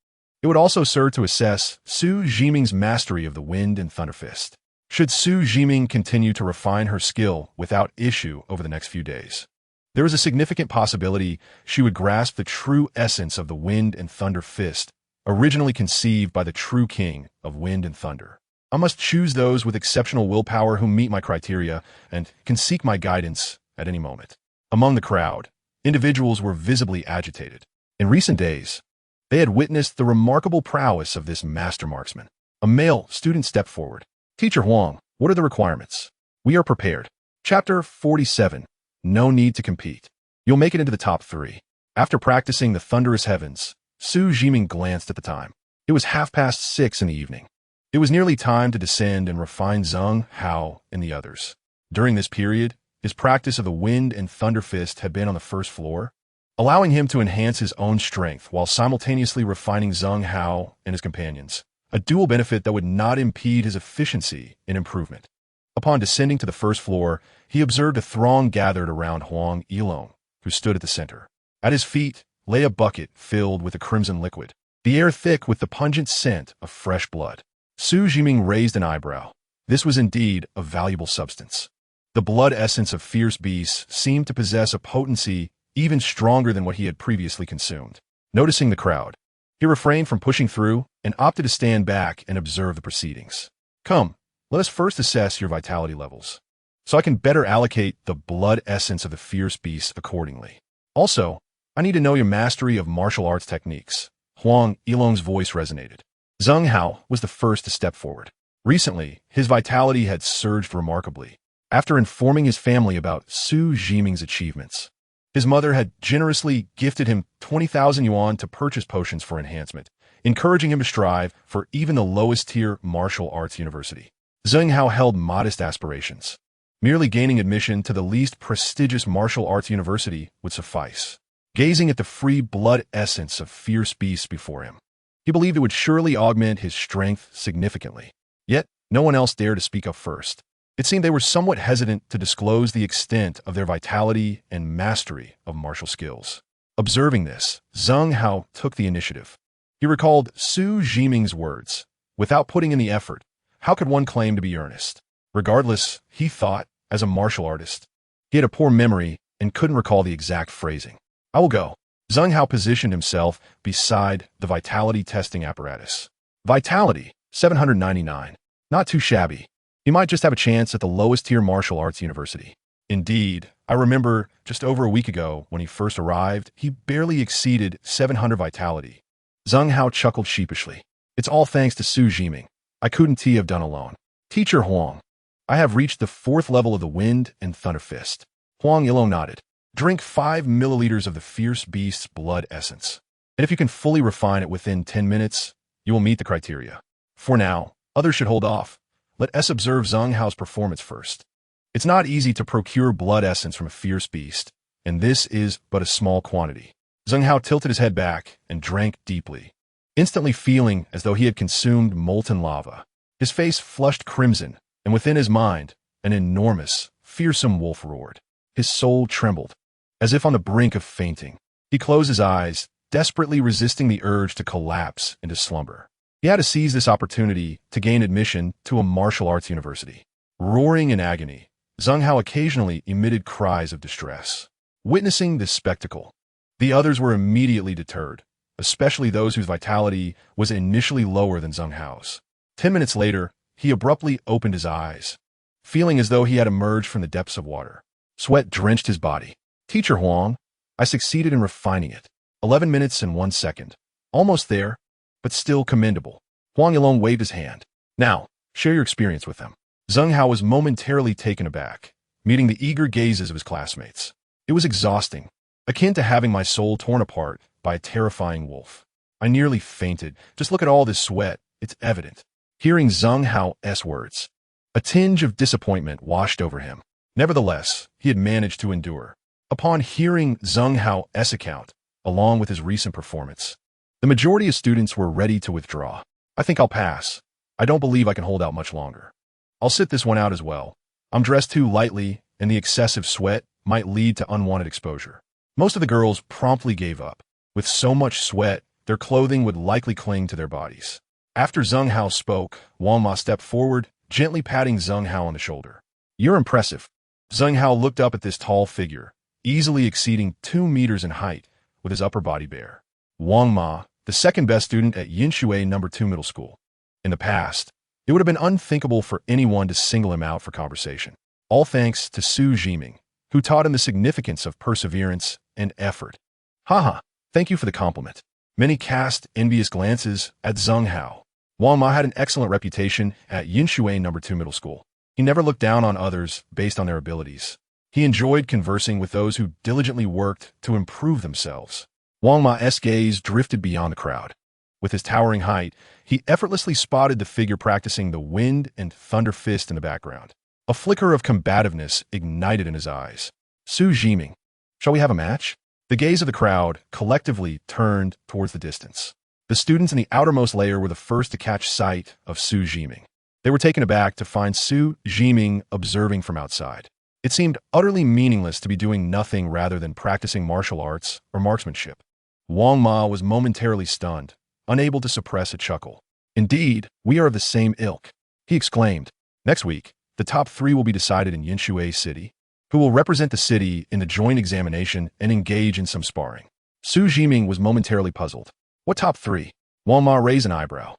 It would also serve to assess Xu Zhiming's mastery of the Wind and Thunder Fist. should Xu Zhiming continue to refine her skill without issue over the next few days. There was a significant possibility she would grasp the true essence of the Wind and Thunder Fist, originally conceived by the true king of wind and thunder. I must choose those with exceptional willpower who meet my criteria and can seek my guidance at any moment. Among the crowd, individuals were visibly agitated. In recent days, they had witnessed the remarkable prowess of this master marksman. A male student stepped forward. "Teacher Huang, what are the requirements?" "We are prepared." Chapter 47. No need to compete. You'll make it into the top 3. After practicing the thunderous heavens, Xu Zhiming glanced at the time. It was 6:30 in the evening. It was nearly time to descend and refine Zheng Hao and the others. During this period, his practice of the Wind and Thunder Fist had been on the first floor, allowing him to enhance his own strength while simultaneously refining Zheng Hao and his companions, a dual benefit that would not impede his efficiency and improvement. Upon descending to the first floor, he observed a throng gathered around Huang Yilong, who stood at the center. At his feet lay a bucket filled with a crimson liquid, the air thick with the pungent scent of fresh blood. Xu Zhiming raised an eyebrow. This was indeed a valuable substance. The blood essence of fierce beasts seemed to possess a potency even stronger than what he had previously consumed. Noticing the crowd, he refrained from pushing through and opted to stand back and observe the proceedings. "Come, let us first assess your vitality levels, so I can better allocate the blood essence of the fierce beasts accordingly. Also, I need to know your mastery of martial arts techniques." Huang Yilong's voice resonated. Zheng Hao was the first to step forward. Recently, his vitality had surged remarkably. After informing his family about Xu Zhiming's achievements, his mother had generously gifted him 20,000 yuan to purchase potions for enhancement, encouraging him to strive for even the lowest-tier martial arts university. Zheng Hao held modest aspirations. Merely gaining admission to the least prestigious martial arts university would suffice. Gazing at the free blood essence of fierce beasts before him, he believed it would surely augment his strength significantly. Yet, no one else dared to speak up first. It seemed they were somewhat hesitant to disclose the extent of their vitality and mastery of martial skills. Observing this, Zheng Hao took the initiative. He recalled Xu Zhiming's words. Without putting in the effort, how could one claim to be earnest? Regardless, he thought, as a martial artist, he had a poor memory and couldn't recall the exact phrasing. "I will go." Zheng Hao positioned himself beside the vitality testing apparatus. Vitality, 799. Not too shabby. He might just have a chance at the lowest-tier martial arts university. Indeed, I remember just over a week ago when he first arrived, he barely exceeded 700 vitality. Zheng Hao chuckled sheepishly. "It's all thanks to Xu Zhiming. I couldn't have done alone." "Teacher Huang, I have reached the 4th level of the Wind and Thunder Fist." Huang Yilong nodded. "Drink 5 milliliters of the fierce beast's blood essence, and if you can fully refine it within 10 minutes, you will meet the criteria. For now, others should hold off. Let us observe Zheng Hao's performance first. It's not easy to procure blood essence from a fierce beast, and this is but a small quantity." Zheng Hao tilted his head back and drank deeply, instantly feeling as though he had consumed molten lava. His face flushed crimson, and within his mind, an enormous, fearsome wolf roared. His soul trembled, as if on the brink of fainting. He closed his eyes, desperately resisting the urge to collapse into slumber. He had to seize this opportunity to gain admission to a martial arts university. Roaring in agony, Zheng Hao occasionally emitted cries of distress. Witnessing this spectacle, the others were immediately deterred, especially those whose vitality was initially lower than Zheng Hao's. 10 minutes later, he abruptly opened his eyes, feeling as though he had emerged from the depths of water. Sweat drenched his body. "Teacher Huang, I succeeded in refining it. 11 minutes and 1 second. Almost there, but still commendable." Huang Yilong waved his hand. "Now, share your experience with them." Zheng Hao was momentarily taken aback, meeting the eager gazes of his classmates. It was exhausting, akin to having my soul torn apart by a terrifying wolf. I nearly fainted. "Just look at all this sweat. It's evident." Hearing Zheng Hao's words, a tinge of disappointment washed over him. Nevertheless, he had managed to endure. Upon hearing Zheng Hao's account, along with his recent performance, the majority of students were ready to withdraw. "I think I'll pass. I don't believe I can hold out much longer. I'll sit this one out as well. I'm dressed too lightly, and the excessive sweat might lead to unwanted exposure." Most of the girls promptly gave up. With so much sweat, their clothing would likely cling to their bodies. After Zheng Hao spoke, Wang Ma stepped forward, gently patting Zheng Hao on the shoulder. "You're impressive." Zheng Hao looked up at this tall figure, easily exceeding 2 meters in height, with his upper body bare. Wang Ma, the second-best student at Yinshui No. 2 Middle School. In the past, it would have been unthinkable for anyone to single him out for conversation. All thanks to Xu Zhiming, who taught him the significance of perseverance and effort. "Haha, thank you for the compliment." Many cast envious glances at Zheng Hao. Wang Ma had an excellent reputation at Yinshui No. 2 Middle School. He never looked down on others based on their abilities. He enjoyed conversing with those who diligently worked to improve themselves. Wang Ma's gaze drifted beyond the crowd. With his towering height, he effortlessly spotted the figure practicing the wind and thunder fist in the background. A flicker of combativeness ignited in his eyes. "Xu Zhiming, shall we have a match?" The gaze of the crowd collectively turned towards the distance. The students in the outermost layer were the first to catch sight of Xu Zhiming. They were taken aback to find Xu Zhiming observing from outside. It seemed utterly meaningless to be doing nothing rather than practicing martial arts or marksmanship. Wang Ma was momentarily stunned, unable to suppress a chuckle. "Indeed, we are of the same ilk," he exclaimed. "Next week, the top 3 will be decided in Yinshui City, who will represent the city in the joint examination and engage in some sparring." Xu Zhiming was momentarily puzzled. "What top 3? Wang Ma raised an eyebrow,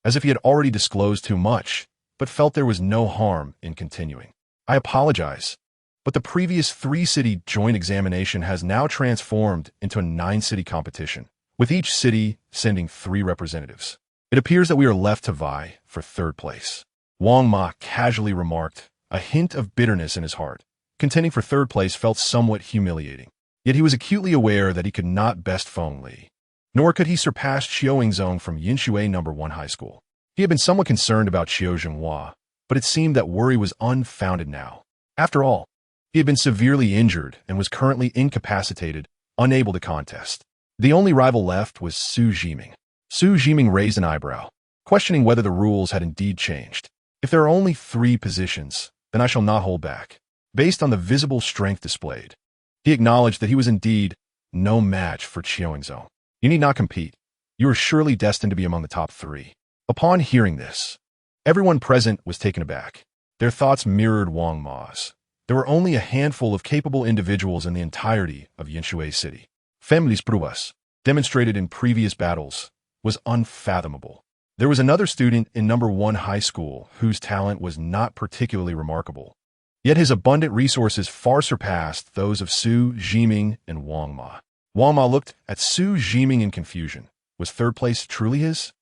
as if he had already disclosed too much, but felt there was no harm in continuing. "I apologize, but the previous 3-city joint examination has now transformed into a 9-city competition, with each city sending 3 representatives. It appears that we are left to vie for 3rd place." Wang Ma casually remarked, a hint of bitterness in his heart. Contending for 3rd place felt somewhat humiliating. Yet he was acutely aware that he could not best Feng Li. Nor could he surpass Qiu Yingzong from Yinshui No. 1 High School. He had been somewhat concerned about Qiu Zhenghua, but it seemed that worry was unfounded now. After all, he had been severely injured and was currently incapacitated, unable to contest. The only rival left was Xu Zhiming. Xu Zhiming raised an eyebrow, questioning whether the rules had indeed changed. "If there are only 3 positions, then I shall not hold back." Based on the visible strength displayed, he acknowledged that he was indeed no match for Qiu Yingzong. "You need not compete. You are surely destined to be among the top 3. Upon hearing this, everyone present was taken aback. Their thoughts mirrored Wang Ma's. There were only a handful of capable individuals in the entirety of Yinshui City. Family's pruebas, demonstrated in previous battles, was unfathomable. There was another student in No. 1 High School whose talent was not particularly remarkable. Yet his abundant resources far surpassed those of Xu Zhiming and Wang Ma. Wang Ma looked at Xu Zhiming in confusion. Was 3rd place truly his?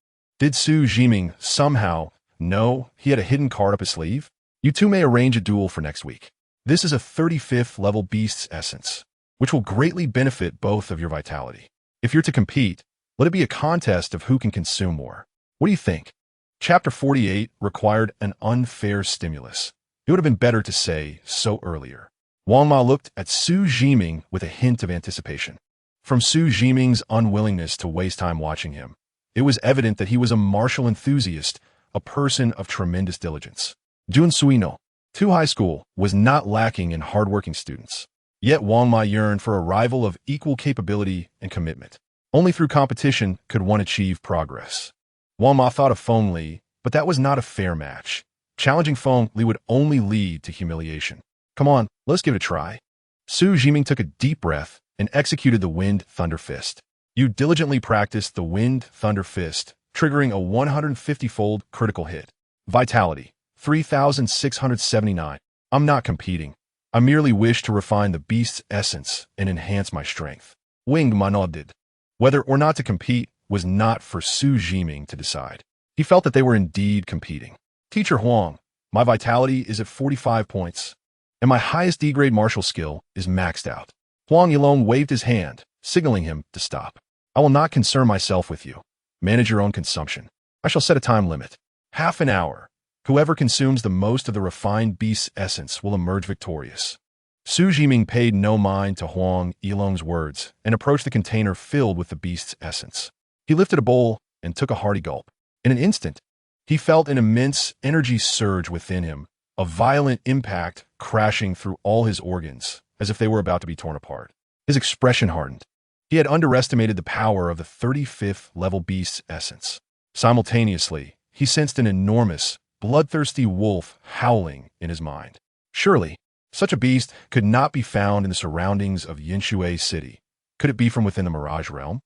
Did Xu Zhiming somehow know he had a hidden card up his sleeve? "You two may arrange a duel for next week. This is a 35th level beast's essence, which will greatly benefit both of your vitality. If you're to compete, let it be a contest of who can consume more. What do you think?" Chapter 48 required an unfair stimulus. It would have been better to say so earlier. Wang Ma looked at Xu Zhiming with a hint of anticipation. From Xu Zhiming's unwillingness to waste time watching him, it was evident that he was a martial enthusiast, a person of tremendous diligence. Junsui 2 High School was not lacking in hardworking students. Yet Wang Ma yearned for a rival of equal capability and commitment. Only through competition could one achieve progress. Wang Ma thought of Feng Li, but that was not a fair match. Challenging Feng Li would only lead to humiliation. "Come on, let's give it a try." Xu Zhiming took a deep breath and executed the Wind Thunder Fist. You diligently practiced the Wind Thunder Fist, triggering a 150-fold critical hit. Vitality, 3,679. "I'm not competing. I merely wish to refine the beast's essence and enhance my strength." Wing Manhwaedit. Whether or not to compete was not for Xu Zhiming to decide. He felt that they were indeed competing. "Teacher Huang, my vitality is at 45 points, and my highest D-grade martial skill is maxed out." Huang Yilong waved his hand, signaling him to stop. "I will not concern myself with you. Manage your own consumption. I shall set a time limit. Half an hour. Whoever consumes the most of the refined beast's essence will emerge victorious." Xu Zhiming paid no mind to Huang Yilong's words and approached the container filled with the beast's essence. He lifted a bowl and took a hearty gulp. In an instant, he felt an immense energy surge within him, a violent impact crashing through all his organs, as if they were about to be torn apart. His expression hardened. He had underestimated the power of the 35th level beast's essence. Simultaneously, he sensed an enormous, bloodthirsty wolf howling in his mind. Surely, such a beast could not be found in the surroundings of Yinshui City. Could it be from within the Mirage Realm?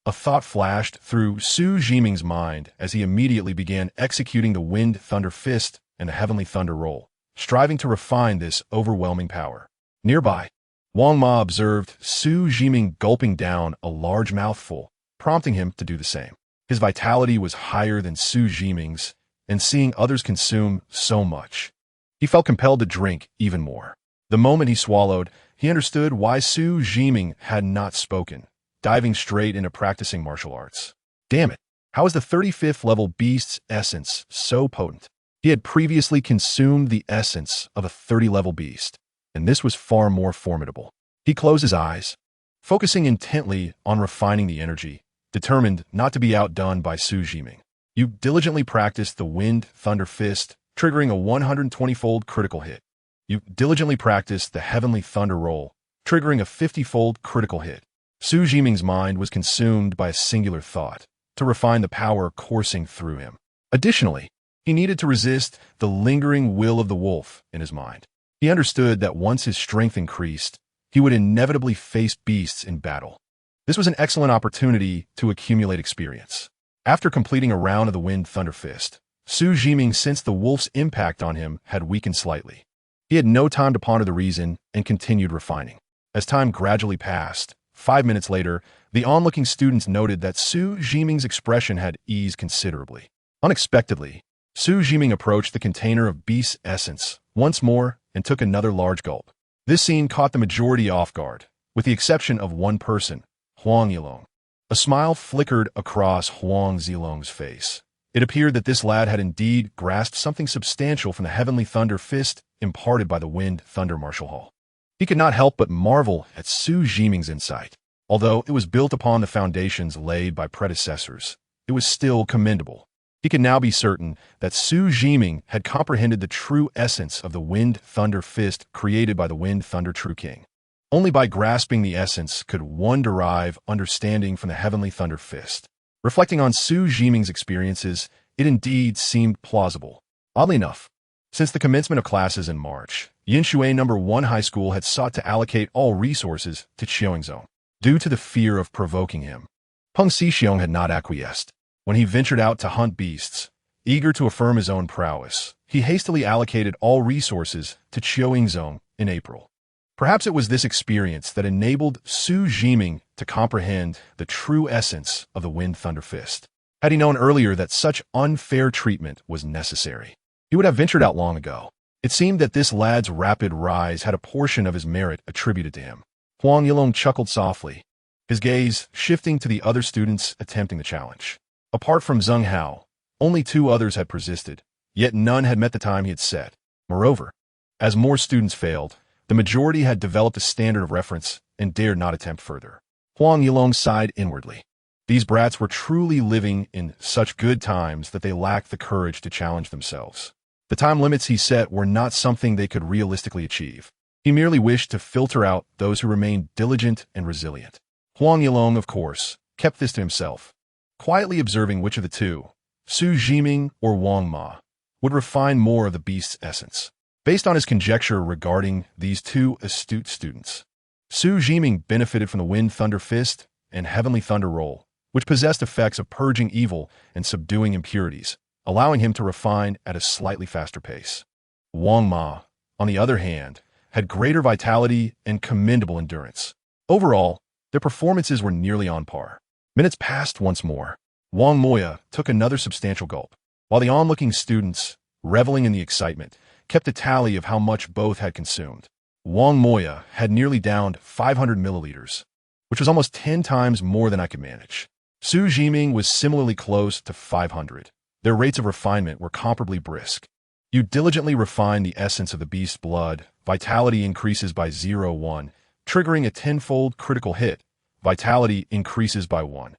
A thought flashed through Xu Zhiming's mind as he immediately began executing the Wind Thunder Fist and the Heavenly Thunder Roll, striving to refine this overwhelming power. Nearby, Wang Ma observed Xu Zhiming gulping down a large mouthful, prompting him to do the same. His vitality was higher than Xu Zhiming's, and seeing others consume so much, he felt compelled to drink even more. The moment he swallowed, he understood why Xu Zhiming had not spoken, diving straight into practicing martial arts. Damn it, how is the 35th level beast's essence so potent? He had previously consumed the essence of a 30-level beast, and this was far more formidable. He closed his eyes, focusing intently on refining the energy, determined not to be outdone by Xu Zhiming. You diligently practiced the Wind Thunder Fist, triggering a 120-fold critical hit. You diligently practiced the Heavenly Thunder Roll, triggering a 50-fold critical hit. Xu Zhiming's mind was consumed by a singular thought, to refine the power coursing through him. Additionally, he needed to resist the lingering will of the wolf in his mind. He understood that once his strength increased, he would inevitably face beasts in battle. This was an excellent opportunity to accumulate experience. After completing a round of the Wind Thunder Fist, Xu Zhiming sensed the wolf's impact on him had weakened slightly. He had no time to ponder the reason and continued refining. As time gradually passed, 5 minutes later, the onlooking students noted that Xu Zhiming's expression had eased considerably. Unexpectedly, Xu Zhiming approached the container of beast's essence once more and took another large gulp. This scene caught the majority off guard, with the exception of one person, Huang Yilong. A smile flickered across Huang Zilong's face. It appeared that this lad had indeed grasped something substantial from the Heavenly Thunder Fist imparted by the Wind Thunder Martial Hall. He could not help but marvel at Xu Zhiming's insight. Although it was built upon the foundations laid by predecessors, it was still commendable. He could now be certain that Xu Zhiming had comprehended the true essence of the Wind Thunder Fist created by the Wind Thunder True King. Only by grasping the essence could one derive understanding from the Heavenly Thunder Fist. Reflecting on Xu Zhiming's experiences, it indeed seemed plausible. Oddly enough, since the commencement of classes in March, Yinshui No. 1 High School had sought to allocate all resources to Qiongzong, due to the fear of provoking him. Peng Xixiong had not acquiesced. When he ventured out to hunt beasts, eager to affirm his own prowess, he hastily allocated all resources to Qiongzong in April. Perhaps it was this experience that enabled Xu Zhiming to comprehend the true essence of the Wind Thunder Fist. Had he known earlier that such unfair treatment was necessary, he would have ventured out long ago. It seemed that this lad's rapid rise had a portion of his merit attributed to him. Huang Yilong chuckled softly, his gaze shifting to the other students attempting the challenge. Apart from Zheng Hao, only 2 others had persisted, yet none had met the time he had set. Moreover, as more students failed, the majority had developed a standard of reference and dared not attempt further. Huang Yilong sighed inwardly. These brats were truly living in such good times that they lacked the courage to challenge themselves. The time limits he set were not something they could realistically achieve. He merely wished to filter out those who remained diligent and resilient. Huang Yilong, of course, kept this to himself, quietly observing which of the two, Xu Zhiming or Wang Ma, would refine more of the beast's essence. Based on his conjecture regarding these 2 astute students, Xu Zhiming benefited from the Wind Thunder Fist and Heavenly Thunder Roll, which possessed effects of purging evil and subduing impurities, allowing him to refine at a slightly faster pace. Wang Ma, on the other hand, had greater vitality and commendable endurance. Overall, their performances were nearly on par. Minutes passed once more. Wang Moya took another substantial gulp, while the onlooking students, reveling in the excitement, kept a tally of how much both had consumed. Wang Moya had nearly downed 500 milliliters, which was almost 10 times more than I could manage. Xu Zhiming was similarly close to 500. Their rates of refinement were comparably brisk. You diligently refine the essence of the beast's blood, vitality increases by 0.1, triggering a 10-fold critical hit. Vitality increases by 1.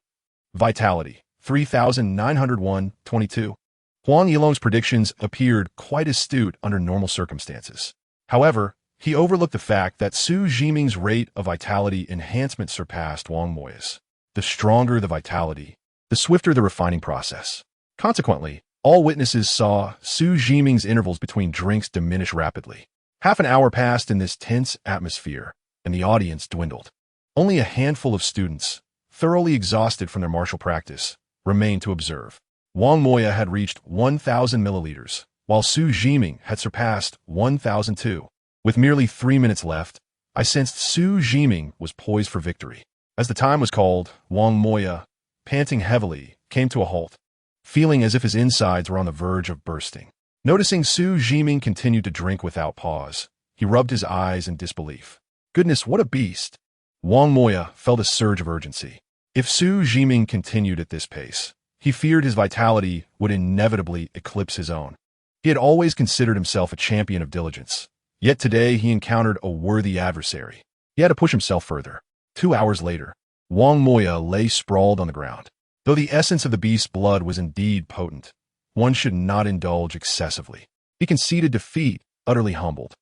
Vitality, 3,901.22. Huang Yilong's predictions appeared quite astute under normal circumstances. However, he overlooked the fact that Xu Zhiming's rate of vitality enhancement surpassed Wang Moya's. The stronger the vitality, the swifter the refining process. Consequently, All witnesses saw Xu Zhiming's intervals between drinks diminish rapidly. Half an hour passed in this tense atmosphere, and the audience dwindled. Only a handful of students, thoroughly exhausted from their martial practice, remained to observe. Wang Moya had reached 1,000 milliliters, while Xu Zhiming had surpassed 1,002. With merely 3 minutes left, I sensed Xu Zhiming was poised for victory. As the time was called, Wang Moya, panting heavily, came to a halt, feeling as if his insides were on the verge of bursting. Noticing Xu Zhiming continued to drink without pause, he rubbed his eyes in disbelief. Goodness, what a beast! Wang Moya felt a surge of urgency. If Xu Zhiming continued at this pace, he feared his vitality would inevitably eclipse his own. He had always considered himself a champion of diligence, yet today he encountered a worthy adversary. He had to push himself further. 2 hours later, Wang Moya lay sprawled on the ground. Though the essence of the beast's blood was indeed potent, one should not indulge excessively. He conceded defeat, utterly humbled.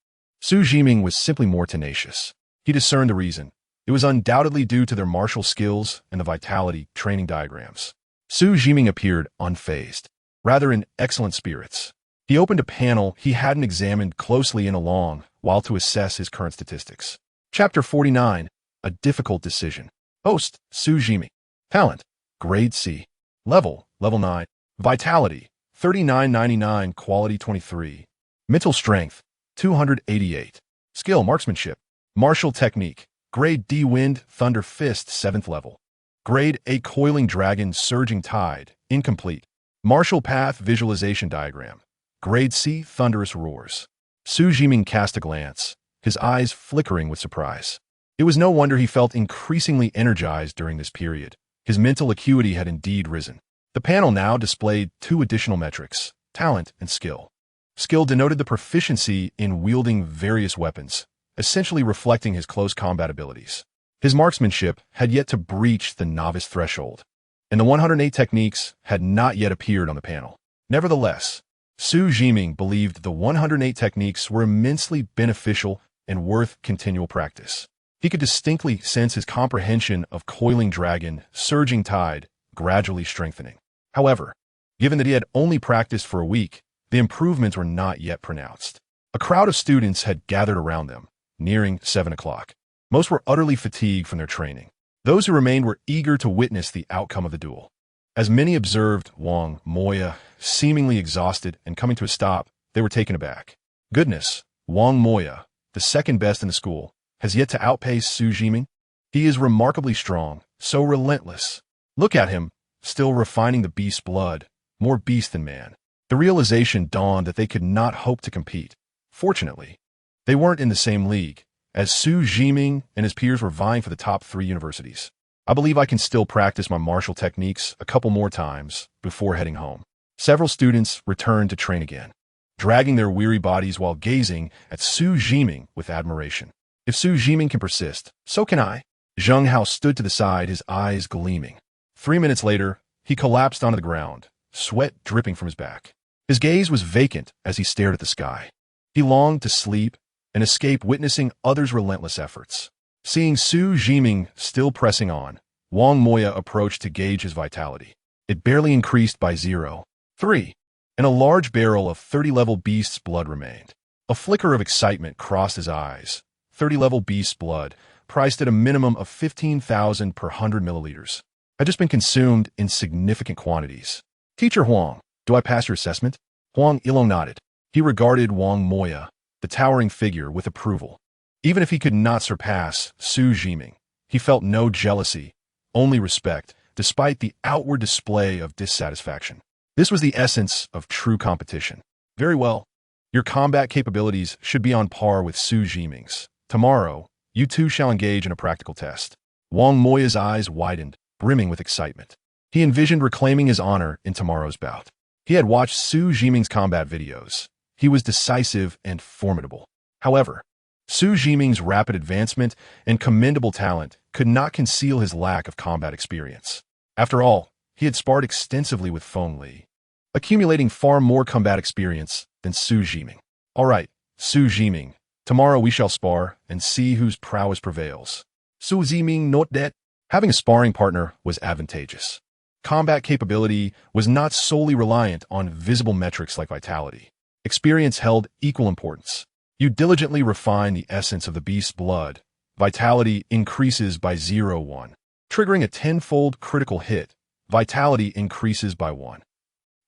Xu Zhiming was simply more tenacious. He discerned the reason. It was undoubtedly due to their martial skills and the vitality training diagrams. Xu Zhiming appeared unfazed, rather in excellent spirits. He opened a panel he hadn't examined closely in a long while to assess his current statistics. Chapter 49, A Difficult Decision. Host, Xu Zhiming. Talent, Grade C. Level 9. Vitality, 3999, Quality 23. Mental Strength, 288. Skill, Marksmanship. Martial Technique, Grade D. Wind, Thunder Fist, 7th level. Grade A. Coiling Dragon, Surging Tide, incomplete. Martial Path Visualization Diagram, Grade C. Thunderous Roars. Xu Zhiming cast a glance, his eyes flickering with surprise. It was no wonder he felt increasingly energized during this period. His mental acuity had indeed risen. The panel now displayed 2 additional metrics, talent and skill. Skill denoted the proficiency in wielding various weapons, essentially reflecting his close combat abilities. His marksmanship had yet to breach the novice threshold, and the 108 techniques had not yet appeared on the panel. Nevertheless, Xu Zhiming believed the 108 techniques were immensely beneficial and worth continual practice. He could distinctly sense his comprehension of Coiling Dragon, Surging Tide, gradually strengthening. However, given that he had only practiced for a week, the improvements were not yet pronounced. A crowd of students had gathered around them, nearing 7 o'clock. Most were utterly fatigued from their training. Those who remained were eager to witness the outcome of the duel. As many observed Wang Moya, seemingly exhausted and coming to a stop, they were taken aback. Goodness, Wang Moya, the second best in the school, has yet to outpace Xu Zhiming? He is remarkably strong, so relentless. Look at him, still refining the beast's blood, more beast than man. The realization dawned that they could not hope to compete. Fortunately, they weren't in the same league, as Xu Zhiming and his peers were vying for the top 3 universities. I believe I can still practice my martial techniques a couple more times before heading home. Several students returned to train again, dragging their weary bodies while gazing at Xu Zhiming with admiration. If Xu Zhiming can persist, so can I. Zheng Hao stood to the side, his eyes gleaming. 3 minutes later, he collapsed onto the ground, sweat dripping from his back. His gaze was vacant as he stared at the sky. He longed to sleep and escape witnessing others' relentless efforts. Seeing Xu Zhiming still pressing on, Wang Moya approached to gauge his vitality. It barely increased by 0.3, and a large barrel of 30-level beast's blood remained. A flicker of excitement crossed his eyes. 30-level beast's blood, priced at a minimum of 15,000 per 100 milliliters, had just been consumed in significant quantities. Teacher Huang, do I pass your assessment? Huang Ilong nodded. He regarded Wang Moya, the towering figure, with approval. Even if he could not surpass Xu Zhiming, he felt no jealousy, only respect, despite the outward display of dissatisfaction. This was the essence of true competition. Very well. Your combat capabilities should be on par with Xu Zhiming's. Tomorrow, you two shall engage in a practical test. Wang Moya's eyes widened, brimming with excitement. He envisioned reclaiming his honor in tomorrow's bout. He had watched Xu Zhiming's combat videos. He was decisive and formidable. However, Xu Zhiming's rapid advancement and commendable talent could not conceal his lack of combat experience. After all, he had sparred extensively with Feng Li, accumulating far more combat experience than Xu Zhiming. All right, Xu Zhiming, tomorrow we shall spar and see whose prowess prevails. Xu Zhiming, note that having a sparring partner was advantageous. Combat capability was not solely reliant on visible metrics like vitality. Experience held equal importance. You diligently refine the essence of the beast's blood. Vitality increases by 0.1. Triggering a tenfold critical hit, vitality increases by 1.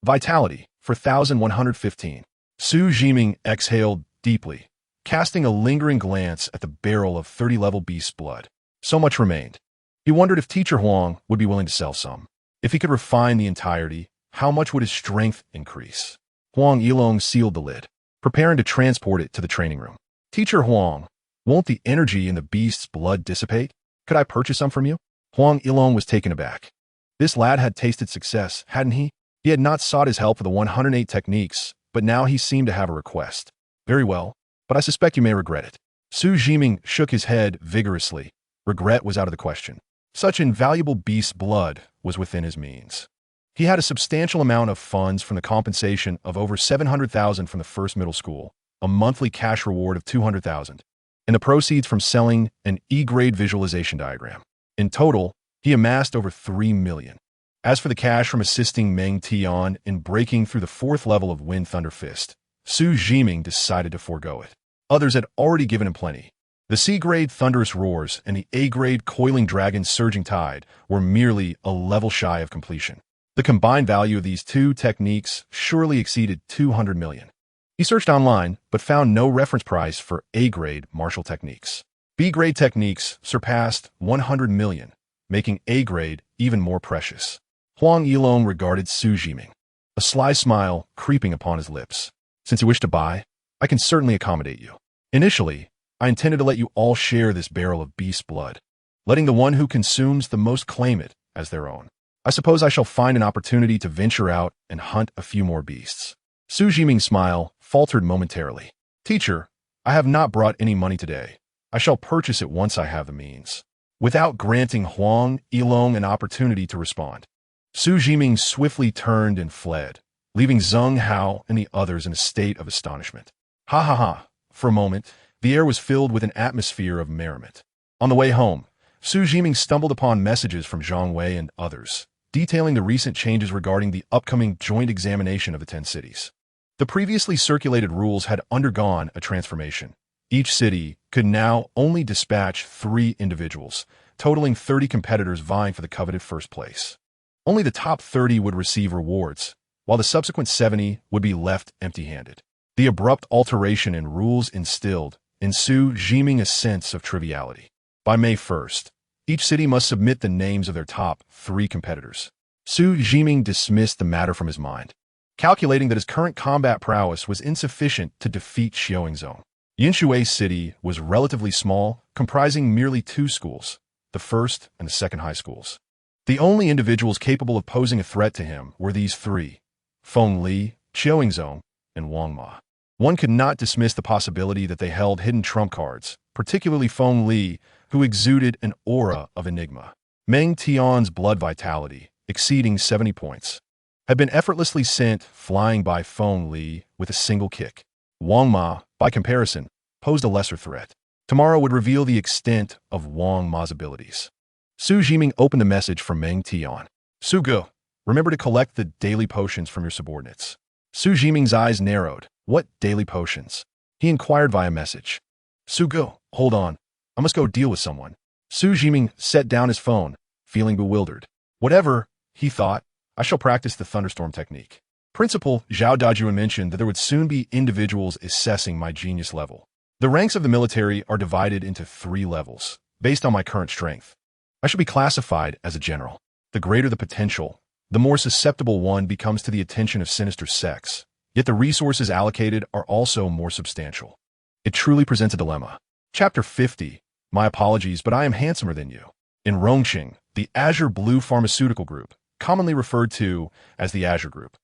Vitality, 4,115. Xu Zhiming exhaled deeply, casting a lingering glance at the barrel of 30-level beast's blood. So much remained. He wondered if Teacher Huang would be willing to sell some. If he could refine the entirety, how much would his strength increase? Huang Yilong sealed the lid, preparing to transport it to the training room. Teacher Huang, won't the energy in the beast's blood dissipate? Could I purchase some from you? Huang Yilong was taken aback. This lad had tasted success, hadn't he? He had not sought his help for the 108 techniques, but now he seemed to have a request. Very well, but I suspect you may regret it. Xu Zhiming shook his head vigorously. Regret was out of the question. Such invaluable beast blood was within his means. He had a substantial amount of funds from the compensation of over 700,000 from the first middle school, a monthly cash reward of 200,000, and the proceeds from selling an E-grade visualization diagram. In total, he amassed over 3 million. As for the cash from assisting Meng Tian in breaking through the 4th level of Wind Thunder Fist, Xu Zhiming decided to forego it. Others had already given him plenty. The C-grade Thunderous Roars and the A-grade Coiling Dragon's Surging Tide were merely a level shy of completion. The combined value of these two techniques surely exceeded 200 million. He searched online, but found no reference price for A-grade martial techniques. B-grade techniques surpassed 100 million, making A-grade even more precious. Huang Yilong regarded Xu Zhiming, a sly smile creeping upon his lips. Since you wish to buy, I can certainly accommodate you. Initially, I intended to let you all share this barrel of beast blood, letting the one who consumes the most claim it as their own. I suppose I shall find an opportunity to venture out and hunt a few more beasts. Xu Zhiming's smile faltered momentarily. Teacher, I have not brought any money today. I shall purchase it once I have the means. Without granting Huang Yilong an opportunity to respond, Xu Zhiming swiftly turned and fled, leaving Zheng Hao and the others in a state of astonishment. Ha ha ha. For a moment, the air was filled with an atmosphere of merriment. On the way home, Xu Zhiming stumbled upon messages from Zhang Wei and others, detailing the recent changes regarding the upcoming joint examination of the 10 cities. The previously circulated rules had undergone a transformation. Each city could now only dispatch 3 individuals, totaling 30 competitors vying for the coveted first place. Only the top 30 would receive rewards, while the subsequent 70 would be left empty-handed. The abrupt alteration in rules instilled in Xu Zhiming a sense of triviality. By May 1st, each city must submit the names of their top 3 competitors. Xu Zhiming dismissed the matter from his mind, calculating that his current combat prowess was insufficient to defeat Xiaoyingzhong. Yinshui City was relatively small, comprising merely 2 schools, the first and the second high schools. The only individuals capable of posing a threat to him were these 3, Feng Li, Xiaoyingzhong, and Wang Ma. One could not dismiss the possibility that they held hidden trump cards, particularly Feng Li, who exuded an aura of enigma. Meng Tian's blood vitality, exceeding 70 points, had been effortlessly sent flying by Feng Li with a single kick. Wang Ma, by comparison, posed a lesser threat. Tomorrow would reveal the extent of Wang Ma's abilities. Xu Zhiming opened the message from Meng Tian. Su Ge, remember to collect the daily potions from your subordinates. Xu Zhiming's eyes narrowed. What daily potions? He inquired via message. Su Ge, hold on. I must go deal with someone. Xu Zhiming set down his phone, feeling bewildered. Whatever, he thought, I shall practice the thunderstorm technique. Principal Zhao Dajuan mentioned that there would soon be individuals assessing my genius level. The ranks of the military are divided into 3 levels, based on my current strength. I should be classified as a general. The greater the potential, the more susceptible one becomes to the attention of sinister sects. Yet the resources allocated are also more substantial. It truly presents a dilemma. Chapter 50. My apologies, but I am handsomer than you. In Rongqing, the Azure Blue Pharmaceutical Group, commonly referred to as the Azure Group.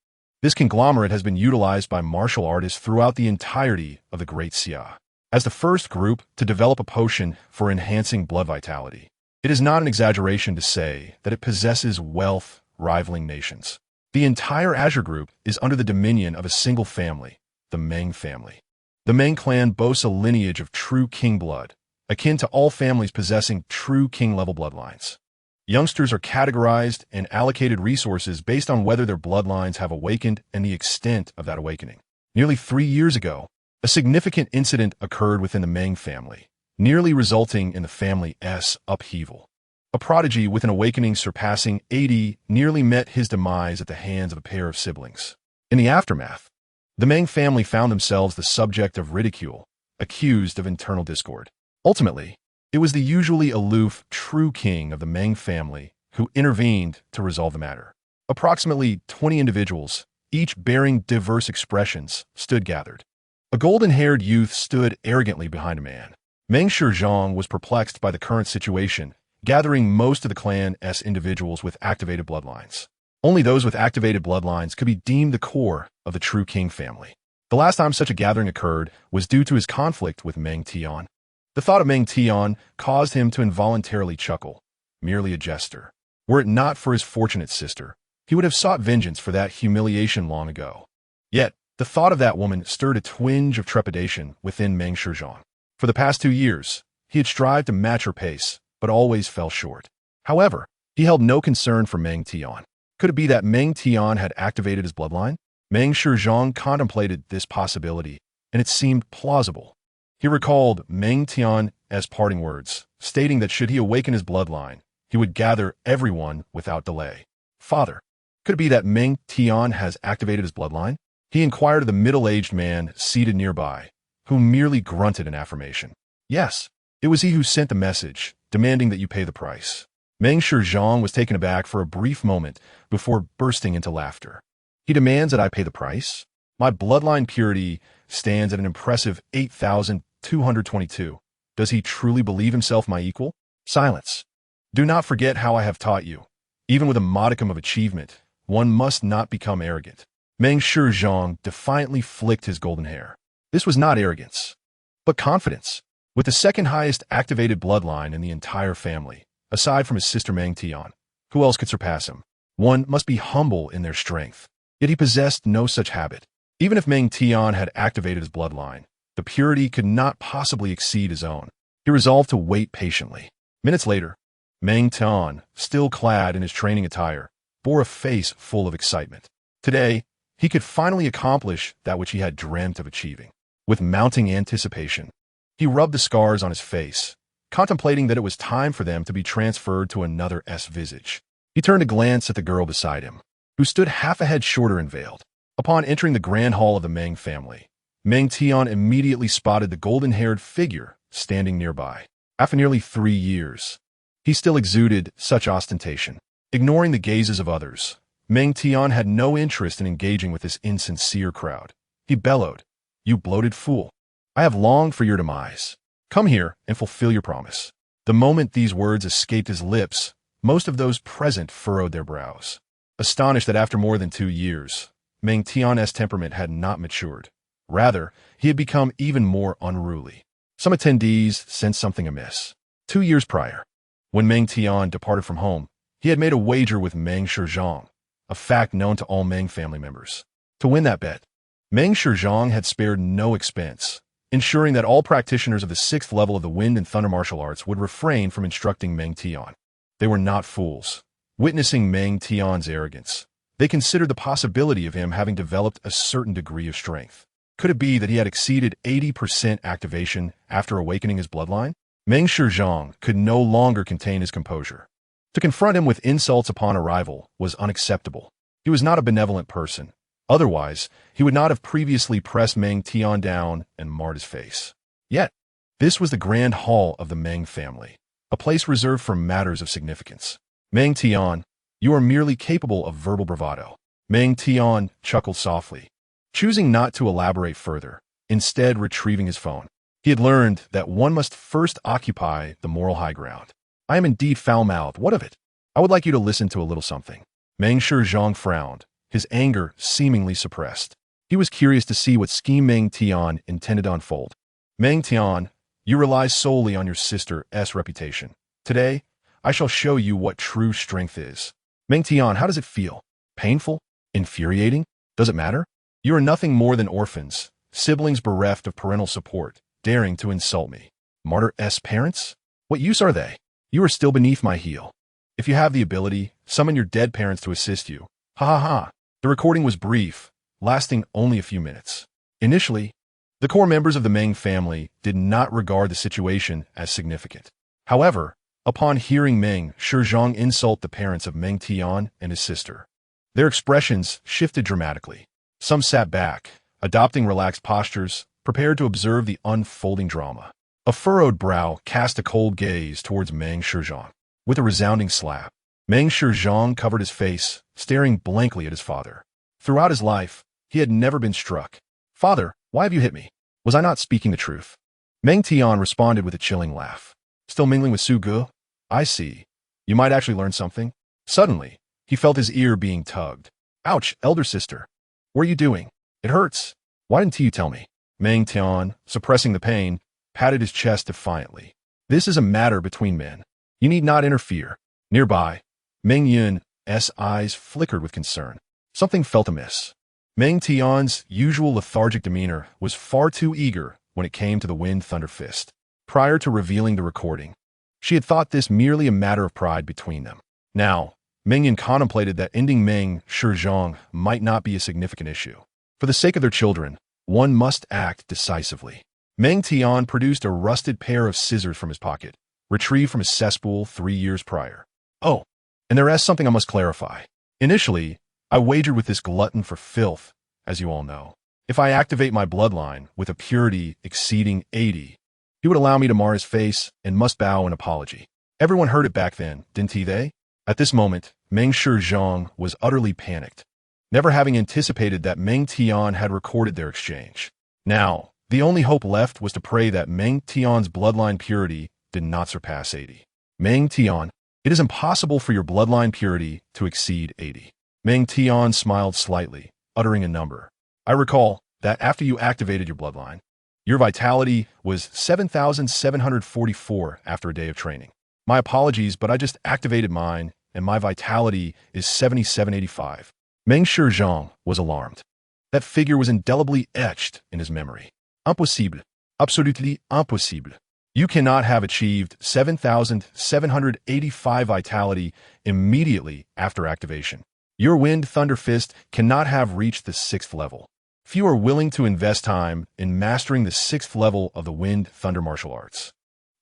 This conglomerate has been utilized by martial artists throughout the entirety of the Great Xia. As the first group to develop a potion for enhancing blood vitality, it is not an exaggeration to say that it possesses wealth rivaling nations. The entire Azure Group is under the dominion of a single family, the Meng family. The Meng clan boasts a lineage of true king blood, akin to all families possessing true king-level bloodlines. Youngsters are categorized and allocated resources based on whether their bloodlines have awakened and the extent of that awakening. Nearly 3 years ago, a significant incident occurred within the Meng family, nearly resulting in the family's upheaval. A prodigy with an awakening surpassing 80 nearly met his demise at the hands of a pair of siblings. In the aftermath, the Meng family found themselves the subject of ridicule, accused of internal discord. Ultimately, it was the usually aloof true king of the Meng family who intervened to resolve the matter. Approximately 20 individuals, each bearing diverse expressions, stood gathered. A golden-haired youth stood arrogantly behind a man. Meng Xu Zhiming was perplexed by the current situation, gathering most of the clan's individuals with activated bloodlines. Only those with activated bloodlines could be deemed the core of the true king family. The last time such a gathering occurred was due to his conflict with Meng Tian. The thought of Meng Tian caused him to involuntarily chuckle, merely a jester. Were it not for his fortunate sister, he would have sought vengeance for that humiliation long ago. Yet, the thought of that woman stirred a twinge of trepidation within Meng Xu Zhiming. For the past 2 years, he had strived to match her pace, but always fell short. However, he held no concern for Meng Tian. Could it be that Meng Tian had activated his bloodline? Meng Xu Zhiming contemplated this possibility, and it seemed plausible. He recalled Meng Tian's parting words, stating that should he awaken his bloodline, he would gather everyone without delay. Father, could it be that Meng Tian has activated his bloodline? He inquired of the middle-aged man seated nearby, who merely grunted in affirmation. Yes, it was he who sent the message, demanding that you pay the price. Meng Xu Zhiming was taken aback for a brief moment before bursting into laughter. He demands that I pay the price? My bloodline purity stands at an impressive 8,222. Does he truly believe himself my equal? Silence. Do not forget how I have taught you. Even with a modicum of achievement, one must not become arrogant. Meng Xu Zhiming defiantly flicked his golden hair. This was not arrogance, but confidence. With the second highest activated bloodline in the entire family, aside from his sister Meng Tian, who else could surpass him? One must be humble in their strength. Yet he possessed no such habit. Even if Meng Tian had activated his bloodline, the purity could not possibly exceed his own. He resolved to wait patiently. Minutes later, Meng Tian, still clad in his training attire, bore a face full of excitement. Today, he could finally accomplish that which he had dreamt of achieving. With mounting anticipation, he rubbed the scars on his face, contemplating that it was time for them to be transferred to another's visage. He turned to glance at the girl beside him, who stood half a head shorter and veiled. Upon entering the grand hall of the Meng family, Meng Tian immediately spotted the golden-haired figure standing nearby. After nearly 3 years, he still exuded such ostentation. Ignoring the gazes of others, Meng Tian had no interest in engaging with this insincere crowd. He bellowed, "You bloated fool! I have longed for your demise. Come here and fulfill your promise." The moment these words escaped his lips, most of those present furrowed their brows, astonished that after more than 2 years, Meng Tian's temperament had not matured. Rather, he had become even more unruly. Some attendees sensed something amiss. 2 years prior, when Meng Tian departed from home, he had made a wager with Meng Xu Zhiming, a fact known to all Meng family members. To win that bet, Meng Xu Zhiming had spared no expense, ensuring that all practitioners of the 6th level of the Wind and Thunder martial arts would refrain from instructing Meng Tian. They were not fools. Witnessing Meng Tian's arrogance, they considered the possibility of him having developed a certain degree of strength. Could it be that he had exceeded 80% activation after awakening his bloodline? Meng Xu Zhiming could no longer contain his composure. To confront him with insults upon arrival was unacceptable. He was not a benevolent person. Otherwise, he would not have previously pressed Meng Tian down and marred his face. Yet, this was the grand hall of the Meng family, a place reserved for matters of significance. Meng Tian, you are merely capable of verbal bravado. Meng Tian chuckled softly, choosing not to elaborate further, instead retrieving his phone. He had learned that one must first occupy the moral high ground. I am indeed foul-mouthed. What of it? I would like you to listen to a little something. Meng Xu Zhiming frowned, his anger seemingly suppressed. He was curious to see what scheme Meng Tian intended to unfold. Meng Tian, you rely solely on your sister's reputation. Today, I shall show you what true strength is. Meng Tian, how does it feel? Painful? Infuriating? Does it matter? You are nothing more than orphans, siblings bereft of parental support, daring to insult me. Martyr's parents? What use are they? You are still beneath my heel. If you have the ability, summon your dead parents to assist you. Ha ha ha. The recording was brief, lasting only a few minutes. Initially, the core members of the Meng family did not regard the situation as significant. However, upon hearing Meng Xu Zhiming insult the parents of Meng Tian and his sister, their expressions shifted dramatically. Some sat back, adopting relaxed postures, prepared to observe the unfolding drama. A furrowed brow cast a cold gaze towards Meng Xu Zhiming. With a resounding slap, Meng Xu Zhiming covered his face, staring blankly at his father. Throughout his life, he had never been struck. "Father, why have you hit me? Was I not speaking the truth?" Meng Tian responded with a chilling laugh. "Still mingling with Su Gu? I see. You might actually learn something." Suddenly, he felt his ear being tugged. "Ouch, elder sister. What are you doing? It hurts. Why didn't you tell me?" Meng Tian, suppressing the pain, patted his chest defiantly. "This is a matter between men. You need not interfere." Nearby, Meng Yun's eyes flickered with concern. Something felt amiss. Meng Tian's usual lethargic demeanor was far too eager when it came to the Wind Thunder Fist. Prior to revealing the recording, she had thought this merely a matter of pride between them. Now, Meng Yun contemplated that ending Meng Xu Zhiming might not be a significant issue. For the sake of their children, one must act decisively. Meng Tian produced a rusted pair of scissors from his pocket, retrieved from his cesspool 3 years prior. "Oh, and there is something I must clarify. Initially, I wagered with this glutton for filth, as you all know. If I activate my bloodline with a purity exceeding 80, he would allow me to mar his face and must bow in apology. Everyone heard it back then, didn't they?" At this moment, Meng Xu Zhiming was utterly panicked, never having anticipated that Meng Tian had recorded their exchange. Now, the only hope left was to pray that Meng Tian's bloodline purity did not surpass 80. "Meng Tian, it is impossible for your bloodline purity to exceed 80. Meng Tian smiled slightly, uttering a number. "I recall that after you activated your bloodline, your vitality was 7,744 after a day of training. My apologies, but I just activated mine, and my vitality is 7,785. Meng Xu Zhiming was alarmed. That figure was indelibly etched in his memory. "Impossible. Absolutely impossible. You cannot have achieved 7,785 vitality immediately after activation. Your Wind Thunder Fist cannot have reached the 6th level. Few are willing to invest time in mastering the 6th level of the Wind Thunder martial arts.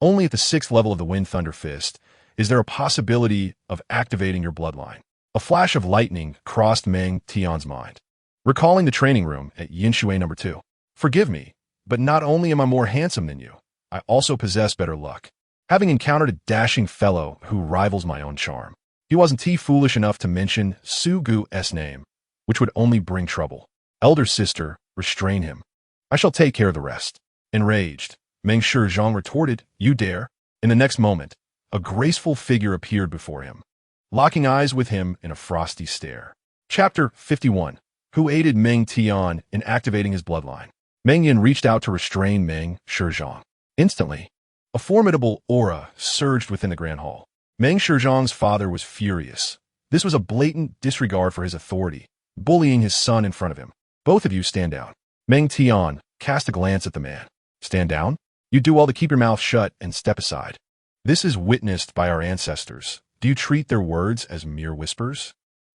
Only at the 6th level of the Wind Thunder Fist is there a possibility of activating your bloodline." A flash of lightning crossed Meng Tian's mind, recalling the training room at Yinshui No. 2. "Forgive me, but not only am I more handsome than you, I also possess better luck, having encountered a dashing fellow who rivals my own charm. He wasn't foolish enough to mention Su Gu's name, which would only bring trouble. Elder sister, restrain him. I shall take care of the rest." Enraged, Meng Xu Zhiming retorted, "You dare?" In the next moment, a graceful figure appeared before him, locking eyes with him in a frosty stare. Chapter 51. Who aided Meng Tian in activating his bloodline? Meng Yun reached out to restrain Meng Xu Zhiming. Instantly, a formidable aura surged within the Grand Hall. Meng Xu Zhiming's father was furious. This was a blatant disregard for his authority, bullying his son in front of him. "Both of you stand down." Meng Tian cast a glance at the man. "Stand down? You do well to keep your mouth shut and step aside. This is witnessed by our ancestors. Do you treat their words as mere whispers?"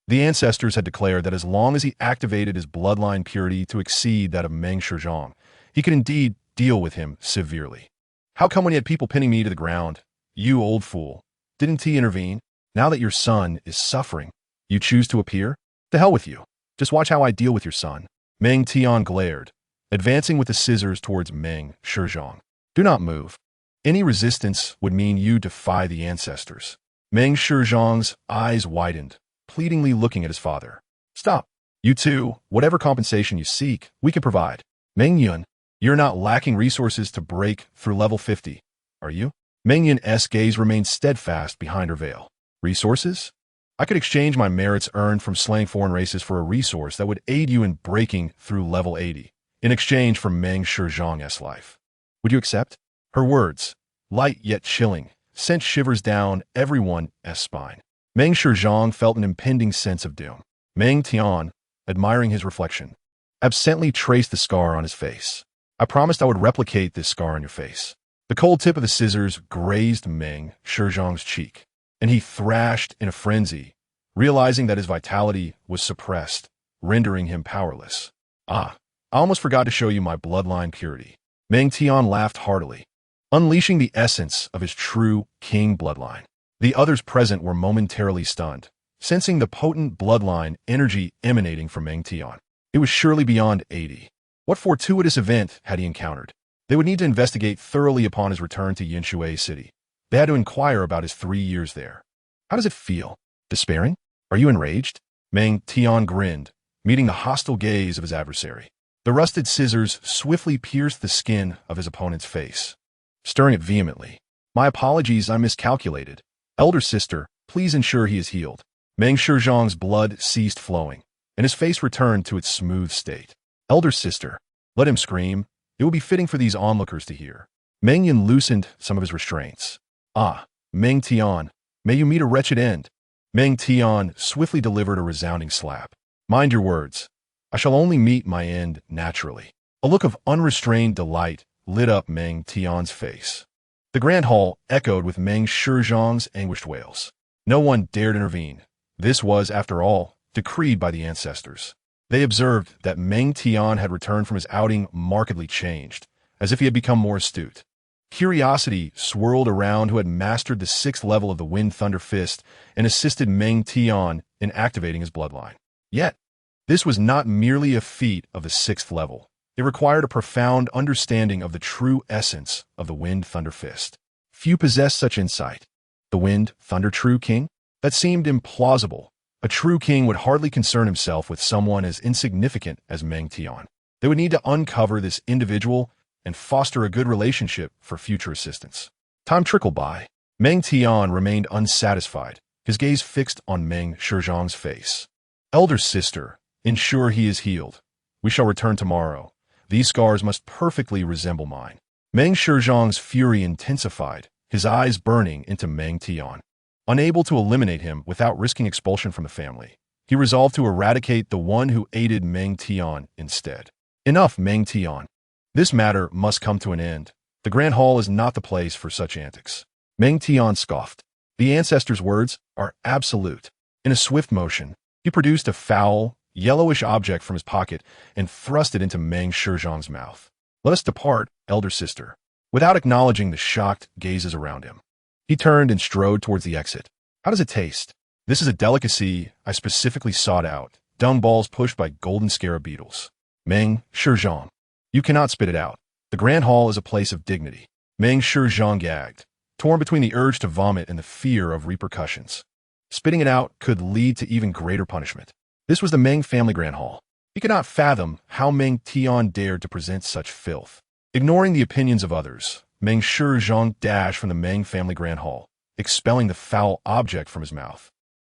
The ancestors had declared that as long as he activated his bloodline purity to exceed that of Meng Xu Zhiming, he could indeed deal with him severely. "How come when you had people pinning me to the ground, you old fool, didn't he intervene? Now that your son is suffering, you choose to appear? To hell with you. Just watch how I deal with your son." Meng Tian glared, advancing with the scissors towards Meng Xu Zhiming. "Do not move. Any resistance would mean you defy the ancestors." Meng Xu Zhiming's eyes widened, pleadingly looking at his father. "Stop. You two, whatever compensation you seek, we can provide. Meng Yun, you're not lacking resources to break through level 50, are you?" Meng Yun's gaze remained steadfast behind her veil. "Resources? I could exchange my merits earned from slaying foreign races for a resource that would aid you in breaking through level 80, in exchange for Meng Xu Zhiming's life. Would you accept?" Her words, light yet chilling, sent shivers down everyone's spine. Meng Xu Zhiming felt an impending sense of doom. Meng Tian, admiring his reflection, absently traced the scar on his face. "I promised I would replicate this scar on your face." The cold tip of the scissors grazed Meng Xu Zhiming's cheek. and he thrashed in a frenzy, realizing that his vitality was suppressed, rendering him powerless. Ah, I almost forgot to show you my bloodline purity. Meng Tian laughed heartily, unleashing the essence of his true king bloodline. The others present were momentarily stunned, sensing the potent bloodline energy emanating from Meng Tian. It was surely beyond 80. What fortuitous event had he encountered? They would need to investigate thoroughly upon his return to Yanshui City. They had to inquire about his 3 years there. How does it feel? Despairing? Are you enraged? Meng Tian grinned, meeting the hostile gaze of his adversary. The rusted scissors swiftly pierced the skin of his opponent's face, stirring it vehemently. My apologies, I miscalculated. Elder sister, please ensure he is healed. Meng Shizhong's blood ceased flowing, and his face returned to its smooth state. Elder sister, let him scream. It will be fitting for these onlookers to hear. Meng Yan loosened some of his restraints. Ah, Meng Tian, may you meet a wretched end. Meng Tian swiftly delivered a resounding slap. Mind your words. I shall only meet my end naturally. A look of unrestrained delight lit up Meng Tian's face. The grand hall echoed with Meng Shizhong's anguished wails. No one dared intervene. This was, after all, decreed by the ancestors. They observed that Meng Tian had returned from his outing markedly changed, as if he had become more astute. Curiosity swirled around who had mastered the 6th level of the Wind Thunder Fist and assisted Meng Tian in activating his bloodline. Yet, this was not merely a feat of the 6th level. It required a profound understanding of the true essence of the Wind Thunder Fist. Few possessed such insight. The Wind Thunder True King? That seemed implausible. A true king would hardly concern himself with someone as insignificant as Meng Tian. They would need to uncover this individual and foster a good relationship for future assistance. Time trickled by. Meng Tian remained unsatisfied, his gaze fixed on Meng Shizhong's face. Elder sister, ensure he is healed. We shall return tomorrow. These scars must perfectly resemble mine. Meng Shizhong's fury intensified, his eyes burning into Meng Tian. Unable to eliminate him without risking expulsion from the family, he resolved to eradicate the one who aided Meng Tian instead. Enough, Meng Tian. This matter must come to an end. The Grand Hall is not the place for such antics. Meng Tian scoffed. The ancestors' words are absolute. In a swift motion, he produced a foul, yellowish object from his pocket and thrust it into Meng Shizhong's mouth. Let us depart, elder sister. Without acknowledging the shocked gazes around him, he turned and strode towards the exit. How does it taste? This is a delicacy I specifically sought out. Dung balls pushed by golden scarab beetles. Meng Shizhong, you cannot spit it out. The Grand Hall is a place of dignity. Meng Shizhong gagged, torn between the urge to vomit and the fear of repercussions. Spitting it out could lead to even greater punishment. This was the Meng family Grand Hall. He could not fathom how Meng Tian dared to present such filth. Ignoring the opinions of others, Meng Shizhong dashed from the Meng family Grand Hall, expelling the foul object from his mouth.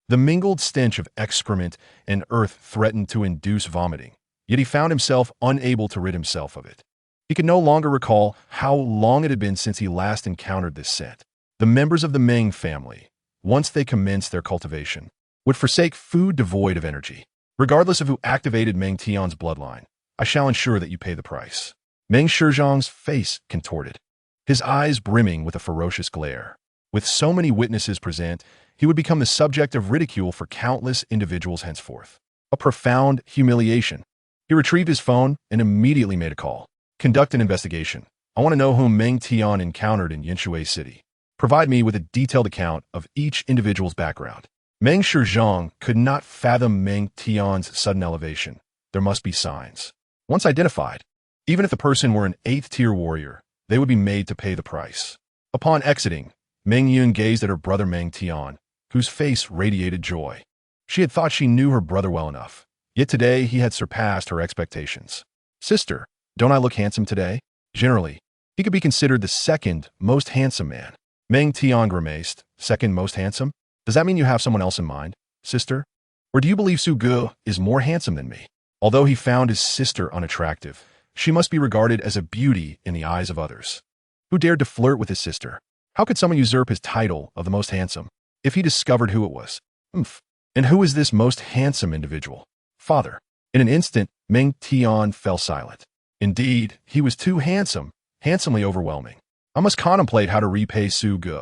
The mingled stench of excrement and earth threatened to induce vomiting, yet he found himself unable to rid himself of it. He could no longer recall how long it had been since he last encountered this scent. The members of the Meng family, once they commenced their cultivation, would forsake food devoid of energy. Regardless of who activated Meng Tian's bloodline, I shall ensure that you pay the price. Meng Shizhong's face contorted, his eyes brimming with a ferocious glare. With so many witnesses present, he would become the subject of ridicule for countless individuals henceforth. A profound humiliation. He retrieved his phone and immediately made a call. Conduct an investigation. I want to know whom Meng Tian encountered in Yanshui City. Provide me with a detailed account of each individual's background. Meng Shizhong could not fathom Meng Tian's sudden elevation. There must be signs. Once identified, even if the person were an 8th-tier warrior, they would be made to pay the price. Upon exiting, Meng Yun gazed at her brother Meng Tian, whose face radiated joy. She had thought she knew her brother well enough, yet today he had surpassed her expectations. Sister, don't I look handsome today? Generally, he could be considered the 2nd most handsome man. Meng Tian grimaced. 2nd most handsome? Does that mean you have someone else in mind, sister? Or do you believe Su Gu is more handsome than me? Although he found his sister unattractive, she must be regarded as a beauty in the eyes of others. Who dared to flirt with his sister? How could someone usurp his title of the most handsome? If he discovered who it was. And who is this most handsome individual? Father. In an instant, Meng Tian fell silent. Indeed, he was too handsome, handsomely overwhelming. I must contemplate how to repay Su Gu.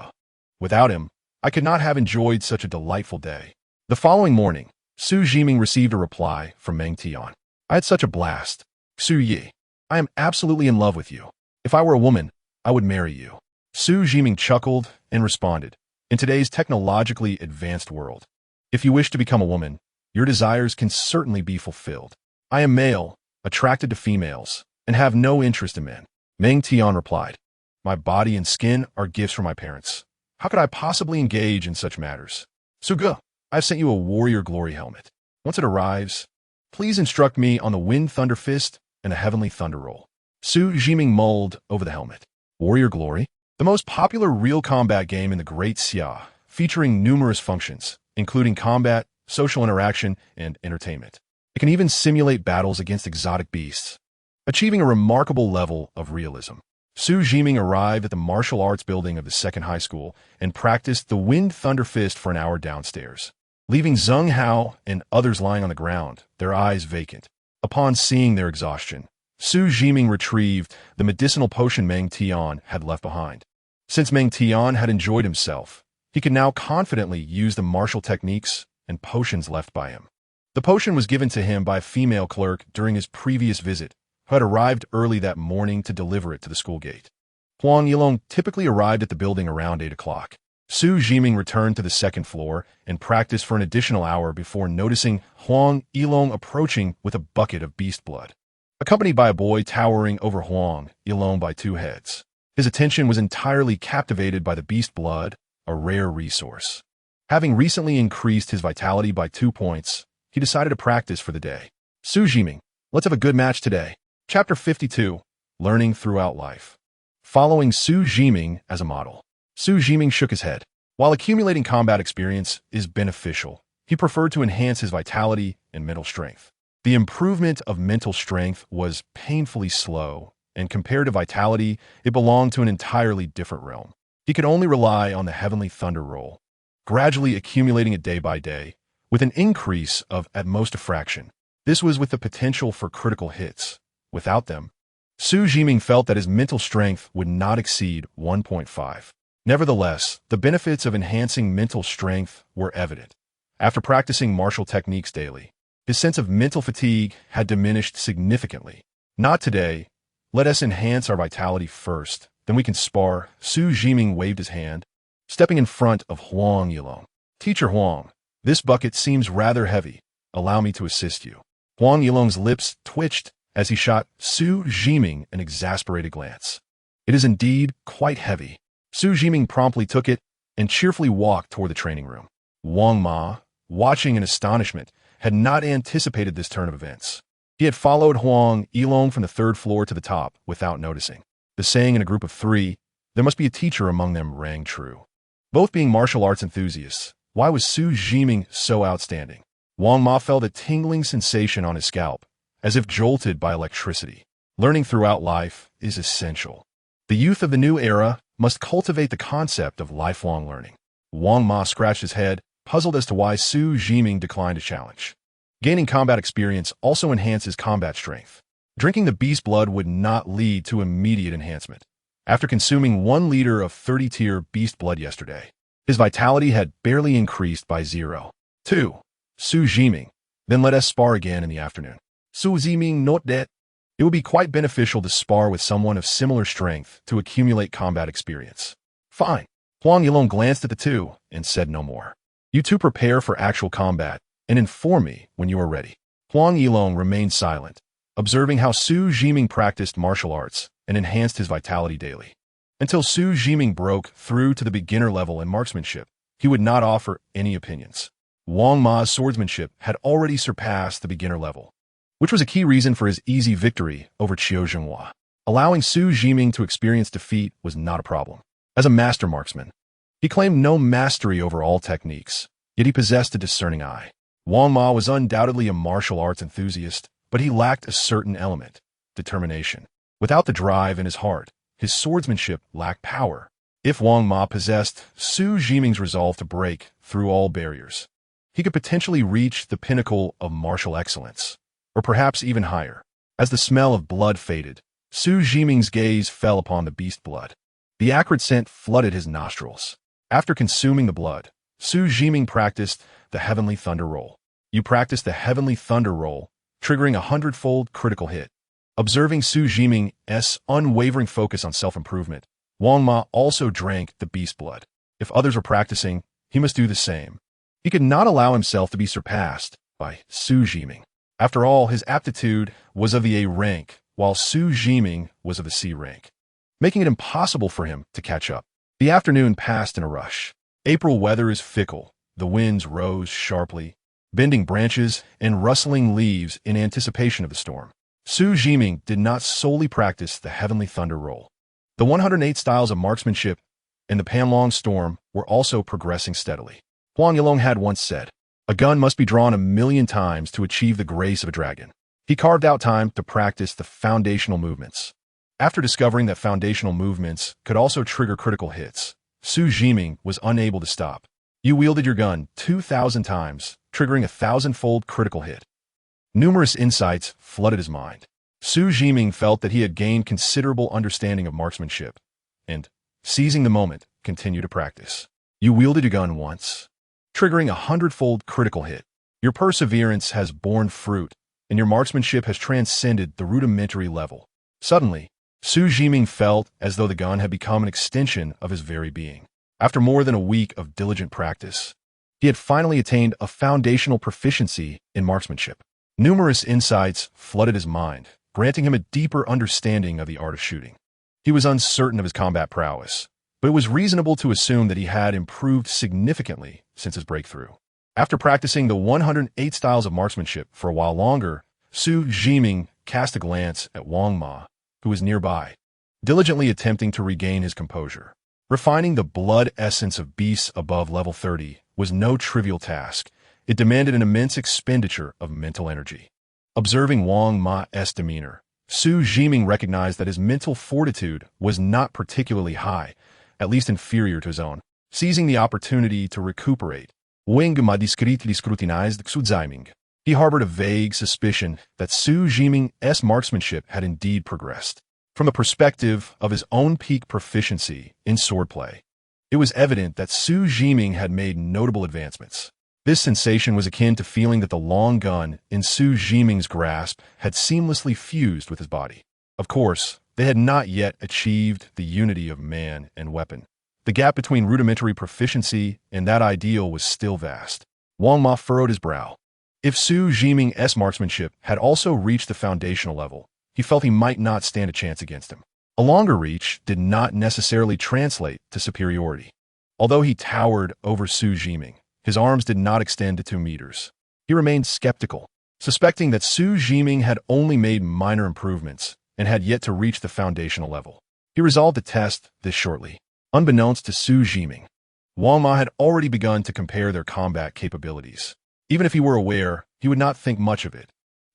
Without him, I could not have enjoyed such a delightful day. The following morning, Xu Zhiming received a reply from Meng Tian. I had such a blast. Xu Yi, I am absolutely in love with you. If I were a woman, I would marry you. Xu Zhiming chuckled and responded, in today's technologically advanced world, if you wish to become a woman, your desires can certainly be fulfilled. I am male, attracted to females, and have no interest in men. Meng Tian replied, my body and skin are gifts from my parents. How could I possibly engage in such matters? Suge, I have sent you a warrior glory helmet. Once it arrives, please instruct me on the wind thunder fist and a heavenly thunder roll. Xu Zhiming mulled over the helmet. Warrior glory? The most popular real combat game in the Great Xia, featuring numerous functions, including combat, social interaction, and entertainment. It can even simulate battles against exotic beasts, achieving a remarkable level of realism. Xu Zhiming arrived at the martial arts building of the second high school and practiced the wind thunder fist for an hour downstairs, leaving Zheng Hao and others lying on the ground, their eyes vacant. Upon seeing their exhaustion, Xu Zhiming retrieved the medicinal potion Meng Tian had left behind. Since Meng Tian had enjoyed himself, he could now confidently use the martial techniques and potions left by him. The potion was given to him by a female clerk during his previous visit, who had arrived early that morning to deliver it to the school gate. Huang Yilong typically arrived at the building around 8 o'clock. Xu Zhiming returned to the second floor and practiced for an additional hour before noticing Huang Yilong approaching with a bucket of beast blood, accompanied by a boy towering over Huang Yilong by 2 heads. His attention was entirely captivated by the beast blood, a rare resource. Having recently increased his vitality by 2 points, he decided to practice for the day. Xu Zhiming, let's have a good match today. Chapter 52, Learning Throughout Life. Following Xu Zhiming as a model. Xu Zhiming shook his head. While accumulating combat experience is beneficial, he preferred to enhance his vitality and mental strength. The improvement of mental strength was painfully slow, and compared to vitality, it belonged to an entirely different realm. He could only rely on the heavenly thunder roll, gradually accumulating it day by day, with an increase of at most a fraction. This was with the potential for critical hits. Without them, Xu Zhiming felt that his mental strength would not exceed 1.5. Nevertheless, the benefits of enhancing mental strength were evident. After practicing martial techniques daily, his sense of mental fatigue had diminished significantly. Not today. Let us enhance our vitality first, then we can spar. Xu Zhiming waved his hand, stepping in front of Huang Yilong. Teacher Huang, this bucket seems rather heavy. Allow me to assist you. Huang Yilong's lips twitched as he shot Xu Zhiming an exasperated glance. It is indeed quite heavy. Xu Zhiming promptly took it and cheerfully walked toward the training room. Wang Ma, watching in astonishment, had not anticipated this turn of events. He had followed Huang Yilong from the 3rd floor to the top without noticing. The saying in a group of 3, there must be a teacher among them, rang true. Both being martial arts enthusiasts, why was Xu Zhiming so outstanding? Wang Ma felt a tingling sensation on his scalp, as if jolted by electricity. Learning throughout life is essential. The youth of the new era must cultivate the concept of lifelong learning. Wang Ma scratched his head, puzzled as to why Xu Zhiming declined a challenge. Gaining combat experience also enhances combat strength. Drinking the beast blood would not lead to immediate enhancement. After consuming 1 liter of 30-tier beast blood yesterday, his vitality had barely increased by 0.2. Xu Zhiming, then let us spar again in the afternoon. Xu Zhiming note that it would be quite beneficial to spar with someone of similar strength to accumulate combat experience. Fine. Huang Yilong glanced at the two and said no more. You two prepare for actual combat and inform me when you are ready. Huang Yilong remained silent, observing how Xu Zhiming practiced martial arts and enhanced his vitality daily. Until Xu Zhiming broke through to the beginner level in marksmanship, he would not offer any opinions. Wang Ma's swordsmanship had already surpassed the beginner level, which was a key reason for his easy victory over Qiu Zhenhua. Allowing Xu Zhiming to experience defeat was not a problem. As a master marksman, he claimed no mastery over all techniques, yet he possessed a discerning eye. Wang Ma was undoubtedly a martial arts enthusiast, but he lacked a certain element, determination. Without the drive in his heart, his swordsmanship lacked power. If Wang Ma possessed Xu Zhiming's resolve to break through all barriers, he could potentially reach the pinnacle of martial excellence, or perhaps even higher. As the smell of blood faded, Xu Zhiming's gaze fell upon the beast blood. The acrid scent flooded his nostrils. After consuming the blood, Xu Zhiming practiced the Heavenly Thunder Roll. You practice the Heavenly Thunder Roll, triggering a 100-fold critical hit. Observing Xu Zhiming's unwavering focus on self-improvement, Wang Ma also drank the beast blood. If others were practicing, he must do the same. He could not allow himself to be surpassed by Xu Zhiming. After all, his aptitude was of the A rank, while Xu Zhiming was of the C rank, making it impossible for him to catch up. The afternoon passed in a rush. April weather is fickle. The winds rose sharply, bending branches and rustling leaves in anticipation of the storm. Xu Zhiming did not solely practice the Heavenly Thunder Roll. The 108 styles of marksmanship and the Panlong Storm were also progressing steadily. Huang Yilong had once said, "A gun must be drawn 1,000,000 times to achieve the grace of a dragon." He carved out time to practice the foundational movements. After discovering that foundational movements could also trigger critical hits, Xu Zhiming was unable to stop. You wielded your gun 2,000 times, triggering a 1,000-fold critical hit. Numerous insights flooded his mind. Xu Zhiming felt that he had gained considerable understanding of marksmanship, and, seizing the moment, continued to practice. You wielded your gun once, triggering a 100-fold critical hit. Your perseverance has borne fruit, and your marksmanship has transcended the rudimentary level. Suddenly, Xu Zhiming felt as though the gun had become an extension of his very being. After more than a week of diligent practice, he had finally attained a foundational proficiency in marksmanship. Numerous insights flooded his mind, granting him a deeper understanding of the art of shooting. He was uncertain of his combat prowess, but it was reasonable to assume that he had improved significantly since his breakthrough. After practicing the 108 styles of marksmanship for a while longer, Xu Zhiming cast a glance at Wang Ma, who was nearby, diligently attempting to regain his composure. Refining the blood essence of beasts above level 30 was no trivial task. It demanded an immense expenditure of mental energy. Observing Wang Ma's demeanor, Xu Zhiming recognized that his mental fortitude was not particularly high, at least inferior to his own. Seizing the opportunity to recuperate, Wang Ma discreetly scrutinized Xu Zhiming. He harbored a vague suspicion that Xu Zhiming's marksmanship had indeed progressed. From the perspective of his own peak proficiency in swordplay, it was evident that Xu Zhiming had made notable advancements. This sensation was akin to feeling that the long gun in Xu Zhiming's grasp had seamlessly fused with his body. Of course, they had not yet achieved the unity of man and weapon. The gap between rudimentary proficiency and that ideal was still vast. Wang Ma furrowed his brow. If Xu Zhiming's marksmanship had also reached the foundational level, he felt he might not stand a chance against him. A longer reach did not necessarily translate to superiority. Although he towered over Xu Zhiming, his arms did not extend to 2 meters. He remained skeptical, suspecting that Xu Zhiming had only made minor improvements and had yet to reach the foundational level. He resolved to test this shortly. Unbeknownst to Xu Zhiming, Wang Ma had already begun to compare their combat capabilities. Even if he were aware, he would not think much of it,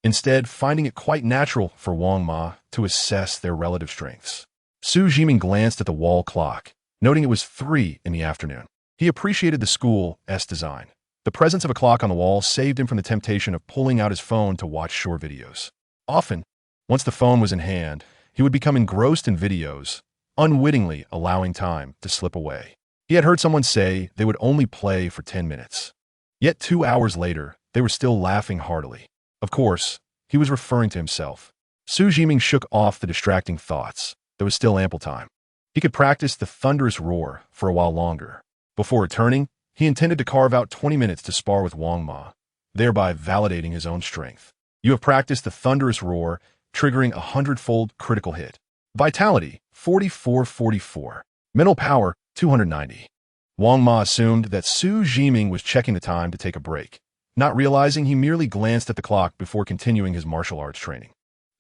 instead finding it quite natural for Wang Ma to assess their relative strengths. Xu Zhiming glanced at the wall clock, noting it was 3 in the afternoon. He appreciated the school's design. The presence of a clock on the wall saved him from the temptation of pulling out his phone to watch short videos. Often, once the phone was in hand, he would become engrossed in videos, unwittingly allowing time to slip away. He had heard someone say they would only play for 10 minutes. Yet 2 hours later, they were still laughing heartily. Of course, he was referring to himself. Xu Zhiming shook off the distracting thoughts. There was still ample time. He could practice the thunderous roar for a while longer. Before returning, he intended to carve out 20 minutes to spar with Wang Ma, thereby validating his own strength. You have practiced the thunderous roar, triggering a 100-fold critical hit. Vitality, 4444. Mental power, 290. Wang Ma assumed that Xu Zhiming was checking the time to take a break, not realizing he merely glanced at the clock before continuing his martial arts training.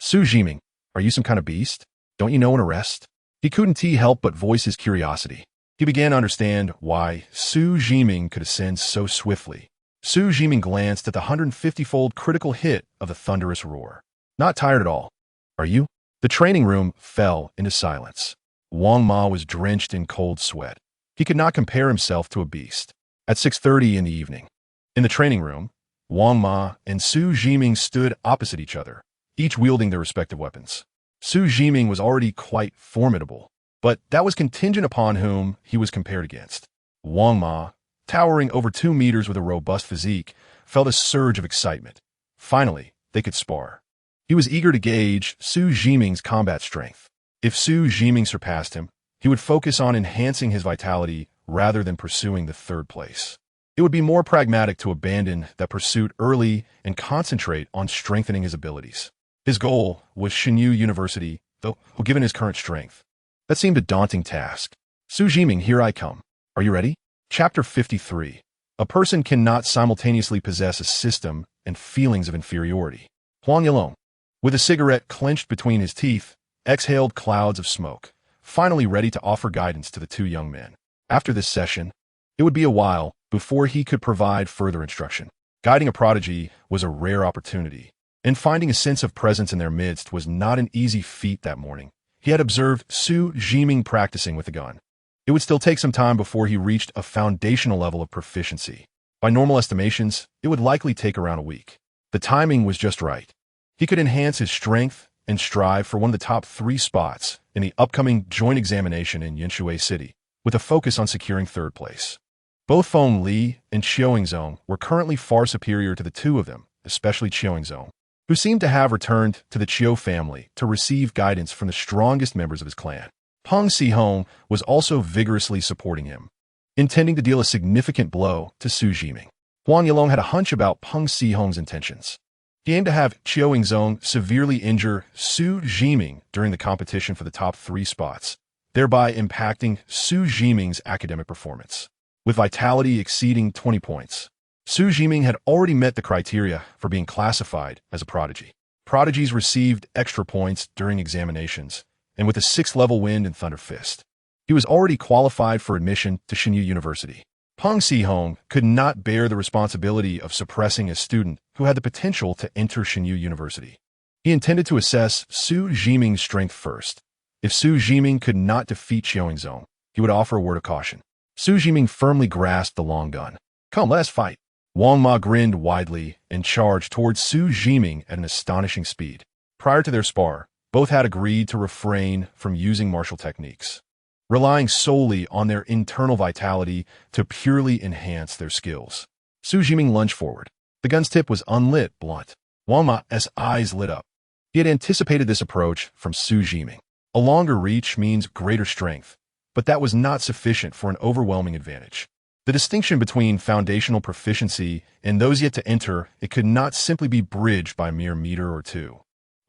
Xu Zhiming, are you some kind of beast? Don't you know when to rest? He couldn't help but voice his curiosity. He began to understand why Xu Zhiming could ascend so swiftly. Xu Zhiming glanced at the 150-fold critical hit of the thunderous roar. Not tired at all, are you? The training room fell into silence. Wang Ma was drenched in cold sweat. He could not compare himself to a beast. At 6:30 in the evening, in the training room, Wang Ma and Xu Zhiming stood opposite each other, each wielding their respective weapons. Xu Zhiming was already quite formidable, but that was contingent upon whom he was compared against. Wang Ma, towering over 2 meters with a robust physique, felt a surge of excitement. Finally, they could spar. He was eager to gauge Xu Zhiming's combat strength. If Xu Zhiming surpassed him, he would focus on enhancing his vitality rather than pursuing the third place. It would be more pragmatic to abandon that pursuit early and concentrate on strengthening his abilities. His goal was Xinyu University, though given his current strength, that seemed a daunting task. Xu Zhiming, here I come. Are you ready? Chapter 53. A person cannot simultaneously possess a system and feelings of inferiority. Huang Yilong, with a cigarette clenched between his teeth, exhaled clouds of smoke, finally ready to offer guidance to the two young men. After this session, it would be a while before he could provide further instruction. Guiding a prodigy was a rare opportunity, and finding a sense of presence in their midst was not an easy feat that morning. He had observed Xu Zhiming practicing with the gun. It would still take some time before he reached a foundational level of proficiency. By normal estimations, it would likely take around a week. The timing was just right. He could enhance his strength and strive for one of the top 3 spots in the upcoming joint examination in Yanshui City, with a focus on securing third place. Both Feng Li and Qiuingzong were currently far superior to the two of them, especially Qiuingzong, who seemed to have returned to the Qiu family to receive guidance from the strongest members of his clan. Peng Sihong was also vigorously supporting him, intending to deal a significant blow to Xu Zhiming. Huang Yilong had a hunch about Peng Sihong's intentions. He aimed to have Qiuingzong severely injure Xu Zhiming during the competition for the top 3 spots, thereby impacting Xu Zhiming's academic performance. With vitality exceeding 20 points, Xu Zhiming had already met the criteria for being classified as a prodigy. Prodigies received extra points during examinations, and with a 6th level wind and Thunder Fist, he was already qualified for admission to Xinyu University. Peng Sihong could not bear the responsibility of suppressing a student who had the potential to enter Xinyu University. He intended to assess Xu Zhiming's strength first. If Xu Zhiming could not defeat Qiuingzong, he would offer a word of caution. Xu Zhiming firmly grasped the long gun. Come, let us fight. Wang Ma grinned widely and charged towards Xu Zhiming at an astonishing speed. Prior to their spar, both had agreed to refrain from using martial techniques, relying solely on their internal vitality to purely enhance their skills. Xu Zhiming lunged forward. The gun's tip was unlit, blunt. Wang Ma's eyes lit up. He had anticipated this approach from Xu Zhiming. A longer reach means greater strength, but that was not sufficient for an overwhelming advantage. The distinction between foundational proficiency and those yet to enter, it could not simply be bridged by a mere meter or two.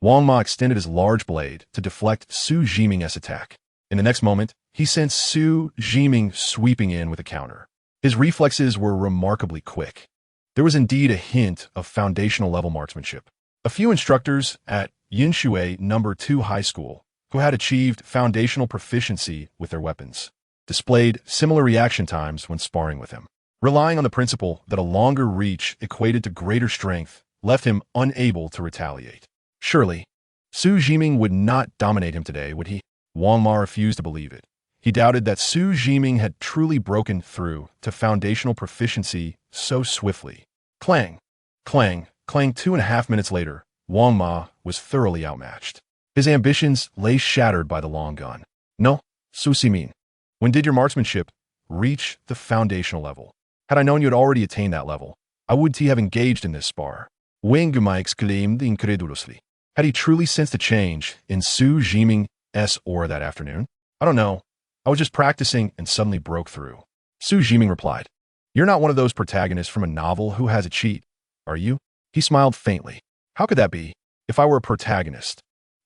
Wang Ma extended his large blade to deflect Xu Zhiming's attack. In the next moment, he sensed Xu Zhiming sweeping in with a counter. His reflexes were remarkably quick. There was indeed a hint of foundational level marksmanship. A few instructors at Yanshui No. 2 High School, who had achieved foundational proficiency with their weapons, displayed similar reaction times when sparring with him. Relying on the principle that a longer reach equated to greater strength left him unable to retaliate. Surely, Xu Zhiming would not dominate him today, would he? Wang Ma refused to believe it. He doubted that Xu Zhiming had truly broken through to foundational proficiency so swiftly. Clang, clang, clang. 2.5 minutes later, Wang Ma was thoroughly outmatched. His ambitions lay shattered by the long gun. No, Xu Zhiming. When did your marksmanship reach the foundational level? Had I known you had already attained that level, I would have engaged in this spar. Wang Ma exclaimed incredulously. Had he truly sensed a change in Xu Zhiming's aura that afternoon? I don't know. I was just practicing and suddenly broke through. Xu Zhiming replied. You're not one of those protagonists from a novel who has a cheat, are you? He smiled faintly. How could that be? If I were a protagonist,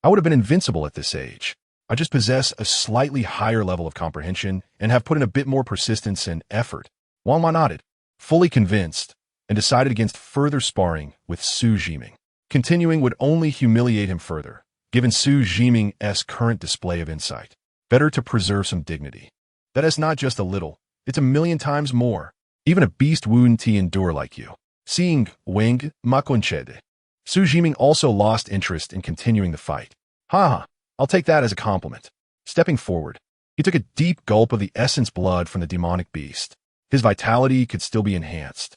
I would have been invincible at this age. I just possess a slightly higher level of comprehension and have put in a bit more persistence and effort. Wang Ma nodded, fully convinced, and decided against further sparring with Xu Zhiming. Continuing would only humiliate him further, given Xu Zhiming's current display of insight. Better to preserve some dignity. That is not just a little, it's a million times more. Even a beast wouldn't endure like you. Seeing Wang Ma conchede, Xu Zhiming also lost interest in continuing the fight. Ha! I'll take that as a compliment. Stepping forward, he took a deep gulp of the essence blood from the demonic beast. His vitality could still be enhanced,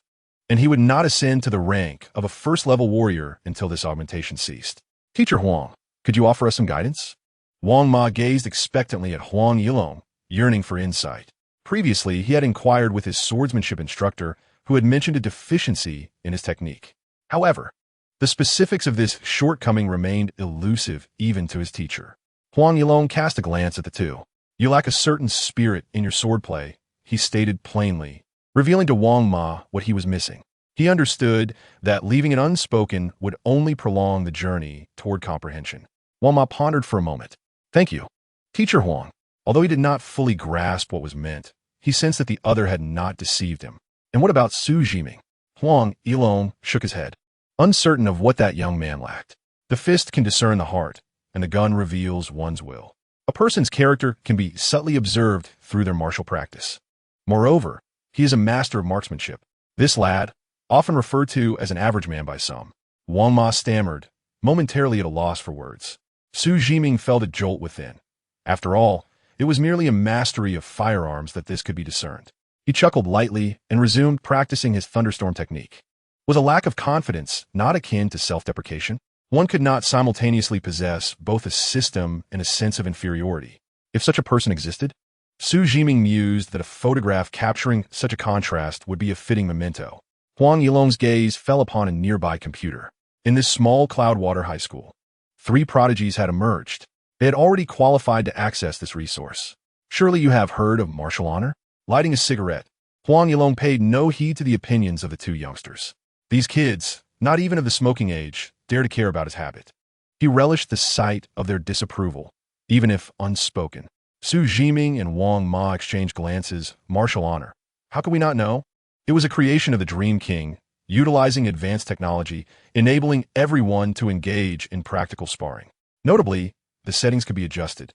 and he would not ascend to the rank of a first-level warrior until this augmentation ceased. Teacher Huang, could you offer us some guidance? Wang Ma gazed expectantly at Huang Yilong, yearning for insight. Previously, he had inquired with his swordsmanship instructor, who had mentioned a deficiency in his technique. However, the specifics of this shortcoming remained elusive even to his teacher. Huang Yilong cast a glance at the two. "You lack a certain spirit in your swordplay," he stated plainly, revealing to Wang Ma what he was missing. He understood that leaving it unspoken would only prolong the journey toward comprehension. Wang Ma pondered for a moment. "Thank you, Teacher Huang." Although he did not fully grasp what was meant, he sensed that the other had not deceived him. "And what about Xu Zhiming?" Huang Yilong shook his head, uncertain of what that young man lacked. The fist can discern the heart, and the gun reveals one's will. A person's character can be subtly observed through their martial practice. Moreover, he is a master of marksmanship. This lad, often referred to as an average man by some, Wang Ma stammered, momentarily at a loss for words. Xu Zhiming felt a jolt within. After all, it was merely a mastery of firearms that this could be discerned. He chuckled lightly and resumed practicing his thunderstorm technique. Was a lack of confidence not akin to self-deprecation? One could not simultaneously possess both a system and a sense of inferiority. If such a person existed, Xu Zhiming mused that a photograph capturing such a contrast would be a fitting memento. Huang Yilong's gaze fell upon a nearby computer. In this small Cloudwater high school, 3 prodigies had emerged. They had already qualified to access this resource. "Surely you have heard of martial honor?" Lighting a cigarette, Huang Yilong paid no heed to the opinions of the 2 youngsters. These kids, not even of the smoking age, dared to care about his habit. He relished the sight of their disapproval, even if unspoken. Xu Zhiming and Wang Ma exchanged glances. Martial honor. How could we not know? It was a creation of the Dream King, utilizing advanced technology, enabling everyone to engage in practical sparring. Notably, the settings could be adjusted,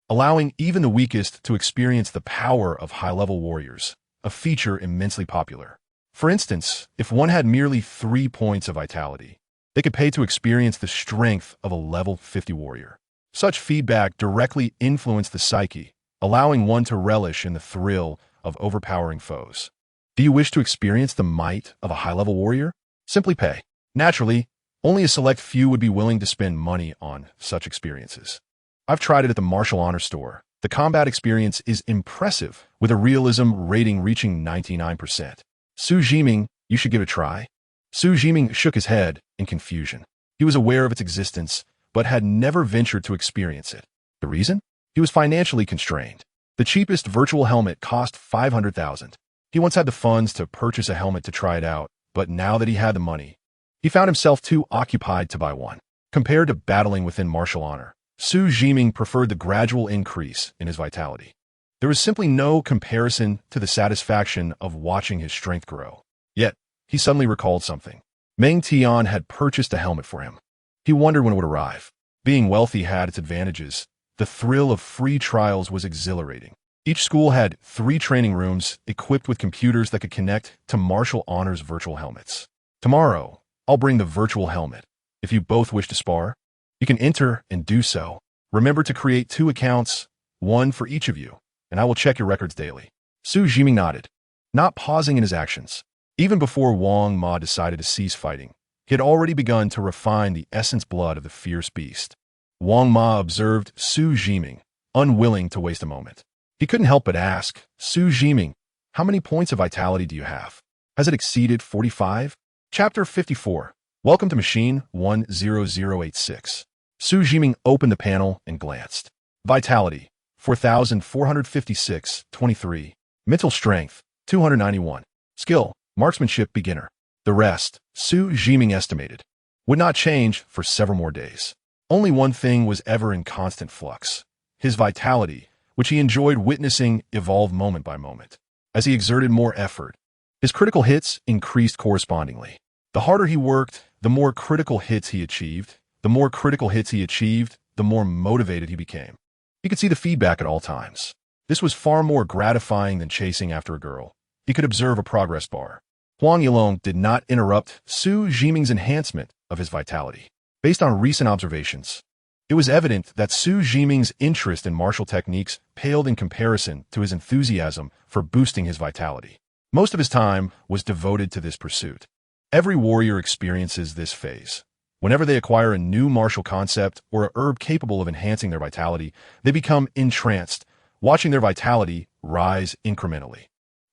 allowing even the weakest to experience the power of high-level warriors, a feature immensely popular. For instance, if one had merely 3 points of vitality, they could pay to experience the strength of a level 50 warrior. Such feedback directly influenced the psyche, allowing one to relish in the thrill of overpowering foes. Do you wish to experience the might of a high-level warrior? Simply pay. Naturally, only a select few would be willing to spend money on such experiences. I've tried it at the Martial Honor store. The combat experience is impressive, with a realism rating reaching 99%. Xu Zhiming, you should give it a try. Xu Zhiming shook his head in confusion. He was aware of its existence, but had never ventured to experience it. The reason? He was financially constrained. The cheapest virtual helmet cost 500,000. He once had the funds to purchase a helmet to try it out, but now that he had the money, he found himself too occupied to buy one. Compared to battling within martial honor, Xu Zhiming preferred the gradual increase in his vitality. There was simply no comparison to the satisfaction of watching his strength grow. Yet, he suddenly recalled something. Meng Tian had purchased a helmet for him. He wondered when it would arrive. Being wealthy had its advantages. The thrill of free trials was exhilarating. Each school had 3 training rooms equipped with computers that could connect to Martial Honor's virtual helmets. Tomorrow, I'll bring the virtual helmet. If you both wish to spar, you can enter and do so. Remember to create 2 accounts, 1 for each of you, and I will check your records daily. Xu Zhiming nodded, not pausing in his actions. Even before Wang Ma decided to cease fighting, he had already begun to refine the essence blood of the fierce beast. Wang Ma observed Xu Zhiming, unwilling to waste a moment. He couldn't help but ask, "Xu Zhiming, how many points of vitality do you have? Has it exceeded 45? Chapter 54. Welcome to Machine 10086. Xu Zhiming opened the panel and glanced. Vitality, 4,456.23. Mental strength, 291. Skill, marksmanship beginner. The rest, Xu Zhiming estimated, would not change for several more days. Only one thing was ever in constant flux: his vitality, which he enjoyed witnessing evolve moment by moment. As he exerted more effort, his critical hits increased correspondingly. The harder he worked, the more critical hits he achieved. The more critical hits he achieved, the more motivated he became. He could see the feedback at all times. This was far more gratifying than chasing after a girl. He could observe a progress bar. Huang Yilong did not interrupt Xu Zhiming's enhancement of his vitality. Based on recent observations, it was evident that Xu Zhiming's interest in martial techniques paled in comparison to his enthusiasm for boosting his vitality. Most of his time was devoted to this pursuit. Every warrior experiences this phase. Whenever they acquire a new martial concept or a herb capable of enhancing their vitality, they become entranced, watching their vitality rise incrementally.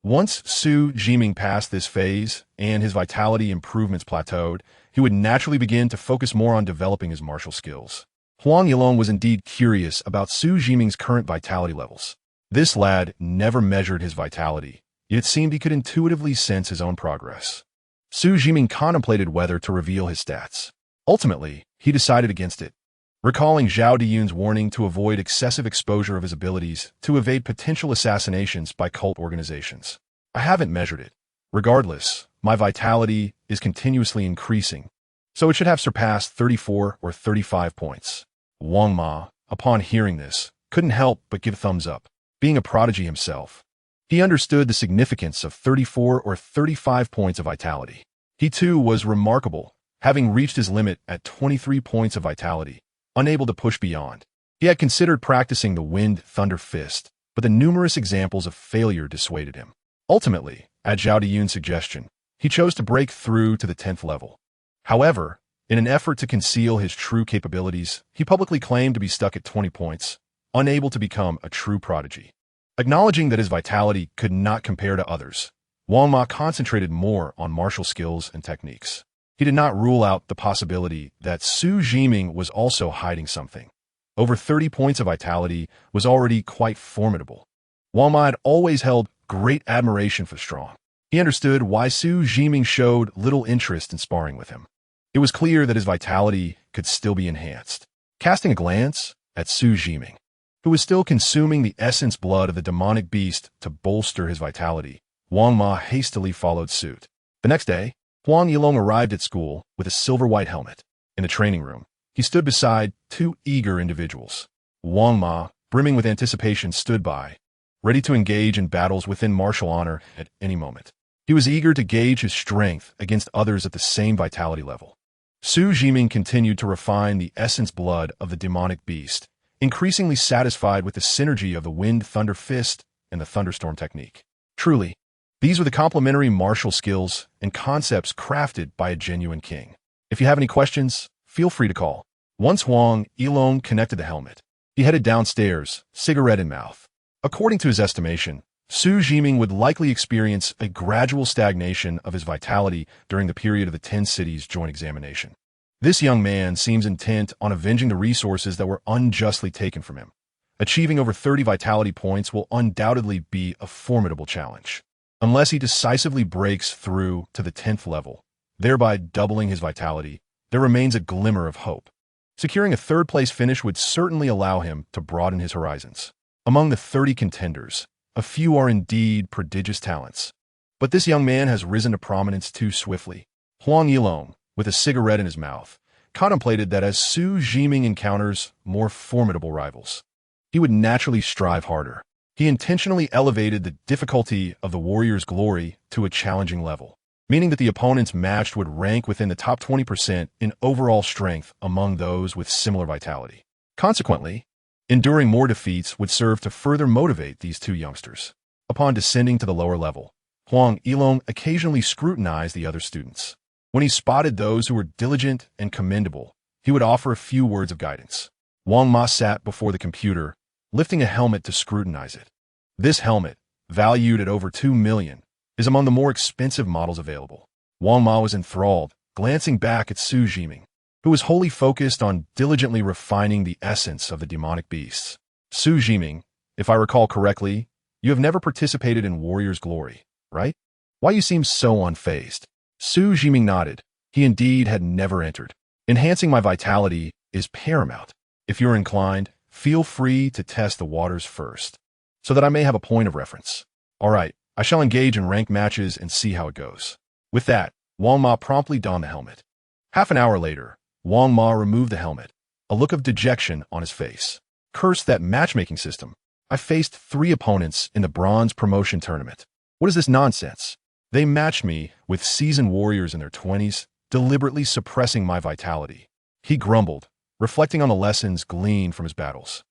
Once Xu Zhiming passed this phase and his vitality improvements plateaued, he would naturally begin to focus more on developing his martial skills. Huang Yilong was indeed curious about Xu Zhiming's current vitality levels. This lad never measured his vitality, yet it seemed he could intuitively sense his own progress. Xu Zhiming contemplated whether to reveal his stats. Ultimately, he decided against it, recalling Zhao Diyun's warning to avoid excessive exposure of his abilities to evade potential assassinations by cult organizations. I haven't measured it. Regardless, my vitality is continuously increasing, so it should have surpassed 34 or 35 points. Wang Ma, upon hearing this, couldn't help but give a thumbs up. Being a prodigy himself, he understood the significance of 34 or 35 points of vitality. He too was remarkable, having reached his limit at 23 points of vitality, unable to push beyond. He had considered practicing the Wind Thunder Fist, but the numerous examples of failure dissuaded him. Ultimately, at Zhao Diyun's suggestion, he chose to break through to the 10th level. However, in an effort to conceal his true capabilities, he publicly claimed to be stuck at 20 points, unable to become a true prodigy. Acknowledging that his vitality could not compare to others, Wang Ma concentrated more on martial skills and techniques. He did not rule out the possibility that Xu Zhiming was also hiding something. Over 30 points of vitality was already quite formidable. Wang Ma had always held great admiration for Strong. He understood why Xu Zhiming showed little interest in sparring with him. It was clear that his vitality could still be enhanced. Casting a glance at Xu Zhiming, who was still consuming the essence blood of the demonic beast to bolster his vitality, Wang Ma hastily followed suit. The next day, Huang Yilong arrived at school with a silver-white helmet. In the training room, he stood beside two eager individuals. Wang Ma, brimming with anticipation, stood by, ready to engage in battles within martial honor at any moment. He was eager to gauge his strength against others at the same vitality level. Xu Zhiming continued to refine the essence blood of the demonic beast, increasingly satisfied with the synergy of the Wind Thunder Fist and the Thunderstorm technique. Truly, these were the complementary martial skills and concepts crafted by a genuine king. If you have any questions, feel free to call. Once Huang Yilong connected the helmet, he headed downstairs, cigarette in mouth. According to his estimation, Xu Zhiming would likely experience a gradual stagnation of his vitality during the period of the 10 cities joint examination. This young man seems intent on avenging the resources that were unjustly taken from him. Achieving over 30 vitality points will undoubtedly be a formidable challenge. Unless he decisively breaks through to the 10th level, thereby doubling his vitality, there remains a glimmer of hope. Securing a third-place finish would certainly allow him to broaden his horizons. Among the 30 contenders, a few are indeed prodigious talents. But this young man has risen to prominence too swiftly. Huang Yilong, with a cigarette in his mouth, contemplated that as Xu Zhiming encounters more formidable rivals, he would naturally strive harder. He intentionally elevated the difficulty of the warrior's glory to a challenging level, meaning that the opponents matched would rank within the top 20% in overall strength among those with similar vitality. Consequently, enduring more defeats would serve to further motivate these two youngsters. Upon descending to the lower level, Huang Yilong occasionally scrutinized the other students. When he spotted those who were diligent and commendable, he would offer a few words of guidance. Wang Ma sat before the computer, lifting a helmet to scrutinize it. This helmet, valued at over 2 million, is among the more expensive models available. Wang Ma was enthralled, glancing back at Xu Zhiming, who was wholly focused on diligently refining the essence of the demonic beasts. Xu Zhiming, if I recall correctly, you have never participated in Warrior's Glory, right? Why you seem so unfazed? Xu Zhiming nodded. He indeed had never entered. Enhancing my vitality is paramount. If you're inclined, feel free to test the waters first, so that I may have a point of reference. All right, I shall engage in ranked matches and see how it goes. With that, Wang Ma promptly donned the helmet. Half an hour later, Wang Ma removed the helmet, a look of dejection on his face. Curse that matchmaking system. I faced 3 opponents in the bronze promotion tournament. What is this nonsense? They matched me with seasoned warriors in their 20s, deliberately suppressing my vitality. He grumbled, reflecting on the lessons gleaned from his battles.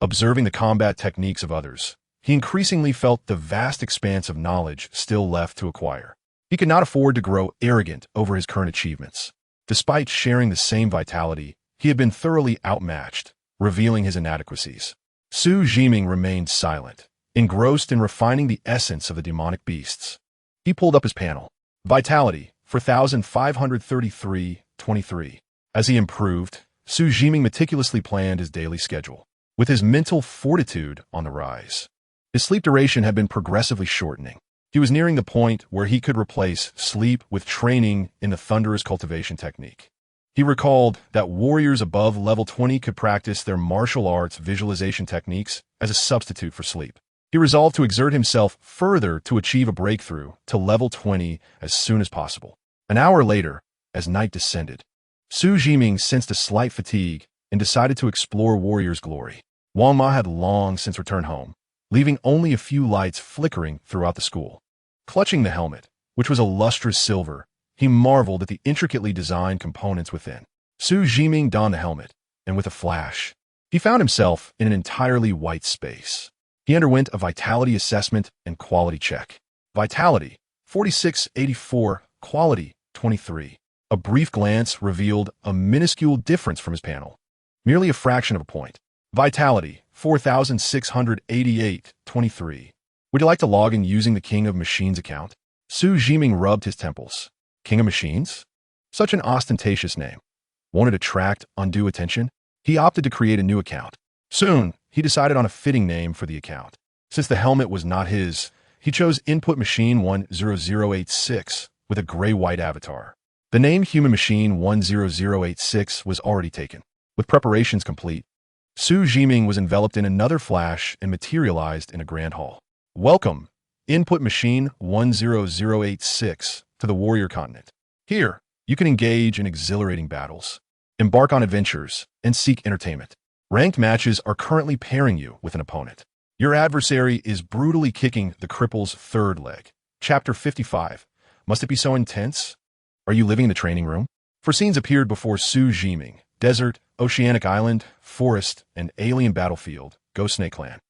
Observing the combat techniques of others, he increasingly felt the vast expanse of knowledge still left to acquire. He could not afford to grow arrogant over his current achievements. Despite sharing the same vitality, he had been thoroughly outmatched, revealing his inadequacies. Xu Zhiming remained silent, engrossed in refining the essence of the demonic beasts. He pulled up his panel. Vitality, 4,533.23. As he improved, Xu Zhiming meticulously planned his daily schedule, with his mental fortitude on the rise. His sleep duration had been progressively shortening. He was nearing the point where he could replace sleep with training in the thunderous cultivation technique. He recalled that warriors above level 20 could practice their martial arts visualization techniques as a substitute for sleep. He resolved to exert himself further to achieve a breakthrough to level 20 as soon as possible. An hour later, as night descended, Xu Zhiming sensed a slight fatigue and decided to explore Warrior's Glory. Wang Ma had long since returned home, leaving only a few lights flickering throughout the school. Clutching the helmet, which was a lustrous silver, he marveled at the intricately designed components within. Xu Zhiming donned the helmet, and with a flash, he found himself in an entirely white space. He underwent a vitality assessment and quality check. Vitality, 4684, quality, 23. A brief glance revealed a minuscule difference from his panel. Merely a fraction of a point. Vitality, 4688.23. Would you like to log in using the King of Machines account? Xu Zhiming rubbed his temples. King of Machines? Such an ostentatious name. Won't it attract undue attention? He opted to create a new account. Soon, he decided on a fitting name for the account. Since the helmet was not his, he chose Input Machine 10086 with a gray-white avatar. The name Human Machine 10086 was already taken. With preparations complete, Xu Zhiming was enveloped in another flash and materialized in a grand hall. Welcome, Input Machine 10086, to the Warrior Continent. Here, you can engage in exhilarating battles, embark on adventures, and seek entertainment. Ranked matches are currently pairing you with an opponent. Your adversary is brutally kicking the cripple's third leg. Chapter 55. Must it be so intense? Are you living in the training room? For scenes appeared before Xu Zhiming: desert, oceanic island, forest, and alien battlefield, Ghost Snake Clan.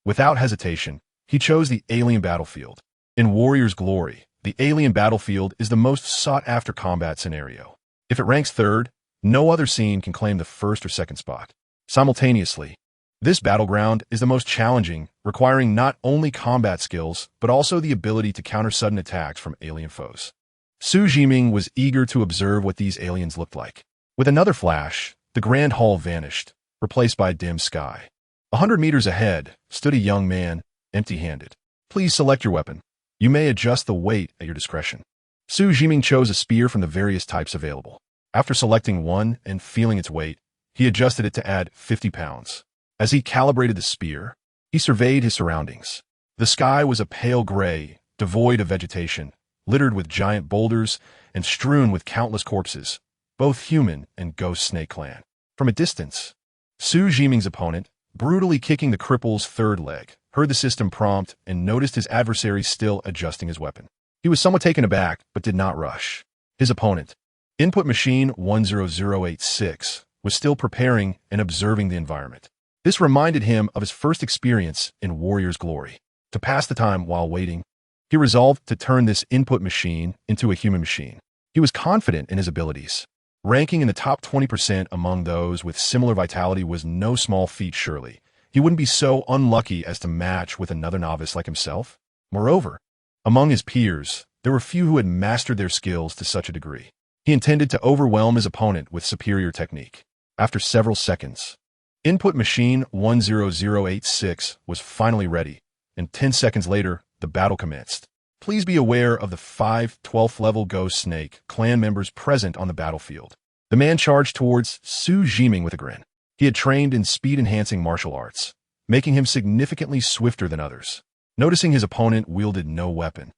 Without hesitation, he chose the alien battlefield. In Warrior's Glory, the alien battlefield is the most sought-after combat scenario. If it ranks third, no other scene can claim the first or second spot. Simultaneously, this battleground is the most challenging, requiring not only combat skills, but also the ability to counter sudden attacks from alien foes. Xu Zhiming was eager to observe what these aliens looked like. With another flash, the grand hall vanished, replaced by a dim sky. 100 meters ahead stood a young man, empty-handed. Please select your weapon. You may adjust the weight at your discretion. Xu Zhiming chose a spear from the various types available. After selecting one and feeling its weight, he adjusted it to add 50 pounds. As he calibrated the spear, he surveyed his surroundings. The sky was a pale gray, devoid of vegetation, littered with giant boulders and strewn with countless corpses, both human and Ghost Snake Clan. From a distance, Xu Zhiming's opponent, brutally kicking the cripple's third leg, heard the system prompt and noticed his adversary still adjusting his weapon. He was somewhat taken aback, but did not rush. His opponent, Input Machine 10086, was still preparing and observing the environment. This reminded him of his first experience in Warrior's Glory. To pass the time while waiting, he resolved to turn this input machine into a human machine. He was confident in his abilities. Ranking in the top 20% among those with similar vitality was no small feat, surely. He wouldn't be so unlucky as to match with another novice like himself. Moreover, among his peers, there were few who had mastered their skills to such a degree. He intended to overwhelm his opponent with superior technique. After several seconds, Input Machine 10086 was finally ready, and 10 seconds later, the battle commenced. Please be aware of the 5 12th level Ghost Snake clan members present on the battlefield. The man charged towards Xu Zhiming with a grin. He had trained in speed-enhancing martial arts, making him significantly swifter than others. Noticing his opponent wielded no weapon,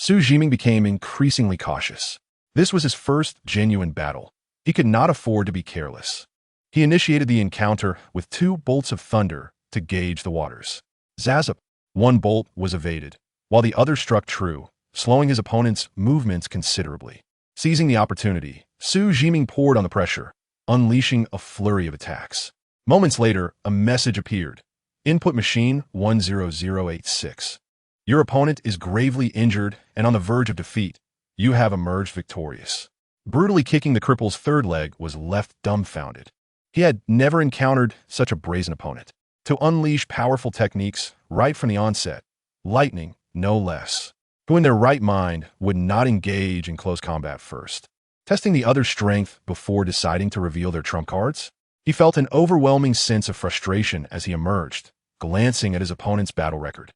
Xu Zhiming became increasingly cautious. This was his first genuine battle. He could not afford to be careless. He initiated the encounter with 2 bolts of thunder to gauge the waters. Zazap! One bolt was evaded, while the other struck true, slowing his opponent's movements considerably. Seizing the opportunity, Xu Zhiming poured on the pressure, unleashing a flurry of attacks. Moments later, a message appeared. Input Machine 10086. Your opponent is gravely injured and on the verge of defeat. You have emerged victorious. Brutally kicking the cripple's third leg was left dumbfounded. He had never encountered such a brazen opponent. To unleash powerful techniques right from the onset. Lightning, no less. Who in their right mind would not engage in close combat first? Testing the other's strength before deciding to reveal their trump cards? He felt an overwhelming sense of frustration as he emerged, glancing at his opponent's battle record.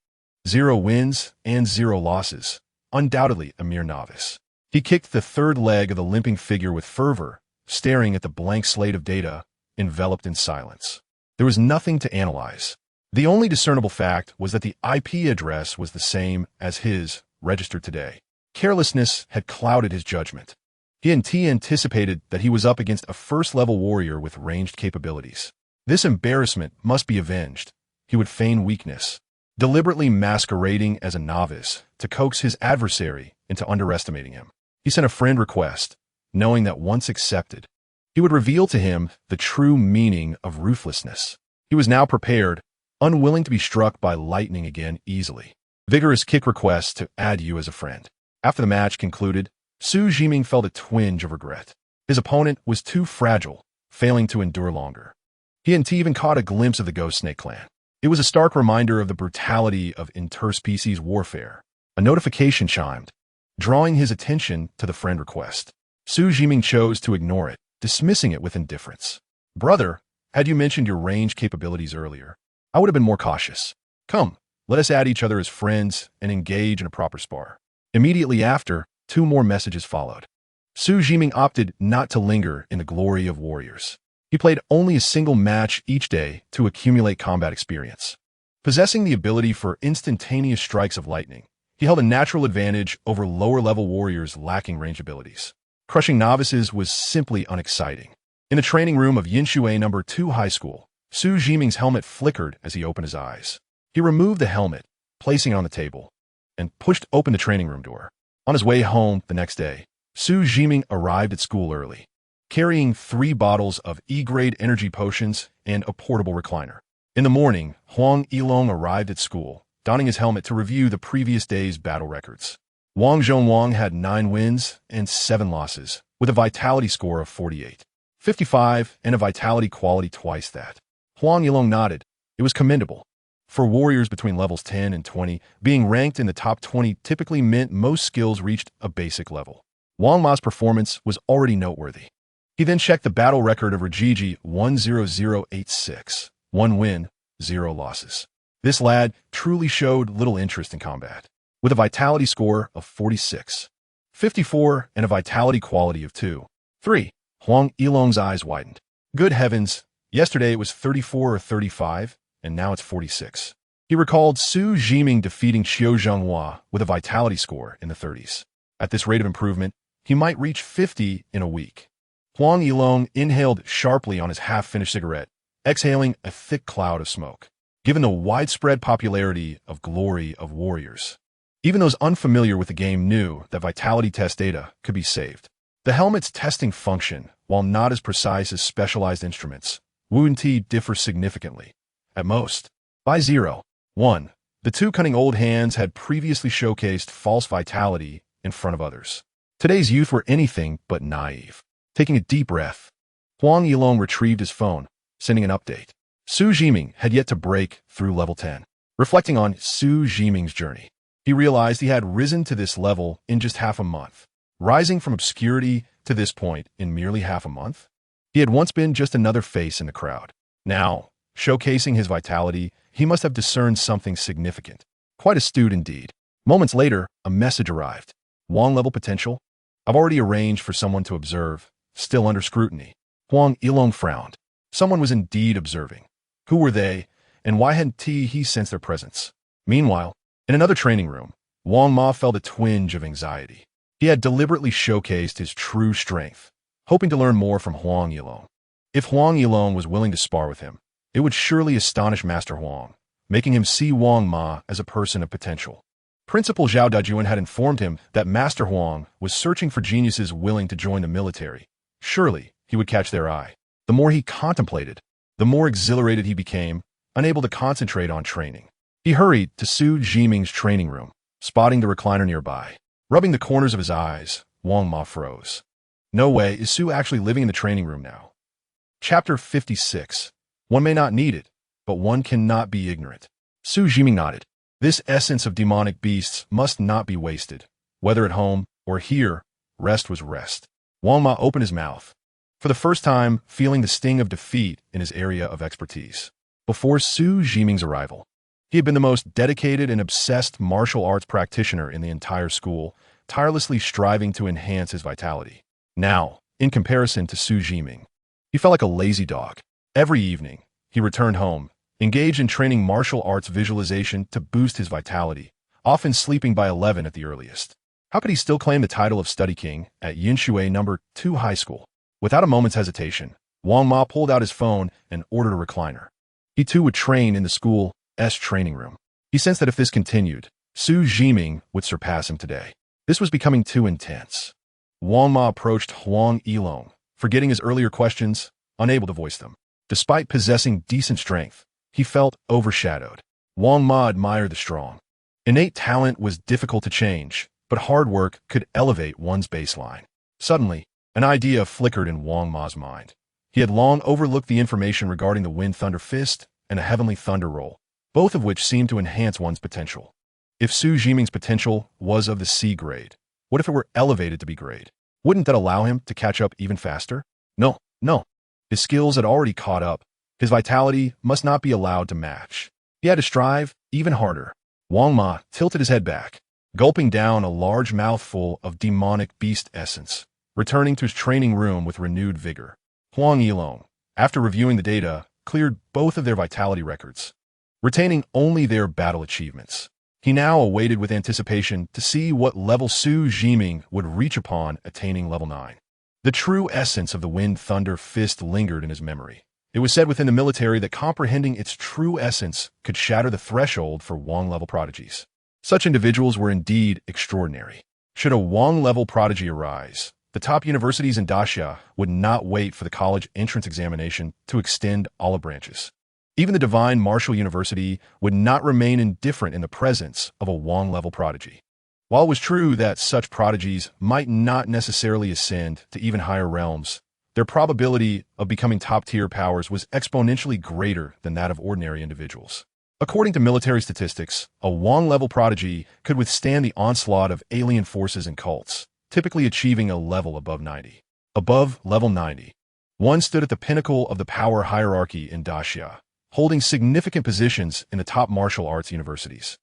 0 wins and 0 losses. Undoubtedly a mere novice. He kicked the third leg of the limping figure with fervor, staring at the blank slate of data, enveloped in silence. There was nothing to analyze. The only discernible fact was that the IP address was the same as his, registered today. Carelessness had clouded his judgment. He anticipated that he was up against a first-level warrior with ranged capabilities. This embarrassment must be avenged. He would feign weakness, deliberately masquerading as a novice to coax his adversary into underestimating him. He sent a friend request, knowing that once accepted, he would reveal to him the true meaning of ruthlessness. He was now prepared, unwilling to be struck by lightning again easily. Vigorous kick request to add you as a friend. After the match concluded, Xu Zhiming felt a twinge of regret. His opponent was too fragile, failing to endure longer. He even caught a glimpse of the Ghost Snake clan. It was a stark reminder of the brutality of interspecies warfare. A notification chimed, drawing his attention to the friend request. Xu Zhiming chose to ignore it, dismissing it with indifference. Brother, had you mentioned your range capabilities earlier, I would have been more cautious. Come, let us add each other as friends and engage in a proper spar. Immediately after, 2 more messages followed. Xu Zhiming opted not to linger in the glory of warriors. He played only a single match each day to accumulate combat experience. Possessing the ability for instantaneous strikes of lightning, he held a natural advantage over lower-level warriors lacking range abilities. Crushing novices was simply unexciting. In the training room of Yinshui No. 2 High School, Xu Zhiming's helmet flickered as he opened his eyes. He removed the helmet, placing it on the table, and pushed open the training room door. On his way home the next day, Xu Zhiming arrived at school early, carrying 3 bottles of E-grade energy potions and a portable recliner. In the morning, Huang Yilong arrived at school, donning his helmet to review the previous day's battle records. Wang Zhongwang had 9 wins and 7 losses, with a vitality score of 48. 55 and a vitality quality twice that. Huang Yilong nodded. It was commendable. For warriors between levels 10 and 20, being ranked in the top 20 typically meant most skills reached a basic level. Wang Ma's performance was already noteworthy. He then checked the battle record of Rajiji 10086. 1 win, 0 losses. This lad truly showed little interest in combat. With a vitality score of 46, 54, and a vitality quality of 2. 3. Huang Yilong's eyes widened. Good heavens, yesterday it was 34 or 35, and now it's 46. He recalled Xu Zhiming defeating Qiu Zhonghua with a vitality score in the 30s. At this rate of improvement, he might reach 50 in a week. Huang Yilong inhaled sharply on his half-finished cigarette, exhaling a thick cloud of smoke. Given the widespread popularity of Glory of Warriors, even those unfamiliar with the game knew that vitality test data could be saved. The helmet's testing function, while not as precise as specialized instruments, Wuxianovel differs significantly. At most, by 0. 1. The 2 cunning old hands had previously showcased false vitality in front of others. Today's youth were anything but naive. Taking a deep breath, Huang Yilong retrieved his phone, sending an update. Xu Zhiming had yet to break through level 10. Reflecting on Xu Zhiming's journey, he realized he had risen to this level in just half a month. Rising from obscurity to this point in merely half a month? He had once been just another face in the crowd. Now, showcasing his vitality, he must have discerned something significant. Quite astute indeed. Moments later, a message arrived. Wang-level potential? I've already arranged for someone to observe, still under scrutiny. Huang Yilong frowned. Someone was indeed observing. Who were they, and why hadn't he sensed their presence? Meanwhile, in another training room, Wang Ma felt a twinge of anxiety. He had deliberately showcased his true strength, hoping to learn more from Huang Yilong. If Huang Yilong was willing to spar with him, it would surely astonish Master Huang, making him see Wang Ma as a person of potential. Principal Zhao Dajuan had informed him that Master Huang was searching for geniuses willing to join the military. Surely, he would catch their eye. The more he contemplated, the more exhilarated he became, unable to concentrate on training. He hurried to Xu Zhiming's training room, spotting the recliner nearby. Rubbing the corners of his eyes, Wang Ma froze. No way is Xu actually living in the training room now. Chapter 56. One may not need it, but one cannot be ignorant. Xu Zhiming nodded. This essence of demonic beasts must not be wasted. Whether at home or here, rest was rest. Wang Ma opened his mouth, for the first time feeling the sting of defeat in his area of expertise. Before Xu Zhiming's arrival, he had been the most dedicated and obsessed martial arts practitioner in the entire school, tirelessly striving to enhance his vitality. Now, in comparison to Xu Zhiming, he felt like a lazy dog. Every evening, he returned home, engaged in training martial arts visualization to boost his vitality, often sleeping by 11 at the earliest. How could he still claim the title of Study King at Yinshui No. 2 High School? Without a moment's hesitation, Wang Ma pulled out his phone and ordered a recliner. He too would train in the school's training room. He sensed that if this continued, Xu Zhiming would surpass him today. This was becoming too intense. Wang Ma approached Huang Yilong, forgetting his earlier questions, unable to voice them. Despite possessing decent strength, he felt overshadowed. Wang Ma admired the strong. Innate talent was difficult to change, but hard work could elevate one's baseline. Suddenly, an idea flickered in Wang Ma's mind. He had long overlooked the information regarding the Wind Thunder Fist and a Heavenly Thunder Roll, both of which seemed to enhance one's potential. If Xu Zhiming's potential was of the C grade, what if it were elevated to B grade? Wouldn't that allow him to catch up even faster? No. His skills had already caught up. His vitality must not be allowed to match. He had to strive even harder. Wang Ma tilted his head back, gulping down a large mouthful of demonic beast essence, returning to his training room with renewed vigor. Huang Yilong, after reviewing the data, cleared both of their vitality records, retaining only their battle achievements. He now awaited with anticipation to see what level Xu Zhiming would reach upon attaining level 9. The true essence of the Wind Thunder Fist lingered in his memory. It was said within the military that comprehending its true essence could shatter the threshold for Wang-level prodigies. Such individuals were indeed extraordinary. Should a Wang-level prodigy arise, the top universities in Daxia would not wait for the college entrance examination to extend olive branches. Even the Divine Martial University would not remain indifferent in the presence of a Wang-level prodigy. While it was true that such prodigies might not necessarily ascend to even higher realms, their probability of becoming top-tier powers was exponentially greater than that of ordinary individuals. According to military statistics, a Wang-level prodigy could withstand the onslaught of alien forces and cults, typically achieving a level above 90. Above level 90, one stood at the pinnacle of the power hierarchy in Daxia, holding significant positions in the top martial arts universities.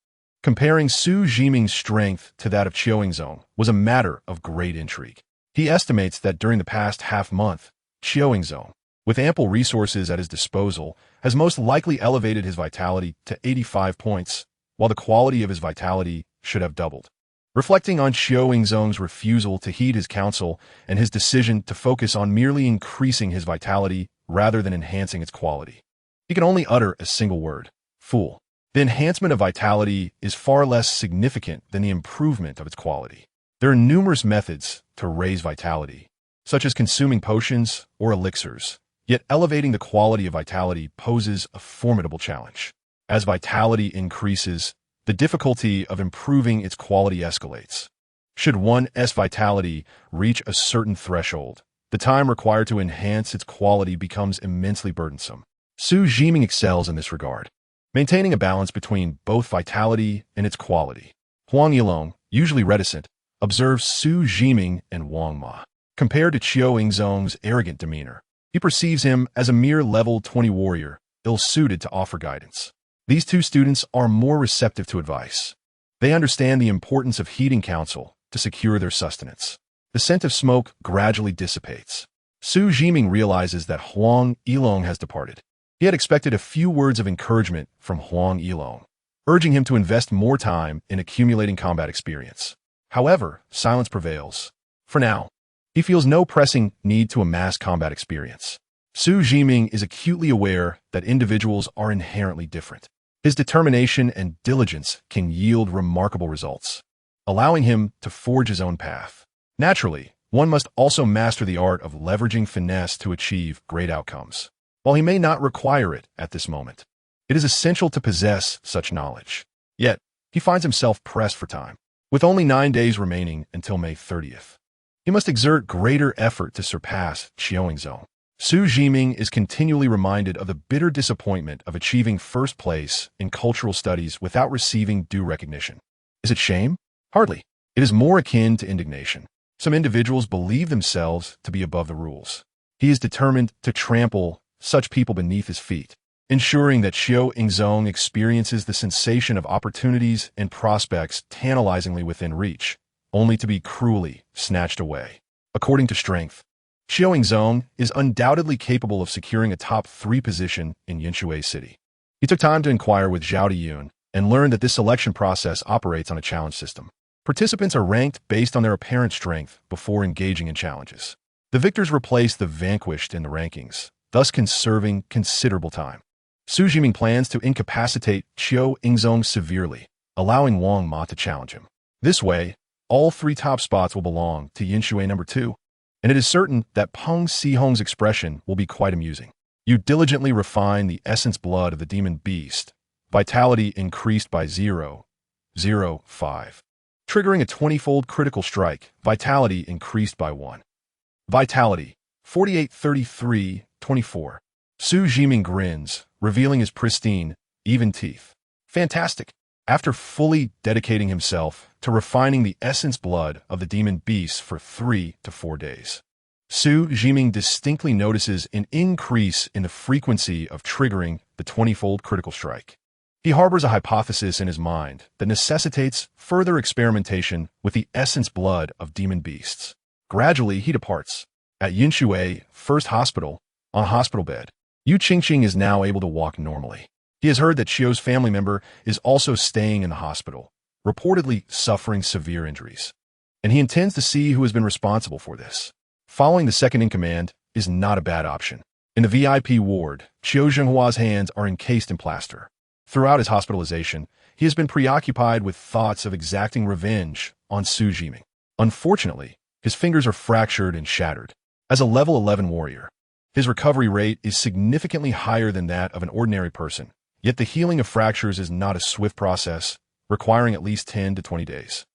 Comparing Xu Zhiming's strength to that of Qiuingzong was a matter of great intrigue. He estimates that during the past half-month, Qiuingzong, with ample resources at his disposal, has most likely elevated his vitality to 85 points, while the quality of his vitality should have doubled. Reflecting on Qiuingzong's refusal to heed his counsel and his decision to focus on merely increasing his vitality rather than enhancing its quality, he can only utter a single word: fool. The enhancement of vitality is far less significant than the improvement of its quality. There are numerous methods to raise vitality, such as consuming potions or elixirs, yet elevating the quality of vitality poses a formidable challenge. As vitality increases, the difficulty of improving its quality escalates. Should one's vitality reach a certain threshold, the time required to enhance its quality becomes immensely burdensome. Xu Zhiming excels in this regard, maintaining a balance between both vitality and its quality. Huang Yilong, usually reticent, observes Xu Zhiming and Wang Ma. Compared to Qiuingzong's arrogant demeanor, he perceives him as a mere level 20 warrior, ill-suited to offer guidance. These two students are more receptive to advice. They understand the importance of heeding counsel to secure their sustenance. The scent of smoke gradually dissipates. Xu Zhiming realizes that Huang Yilong has departed. He had expected a few words of encouragement from Huang Yilong, urging him to invest more time in accumulating combat experience. However, silence prevails. For now, he feels no pressing need to amass combat experience. Xu Zhiming is acutely aware that individuals are inherently different. His determination and diligence can yield remarkable results, allowing him to forge his own path. Naturally, one must also master the art of leveraging finesse to achieve great outcomes. While he may not require it at this moment, it is essential to possess such knowledge. Yet, he finds himself pressed for time. With only 9 days remaining until May 30th, he must exert greater effort to surpass Qiuingzong. Xu Zhiming is continually reminded of the bitter disappointment of achieving first place in cultural studies without receiving due recognition. Is it shame? Hardly. It is more akin to indignation. Some individuals believe themselves to be above the rules. He is determined to trample such people beneath his feet, ensuring that Xiao Ingzong experiences the sensation of opportunities and prospects tantalizingly within reach, only to be cruelly snatched away. According to strength, Xiao Ingzong is undoubtedly capable of securing a top 3 position in Yinshui City. He took time to inquire with Zhao Diyun and learned that this selection process operates on a challenge system. Participants are ranked based on their apparent strength before engaging in challenges. The victors replace the vanquished in the rankings, thus conserving considerable time. Xu Zhiming plans to incapacitate Xiao Ingzong severely, allowing Wang Ma to challenge him. This way, all 3 top spots will belong to Yinshui number 2, and it is certain that Peng Sihong's expression will be quite amusing. You diligently refine the essence blood of the demon beast, vitality increased by 0.05. Triggering a 20-fold critical strike, vitality increased by 1. Vitality, 48-33-24. Xu Zhiming grins, revealing his pristine, even teeth. Fantastic! After fully dedicating himself to refining the essence blood of the demon beast for 3 to 4 days, Xu Zhiming distinctly notices an increase in the frequency of triggering the 20-fold critical strike. He harbors a hypothesis in his mind that necessitates further experimentation with the essence blood of demon beasts. Gradually, he departs. At Yinshui First Hospital, on a hospital bed, Yu Qingqing is now able to walk normally. He has heard that Xiao's family member is also staying in the hospital, reportedly suffering severe injuries, and he intends to see who has been responsible for this. Following the second-in-command is not a bad option. In the VIP ward, Qiu Zhenghua's hands are encased in plaster. Throughout his hospitalization, he has been preoccupied with thoughts of exacting revenge on Xu Zhiming. Unfortunately, his fingers are fractured and shattered. As a level 11 warrior, his recovery rate is significantly higher than that of an ordinary person, yet the healing of fractures is not a swift process, requiring at least 10 to 20 days.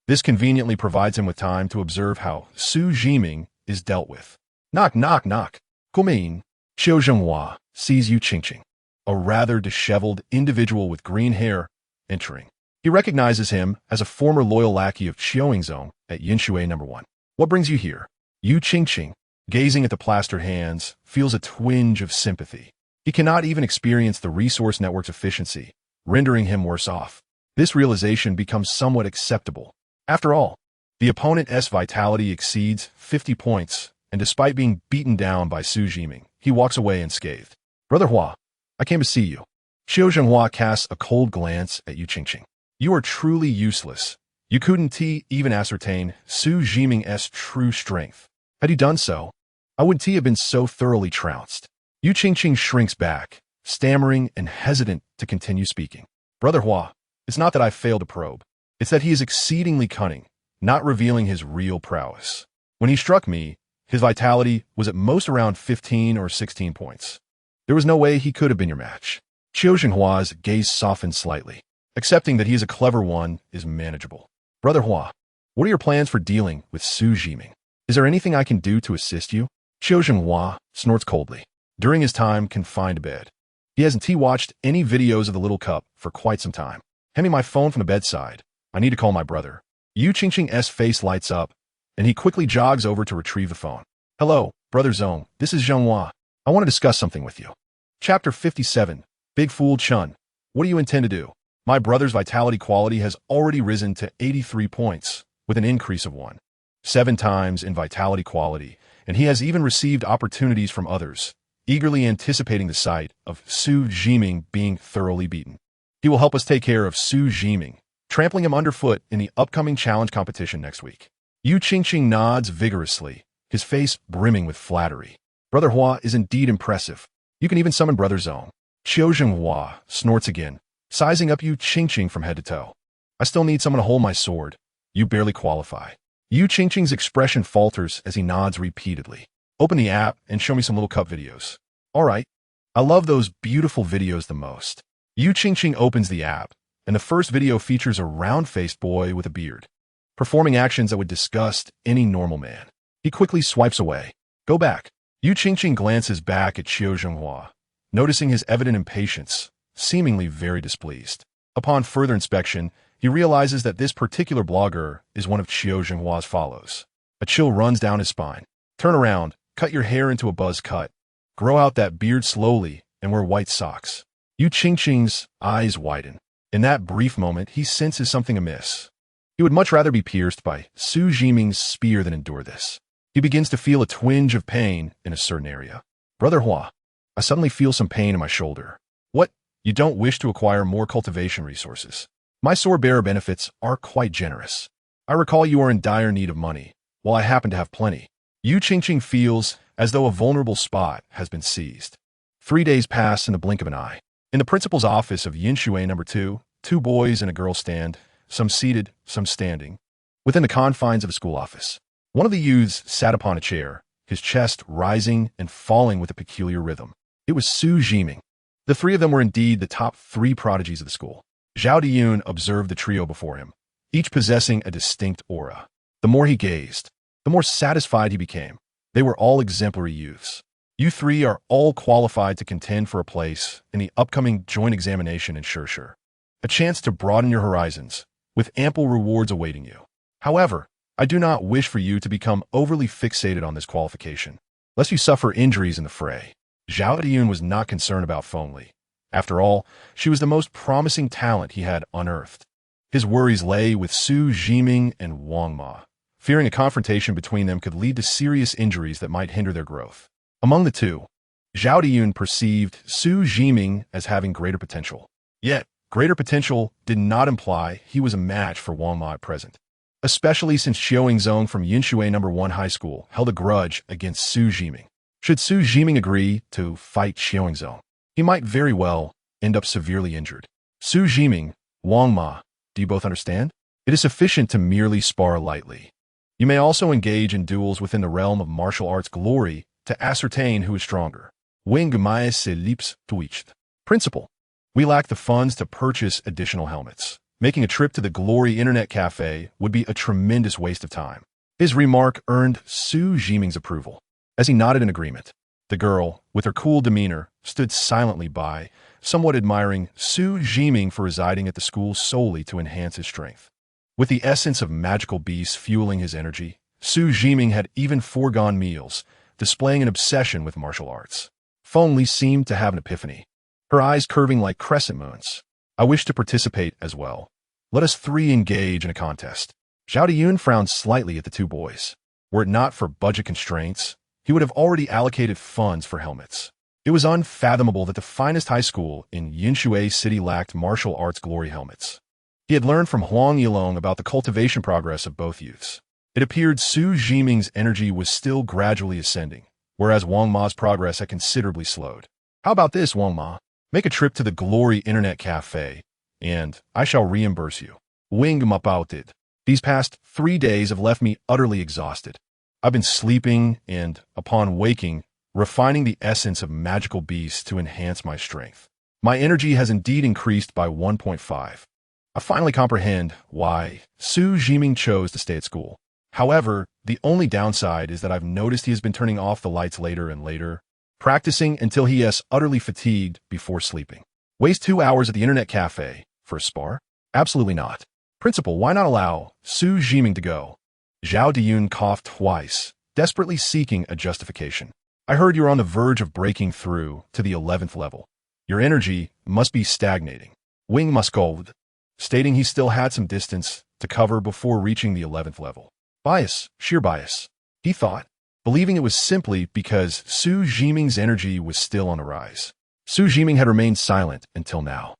This conveniently provides him with time to observe how Xu Zhiming is dealt with. Knock, knock, knock. Guoming. Qiu Zhenghua sees Yu Qingqing, a rather disheveled individual with green hair, entering. He recognizes him as a former loyal lackey of Qiu Ingzong at Yinshui number 1. What brings you here? Yu Qingqing, gazing at the plastered hands, feels a twinge of sympathy. He cannot even experience the resource network's efficiency, rendering him worse off. This realization becomes somewhat acceptable. After all, the opponent's vitality exceeds 50 points, and despite being beaten down by Xu Zhiming, he walks away unscathed. Brother Hua, I came to see you. Qiu Zhenghua casts a cold glance at Yu Qingqing. You are truly useless. You couldn't even ascertain Xu Zhiming's true strength. Had you done so, I would have been so thoroughly trounced. Yu Qingqing shrinks back, stammering and hesitant to continue speaking. Brother Hua, it's not that I failed to probe. It's that he is exceedingly cunning, not revealing his real prowess. When he struck me, his vitality was at most around 15 or 16 points. There was no way he could have been your match. Qiu Zhenghua's gaze softened slightly. Accepting that he is a clever one is manageable. Brother Hua, what are your plans for dealing with Xu Zhiming? Is there anything I can do to assist you? Qiu Zhenghua snorts coldly. During his time confined to bed, he hasn't watched any videos of the little cup for quite some time. Hand me my phone from the bedside. I need to call my brother. Yu Qingqing's face lights up, and he quickly jogs over to retrieve the phone. Hello, Brother Zong, this is Zhenghua. I want to discuss something with you. Chapter 57, Big Fool Chun. What do you intend to do? My brother's vitality quality has already risen to 83 points, with an increase of 1.7 times in vitality quality, and he has even received opportunities from others, eagerly anticipating the sight of Xu Zhiming being thoroughly beaten. He will help us take care of Xu Zhiming, trampling him underfoot in the upcoming challenge competition next week. Yu Qingqing nods vigorously, his face brimming with flattery. Brother Hua is indeed impressive. You can even summon Brother Zong. Qiu Zhenghua snorts again, sizing up Yu Qingqing from head to toe. I still need someone to hold my sword. You barely qualify. Yu Qingqing's expression falters as he nods repeatedly. Open the app and show me some little cup videos. All right. I love those beautiful videos the most. Yu Qingqing opens the app, and the first video features a round-faced boy with a beard, performing actions that would disgust any normal man. He quickly swipes away. Go back. Yu Qingqing glances back at Xu Zhiming, noticing his evident impatience, seemingly very displeased. Upon further inspection, he realizes that this particular blogger is one of Xu Zhiming's followers. A chill runs down his spine. Turn around, cut your hair into a buzz cut, grow out that beard slowly, and wear white socks. Yu Qingqing's eyes widen. In that brief moment, he senses something amiss. He would much rather be pierced by Xu Zhiming's spear than endure this. He begins to feel a twinge of pain in a certain area. Brother Hua, I suddenly feel some pain in my shoulder. What? You don't wish to acquire more cultivation resources? My sword bearer benefits are quite generous. I recall you are in dire need of money, while I happen to have plenty. Yu Qingqing feels as though a vulnerable spot has been seized. 3 days pass in the blink of an eye. In the principal's office of Yinshui No. 2, 2 boys and a girl stand, some seated, some standing, within the confines of a school office. One of the youths sat upon a chair, his chest rising and falling with a peculiar rhythm. It was Xu Zhiming. The 3 of them were indeed the top 3 prodigies of the school. Zhao Diyun observed the trio before him, each possessing a distinct aura. The more he gazed, the more satisfied he became. They were all exemplary youths. You 3 are all qualified to contend for a place in the upcoming joint examination in Shurshur. A chance to broaden your horizons, with ample rewards awaiting you. However, I do not wish for you to become overly fixated on this qualification, lest you suffer injuries in the fray. Zhao Diyun was not concerned about Feng Li. After all, she was the most promising talent he had unearthed. His worries lay with Xu Zhiming and Wang Ma, fearing a confrontation between them could lead to serious injuries that might hinder their growth. Among the two, Zhao Diyun perceived Xu Zhiming as having greater potential. Yet, greater potential did not imply he was a match for Wang Ma at present, especially since Xiaoyingzong from Yinshui No. 1 High School held a grudge against Xu Zhiming. Should Xu Zhiming agree to fight Xiaoyingzong, he might very well end up severely injured. Xu Zhiming, Wang Ma, do you both understand? It is sufficient to merely spar lightly. You may also engage in duels within the realm of martial arts glory to ascertain who is stronger. Principal, we lack the funds to purchase additional helmets. Making a trip to the Glory Internet Cafe would be a tremendous waste of time. His remark earned Xu Zhiming's approval. As he nodded in agreement, the girl, with her cool demeanor, stood silently by, somewhat admiring Xu Zhiming for residing at the school solely to enhance his strength. With the essence of magical beasts fueling his energy, Xu Zhiming had even foregone meals, displaying an obsession with martial arts. Feng Li seemed to have an epiphany, her eyes curving like crescent moons. I wish to participate as well. Let us 3 engage in a contest. Zhao Diyun frowned slightly at the 2 boys. Were it not for budget constraints, he would have already allocated funds for helmets. It was unfathomable that the finest high school in Yinshui City lacked martial arts glory helmets. He had learned from Huang Yilong about the cultivation progress of both youths. It appeared Xu Zhiming's energy was still gradually ascending, whereas Wang Ma's progress had considerably slowed. How about this, Wang Ma? Make a trip to the Glory Internet Cafe, and I shall reimburse you. Wuxianovel. These past 3 days have left me utterly exhausted. I've been sleeping and, upon waking, refining the essence of magical beasts to enhance my strength. My energy has indeed increased by 1.5. I finally comprehend why Xu Zhiming chose to stay at school. However, the only downside is that I've noticed he has been turning off the lights later and later, practicing until he is utterly fatigued before sleeping. Waste 2 hours at the Internet Cafe for a spar? Absolutely not. Principal, why not allow Xu Zhiming to go? Zhao Diyun coughed twice, desperately seeking a justification. I heard you're on the verge of breaking through to the 11th level. Your energy must be stagnating. Wing Muscold, stating he still had some distance to cover before reaching the 11th level. Bias, sheer bias, he thought, believing it was simply because Xu Zhiming's energy was still on the rise. Xu Zhiming had remained silent until now.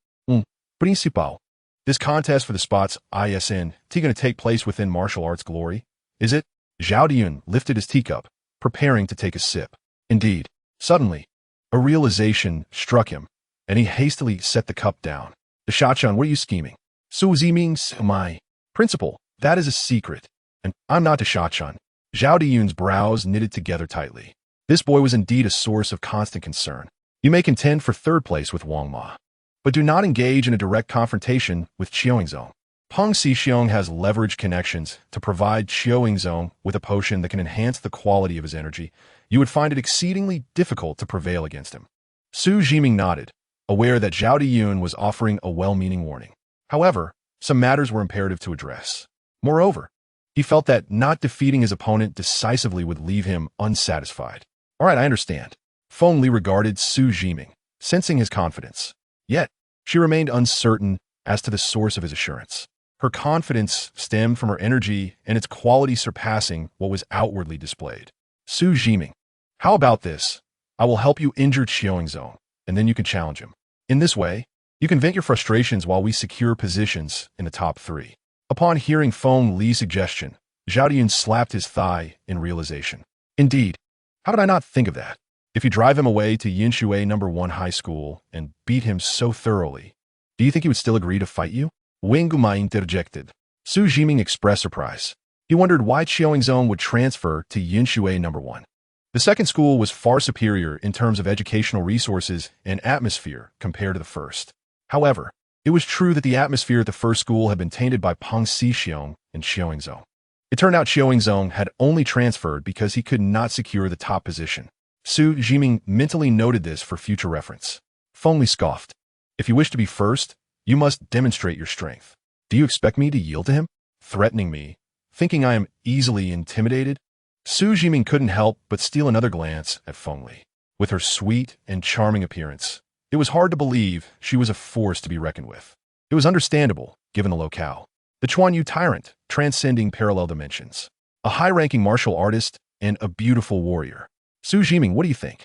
Principal, this contest for the spots ISN going to take place within martial arts glory, is it? Zhao Diyun lifted his teacup, preparing to take a sip. Indeed. Suddenly, a realization struck him, and he hastily set the cup down. The Shachan, what are you scheming? Xu Zhiming, my principal, that is a secret, and I'm not the Shachan. Zhao Diyun's brows knitted together tightly. This boy was indeed a source of constant concern. You may contend for 3rd place with Wang Ma, but do not engage in a direct confrontation with Xiaoyingzong. Peng Xixiong has leveraged connections to provide Xiaoyingzong with a potion that can enhance the quality of his energy you would find it exceedingly difficult to prevail against him. Xu Zhiming nodded, aware that Zhao Diyun was offering a well-meaning warning. However, some matters were imperative to address. Moreover, he felt that not defeating his opponent decisively would leave him unsatisfied. All right, I understand. Feng Li regarded Xu Zhiming, sensing his confidence. Yet, she remained uncertain as to the source of his assurance. Her confidence stemmed from her energy and its quality surpassing what was outwardly displayed. Xu Zhiming, how about this? I will help you injure Qiongzong, and then you can challenge him. In this way, you can vent your frustrations while we secure positions in the top 3. Upon hearing Feng Li's suggestion, Zhao Diyun slapped his thigh in realization. Indeed, how did I not think of that? If you drive him away to Yinshui No. 1 High School and beat him so thoroughly, do you think he would still agree to fight you? Wing Gumai interjected. Xu Zhiming expressed surprise. He wondered why Qiongzong would transfer to Yinshui No. 1. The second school was far superior in terms of educational resources and atmosphere compared to the first. However, it was true that the atmosphere at the first school had been tainted by Peng Xixiong and Qiongzong. It turned out Qiongzong had only transferred because he could not secure the top position. Xu Zhiming mentally noted this for future reference. Feng Li scoffed. If you wish to be first, you must demonstrate your strength. Do you expect me to yield to him? Threatening me, thinking I am easily intimidated? Xu Zhiming couldn't help but steal another glance at Feng Li. With her sweet and charming appearance, it was hard to believe she was a force to be reckoned with. It was understandable, given the locale. The Chuanyu tyrant, transcending parallel dimensions. A high-ranking martial artist and a beautiful warrior. Xu Zhiming, what do you think?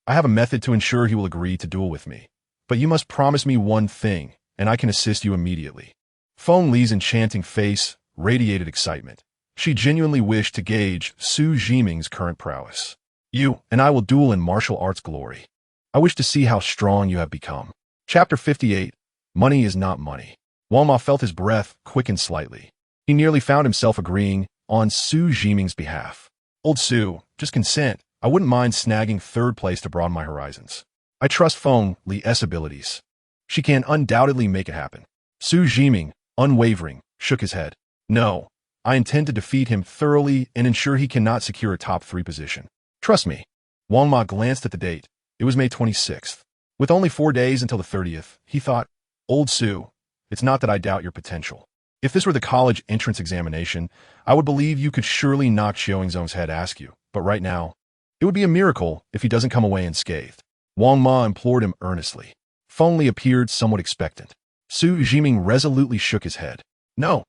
I have a method to ensure he will agree to duel with me. But you must promise me one thing, and I can assist you immediately. Feng Li's enchanting face radiated excitement. She genuinely wished to gauge Xu Zhiming's current prowess. You and I will duel in martial arts glory. I wish to see how strong you have become. Chapter 58. Money is not money. Wang Ma felt his breath quicken slightly. He nearly found himself agreeing on Xu Zhiming's behalf. Old Xu, just consent. I wouldn't mind snagging third place to broaden my horizons. I trust Feng Li's abilities. She can undoubtedly make it happen. Xu Zhiming, unwavering, shook his head. No, I intend to defeat him thoroughly and ensure he cannot secure a top 3 position. Trust me. Wang Ma glanced at the date. It was May 26th. With only 4 days until the 30th, he thought, Old Xu, it's not that I doubt your potential. If this were the college entrance examination, I would believe you could surely knock Qiongzong's head askew. But right now, it would be a miracle if he doesn't come away unscathed. Wang Ma implored him earnestly. Feng Li appeared somewhat expectant. Xu Zhiming resolutely shook his head. No.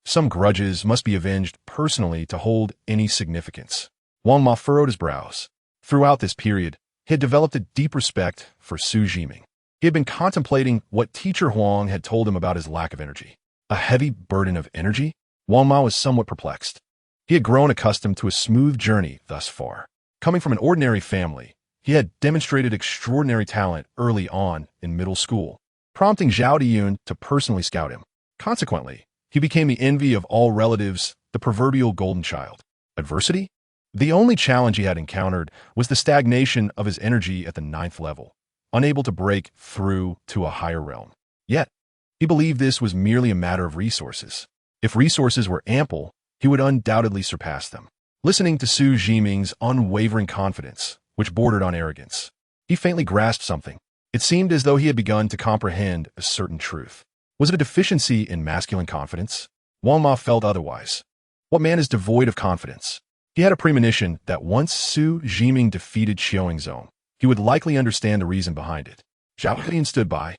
Some grudges must be avenged personally to hold any significance. Wang Ma furrowed his brows. Throughout this period, he had developed a deep respect for Xu Zhiming. He had been contemplating what Teacher Huang had told him about his lack of energy. A heavy burden of energy? Wang Ma was somewhat perplexed. He had grown accustomed to a smooth journey thus far. Coming from an ordinary family, he had demonstrated extraordinary talent early on in middle school, prompting Zhao Diyun to personally scout him. Consequently, he became the envy of all relatives, the proverbial golden child. Adversity? The only challenge he had encountered was the stagnation of his energy at the 9th level, unable to break through to a higher realm. Yet, he believed this was merely a matter of resources. If resources were ample, he would undoubtedly surpass them. Listening to Xu Zhiming's unwavering confidence, which bordered on arrogance, he faintly grasped something. It seemed as though he had begun to comprehend a certain truth. Was it a deficiency in masculine confidence? Wang Ma felt otherwise. What man is devoid of confidence? He had a premonition that once Xu Zhiming defeated Qiongzong, he would likely understand the reason behind it. Zhao Diyun stood by,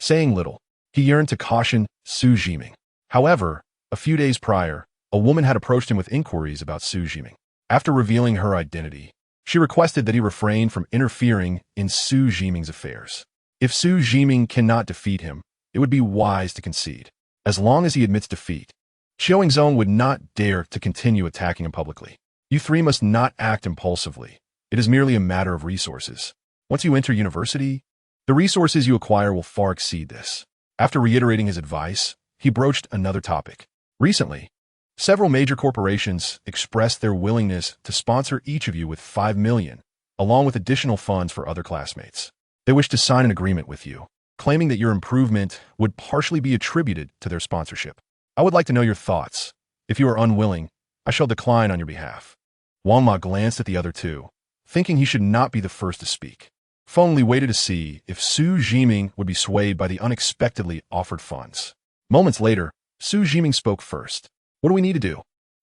saying little. He yearned to caution Xu Zhiming. However, a few days prior, a woman had approached him with inquiries about Xu Zhiming. After revealing her identity, she requested that he refrain from interfering in Xu Zhiming's affairs. If Xu Zhiming cannot defeat him, it would be wise to concede. As long as he admits defeat, Qiongzong would not dare to continue attacking him publicly. You 3 must not act impulsively. It is merely a matter of resources. Once you enter university, the resources you acquire will far exceed this. After reiterating his advice, he broached another topic. Recently, several major corporations expressed their willingness to sponsor each of you with 5 million, along with additional funds for other classmates. They wish to sign an agreement with you, claiming that your improvement would partially be attributed to their sponsorship. I would like to know your thoughts. If you are unwilling, I shall decline on your behalf. Wang Ma glanced at the other 2. thinking he should not be the first to speak. Feng Li waited to see if Xu Zhiming would be swayed by the unexpectedly offered funds. Moments later, Xu Zhiming spoke first. What do we need to do?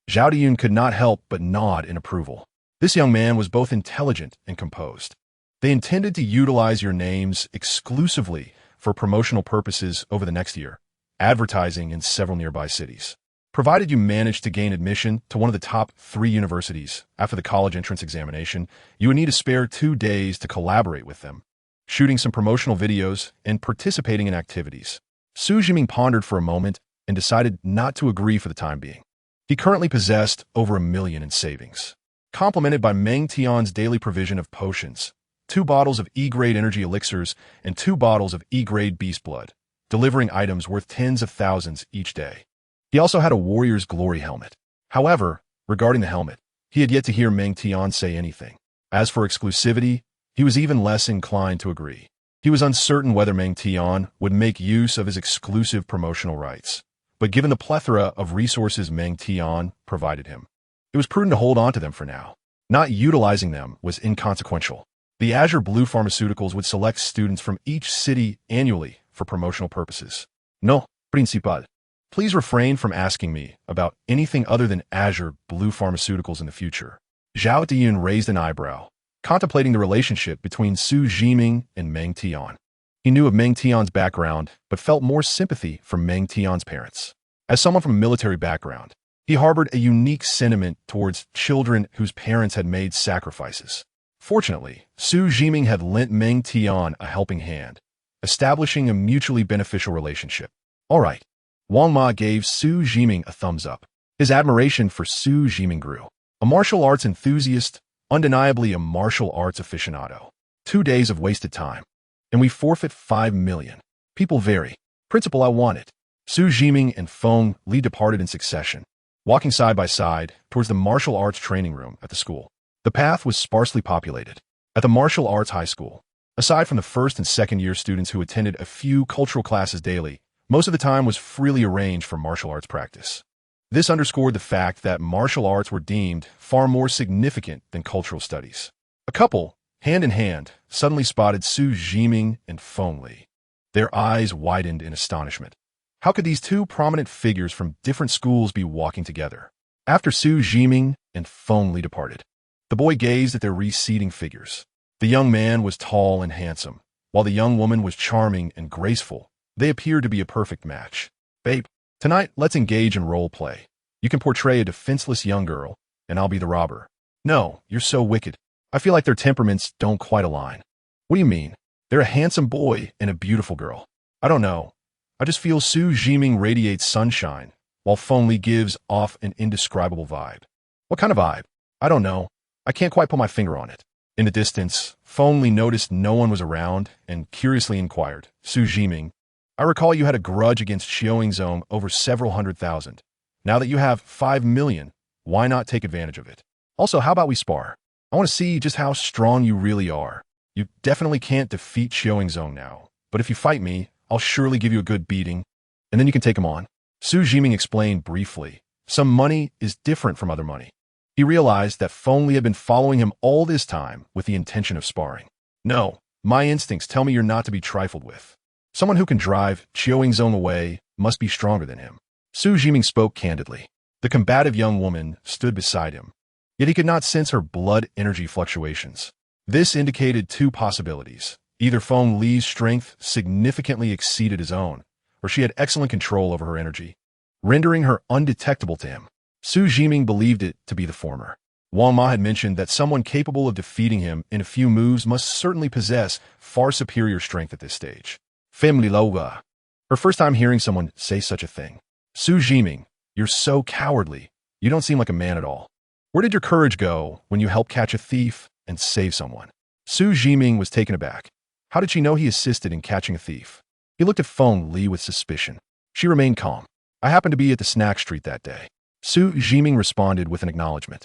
Zhao Diyun could not help but nod in approval. This young man was both intelligent and composed. They intended to utilize your names exclusively for promotional purposes over the next year, advertising in several nearby cities. Provided you managed to gain admission to one of the top 3 universities after the college entrance examination, you would need to spare 2 days to collaborate with them, shooting some promotional videos and participating in activities. Xu Zhiming pondered for a moment and decided not to agree for the time being. He currently possessed over $1 million in savings, complemented by Meng Tian's daily provision of potions, 2 bottles of E-grade energy elixirs, and 2 bottles of E-grade beast blood, delivering items worth tens of thousands each day. He also had a warrior's glory helmet. However, regarding the helmet, he had yet to hear Meng Tian say anything. As for exclusivity, he was even less inclined to agree. He was uncertain whether Meng Tian would make use of his exclusive promotional rights. But given the plethora of resources Meng Tian provided him, it was prudent to hold on to them for now. Not utilizing them was inconsequential. The Azure Blue Pharmaceuticals would select students from each city annually for promotional purposes. No, principal. Please refrain from asking me about anything other than Azure Blue Pharmaceuticals in the future. Zhao Diyun raised an eyebrow, contemplating the relationship between Xu Zhiming and Meng Tian. He knew of Meng Tian's background, but felt more sympathy for Meng Tian's parents. As someone from a military background, he harbored a unique sentiment towards children whose parents had made sacrifices. Fortunately, Xu Zhiming had lent Meng Tian a helping hand, establishing a mutually beneficial relationship. All right. Wang Ma gave Xu Zhiming a thumbs up. His admiration for Xu Zhiming grew. A martial arts enthusiast, undeniably a martial arts aficionado. 2 days of wasted time. And we forfeit 5 million. People vary. Principal, I want it. Xu Zhiming and Feng Li departed in succession, walking side by side towards the martial arts training room at the school. The path was sparsely populated. At the martial arts high school, aside from the first and second year students who attended a few cultural classes daily, most of the time was freely arranged for martial arts practice. This underscored the fact that martial arts were deemed far more significant than cultural studies. A couple, hand in hand, suddenly spotted Xu Zhiming and Feng Li. Their eyes widened in astonishment. How could these 2 prominent figures from different schools be walking together? After Xu Zhiming and Feng Li departed, the boy gazed at their receding figures. The young man was tall and handsome, while the young woman was charming and graceful. They appeared to be a perfect match. Babe, tonight let's engage in role play. You can portray a defenseless young girl, and I'll be the robber. No, you're so wicked. I feel like their temperaments don't quite align. What do you mean? They're a handsome boy and a beautiful girl. I don't know. I just feel Xu Zhiming radiates sunshine, while Feng Li gives off an indescribable vibe. What kind of vibe? I don't know. I can't quite put my finger on it. In the distance, Feng Li noticed no one was around and curiously inquired, Xu Zhiming, I recall you had a grudge against Xiaoyingzong over several 100,000. Now that you have 5 million, why not take advantage of it? Also, how about we spar? I want to see just how strong you really are. You definitely can't defeat Xiaoyingzong now, but if you fight me, I'll surely give you a good beating, and then you can take him on. Xu Zhiming explained briefly, some money is different from other money. He realized that Feng Li had been following him all this time with the intention of sparring. No, my instincts tell me you're not to be trifled with. Someone who can drive Xiaoyingzong away must be stronger than him. Xu Zhiming spoke candidly. The combative young woman stood beside him, yet he could not sense her blood energy fluctuations. This indicated 2 possibilities. Either Feng Li's strength significantly exceeded his own, or she had excellent control over her energy, rendering her undetectable to him. Xu Zhiming believed it to be the former. Wang Ma had mentioned that someone capable of defeating him in a few moves must certainly possess far superior strength at this stage. Family Loga. Her first time hearing someone say such a thing. Xu Zhiming, you're so cowardly. You don't seem like a man at all. Where did your courage go when you helped catch a thief and save someone? Xu Zhiming was taken aback. How did she know he assisted in catching a thief? He looked at Feng Li with suspicion. She remained calm. I happened to be at the snack street that day. Xu Zhiming responded with an acknowledgement.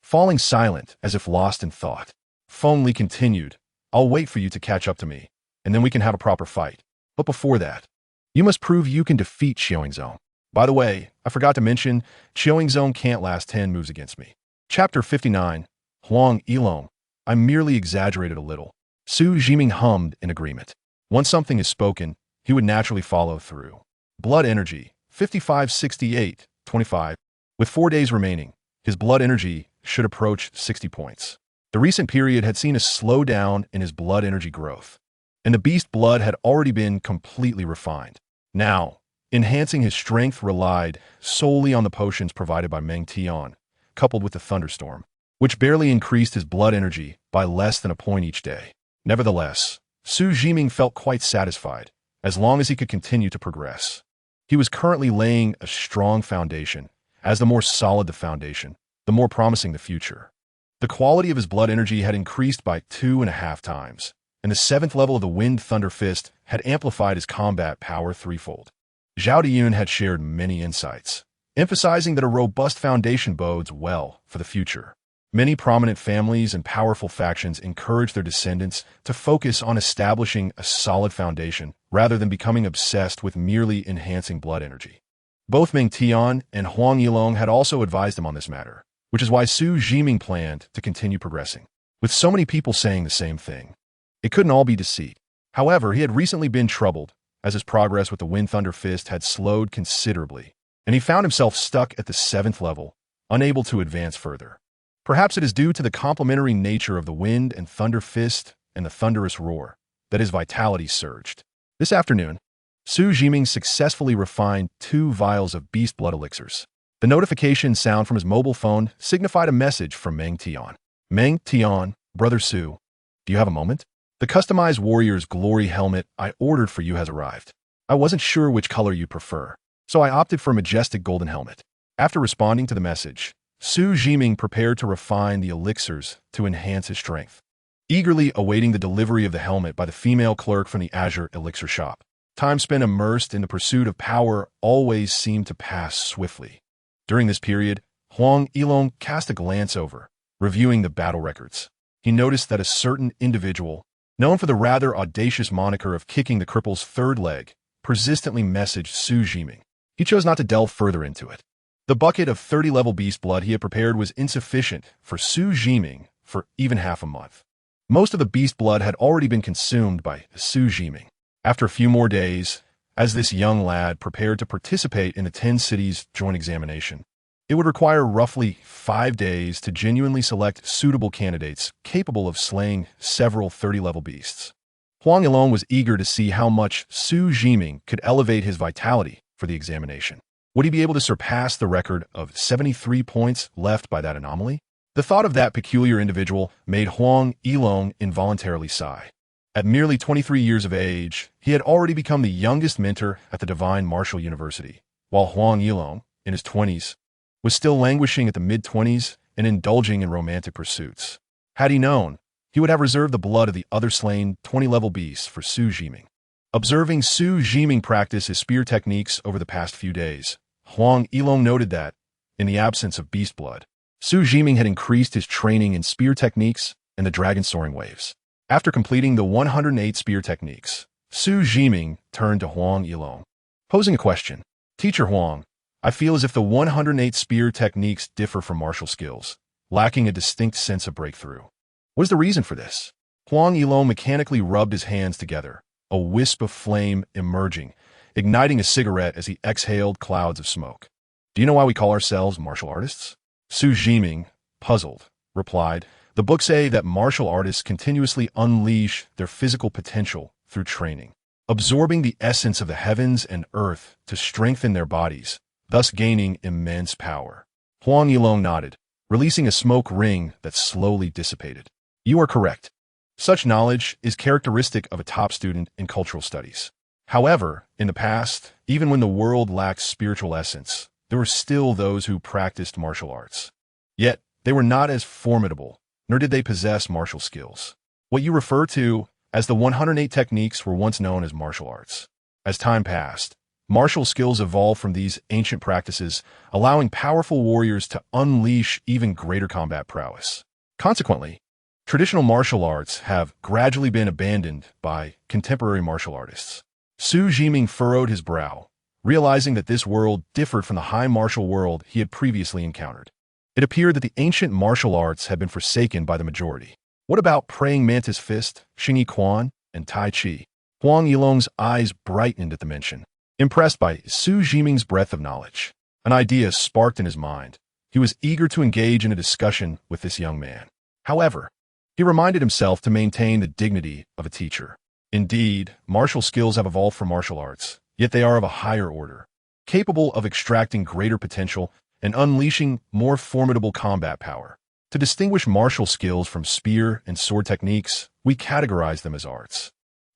Falling silent as if lost in thought, Feng Li continued, I'll wait for you to catch up to me, and then we can have a proper fight. But before that, you must prove you can defeat Xiaoyingzong. By the way, I forgot to mention, Xiaoyingzong can't last 10 moves against me. Chapter 59, Huang Yilong. I merely exaggerated a little. Xu Zhiming hummed in agreement. Once something is spoken, he would naturally follow through. Blood energy, 5568, 25. With 4 days remaining, his blood energy should approach 60 points. The recent period had seen a slowdown in his blood energy growth, and the beast blood had already been completely refined. Now, enhancing his strength relied solely on the potions provided by Meng Tian, coupled with the thunderstorm, which barely increased his blood energy by less than a point each day. Nevertheless, Xu Zhiming felt quite satisfied, as long as he could continue to progress. He was currently laying a strong foundation. As the more solid the foundation, the more promising the future. The quality of his blood energy had increased by 2.5 times, and the 7th level of the Wind Thunder Fist had amplified his combat power threefold. Zhao Diyun had shared many insights, emphasizing that a robust foundation bodes well for the future. Many prominent families and powerful factions encourage their descendants to focus on establishing a solid foundation rather than becoming obsessed with merely enhancing blood energy. Both Meng Tian and Huang Yilong had also advised him on this matter, which is why Xu Zhiming planned to continue progressing. With so many people saying the same thing, it couldn't all be deceit. However, he had recently been troubled, as his progress with the Wind Thunder Fist had slowed considerably, and he found himself stuck at the 7th level, unable to advance further. Perhaps it is due to the complementary nature of the Wind and Thunder Fist and the thunderous roar that his vitality surged. This afternoon, Xu Zhiming successfully refined 2 vials of beast blood elixirs. The notification sound from his mobile phone signified a message from Meng Tian. Meng Tian, Brother Xu, do you have a moment? The customized warrior's glory helmet I ordered for you has arrived. I wasn't sure which color you'd prefer, so I opted for a majestic golden helmet. After responding to the message, Xu Zhiming prepared to refine the elixirs to enhance his strength, eagerly awaiting the delivery of the helmet by the female clerk from the Azure Elixir shop. Time spent immersed in the pursuit of power always seemed to pass swiftly. During this period, Huang Yilong cast a glance over, reviewing the battle records. He noticed that a certain individual, known for the rather audacious moniker of kicking the cripple's 3rd leg, persistently messaged Xu Zhiming. He chose not to delve further into it. The bucket of 30-level beast blood he had prepared was insufficient for Xu Zhiming for even half a month. Most of the beast blood had already been consumed by Xu Zhiming. After a few more days, as this young lad prepared to participate in the 10 cities joint examination, it would require roughly 5 days to genuinely select suitable candidates capable of slaying several 30-level beasts. Huang Yilong was eager to see how much Xu Zhiming could elevate his vitality for the examination. Would he be able to surpass the record of 73 points left by that anomaly? The thought of that peculiar individual made Huang Yilong involuntarily sigh. At merely 23 years of age, he had already become the youngest mentor at the Divine Martial University, while Huang Yilong, in his 20s, was still languishing at the mid-20s and indulging in romantic pursuits. Had he known, he would have reserved the blood of the other slain 20-level beasts for Xu Zhiming. Observing Xu Zhiming practice his spear techniques over the past few days, Huang Yilong noted that, in the absence of beast blood, Xu Zhiming had increased his training in spear techniques and the dragon soaring waves. After completing the 108 spear techniques, Xu Zhiming turned to Huang Yilong, posing a question. Teacher Huang, I feel as if the 108 spear techniques differ from martial skills, lacking a distinct sense of breakthrough. What is the reason for this? Huang Yilong mechanically rubbed his hands together, a wisp of flame emerging, igniting a cigarette as he exhaled clouds of smoke. Do you know why we call ourselves martial artists? Xu Zhiming, puzzled, replied, the books say that martial artists continuously unleash their physical potential through training, absorbing the essence of the heavens and earth to strengthen their bodies, thus gaining immense power. Huang Yilong nodded, releasing a smoke ring that slowly dissipated. You are correct. Such knowledge is characteristic of a top student in cultural studies. However, in the past, even when the world lacked spiritual essence, there were still those who practiced martial arts. Yet, they were not as formidable, nor did they possess martial skills. What you refer to as the 108 techniques were once known as martial arts. As time passed, martial skills evolved from these ancient practices, allowing powerful warriors to unleash even greater combat prowess. Consequently, traditional martial arts have gradually been abandoned by contemporary martial artists. Xu Zhiming furrowed his brow, realizing that this world differed from the high martial world he had previously encountered. It appeared that the ancient martial arts had been forsaken by the majority. What about praying mantis fist, Xingyi Quan, and Tai Chi? Huang Yilong's eyes brightened at the mention. Impressed by Xu Zhiming's breadth of knowledge, an idea sparked in his mind. He was eager to engage in a discussion with this young man. However, he reminded himself to maintain the dignity of a teacher. Indeed, martial skills have evolved from martial arts, yet they are of a higher order, capable of extracting greater potential and unleashing more formidable combat power. To distinguish martial skills from spear and sword techniques, we categorize them as arts.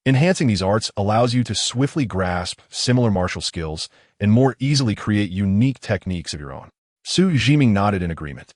Enhancing these arts allows you to swiftly grasp similar martial skills and more easily create unique techniques of your own. Xu Zhiming nodded in agreement,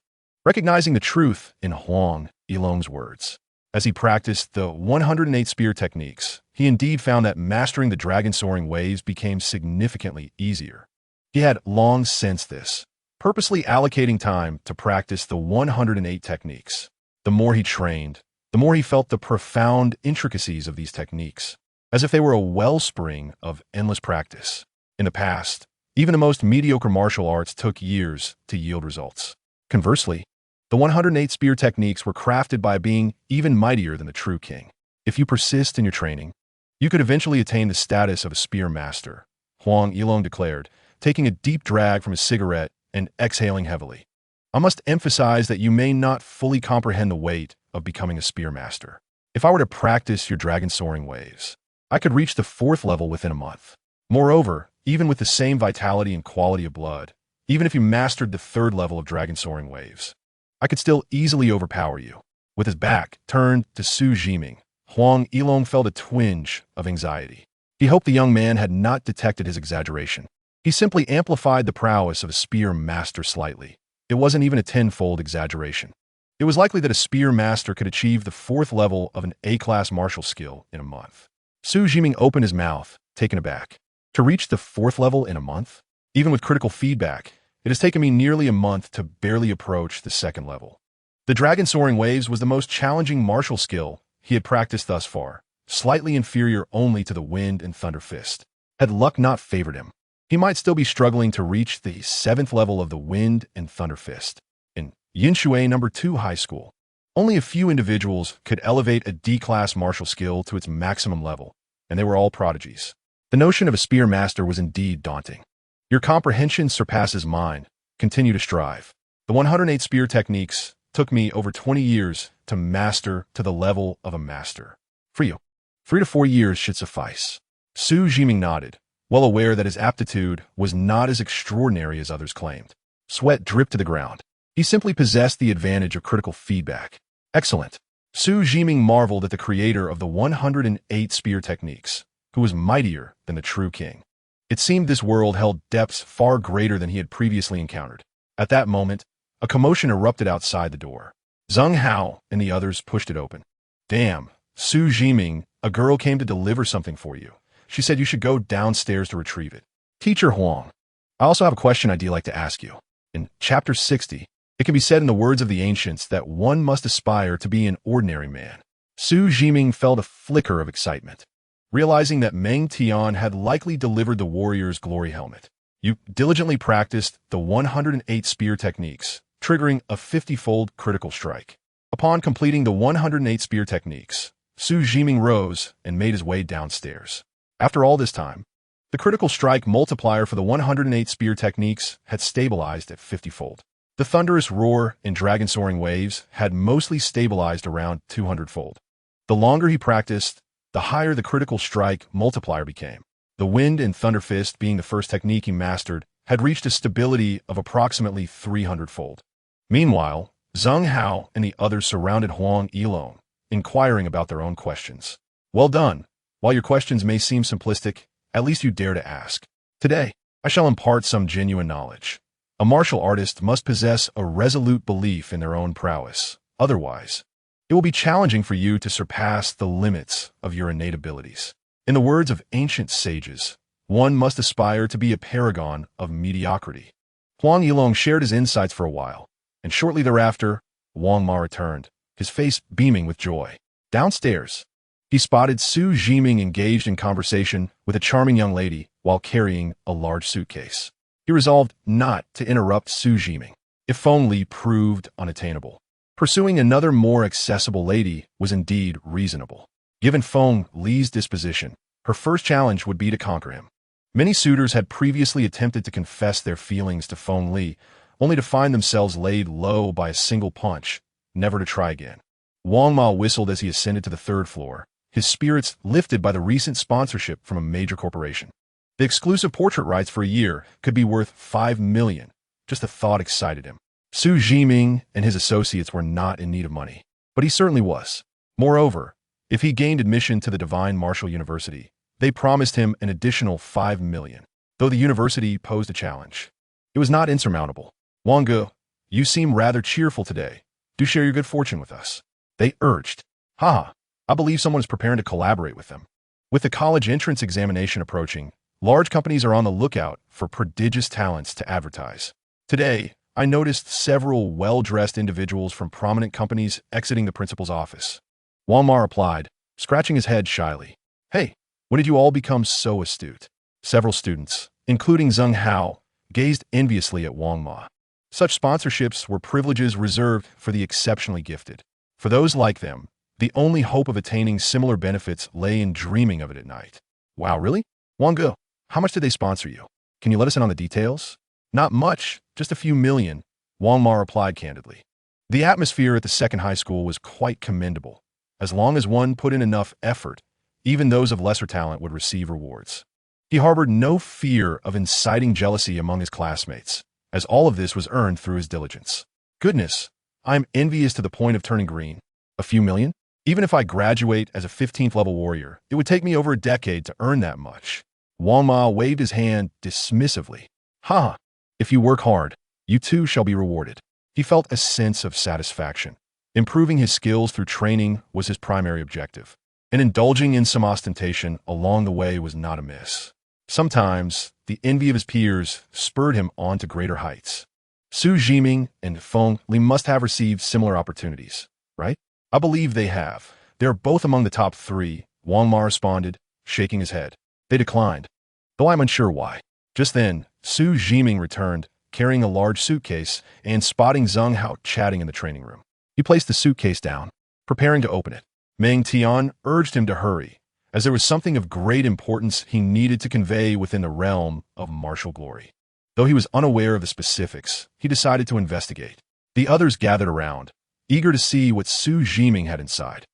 recognizing the truth in Huang Yilong's words. As he practiced the 108 spear techniques, he indeed found that mastering the dragon-soaring waves became significantly easier. He had long sensed this, purposely allocating time to practice the 108 techniques. The more he trained, the more he felt the profound intricacies of these techniques, as if they were a wellspring of endless practice. In the past, even the most mediocre martial arts took years to yield results. Conversely, the 108 spear techniques were crafted by a being even mightier than the true king. If you persist in your training, you could eventually attain the status of a spear master, Huang Yilong declared, taking a deep drag from his cigarette and exhaling heavily. I must emphasize that you may not fully comprehend the weight of becoming a spear master. If I were to practice your dragon-soaring waves, I could reach the 4th level within a month. Moreover, even with the same vitality and quality of blood, even if you mastered the 3rd level of dragon-soaring waves, I could still easily overpower you. With his back turned to Xu Zhiming, Huang Yilong felt a twinge of anxiety. He hoped the young man had not detected his exaggeration. He simply amplified the prowess of a spear master slightly. It wasn't even a 10-fold exaggeration. It was likely that a spear master could achieve the 4th level of an A-class martial skill in a month. Xu Zhiming opened his mouth, taken aback. To reach the 4th level in a month? Even with critical feedback, it has taken me nearly a month to barely approach the 2nd level. The dragon-soaring waves was the most challenging martial skill he had practiced thus far, slightly inferior only to the wind and thunder fist. Had luck not favored him, he might still be struggling to reach the 7th level of the wind and thunder fist. In Yinshui No. 2 High School, only a few individuals could elevate a D-class martial skill to its maximum level, and they were all prodigies. The notion of a spear master was indeed daunting. Your comprehension surpasses mine. Continue to strive. The 108 spear techniques took me over 20 years to master to the level of a master. For you, 3 to 4 years should suffice. Xu Zhiming nodded, well aware that his aptitude was not as extraordinary as others claimed. Sweat dripped to the ground. He simply possessed the advantage of critical feedback. Excellent. Xu Zhiming marveled at the creator of the 108 spear techniques, who was mightier than the true king. It seemed this world held depths far greater than he had previously encountered. At that moment, a commotion erupted outside the door. Zheng Hao and the others pushed it open. Damn, Xu Zhiming, a girl came to deliver something for you. She said you should go downstairs to retrieve it. Teacher Huang, I also have a question I'd like to ask you. In Chapter 60, it can be said in the words of the ancients that one must aspire to be an ordinary man. Xu Zhiming felt a flicker of excitement, realizing that Meng Tian had likely delivered the warrior's glory helmet. You diligently practiced the 108 spear techniques, triggering a 50-fold critical strike. Upon completing the 108 spear techniques, Xu Zhiming rose and made his way downstairs. After all this time, the critical strike multiplier for the 108 spear techniques had stabilized at 50-fold. The thunderous roar and dragon-soaring waves had mostly stabilized around 200-fold. The longer he practiced, the higher the critical strike multiplier became. The wind and thunder fist, being the first technique he mastered, had reached a stability of approximately 300-fold. Meanwhile, Zheng Hao and the others surrounded Huang Yilong, inquiring about their own questions. Well done. While your questions may seem simplistic, at least you dare to ask. Today, I shall impart some genuine knowledge. A martial artist must possess a resolute belief in their own prowess. Otherwise, it will be challenging for you to surpass the limits of your innate abilities. In the words of ancient sages, one must aspire to be a paragon of mediocrity. Huang Yilong shared his insights for a while, and shortly thereafter, Wang Ma returned, his face beaming with joy. Downstairs, he spotted Xu Zhiming engaged in conversation with a charming young lady while carrying a large suitcase. He resolved not to interrupt Xu Zhiming, if only proved unattainable. Pursuing another more accessible lady was indeed reasonable. Given Feng Li's disposition, her first challenge would be to conquer him. Many suitors had previously attempted to confess their feelings to Feng Li, only to find themselves laid low by a single punch, never to try again. Wang Ma whistled as he ascended to the third floor, his spirits lifted by the recent sponsorship from a major corporation. The exclusive portrait rights for a year could be worth 5 million. Just the thought excited him. Xu Zhiming and his associates were not in need of money, but he certainly was. Moreover, if he gained admission to the Divine Martial University, they promised him an additional 5 million, though the university posed a challenge. It was not insurmountable. Wang Ge, you seem rather cheerful today. Do share your good fortune with us. They urged. Haha, I believe someone is preparing to collaborate with them. With the college entrance examination approaching, large companies are on the lookout for prodigious talents to advertise. Today, I noticed several well-dressed individuals from prominent companies exiting the principal's office. Wang Ma replied, scratching his head shyly. Hey, when did you all become so astute? Several students, including Zheng Hao, gazed enviously at Wang Ma. Such sponsorships were privileges reserved for the exceptionally gifted. For those like them, the only hope of attaining similar benefits lay in dreaming of it at night. Wow, really? Wang Ge, how much did they sponsor you? Can you let us in on the details? Not much, just a few million, Wang Ma replied candidly. The atmosphere at the second high school was quite commendable. As long as one put in enough effort, even those of lesser talent would receive rewards. He harbored no fear of inciting jealousy among his classmates, as all of this was earned through his diligence. Goodness, I'm envious to the point of turning green. A few million? Even if I graduate as a 15th level warrior, it would take me over a decade to earn that much. Wang Ma waved his hand dismissively. Ha! If you work hard, you too shall be rewarded. He felt a sense of satisfaction. Improving his skills through training was his primary objective, and indulging in some ostentation along the way was not amiss. Sometimes, the envy of his peers spurred him on to greater heights. Xu Zhiming and Feng Li must have received similar opportunities, right? I believe they have. They are both among the top 3, Wang Ma responded, shaking his head. They declined, though I'm unsure why. Just then, Xu Zhiming returned, carrying a large suitcase and spotting Zheng Hao chatting in the training room. He placed the suitcase down, preparing to open it. Meng Tian urged him to hurry, as there was something of great importance he needed to convey within the realm of martial glory. Though he was unaware of the specifics, he decided to investigate. The others gathered around, eager to see what Xu Zhiming had inside.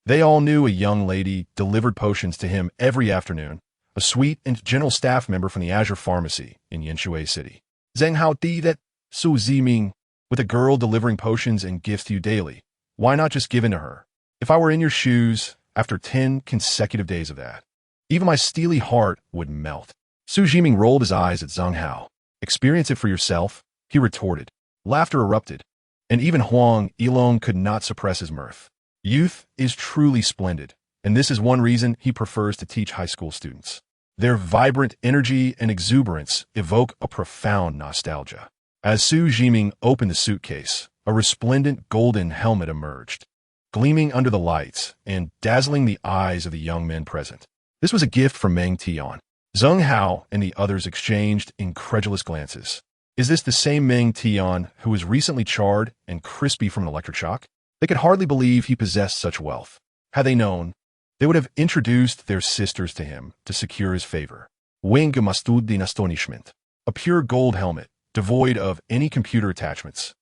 They all knew a young lady delivered potions to him every afternoon, a sweet and gentle staff member from the Azure Pharmacy in Yanshui City. Zheng Hao Di that Xu Zhiming, with a girl delivering potions and gifts to you daily, why not just give in to her? If I were in your shoes, after 10 consecutive days of that, even my steely heart would melt. Xu Zhiming rolled his eyes at Zheng Hao. Experience it for yourself, he retorted. Laughter erupted, and even Huang Yilong could not suppress his mirth. Youth is truly splendid, and this is one reason he prefers to teach high school students. Their vibrant energy and exuberance evoke a profound nostalgia. As Xu Zhiming opened the suitcase, a resplendent golden helmet emerged, gleaming under the lights and dazzling the eyes of the young men present. This was a gift from Meng Tian. Zheng Hao and the others exchanged incredulous glances. Is this the same Meng Tian who was recently charred and crispy from an electric shock? They could hardly believe he possessed such wealth. Had they known, they would have introduced their sisters to him to secure his favor. Wing gemastud din astonishment. A pure gold helmet, devoid of any computer attachments,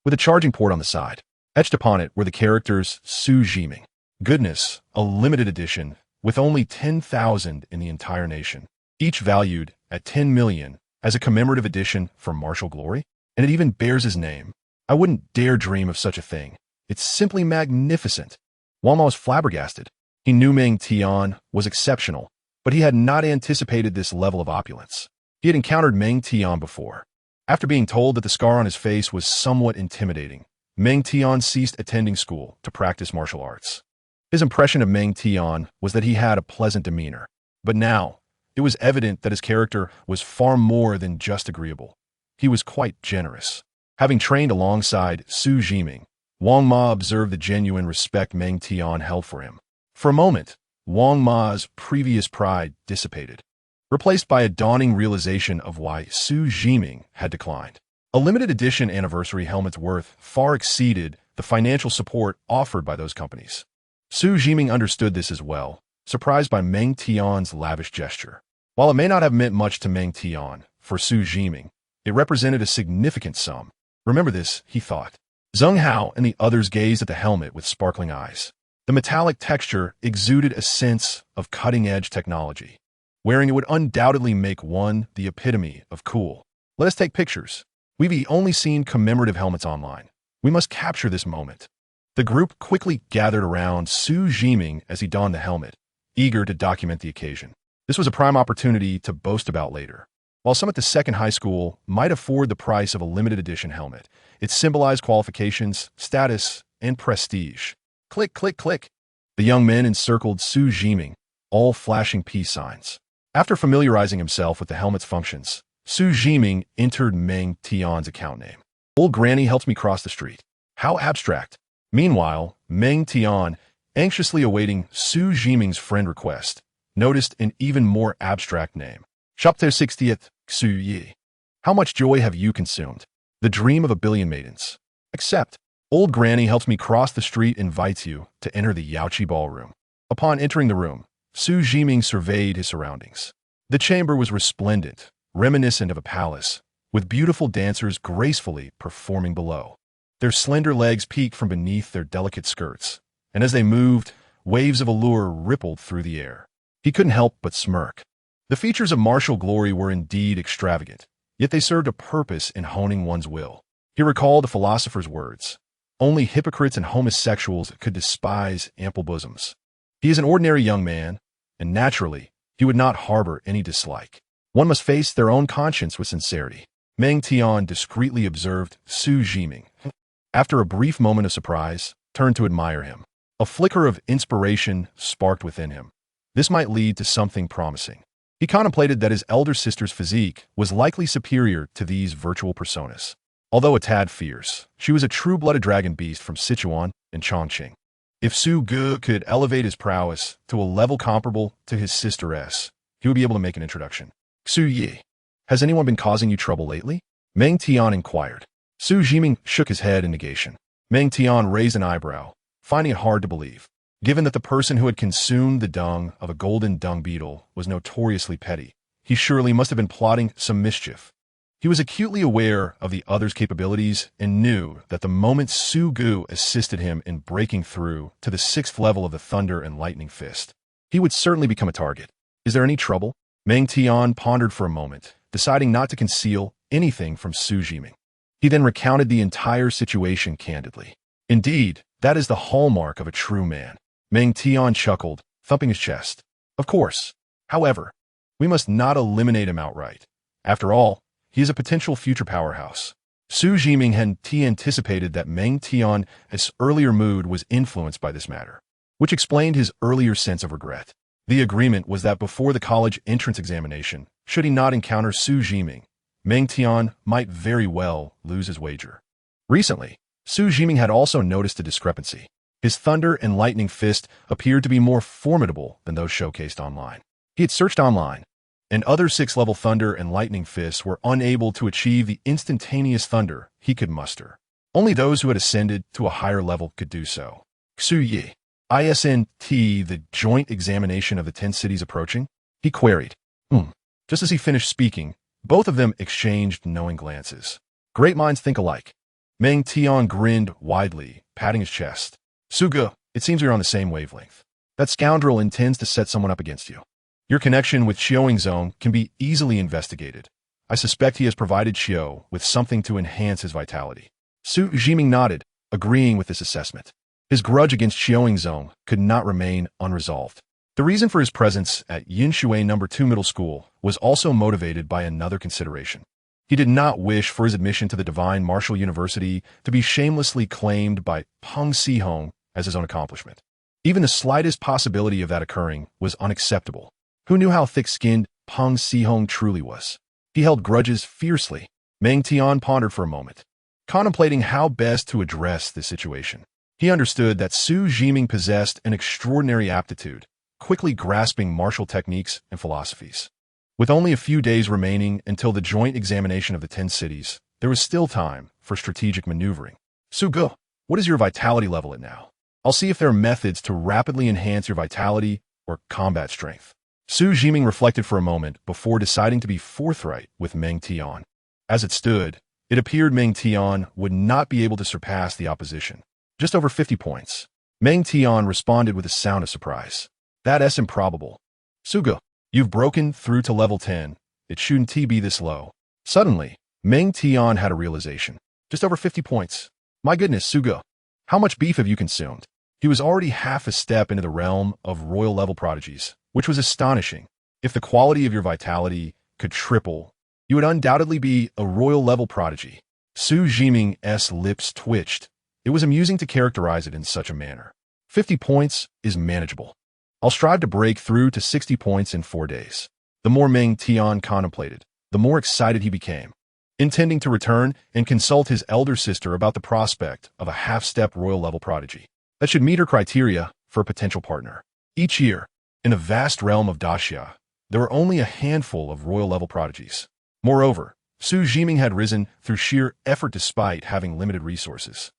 with a charging port on the side. Etched upon it were the characters Xu Zhiming. Goodness, a limited edition, with only 10,000 in the entire nation, each valued at 10 million as a commemorative edition for martial glory, and it even bears his name. I wouldn't dare dream of such a thing. It's simply magnificent. Wang Ma was flabbergasted. He knew Meng Tian was exceptional, but he had not anticipated this level of opulence. He had encountered Meng Tian before. After being told that the scar on his face was somewhat intimidating, Meng Tian ceased attending school to practice martial arts. His impression of Meng Tian was that he had a pleasant demeanor, but now it was evident that his character was far more than just agreeable. He was quite generous. Having trained alongside Xu Zhiming, Wang Ma observed the genuine respect Meng Tian held for him. For a moment, Wang Ma's previous pride dissipated, replaced by a dawning realization of why Xu Zhiming had declined. A limited edition anniversary helmet's worth far exceeded the financial support offered by those companies. Xu Zhiming understood this as well, surprised by Meng Tian's lavish gesture. While it may not have meant much to Meng Tian, for Xu Zhiming, it represented a significant sum. Remember this, he thought. Zheng Hao and the others gazed at the helmet with sparkling eyes. The metallic texture exuded a sense of cutting-edge technology. Wearing it would undoubtedly make one the epitome of cool. Let us take pictures. We've only seen commemorative helmets online. We must capture this moment. The group quickly gathered around Xu Zhiming as he donned the helmet, eager to document the occasion. This was a prime opportunity to boast about later. While some at the second high school might afford the price of a limited edition helmet, it symbolized qualifications, status, and prestige. Click, click, click. The young men encircled Xu Zhiming, all flashing peace signs. After familiarizing himself with the helmet's functions, Xu Zhiming entered Meng Tian's account name. Old Granny helped me cross the street. How abstract. Meanwhile, Meng Tian, anxiously awaiting Xu Zhiming's friend request, noticed an even more abstract name. Chapter 60th, Xu Yi. How much joy have you consumed? The dream of a billion maidens. Accept. Old Granny helps me cross the street invites you to enter the Yaoqi ballroom. Upon entering the room, Xu Zhiming surveyed his surroundings. The chamber was resplendent, reminiscent of a palace, with beautiful dancers gracefully performing below. Their slender legs peeked from beneath their delicate skirts, and as they moved, waves of allure rippled through the air. He couldn't help but smirk. The features of martial glory were indeed extravagant, yet they served a purpose in honing one's will. He recalled a philosopher's words. Only hypocrites and homosexuals could despise ample bosoms. He is an ordinary young man, and naturally, he would not harbor any dislike. One must face their own conscience with sincerity. Meng Tian discreetly observed Xu Zhiming. After a brief moment of surprise, turned to admire him. A flicker of inspiration sparked within him. This might lead to something promising. He contemplated that his elder sister's physique was likely superior to these virtual personas. Although a tad fierce, she was a true-blooded dragon beast from Sichuan and Chongqing. If Xu Ge could elevate his prowess to a level comparable to his sister-S, he would be able to make an introduction. Xu Yi, has anyone been causing you trouble lately? Meng Tian inquired. Xu Zhiming shook his head in negation. Meng Tian raised an eyebrow, finding it hard to believe. Given that the person who had consumed the dung of a golden dung beetle was notoriously petty, he surely must have been plotting some mischief. He was acutely aware of the other's capabilities and knew that the moment Xu Gu assisted him in breaking through to the 6th level of the Thunder and Lightning Fist, he would certainly become a target. Is there any trouble? Meng Tian pondered for a moment, deciding not to conceal anything from Xu Zhiming. He then recounted the entire situation candidly. Indeed, that is the hallmark of a true man. Meng Tian chuckled, thumping his chest. Of course. However, we must not eliminate him outright. After all, he is a potential future powerhouse. Xu Zhiming had anticipated that Meng Tian's earlier mood was influenced by this matter, which explained his earlier sense of regret. The agreement was that before the college entrance examination, should he not encounter Xu Zhiming, Meng Tian might very well lose his wager. Recently, Xu Zhiming had also noticed a discrepancy. His Thunder and Lightning Fist appeared to be more formidable than those showcased online. He had searched online, and other 6th-level Thunder and Lightning Fists were unable to achieve the instantaneous thunder he could muster. Only those who had ascended to a higher level could do so. Xu Yi, isn't the joint examination of the 10 cities approaching? He queried. Just as he finished speaking, both of them exchanged knowing glances. Great minds think alike. Meng Tian grinned widely, patting his chest. Xu Ge, it seems we're on the same wavelength. That scoundrel intends to set someone up against you. Your connection with Xiaoyingzong can be easily investigated. I suspect he has provided Xiao with something to enhance his vitality. Xu Zhiming nodded, agreeing with this assessment. His grudge against Xiaoyingzong could not remain unresolved. The reason for his presence at Yinshui No. 2 Middle School was also motivated by another consideration. He did not wish for his admission to the Divine Martial University to be shamelessly claimed by Peng Sihong as his own accomplishment. Even the slightest possibility of that occurring was unacceptable. Who knew how thick-skinned Peng Sihong truly was? He held grudges fiercely. Meng Tian pondered for a moment, contemplating how best to address this situation. He understood that Xu Zhiming possessed an extraordinary aptitude, quickly grasping martial techniques and philosophies. With only a few days remaining until the joint examination of the 10 cities, there was still time for strategic maneuvering. Xu Ge, What is your vitality level at now? I'll see if there are methods to rapidly enhance your vitality or combat strength. Xu Zhiming reflected for a moment before deciding to be forthright with Meng Tian. As it stood, it appeared Meng Tian would not be able to surpass the opposition. Just over 50 points. Meng Tian responded with a sound of surprise. That's improbable. Suga, you've broken through to level 10. It shouldn't be this low. Suddenly, Meng Tian had a realization. Just over 50 points. My goodness, Suga, how much beef have you consumed? He was already half a step into the realm of royal level prodigies, which was astonishing. If the quality of your vitality could triple, you would undoubtedly be a royal level prodigy. Xu Zhiming's lips twitched. It was amusing to characterize it in such a manner. 50 points is manageable. I'll strive to break through to 60 points in 4 days. The more Meng Tian contemplated, the more excited he became, intending to return and consult his elder sister about the prospect of a half-step royal level prodigy that should meet her criteria for a potential partner. Each year, in the vast realm of Daxia, there were only a handful of royal level prodigies. Moreover, Xu Zhiming had risen through sheer effort despite having limited resources.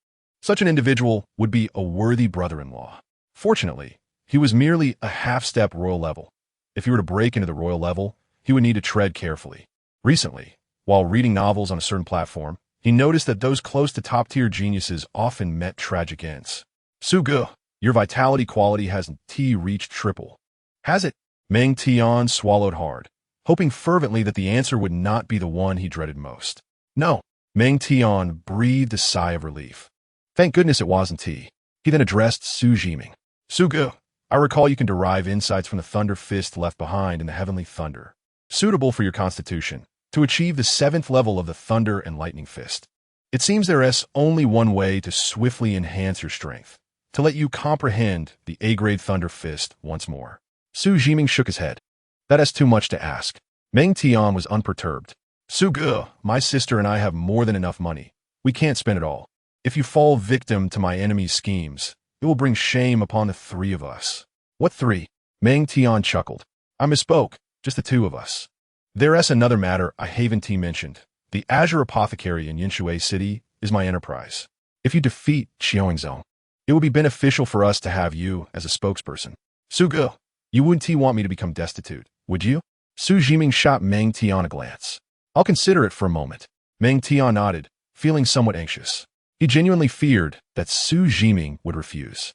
Such an individual would be a worthy brother-in-law. Fortunately, he was merely a half-step royal level. If he were to break into the royal level, he would need to tread carefully. Recently, while reading novels on a certain platform, he noticed that those close to top-tier geniuses often met tragic ends. Suga, your vitality quality hasn't reached triple. Has it? Meng Tian swallowed hard, hoping fervently that the answer would not be the one he dreaded most. No. Meng Tian breathed a sigh of relief. Thank goodness it wasn't He then addressed Xu Zhiming. Suga, I recall you can derive insights from the thunder fist left behind in the heavenly thunder, suitable for your constitution, to achieve the 7th level of the thunder and lightning fist. It seems there is only one way to swiftly enhance your strength, to let you comprehend the A-grade thunder fist once more. Xu Zhiming shook his head. That is too much to ask. Meng Tian was unperturbed. Suga, my sister and I have more than enough money. We can't spend it all. If you fall victim to my enemy's schemes, it will bring shame upon the 3 of us. What 3? Meng Tian chuckled. I misspoke, just the 2 of us. There's another matter I haven't mentioned. The Azure Apothecary in Yinshui City is my enterprise. If you defeat Xiaoyingzong, it would be beneficial for us to have you as a spokesperson. Suga, you wouldn't want me to become destitute, would you? Xu Zhiming shot Meng Tian a glance. I'll consider it for a moment. Meng Tian nodded, feeling somewhat anxious. He genuinely feared that Xu Zhiming would refuse.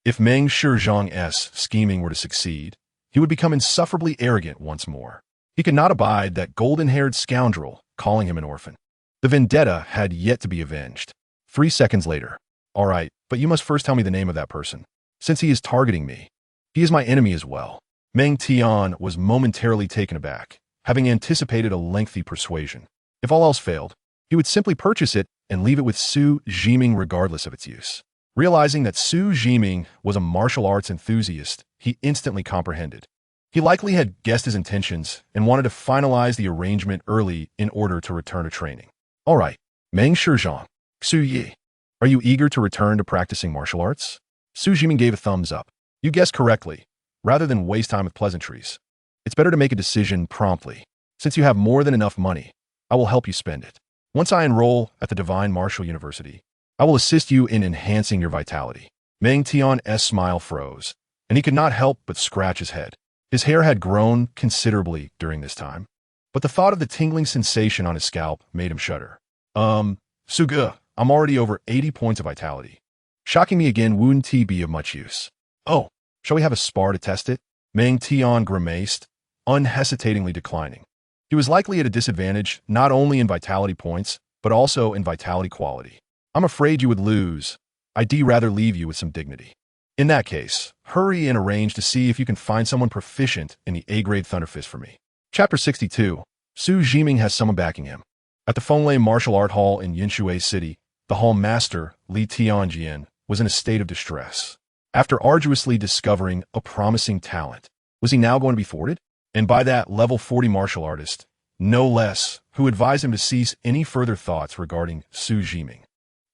If Meng Shizhong's scheming were to succeed, he would become insufferably arrogant once more. He could not abide that golden-haired scoundrel calling him an orphan. The vendetta had yet to be avenged. 3 seconds later. All right, but you must first tell me the name of that person. Since he is targeting me, he is my enemy as well. Meng Tian was momentarily taken aback, having anticipated a lengthy persuasion. If all else failed, he would simply purchase it and leave it with Xu Zhiming regardless of its use. Realizing that Xu Zhiming was a martial arts enthusiast, he instantly comprehended. He likely had guessed his intentions and wanted to finalize the arrangement early in order to return to training. All right, Meng Shizhong, Xu Yi, are you eager to return to practicing martial arts? Xu Zhiming gave a thumbs up. You guessed correctly. Rather than waste time with pleasantries, it's better to make a decision promptly. Since you have more than enough money, I will help you spend it. Once I enroll at the Divine Martial University, I will assist you in enhancing your vitality. Meng Tian's smile froze, and he could not help but scratch his head. His hair had grown considerably during this time, but the thought of the tingling sensation on his scalp made him shudder. Suga, I'm already over 80 points of vitality. Shocking me again wouldn't be of much use. Oh, shall we have a spar to test it? Meng Tian grimaced, unhesitatingly declining. He was likely at a disadvantage not only in vitality points, but also in vitality quality. I'm afraid you would lose. I'd rather leave you with some dignity. In that case, hurry and arrange to see if you can find someone proficient in the A-grade Thunderfist for me. Chapter 62. Xu Zhiming has someone backing him. At the Fenglai Martial Art Hall in Yinshui City, the hall master, Li Tianjian, was in a state of distress. After arduously discovering a promising talent, was he now going to be thwarted? And by that level 40 martial artist, no less, who advised him to cease any further thoughts regarding Xu Zhiming.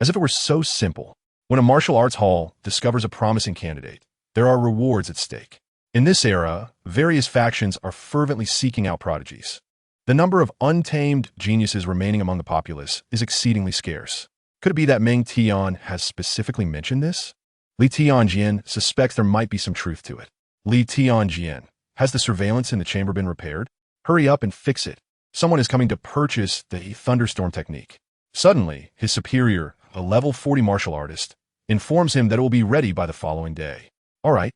As if it were so simple, when a martial arts hall discovers a promising candidate, there are rewards at stake. In this era, various factions are fervently seeking out prodigies. The number of untamed geniuses remaining among the populace is exceedingly scarce. Could it be that Meng Tian has specifically mentioned this? Li Tianjian suspects there might be some truth to it. Li Tianjian, has the surveillance in the chamber been repaired? Hurry up and fix it. Someone is coming to purchase the thunderstorm technique. Suddenly, his superior, a level 40 martial artist, informs him that it will be ready by the following day. All right,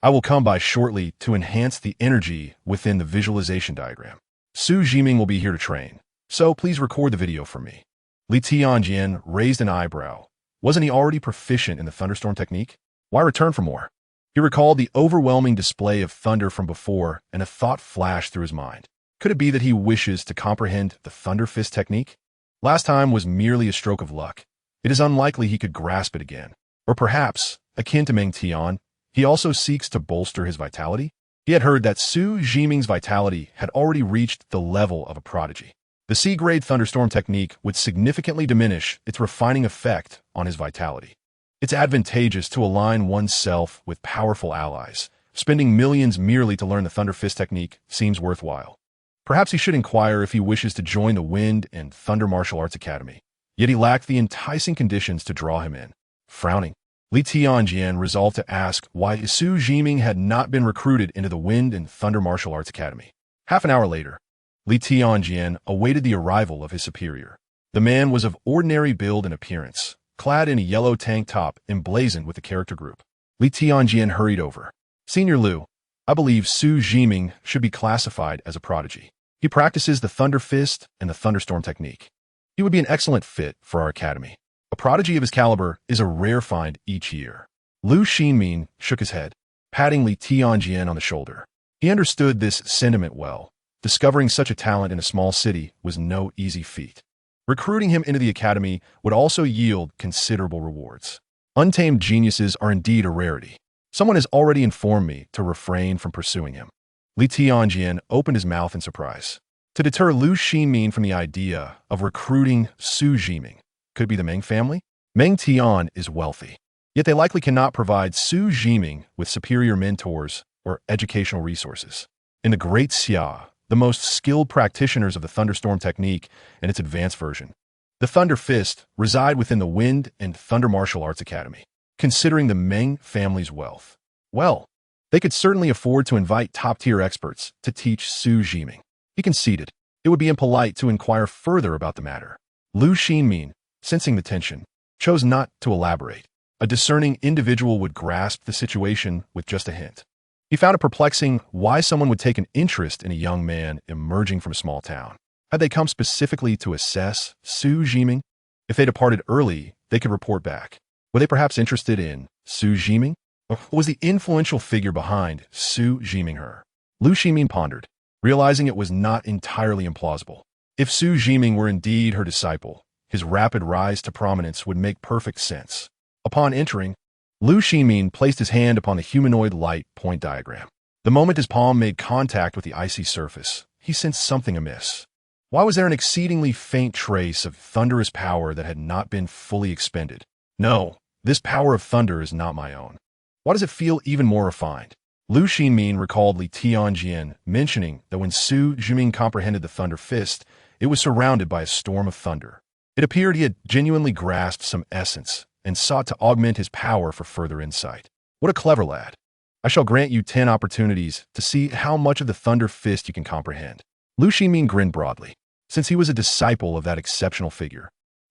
I will come by shortly to enhance the energy within the visualization diagram. Xu Zhiming will be here to train, so please record the video for me. Li Tianjian raised an eyebrow. Wasn't he already proficient in the thunderstorm technique? Why return for more? He recalled the overwhelming display of thunder from before, and a thought flashed through his mind. Could it be that he wishes to comprehend the Thunder Fist technique? Last time was merely a stroke of luck. It is unlikely he could grasp it again. Or perhaps, akin to Meng Tian, he also seeks to bolster his vitality? He had heard that Xu Zhiming's vitality had already reached the level of a prodigy. The C-grade thunderstorm technique would significantly diminish its refining effect on his vitality. It's advantageous to align oneself with powerful allies. Spending millions merely to learn the Thunder Fist technique seems worthwhile. Perhaps he should inquire if he wishes to join the Wind and Thunder Martial Arts Academy. Yet he lacked the enticing conditions to draw him in. Frowning, Li Tianjian resolved to ask why Xu Zhiming had not been recruited into the Wind and Thunder Martial Arts Academy. Half an hour later, Li Tianjian awaited the arrival of his superior. The man was of ordinary build and appearance, clad in a yellow tank top emblazoned with the character group. Li Tianjian hurried over. Senior Liu, I believe Xu Zhiming should be classified as a prodigy. He practices the Thunder Fist and the Thunderstorm technique. He would be an excellent fit for our academy. A prodigy of his caliber is a rare find each year. Lu Xinmin shook his head, patting Li Tianjian on the shoulder. He understood this sentiment well. Discovering such a talent in a small city was no easy feat. Recruiting him into the academy would also yield considerable rewards. Untamed geniuses are indeed a rarity. Someone has already informed me to refrain from pursuing him. Li Tianjian opened his mouth in surprise. To deter Lu Xinmin from the idea of recruiting Xu Zhiming, could it be the Meng family? Meng Tian is wealthy, yet they likely cannot provide Xu Zhiming with superior mentors or educational resources. In the Great Xia, the most skilled practitioners of the thunderstorm technique and its advanced version, the Thunder Fist, reside within the Wind and Thunder Martial Arts Academy. Considering the Meng family's wealth, well, they could certainly afford to invite top-tier experts to teach Xu Zhiming. He conceded it would be impolite to inquire further about the matter. Lu Xinmin, sensing the tension, chose not to elaborate. A discerning individual would grasp the situation with just a hint. He found it perplexing why someone would take an interest in a young man emerging from a small town. Had they come specifically to assess Xu Zhiming? If they departed early, they could report back. Were they perhaps interested in Xu Zhiming? Or was the influential figure behind Xu Zhiming her? Lu Xinmin pondered, realizing it was not entirely implausible. If Xu Zhiming were indeed her disciple, his rapid rise to prominence would make perfect sense. Upon entering, Lu Xinmin placed his hand upon the humanoid light point diagram. The moment his palm made contact with the icy surface, he sensed something amiss. Why was there an exceedingly faint trace of thunderous power that had not been fully expended? No, this power of thunder is not my own. Why does it feel even more refined? Lu Xinmin recalled Li Tianjian mentioning that when Xu Zhiming comprehended the Thunder Fist, it was surrounded by a storm of thunder. It appeared he had genuinely grasped some essence and sought to augment his power for further insight. What a clever lad. I shall grant you 10 opportunities to see how much of the Thunder Fist you can comprehend. Lu Xinmin grinned broadly. Since he was a disciple of that exceptional figure,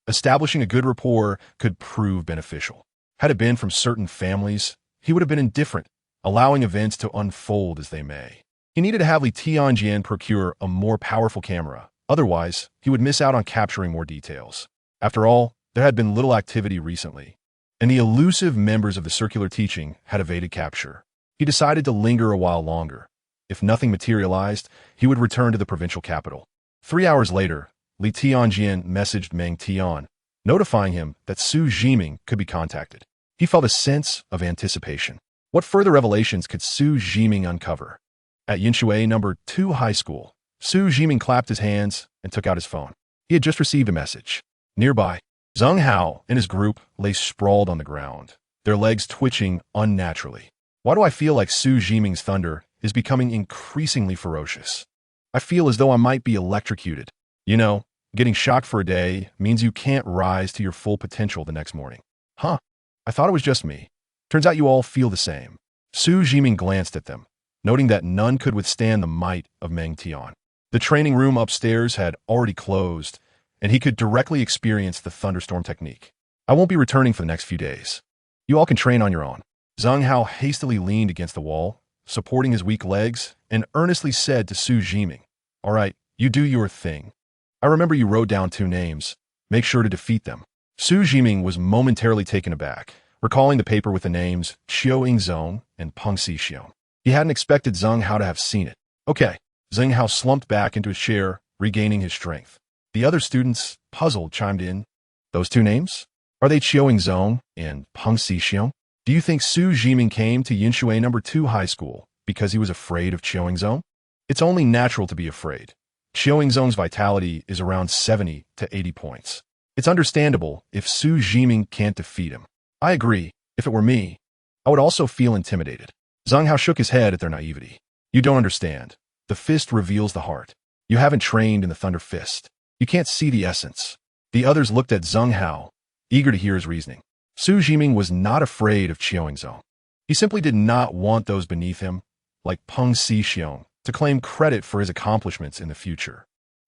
establishing a good rapport could prove beneficial. Had it been from certain families, he would have been indifferent, allowing events to unfold as they may. He needed to have Li Tianjian procure a more powerful camera, otherwise he would miss out on capturing more details. After all, there had been little activity recently, and the elusive members of the circular teaching had evaded capture. He decided to linger a while longer. If nothing materialized, he would return to the provincial capital. 3 hours later, Li Tianjian messaged Meng Tian, notifying him that Xu Zhiming could be contacted. He felt a sense of anticipation. What further revelations could Xu Zhiming uncover? At Yinshui No. 2 High School, Xu Zhiming clapped his hands and took out his phone. He had just received a message. Nearby, Zheng Hao and his group lay sprawled on the ground, their legs twitching unnaturally. Why do I feel like Xu Zhiming's thunder is becoming increasingly ferocious? I feel as though I might be electrocuted. You know, Getting shocked for a day means you can't rise to your full potential the next morning. Huh, I thought it was just me. Turns out you all feel the same. Xu Zhiming glanced at them, noting that none could withstand the might of Meng Tian. The training room upstairs had already closed, and he could directly experience the thunderstorm technique. I won't be returning for the next few days. You all can train on your own. Zheng Hao hastily leaned against the wall, supporting his weak legs, and earnestly said to Xu Zhiming, "All right, you do your thing. I remember you wrote down 2 names. Make sure to defeat them." Xu Zhiming was momentarily taken aback, recalling the paper with the names Qiu Yingzong and Peng Xixiong. He hadn't expected Zheng Hao to have seen it. Okay, Zheng Hao slumped back into his chair, regaining his strength. The other students, puzzled, chimed in. Those 2 names? Are they Qiu Yingzong and Peng Xixiong? Do you think Xu Zhiming came to Yinshui No. 2 High School because he was afraid of Qiu Yingzong? It's only natural to be afraid. Qiu Yingzong's vitality is around 70 to 80 points. It's understandable if Xu Zhiming can't defeat him. I agree. If it were me, I would also feel intimidated. Zheng Hao shook his head at their naivety. You don't understand. The fist reveals the heart. You haven't trained in the Thunder Fist. You can't see the essence. The others looked at Zheng Hao, eager to hear his reasoning. Xu Zhiming was not afraid of Qiu Yingzong. He simply did not want those beneath him, like Peng Xixiong, to claim credit for his accomplishments in the future.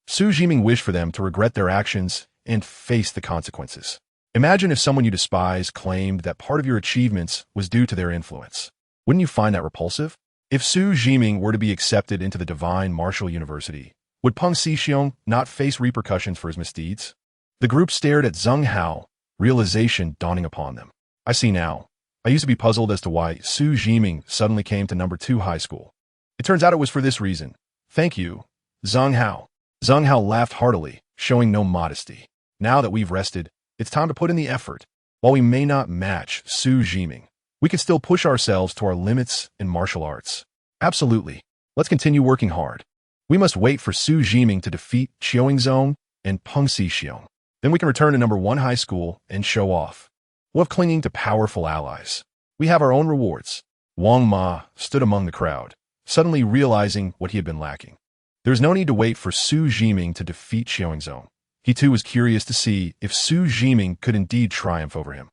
Xu Zhiming wished for them to regret their actions and face the consequences. Imagine if someone you despise claimed that part of your achievements was due to their influence. Wouldn't you find that repulsive? If Xu Zhiming were to be accepted into the Divine Martial University, would Peng Xixiong not face repercussions for his misdeeds? The group stared at Zheng Hao, realization dawning upon them. I see now. I used to be puzzled as to why Xu Zhiming suddenly came to No. 2 High School. It turns out it was for this reason. Thank you, Zheng Hao. Zheng Hao laughed heartily, showing no modesty. Now that we've rested, it's time to put in the effort. While we may not match Xu Zhiming, we can still push ourselves to our limits in martial arts. Absolutely. Let's continue working hard. We must wait for Xu Zhiming to defeat Qiu Yingzong and Peng Xixiong. Then we can return to No. 1 High School and show off. We'll have clinging to powerful allies. We have our own rewards. Wang Ma stood among the crowd, suddenly realizing what he had been lacking. There's no need to wait for Xu Zhiming to defeat Qiu Yingzong. He too was curious to see if Xu Zhiming could indeed triumph over him.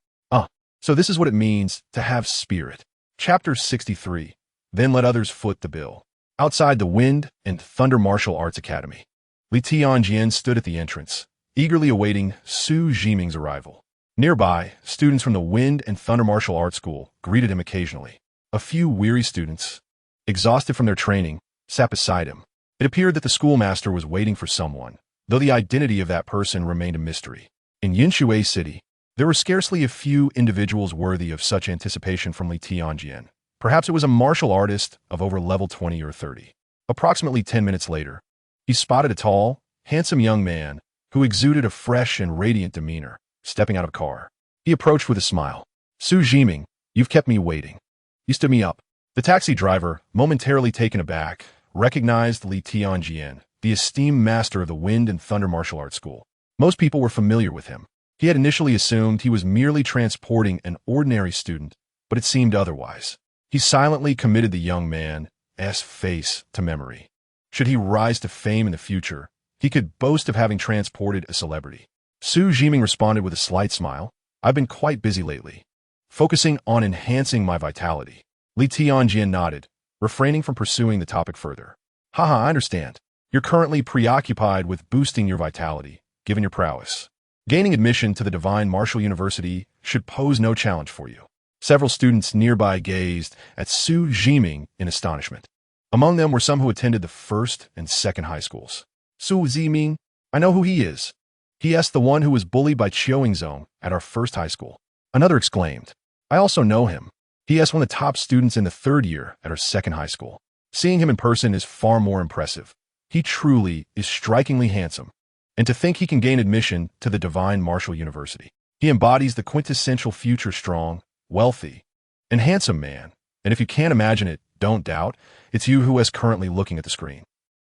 So this is what it means to have spirit. Chapter 63. Then let others foot the bill. Outside the Wind and Thunder Martial Arts Academy, Li Tianjian stood at the entrance, eagerly awaiting Xu Zhiming's arrival. Nearby, students from the Wind and Thunder Martial Arts School greeted him occasionally. A few weary students, exhausted from their training, sat beside him. It appeared that the schoolmaster was waiting for someone, though the identity of that person remained a mystery. In Yinshui City, there were scarcely a few individuals worthy of such anticipation from Li Tianjian. Perhaps it was a martial artist of over level 20 or 30. Approximately 10 minutes later, he spotted a tall, handsome young man who exuded a fresh and radiant demeanor, stepping out of a car. He approached with a smile. Xu Zhiming, you've kept me waiting. He stood me up. The taxi driver, momentarily taken aback, recognized Li Tianjian, the esteemed master of the Wind and Thunder Martial Arts School. Most people were familiar with him. He had initially assumed he was merely transporting an ordinary student, but it seemed otherwise. He silently committed the young man's face to memory. Should he rise to fame in the future, he could boast of having transported a celebrity. Xu Zhiming responded with a slight smile. I've been quite busy lately, focusing on enhancing my vitality. Li Tianjian nodded, refraining from pursuing the topic further. Haha, I understand. You're currently preoccupied with boosting your vitality, given your prowess. Gaining admission to the Divine Martial University should pose no challenge for you. Several students nearby gazed at Xu Zhiming in astonishment. Among them were some who attended the first and second high schools. Xu Zhiming, I know who he is. He asked the one who was bullied by Qiu Yingzong at our first high school. Another exclaimed, I also know him. He asked one of the top students in the 3rd year at our second high school. Seeing him in person is far more impressive. He truly is strikingly handsome. And to think he can gain admission to the Divine Martial University. He embodies the quintessential future strong, wealthy, and handsome man. And if you can't imagine it, don't doubt, it's you who is currently looking at the screen.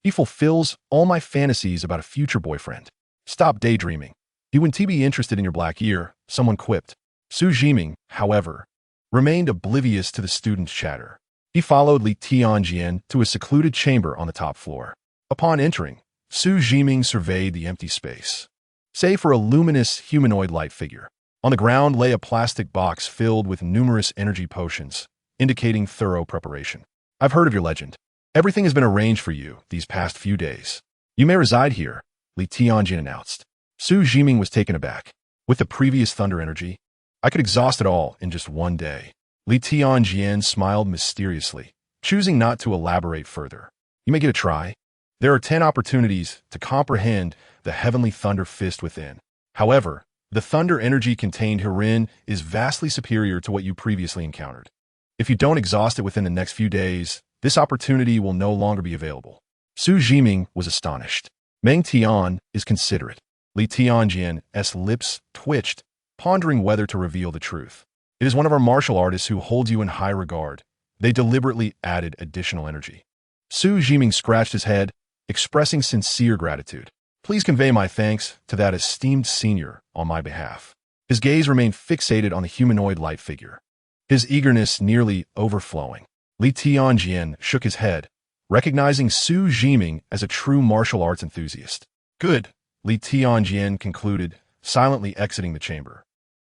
He fulfills all my fantasies about a future boyfriend. Stop daydreaming. He wouldn't be interested in your black ear, someone quipped. Xu Zhiming, however, remained oblivious to the students' chatter. He followed Li Tianjian to a secluded chamber on the top floor. Upon entering, Xu Zhiming surveyed the empty space. Save for a luminous humanoid light figure. On the ground lay a plastic box filled with numerous energy potions, indicating thorough preparation. I've heard of your legend. Everything has been arranged for you these past few days. You may reside here, Li Tianjin announced. Xu Zhiming was taken aback. With the previous thunder energy, I could exhaust it all in just one day. Li Tianjin smiled mysteriously, choosing not to elaborate further. You may get a try. There are 10 opportunities to comprehend the heavenly thunder fist within. However, the thunder energy contained herein is vastly superior to what you previously encountered. If you don't exhaust it within the next few days, this opportunity will no longer be available. Xu Zhiming was astonished. Meng Tian is considerate. Li Tianjin's lips twitched, pondering whether to reveal the truth. It is one of our martial artists who holds you in high regard. They deliberately added additional energy. Xu Zhiming scratched his head, expressing sincere gratitude. Please convey my thanks to that esteemed senior on my behalf. His gaze remained fixated on the humanoid light figure, his eagerness nearly overflowing. Li Tianjin shook his head, recognizing Xu Zhiming as a true martial arts enthusiast. Good, Li Tianjin concluded, silently exiting the chamber.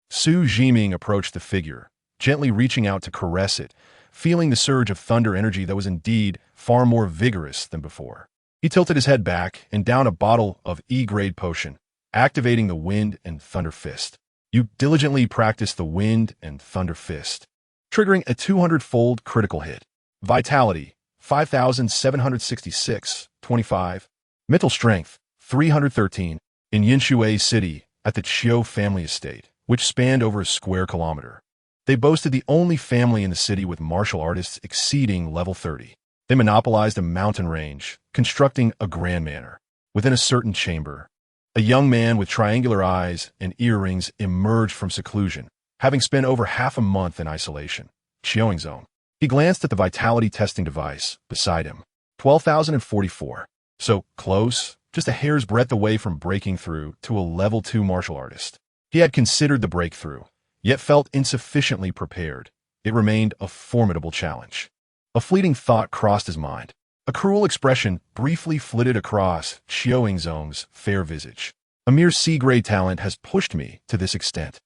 Xu Zhiming approached the figure, gently reaching out to caress it, feeling the surge of thunder energy that was indeed far more vigorous than before. He tilted his head back and downed a bottle of E-grade potion, activating the Wind and Thunder Fist. You diligently practiced the Wind and Thunder Fist, triggering a 200-fold critical hit. Vitality, 5,766, 25. Mental strength, 313. In Yinshui City, at the Chiu family estate, which spanned over a square kilometer. They boasted the only family in the city with martial artists exceeding level 30. They monopolized a mountain range, constructing a grand manor. Within a certain chamber, a young man with triangular eyes and earrings emerged from seclusion, having spent over half a month in isolation. Xiaoyingzong. He glanced at the vitality testing device beside him. 12,044. So close, just a hair's breadth away from breaking through to a level 2 martial artist. He had considered the breakthrough, yet felt insufficiently prepared. It remained a formidable challenge. A fleeting thought crossed his mind. A cruel expression briefly flitted across Xiaoyingzong's fair visage. A mere C-grade talent has pushed me to this extent.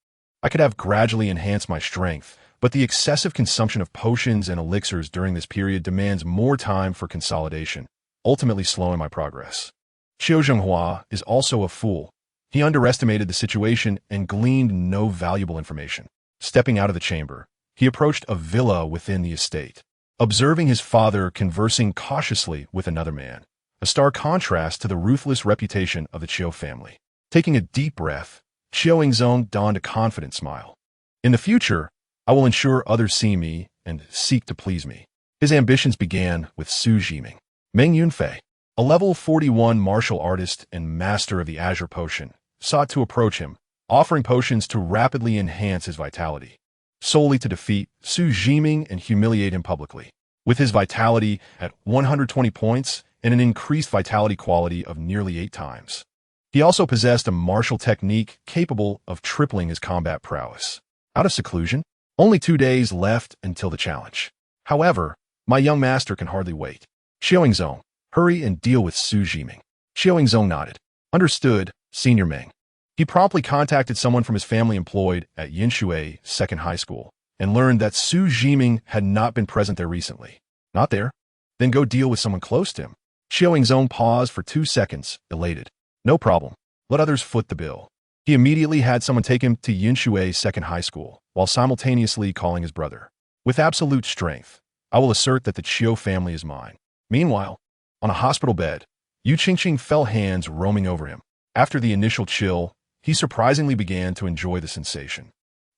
I could have gradually enhanced my strength, but the excessive consumption of potions and elixirs during this period demands more time for consolidation, ultimately slowing my progress. Qiu Zhenghua is also a fool. He underestimated the situation and gleaned no valuable information. Stepping out of the chamber, he approached a villa within the estate, observing his father conversing cautiously with another man, a stark contrast to the ruthless reputation of the Qiu family. Taking a deep breath, Xiaoyingzong donned a confident smile. In the future, I will ensure others see me and seek to please me. His ambitions began with Xu Zhiming. Meng Yunfei, a level 41 martial artist and master of the Azure Potion, sought to approach him, offering potions to rapidly enhance his vitality, solely to defeat Xu Zhiming and humiliate him publicly. With his vitality at 120 points and an increased vitality quality of nearly 8 times. He also possessed a martial technique capable of tripling his combat prowess. Out of seclusion, only 2 days left until the challenge. However, my young master can hardly wait. Xiaoyingzong, hurry and deal with Xu Zhiming. Xiaoyingzong nodded. Understood, Senior Meng. He promptly contacted someone from his family employed at Yinshui Second High School and learned that Xu Zhiming had not been present there recently. Not there? Then go deal with someone close to him. Xiaoyingzong paused for 2 seconds, elated. No problem. Let others foot the bill. He immediately had someone take him to Yinshui Second High School, while simultaneously calling his brother. With absolute strength, I will assert that the Qiu family is mine. Meanwhile, on a hospital bed, Yu Qingqing felt hands roaming over him. After the initial chill, he surprisingly began to enjoy the sensation.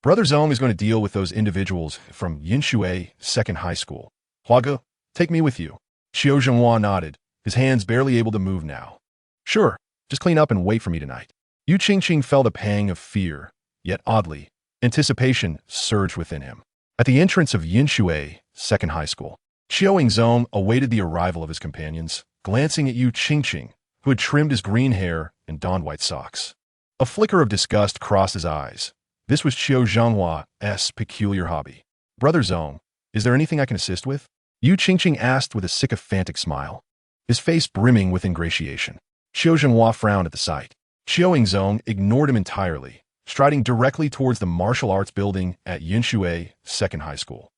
Brother Zong is going to deal with those individuals from Yinshui Second High School. Huage, take me with you. Qiu Zhenghua nodded, his hands barely able to move now. Sure, just clean up and wait for me tonight. Yu Qingqing felt a pang of fear, yet oddly, anticipation surged within him. At the entrance of Yinshui Second High School, Xiaoyingzong awaited the arrival of his companions, glancing at Yu Qingqing, who had trimmed his green hair and donned white socks. A flicker of disgust crossed his eyes. This was Qiu Zhenghua's peculiar hobby. Brother Zong, is there anything I can assist with? Yu Qingqing asked with a sycophantic smile, his face brimming with ingratiation. Xu Zhiming frowned at the sight. Qiu Yingzong ignored him entirely, striding directly towards the martial arts building at Yunshui Second High School.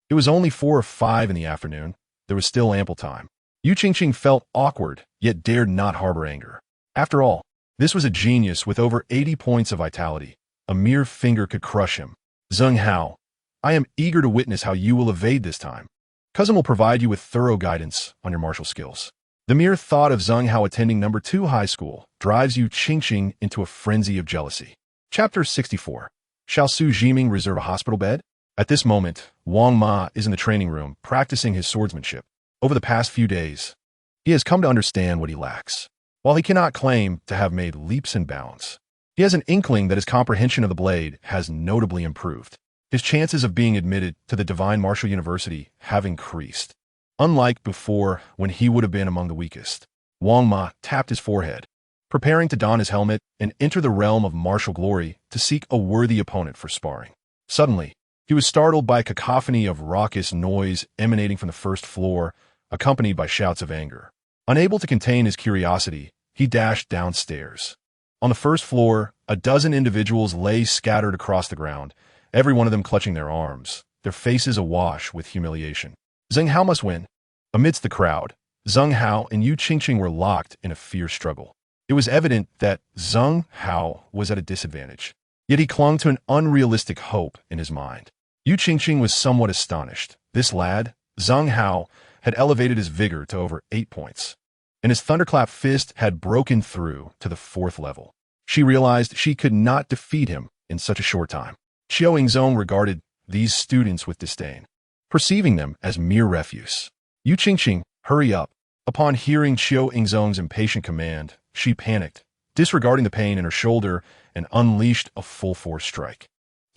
It was only 4 or 5 in the afternoon. There was still ample time. Yu Qingqing felt awkward, yet dared not harbor anger. After all, this was a genius with over 80 points of vitality. A mere finger could crush him. Zheng Hao, I am eager to witness how you will evade this time. Cousin will provide you with thorough guidance on your martial skills. The mere thought of Zheng Hao attending number 2 high school drives Yu Qingqing into a frenzy of jealousy. Chapter 64. Shall Xu Zhiming reserve a hospital bed? At this moment, Wang Ma is in the training room practicing his swordsmanship. Over the past few days, he has come to understand what he lacks. While he cannot claim to have made leaps and bounds, he has an inkling that his comprehension of the blade has notably improved. His chances of being admitted to the Divine Martial University have increased. Unlike before, when he would have been among the weakest, Wang Ma tapped his forehead, preparing to don his helmet and enter the realm of martial glory to seek a worthy opponent for sparring. Suddenly, he was startled by a cacophony of raucous noise emanating from the first floor, accompanied by shouts of anger. Unable to contain his curiosity, he dashed downstairs. On the first floor, a dozen individuals lay scattered across the ground, every one of them clutching their arms, their faces awash with humiliation. Zheng Hao must win. Amidst the crowd, Zheng Hao and Yu Qingqing were locked in a fierce struggle. It was evident that Zheng Hao was at a disadvantage, yet he clung to an unrealistic hope in his mind. Yu Qingqing was somewhat astonished. This lad, Zheng Hao, had elevated his vigor to over 8 points, and his thunderclap fist had broken through to the 4th level. She realized she could not defeat him in such a short time. Qiu Yingzong regarded these students with disdain, perceiving them as mere refuse. Yu Qingqing, hurry up. Upon hearing Qiu Yingzong's impatient command, she panicked, disregarding the pain in her shoulder, and unleashed a full-force strike.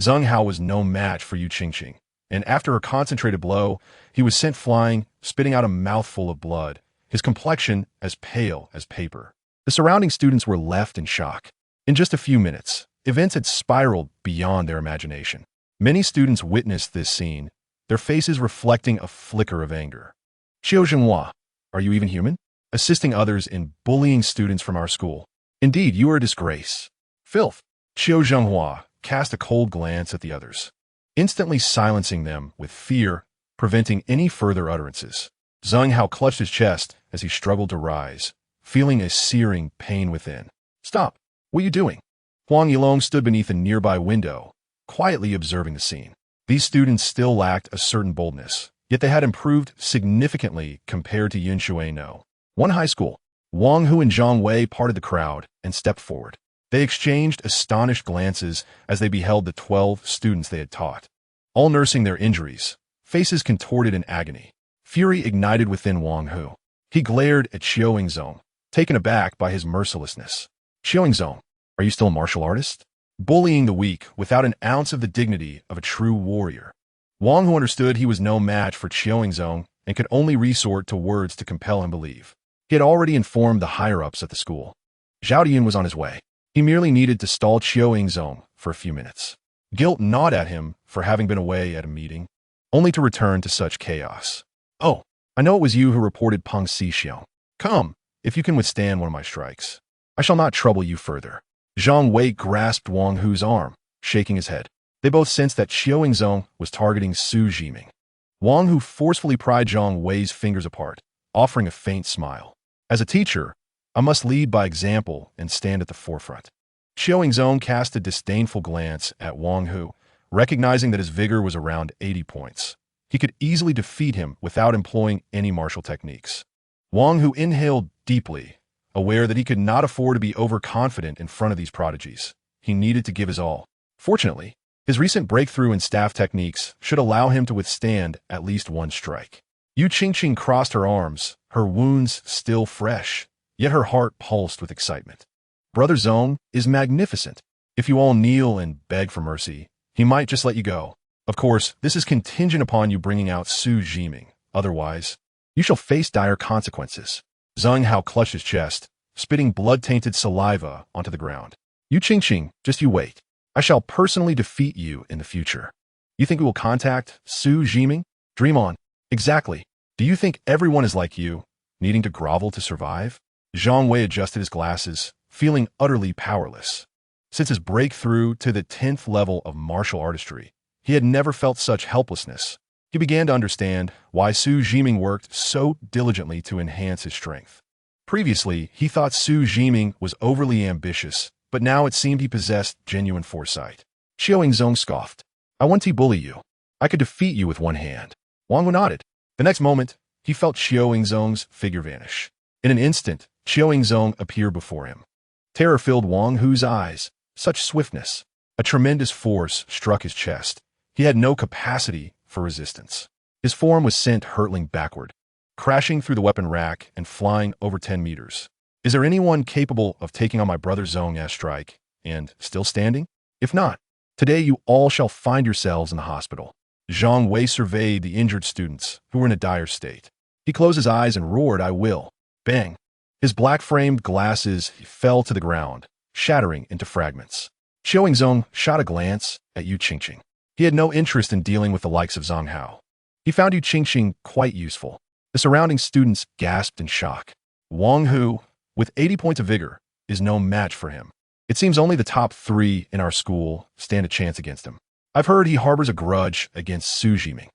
Zheng Hao was no match for Yu Qingqing, and after a concentrated blow, he was sent flying, spitting out a mouthful of blood, his complexion as pale as paper. The surrounding students were left in shock. In just a few minutes, events had spiraled beyond their imagination. Many students witnessed this scene, their faces reflecting a flicker of anger. Qiu Zhiming, are you even human? Assisting others in bullying students from our school. Indeed, you are a disgrace. Filth. Qiu Zhiming cast a cold glance at the others, instantly silencing them with fear, preventing any further utterances. Zheng Hao clutched his chest as he struggled to rise, feeling a searing pain within. Stop! What are you doing? Huang Yilong stood beneath a nearby window, quietly observing the scene. These students still lacked a certain boldness, yet they had improved significantly compared to Yunshui No. 1 high school. Wang Hu and Zhang Wei parted the crowd and stepped forward. They exchanged astonished glances as they beheld the 12 students they had taught, all nursing their injuries, faces contorted in agony. Fury ignited within Wang Hu. He glared at Qiu Yingzong, taken aback by his mercilessness. Qiu Yingzong, are you still a martial artist? Bullying the weak without an ounce of the dignity of a true warrior. Wang Hu understood he was no match for Qiu Yingzong and could only resort to words to compel him to believe. He had already informed the higher-ups at the school. Zhao Dian was on his way. He merely needed to stall Qiu Yingzong for a few minutes. Guilt gnawed at him for having been away at a meeting, only to return to such chaos. Oh, I know it was you who reported Peng Xixiao. Come, if you can withstand one of my strikes, I shall not trouble you further. Zhang Wei grasped Wang Hu's arm, shaking his head. They both sensed that Qiu Yingzong was targeting Xu Zhiming. Wang Hu forcefully pried Zhang Wei's fingers apart, offering a faint smile. As a teacher, I must lead by example and stand at the forefront. Qiu Yingzong cast a disdainful glance at Wang Hu, recognizing that his vigor was around 80 points. He could easily defeat him without employing any martial techniques. Wang Hu inhaled deeply, aware that he could not afford to be overconfident in front of these prodigies. He needed to give his all. Fortunately, his recent breakthrough in staff techniques should allow him to withstand at least one strike. Yu Qingqing crossed her arms, her wounds still fresh, yet her heart pulsed with excitement. Brother Zong is magnificent. If you all kneel and beg for mercy, he might just let you go. Of course, this is contingent upon you bringing out Xu Zhiming. Otherwise, you shall face dire consequences. Zheng Hao clutched his chest, spitting blood-tainted saliva onto the ground. Yu Qingqing, just you wait. I shall personally defeat you in the future. You think we will contact Xu Zhiming? Dream on. Exactly. Do you think everyone is like you, needing to grovel to survive? Zhang Wei adjusted his glasses, feeling utterly powerless. Since his breakthrough to the 10th level of martial artistry, he had never felt such helplessness. He began to understand why Xu Zhiming worked so diligently to enhance his strength. Previously, he thought Xu Zhiming was overly ambitious, but now it seemed he possessed genuine foresight. Xiaoyingzong scoffed. "I want to bully you. I could defeat you with one hand." Wang Wu nodded. The next moment, he felt Xiaoyingzong's figure vanish. In an instant, Xiaoyingzong appeared before him. Terror filled Wang Hu's eyes. Such swiftness. A tremendous force struck his chest. He had no capacity for resistance. His form was sent hurtling backward, crashing through the weapon rack and flying over 10 meters. Is there anyone capable of taking on my brother Zhong's strike and still standing? If not, today you all shall find yourselves in the hospital. Zhang Wei surveyed the injured students who were in a dire state. He closed his eyes and roared, "I will." Bang! His black-framed glasses fell to the ground, shattering into fragments. Xiaoyingzong shot a glance at Yu Qingqing. He had no interest in dealing with the likes of Zhang Hao. He found Yu Qingqing quite useful. The surrounding students gasped in shock. Wang Hu, with 80 points of vigor, is no match for him. It seems only the top 3 in our school stand a chance against him. I've heard he harbors a grudge against Xu Zhiming.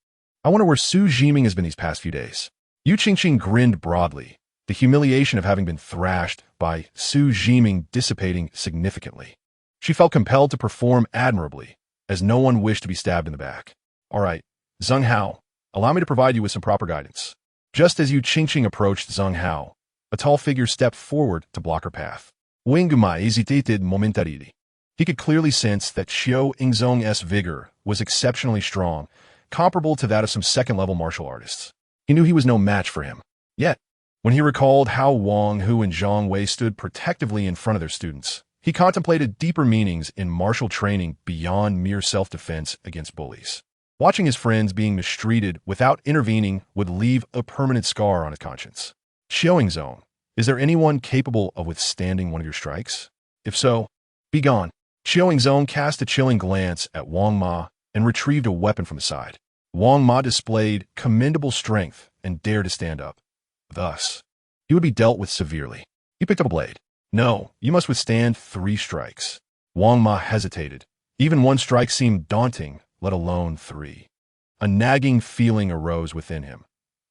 I wonder where Xu Zhiming has been these past few days. Yu Qingqing grinned broadly, the humiliation of having been thrashed by Xu Zhiming dissipating significantly. She felt compelled to perform admirably, as no one wished to be stabbed in the back. "All right, Zhang Hao, allow me to provide you with some proper guidance." Just as Yu Qingqing approached Zhang Hao, a tall figure stepped forward to block her path. Winguma hesitated momentarily. He could clearly sense that Xiaoyingzong's vigor was exceptionally strong, comparable to that of some second-level martial artists. He knew he was no match for him. Yet, when he recalled how Wang Hu and Zhang Wei stood protectively in front of their students, he contemplated deeper meanings in martial training beyond mere self-defense against bullies. Watching his friends being mistreated without intervening would leave a permanent scar on his conscience. Xiaoyingzong, is there anyone capable of withstanding one of your strikes? If so, be gone. Xiaoyingzong cast a chilling glance at Wang Ma and retrieved a weapon from his side. Wang Ma displayed commendable strength and dared to stand up. Thus, he would be dealt with severely. He picked up a blade. "No, you must withstand 3 strikes." Wang Ma hesitated. Even 1 strike seemed daunting, let alone 3. A nagging feeling arose within him.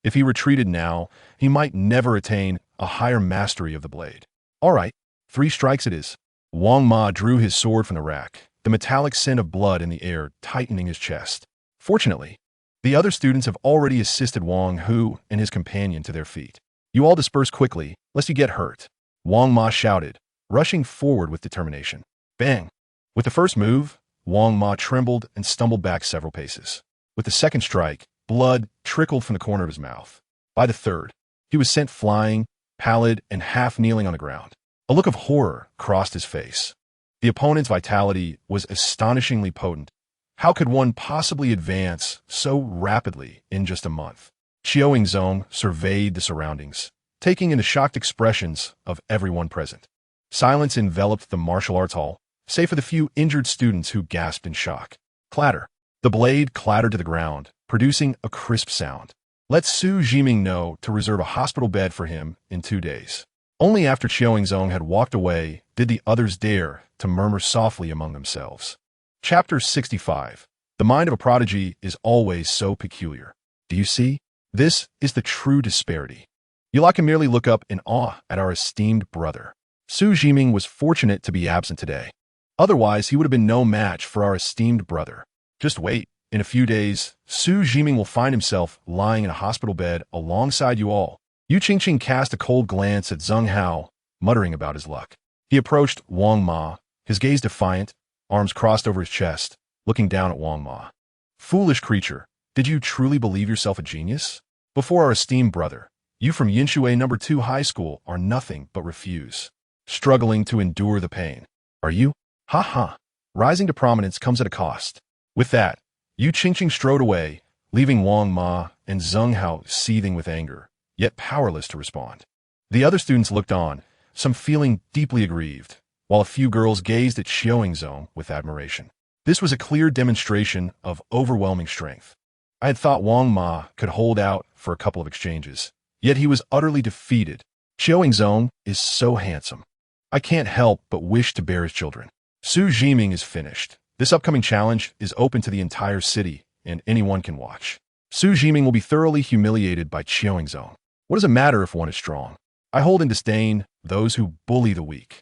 If he retreated now, he might never attain a higher mastery of the blade. "All right, 3 strikes it is." Wang Ma drew his sword from the rack, the metallic scent of blood in the air tightening his chest. Fortunately, the other students have already assisted Wang Hu and his companion to their feet. "You all disperse quickly, lest you get hurt," Wang Ma shouted, rushing forward with determination. Bang! With the first move, Wang Ma trembled and stumbled back several paces. With the second strike, blood trickled from the corner of his mouth. By the third, he was sent flying, pallid and half kneeling on the ground. A look of horror crossed his face. The opponent's vitality was astonishingly potent. How could one possibly advance so rapidly in just a month? Xiaoyingzong surveyed the surroundings, taking in the shocked expressions of everyone present. Silence enveloped the martial arts hall, save for the few injured students who gasped in shock. Clatter. The blade clattered to the ground, producing a crisp sound. Let Xu Zhiming know to reserve a hospital bed for him in 2 days. Only after Xiaoyingzong had walked away did the others dare to murmur softly among themselves. Chapter 65. The mind of a prodigy is always so peculiar. Do you see? This is the true disparity. You all can merely look up in awe at our esteemed brother. Xu Zhiming was fortunate to be absent today. Otherwise, he would have been no match for our esteemed brother. Just wait. In a few days, Xu Zhiming will find himself lying in a hospital bed alongside you all. Yu Qingqing cast a cold glance at Zhang Hao, muttering about his luck. He approached Wang Ma, his gaze defiant, arms crossed over his chest, looking down at Wang Ma. "Foolish creature, did you truly believe yourself a genius? Before our esteemed brother, you from Yinshui No. 2 High School are nothing but refuse, struggling to endure the pain. Are you? Ha ha. Rising to prominence comes at a cost." With that, Yu Qingqing strode away, leaving Wang Ma and Zhang Hao seething with anger, yet powerless to respond. The other students looked on, some feeling deeply aggrieved, while a few girls gazed at Xiaoyingzong with admiration. This was a clear demonstration of overwhelming strength. I had thought Wang Ma could hold out for a couple of exchanges, yet he was utterly defeated. Zhiming is so handsome. I can't help but wish to bear his children. Xu Zhiming is finished. This upcoming challenge is open to the entire city, and anyone can watch. Xu Zhiming will be thoroughly humiliated by Zhiming. What does it matter if one is strong? I hold in disdain those who bully the weak.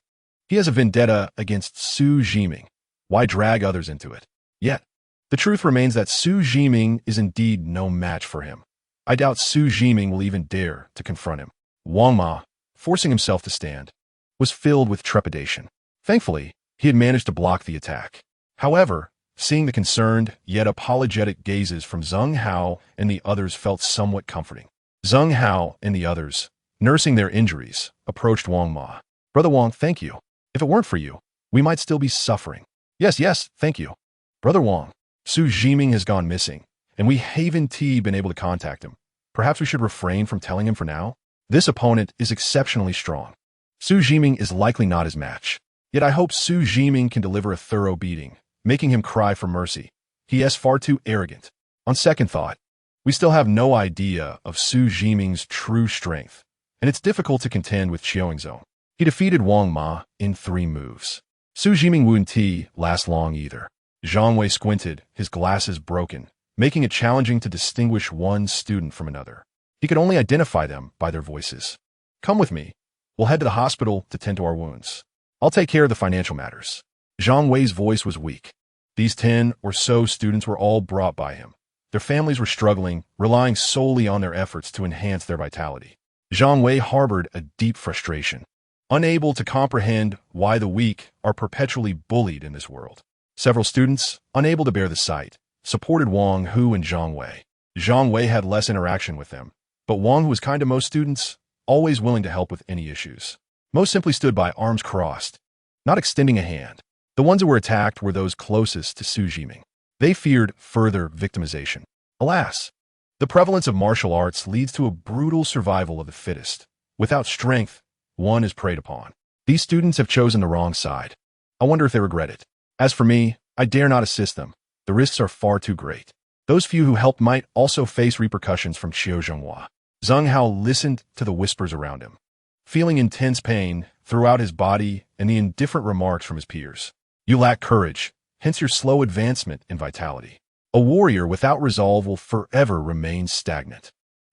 He has a vendetta against Xu Zhiming. Why drag others into it? Yet, the truth remains that Xu Zhiming is indeed no match for him. I doubt Xu Zhiming will even dare to confront him. Wang Ma, forcing himself to stand, was filled with trepidation. Thankfully, he had managed to block the attack. However, seeing the concerned yet apologetic gazes from Zheng Hao and the others felt somewhat comforting. Zheng Hao and the others, nursing their injuries, approached Wang Ma. Brother Wang, thank you. If it weren't for you, we might still be suffering. Yes, thank you. Brother Wang, Xu Zhiming has gone missing, and we haven't been able to contact him. Perhaps we should refrain from telling him for now? This opponent is exceptionally strong. Xu Zhiming is likely not his match. Yet I hope Xu Zhiming can deliver a thorough beating, making him cry for mercy. He is far too arrogant. On second thought, we still have no idea of Xu Zhiming's true strength, and it's difficult to contend with Zhiming. He defeated Wang Ma in 3 moves. Xu Zhiming wouldn't last long either. Zhang Wei squinted, his glasses broken, making it challenging to distinguish one student from another. He could only identify them by their voices. Come with me. We'll head to the hospital to tend to our wounds. I'll take care of the financial matters. Zhang Wei's voice was weak. These 10 or so students were all brought by him. Their families were struggling, relying solely on their efforts to enhance their vitality. Zhang Wei harbored a deep frustration, unable to comprehend why the weak are perpetually bullied in this world. Several students, unable to bear the sight, supported Wang Hu and Zhang Wei. Zhang Wei had less interaction with them, but Wang Hu was kind to most students, always willing to help with any issues. Most simply stood by, arms crossed, not extending a hand. The ones who were attacked were those closest to Xu Zhiming. They feared further victimization. Alas, the prevalence of martial arts leads to a brutal survival of the fittest. Without strength, one is preyed upon. These students have chosen the wrong side. I wonder if they regret it. As for me, I dare not assist them. The risks are far too great. Those few who helped might also face repercussions from Xiao Zhenghua. Zheng Hao listened to the whispers around him, feeling intense pain throughout his body and the indifferent remarks from his peers. You lack courage, hence your slow advancement in vitality. A warrior without resolve will forever remain stagnant.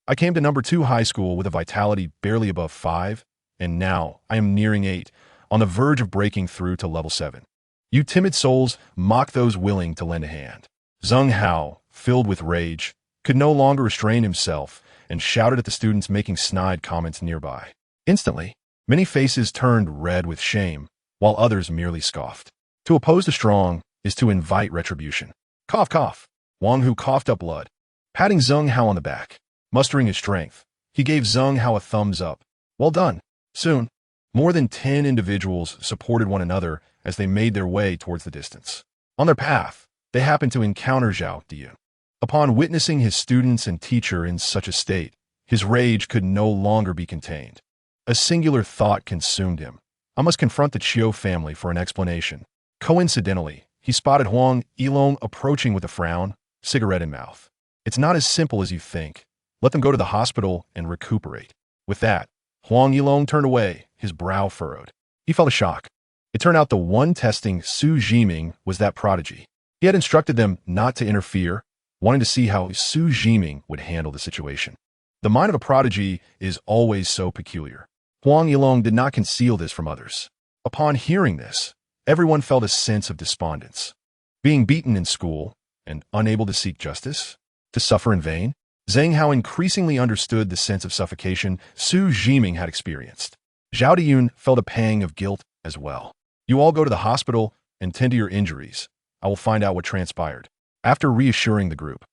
I came to number 2 high school with a vitality barely above 5, and now I am nearing 8, on the verge of breaking through to level 7. You timid souls mock those willing to lend a hand. Zheng Hao, filled with rage, could no longer restrain himself and shouted at the students making snide comments nearby. Instantly, many faces turned red with shame, while others merely scoffed. To oppose the strong is to invite retribution. Cough, cough. Wang Hu coughed up blood, patting Zheng Hao on the back. Mustering his strength, he gave Zheng Hao a thumbs up. Well done. Soon, more than 10 individuals supported one another as they made their way towards the distance. On their path, they happened to encounter Zhao Dian. Upon witnessing his students and teacher in such a state, his rage could no longer be contained. A singular thought consumed him. I must confront the Qiu family for an explanation. Coincidentally, he spotted Huang Yilong approaching with a frown, cigarette in mouth. It's not as simple as you think. Let them go to the hospital and recuperate. With that, Huang Yilong turned away, his brow furrowed. He felt a shock. It turned out the one testing Xu Zhiming was that prodigy. He had instructed them not to interfere, wanting to see how Xu Zhiming would handle the situation. The mind of a prodigy is always so peculiar. Huang Yilong did not conceal this from others. Upon hearing this, everyone felt a sense of despondence. Being beaten in school and unable to seek justice, to suffer in vain, Zheng Hao increasingly understood the sense of suffocation Xu Zhiming had experienced. Zhao Diyun felt a pang of guilt as well. You all go to the hospital and tend to your injuries. I will find out what transpired. After reassuring the group,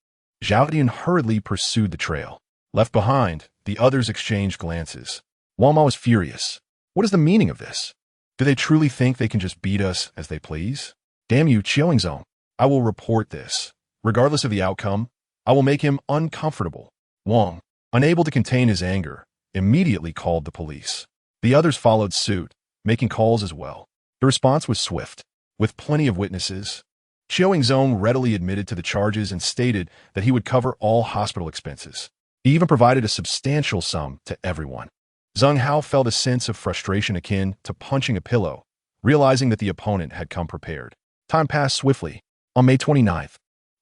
Zhao Diyun hurriedly pursued the trail. Left behind, the others exchanged glances. Wang Ma was furious. What is the meaning of this? Do they truly think they can just beat us as they please? Damn you, Qiuingzong. I will report this. Regardless of the outcome, I will make him uncomfortable. Wang, unable to contain his anger, immediately called the police. The others followed suit, making calls as well. The response was swift. With plenty of witnesses, Qiuingzong readily admitted to the charges and stated that he would cover all hospital expenses. He even provided a substantial sum to everyone. Zheng Hao felt a sense of frustration akin to punching a pillow, realizing that the opponent had come prepared. Time passed swiftly. On May 29th,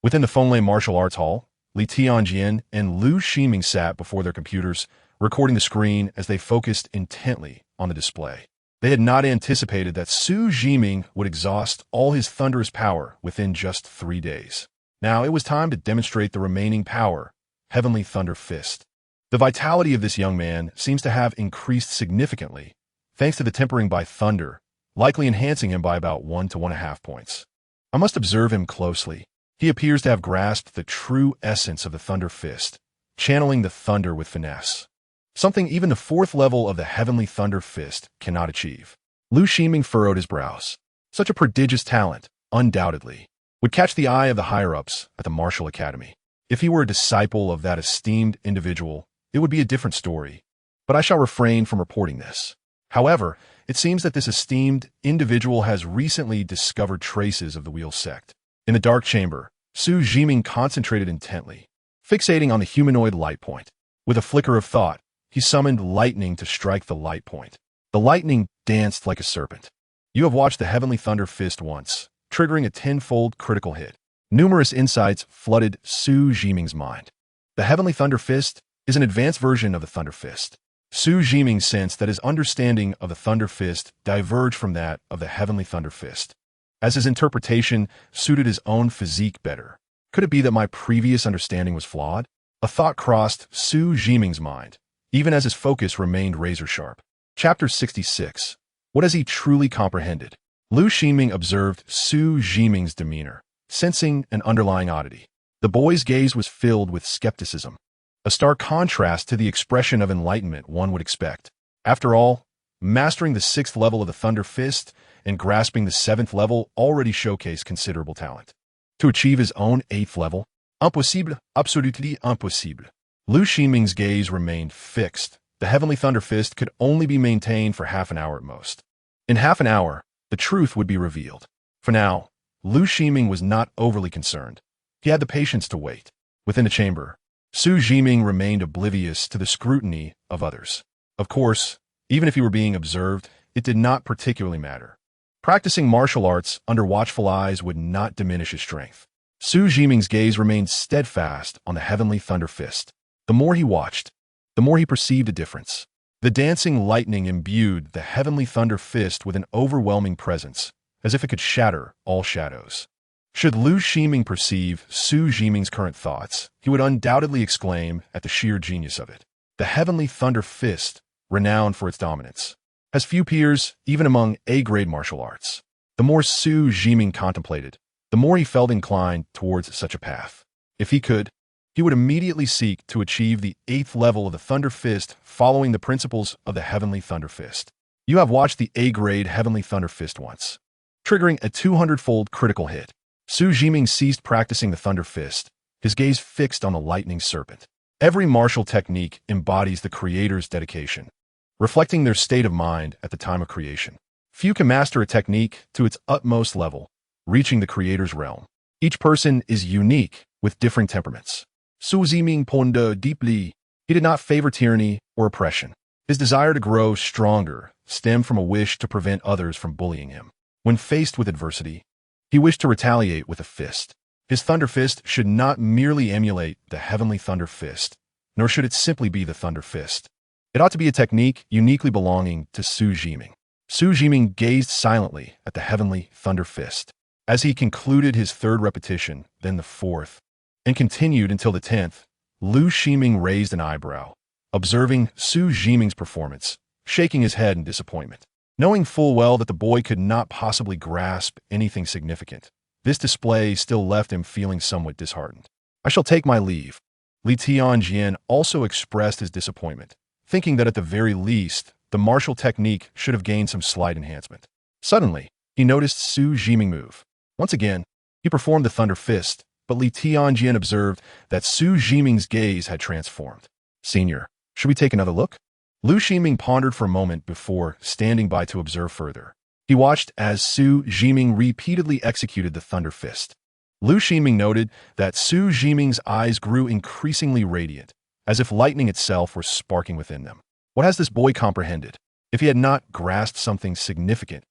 within the Fenglai Martial Arts Hall, Li Tianjian and Lu Ximing sat before their computers, recording the screen as they focused intently on the display. They had not anticipated that Xu Zhiming would exhaust all his thunderous power within just 3 days. Now it was time to demonstrate the remaining power, Heavenly Thunder Fist. The vitality of this young man seems to have increased significantly, thanks to the tempering by thunder, likely enhancing him by about 1 to 1.5 points. I must observe him closely. He appears to have grasped the true essence of the Thunder Fist, channeling the thunder with finesse. Something even the 4th level of the Heavenly Thunder Fist cannot achieve. Lu Ximing furrowed his brows. Such a prodigious talent, undoubtedly, would catch the eye of the higher-ups at the Martial Academy. If he were a disciple of that esteemed individual, it would be a different story. But I shall refrain from reporting this. However, it seems that this esteemed individual has recently discovered traces of the Wheel sect. In the dark chamber, Xu Zhiming concentrated intently, fixating on the humanoid light point. With a flicker of thought, he summoned lightning to strike the light point. The lightning danced like a serpent. You have watched the Heavenly Thunder Fist once, triggering a 10-fold critical hit. Numerous insights flooded Xu Zhiming's mind. The Heavenly Thunder Fist is an advanced version of the Thunder Fist. Xu Zhiming sensed that his understanding of the Thunder Fist diverged from that of the Heavenly Thunder Fist, as his interpretation suited his own physique better. Could it be that my previous understanding was flawed? A thought crossed Xu Zhiming's mind, even as his focus remained razor-sharp. Chapter 66. What has he truly comprehended? Lu Ximing observed Xu Zhiming's demeanor, sensing an underlying oddity. The boy's gaze was filled with skepticism, a stark contrast to the expression of enlightenment one would expect. After all, mastering the 6th level of the Thunder Fist and grasping the 7th level already showcased considerable talent. To achieve his own 8th level, impossible, absolutely impossible. Lu Ximing's gaze remained fixed. The Heavenly Thunder Fist could only be maintained for half an hour at most. In half an hour, the truth would be revealed. For now, Lu Ximing was not overly concerned. He had the patience to wait. Within the chamber, Xu Zhiming remained oblivious to the scrutiny of others. Of course, even if he were being observed, it did not particularly matter. Practicing martial arts under watchful eyes would not diminish his strength. Xu Zhiming's gaze remained steadfast on the Heavenly Thunder Fist. The more he watched, the more he perceived a difference. The dancing lightning imbued the Heavenly Thunder Fist with an overwhelming presence, as if it could shatter all shadows. Should Lu Ximing perceive Xu Zhiming's current thoughts, he would undoubtedly exclaim at the sheer genius of it. The Heavenly Thunder Fist, renowned for its dominance, has few peers even among A-grade martial arts. The more Xu Zhiming contemplated, the more he felt inclined towards such a path. If he could, he would immediately seek to achieve the 8th level of the Thunder Fist following the principles of the Heavenly Thunder Fist. You have watched the A-grade Heavenly Thunder Fist once, triggering a 200-fold critical hit. Xu Zhiming ceased practicing the Thunder Fist, his gaze fixed on the lightning serpent. Every martial technique embodies the creator's dedication, reflecting their state of mind at the time of creation. Few can master a technique to its utmost level, reaching the creator's realm. Each person is unique with differing temperaments. Xu Zhiming pondered deeply. He did not favor tyranny or oppression. His desire to grow stronger stemmed from a wish to prevent others from bullying him. When faced with adversity, he wished to retaliate with a fist. His Thunder Fist should not merely emulate the Heavenly Thunder Fist, nor should it simply be the Thunder Fist. It ought to be a technique uniquely belonging to Xu Zhiming. Xu Zhiming gazed silently at the Heavenly Thunder Fist. As he concluded his 3rd repetition, then the 4th, and continued until the 10th, Lu Ximing raised an eyebrow, observing Xu Zhiming's performance, shaking his head in disappointment. Knowing full well that the boy could not possibly grasp anything significant, this display still left him feeling somewhat disheartened. I shall take my leave. Li Tianjian also expressed his disappointment, thinking that at the very least, the martial technique should have gained some slight enhancement. Suddenly, he noticed Xu Zhiming move. Once again, he performed the Thunder Fist, but Li Tianjian observed that Xu Zhiming's gaze had transformed. Senior, should we take another look? Lu Ximing pondered for a moment before standing by to observe further. He watched as Xu Zhiming repeatedly executed the Thunder Fist. Lu Ximing noted that Xu Zhiming's eyes grew increasingly radiant, as if lightning itself were sparking within them. What has this boy comprehended? If he had not grasped something significant,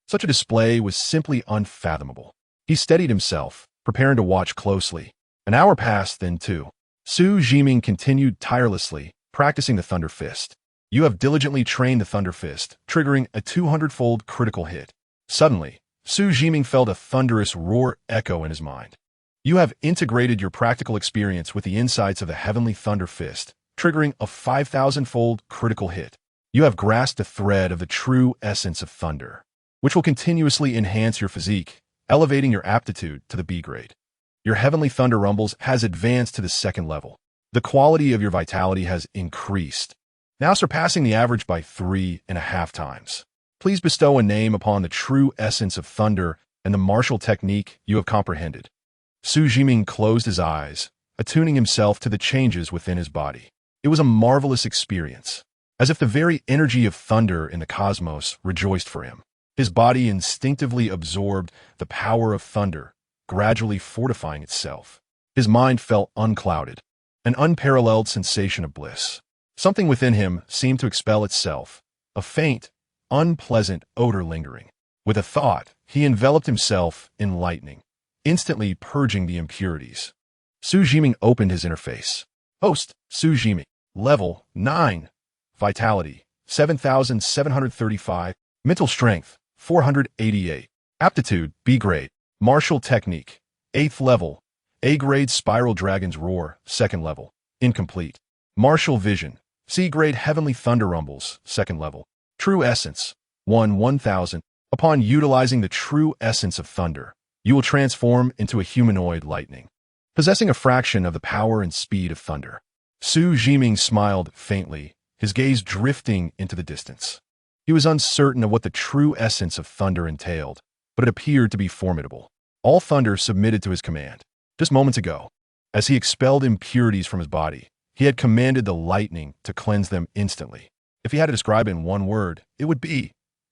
such a display was simply unfathomable. He steadied himself, preparing to watch closely. An hour passed, then two. Xu Zhiming continued tirelessly, practicing the Thunder Fist. You have diligently trained the Thunder Fist, triggering a 200-fold critical hit. Suddenly, Xu Zhiming felt a thunderous roar echo in his mind. You have integrated your practical experience with the insights of the Heavenly Thunder Fist, triggering a 5,000-fold critical hit. You have grasped the thread of the true essence of thunder, which will continuously enhance your physique, elevating your aptitude to the B grade. Your Heavenly Thunder Rumbles has advanced to the second level. The quality of your vitality has increased, now surpassing the average by 3.5 times. Please bestow a name upon the true essence of thunder and the martial technique you have comprehended. Xu Zhiming closed his eyes, attuning himself to the changes within his body. It was a marvelous experience, as if the very energy of thunder in the cosmos rejoiced for him. His body instinctively absorbed the power of thunder, gradually fortifying itself. His mind felt unclouded, an unparalleled sensation of bliss. Something within him seemed to expel itself, a faint, unpleasant odor lingering. With a thought, he enveloped himself in lightning, instantly purging the impurities. Xu Zhiming opened his interface. Host, Xu Zhiming. Level 9. Vitality, 7,735. Mental strength, 488. Aptitude, B grade. Martial technique, 8th level. A grade Spiral Dragon's Roar, 2nd level. Incomplete. Martial vision, C grade Heavenly Thunder Rumbles, 2nd level. True essence, 1,000. Upon utilizing the true essence of thunder, you will transform into a humanoid lightning, possessing a fraction of the power and speed of thunder. Xu Zhiming smiled faintly, his gaze drifting into the distance. He was uncertain of what the true essence of thunder entailed, but it appeared to be formidable. All thunder submitted to his command. Just moments ago, as he expelled impurities from his body, he had commanded the lightning to cleanse them instantly. If he had to describe it in one word, it would be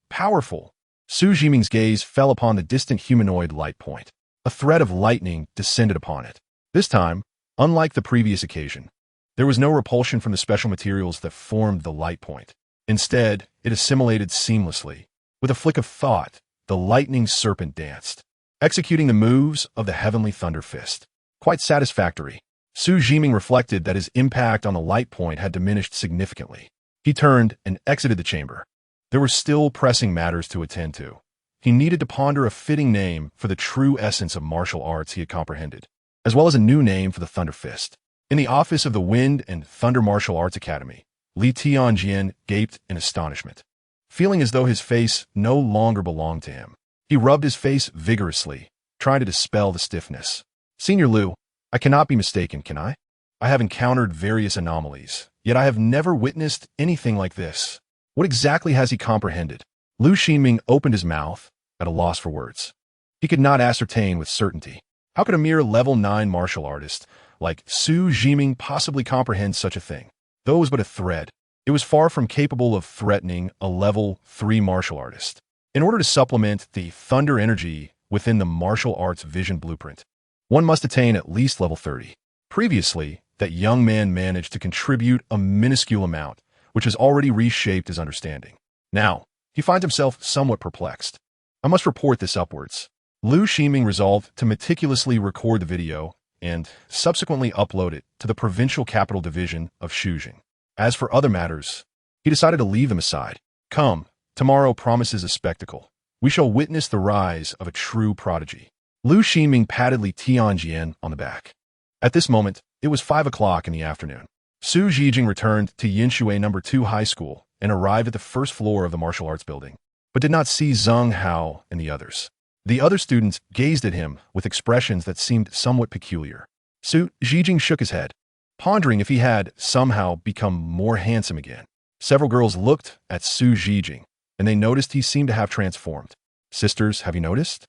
powerful. Xu Zhiming's gaze fell upon the distant humanoid light point. A thread of lightning descended upon it. This time, unlike the previous occasion, there was no repulsion from the special materials that formed the light point. Instead, it assimilated seamlessly. With a flick of thought, the lightning serpent danced, executing the moves of the Heavenly Thunder Fist. Quite satisfactory. Xu Zhiming reflected that his impact on the light point had diminished significantly. He turned and exited the chamber. There were still pressing matters to attend to. He needed to ponder a fitting name for the true essence of martial arts he had comprehended, as well as a new name for the Thunder Fist. In the office of the Wind and Thunder Martial Arts Academy, Li Tianjian gaped in astonishment, feeling as though his face no longer belonged to him. He rubbed his face vigorously, trying to dispel the stiffness. Senior Liu, I cannot be mistaken, can I? I have encountered various anomalies, yet I have never witnessed anything like this. What exactly has he comprehended? Lu Xinming opened his mouth, at a loss for words. He could not ascertain with certainty. How could a mere level 9 martial artist like Xu Zhiming possibly comprehend such a thing? Though it was but a thread, it was far from capable of threatening a level 3 martial artist. In order to supplement the thunder energy within the martial arts vision blueprint, one must attain at least level 30. Previously, that young man managed to contribute a minuscule amount, which has already reshaped his understanding. Now, he finds himself somewhat perplexed. I must report this upwards. Lu Ximing resolved to meticulously record the video and subsequently upload it to the provincial capital division of Xuzhing. As for other matters, he decided to leave them aside. Come, tomorrow promises a spectacle. We shall witness the rise of a true prodigy. Lu Ximing patted Li Tianjian on the back. At this moment, it was 5 o'clock in the afternoon. Xu Zhiming returned to Yinshui No. 2 High School and arrived at the first floor of the martial arts building, but did not see Zheng Hao and the others. The other students gazed at him with expressions that seemed somewhat peculiar. Xu Zhiming shook his head, pondering if he had somehow become more handsome again. Several girls looked at Xu Zhiming, and they noticed he seemed to have transformed. Sisters, have you noticed?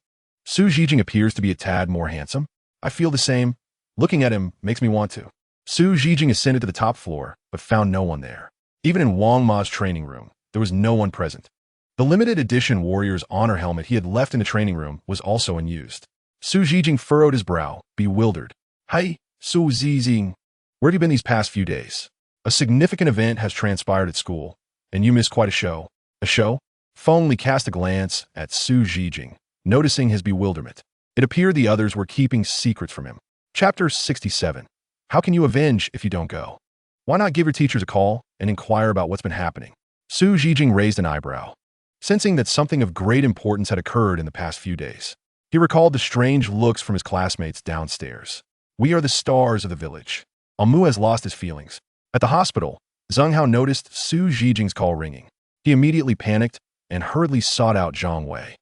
Xu Zhiming appears to be a tad more handsome. I feel the same. Looking at him makes me want to. Xu Zhiming ascended to the top floor, but found no one there. Even in Wang Ma's training room, there was no one present. The limited edition Warrior's Honor helmet he had left in the training room was also unused. Xu Zhiming furrowed his brow, bewildered. Hi, Xu Zhiming. Where have you been these past few days? A significant event has transpired at school, and you missed quite a show. A show? Feng Li cast a glance at Xu Zhiming, noticing his bewilderment. It appeared the others were keeping secrets from him. Chapter 67. How can you avenge if you don't go? Why not give your teachers a call and inquire about what's been happening? Xu Zhiming raised an eyebrow, sensing that something of great importance had occurred in the past few days. He recalled the strange looks from his classmates downstairs. We are the stars of the village. Amu has lost his feelings. At the hospital, Zheng Hao noticed Xu Zhiming's call ringing. He immediately panicked and hurriedly sought out Zhang Wei.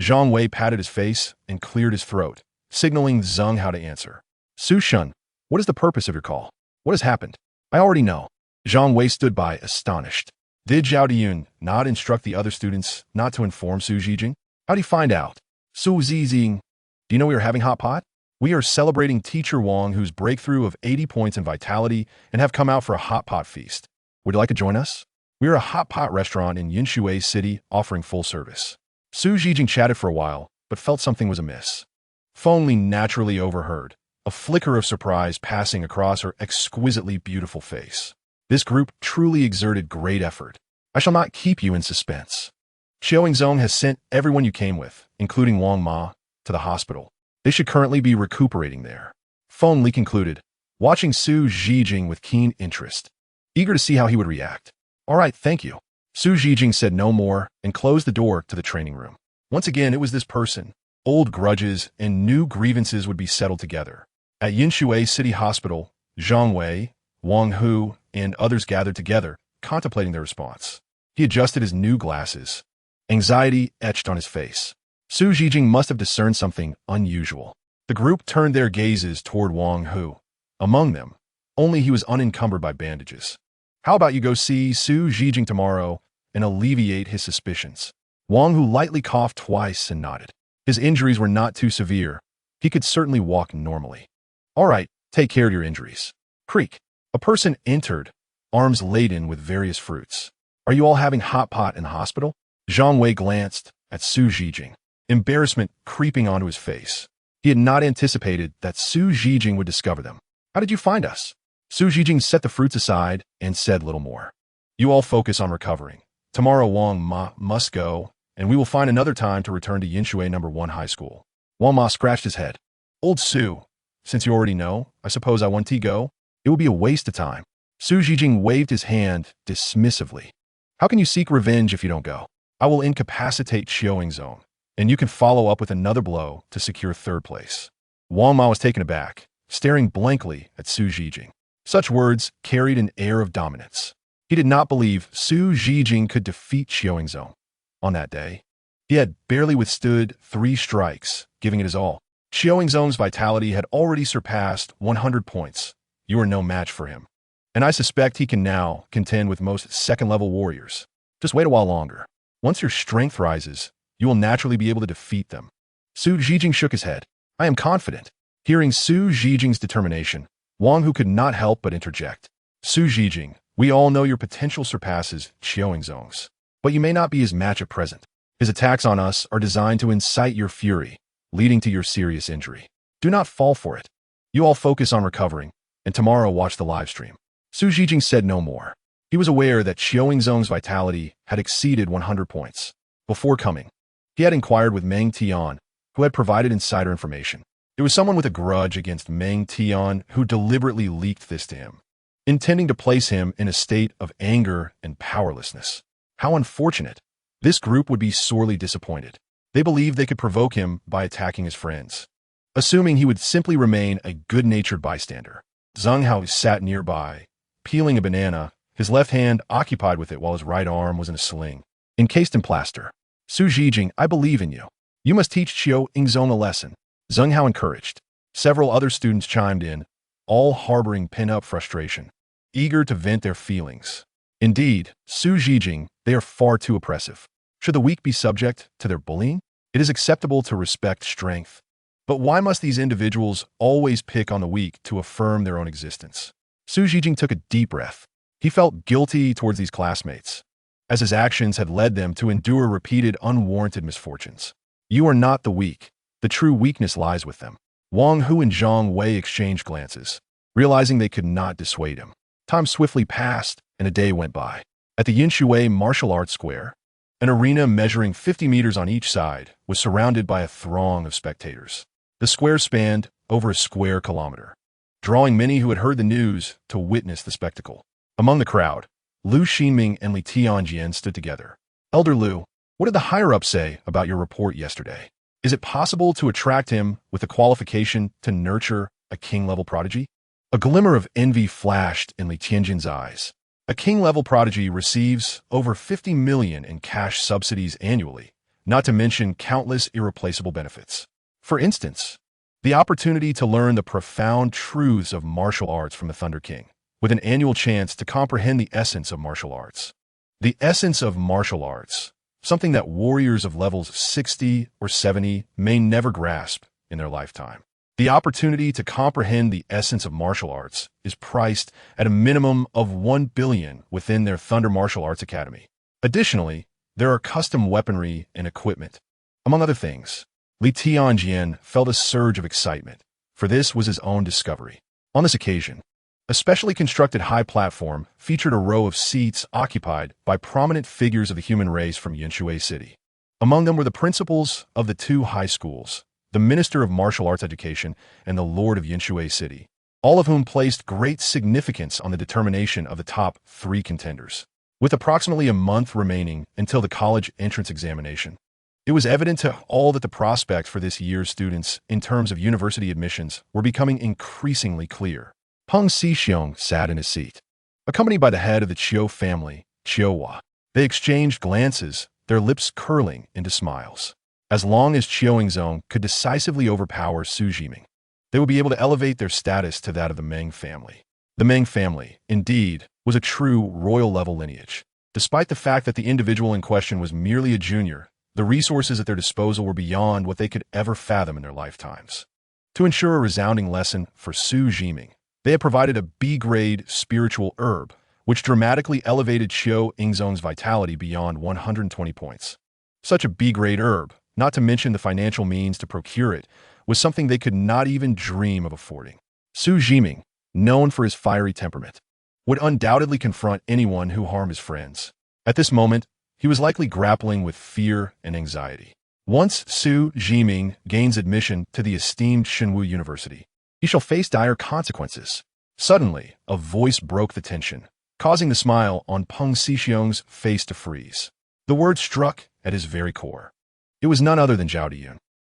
Zhang Wei patted his face and cleared his throat, signaling Zheng Hao to answer. Su Shun, what is the purpose of your call? What has happened? I already know. Zhang Wei stood by, astonished. Did Zhao Diyun not instruct the other students not to inform Xu Zhiming? How do you find out? Xu Zhiming, do you know we are having hot pot? We are celebrating Teacher Wang, whose breakthrough of 80 points in vitality, and have come out for a hot pot feast. Would you like to join us? We are a hot pot restaurant in Yinshui City offering full service. Xu Zhiming chatted for a while, but felt something was amiss. Feng Li naturally overheard, a flicker of surprise passing across her exquisitely beautiful face. This group truly exerted great effort. I shall not keep you in suspense. Xiaoyingzong has sent everyone you came with, including Wang Ma, to the hospital. They should currently be recuperating there. Feng Li concluded, watching Xu Zhiming with keen interest, eager to see how he would react. All right, thank you. Xu Zhiming said no more and closed the door to the training room. Once again, it was this person. Old grudges and new grievances would be settled together. At Yinshui City Hospital, Zhang Wei, Wang Hu, and others gathered together, contemplating their response. He adjusted his new glasses. Anxiety etched on his face. Xu Zhiming must have discerned something unusual. The group turned their gazes toward Wang Hu. Among them, only he was unencumbered by bandages. How about you go see Xu Zhiming tomorrow and alleviate his suspicions? Wang Hu lightly coughed twice and nodded. His injuries were not too severe. He could certainly walk normally. All right, take care of your injuries. Creak. A person entered, arms laden with various fruits. Are you all having hot pot in the hospital? Zhang Wei glanced at Xu Zhiming, embarrassment creeping onto his face. He had not anticipated that Xu Zhiming would discover them. How did you find us? Xu Zhiming set the fruits aside and said little more. You all focus on recovering. Tomorrow Wang Ma must go, and we will find another time to return to Yinshui No. 1 High School. Wang Ma scratched his head. Old Xu, since you already know, I suppose I want to go? It will be a waste of time. Xu Zhiming waved his hand dismissively. How can you seek revenge if you don't go? I will incapacitate Xiaoyingzong, and you can follow up with another blow to secure third place. Wang Ma was taken aback, staring blankly at Xu Zhiming. Such words carried an air of dominance. He did not believe Xu Zhiming could defeat Xiaoyingzong. On that day, he had barely withstood 3 strikes, giving it his all. Xiaoyingzong's vitality had already surpassed 100 points. You are no match for him. And I suspect he can now contend with most second-level warriors. Just wait a while longer. Once your strength rises, you will naturally be able to defeat them. Xu Zhiming shook his head. I am confident. Hearing Xu Zhiming's determination, Wang Hu could not help but interject. Xu Zhiming, we all know your potential surpasses Xiaoyingzong's, but you may not be his match at present. His attacks on us are designed to incite your fury, leading to your serious injury. Do not fall for it. You all focus on recovering, and tomorrow watch the live stream. Xu Zhiming said no more. He was aware that Xiaoyingzong's vitality had exceeded 100 points. Before coming, he had inquired with Meng Tian, who had provided insider information. There was someone with a grudge against Meng Tian who deliberately leaked this to him, intending to place him in a state of anger and powerlessness. How unfortunate. This group would be sorely disappointed. They believed they could provoke him by attacking his friends, assuming he would simply remain a good-natured bystander. Zheng Hao sat nearby, peeling a banana, his left hand occupied with it while his right arm was in a sling, encased in plaster. Xu Zhiming, I believe in you. You must teach Xiaoyingzong a lesson. Zheng Hao encouraged. Several other students chimed in, all harboring pent-up frustration, eager to vent their feelings. Indeed, Xu Zhiming, they are far too oppressive. Should the weak be subject to their bullying? It is acceptable to respect strength. But why must these individuals always pick on the weak to affirm their own existence? Xu Zhiming took a deep breath. He felt guilty towards these classmates, as his actions had led them to endure repeated unwarranted misfortunes. You are not the weak. The true weakness lies with them. Wang Hu and Zhang Wei exchanged glances, realizing they could not dissuade him. Time swiftly passed, and a day went by. At the Yinshui Martial Arts Square, an arena measuring 50 meters on each side was surrounded by a throng of spectators. The square spanned over a square kilometer, drawing many who had heard the news to witness the spectacle. Among the crowd, Xu Zhiming and Li Tianjian stood together. Elder Liu, what did the higher-ups say about your report yesterday? Is it possible to attract him with the qualification to nurture a king-level prodigy? A glimmer of envy flashed in Li Tianjian's eyes. A king-level prodigy receives over 50 million in cash subsidies annually, not to mention countless irreplaceable benefits. For instance, the opportunity to learn the profound truths of martial arts from the Thunder King, with an annual chance to comprehend the essence of martial arts. The essence of martial arts, something that warriors of levels 60 or 70 may never grasp in their lifetime. The opportunity to comprehend the essence of martial arts is priced at a minimum of 1 billion within their Thunder Martial Arts Academy. Additionally, there are custom weaponry and equipment. Among other things, Li Tianjian felt a surge of excitement, for this was his own discovery. On this occasion, a specially constructed high platform featured a row of seats occupied by prominent figures of the human race from Yinshui City. Among them were the principals of the two high schools, the Minister of Martial Arts Education, and the Lord of Yinshui City, all of whom placed great significance on the determination of the top 3 contenders. With approximately a month remaining until the college entrance examination, it was evident to all that the prospects for this year's students in terms of university admissions were becoming increasingly clear. Peng Xixiong sat in his seat, accompanied by the head of the Qiu family, Qiuhua. They exchanged glances, their lips curling into smiles. As long as Qiuingzong could decisively overpower Xu Zhiming, they would be able to elevate their status to that of the Meng family. The Meng family, indeed, was a true royal-level lineage. Despite the fact that the individual in question was merely a junior, the resources at their disposal were beyond what they could ever fathom in their lifetimes. To ensure a resounding lesson for Xu Zhiming, they had provided a B-grade spiritual herb, which dramatically elevated Qiuingzong's vitality beyond 120 points. Such a B-grade herb, not to mention the financial means to procure it, was something they could not even dream of affording. Xu Zhiming, known for his fiery temperament, would undoubtedly confront anyone who harmed his friends. At this moment, he was likely grappling with fear and anxiety. Once Xu Zhiming gains admission to the esteemed Shenwu University, he shall face dire consequences. Suddenly, a voice broke the tension, causing the smile on Peng Xixiong's face to freeze. The word struck at his very core. It was none other than Zhao Diyun.